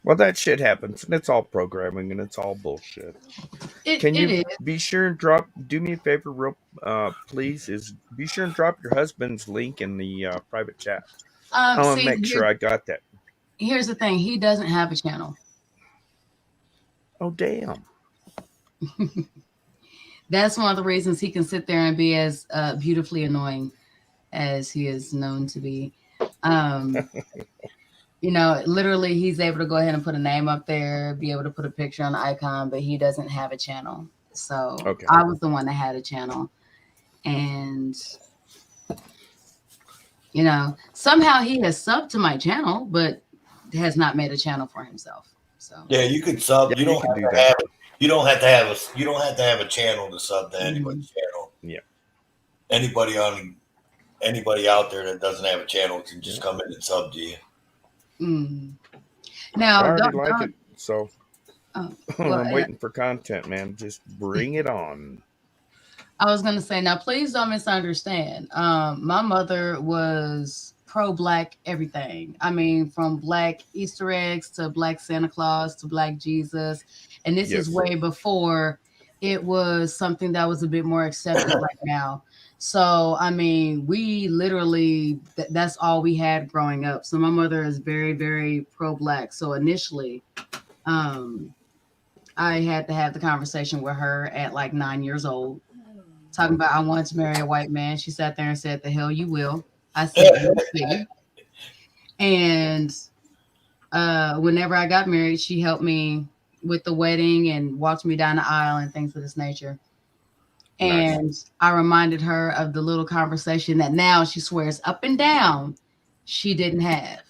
Well, that shit happens, and it's all programming, and it's all bullshit. Can you be sure and do me a favor, please, be sure and drop your husband's link in the private chat. I want to make sure I got that. Here's the thing. He doesn't have a channel. Oh, damn. That's one of the reasons he can sit there and be as beautifully annoying as he is known to be. You know, literally, he's able to go ahead and put a name up there, be able to put a picture on the icon, but he doesn't have a channel. So I was the one that had a channel. And, you know, somehow he has subbed to my channel, but has not made a channel for himself. So Yeah, you could sub. Yeah, You don't can have do to that. have. You don't have to have a. You don't have to have a channel to sub to anybody's channel. Yeah. Anybody out there that doesn't have a channel can just come in and sub to you. Now, I already don't, like it, so well, I'm waiting for content, man. Just bring it on. I was gonna say, now please don't misunderstand. My mother was pro-black everything. I mean, from black Easter eggs to black Santa Claus to black Jesus, and this is Yes. way before it was something that was a bit more accepted right now. So, I mean, we literally that's all we had growing up. So my mother is very, very pro-black. So initially, I had to have the conversation with her at like 9 years old, talking about I wanted to marry a white man. She sat there and said, "The hell you will." I said, "We'll see." And whenever I got married, she helped me with the wedding and walked me down the aisle and things of this nature. Nice. And I reminded her of the little conversation that now she swears up and down she didn't have.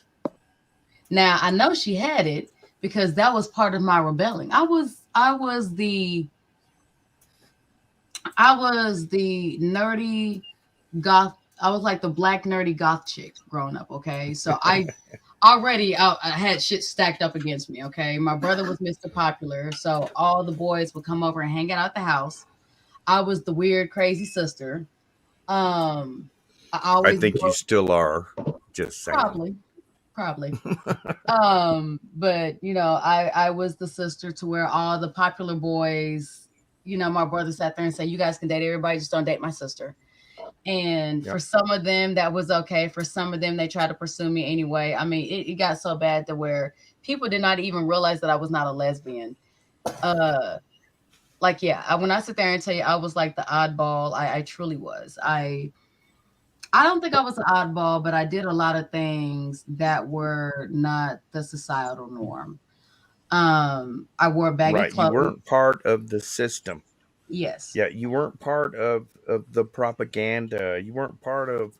Now I know she had it because that was part of my rebelling. I was the nerdy goth. I was like the black nerdy goth chick growing up. Okay, so I had shit stacked up against me. Okay, my brother was Mr. Popular, so all the boys would come over and hang out at the house. I was the weird, crazy sister. I always I think you still are. Just saying. Probably. But you know, I was the sister to where all the popular boys, you know, my brother sat there and said, "You guys can date everybody, just don't date my sister." And for some of them, that was okay. For some of them, they tried to pursue me anyway. I mean, it got so bad to where people did not even realize that I was not a lesbian. Like, yeah, when I sit there and tell you I was like the oddball, I truly was. I don't think I was an oddball, but I did a lot of things that were not the societal norm. I wore baggy clothes. You weren't part of the system. Yes. Yeah, you weren't part of the propaganda. You weren't part of,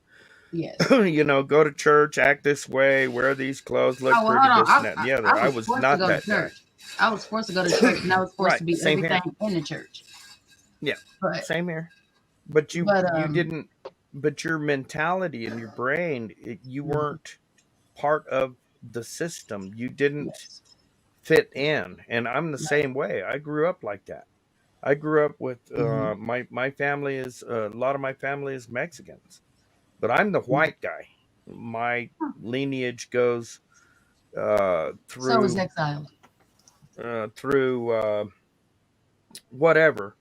yes, you know, go to church, act this way, wear these clothes, look well, pretty, hold on. this and that and the other. I was forced not to go that to guy. church. I was forced to go to church, and I was forced to be Same everything here. in the church. Yeah, But, same here. But you didn't. But your mentality and your brain, you weren't part of the system. You didn't fit in, and I'm the same way. I grew up like that. I grew up with my family is a lot of my family is Mexicans, but I'm the white guy. My lineage goes so was through exiled. through whatever,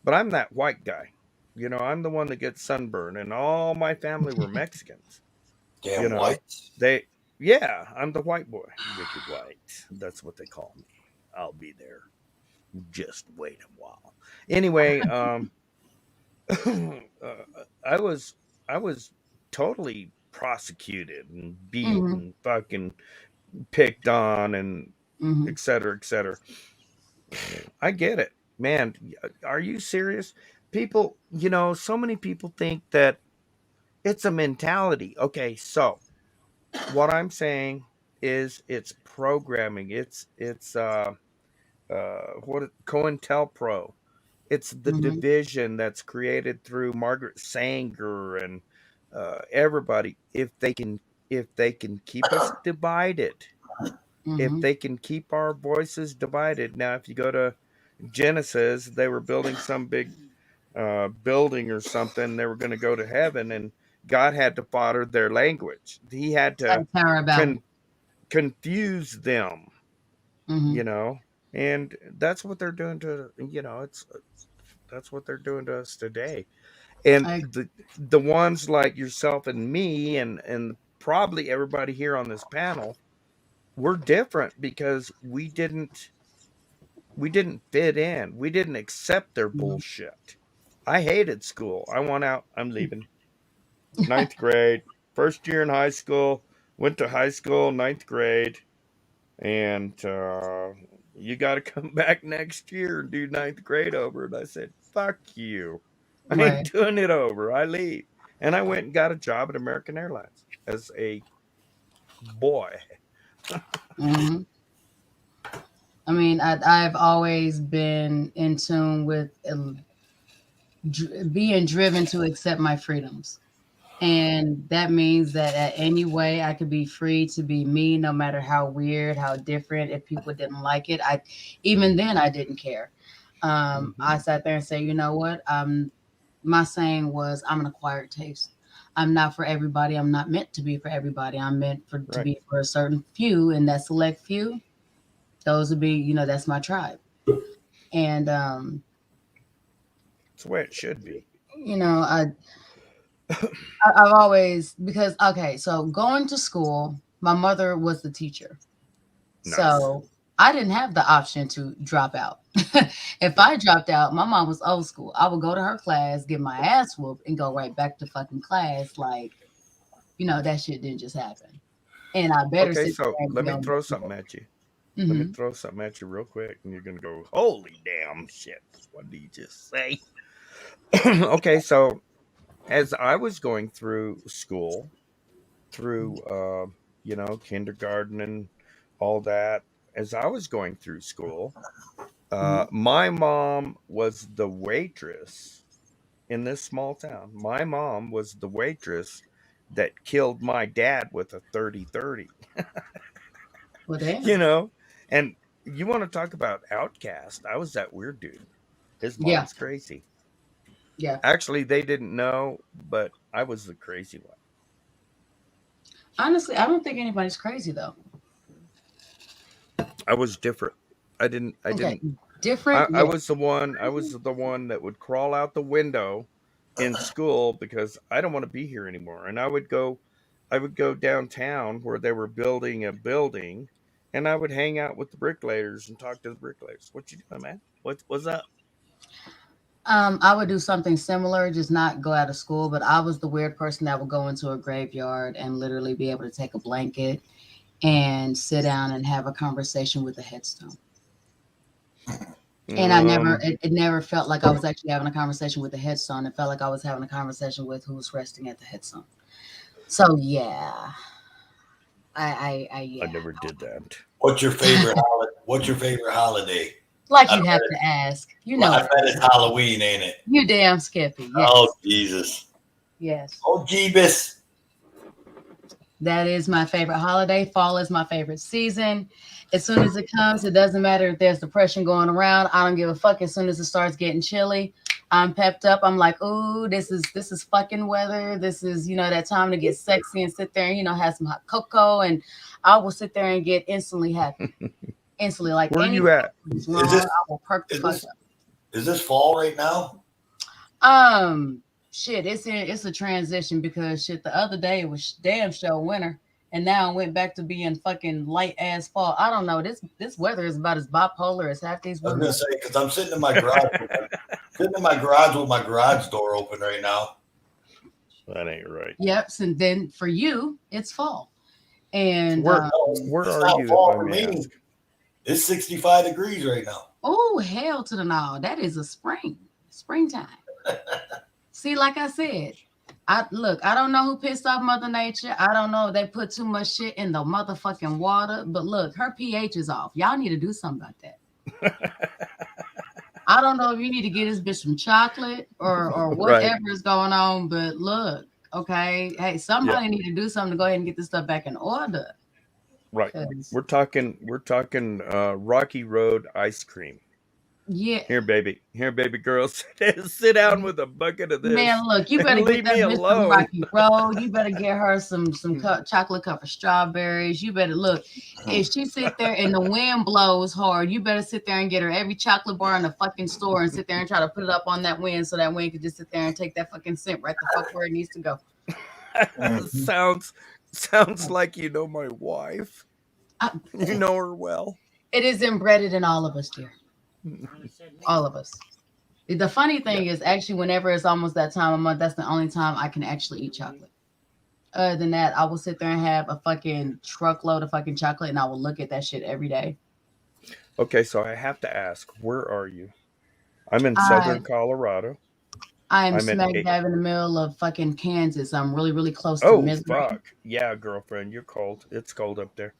but I'm that white guy. You know, I'm the one that gets sunburned, and all my family were Mexicans. Damn You know, white. I'm the white boy, Ricky White. That's what they call me. I'll be there. Just wait a while. Anyway, I was totally prosecuted and beat and fucking picked on and et cetera, et cetera. I get it, man. Are you serious? People, you know, so many people think that it's a mentality. Okay, so what I'm saying is it's programming. It's COINTELPRO. It's the division that's created through Margaret Sanger and everybody. If they can keep us divided, if they can keep our voices divided. Now, if you go to Genesis, they were building some big building or something. They were going to go to heaven, and God had to fodder their language. He had to confuse them, you know, and that's what they're doing to, you know, that's what they're doing to us today. And the ones like yourself and me and probably everybody here on this panel, we're different because we didn't fit in. We didn't accept their bullshit. I hated school. I want out. I'm leaving. 9th grade, first year in high school, went to high school, 9th grade, and you got to come back next year and do 9th grade over. And I said, fuck you. I ain't doing it over. I leave. And I went and got a job at American Airlines as a boy. Mhm. I mean, I've always been in tune with being driven to accept my freedoms. And that means that at any way I could be free to be me, no matter how weird, how different. If people didn't like it, even then I didn't care. I sat there and said, you know what? My saying was, I'm an acquired taste. I'm not for everybody. I'm not meant to be for everybody. I'm meant to be for a certain few, and that select few, those would be, that's my tribe. And It's the way it should be. I've always, because okay, so going to school, my mother was the teacher, so I didn't have the option to drop out. If I dropped out, my mom was old school. I would go to her class, get my ass whooped, and go right back to fucking class. Like, that shit didn't just happen. And I better Okay, sit there so and let be me on. throw something at you. Let me Mhm. throw something at you real quick, and you're gonna go, "Holy damn shit! What did you just say?" Okay, so as I was going through school, through kindergarten and all that, as I was going through school, my mom was the waitress in this small town. My mom was the waitress that killed my dad with a 30-30. Well, damn. And you want to talk about outcast? I was that weird dude. His Yeah. mom's crazy. Yeah. Actually, they didn't know, but I was the crazy one. Honestly, I don't think anybody's crazy though. I was different. I didn't. Different. I was the one. I was the one that would crawl out the window in school because I don't want to be here anymore. And I would go. I would go downtown where they were building a building, and I would hang out with the bricklayers and talk to the bricklayers. What you doing, man? What's up? I would do something similar, just not go out of school. But I was the weird person that would go into a graveyard and literally be able to take a blanket and sit down and have a conversation with a headstone. And it never felt like I was actually having a conversation with the headstone. It felt like I was having a conversation with who was resting at the headstone. So yeah, I never did that. What's your favorite holiday? What's your favorite holiday? Like you have to ask. I bet it's Halloween, ain't it? You damn Skippy. Yes. Oh Jesus. Yes. Oh Jeebus. That is my favorite holiday. Fall is my favorite season. As soon as it comes, it doesn't matter if there's depression going around. I don't give a fuck. As soon as it starts getting chilly, I'm pepped up. I'm like, ooh, this is fucking weather. This is, that time to get sexy and sit there and, have some hot cocoa. And I will sit there and get instantly happy. Instantly. Like, where you at? I will perk the fuck up. Is this fall right now? Shit, it's a transition because shit, the other day it was damn show winter, and now it went back to being fucking light ass fall. I don't know. This weather is about as bipolar as half these. I was gonna say because I'm sitting in my garage, with my garage door open right now. That ain't right. Yep. And then for you, it's fall. And where are you? Fall for me. It's 65 degrees right now. Oh hell to the no! That is a springtime. See, like I said, I don't know who pissed off Mother Nature. I don't know if they put too much shit in the motherfucking water, but look, her pH is off. Y'all need to do something about that. I don't know if you need to get this bitch some chocolate or whatever is going on, but look, okay, hey, somebody need to do something to go ahead and get this stuff back in order. Right. We're talking Rocky Road ice cream. Yeah. Here, baby girl, sit down with a bucket of this. Man, look, you better leave get me that bitch alone. some Rocky Road. You better get her some chocolate covered strawberries. You better look. If she sit there and the wind blows hard, you better sit there and get her every chocolate bar in the fucking store and sit there and try to put it up on that wind so that wind could just sit there and take that fucking scent right the fuck where it needs to go. Sounds like you know my wife. You know her well. It is embedded in all of us, dear. All of us. The funny thing is actually whenever it's almost that time of month, that's the only time I can actually eat chocolate. Other than that, I will sit there and have a fucking truckload of fucking chocolate and I will look at that shit every day. Okay, so I have to ask, where are you? I'm in southern Colorado. I'm smack dab in the middle of fucking Kansas. I'm really, really close to Missouri. Fuck. Yeah, girlfriend, you're cold. It's cold up there.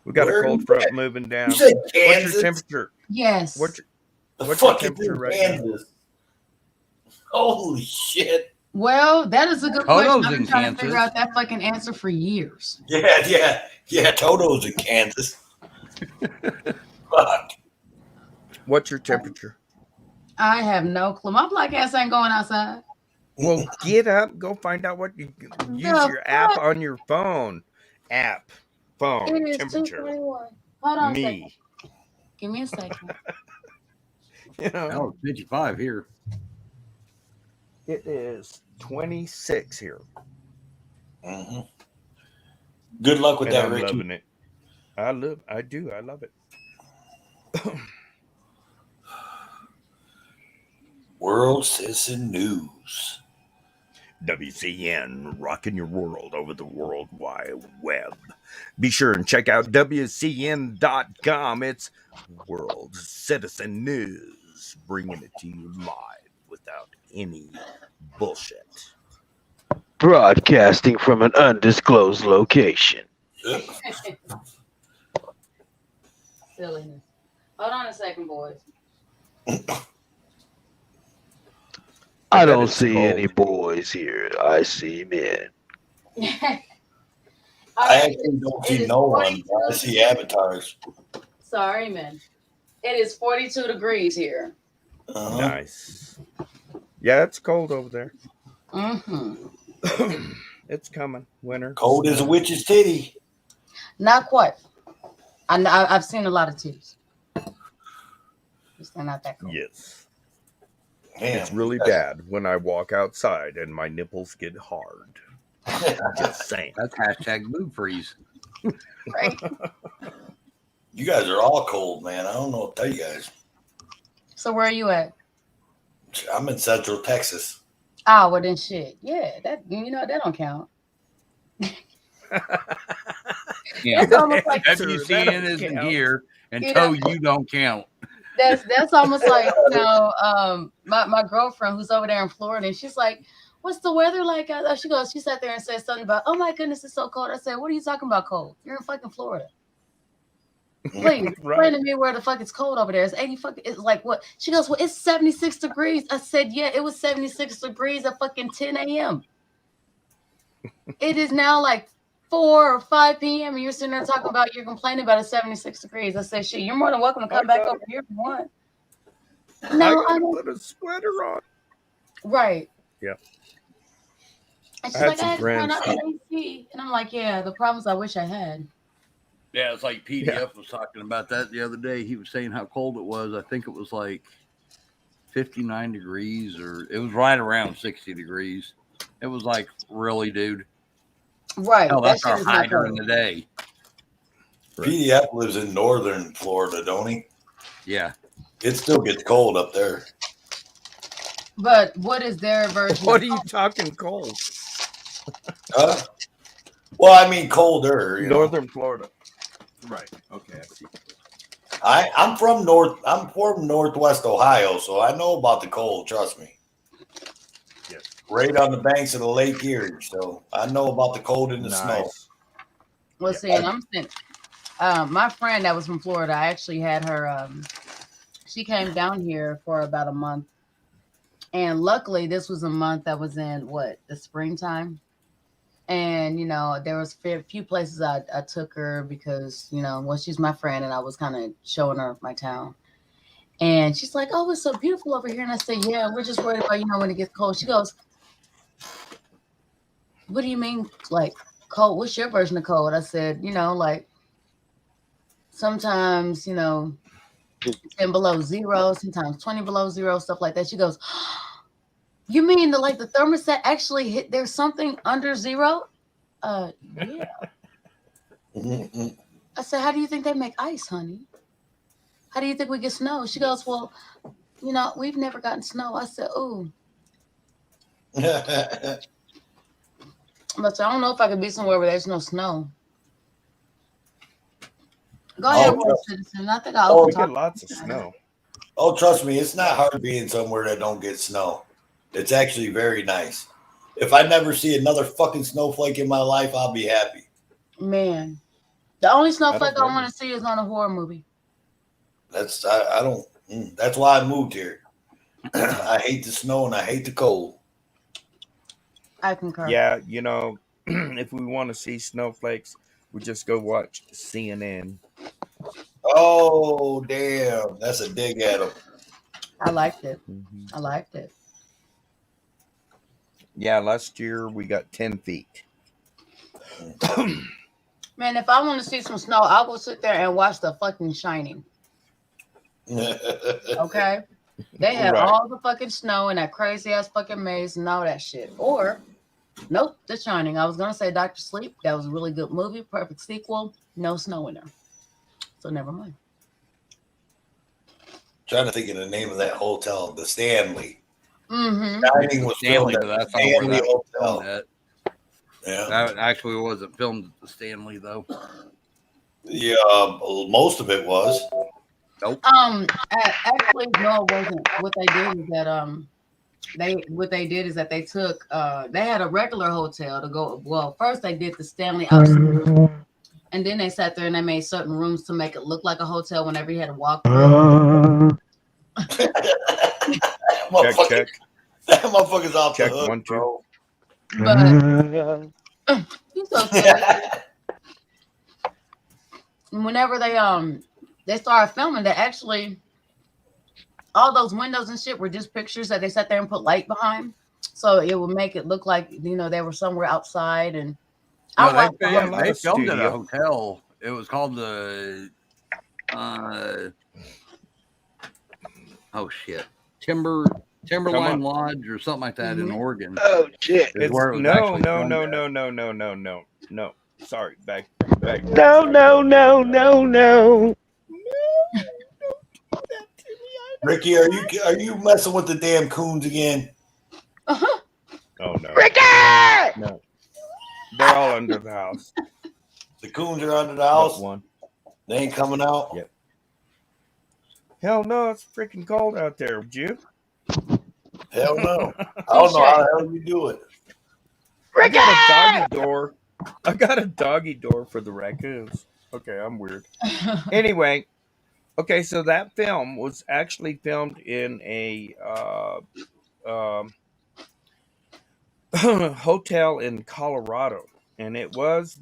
We got Where a cold you front at? moving down. You said What's your Kansas? temperature? Yes. What's The your fuck is temperature in right now? Kansas? Holy shit. Well, that is a good question. Toto's I've been in trying to figure Kansas. out that fucking answer for years. Yeah. Toto's in Kansas. Fuck. What's your temperature? I have no clue. My black ass ain't going outside. Well, get up, go find out what you use The your app fuck? on your phone. Phone It is temperature. 2:21. Hold on a second. Me. Give me a second. You know, Oh, it's 55 here. it is 26 here. Mm-hmm. Good luck with And that, I'm Richie. loving it. I love it. World Citizen News. WCN, rocking your world over the World Wide Web. Be sure and check out WCN.com. It's World Citizen News, bringing it to you live without any bullshit. Broadcasting from an undisclosed location. Silliness. Hold on a second, boys. I don't see any boys here. I see men. I actually don't see no one. I see avatars. Sorry, man. It is 42 degrees here. Nice. Yeah, it's cold over there. Mm-hmm. It's coming. Winter. Cold as a witch's titty. Not quite. I've seen a lot of titties. Just not that cold. Yes. Man, it's really bad when I walk outside and my nipples get hard. Just saying. That's hashtag boob freeze. Right. You guys are all cold, man. I don't know what to tell you guys. So where are you at? I'm in Central Texas. Oh, well then shit. Yeah, that that don't count. Yeah. That's almost like WCN isn't here, and You know- you don't count. That's almost like my girlfriend who's over there in Florida, and she's like, "What's the weather like?" She sat there and said something about, "Oh my goodness, it's so cold." I said, "What are you talking about cold? You're in fucking Florida. Please explain to me where the fuck it's cold over there. It's 80 fucking. It's like what?" She goes, "Well, it's 76 degrees." I said, "Yeah, it was 76 degrees at fucking 10 a.m. It is now like 4 or 5 p.m. and you're sitting there talking about you're complaining about it 76 degrees." I said, "Shit, you're more than welcome to come back over here if you want." No, I don't put a sweater on. Right. Yeah. And she's I had like, some "I had to turn friends. out the AC," and I'm like, "Yeah, the problems I wish I had." Yeah, it's like PDF was talking about that the other day. He was saying how cold it was. I think it was like 59 degrees, or it was right around 60 degrees. It was like, really, dude? Right. Hell, that that's shit our is high not during cold. the day. PDF lives in northern Florida, don't he? Yeah. It still gets cold up there. But what is their version? What of are you talking cold? Huh? Well, I mean colder. You know. Northern Florida. Right. Okay, I see. I'm from Northwest Ohio, so I know about the cold. Trust me. Yes. Right on the banks of the Lake Erie, so I know about the cold and the snow. Well, see, and I'm saying, my friend that was from Florida, I actually had her. She came down here for about a month, and luckily, this was a month that was in the springtime. And there was a few places I took her because she's my friend, and I was kind of showing her my town. And she's like, "Oh, it's so beautiful over here." And I said, "Yeah, we're just worried about when it gets cold." She goes, "What do you mean, like cold? What's your version of cold?" I said, like sometimes 10 below zero, sometimes 20 below zero, stuff like that. She goes, "You mean the thermostat actually hit? There's something under zero?" Yeah. I said, "How do you think they make ice, honey? How do you think we get snow?" She goes, "Well, we've never gotten snow." I said, "Ooh." But I don't know if I could be somewhere where there's no snow. Go ahead, World Citizen. I think I'll We get lots of snow. Oh, trust me, it's not hard being somewhere that don't get snow. It's actually very nice. If I never see another fucking snowflake in my life, I'll be happy. Man, The only snowflake I want to see is on a horror movie. That's I don't. That's why I moved here. I hate the snow and I hate the cold. I concur. Yeah, if we want to see snowflakes, we just go watch CNN. Oh damn, that's a dig at them. I liked it. Mm-hmm. I liked it. Yeah, last year we got 10 feet. Man, if I want to see some snow, I will sit there and watch The fucking Shining. Okay? They had all the fucking snow in that crazy ass fucking maze and all that shit. Or, nope, The Shining. I was going to say Dr. Sleep. That was a really good movie. Perfect sequel. No snow in there. So never mind. Trying to think of the name of that hotel, the Stanley. Mm-hmm. Shining was Stanley, filmed but at that's the not where Stanley that was Hotel. filmed at. Yeah, that actually wasn't filmed at the Stanley though. Yeah, most of it was. Nope. Actually, no, it wasn't. What they did is that they took they had a regular hotel to go. Well, first they did the Stanley upstairs, and then they sat there and they made certain rooms to make it look like a hotel whenever you had to walk through. Check. That motherfucker's off Check the hook, 1, 2. bro. But he's so silly. Whenever they started filming, they actually all those windows and shit were just pictures that they sat there and put light behind, so it would make it look like they were somewhere outside. And no, they filmed at a hotel. It was called the Timberline Lodge or something like that in Oregon. Oh shit! No. Sorry, back. No. Ricky, are you messing with the damn coons again? Oh no, Ricky! No, they're all under the house. The coons are under the house. One. They ain't coming out. Yep. Hell no, it's freaking cold out there. Would you? Hell no. I don't know how the hell you do it. I got a doggy door. I got a doggy door for the raccoons. Okay, I'm weird. Anyway, okay, so that film was actually filmed in a hotel in Colorado, and it was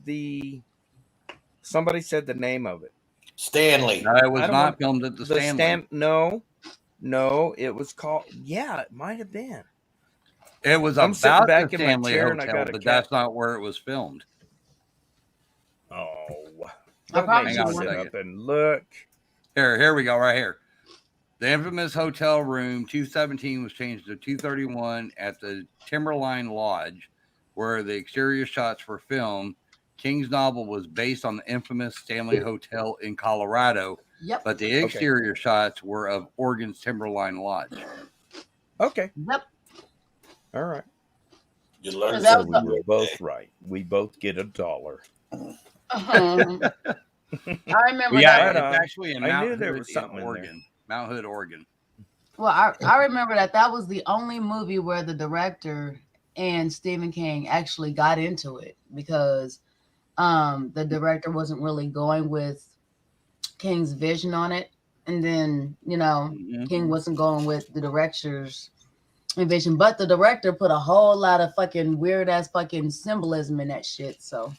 somebody said the name of it. Stanley. No, it was not filmed at the Stanley. No, it was called. Yeah, it might have been. It was I'm sitting back the in my Stanley chair Hotel, and I got a but cat. that's not where it was filmed. Oh, I don't make probably me sit up and look. Here we go, right here. The infamous hotel room 217 was changed to 231 at the Timberline Lodge, where the exterior shots were filmed. King's novel was based on the infamous Stanley Hotel in Colorado, but the exterior shots were of Oregon's Timberline Lodge. Okay. Yep. All right. You learned so we were both right. We both get $1. I remember Yeah, that. it's actually in I Mount knew there Hood, was something in Oregon. Mount Hood, Oregon. Well, I remember that was the only movie where the director and Stephen King actually got into it, because the director wasn't really going with King's vision on it, and then King wasn't going with the director's vision, but the director put a whole lot of fucking weird ass fucking symbolism in that shit. So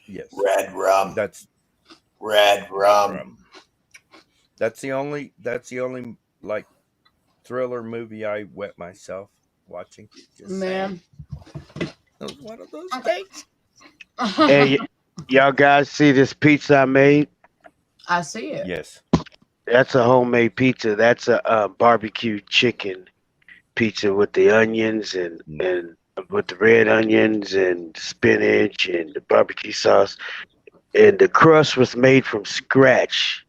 yes, Red Rum. That's Red Rum. That's the only like thriller movie I wet myself watching. Just man, it was one of those things. Hey, y'all guys see this pizza I made? I see it. Yes. That's a homemade pizza. That's a barbecue chicken pizza with the onions and with the red onions and spinach and the barbecue sauce. And the crust was made from scratch.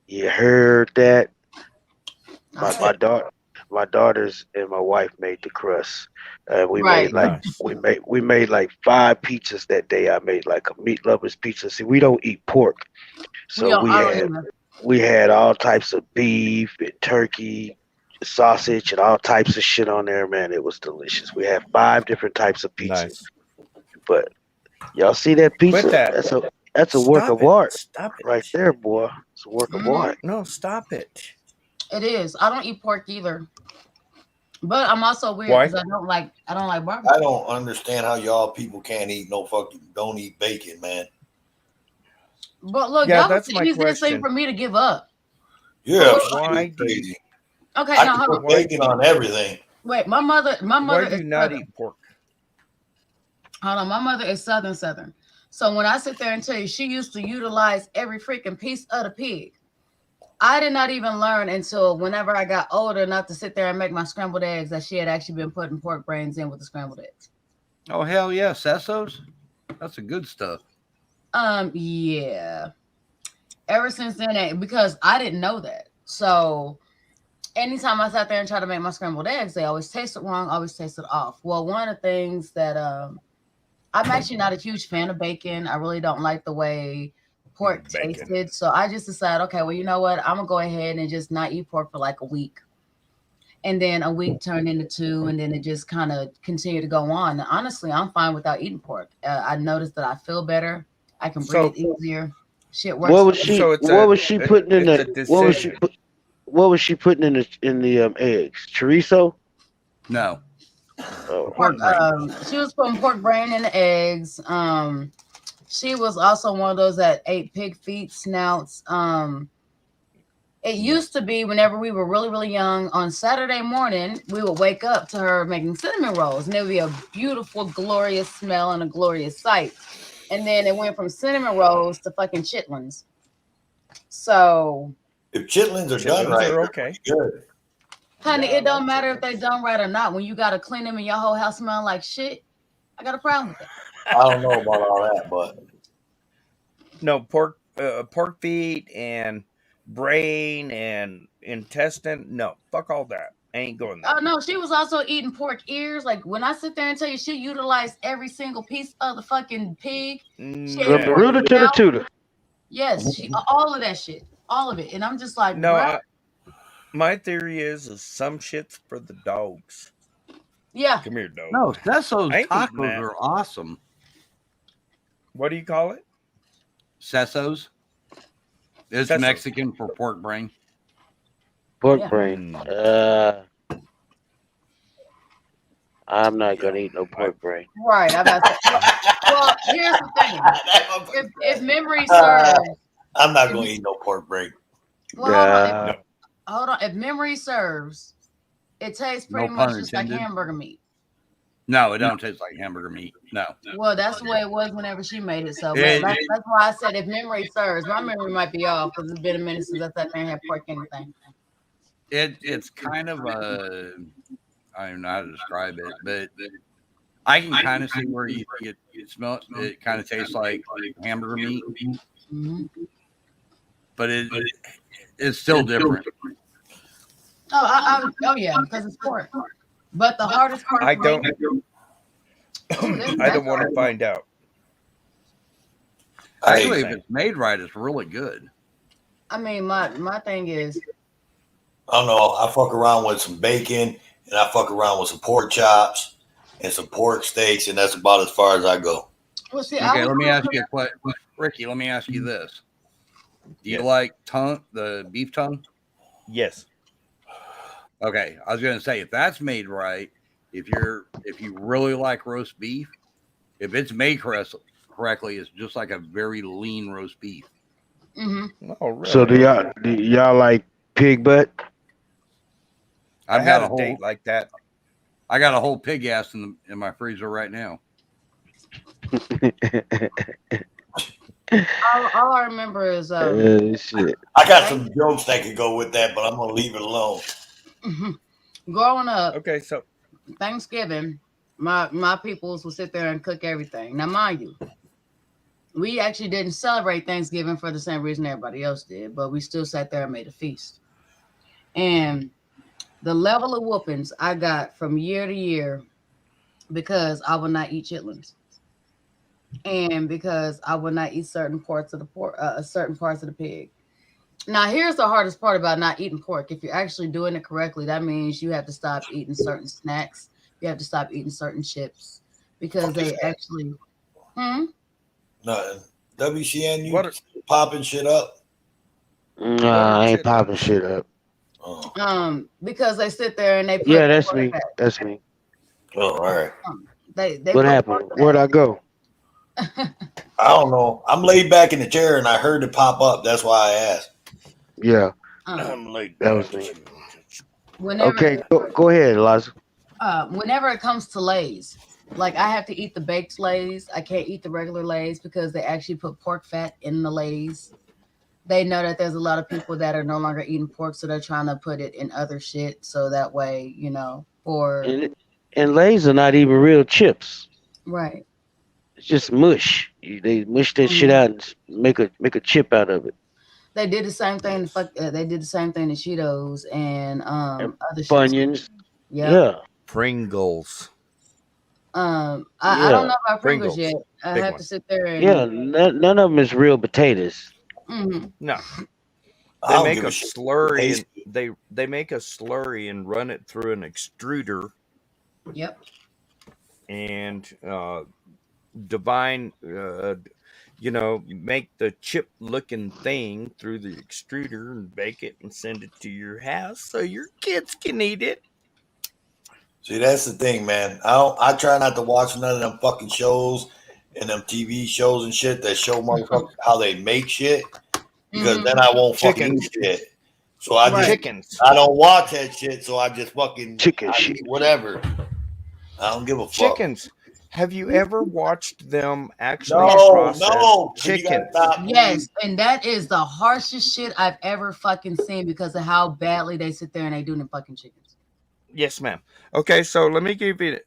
You heard that? My daughters and my wife made the crust. We made like 5 pizzas that day. I made like a meat lovers pizza. See, we don't eat pork, so we had all types of beef and turkey, sausage, and all types of shit on there. Man, it was delicious. We had 5 different types of pizzas, but Y'all see that pizza? Quit that. That's a work Stop of it. art Stop it. right there, boy. It's a work of art. No, stop it. It is. I don't eat pork either. But I'm also weird Why? because I don't like I barbecue. don't understand how y'all people can't eat don't eat bacon, man. But look, Yeah, that was that's the my easiest thing question. for me to give up. Yeah, Why do you, crazy. Okay, I now can hold put on. bacon on everything. Wait, my mother why do is you not Southern. eat pork? Hold on, my mother is Southern. So when I sit there and tell you she used to utilize every freaking piece of the pig, I did not even learn until whenever I got older enough to sit there and make my scrambled eggs that she had actually been putting pork brains in with the scrambled eggs. Oh hell yeah, Sessos. That's the good stuff. Yeah. Ever since then, because I didn't know that. So anytime I sat there and tried to make my scrambled eggs, they always tasted wrong, always tasted off. Well, one of the things that I'm actually not a huge fan of bacon. I really don't like the way pork tasted. So I just decided, okay, well, you know what? I'm gonna go ahead and just not eat pork for like a week. And then a week turned into 2, and then it just kind of continued to go on. And honestly, I'm fine without eating pork. I noticed that I feel better. I can breathe easier. Shit works. What was she? What was she putting in it's a the? What was she? decision. What was she putting in the eggs? Chorizo? No. Oh. Pork brain. She was putting pork brain in the eggs. She was also one of those that ate pig feet, snouts. It used to be whenever we were really, really young, on Saturday morning, we would wake up to her making cinnamon rolls, and it would be a beautiful, glorious smell and a glorious sight. And then it went from cinnamon rolls to fucking chitlins. So, If chitlins are done right, are they're pretty good. honey, it don't matter if they done right or not. When you gotta clean them and your whole house smell like shit, I got a problem with that. I don't know about all that, but No, pork feet and brain and intestine. No, fuck all that. I ain't going there. Oh no, she was also eating pork ears. Like when I sit there and tell you she utilized every single piece of the fucking pig. From the rooter to the tutor. Yes, all of that shit. All of it. And I'm just like, No, my theory is some shit's for the dogs. Yeah. Come here, dog. No, Sessos I ain't eating tacos that. are awesome. What do you call it? Sessos. It's Sessos. Mexican for pork brain. Pork brain. I'm not gonna eat no pork brain. right. Well, here's the thing. If memory serves, I'm not going to eat no pork brain. well, hold on. If memory serves, it tastes pretty No much pun just like intended. hamburger meat. No, it don't taste like hamburger meat. No. Well, that's the way it was whenever she made it. So Yeah, that's why I said if memory serves. My memory might be off because it's been a minute since I sat there and had pork anything. It's kind of a, I don't know how to describe it, but I can kind of see where you smell it. It kind of tastes like hamburger meat, but it's still different. Oh yeah, because it's pork. But the hardest part. I for don't. me- I don't want to find out. Actually, if it's made right, it's really good. I mean, my thing is, I don't know. I fuck around with some bacon and I fuck around with some pork chops and some pork steaks, and that's about as far as I go. well, see, Okay, let me ask you a question, Ricky. Let me ask you this: do you like the beef tongue? Yes. Okay, I was going to say if that's made right, if you really like roast beef, if it's made correctly, it's just like a very lean roast beef. Mm-hmm. Oh, really? So do y'all like pig butt? I had a date like that. I got a whole pig ass in my freezer right now. All I remember is shit. I got some jokes that could go with that, but I'm gonna leave it alone. growing up. Okay, so Thanksgiving, my peoples would sit there and cook everything. Now, mind you, we actually didn't celebrate Thanksgiving for the same reason everybody else did, but we still sat there and made a feast. And the level of whoopings I got from year to year because I would not eat chitlins, and because I would not eat certain parts of the pig. Now, here's the hardest part about not eating pork. If you're actually doing it correctly, that means you have to stop eating certain snacks. You have to stop eating certain chips because they actually Hmm? Nothing. WCN, you What? popping shit up? Nah, I ain't popping shit up. Because they sit there and they put Yeah, that's pork me. fat. That's me. Oh, all right. They What put happened? pork Where'd fat. I go? I don't know. I'm laid back in the chair and I heard it pop up. That's why I asked. Yeah, I'm laid that back. was me. Whenever Okay, go ahead, Eliza. whenever it comes to Lay's, like I have to eat the baked Lay's. I can't eat the regular Lay's because they actually put pork fat in the Lay's. They know that there's a lot of people that are no longer eating pork, so they're trying to put it in other shit. So that way, for And Lay's are not even real chips. right. It's just mush. They mush that shit out and make a chip out of it. They did the same thing. They did the same thing to Cheetos and And other shit. Funyuns. Yep. Yeah. Pringles. I don't know about Pringles Pringles. yet. I Big have one. to sit there and Yeah, none of them is real potatoes. No. I They don't make give a a shit. slurry Taste and they make a slurry and run it through an extruder Yep. and make the chip looking thing through the extruder and bake it and send it to your house so your kids can eat it. See, that's the thing, man. I try not to watch none of them fucking shows and them TV shows and shit that show motherfuckers how they make shit because then I won't fucking eat shit. So I just I don't watch that shit. So I just fucking eat whatever. I don't give a fuck. Chickens. Have you ever watched them actually No, process no. chicken? Yes, and that is the harshest shit I've ever fucking seen because of how badly they sit there and they do them fucking chickens. Yes, ma'am. Okay, so let me give you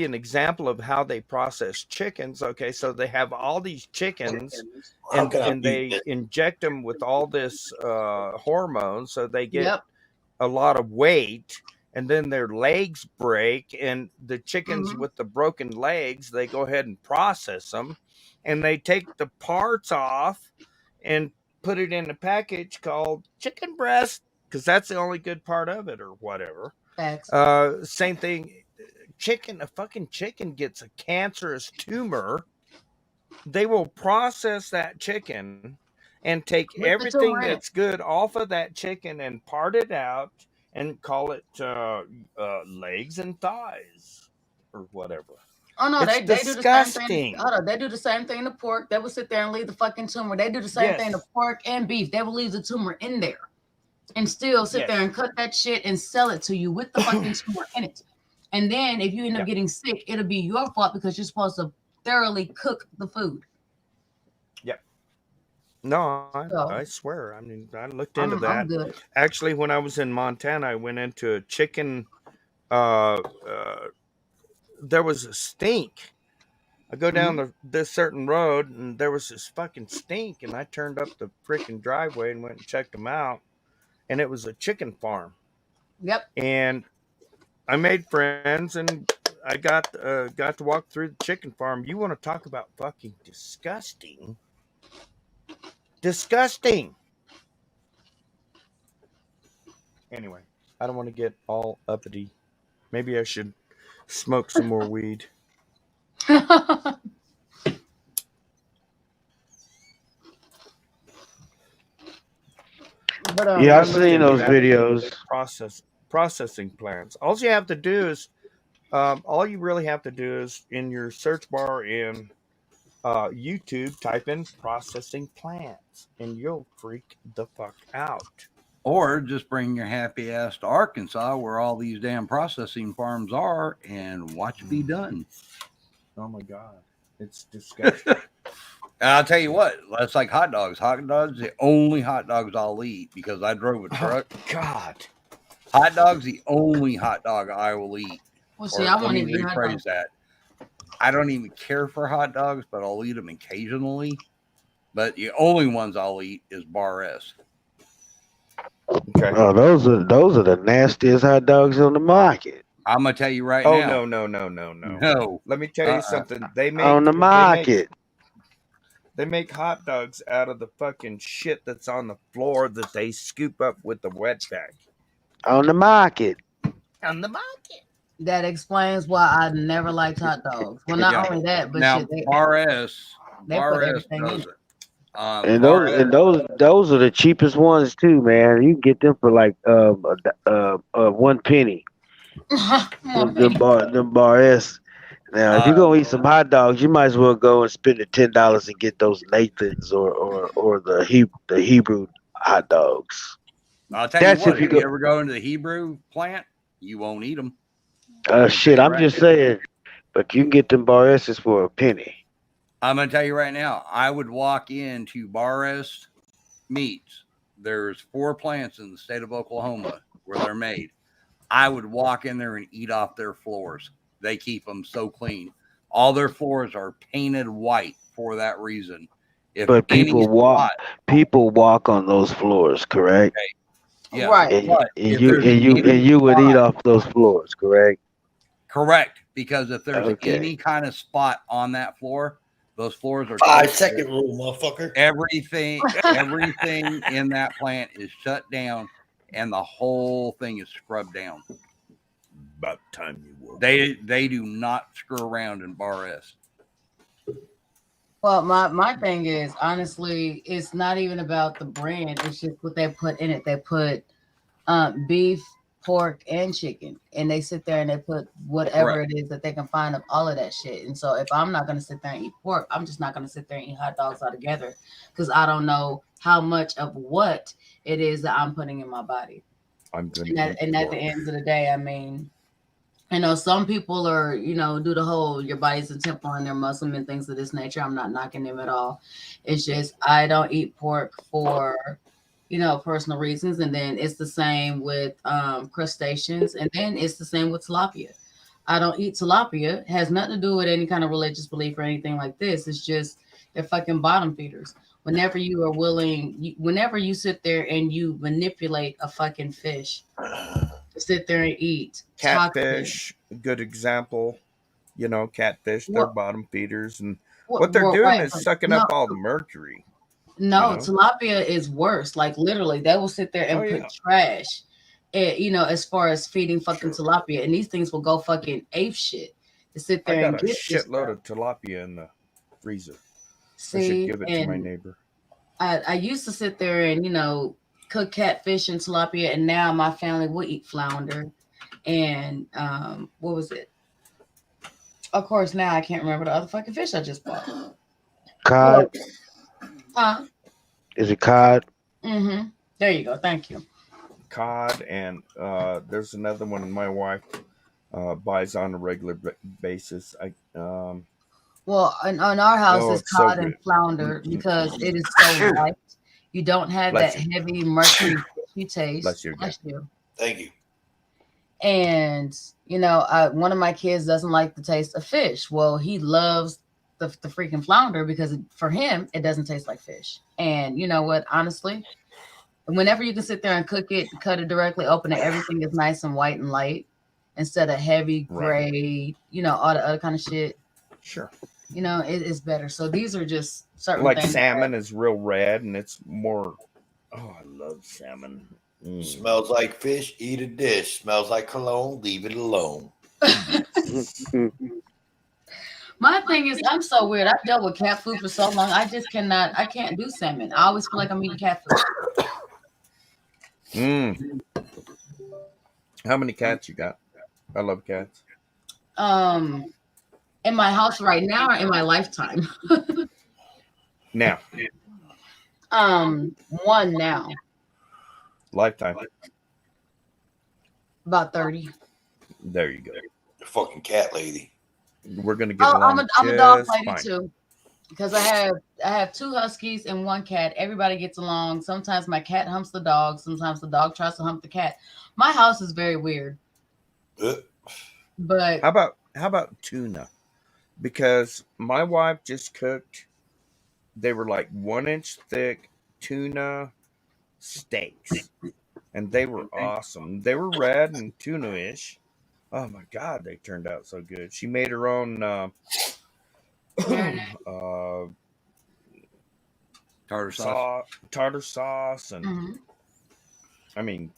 an example of how they process chickens. Okay, so they have all these chickens and they inject them with all this hormones so they get a lot of weight, and then their legs break, and the chickens with the broken legs, they go ahead and process them, and they take the parts off and put it in a package called chicken breast because that's the only good part of it or whatever. Facts. Same thing. A fucking chicken gets a cancerous tumor. They will process that chicken and take With the everything tumor in it. that's good off of that chicken and part it out and call it legs and thighs or whatever. Oh no, It's they do the same disgusting. thing. Hold on, they do the same thing to pork. They will sit there and leave the fucking tumor. They do the same thing to pork and beef. They will leave the tumor in there and still sit there and cut that shit and sell it to you with the fucking tumor in it. And then if you end up getting sick, it'll be your fault because you're supposed to thoroughly cook the food. Yep. No, I swear. I mean, I looked into that. I'm good. Actually, when I was in Montana, I went into a chicken. There was a stink. I go down this certain road, and there was this fucking stink, and I turned up the freaking driveway and went and checked them out, and it was a chicken farm. Yep. And I made friends, and I got to walk through the chicken farm. You want to talk about fucking disgusting? Disgusting. Anyway, I don't want to get all uppity. Maybe I should smoke some more weed. But, Yeah, I've seen those videos. Processing plants. All you have to do is, all you really have to do is in your search bar in YouTube, type in processing plants, and you'll freak the fuck out. Or just bring your happy ass to Arkansas, where all these damn processing farms are, and watch be done. Oh my god, it's disgusting. And I'll tell you what, that's like hot dogs. Hot dogs, the only hot dogs I'll eat because I drove a truck. Oh, God. Hot dogs, the only hot dog I will eat. Well, see, I won't even eat hot dogs. That. I don't even care for hot dogs, but I'll eat them occasionally. But the only ones I'll eat is Bar S. Okay. Oh, those are the nastiest hot dogs on the market. I'm gonna tell you right now. No. Let me tell you something. They make on the market. They make hot dogs out of the fucking shit that's on the floor that they scoop up with the wet bag. On the market. On the market. That explains why I never liked hot dogs. Well, not only that, but now shit, they Bar S put everything in does it. it. And Bar S, those are the cheapest ones too, man. You can get them for like 1 penny. Them bar S. Now, if you're gonna eat some hot dogs, you might as well go and spend the $10 and get those Nathan's or the Hebrew hot dogs. I'll tell you That's what. if you If you go. ever go into the Hebrew plant, you won't eat them. Shit, I'm just saying. But you can get them bar S's for 1 penny. I'm gonna tell you right now. I would walk into Bar S Meats. There's 4 plants in the state of Oklahoma where they're made. I would walk in there and eat off their floors. They keep them so clean. All their floors are painted white for that reason. If But any people walk on those floors, correct? yeah, Right. but And if you there's and you any and you would eat spot- off those floors, correct? correct, because if there's Okay. any kind of spot on that floor, those floors are 5-second rule, motherfucker. Everything in that plant is shut down, and the whole thing is scrubbed down. About time you woke. They do not screw around in Bar S. Well, my thing is honestly, it's not even about the brand. It's just what they put in it. They put beef, pork, and chicken, and they sit there and they put whatever Correct. it is that they can find of all of that shit. And so, if I'm not gonna sit there and eat pork, I'm just not gonna sit there and eat hot dogs altogether because I don't know how much of what it is that I'm putting in my body. I'm gonna And at the end of the day, I mean, I know some people are, do the whole your body's a temple and they're Muslim and things of this nature. I'm not knocking them at all. It's just I don't eat pork for, personal reasons. And then it's the same with crustaceans. And then it's the same with tilapia. I don't eat tilapia. It has nothing to do with any kind of religious belief or anything like this. It's just they're fucking bottom feeders. Whenever you are whenever you sit there and you manipulate a fucking fish, sit there and eat Catfish, a good example. Catfish, they're bottom feeders, and Well, what they're doing right, is but sucking up all the mercury. no, you know? tilapia is worse. Like literally, they will sit there and Oh, put yeah. trash, as far as feeding fucking tilapia, and these things will go fucking ape shit to sit I there and got a get this shitload stuff. of tilapia in the freezer. I should See, give it to my and neighbor. I used to sit there and cook catfish and tilapia, and now my family will eat flounder, and what was it? Of course, now I can't remember the other fucking fish I just bought. Cod. Huh? Is it cod? Mm-hmm. There you go. Thank you. Cod, and there's another one my wife buys on a regular basis. Well, in our house, Oh, it's it's so cod and good. flounder because it is so light. You don't have Bless that you. heavy mercury fishy taste. Bless you. Bless you. Thank you. And one of my kids doesn't like the taste of fish. Well, he loves the freaking flounder because for him it doesn't taste like fish. And you know what? Honestly, whenever you can sit there and cook it, cut it directly, open it, everything is nice and white and light instead of heavy gray. All the other kind of shit. Sure. It is better. So these are just certain Like things. salmon is real red, and it's more. Oh, I love salmon. Smells like fish, eat a dish. Smells like cologne, leave it alone. My thing is, I'm so weird. I've dealt with cat food for so long. I can't do salmon. I always feel like I'm eating cat food. How many cats you got? I love cats. In my house right now or in my lifetime? Now. One now. Lifetime. About 30. There you go. The fucking cat lady. We're gonna get along. I'm a dog just lady fine. too, because I have 2 huskies and 1 cat. Everybody gets along. Sometimes my cat humps the dog. Sometimes the dog tries to hump the cat. My house is very weird. But how about tuna? Because my wife just cooked. They were like 1-inch thick tuna steaks, and they were awesome. They were red and tuna-ish. Oh my god, they turned out so good. She made her own tartar sauce, and I mean,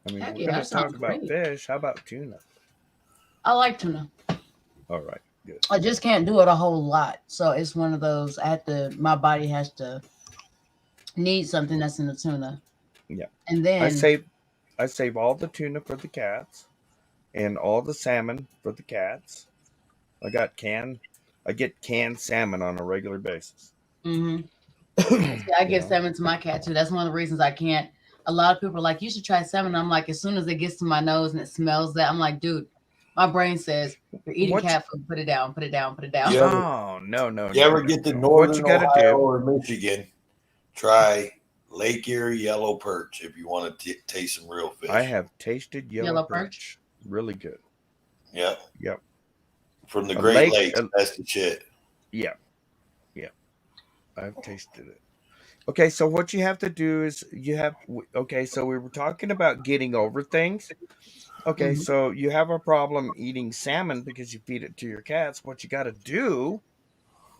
Heck we're yeah, gonna that sounds talk about great. fish. How about tuna? I like tuna. All right, good. I just can't do it a whole lot. So it's one of those my body has to need something that's in the tuna. Yeah. And I then save all the tuna for the cats and all the salmon for the cats. I get canned salmon on a regular basis. I give salmon to my cat too. That's one of the reasons I can't. A lot of people are like, you should try salmon. I'm like, as soon as it gets to my nose and it smells that, I'm like, dude, my brain says, you're eating cat food. Put it down, put it down, put it down. Oh, no. You ever get to What northern you gotta Ohio do? or Michigan, try Lake Erie yellow perch if you want to taste some real fish. I have tasted yellow perch. perch. Really good. Yep. Yep. From the Great Lakes, that's the shit. Yeah. I've tasted it. Okay, so what you have to do is so we were talking about getting over things. Okay, so you have a problem eating salmon because you feed it to your cats. What you got to do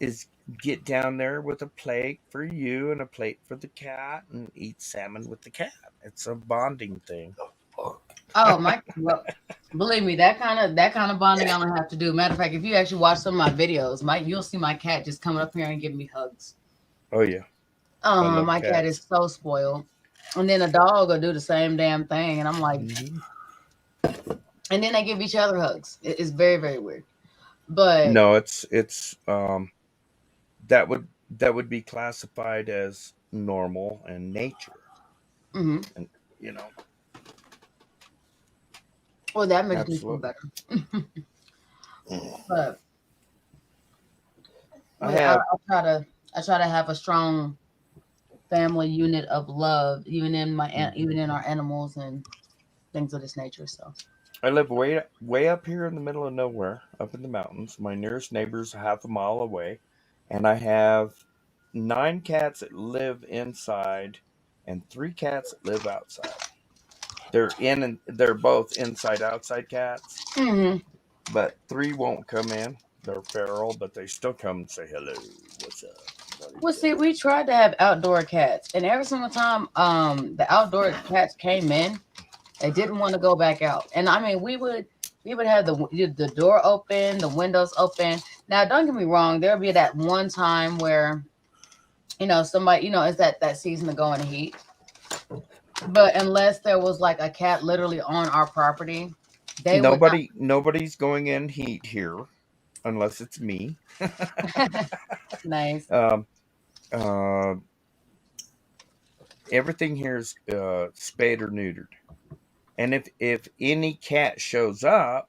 is get down there with a plate for you and a plate for the cat and eat salmon with the cat. It's a bonding thing. Oh well, believe me, that kind of bonding I don't have to do. Matter of fact, if you actually watch some of my videos, you'll see my cat just coming up here and giving me hugs. Oh yeah. My cat is so spoiled. And then a dog will do the same damn thing, and I'm like, and then they give each other hugs. It's very, very weird. But no, it's that would be classified as normal and nature. And well, that makes me feel better. But I try to have a strong family unit of love, even in our animals and things of this nature. So I live way up here in the middle of nowhere, up in the mountains. My nearest neighbor's half a mile away, and I have 9 cats that live inside and 3 cats that live outside. They're both inside outside cats. But 3 won't come in. They're feral, but they still come and say hello. What's up? Well, see, we tried to have outdoor cats, and every single time the outdoor cats came in, they didn't want to go back out. And I mean, we would have the door open, the windows open. Now, don't get me wrong, there'll be that one time where, somebody, it's that season to go in the heat. But unless there was like a cat literally on our property, nobody's going in heat here, unless it's me. Nice. Everything here is spayed or neutered, and if any cat shows up,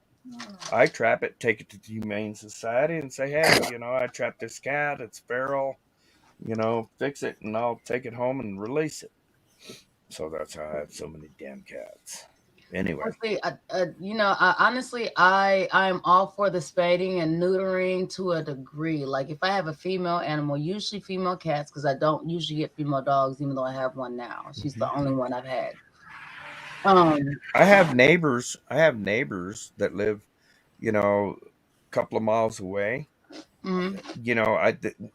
I trap it, take it to the Humane Society, and say, hey, I trapped this cat. It's feral. Fix it, and I'll take it home and release it. So that's how I have so many damn cats. Anyway, see, I'm all for the spading and neutering to a degree. Like if I have a female animal, usually female cats, because I don't usually get female dogs, even though I have one now. She's the only one I've had. I have neighbors that live, a couple of miles away.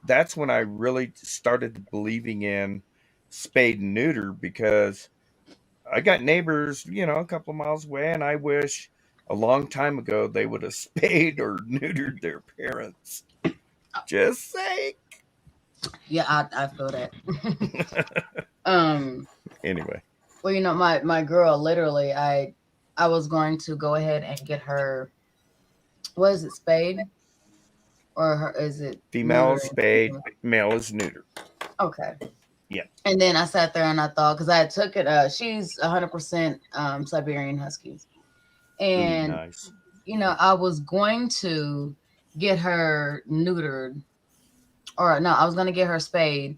That's when I really started believing in spade and neuter, because I got neighbors, a couple of miles away, and I wish a long time ago they would have spayed or neutered their parents. Just saying. Yeah, I feel that. Anyway. Well, my girl, literally, I was going to go ahead and get her, what is it, spayed? Or is it? Female is spayed, male is neutered. Okay. Yeah. And then I sat there and I thought, because I took it, she's 100% Siberian Huskies. And, nice. I was going to get her neutered, or no, I was going to get her spayed.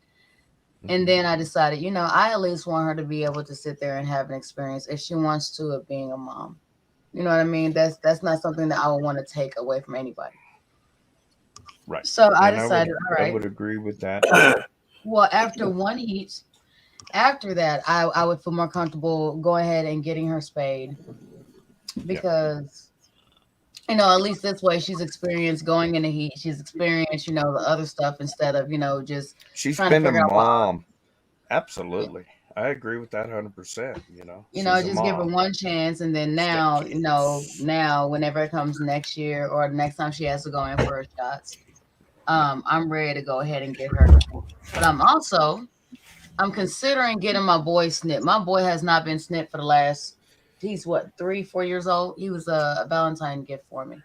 And then I decided, I at least want her to be able to sit there and have an experience if she wants to of being a mom. You know what I mean? That's not something that I would want to take away from anybody. Right. So I decided, all right. I would agree with that. Well, after one heat, after that, I would feel more comfortable going ahead and getting her spayed, because, at least this way she's experienced going in the heat. She's experienced, the other stuff instead of, just she's trying been to figure a out mom. Absolutely. I agree with that 100%. You know, She's a just give her mom. one chance, and then now, now whenever it comes next year or the next time she has to go in for her shots, I'm ready to go ahead and get her. But I'm considering getting my boy snipped. My boy has not been snipped for the last. He's what 3-4 years old. He was a Valentine gift for me.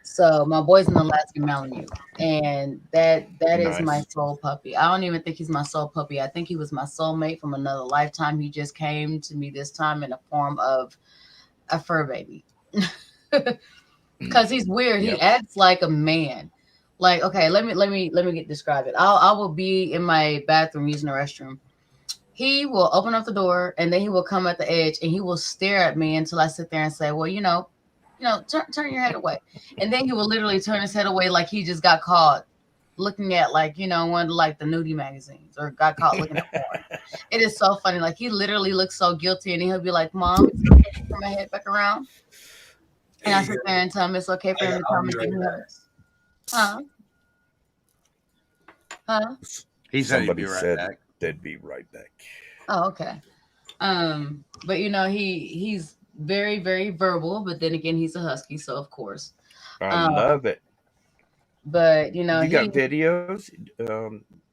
So my boy's an Alaskan Malamute, and that is my Nice. soul puppy. I don't even think he's my soul puppy. I think he was my soulmate from another lifetime. He just came to me this time in the form of a fur baby, because he's weird. He Yep. acts like a man. Like, okay, describe it. I will be in my bathroom using the restroom. He will open up the door and then he will come at the edge and he will stare at me until I sit there and say, well, turn your head away. And then he will literally turn his head away like he just got caught looking at one of like the nudie magazines or got caught looking at porn. It is so funny. Like he literally looks so guilty and he'll be like, Mom, it's okay to turn my head back around. And I sit there and tell him it's okay for him to come and give me hugs. Huh? Huh? He said he'd Somebody be right said back. they'd be right back. Oh, okay. But he's very, very verbal, but then again, he's a husky, so of course. I love it. But You got videos?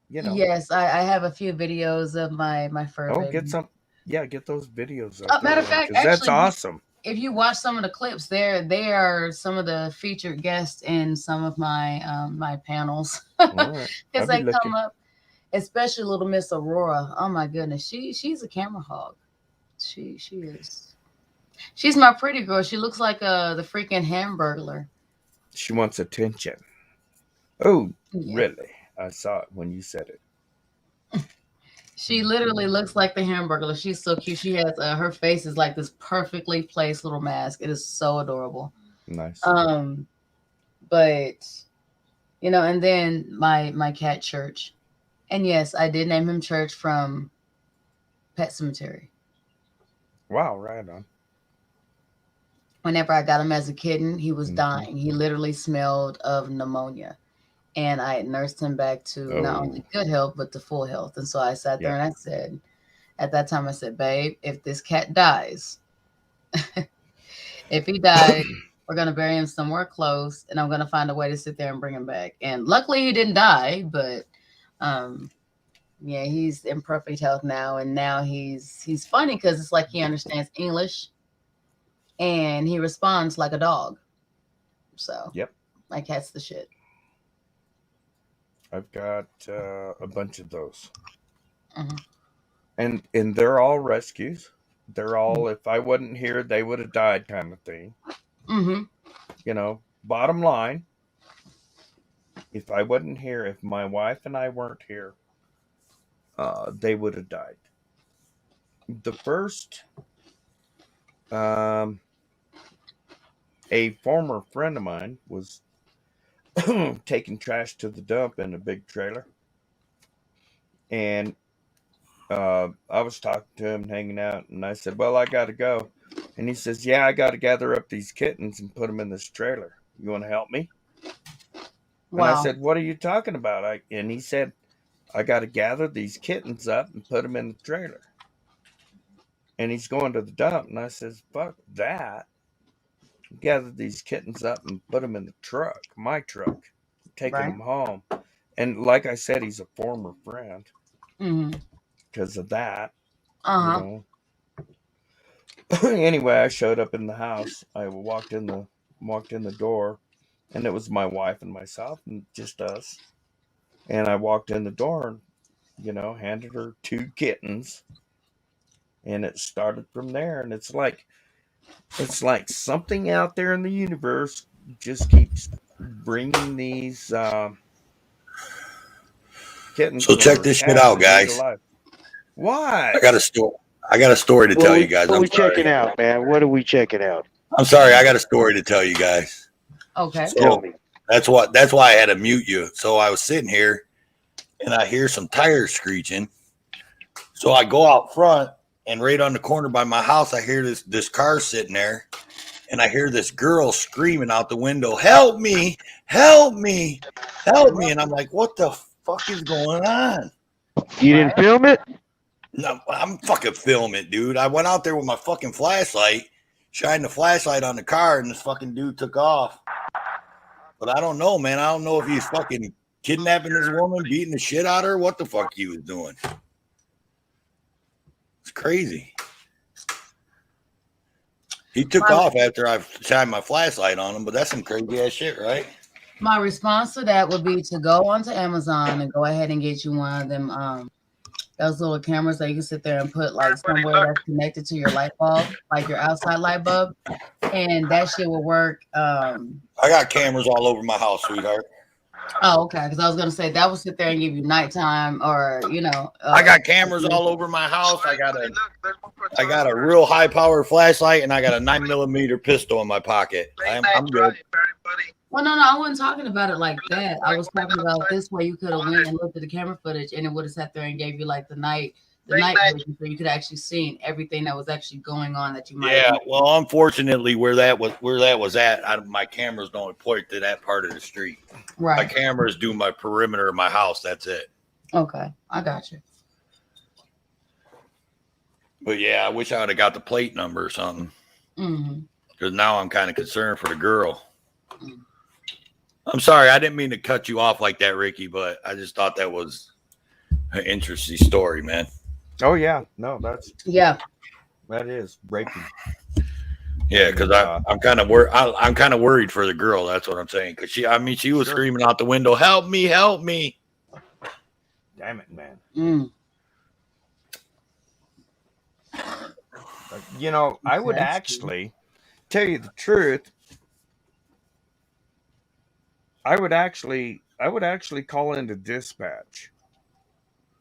Yes, I have a few videos of my fur Oh, baby. get some. Yeah, get those videos out Matter there, of fact, 'cause that's actually, awesome. if you watch some of the clips, they are some of the featured guests in some of my my panels All right. because I'll they be come looking. up, especially little Miss Aurora. Oh my goodness, she's a camera hog. She is. She's my pretty girl. She looks like the freaking Hamburglar. She wants attention. Oh, Yeah. really? I saw it when you said it. She literally looks like the Hamburglar. She's so cute. She has her face is like this perfectly placed little mask. It is so adorable. Nice. But and then my cat Church, and yes, I did name him Church from Pet Cemetery. Wow, right on. Whenever I got him as a kitten, he was Mhm. dying. He literally smelled of pneumonia. And I had nursed him back to not only good health, but to full health. And so I sat there and I said, at that time, I said, babe, if this cat dies, if he died, we're going to bury him somewhere close and I'm going to find a way to sit there and bring him back. And luckily he didn't die, but he's in perfect health now. And now he's funny because it's like he understands English and he responds like a dog. So my cat's the shit. I've got a bunch of those. Mm-hmm. And they're all rescues. They're all, if I wasn't here, they would have died kind of thing. Mm-hmm. Bottom line, if I wasn't here, if my wife and I weren't here, they would have died. The first, a former friend of mine was taking trash to the dump in a big trailer. And I was talking to him, hanging out, and I said, well, I got to go. And he says, yeah, I got to gather up these kittens and put them in this trailer. You want to help me? Wow. And I said, what are you talking about? And he said, I got to gather these kittens up and put them in the trailer. And he's going to the dump. And I says, fuck that. Gather these kittens up and put them in the truck, my truck, taking them home. And like I said, he's a former friend because of that. Anyway, I showed up in the house. I walked in the door, and it was my wife and myself, and just us. And I walked in the door, and handed her 2 kittens, and it started from there. And it's like something out there in the universe just keeps bringing these kittens. So check this shit out, guys. Why? I got a story to tell you guys. What are we checking out, man? What are we checking out? I'm sorry, I got a story to tell you guys. Okay. So that's why I had to mute you. So I was sitting here and I hear some tires screeching. So I go out front, and right on the corner by my house, I hear this car sitting there, and I hear this girl screaming out the window, help me, help me, help me. And I'm like, what the fuck is going on? You didn't film it? No, I'm fucking filming, dude. I went out there with my fucking flashlight, shined the flashlight on the car, and this fucking dude took off. But I don't know, man. I don't know if he's fucking kidnapping this woman, beating the shit out of her. What the fuck he was doing? It's crazy. He took off after I shined my flashlight on him, but that's some crazy ass shit, right? My response to that would be to go onto Amazon and go ahead and get you one of them those little cameras that you can sit there and put like somewhere that's connected to your light bulb, like your outside light bulb, and that shit will work. I got cameras all over my house, sweetheart. Oh, okay. Because I was gonna say that will sit there and give you nighttime, or I got cameras all over my house. I got a real high powered flashlight, and I got a 9mm pistol in my pocket. I'm good. Well, no, I wasn't talking about it like that. I was talking about this way you could have went and looked at the camera footage, and it would have sat there and gave you like the night vision, so you could actually see everything that was actually going on that you might. Yeah, well, unfortunately, where that was at, my cameras don't point to that part of the street. Right. My cameras do my perimeter of my house. That's it. Okay, I got you. But yeah, I wish I would have got the plate number or something. Mm-hmm. Because now I'm kind of concerned for the girl. I'm sorry, I didn't mean to cut you off like that, Ricky, but I just thought that was an interesting story, man. Oh yeah, no, that is breaking. Yeah, because I'm kind of I'm kind of worried for the girl. That's what I'm saying. Because she was screaming out the window, "Help me! Help me!" Damn it, man. I would actually tell you the truth. I would actually call into dispatch,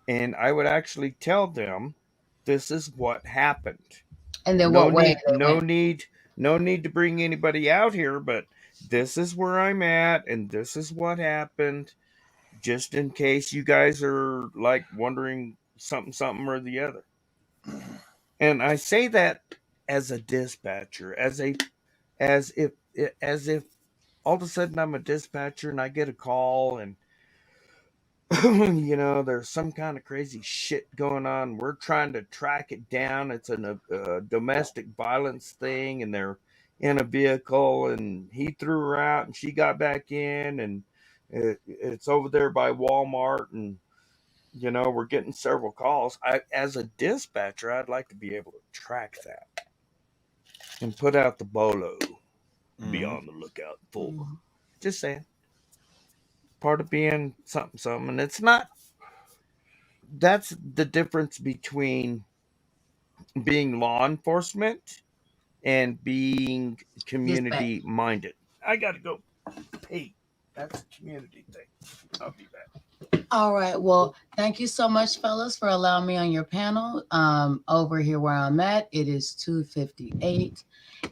and I would actually tell them this is what happened. And then no need to bring anybody out here, but this is where I'm at, and this is what happened, just in case you guys are like wondering something or the other. And I say that as a dispatcher, as if all of a sudden I'm a dispatcher and I get a call and there's some kind of crazy shit going on. We're trying to track it down. It's a domestic violence thing, and they're in a vehicle, and he threw her out, and she got back in, and it's over there by Walmart, and we're getting several calls. As a dispatcher, I'd like to be able to track that and put out the bolo. Be on the lookout for. Just saying. Part of being something, and it's not. That's the difference between being law enforcement and being community minded. I gotta go. Hey, that's a community thing. I'll be back. All right. Well, thank you so much, fellas, for allowing me on your panel. Over here where I'm at, it is 2:58.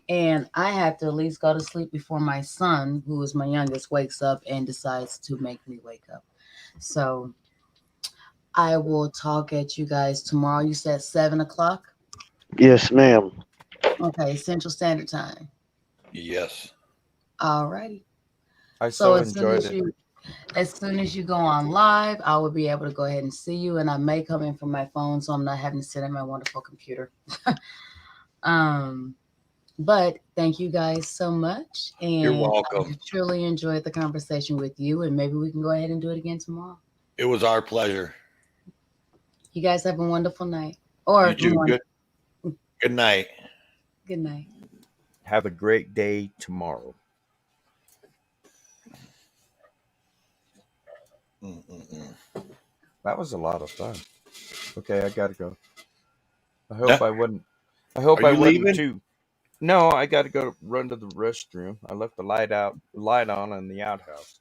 And I have to at least go to sleep before my son, who is my youngest, wakes up and decides to make me wake up. So I will talk at you guys tomorrow. You said 7:00? Yes, ma'am. Okay, Central Standard Time. Yes. All righty. I so enjoyed it. As soon as you go on live, I will be able to go ahead and see you, and I may come in from my phone, so I'm not having to sit at my wonderful computer. But thank you guys so much. And you're welcome. I truly enjoyed the conversation with you, and maybe we can go ahead and do it again tomorrow. It was our pleasure. You guys have a wonderful night. Or good night. Good night. Have a great day tomorrow. That was a lot of fun. Okay, I gotta go. I hope I wouldn't. I hope I wouldn't too. No, I got to go run to the restroom. I left the light on in the outhouse.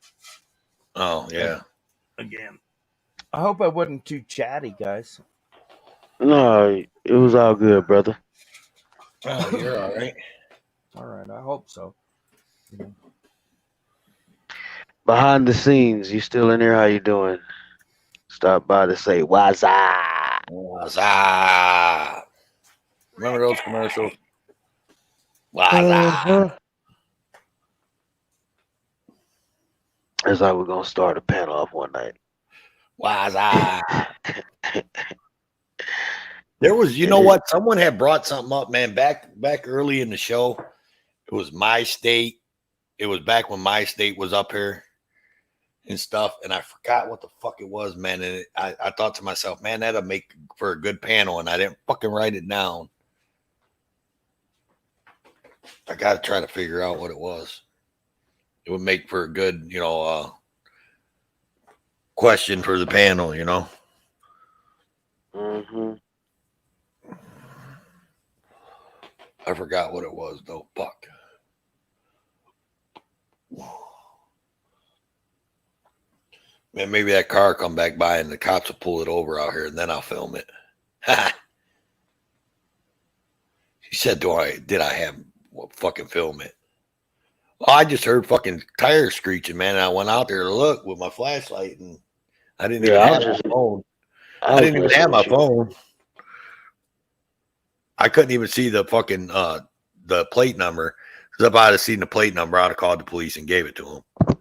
Oh, yeah. Again. I hope I wasn't too chatty, guys. No, it was all good, brother. Oh, you're all right. All right, I hope so. Behind the scenes, you still in there? How you doing? Stop by to say what's up. What's up? Remember those commercials? That's how we're gonna start a panel off one night. What's up? There was, you know what? Someone had brought something up, man. Back early in the show, it was My State. It was back when My State was up here and stuff, and I forgot what the fuck it was, man. And I thought to myself, man, that'll make for a good panel, and I didn't fucking write it down. I got to try to figure out what it was. It would make for a good, you know, question for the panel, you know. Mm-hmm. I forgot what it was, though. Fuck. Man, maybe that car come back by and the cops will pull it over out here, and then I'll film it. She said, did I have fucking film it? Well, I just heard fucking tires screeching, man. And I went out there to look with my flashlight, and I didn't even have my phone. I didn't even have my phone. I couldn't even see the fucking the plate number. Because if I had seen the plate number, I'd have called the police and gave it to them.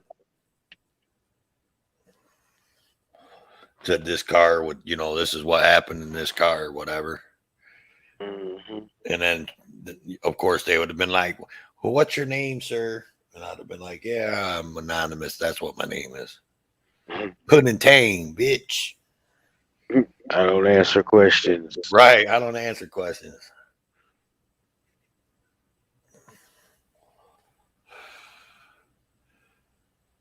Said this car would, you know, this is what happened in this car or whatever. Mm-hmm. And then, of course, they would have been like, well, what's your name, sir? And I'd have been like, yeah, I'm anonymous. That's what my name is. Pudding Tang, bitch. I don't answer questions. Right. I don't answer questions.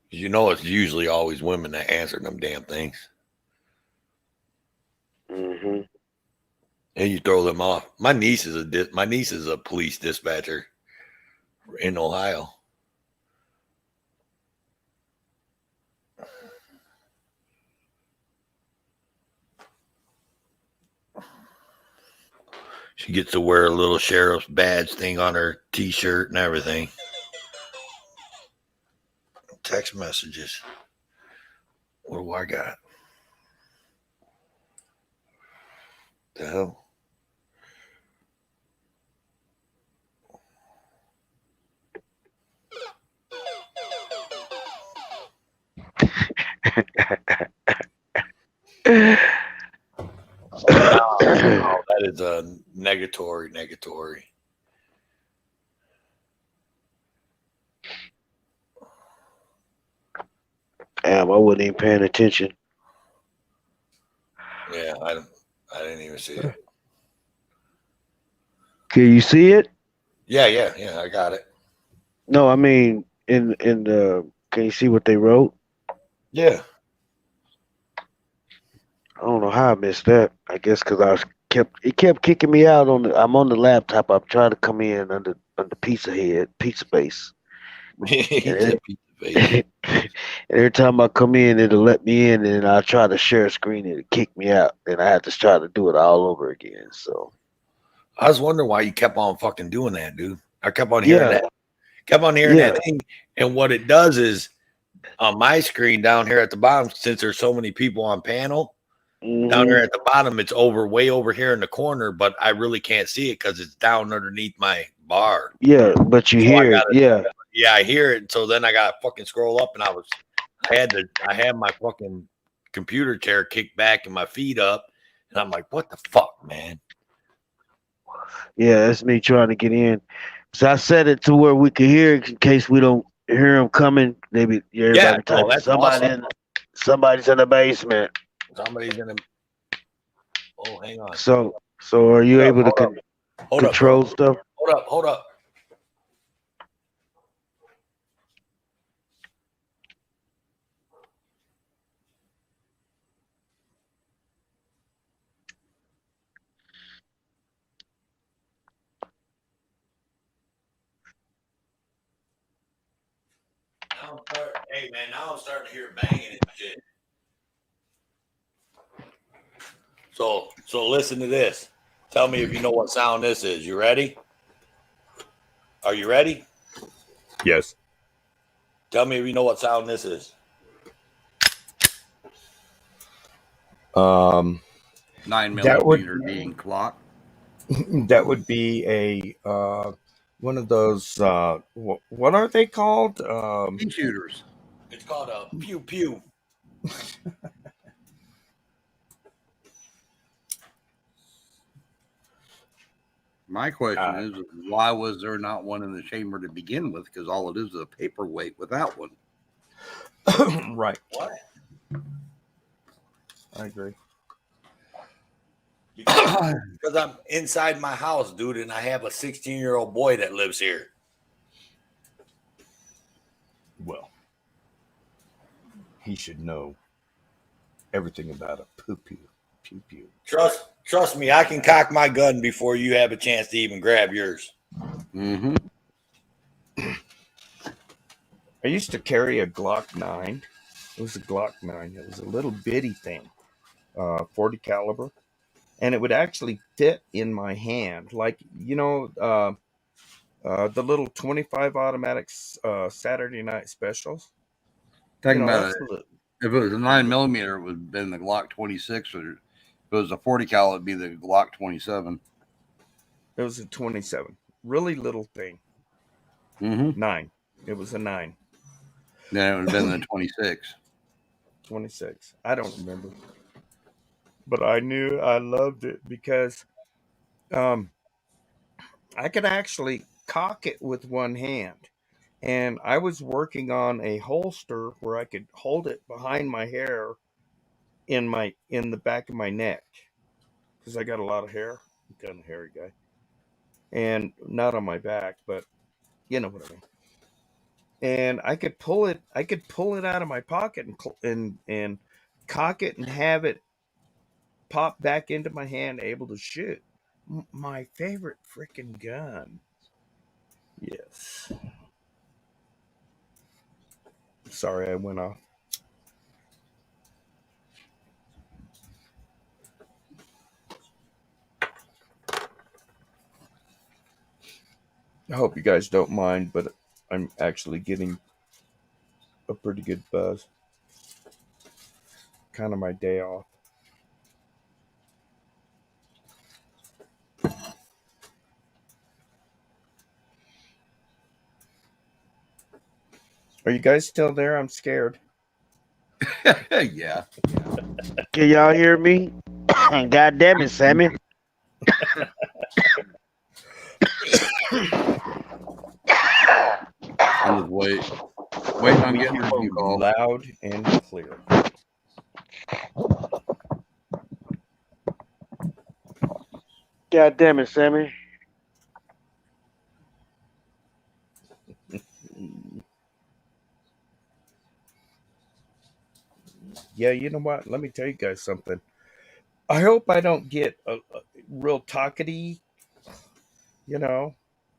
You know, it's usually always women that answer them damn things. Mm-hmm. And you throw them off. My niece is a police dispatcher in Ohio. She gets to wear a little sheriff's badge thing on her t-shirt and everything. Text messages. What do I got? The hell? Oh, that is a negatory. Damn, I wasn't even paying attention. Yeah, I didn't even see it. Can you see it? Yeah, I got it. No, I mean in the. Can you see what they wrote? Yeah. I don't know how I missed that. I guess because it kept kicking me out on the. I'm on the laptop. I'm trying to come in under pizza base. And every time I come in, it'll let me in, and I try to share a screen, and it kick me out, and I have to try to do it all over again. So I was wondering why you kept on fucking doing that, dude. I kept on hearing that. Kept on hearing that thing. And what it does is on my screen down here at the bottom, since there's so many people on panel, down there at the bottom, it's way over here in the corner, but I really can't see it because it's down underneath my bar. Yeah, but you hear it. Yeah, I hear it. So then I got to fucking scroll up, and I had my fucking computer chair kicked back and my feet up, and I'm like, what the fuck, man? Yeah, that's me trying to get in. So I set it to where we could hear it in case we don't hear them coming. Maybe everybody typing, somebody's in the basement. Somebody's in the. Oh, hang on. So are you able to control stuff? Hold up. Hey man, now I'm starting to hear banging and shit. So listen to this. Tell me if you know what sound this is. You ready? Are you ready? Yes. Tell me if you know what sound this is. 9 millimeter being clock. That would be a one of those. What are they called? Pea shooters. It's called a pew pew. My question is, why was there not one in the chamber to begin with? Because all it is a paperweight without one. Right. I agree. Because I'm inside my house, dude, and I have a 16-year-old boy that lives here. Well, he should know everything about a poo-poo. Pew-pew. Trust me, I can cock my gun before you have a chance to even grab yours. Mm-hmm. I used to carry a Glock 9. It was a Glock 9. It was a little bitty thing, 40 caliber, and it would actually fit in my hand, like the little 25 automatics Saturday night specials. Talking about if it was a 9mm, it would have been the Glock 26, or if it was a 40 cal, it'd be the Glock 27. It was a 27, really little thing. Mm-hmm. 9. It was a 9. Then it would have been the 26. 26. I don't remember, but I knew I loved it because I could actually cock it with one hand. And I was working on a holster where I could hold it behind my hair in the back of my neck, because I got a lot of hair. I'm kind of a hairy guy, and not on my back, but you know what I mean. And I could pull it out of my pocket and cock it and have it pop back into my hand, able to shoot. My favorite freaking gun. Yes. Sorry, I went off. I hope you guys don't mind, but I'm actually getting a pretty good buzz. Kind of my day off. Are you guys still there? I'm scared. Yeah. Can y'all hear me? God damn it, Sammy. I'm just waiting on getting a phone call. Loud and clear. God damn it, Sammy. Yeah, you know what? Let me tell you guys something. I hope I don't get a real talkity,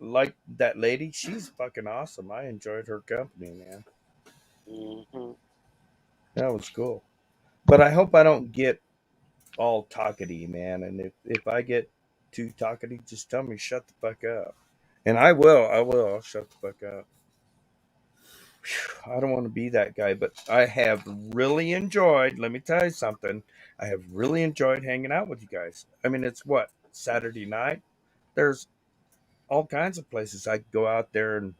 like that lady. She's fucking awesome. I enjoyed her company, man. Mm-hmm. That was cool. But I hope I don't get all talkity, man. And if I get too talkity, just tell me shut the fuck up. And I will. I'll shut the fuck up. I don't want to be that guy, but I have really enjoyed, let me tell you something. I have really enjoyed hanging out with you guys. I mean, it's what, Saturday night? There's all kinds of places I could go out there and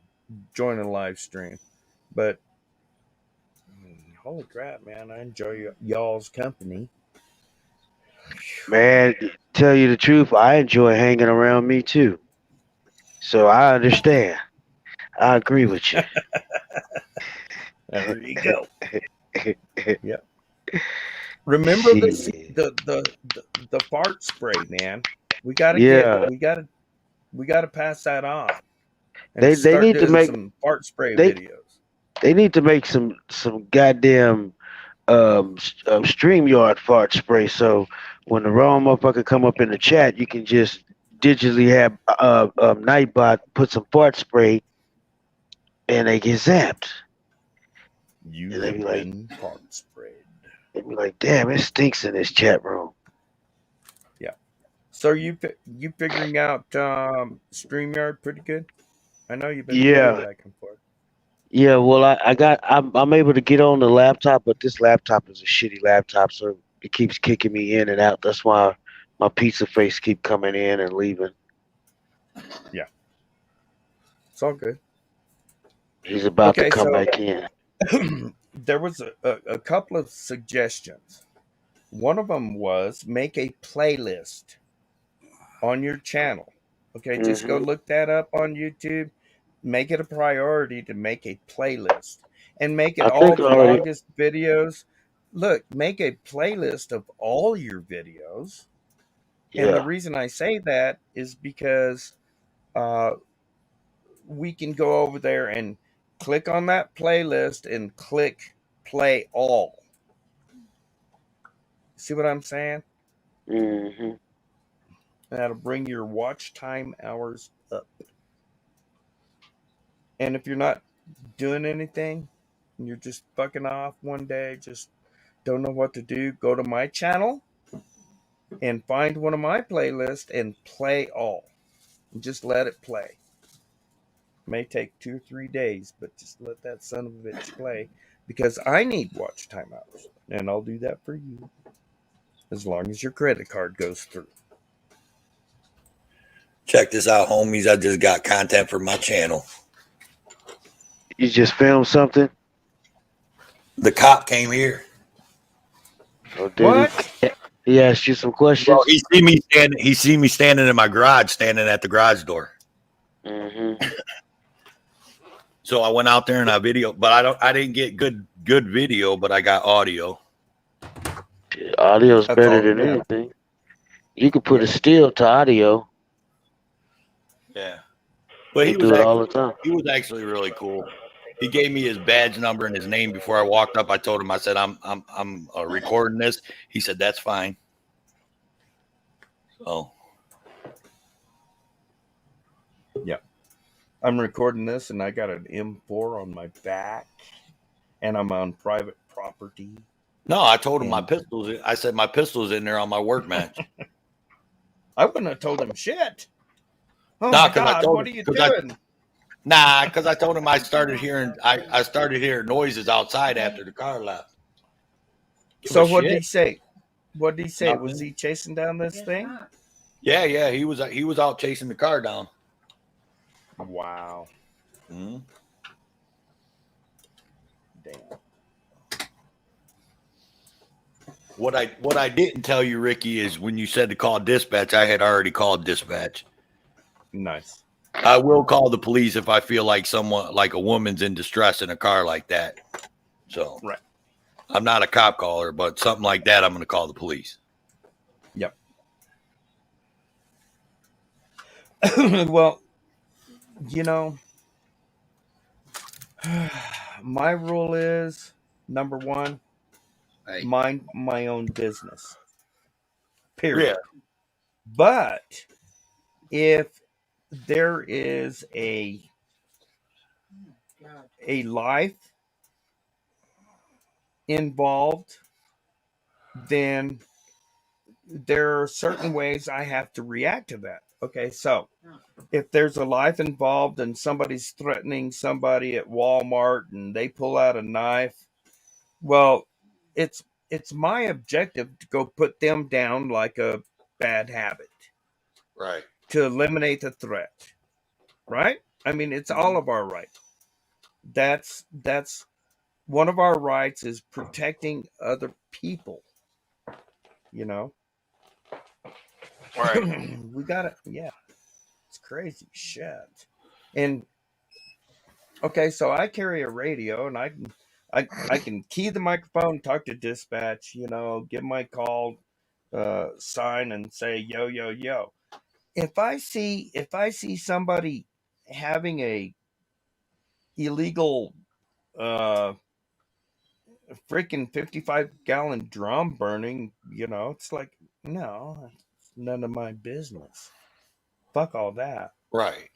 join a live stream. But holy crap, man, I enjoy y'all's company. Man, tell you the truth, I enjoy hanging around me too. So I understand. I agree with you. There you go. Yep. Remember the fart spray, man. We gotta we gotta pass that on. And They start need to doing make some fart spray they videos. they need to make some goddamn StreamYard fart spray, so when the wrong motherfucker come up in the chat, you can just digitally have Nightbot put some fart spray and they get zapped. You And they have be like, been fart sprayed. they be like, damn, it stinks in this chat room. Yeah. So you figuring out StreamYard pretty good? I know you've been playing Yeah, back and forth. yeah. Well, I'm able to get on the laptop, but this laptop is a shitty laptop, so it keeps kicking me in and out. That's why my pizza face keep coming in and leaving. Yeah. It's all good. He's about to Okay, come so back in. there was a couple of suggestions. One of them was make a playlist on your channel, Okay, just go Mm-hmm. look that up on YouTube. Make it a priority to make a playlist and make it I all think I the already. longest videos. Look, make a playlist of all your videos. And the Yeah. reason I say that is because uh, we can go over there and click on that playlist and click play all. See what I'm saying? Mm-hmm. That'll bring your watch time hours up. And if you're not doing anything and you're just fucking off one day, just don't know what to do, go to my channel and find one of my playlists and play all. And just let it play. May take 2 or 3 days, but just let that son of a bitch play because I need watch time hours. And I'll do that for you as long as your credit card goes through. Check this out, homies. I just got content for my channel. You just filmed something? The cop came here. Or did What? he asked you some Well, questions? he see me standing in my garage, standing at the garage door. Mm-hmm. So I went out there and I video, but I didn't get good video, but I got audio. Audio's That's better all that than matters. anything. You could put Yeah. a still to audio. Yeah. But They do it all the time. he was actually really cool. He gave me his badge number and his name before I walked up. I told him, I said, I'm recording this. He said, that's fine. So Yeah. I'm recording this and I got an M4 on my back and I'm on private property. no, I told him my And pistols. I said my pistol's in there on my work bench. I wouldn't have told him shit. Oh Nah, my because I God, told what him are you because doing? because I told him I started hearing noises outside after the car left. Give So a what did he shit. say? What did he say? Was Nothing. he chasing down this thing? Yeah, he was out chasing the car down. Wow. Mm-hmm. Damn. What I didn't tell you, Ricky, is when you said to call dispatch, I had already called dispatch. Nice. I will call the police if I feel like someone, like a woman's in distress in a car like that. So right. I'm not a cop caller, but something like that, I'm going to call the police. Yep. Well, you know, my rule is number one, mind my own business. Period. Yeah. But if there is a life involved, then there are certain ways I have to react to that. Okay, so if there's a life involved and somebody's threatening somebody at Walmart and they pull out a knife, well, it's my objective to go put them down like a bad habit. Right. To eliminate the threat. Right? I mean, it's all of our right. That's one of our rights is protecting other people. You know? Right. We got it. Yeah. It's crazy shit. And okay, so I carry a radio and I can key the microphone, talk to dispatch, you know, give my call sign and say yo yo yo. If I see somebody having a illegal freaking 55-gallon drum burning, you know, it's like, no, it's none of my business. Fuck all that. Right.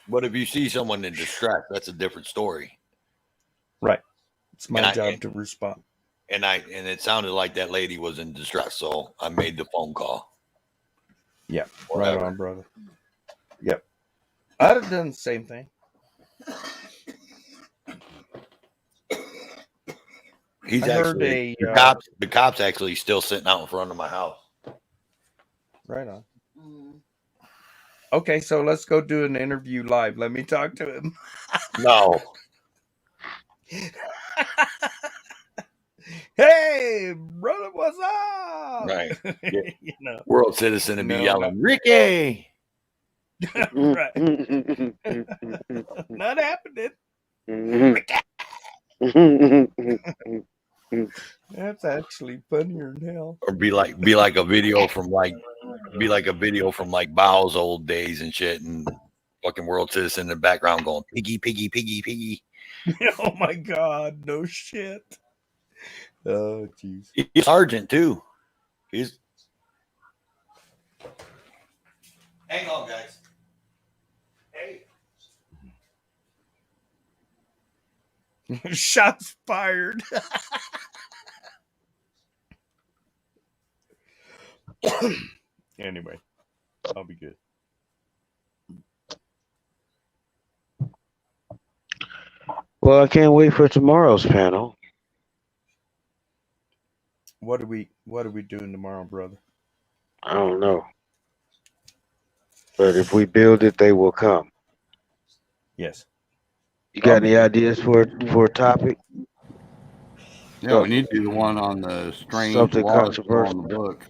But if you see someone in distress, that's a different story. Right. It's my job to respond. And it sounded like that lady was in distress, so I made the phone call. Yeah. Whatever. Right on, brother. Yep. I'd have done the same thing. He's I heard actually the cops actually still sitting out in front of my house. Right on. Okay, so let's go do an interview live. Let me talk to him. No. Hey, brother, what's up? Right. Yeah. You know, World citizen to be no, yelling, Ricky. right. Not happening. That's actually funnier than hell. Or be like a video from like Bow's old days and shit, and fucking world citizen in the background going piggy, piggy, piggy, piggy. Oh my god, no shit. Oh jeez. He's sergeant too. He's hang on, guys. Hey. Shots fired. Anyway, I'll be good. Well, I can't wait for tomorrow's panel. What are we doing tomorrow, brother? I don't know. But if we build it, they will come. Yes. You got any ideas for a topic? Yeah, we need to do the one on the strange Something laws still on controversial. the book.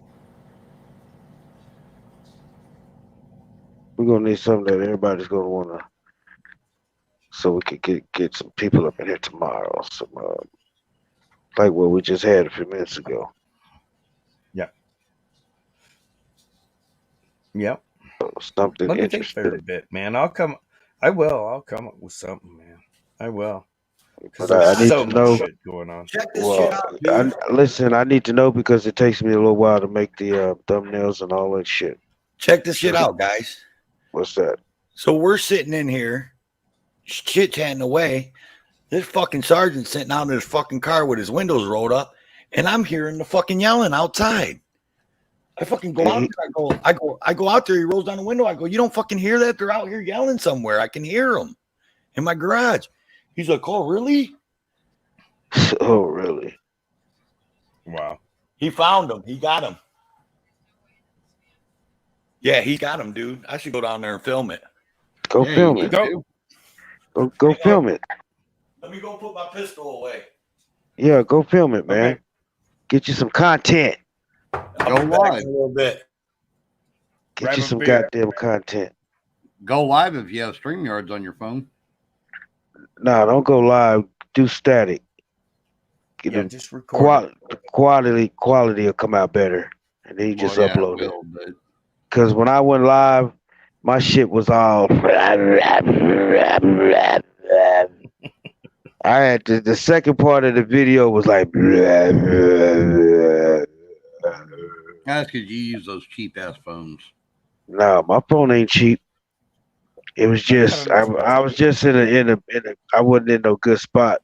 We're gonna need something that everybody's gonna wanna, so we could get some people up in here tomorrow. Some like what we just had a few minutes ago. Yep. Something Let me think interesting. for a bit, man. I'll come up with something, man. I will. Because But I there's need so to much know. shit going on. Check this shit out, I dude. need to know because it takes me a little while to make the thumbnails and all that shit. Check this shit out, guys. What's that? So we're sitting in here chit chatting away. This fucking sergeant sitting out in his fucking car with his windows rolled up, and I'm hearing the fucking yelling outside. I fucking go out there. I go out there. He rolls down the window. I go, you don't fucking hear that? They're out here yelling somewhere. I can hear them in my garage. He's like, oh, really? Oh, really? Wow. He found him. He got him. Yeah, he got him, dude. I should go down there and film it. Go film it. Go film it. Let me go put my pistol away. Yeah, go film it, man. Okay. Get you some content. Go live a little bit. Get you some goddamn content. Go live if you have StreamYards on your phone. No, don't go live. Do static. Yeah, just record. Quality will come out better, and then you just upload it. Because when I went live, my shit was all. I had the second part of the video was like. That's because you use those cheap ass phones. No, my phone ain't cheap. It was just I was just in a I wasn't in no good spot.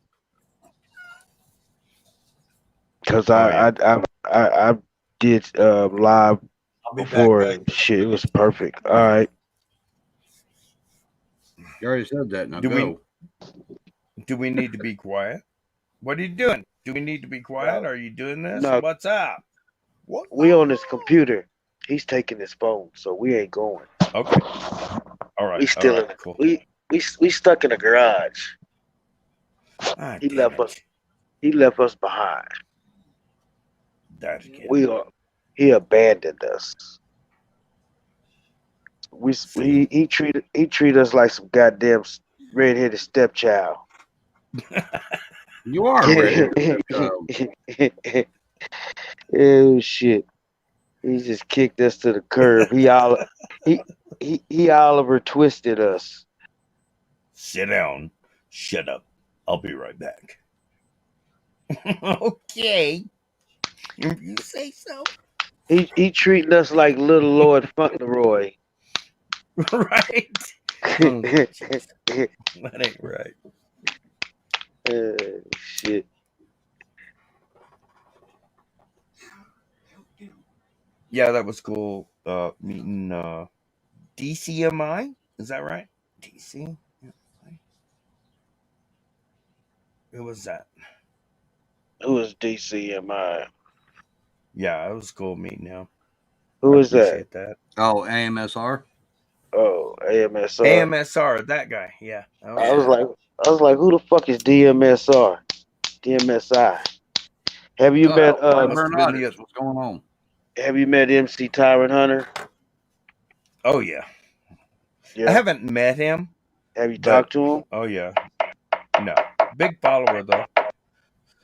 Cause I did live before and shit. It was perfect. All right. You already said that. Now Do go. we need to be quiet? What are you doing? Do we need to be quiet? Are you doing this? No. What's up? What? We on this computer. He's taking his phone, so we ain't going. Okay. All right. We still in cool. we stuck in the garage. He left us behind. That again. He abandoned us. He treated us like some goddamn red-headed stepchild. You are a red-headed stepchild. Oh shit. He just kicked us to the curb. He Oliver twisted us. Sit down. Shut up. I'll be right back. Okay. If you say so. He treating us like little Lord Fauntleroy. Right. That ain't right. Shit. Yeah, that was cool. Meeting DCMI. Is that right? DC. Who was that? Who was DCMI? Yeah, it was cool meeting him. Who is that? Oh, AMSR. Oh, AMSR. AMSR, that guy. Yeah. I was like, who the fuck is DMSR? DMSI. Have you met Bernardus, what's going on? Have you met MC Tyrant Hunter? Oh yeah. Yeah. I haven't met him. Have you talked to him? Oh yeah. No. Big follower though.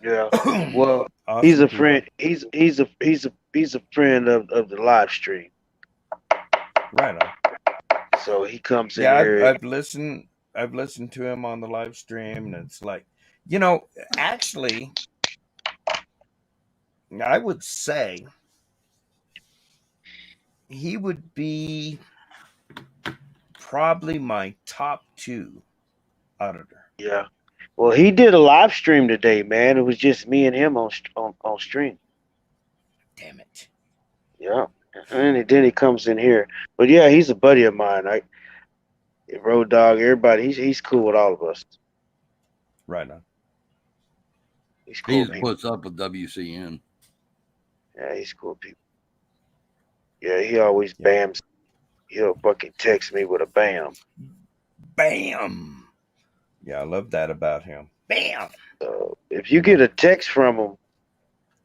Yeah. Well, Awesome he's a people. friend. He's a friend of the live stream. Right on. So he comes in Yeah, here. I've listened to him on the live stream, and it's like, actually, I would say he would be probably my top 2 auditor. Yeah. Well, he did a live stream today, man. It was just me and him on stream. Damn it. Yeah. And then he comes in here. But yeah, he's a buddy of mine. Road Dog, everybody, he's cool with all of us. Right on. He's cool. He puts up with WCN. Yeah, he's cool people. Yeah, he always bams. He'll fucking text me with a bam. Bam. Yeah, I love that about him. Bam. So if you get a text from him,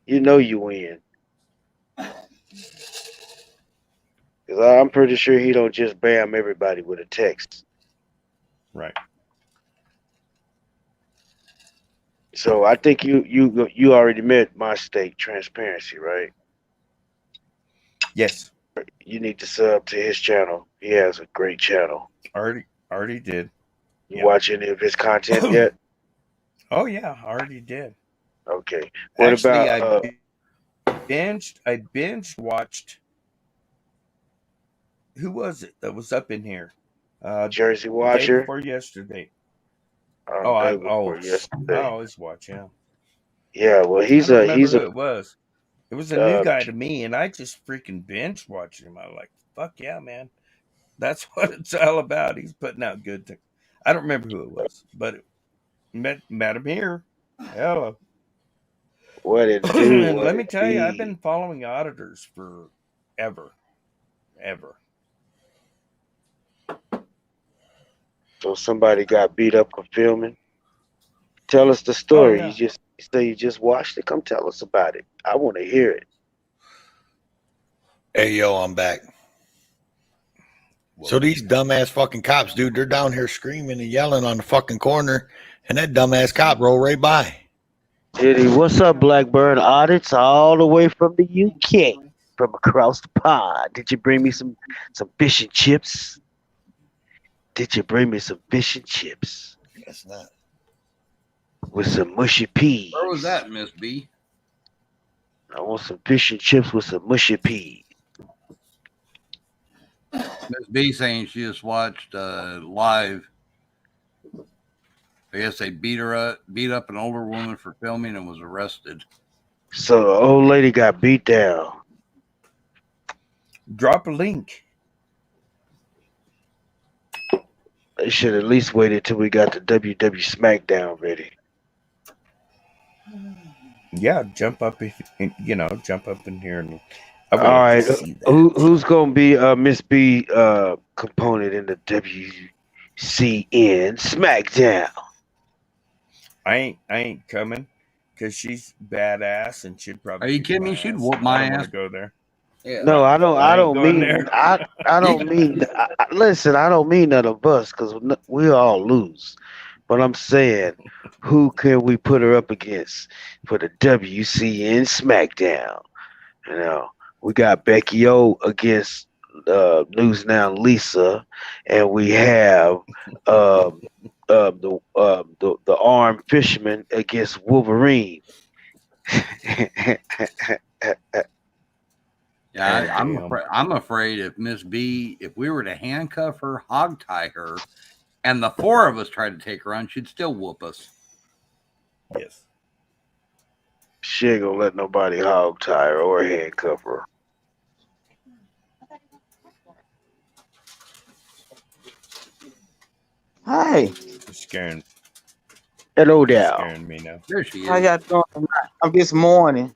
you know you win. Because I'm pretty sure he don't just bam everybody with a text. Right. So I think you already met My State Transparency, right? Yes. You need to sub to his channel. He has a great channel. Already did. You watch any of his content yet? Oh yeah, already did. Okay. What Actually, about I binge watched. Who was it that was up in here? Jersey Day Watcher? before yesterday. I always watch him. Yeah, well, It was. It was a new guy to me, and I just freaking binge watched him. I was like, fuck yeah, man. That's what it's all about. He's putting out good things. I don't remember who it was, but met him here. Hello. What it do? And let me tell you, I've been following auditors for ever. So somebody got beat up for filming. Tell us the story. yeah. You say you just watched it. Come tell us about it. I want to hear it. Hey, yo, I'm back. So these dumbass fucking cops, dude, they're down here screaming and yelling on the fucking corner, and that dumbass cop rolled right by. Diddy, what's up, Blackburn Audits? All the way from the UK, from across the pond. Did you bring me some fish and chips? Did you bring me some fish and chips? Guess not. With some mushy peas. Where was that, Miss B? I want some fish and chips with some mushy peas. Miss B saying she just watched live. I guess they beat up an older woman for filming and was arrested. So the old lady got beat down. Drop a link. They should at least waited till we got the WW SmackDown ready. Yeah, jump up in here and. All right, who's gonna be Miss B component in the WCN SmackDown? I ain't coming because she's badass and she'd probably. Are you kidding me? She'd whoop my ass. Go there. Yeah. No, I don't mean. there. I don't mean. Listen, I don't mean none of us because we all lose. But I'm saying, who can we put her up against for the WCN SmackDown? You know, we got Becky O against News Now Lisa, and we have the armed fisherman against Wolverine. Yeah, I'm afraid if Miss B, if we were to handcuff her, hog tie her, and the four of us tried to take her on, she'd still whoop us. Yes. She ain't gonna let nobody hog tie her or handcuff her. Hi. Scaring. Hello there. Scaring me now. There she is. How y'all doing tonight? This morning?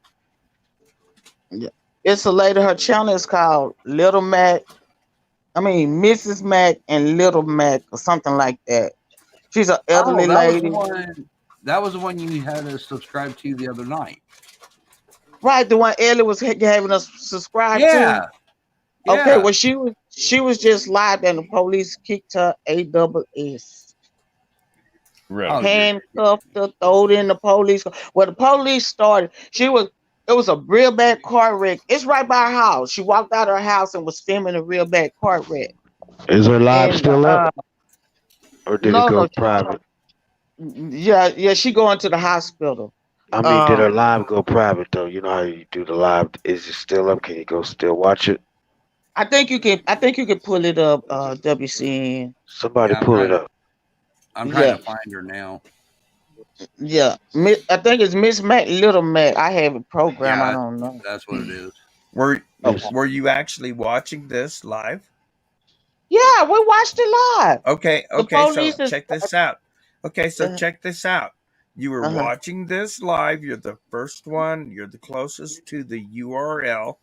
Yeah. It's a lady. Her channel is called Little Mac. I mean, Mrs. Mac and Little Mac or something like that. She's an elderly lady. That was the one you had to subscribe to the other night. Right, the one Ellie was having us subscribe to. Yeah, Okay, yeah. well she was just live and the police kicked her AWS. Really? Oh, Handcuffed her, throwed in the police. Well, the police started. It was a real bad car wreck. It's right by her house. She walked out of her house and was filming a real bad car wreck. Is her live And still up, or did it no, go no, private? yeah, she going to the hospital. I mean, did her Um, live go private though? You know how you do the live. Is it still up? Can you go still watch it? I think you can. I think you can pull it up. WCN. Somebody yeah. pull it up. I'm trying Yeah, to find her now. yeah. I think it's Miss Mac, Little Mac. I have a program. I Yeah, don't know. that's what it is. Were Okay. Were you actually watching this live? Yeah, we watched it live. Okay, The okay, so police is. check this out. Okay, so check this out. You were Uh-huh. watching this live. You're the first one. You're the closest to the URL.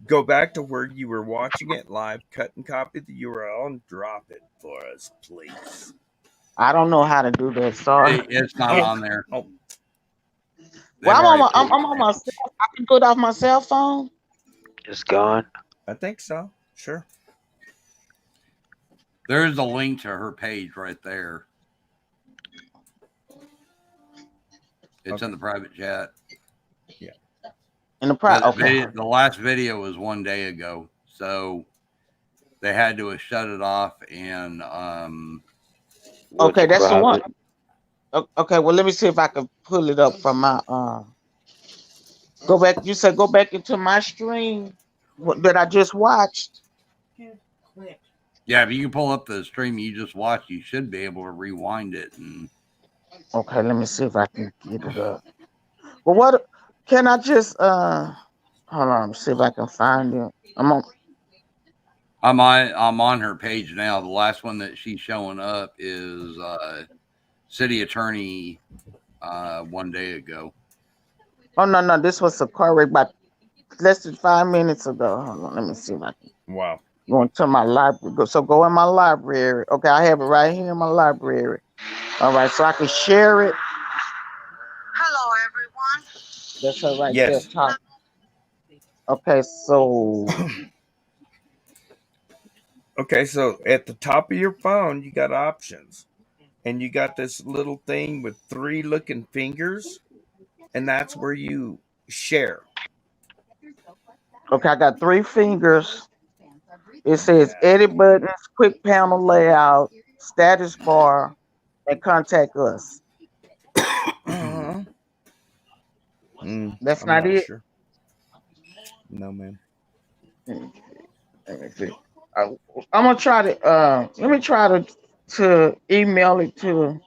Go back to where you were watching it live, cut and copy the URL, and drop it for us, please. I don't know how to do that. Sorry. It's not on there. Oh, Well, They've already I'm taken on it my. down. I can do it off my cell phone. It's gone. I think so. Sure. There's a link to her page right there. It's in the private chat. Yeah. In the But okay. the last video was 1 day ago, so they had to have shut it off and Okay, that's the one. Private. Okay, well, let me see if I can pull it up from my. Go back. You said go back into my stream that I just watched. yeah, if you can pull up the stream you just watched, you should be able to rewind it. And Okay, let me see if I can get it up. Well, what can I just hold on, see if I can find it. I'm on her page now. The last one that she's showing up is city attorney 1 day ago. Oh no, this was a car wreck about less than 5 minutes ago. Hold on, let me see if I can Wow. go into my library. So go in my library. Okay, I have it right here in my library. All right, so I can share it. Hello, everyone. That's her right there Yes. talking. Okay, so Okay, so at the top of your phone, you got options, and you got this little thing with 3 looking fingers, and that's where you share. okay, I got 3 fingers. It says edit buttons, quick panel layout, status bar, and contact us. That's I'm not it. sure. No, man. Let me see. I'm gonna try to let me try to email it to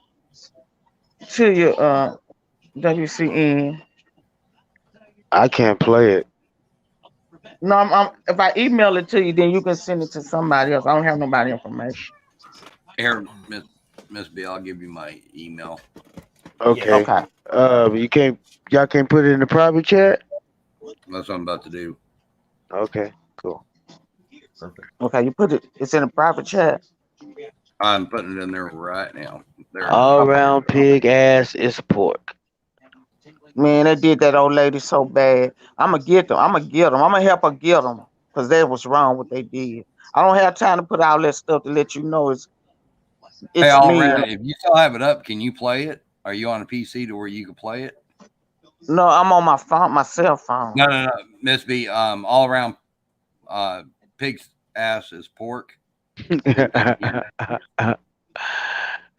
your WCN. I can't play it. No, if I email it to you, then you can send it to somebody else. I don't have nobody information. Here, Miss B, I'll give you my email. Okay. Okay. Y'all can't put it in the private chat? That's what I'm about to do. Okay, cool. Perfect. Okay, you put it's in a private chat. I'm putting it in there right now. There. All around pig ass is pork. Man, they did that old lady so bad. I'm gonna get them. I'm gonna help her get them because that was wrong what they did. I don't have time to put all that stuff to let you know Hey, it's all me. around, if you still have it up, can you play it? Are you on a PC to where you can play it? No, I'm on my phone, my cell phone. No, Miss B. All around, pig's ass is pork. That's a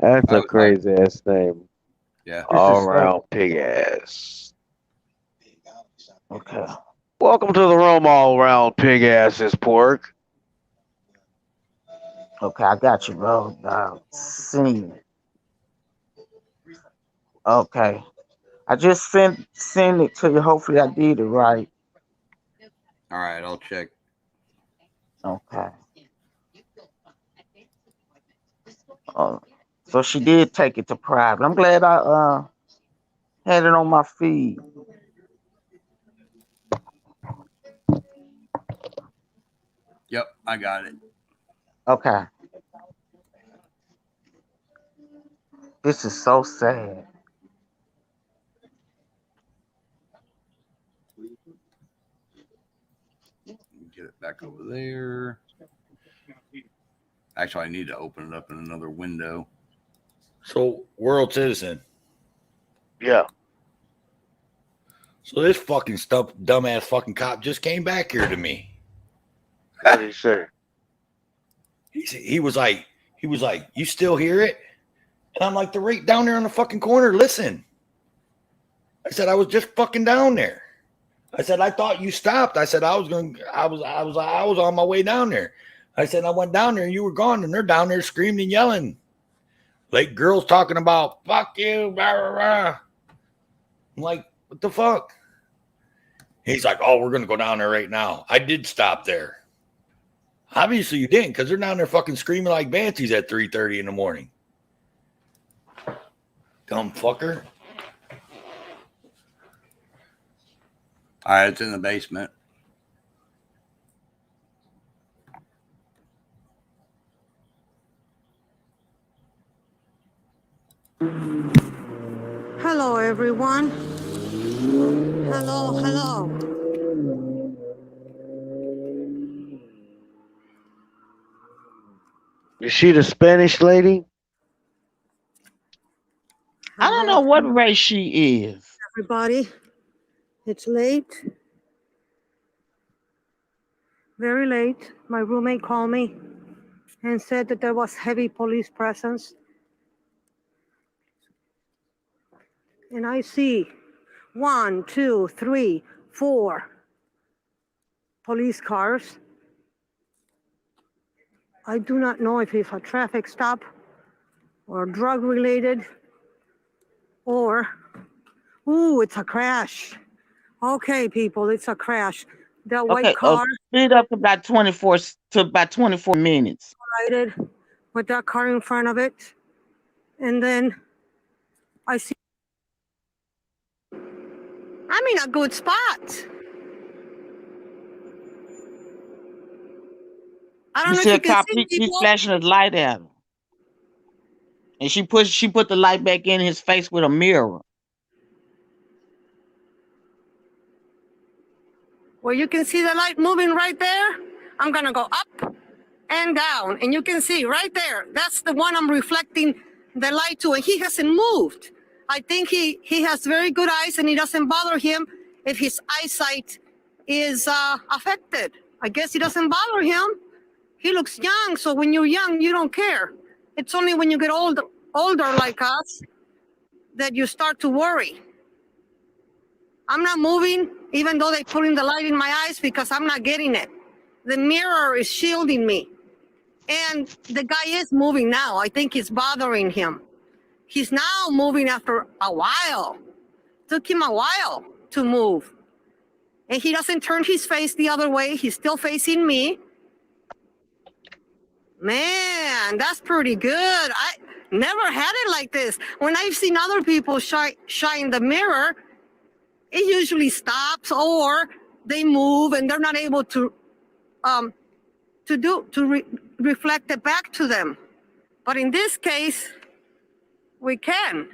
was like, crazy ass name. yeah. All around pig ass. Okay. Welcome to the room, all around pig ass is pork. Okay, I got you, bro. See. Okay. I just sent it to you. Hopefully I did it right. All right, I'll check. Okay. So she did take it to private. I'm glad I had it on my feed. Yep, I got it. Okay. This is so sad. get it back over there. Actually, I need to open it up in another window. So, world citizen. Yeah. So this fucking dumbass fucking cop just came back here to me. What did he say? He was like, you still hear it? And I'm like, they're right down there on the fucking corner. Listen. I said, I was just fucking down there. I said, I thought you stopped. I said, I was on my way down there. I said, I went down there and you were gone, and they're down there screaming and yelling. Like girls talking about fuck you, blah, blah, blah. I'm like, what the fuck? He's like, oh, we're gonna go down there right now. I did stop there. Obviously you didn't, because they're down there fucking screaming like banshees at 3:30 in the morning. Dumb fucker. All right, it's in the basement. Hello, everyone. Hello. Is she the Spanish lady? I don't know what race she is. Everybody, it's late. Very late. My roommate called me and said that there was heavy police presence. And I see 1, 2, 3, 4 police cars. I do not know if it's a traffic stop or drug related or, it's a crash. Okay, people, it's a crash. That white car. Speed up to about 24 minutes. Collided with that car in front of it. And then I see, I'm in a good spot. I don't know if see you a can cop, see he's people. flashing a light at him. And she put the light back in his face with a mirror. Where you can see the light moving right there, I'm gonna go up and down, and you can see right there, that's the one I'm reflecting the light to, and he hasn't moved. I think he has very good eyes, and it doesn't bother him if his eyesight is affected. I guess it doesn't bother him. He looks young, so when you're young, you don't care. It's only when you get older like us that you start to worry. I'm not moving, even though they put in the light in my eyes, because I'm not getting it. The mirror is shielding me. And the guy is moving now. I think it's bothering him. He's now moving after a while. Took him a while to move. And he doesn't turn his face the other way. He's still facing me. Man, that's pretty good. I never had it like this. When I've seen other people shine the mirror, it usually stops, or they move and they're not able to reflect it back to them. But in this case, we can.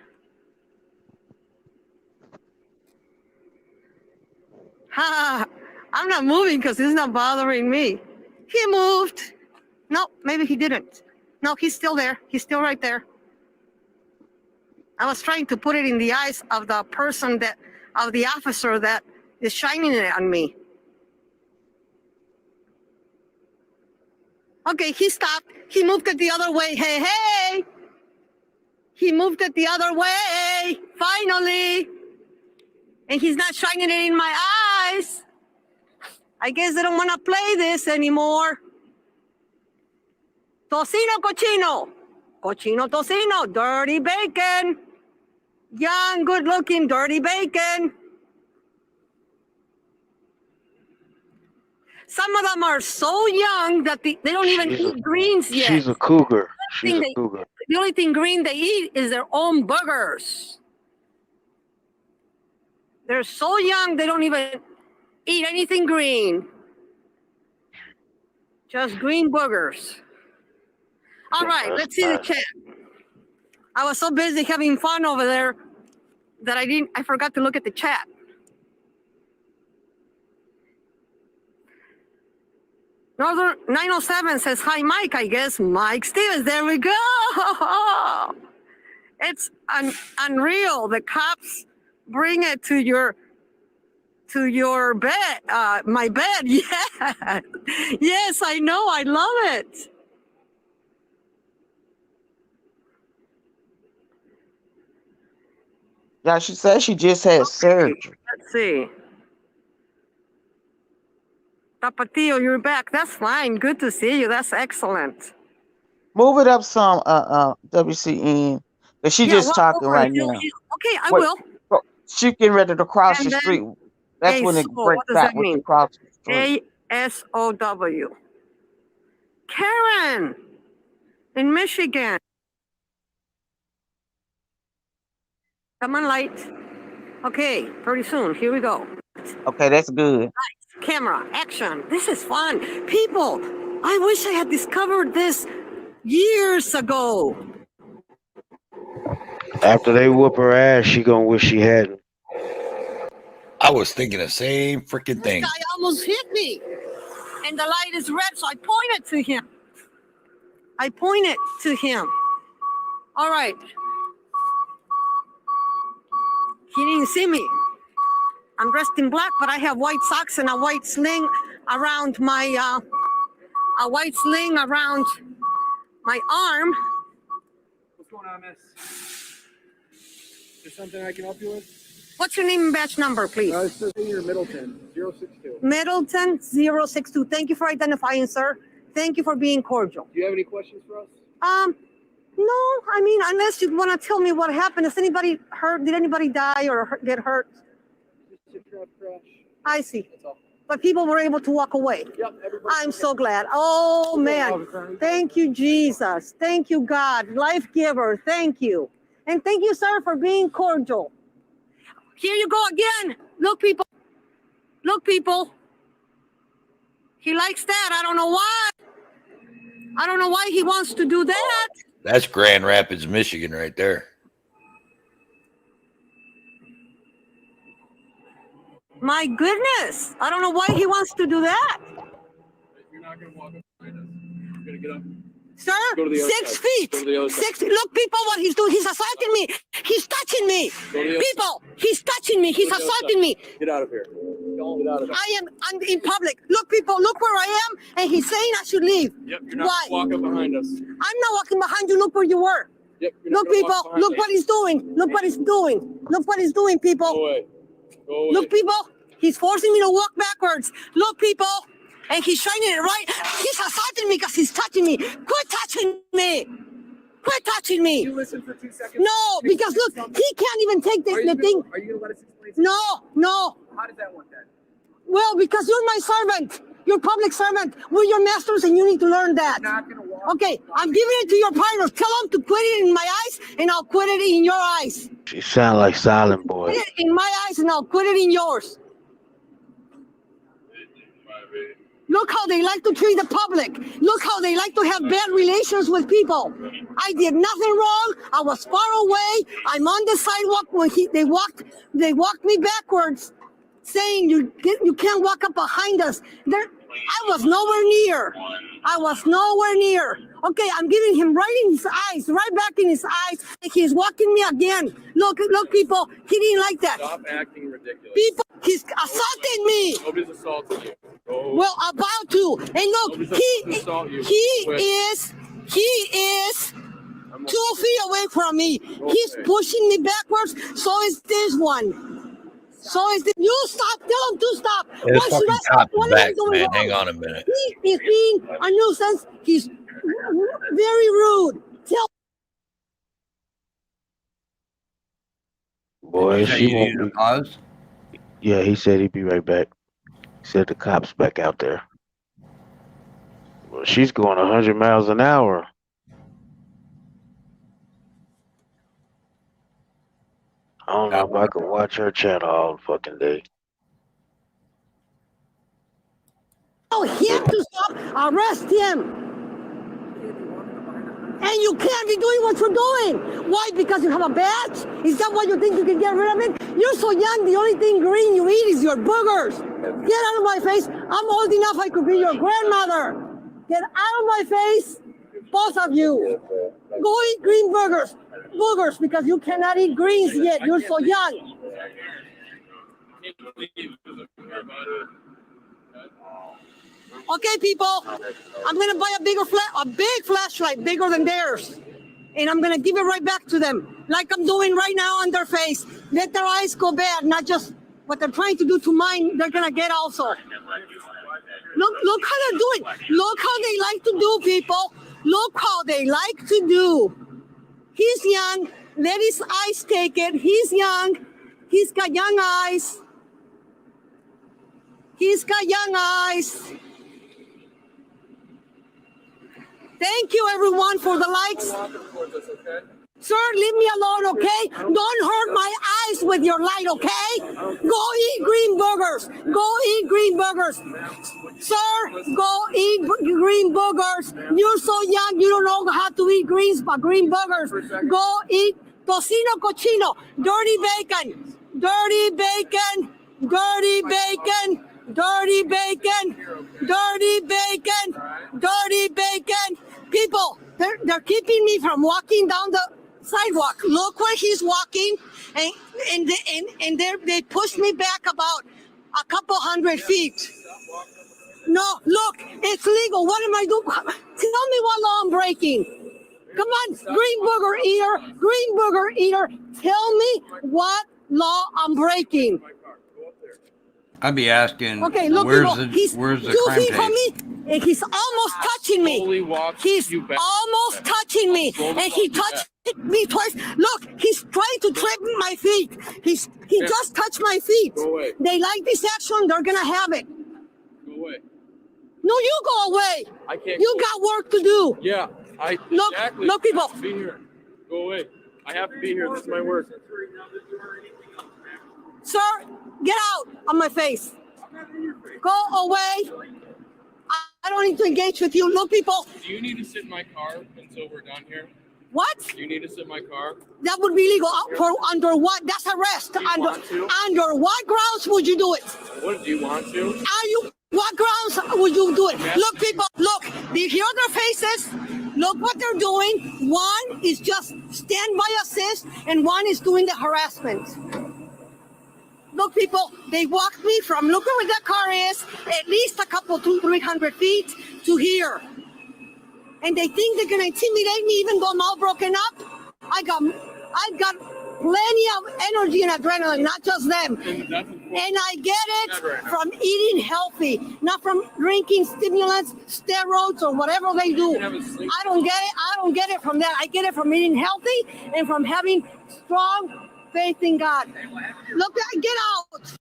I'm not moving because it's not bothering me. He moved. No, maybe he didn't. No, he's still there. He's still right there. I was trying to put it in the eyes of the person of the officer that is shining it on me. Okay, he stopped. He moved it the other way. Hey. He moved it the other way. Finally. And he's not shining it in my eyes. I guess they don't want to play this anymore. Tocino, cochino. Cochino, tocino. Dirty bacon. Young, good-looking, dirty bacon. Some of them are so young that they don't even eat greens yet. She's a cougar. She's a cougar. The only thing green they eat is their own boogers. They're so young, they don't even eat anything green. Just green boogers. All right, let's see the chat. I was so busy having fun over there that I forgot to look at the chat. Northern 907 says, hi, Mike. I guess Mike Stevens. There we go. It's unreal. The cops bring it to your bed, my bed. Yeah. Yes, I know. I love it. Yeah, she said she just had surgery. Let's see. Tapatio, you're back. That's fine. Good to see you. That's excellent. Move it up some, WCN. But she just walk talking over right and now. okay, I Wait, will. she getting ready to cross And the then street. That's when it ASO, breaks what does back that with the mean? cross the street. ASOW. Karen in Michigan. Come on, light. Okay, pretty soon. Here we go. Okay, that's good. Lights, camera, action. This is fun. People, I wish I had discovered this years ago. After they whoop her ass, she gonna wish she hadn't. I was thinking the same freaking thing. This guy almost hit me. And the light is red, so I pointed to him. All right. He didn't see me. I'm dressed in black, but I have white socks and a white sling around my arm. What's going on, miss? Is there something I can help you with? What's your name and badge number, please? It's Senior Middleton, 062. Middleton 062. Thank you for identifying, sir. Thank you for being cordial. Do you have any questions for us? No, I mean, unless you want to tell me what happened. Is anybody hurt? Did anybody die or get hurt? Just a truck crash. I see. That's all. But people were able to walk away. Yep, everybody. I'm so glad. Oh, man. Thank you, Jesus. Thank you, God. Life giver. Thank you. And thank you, sir, for being cordial. Here you go again. Look, people. Look, people. He likes that. I don't know why. I don't know why he wants to do that. That's Grand Rapids, Michigan, right there. My goodness. I don't know why he wants to do that. You're not going to walk up behind us. You're going to get up. Sir, Go to the other 6 side. feet. Go to the other 6 side. Look, people, what he's doing. He's assaulting me. He's touching me. Go to the other People, he's touching me. He's Go to the other assaulting me. side. Get out of here. Get out of here. I'm in public. Look, people, look where I am. And he's saying I should leave. Yep, you're not Why? walking behind us. I'm not walking behind you. Look where you were. Yep, you're not Look, gonna people, walk behind look me. what he's doing. Look what he's doing. Look what he's doing, people. Go away. Go away. Look, people, he's forcing me to walk backwards. Look, people, and he's shining it right. He's assaulting me because he's touching me. Quit touching me. Quit touching me. You listen for 2 seconds. No, because look, he can't even take the thing. Are you going to let us explain? No. How does that work then? Well, because you're my servant. You're public servant. We're your masters, and you need to learn that. Not gonna walk. Okay, I'm giving it to your partners. Tell them to quit it in my eyes, and I'll quit it in your eyes. She sound like Silent Boy. Quit it in my eyes, and I'll quit it in yours. Look how they like to treat the public. Look how they like to have bad relations with people. I did nothing wrong. I was far away. I'm on the sidewalk when they walked me backwards, saying you can't walk up behind us. I was nowhere near. Okay, I'm giving him right in his eyes, right back in his eyes. And he's walking me again. Look, people, he didn't like that. Stop acting ridiculous. People, he's assaulting me. Nobody's assaulting you. Go. Well, about to. And look, Nobody's assault you. he Quit. is 2 feet away from me. He's pushing me backwards. So is this one. You stop. Tell him to stop. This Why should fucking I stop? cop What is am I back, doing man. wrong? Hang on a minute. He is being a nuisance. He's very rude. Tell. Boy, she You need won't to pause. Yeah, he said he'd be right back. He said the cops back out there. Well, she's going 100 miles an hour. I don't know if I could watch her channel all fucking day. Tell him to stop. Arrest him. And you can't be doing what you're doing. Why? Because you have a badge? Is that why you think you can get rid of it? You're so young, the only thing green you eat is your boogers. Get out of my face. I'm old enough I could be your grandmother. Get out of my face, both of you. Go eat green boogers, because you cannot eat greens yet. You're so young. Okay, people, I'm gonna buy a big flashlight, bigger than theirs, and I'm gonna give it right back to them, like I'm doing right now on their face. Let their eyes go bad, not just what they're trying to do to mine. They're gonna get also. Look how they're doing. Look how they like to do, people. Look how they like to do. He's young. Let his eyes take it. He's young. He's got young eyes. He's got young eyes. Thank you, everyone, for the likes. Sir, leave me alone, okay? Don't hurt my eyes with your light, okay? Go eat green burgers. Go eat green burgers. Sir, go eat green burgers. You're so young, you don't know how to eat greens, but green burgers. Go eat tocino cochino, dirty bacon, dirty bacon, dirty bacon, dirty bacon, dirty bacon, dirty bacon. People, they're keeping me from walking down the sidewalk. Look where he's walking, and they pushed me back about a couple 100 feet. No, look, it's legal. What am I doing? Tell me what law I'm breaking. Come on, green booger eater. Tell me what law I'm breaking. I'd be asking, Okay, look, where's people, he's the crime 2 feet from tape? me, and he's almost touching me. He's almost touching me, and he touched me twice. Look, he's trying to trip my feet. He just touched my feet. They like this action. They're gonna have it. Go away. No, you go away. I can't. You got work to do. Yeah, Look, exactly. look, people. I have to be here. Go away. I have to be here. This is my work. Sir, get out of my face. Go away. I don't need to engage with you. Look, people. Do you need to sit in my car until we're done here? What? Do you need to sit in my car? That would be illegal. Under what? That's arrest. Under what grounds would you do it? What, do you want to? What grounds would you do it? Look, people, look. Do you hear their faces? Look what they're doing. One is just standby assist, and one is doing the harassment. Look, people, they walked me from, look where that car is, at least a couple, 200-300 feet to here. And they think they're gonna intimidate me even though I'm all broken up. I got plenty of energy and adrenaline, not just them. And I get it from eating healthy, not from drinking stimulants, steroids, or whatever they do. I don't get it from that. I get it from eating healthy and from having strong faith in God. Look, get out.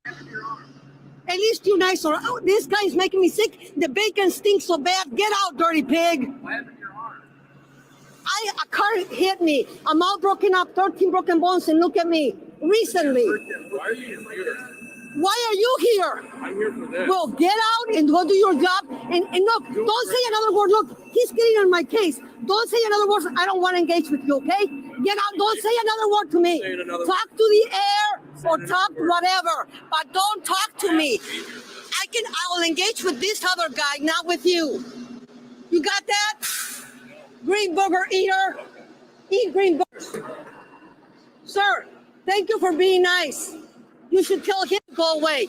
At least you nice. Or oh, this guy's making me sick. The bacon stinks so bad. Get out, dirty pig. A car hit me. I'm all broken up, 13 broken bones, and look at me. Recently. Why are you here? Why are you here? I'm here for this. Well, get out and go do your job. And look, don't say another word. Look, he's getting on my case. Don't say another word. I don't want to engage with you, okay? Get out. Don't say another word to me. Talk to the air or talk whatever, but don't talk to me. I'll engage with this other guy, not with you. You got that? Green booger eater. Eat green boogers. Sir, thank you for being nice. You should tell him to go away.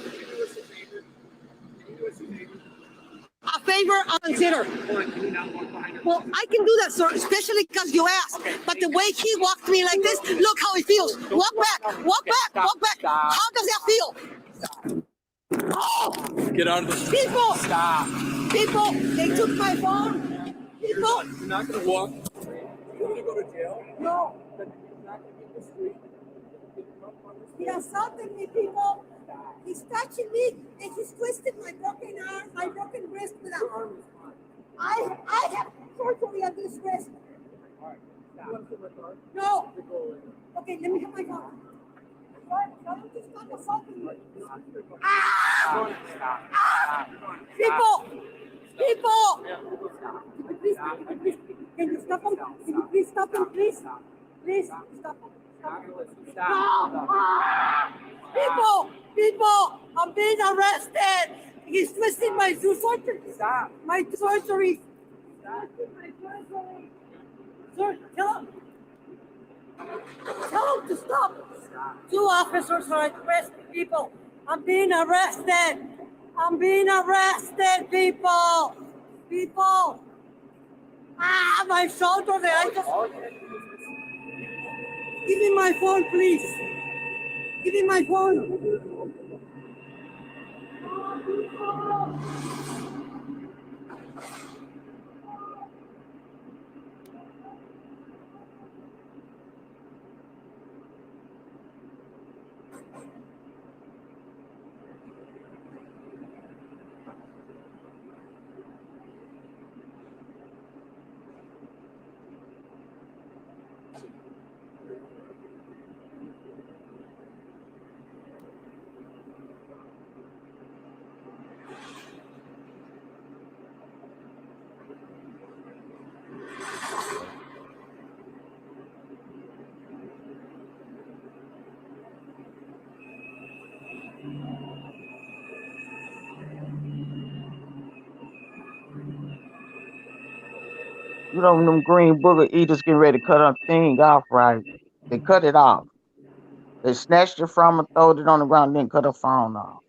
A favor, I'll consider. Well, I can do that, sir, especially because you asked. But the way he walked me like this, look how he feels. Walk back, walk back, walk back. How does that feel? Oh. Get out of the people. Stop. People, they took my phone. People. You're not going to walk. You're going to go to jail? No. Then you're not going to get the street. He assaulted me, people. He's touching me and he's twisted my broken arm, my broken wrist with a arm. I have surgery on this wrist. No. Okay, let me have my phone. Tell him to stop assaulting me. People! People! Can you stop him? Can you Please, please, stop. People, I'm being arrested. He's twisting my surgery. Stop. My surgery. Stop. Sir, tell him to stop. Two officers are arresting people. I'm being arrested. I'm being arrested, people. People. My shoulder there. Give me my phone, please. Give me my phone. You know, when them green booger eaters getting ready to cut a thing off, right? They cut it off. They snatched it from her, throwed it on the ground, then cut her phone off.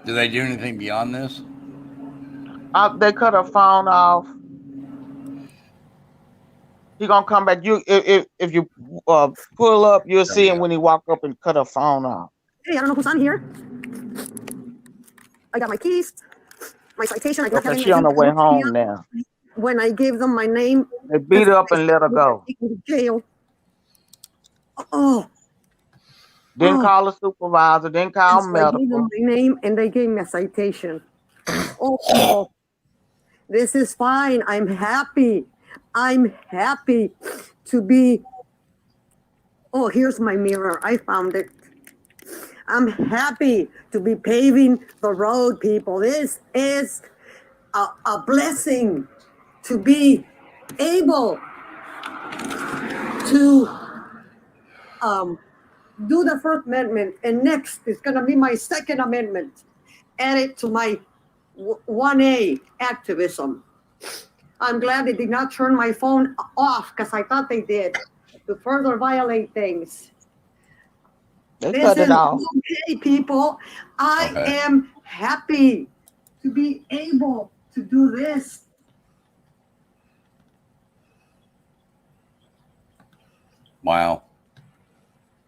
Do they do anything beyond this? They cut her phone off. He gonna come back. If you pull up, you'll see him when he walk up and cut her phone off. Hey, I don't know who's on here. I got my keys, my citation. I Okay, she on her way home now. When I gave them my name, They beat her up and let her go. Jail. Oh. Didn't call a supervisor. Didn't call So I gave them medical. my name and they gave me a citation. Oh, this is fine. I'm happy. I'm happy to be. Oh, here's my mirror. I found it. I'm happy to be paving the road, people. This is a blessing to be able to do the First Amendment. And next is going to be my Second Amendment, added to my 1A activism. I'm glad they did not turn my phone off because I thought they did to further violate things. They This cut is it off. okay, people. I am happy to be able to do this. Wow.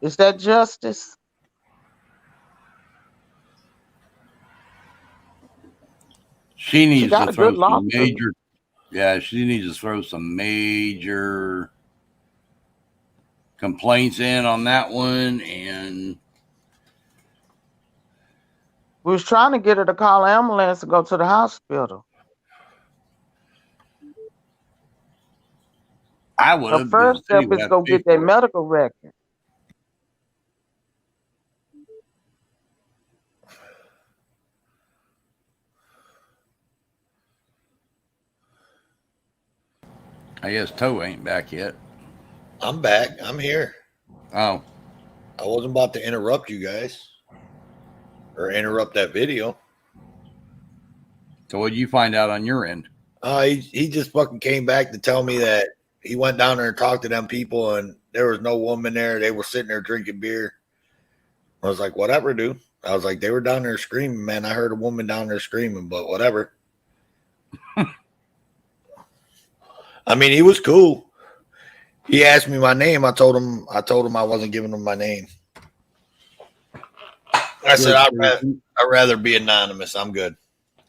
Is that justice? She needs got to a throw good some lawsuit. major. Yeah, she needs to throw some major complaints in on that one. And We was trying to get her to call an ambulance to go to the hospital. I would The have. first step is go get that medical record. I guess Toe ain't back yet. I'm back. I'm here. Oh. I wasn't about to interrupt you guys or interrupt that video. So what did you find out on your end? He just fucking came back to tell me that he went down there and talked to them people and there was no woman there. They were sitting there drinking beer. I was like, whatever, dude. I was like, they were down there screaming, man. I heard a woman down there screaming, but whatever. I mean, he was cool. He asked me my name. I told him I wasn't giving him my name. I said, I'd rather be anonymous. I'm good.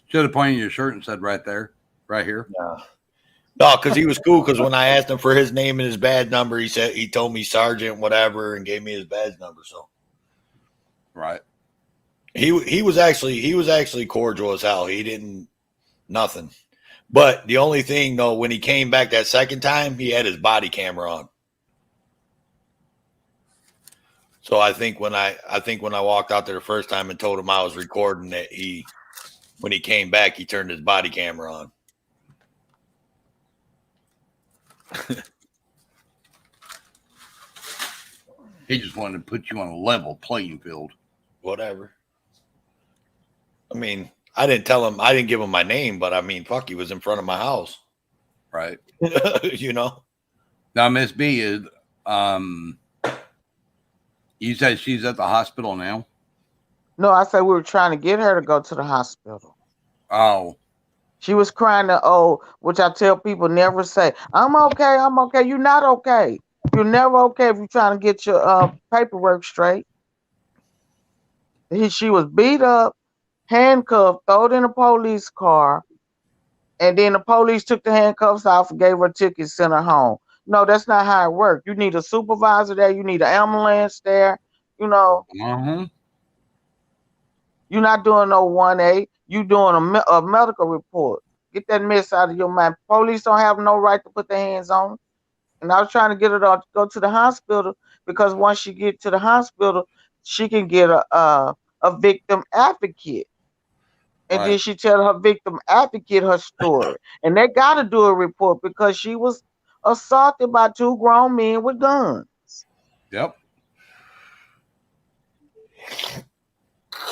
Should have pointed your shirt and said right there, right here. Yeah. No, because he was cool. Because when I asked him for his name and his badge number, he told me Sergeant whatever and gave me his badge number. So, right. He was actually cordial as hell. He didn't nothing. But the only thing though, when he came back that second time, he had his body camera on. So I think when I walked out there the first time and told him I was recording, that when he came back, he turned his body camera on. He just wanted to put you on a level playing field. Whatever. I mean, I didn't give him my name, but I mean, fuck, he was in front of my house. Right. You know? Now, Miss B is, you said she's at the hospital now? No, I said we were trying to get her to go to the hospital. Oh. She was crying which I tell people never say, I'm okay, I'm okay. You're not okay. You're never okay if you're trying to get your paperwork straight. She was beat up, handcuffed, thrown in a police car, and then the police took the handcuffs off and gave her a ticket, sent her home. No, that's not how it works. You need a supervisor there. You need an ambulance there. You know. Uh-huh. You're not doing no 1A. You doing a medical report. Get that mess out of your mind. Police don't have no right to put their hands on her. And I was trying to get her to go to the hospital because once she get to the hospital, she can get a victim advocate. And then she tell her victim advocate her story. And they got to do a report because she was assaulted by 2 grown men with guns. Yep.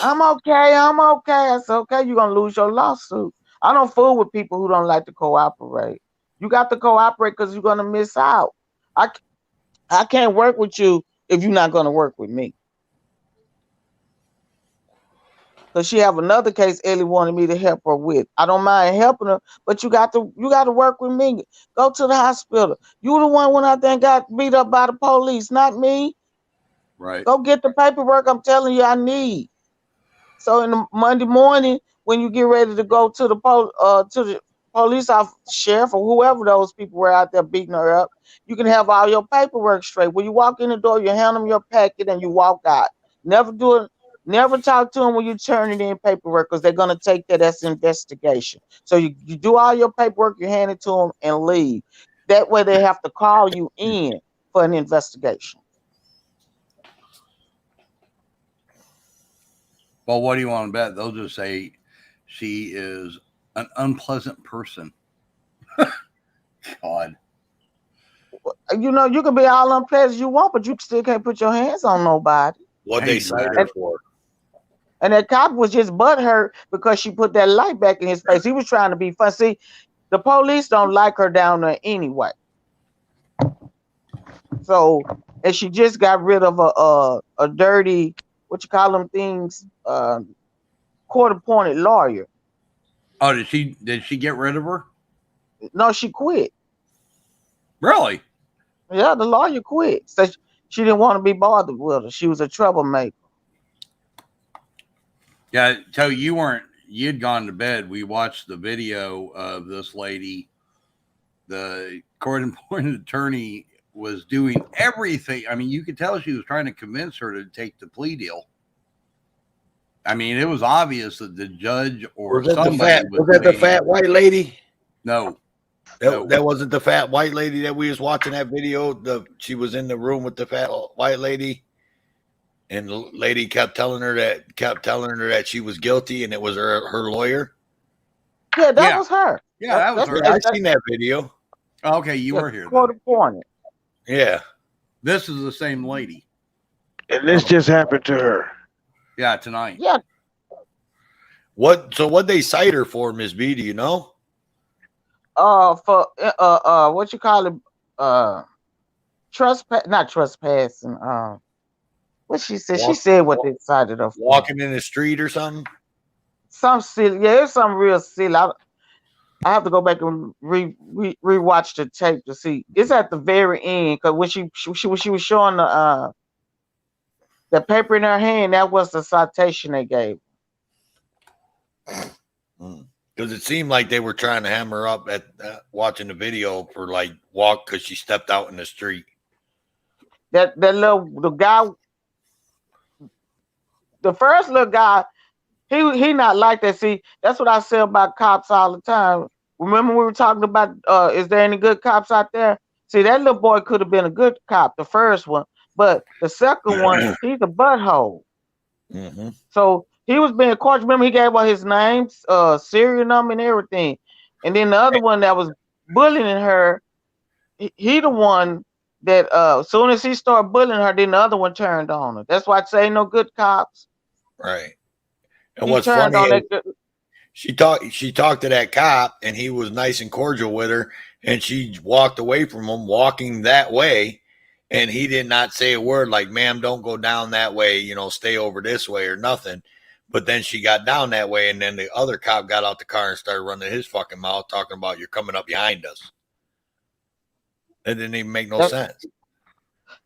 I'm okay. I'm okay. I said, okay, you're going to lose your lawsuit. I don't fool with people who don't like to cooperate. You got to cooperate because you're going to miss out. I can't work with you if you're not going to work with me. Because she have another case Ellie wanted me to help her with. I don't mind helping her, but you got to work with me. Go to the hospital. You the one when I think got beat up by the police, not me. Right. Go get the paperwork I'm telling you I need. So in the Monday morning, when you get ready to go to the police officer, sheriff, or whoever those people were out there beating her up, you can have all your paperwork straight. When you walk in the door, you hand them your packet and you walk out. Never talk to them when you turn it in paperwork because they're gonna take that as investigation. So you do all your paperwork, you hand it to them and leave. That way they have to call you in for an investigation. Well, what do you want to bet? They'll just say she is an unpleasant person. God. You know, you can be all unpleasant you want, but you still can't put your hands on nobody. What they cited her for. And that cop was just butthurt because she put that light back in his face. He was trying to be fun. See, the police don't like her down there anyway. So, and she just got rid of a dirty, what you call them things, court-appointed lawyer. Oh, did she get rid of her? No, she quit. Really? Yeah, the lawyer quit. So she didn't want to be bothered with her. She was a troublemaker. Yeah, so you'd gone to bed. We watched the video of this lady. The court-appointed attorney was doing everything. I mean, you could tell she was trying to convince her to take the plea deal. I mean, it was obvious that the judge or somebody was that the fat white lady? No. That wasn't the fat white lady that we was watching that video. She was in the room with the fat white lady, and the lady kept telling her that she was guilty, and it was her lawyer. Yeah, that was her. Yeah, that was her. I seen that video. Okay, you were here. Court-appointed. Yeah. This is the same lady. And this just happened to her. Yeah, tonight. Yeah. What they cite her for, Ms. B? Do you know? For what you call it? Not trespassing. What she said? She said what they cited her for. Walking in the street or something. Some silly. Yeah, it's something real silly. I have to go back and rewatch the tape to see. It's at the very end because when she was showing the paper in her hand, that was the citation they gave. Because Because it seemed like they were trying to hammer up at watching the video for like walk because she stepped out in the street. The guy, the first little guy, he not like that. See, that's what I say about cops all the time. Remember we were talking about is there any good cops out there? See, that little boy could have been a good cop, the first one, but the second one, he's a butthole. Mm-hmm. So he was being caught. Remember, he gave out his name, serial number, and everything. And then the other one that was bullying her, he the one that as soon as he started bullying her, then the other one turned on her. That's why I say no good cops. Right. And He what's turned funny on is that. she talked to that cop, and he was nice and cordial with her, and she walked away from him, walking that way. And he did not say a word like, ma'am, don't go down that way, you know, stay over this way or nothing. But then she got down that way, and then the other cop got out the car and started running his fucking mouth, talking about you're coming up behind us. It didn't even make no sense.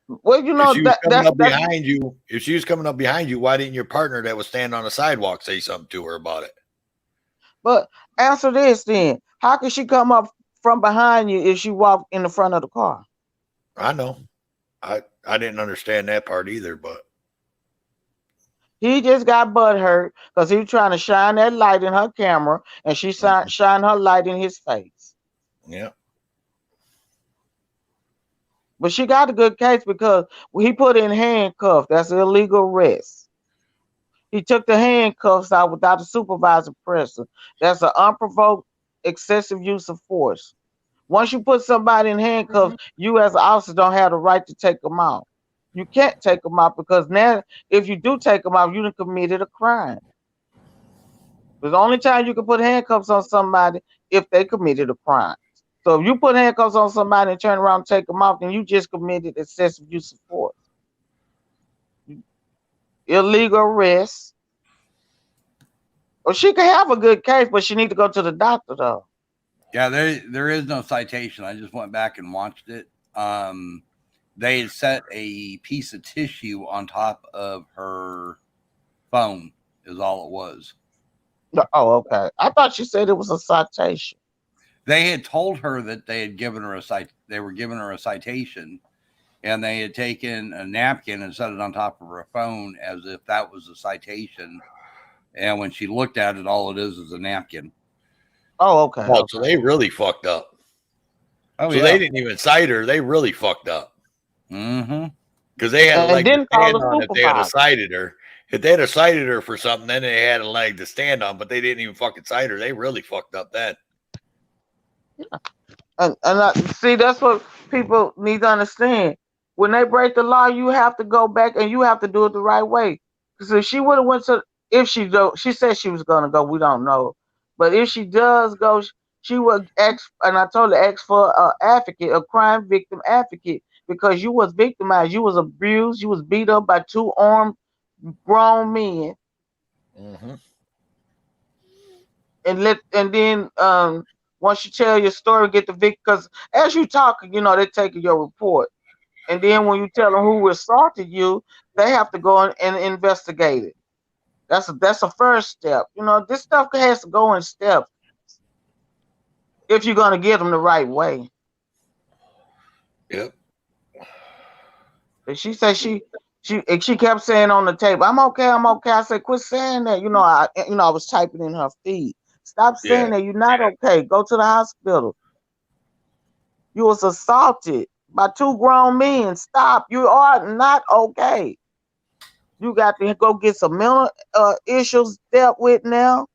Well, you know, if she was coming up behind you, if she was coming up behind you, why didn't your partner that was standing on the sidewalk say something to her about it? But answer this then. How could she come up from behind you if she walked in the front of the car? I know. I didn't understand that part either, but he just got butt hurt because he was trying to shine that light in her camera, and she shined her light in his face. Yeah. But she got a good case because he put in handcuffs. That's illegal arrest. He took the handcuffs out without the supervisor present. That's an unprovoked excessive use of force. Once you put somebody in handcuffs, you as an officer don't have the right to take them out. You can't take them out because now, if you do take them out, you done committed a crime. There's the only time you can put handcuffs on somebody if they committed a crime. So if you put handcuffs on somebody and turn around and take them off, then you just committed excessive use of force. Illegal arrest. Well, she could have a good case, but she need to go to the doctor though. Yeah, there is no citation. I just went back and watched it. They had set a piece of tissue on top of her phone, is all it was. Oh, okay. I thought you said it was a citation. They had told her that they had given her they were giving her a citation, and they had taken a napkin and set it on top of her phone as if that was a citation. And when she looked at it, all it is a napkin. Oh, okay. Oh, so they really fucked up. Oh, so yeah. they didn't even cite her. They really fucked up. Mm-hmm. Because they had a leg to stand on if they had supervisor. cited her. If they had cited her for something, then they had a leg to stand on, but they didn't even fucking cite her. They really fucked up then. And see, that's what people need to understand. When they break the law, you have to go back and you have to do it the right way. Because if she would have went to, if she go, she said she was gonna go. We don't know, but if she does go, she would ask. And I told her ask for an advocate, a crime victim advocate, because you was victimized, you was abused, you was beat up by two armed grown men, Mm-hmm. and then once you tell your story, get the victim. Because as you talk, you know they're taking your report, and then when you tell them who assaulted you, they have to go and investigate it. That's a first step. You know, this stuff has to go in steps if you're gonna get them the right way. Yep. And she said she kept saying on the table, I'm okay. I said, quit saying that. I was typing in her feed. Stop saying that. You're not okay. Go to the hospital. You was assaulted by two grown men. Stop. You are not okay. You got to go get some mental issues dealt with now.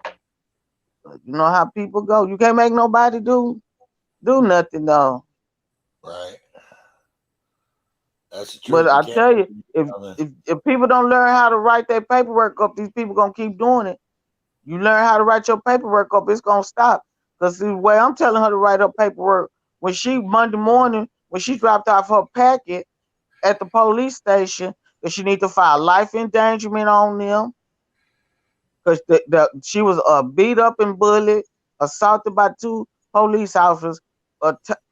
You know how people go. You can't make nobody do nothing though. Right. That's the truth. But I tell you, if people don't learn how to write their paperwork up, these people gonna keep doing it. You learn how to write your paperwork up, it's gonna stop. Because the way I'm telling her to write her paperwork, Monday morning, when she dropped off her packet at the police station, that she need to file life endangerment on them. Because she was beat up and bullied, assaulted by two police officers,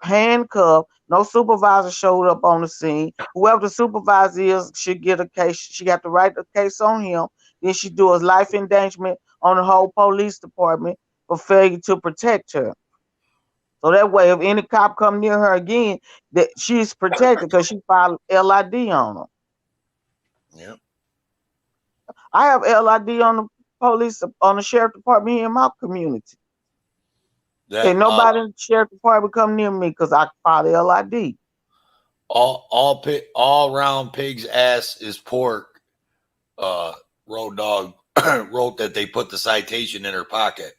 handcuffed. No supervisor showed up on the scene. Whoever the supervisor is should get a case. She got to write the case on him. Then she do a life endangerment on the whole police department for failure to protect her. So that way, if any cop come near her again, that she's protected because she filed LID on them. Yep. I have LID on the police, on the sheriff department here in my community. That Nobody in the sheriff department come near me because I filed LID. all round pig's ass is pork. Road Dog wrote that they put the citation in her pocket.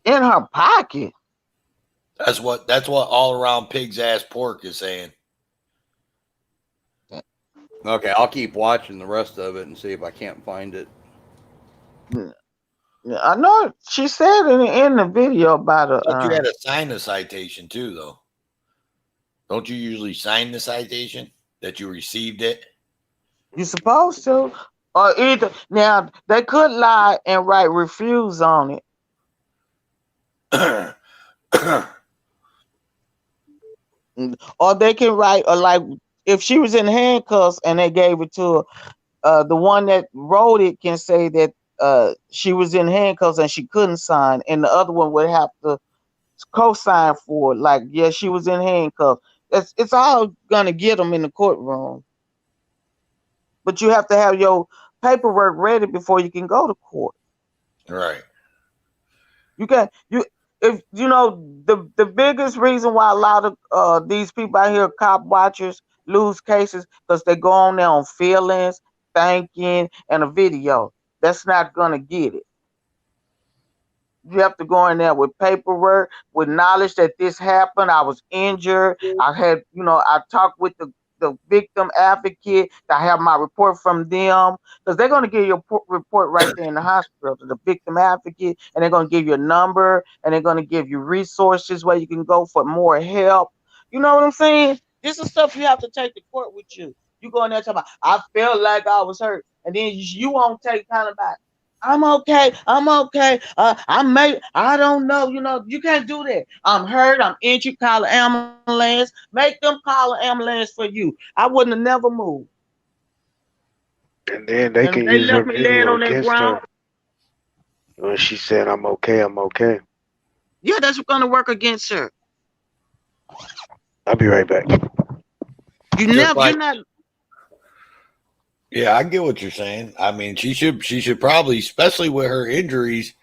In her pocket. That's what all around pig's ass pork is saying. Okay, I'll keep watching the rest of it and see if I can't find it. I know she said in the video about it. But you had to sign the citation too, though. Don't you usually sign the citation that you received it? You're supposed to. Or either now they could lie and write refuse on it. Or they can write, or like if she was in handcuffs and they gave it to her, the one that wrote it can say that she was in handcuffs and she couldn't sign, and the other one would have to co-sign for it. Like, yeah, she was in handcuffs. It's all gonna get them in the courtroom, but you have to have your paperwork ready before you can go to court. Right. If you know the biggest reason why a lot of these people out here, cop watchers, lose cases because they go on there on feelings, thinking, and a video. That's not gonna get it. You have to go in there with paperwork, with knowledge that this happened. I was injured. I had, I talked with the victim advocate. I have my report from them because they're going to give you a report right there in the hospital to the victim advocate, and they're going to give you a number, and they're going to give you resources where you can go for more help. You know what I'm saying? This is stuff you have to take to court with you. You go in there talking about, I felt like I was hurt, and then you won't take kind of back. I'm okay. I don't know. You can't do that. I'm hurt. I'm injured. Call an ambulance. Make them call an ambulance for you. I wouldn't have never moved. And then they can They use her left me laying video on that against ground. her when she said, I'm okay, I'm okay. Yeah, that's going to work against her. I'll be right back. You're not. Yeah, I get what you're saying. I mean, she should probably, especially with her injuries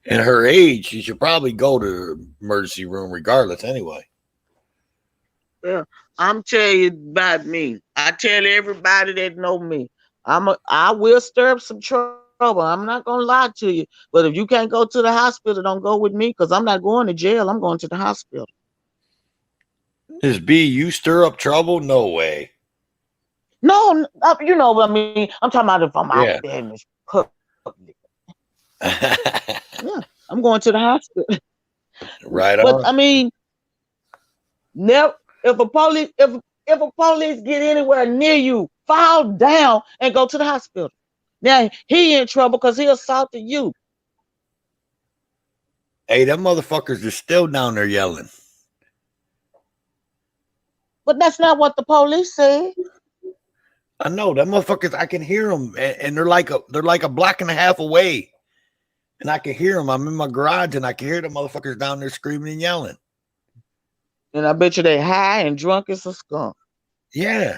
and her age, she should probably go to the emergency room regardless anyway. Yeah, I'm telling you about me. I tell everybody that know me. I will stir up some trouble. I'm not gonna lie to you. But if you can't go to the hospital, don't go with me because I'm not going to jail. I'm going to the hospital. Miss B, you stir up trouble? No way. No, you know what I mean. I'm talking about if I'm out there in this public. Yeah, I'm going to the hospital. Right but, on. But I mean, never. If a police get anywhere near you, fall down and go to the hospital. Now he in trouble because he assaulted you. Hey, them motherfuckers are still down there yelling. But that's not what the police said. I know that motherfuckers. I can hear them, and they're like a block and a half away, and I can hear them. I'm in my garage, and I can hear the motherfuckers down there screaming and yelling. And I bet you they high and drunk as a skunk. Yeah,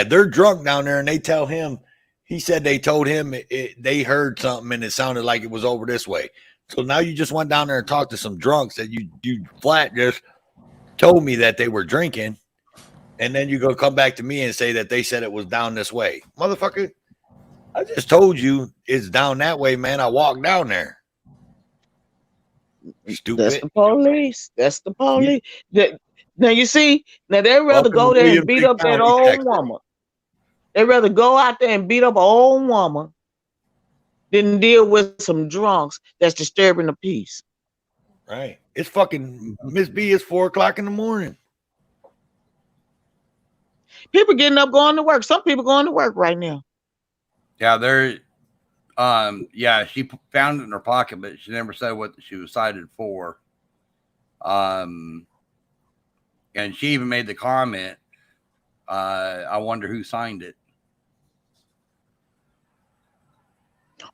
they're drunk down there, and they tell him. He said they told him they heard something, and it sounded like it was over this way. So now you just went down there and talked to some drunks that you flat just told me that they were drinking. And then you go come back to me and say that they said it was down this way. Motherfucker, I just told you it's down that way, man. I walked down there. Stupid. That's the police. That's the police. Now you see, now they'd rather go there and beat up that old woman. They'd rather go out there and beat up an old woman than deal with some drunks that's disturbing the peace. Right. It's fucking Miss B. It's 4:00 in the morning. People getting up, going to work. Some people going to work right now. Yeah, she found it in her pocket, but she never said what she was cited for. And she even made the comment I wonder who signed it.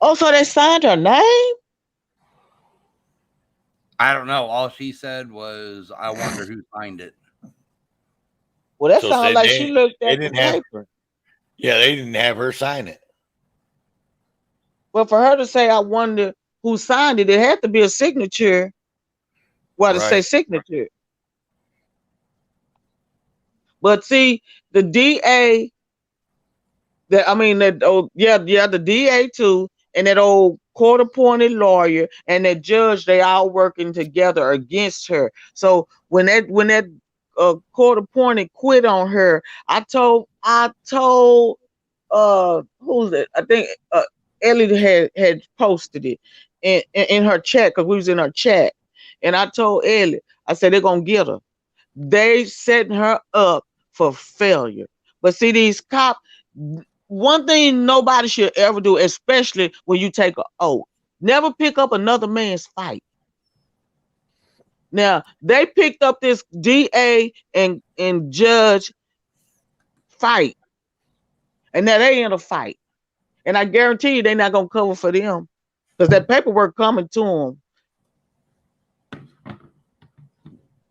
Oh, so they signed her name? I don't know. All she said was, I wonder who signed it. Well, that sounds like she looked at the paper. Yeah, they didn't have her sign it. Well, for her to say, I wonder who signed it, it had to be a signature. Well, to say signature. But see, the DA, the DA too, and that old court-appointed lawyer and that judge, they all working together against her. So when that court-appointed quit on her, I told who's it? I think Ellie had posted it in her chat, because we was in her chat, and I told Ellie, I said they're gonna get her. They setting her up for failure. But see, these cops, one thing nobody should ever do, especially when you take an oath, never pick up another man's fight. Now, they picked up this DA and judge fight, and now they in a fight. And I guarantee you they're not going to cover for them, because that paperwork coming to them.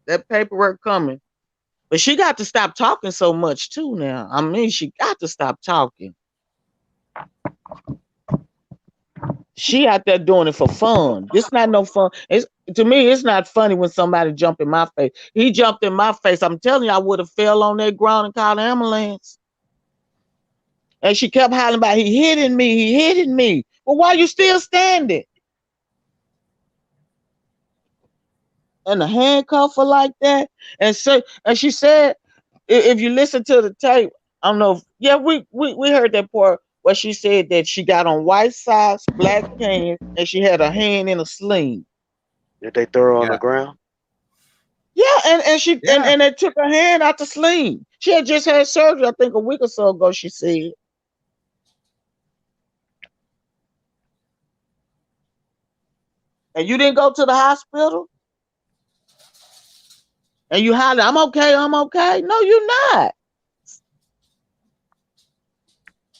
That paperwork coming. But she got to stop talking so much too now. I mean, she got to stop talking. She out there doing it for fun. It's not no fun. To me, it's not funny when somebody jump in my face. He jumped in my face. I'm telling you, I would have fell on that ground and called an ambulance. And she kept hollering about, he hitting me, he hitting me. Well, why you still standing? And the handcuff her like that. And she said, if you listen to the tape, I don't know. We heard that part where she said that she got on white socks, black pants, and she had her hand in a sling. Did they throw her on the ground? Yeah, and they took her hand out the sling. She had just had surgery, I think a week or so ago, she said. And you didn't go to the hospital? And you holler, I'm okay, I'm okay. No, you're not.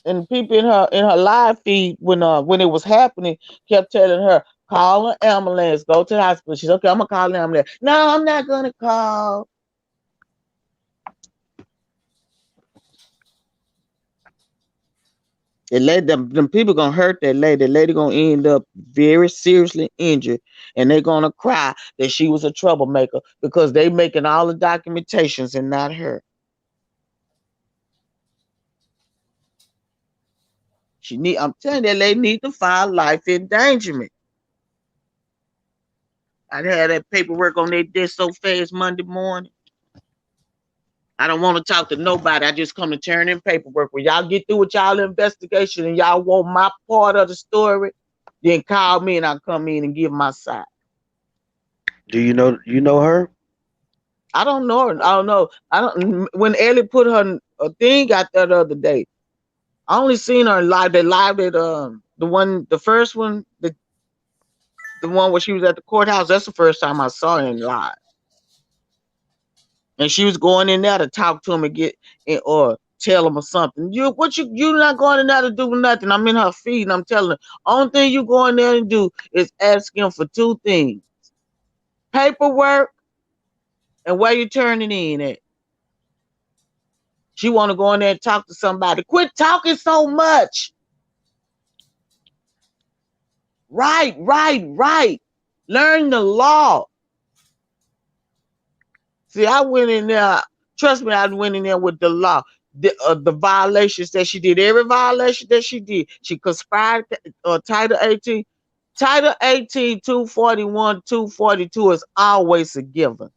And people in her live feed when it was happening kept telling her, call an ambulance, go to the hospital. She's okay, I'm gonna call an ambulance. No, I'm not gonna call. Them people gonna hurt that lady. The lady gonna end up very seriously injured, and they're gonna cry that she was a troublemaker because they making all the documentations and not her. I'm telling you, that lady need to file life endangerment. I had that paperwork on their desk so fast Monday morning. I don't want to talk to nobody. I just come to turn in paperwork. When y'all get through with y'all investigation and y'all want my part of the story, then call me and I'll come in and give my side. Do you know her? I don't know her. I don't know. When Ellie put her thing out there the other day, I only seen her live. They live at the first one, the one where she was at the courthouse. That's the first time I saw her in live. And she was going in there to talk to him and or tell him or something. You not going in there to do nothing. I'm in her feed and I'm telling her, only thing you go in there and do is ask him for two things: paperwork and where you turning in at. She want to go in there and talk to somebody. Quit talking so much. Right. Learn the law. See, I went in there. Trust me, I went in there with the law. The violations that she did, every violation that she did, she conspired. Title 18, 241, 242 is always a given.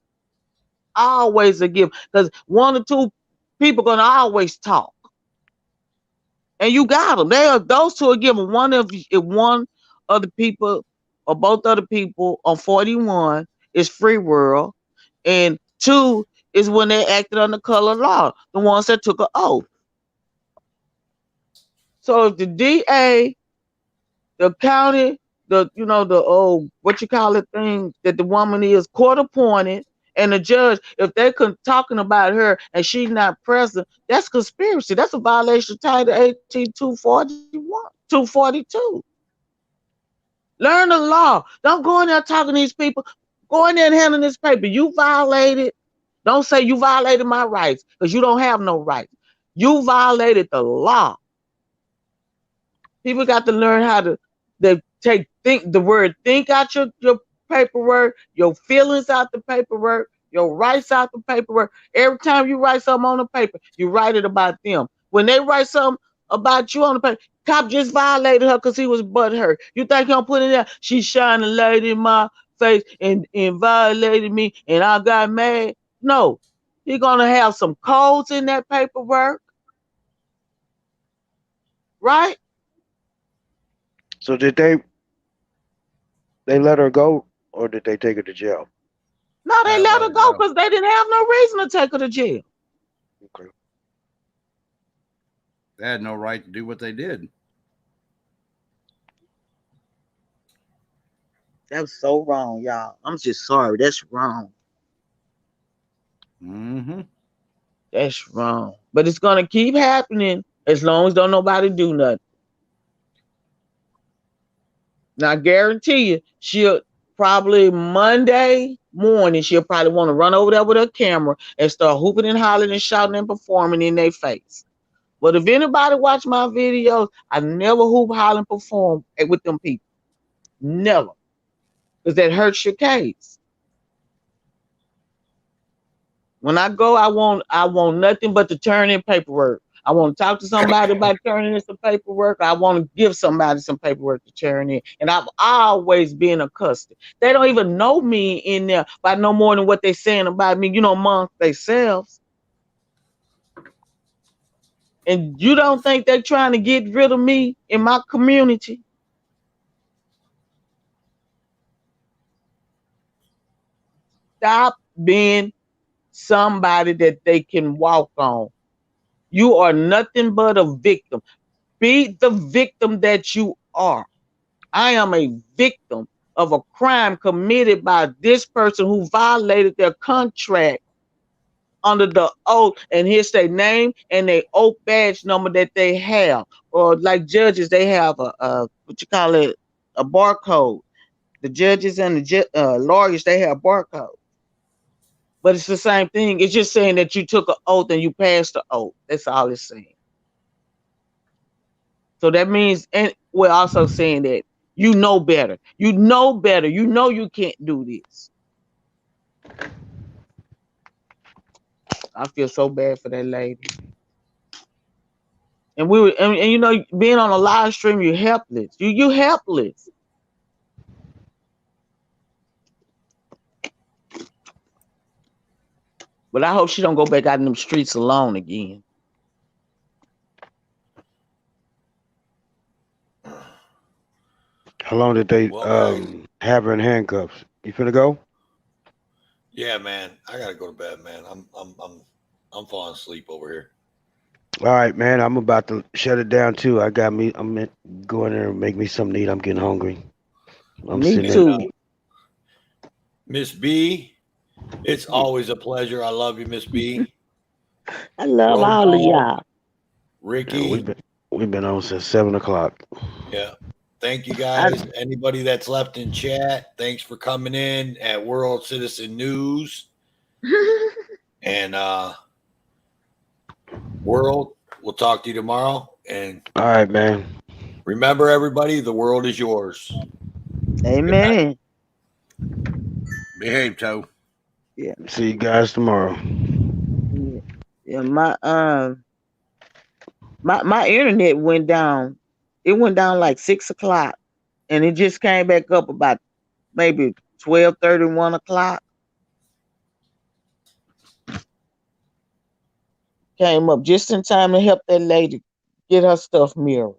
Always a given, because one or two people gonna always talk, and you got them. Those two are given. One of the people or both other people on 41 is free world, and two is when they acted under color law, the ones that took an oath. So if the DA, the county, what you call it thing that the woman is court appointed, And the judge, if they're talking about her and she's not present, that's conspiracy. That's a violation of Title 18 242. Learn the law. Don't go in there talking to these people. Go in there and handle this paper. You violated. Don't say you violated my rights because you don't have no rights. You violated the law. People got to learn how to think the word think out your paperwork, your feelings out the paperwork, your rights out the paperwork. Every time you write something on the paper, you write it about them. When they write something about you on the paper, cop just violated her because he was butthurt. You think he'll put it there? She shined a light in my face and violated me and I got mad. No, he's gonna have some codes in that paperwork, right? So did they let her go, or did they take her to jail? No, they let her go because they didn't have no reason to take her to jail. Okay. They had no right to do what they did. That was so wrong, y'all. I'm just sorry. That's wrong. Mm-hmm. That's wrong. But it's gonna keep happening as long as don't nobody do nothing. Now I guarantee you, she'll probably Monday morning, she'll probably want to run over there with her camera and start hooping and hollering and shouting and performing in their face. But if anybody watch my videos, I never hoop, holler, and perform with them people. Never. Because that hurts your case. When I go, I want nothing but to turn in paperwork. I want to talk to somebody about turning in some paperwork. I want to give somebody some paperwork to turn in. And I've always been accustomed. They don't even know me in there by no more than what they're saying about me, amongst themselves. And you don't think they're trying to get rid of me in my community? Stop being somebody that they can walk on. You are nothing but a victim. Be the victim that you are. I am a victim of a crime committed by this person who violated their contract under the oath, and here's their name and their oath badge number that they have. Or like judges, they have a a barcode. The judges and the lawyers, they have barcodes. But it's the same thing. It's just saying that you took an oath and you passed the oath. That's all it's saying. So that means, and we're also saying that you know better. You know better. You know you can't do this. I feel so bad for that lady. And being on a live stream, you're helpless. You helpless. But I hope she don't go back out in them streets alone again. How long did they have her in handcuffs? You finna go? Yeah, man. I gotta go to bed, man. I'm falling asleep over here. All right, man. I'm about to shut it down too. I'm going there and make me something to eat. I'm getting hungry. Me too. Miss B, it's always a pleasure. I love you, Miss B. I love all of y'all. Ricky. Yeah, we've been on since 7:00. Yeah. Thank you guys. Anybody that's left in chat, thanks for coming in at World Citizen News. And World, we'll talk to you tomorrow. And all right, man. Remember, everybody, the world is yours. Amen. Behave, Toe. Yeah. See you guys tomorrow. Yeah. My internet went down. It went down like 6:00, and it just came back up about maybe 12:30, 1:00. Came up just in time to help that lady get her stuff mirrored.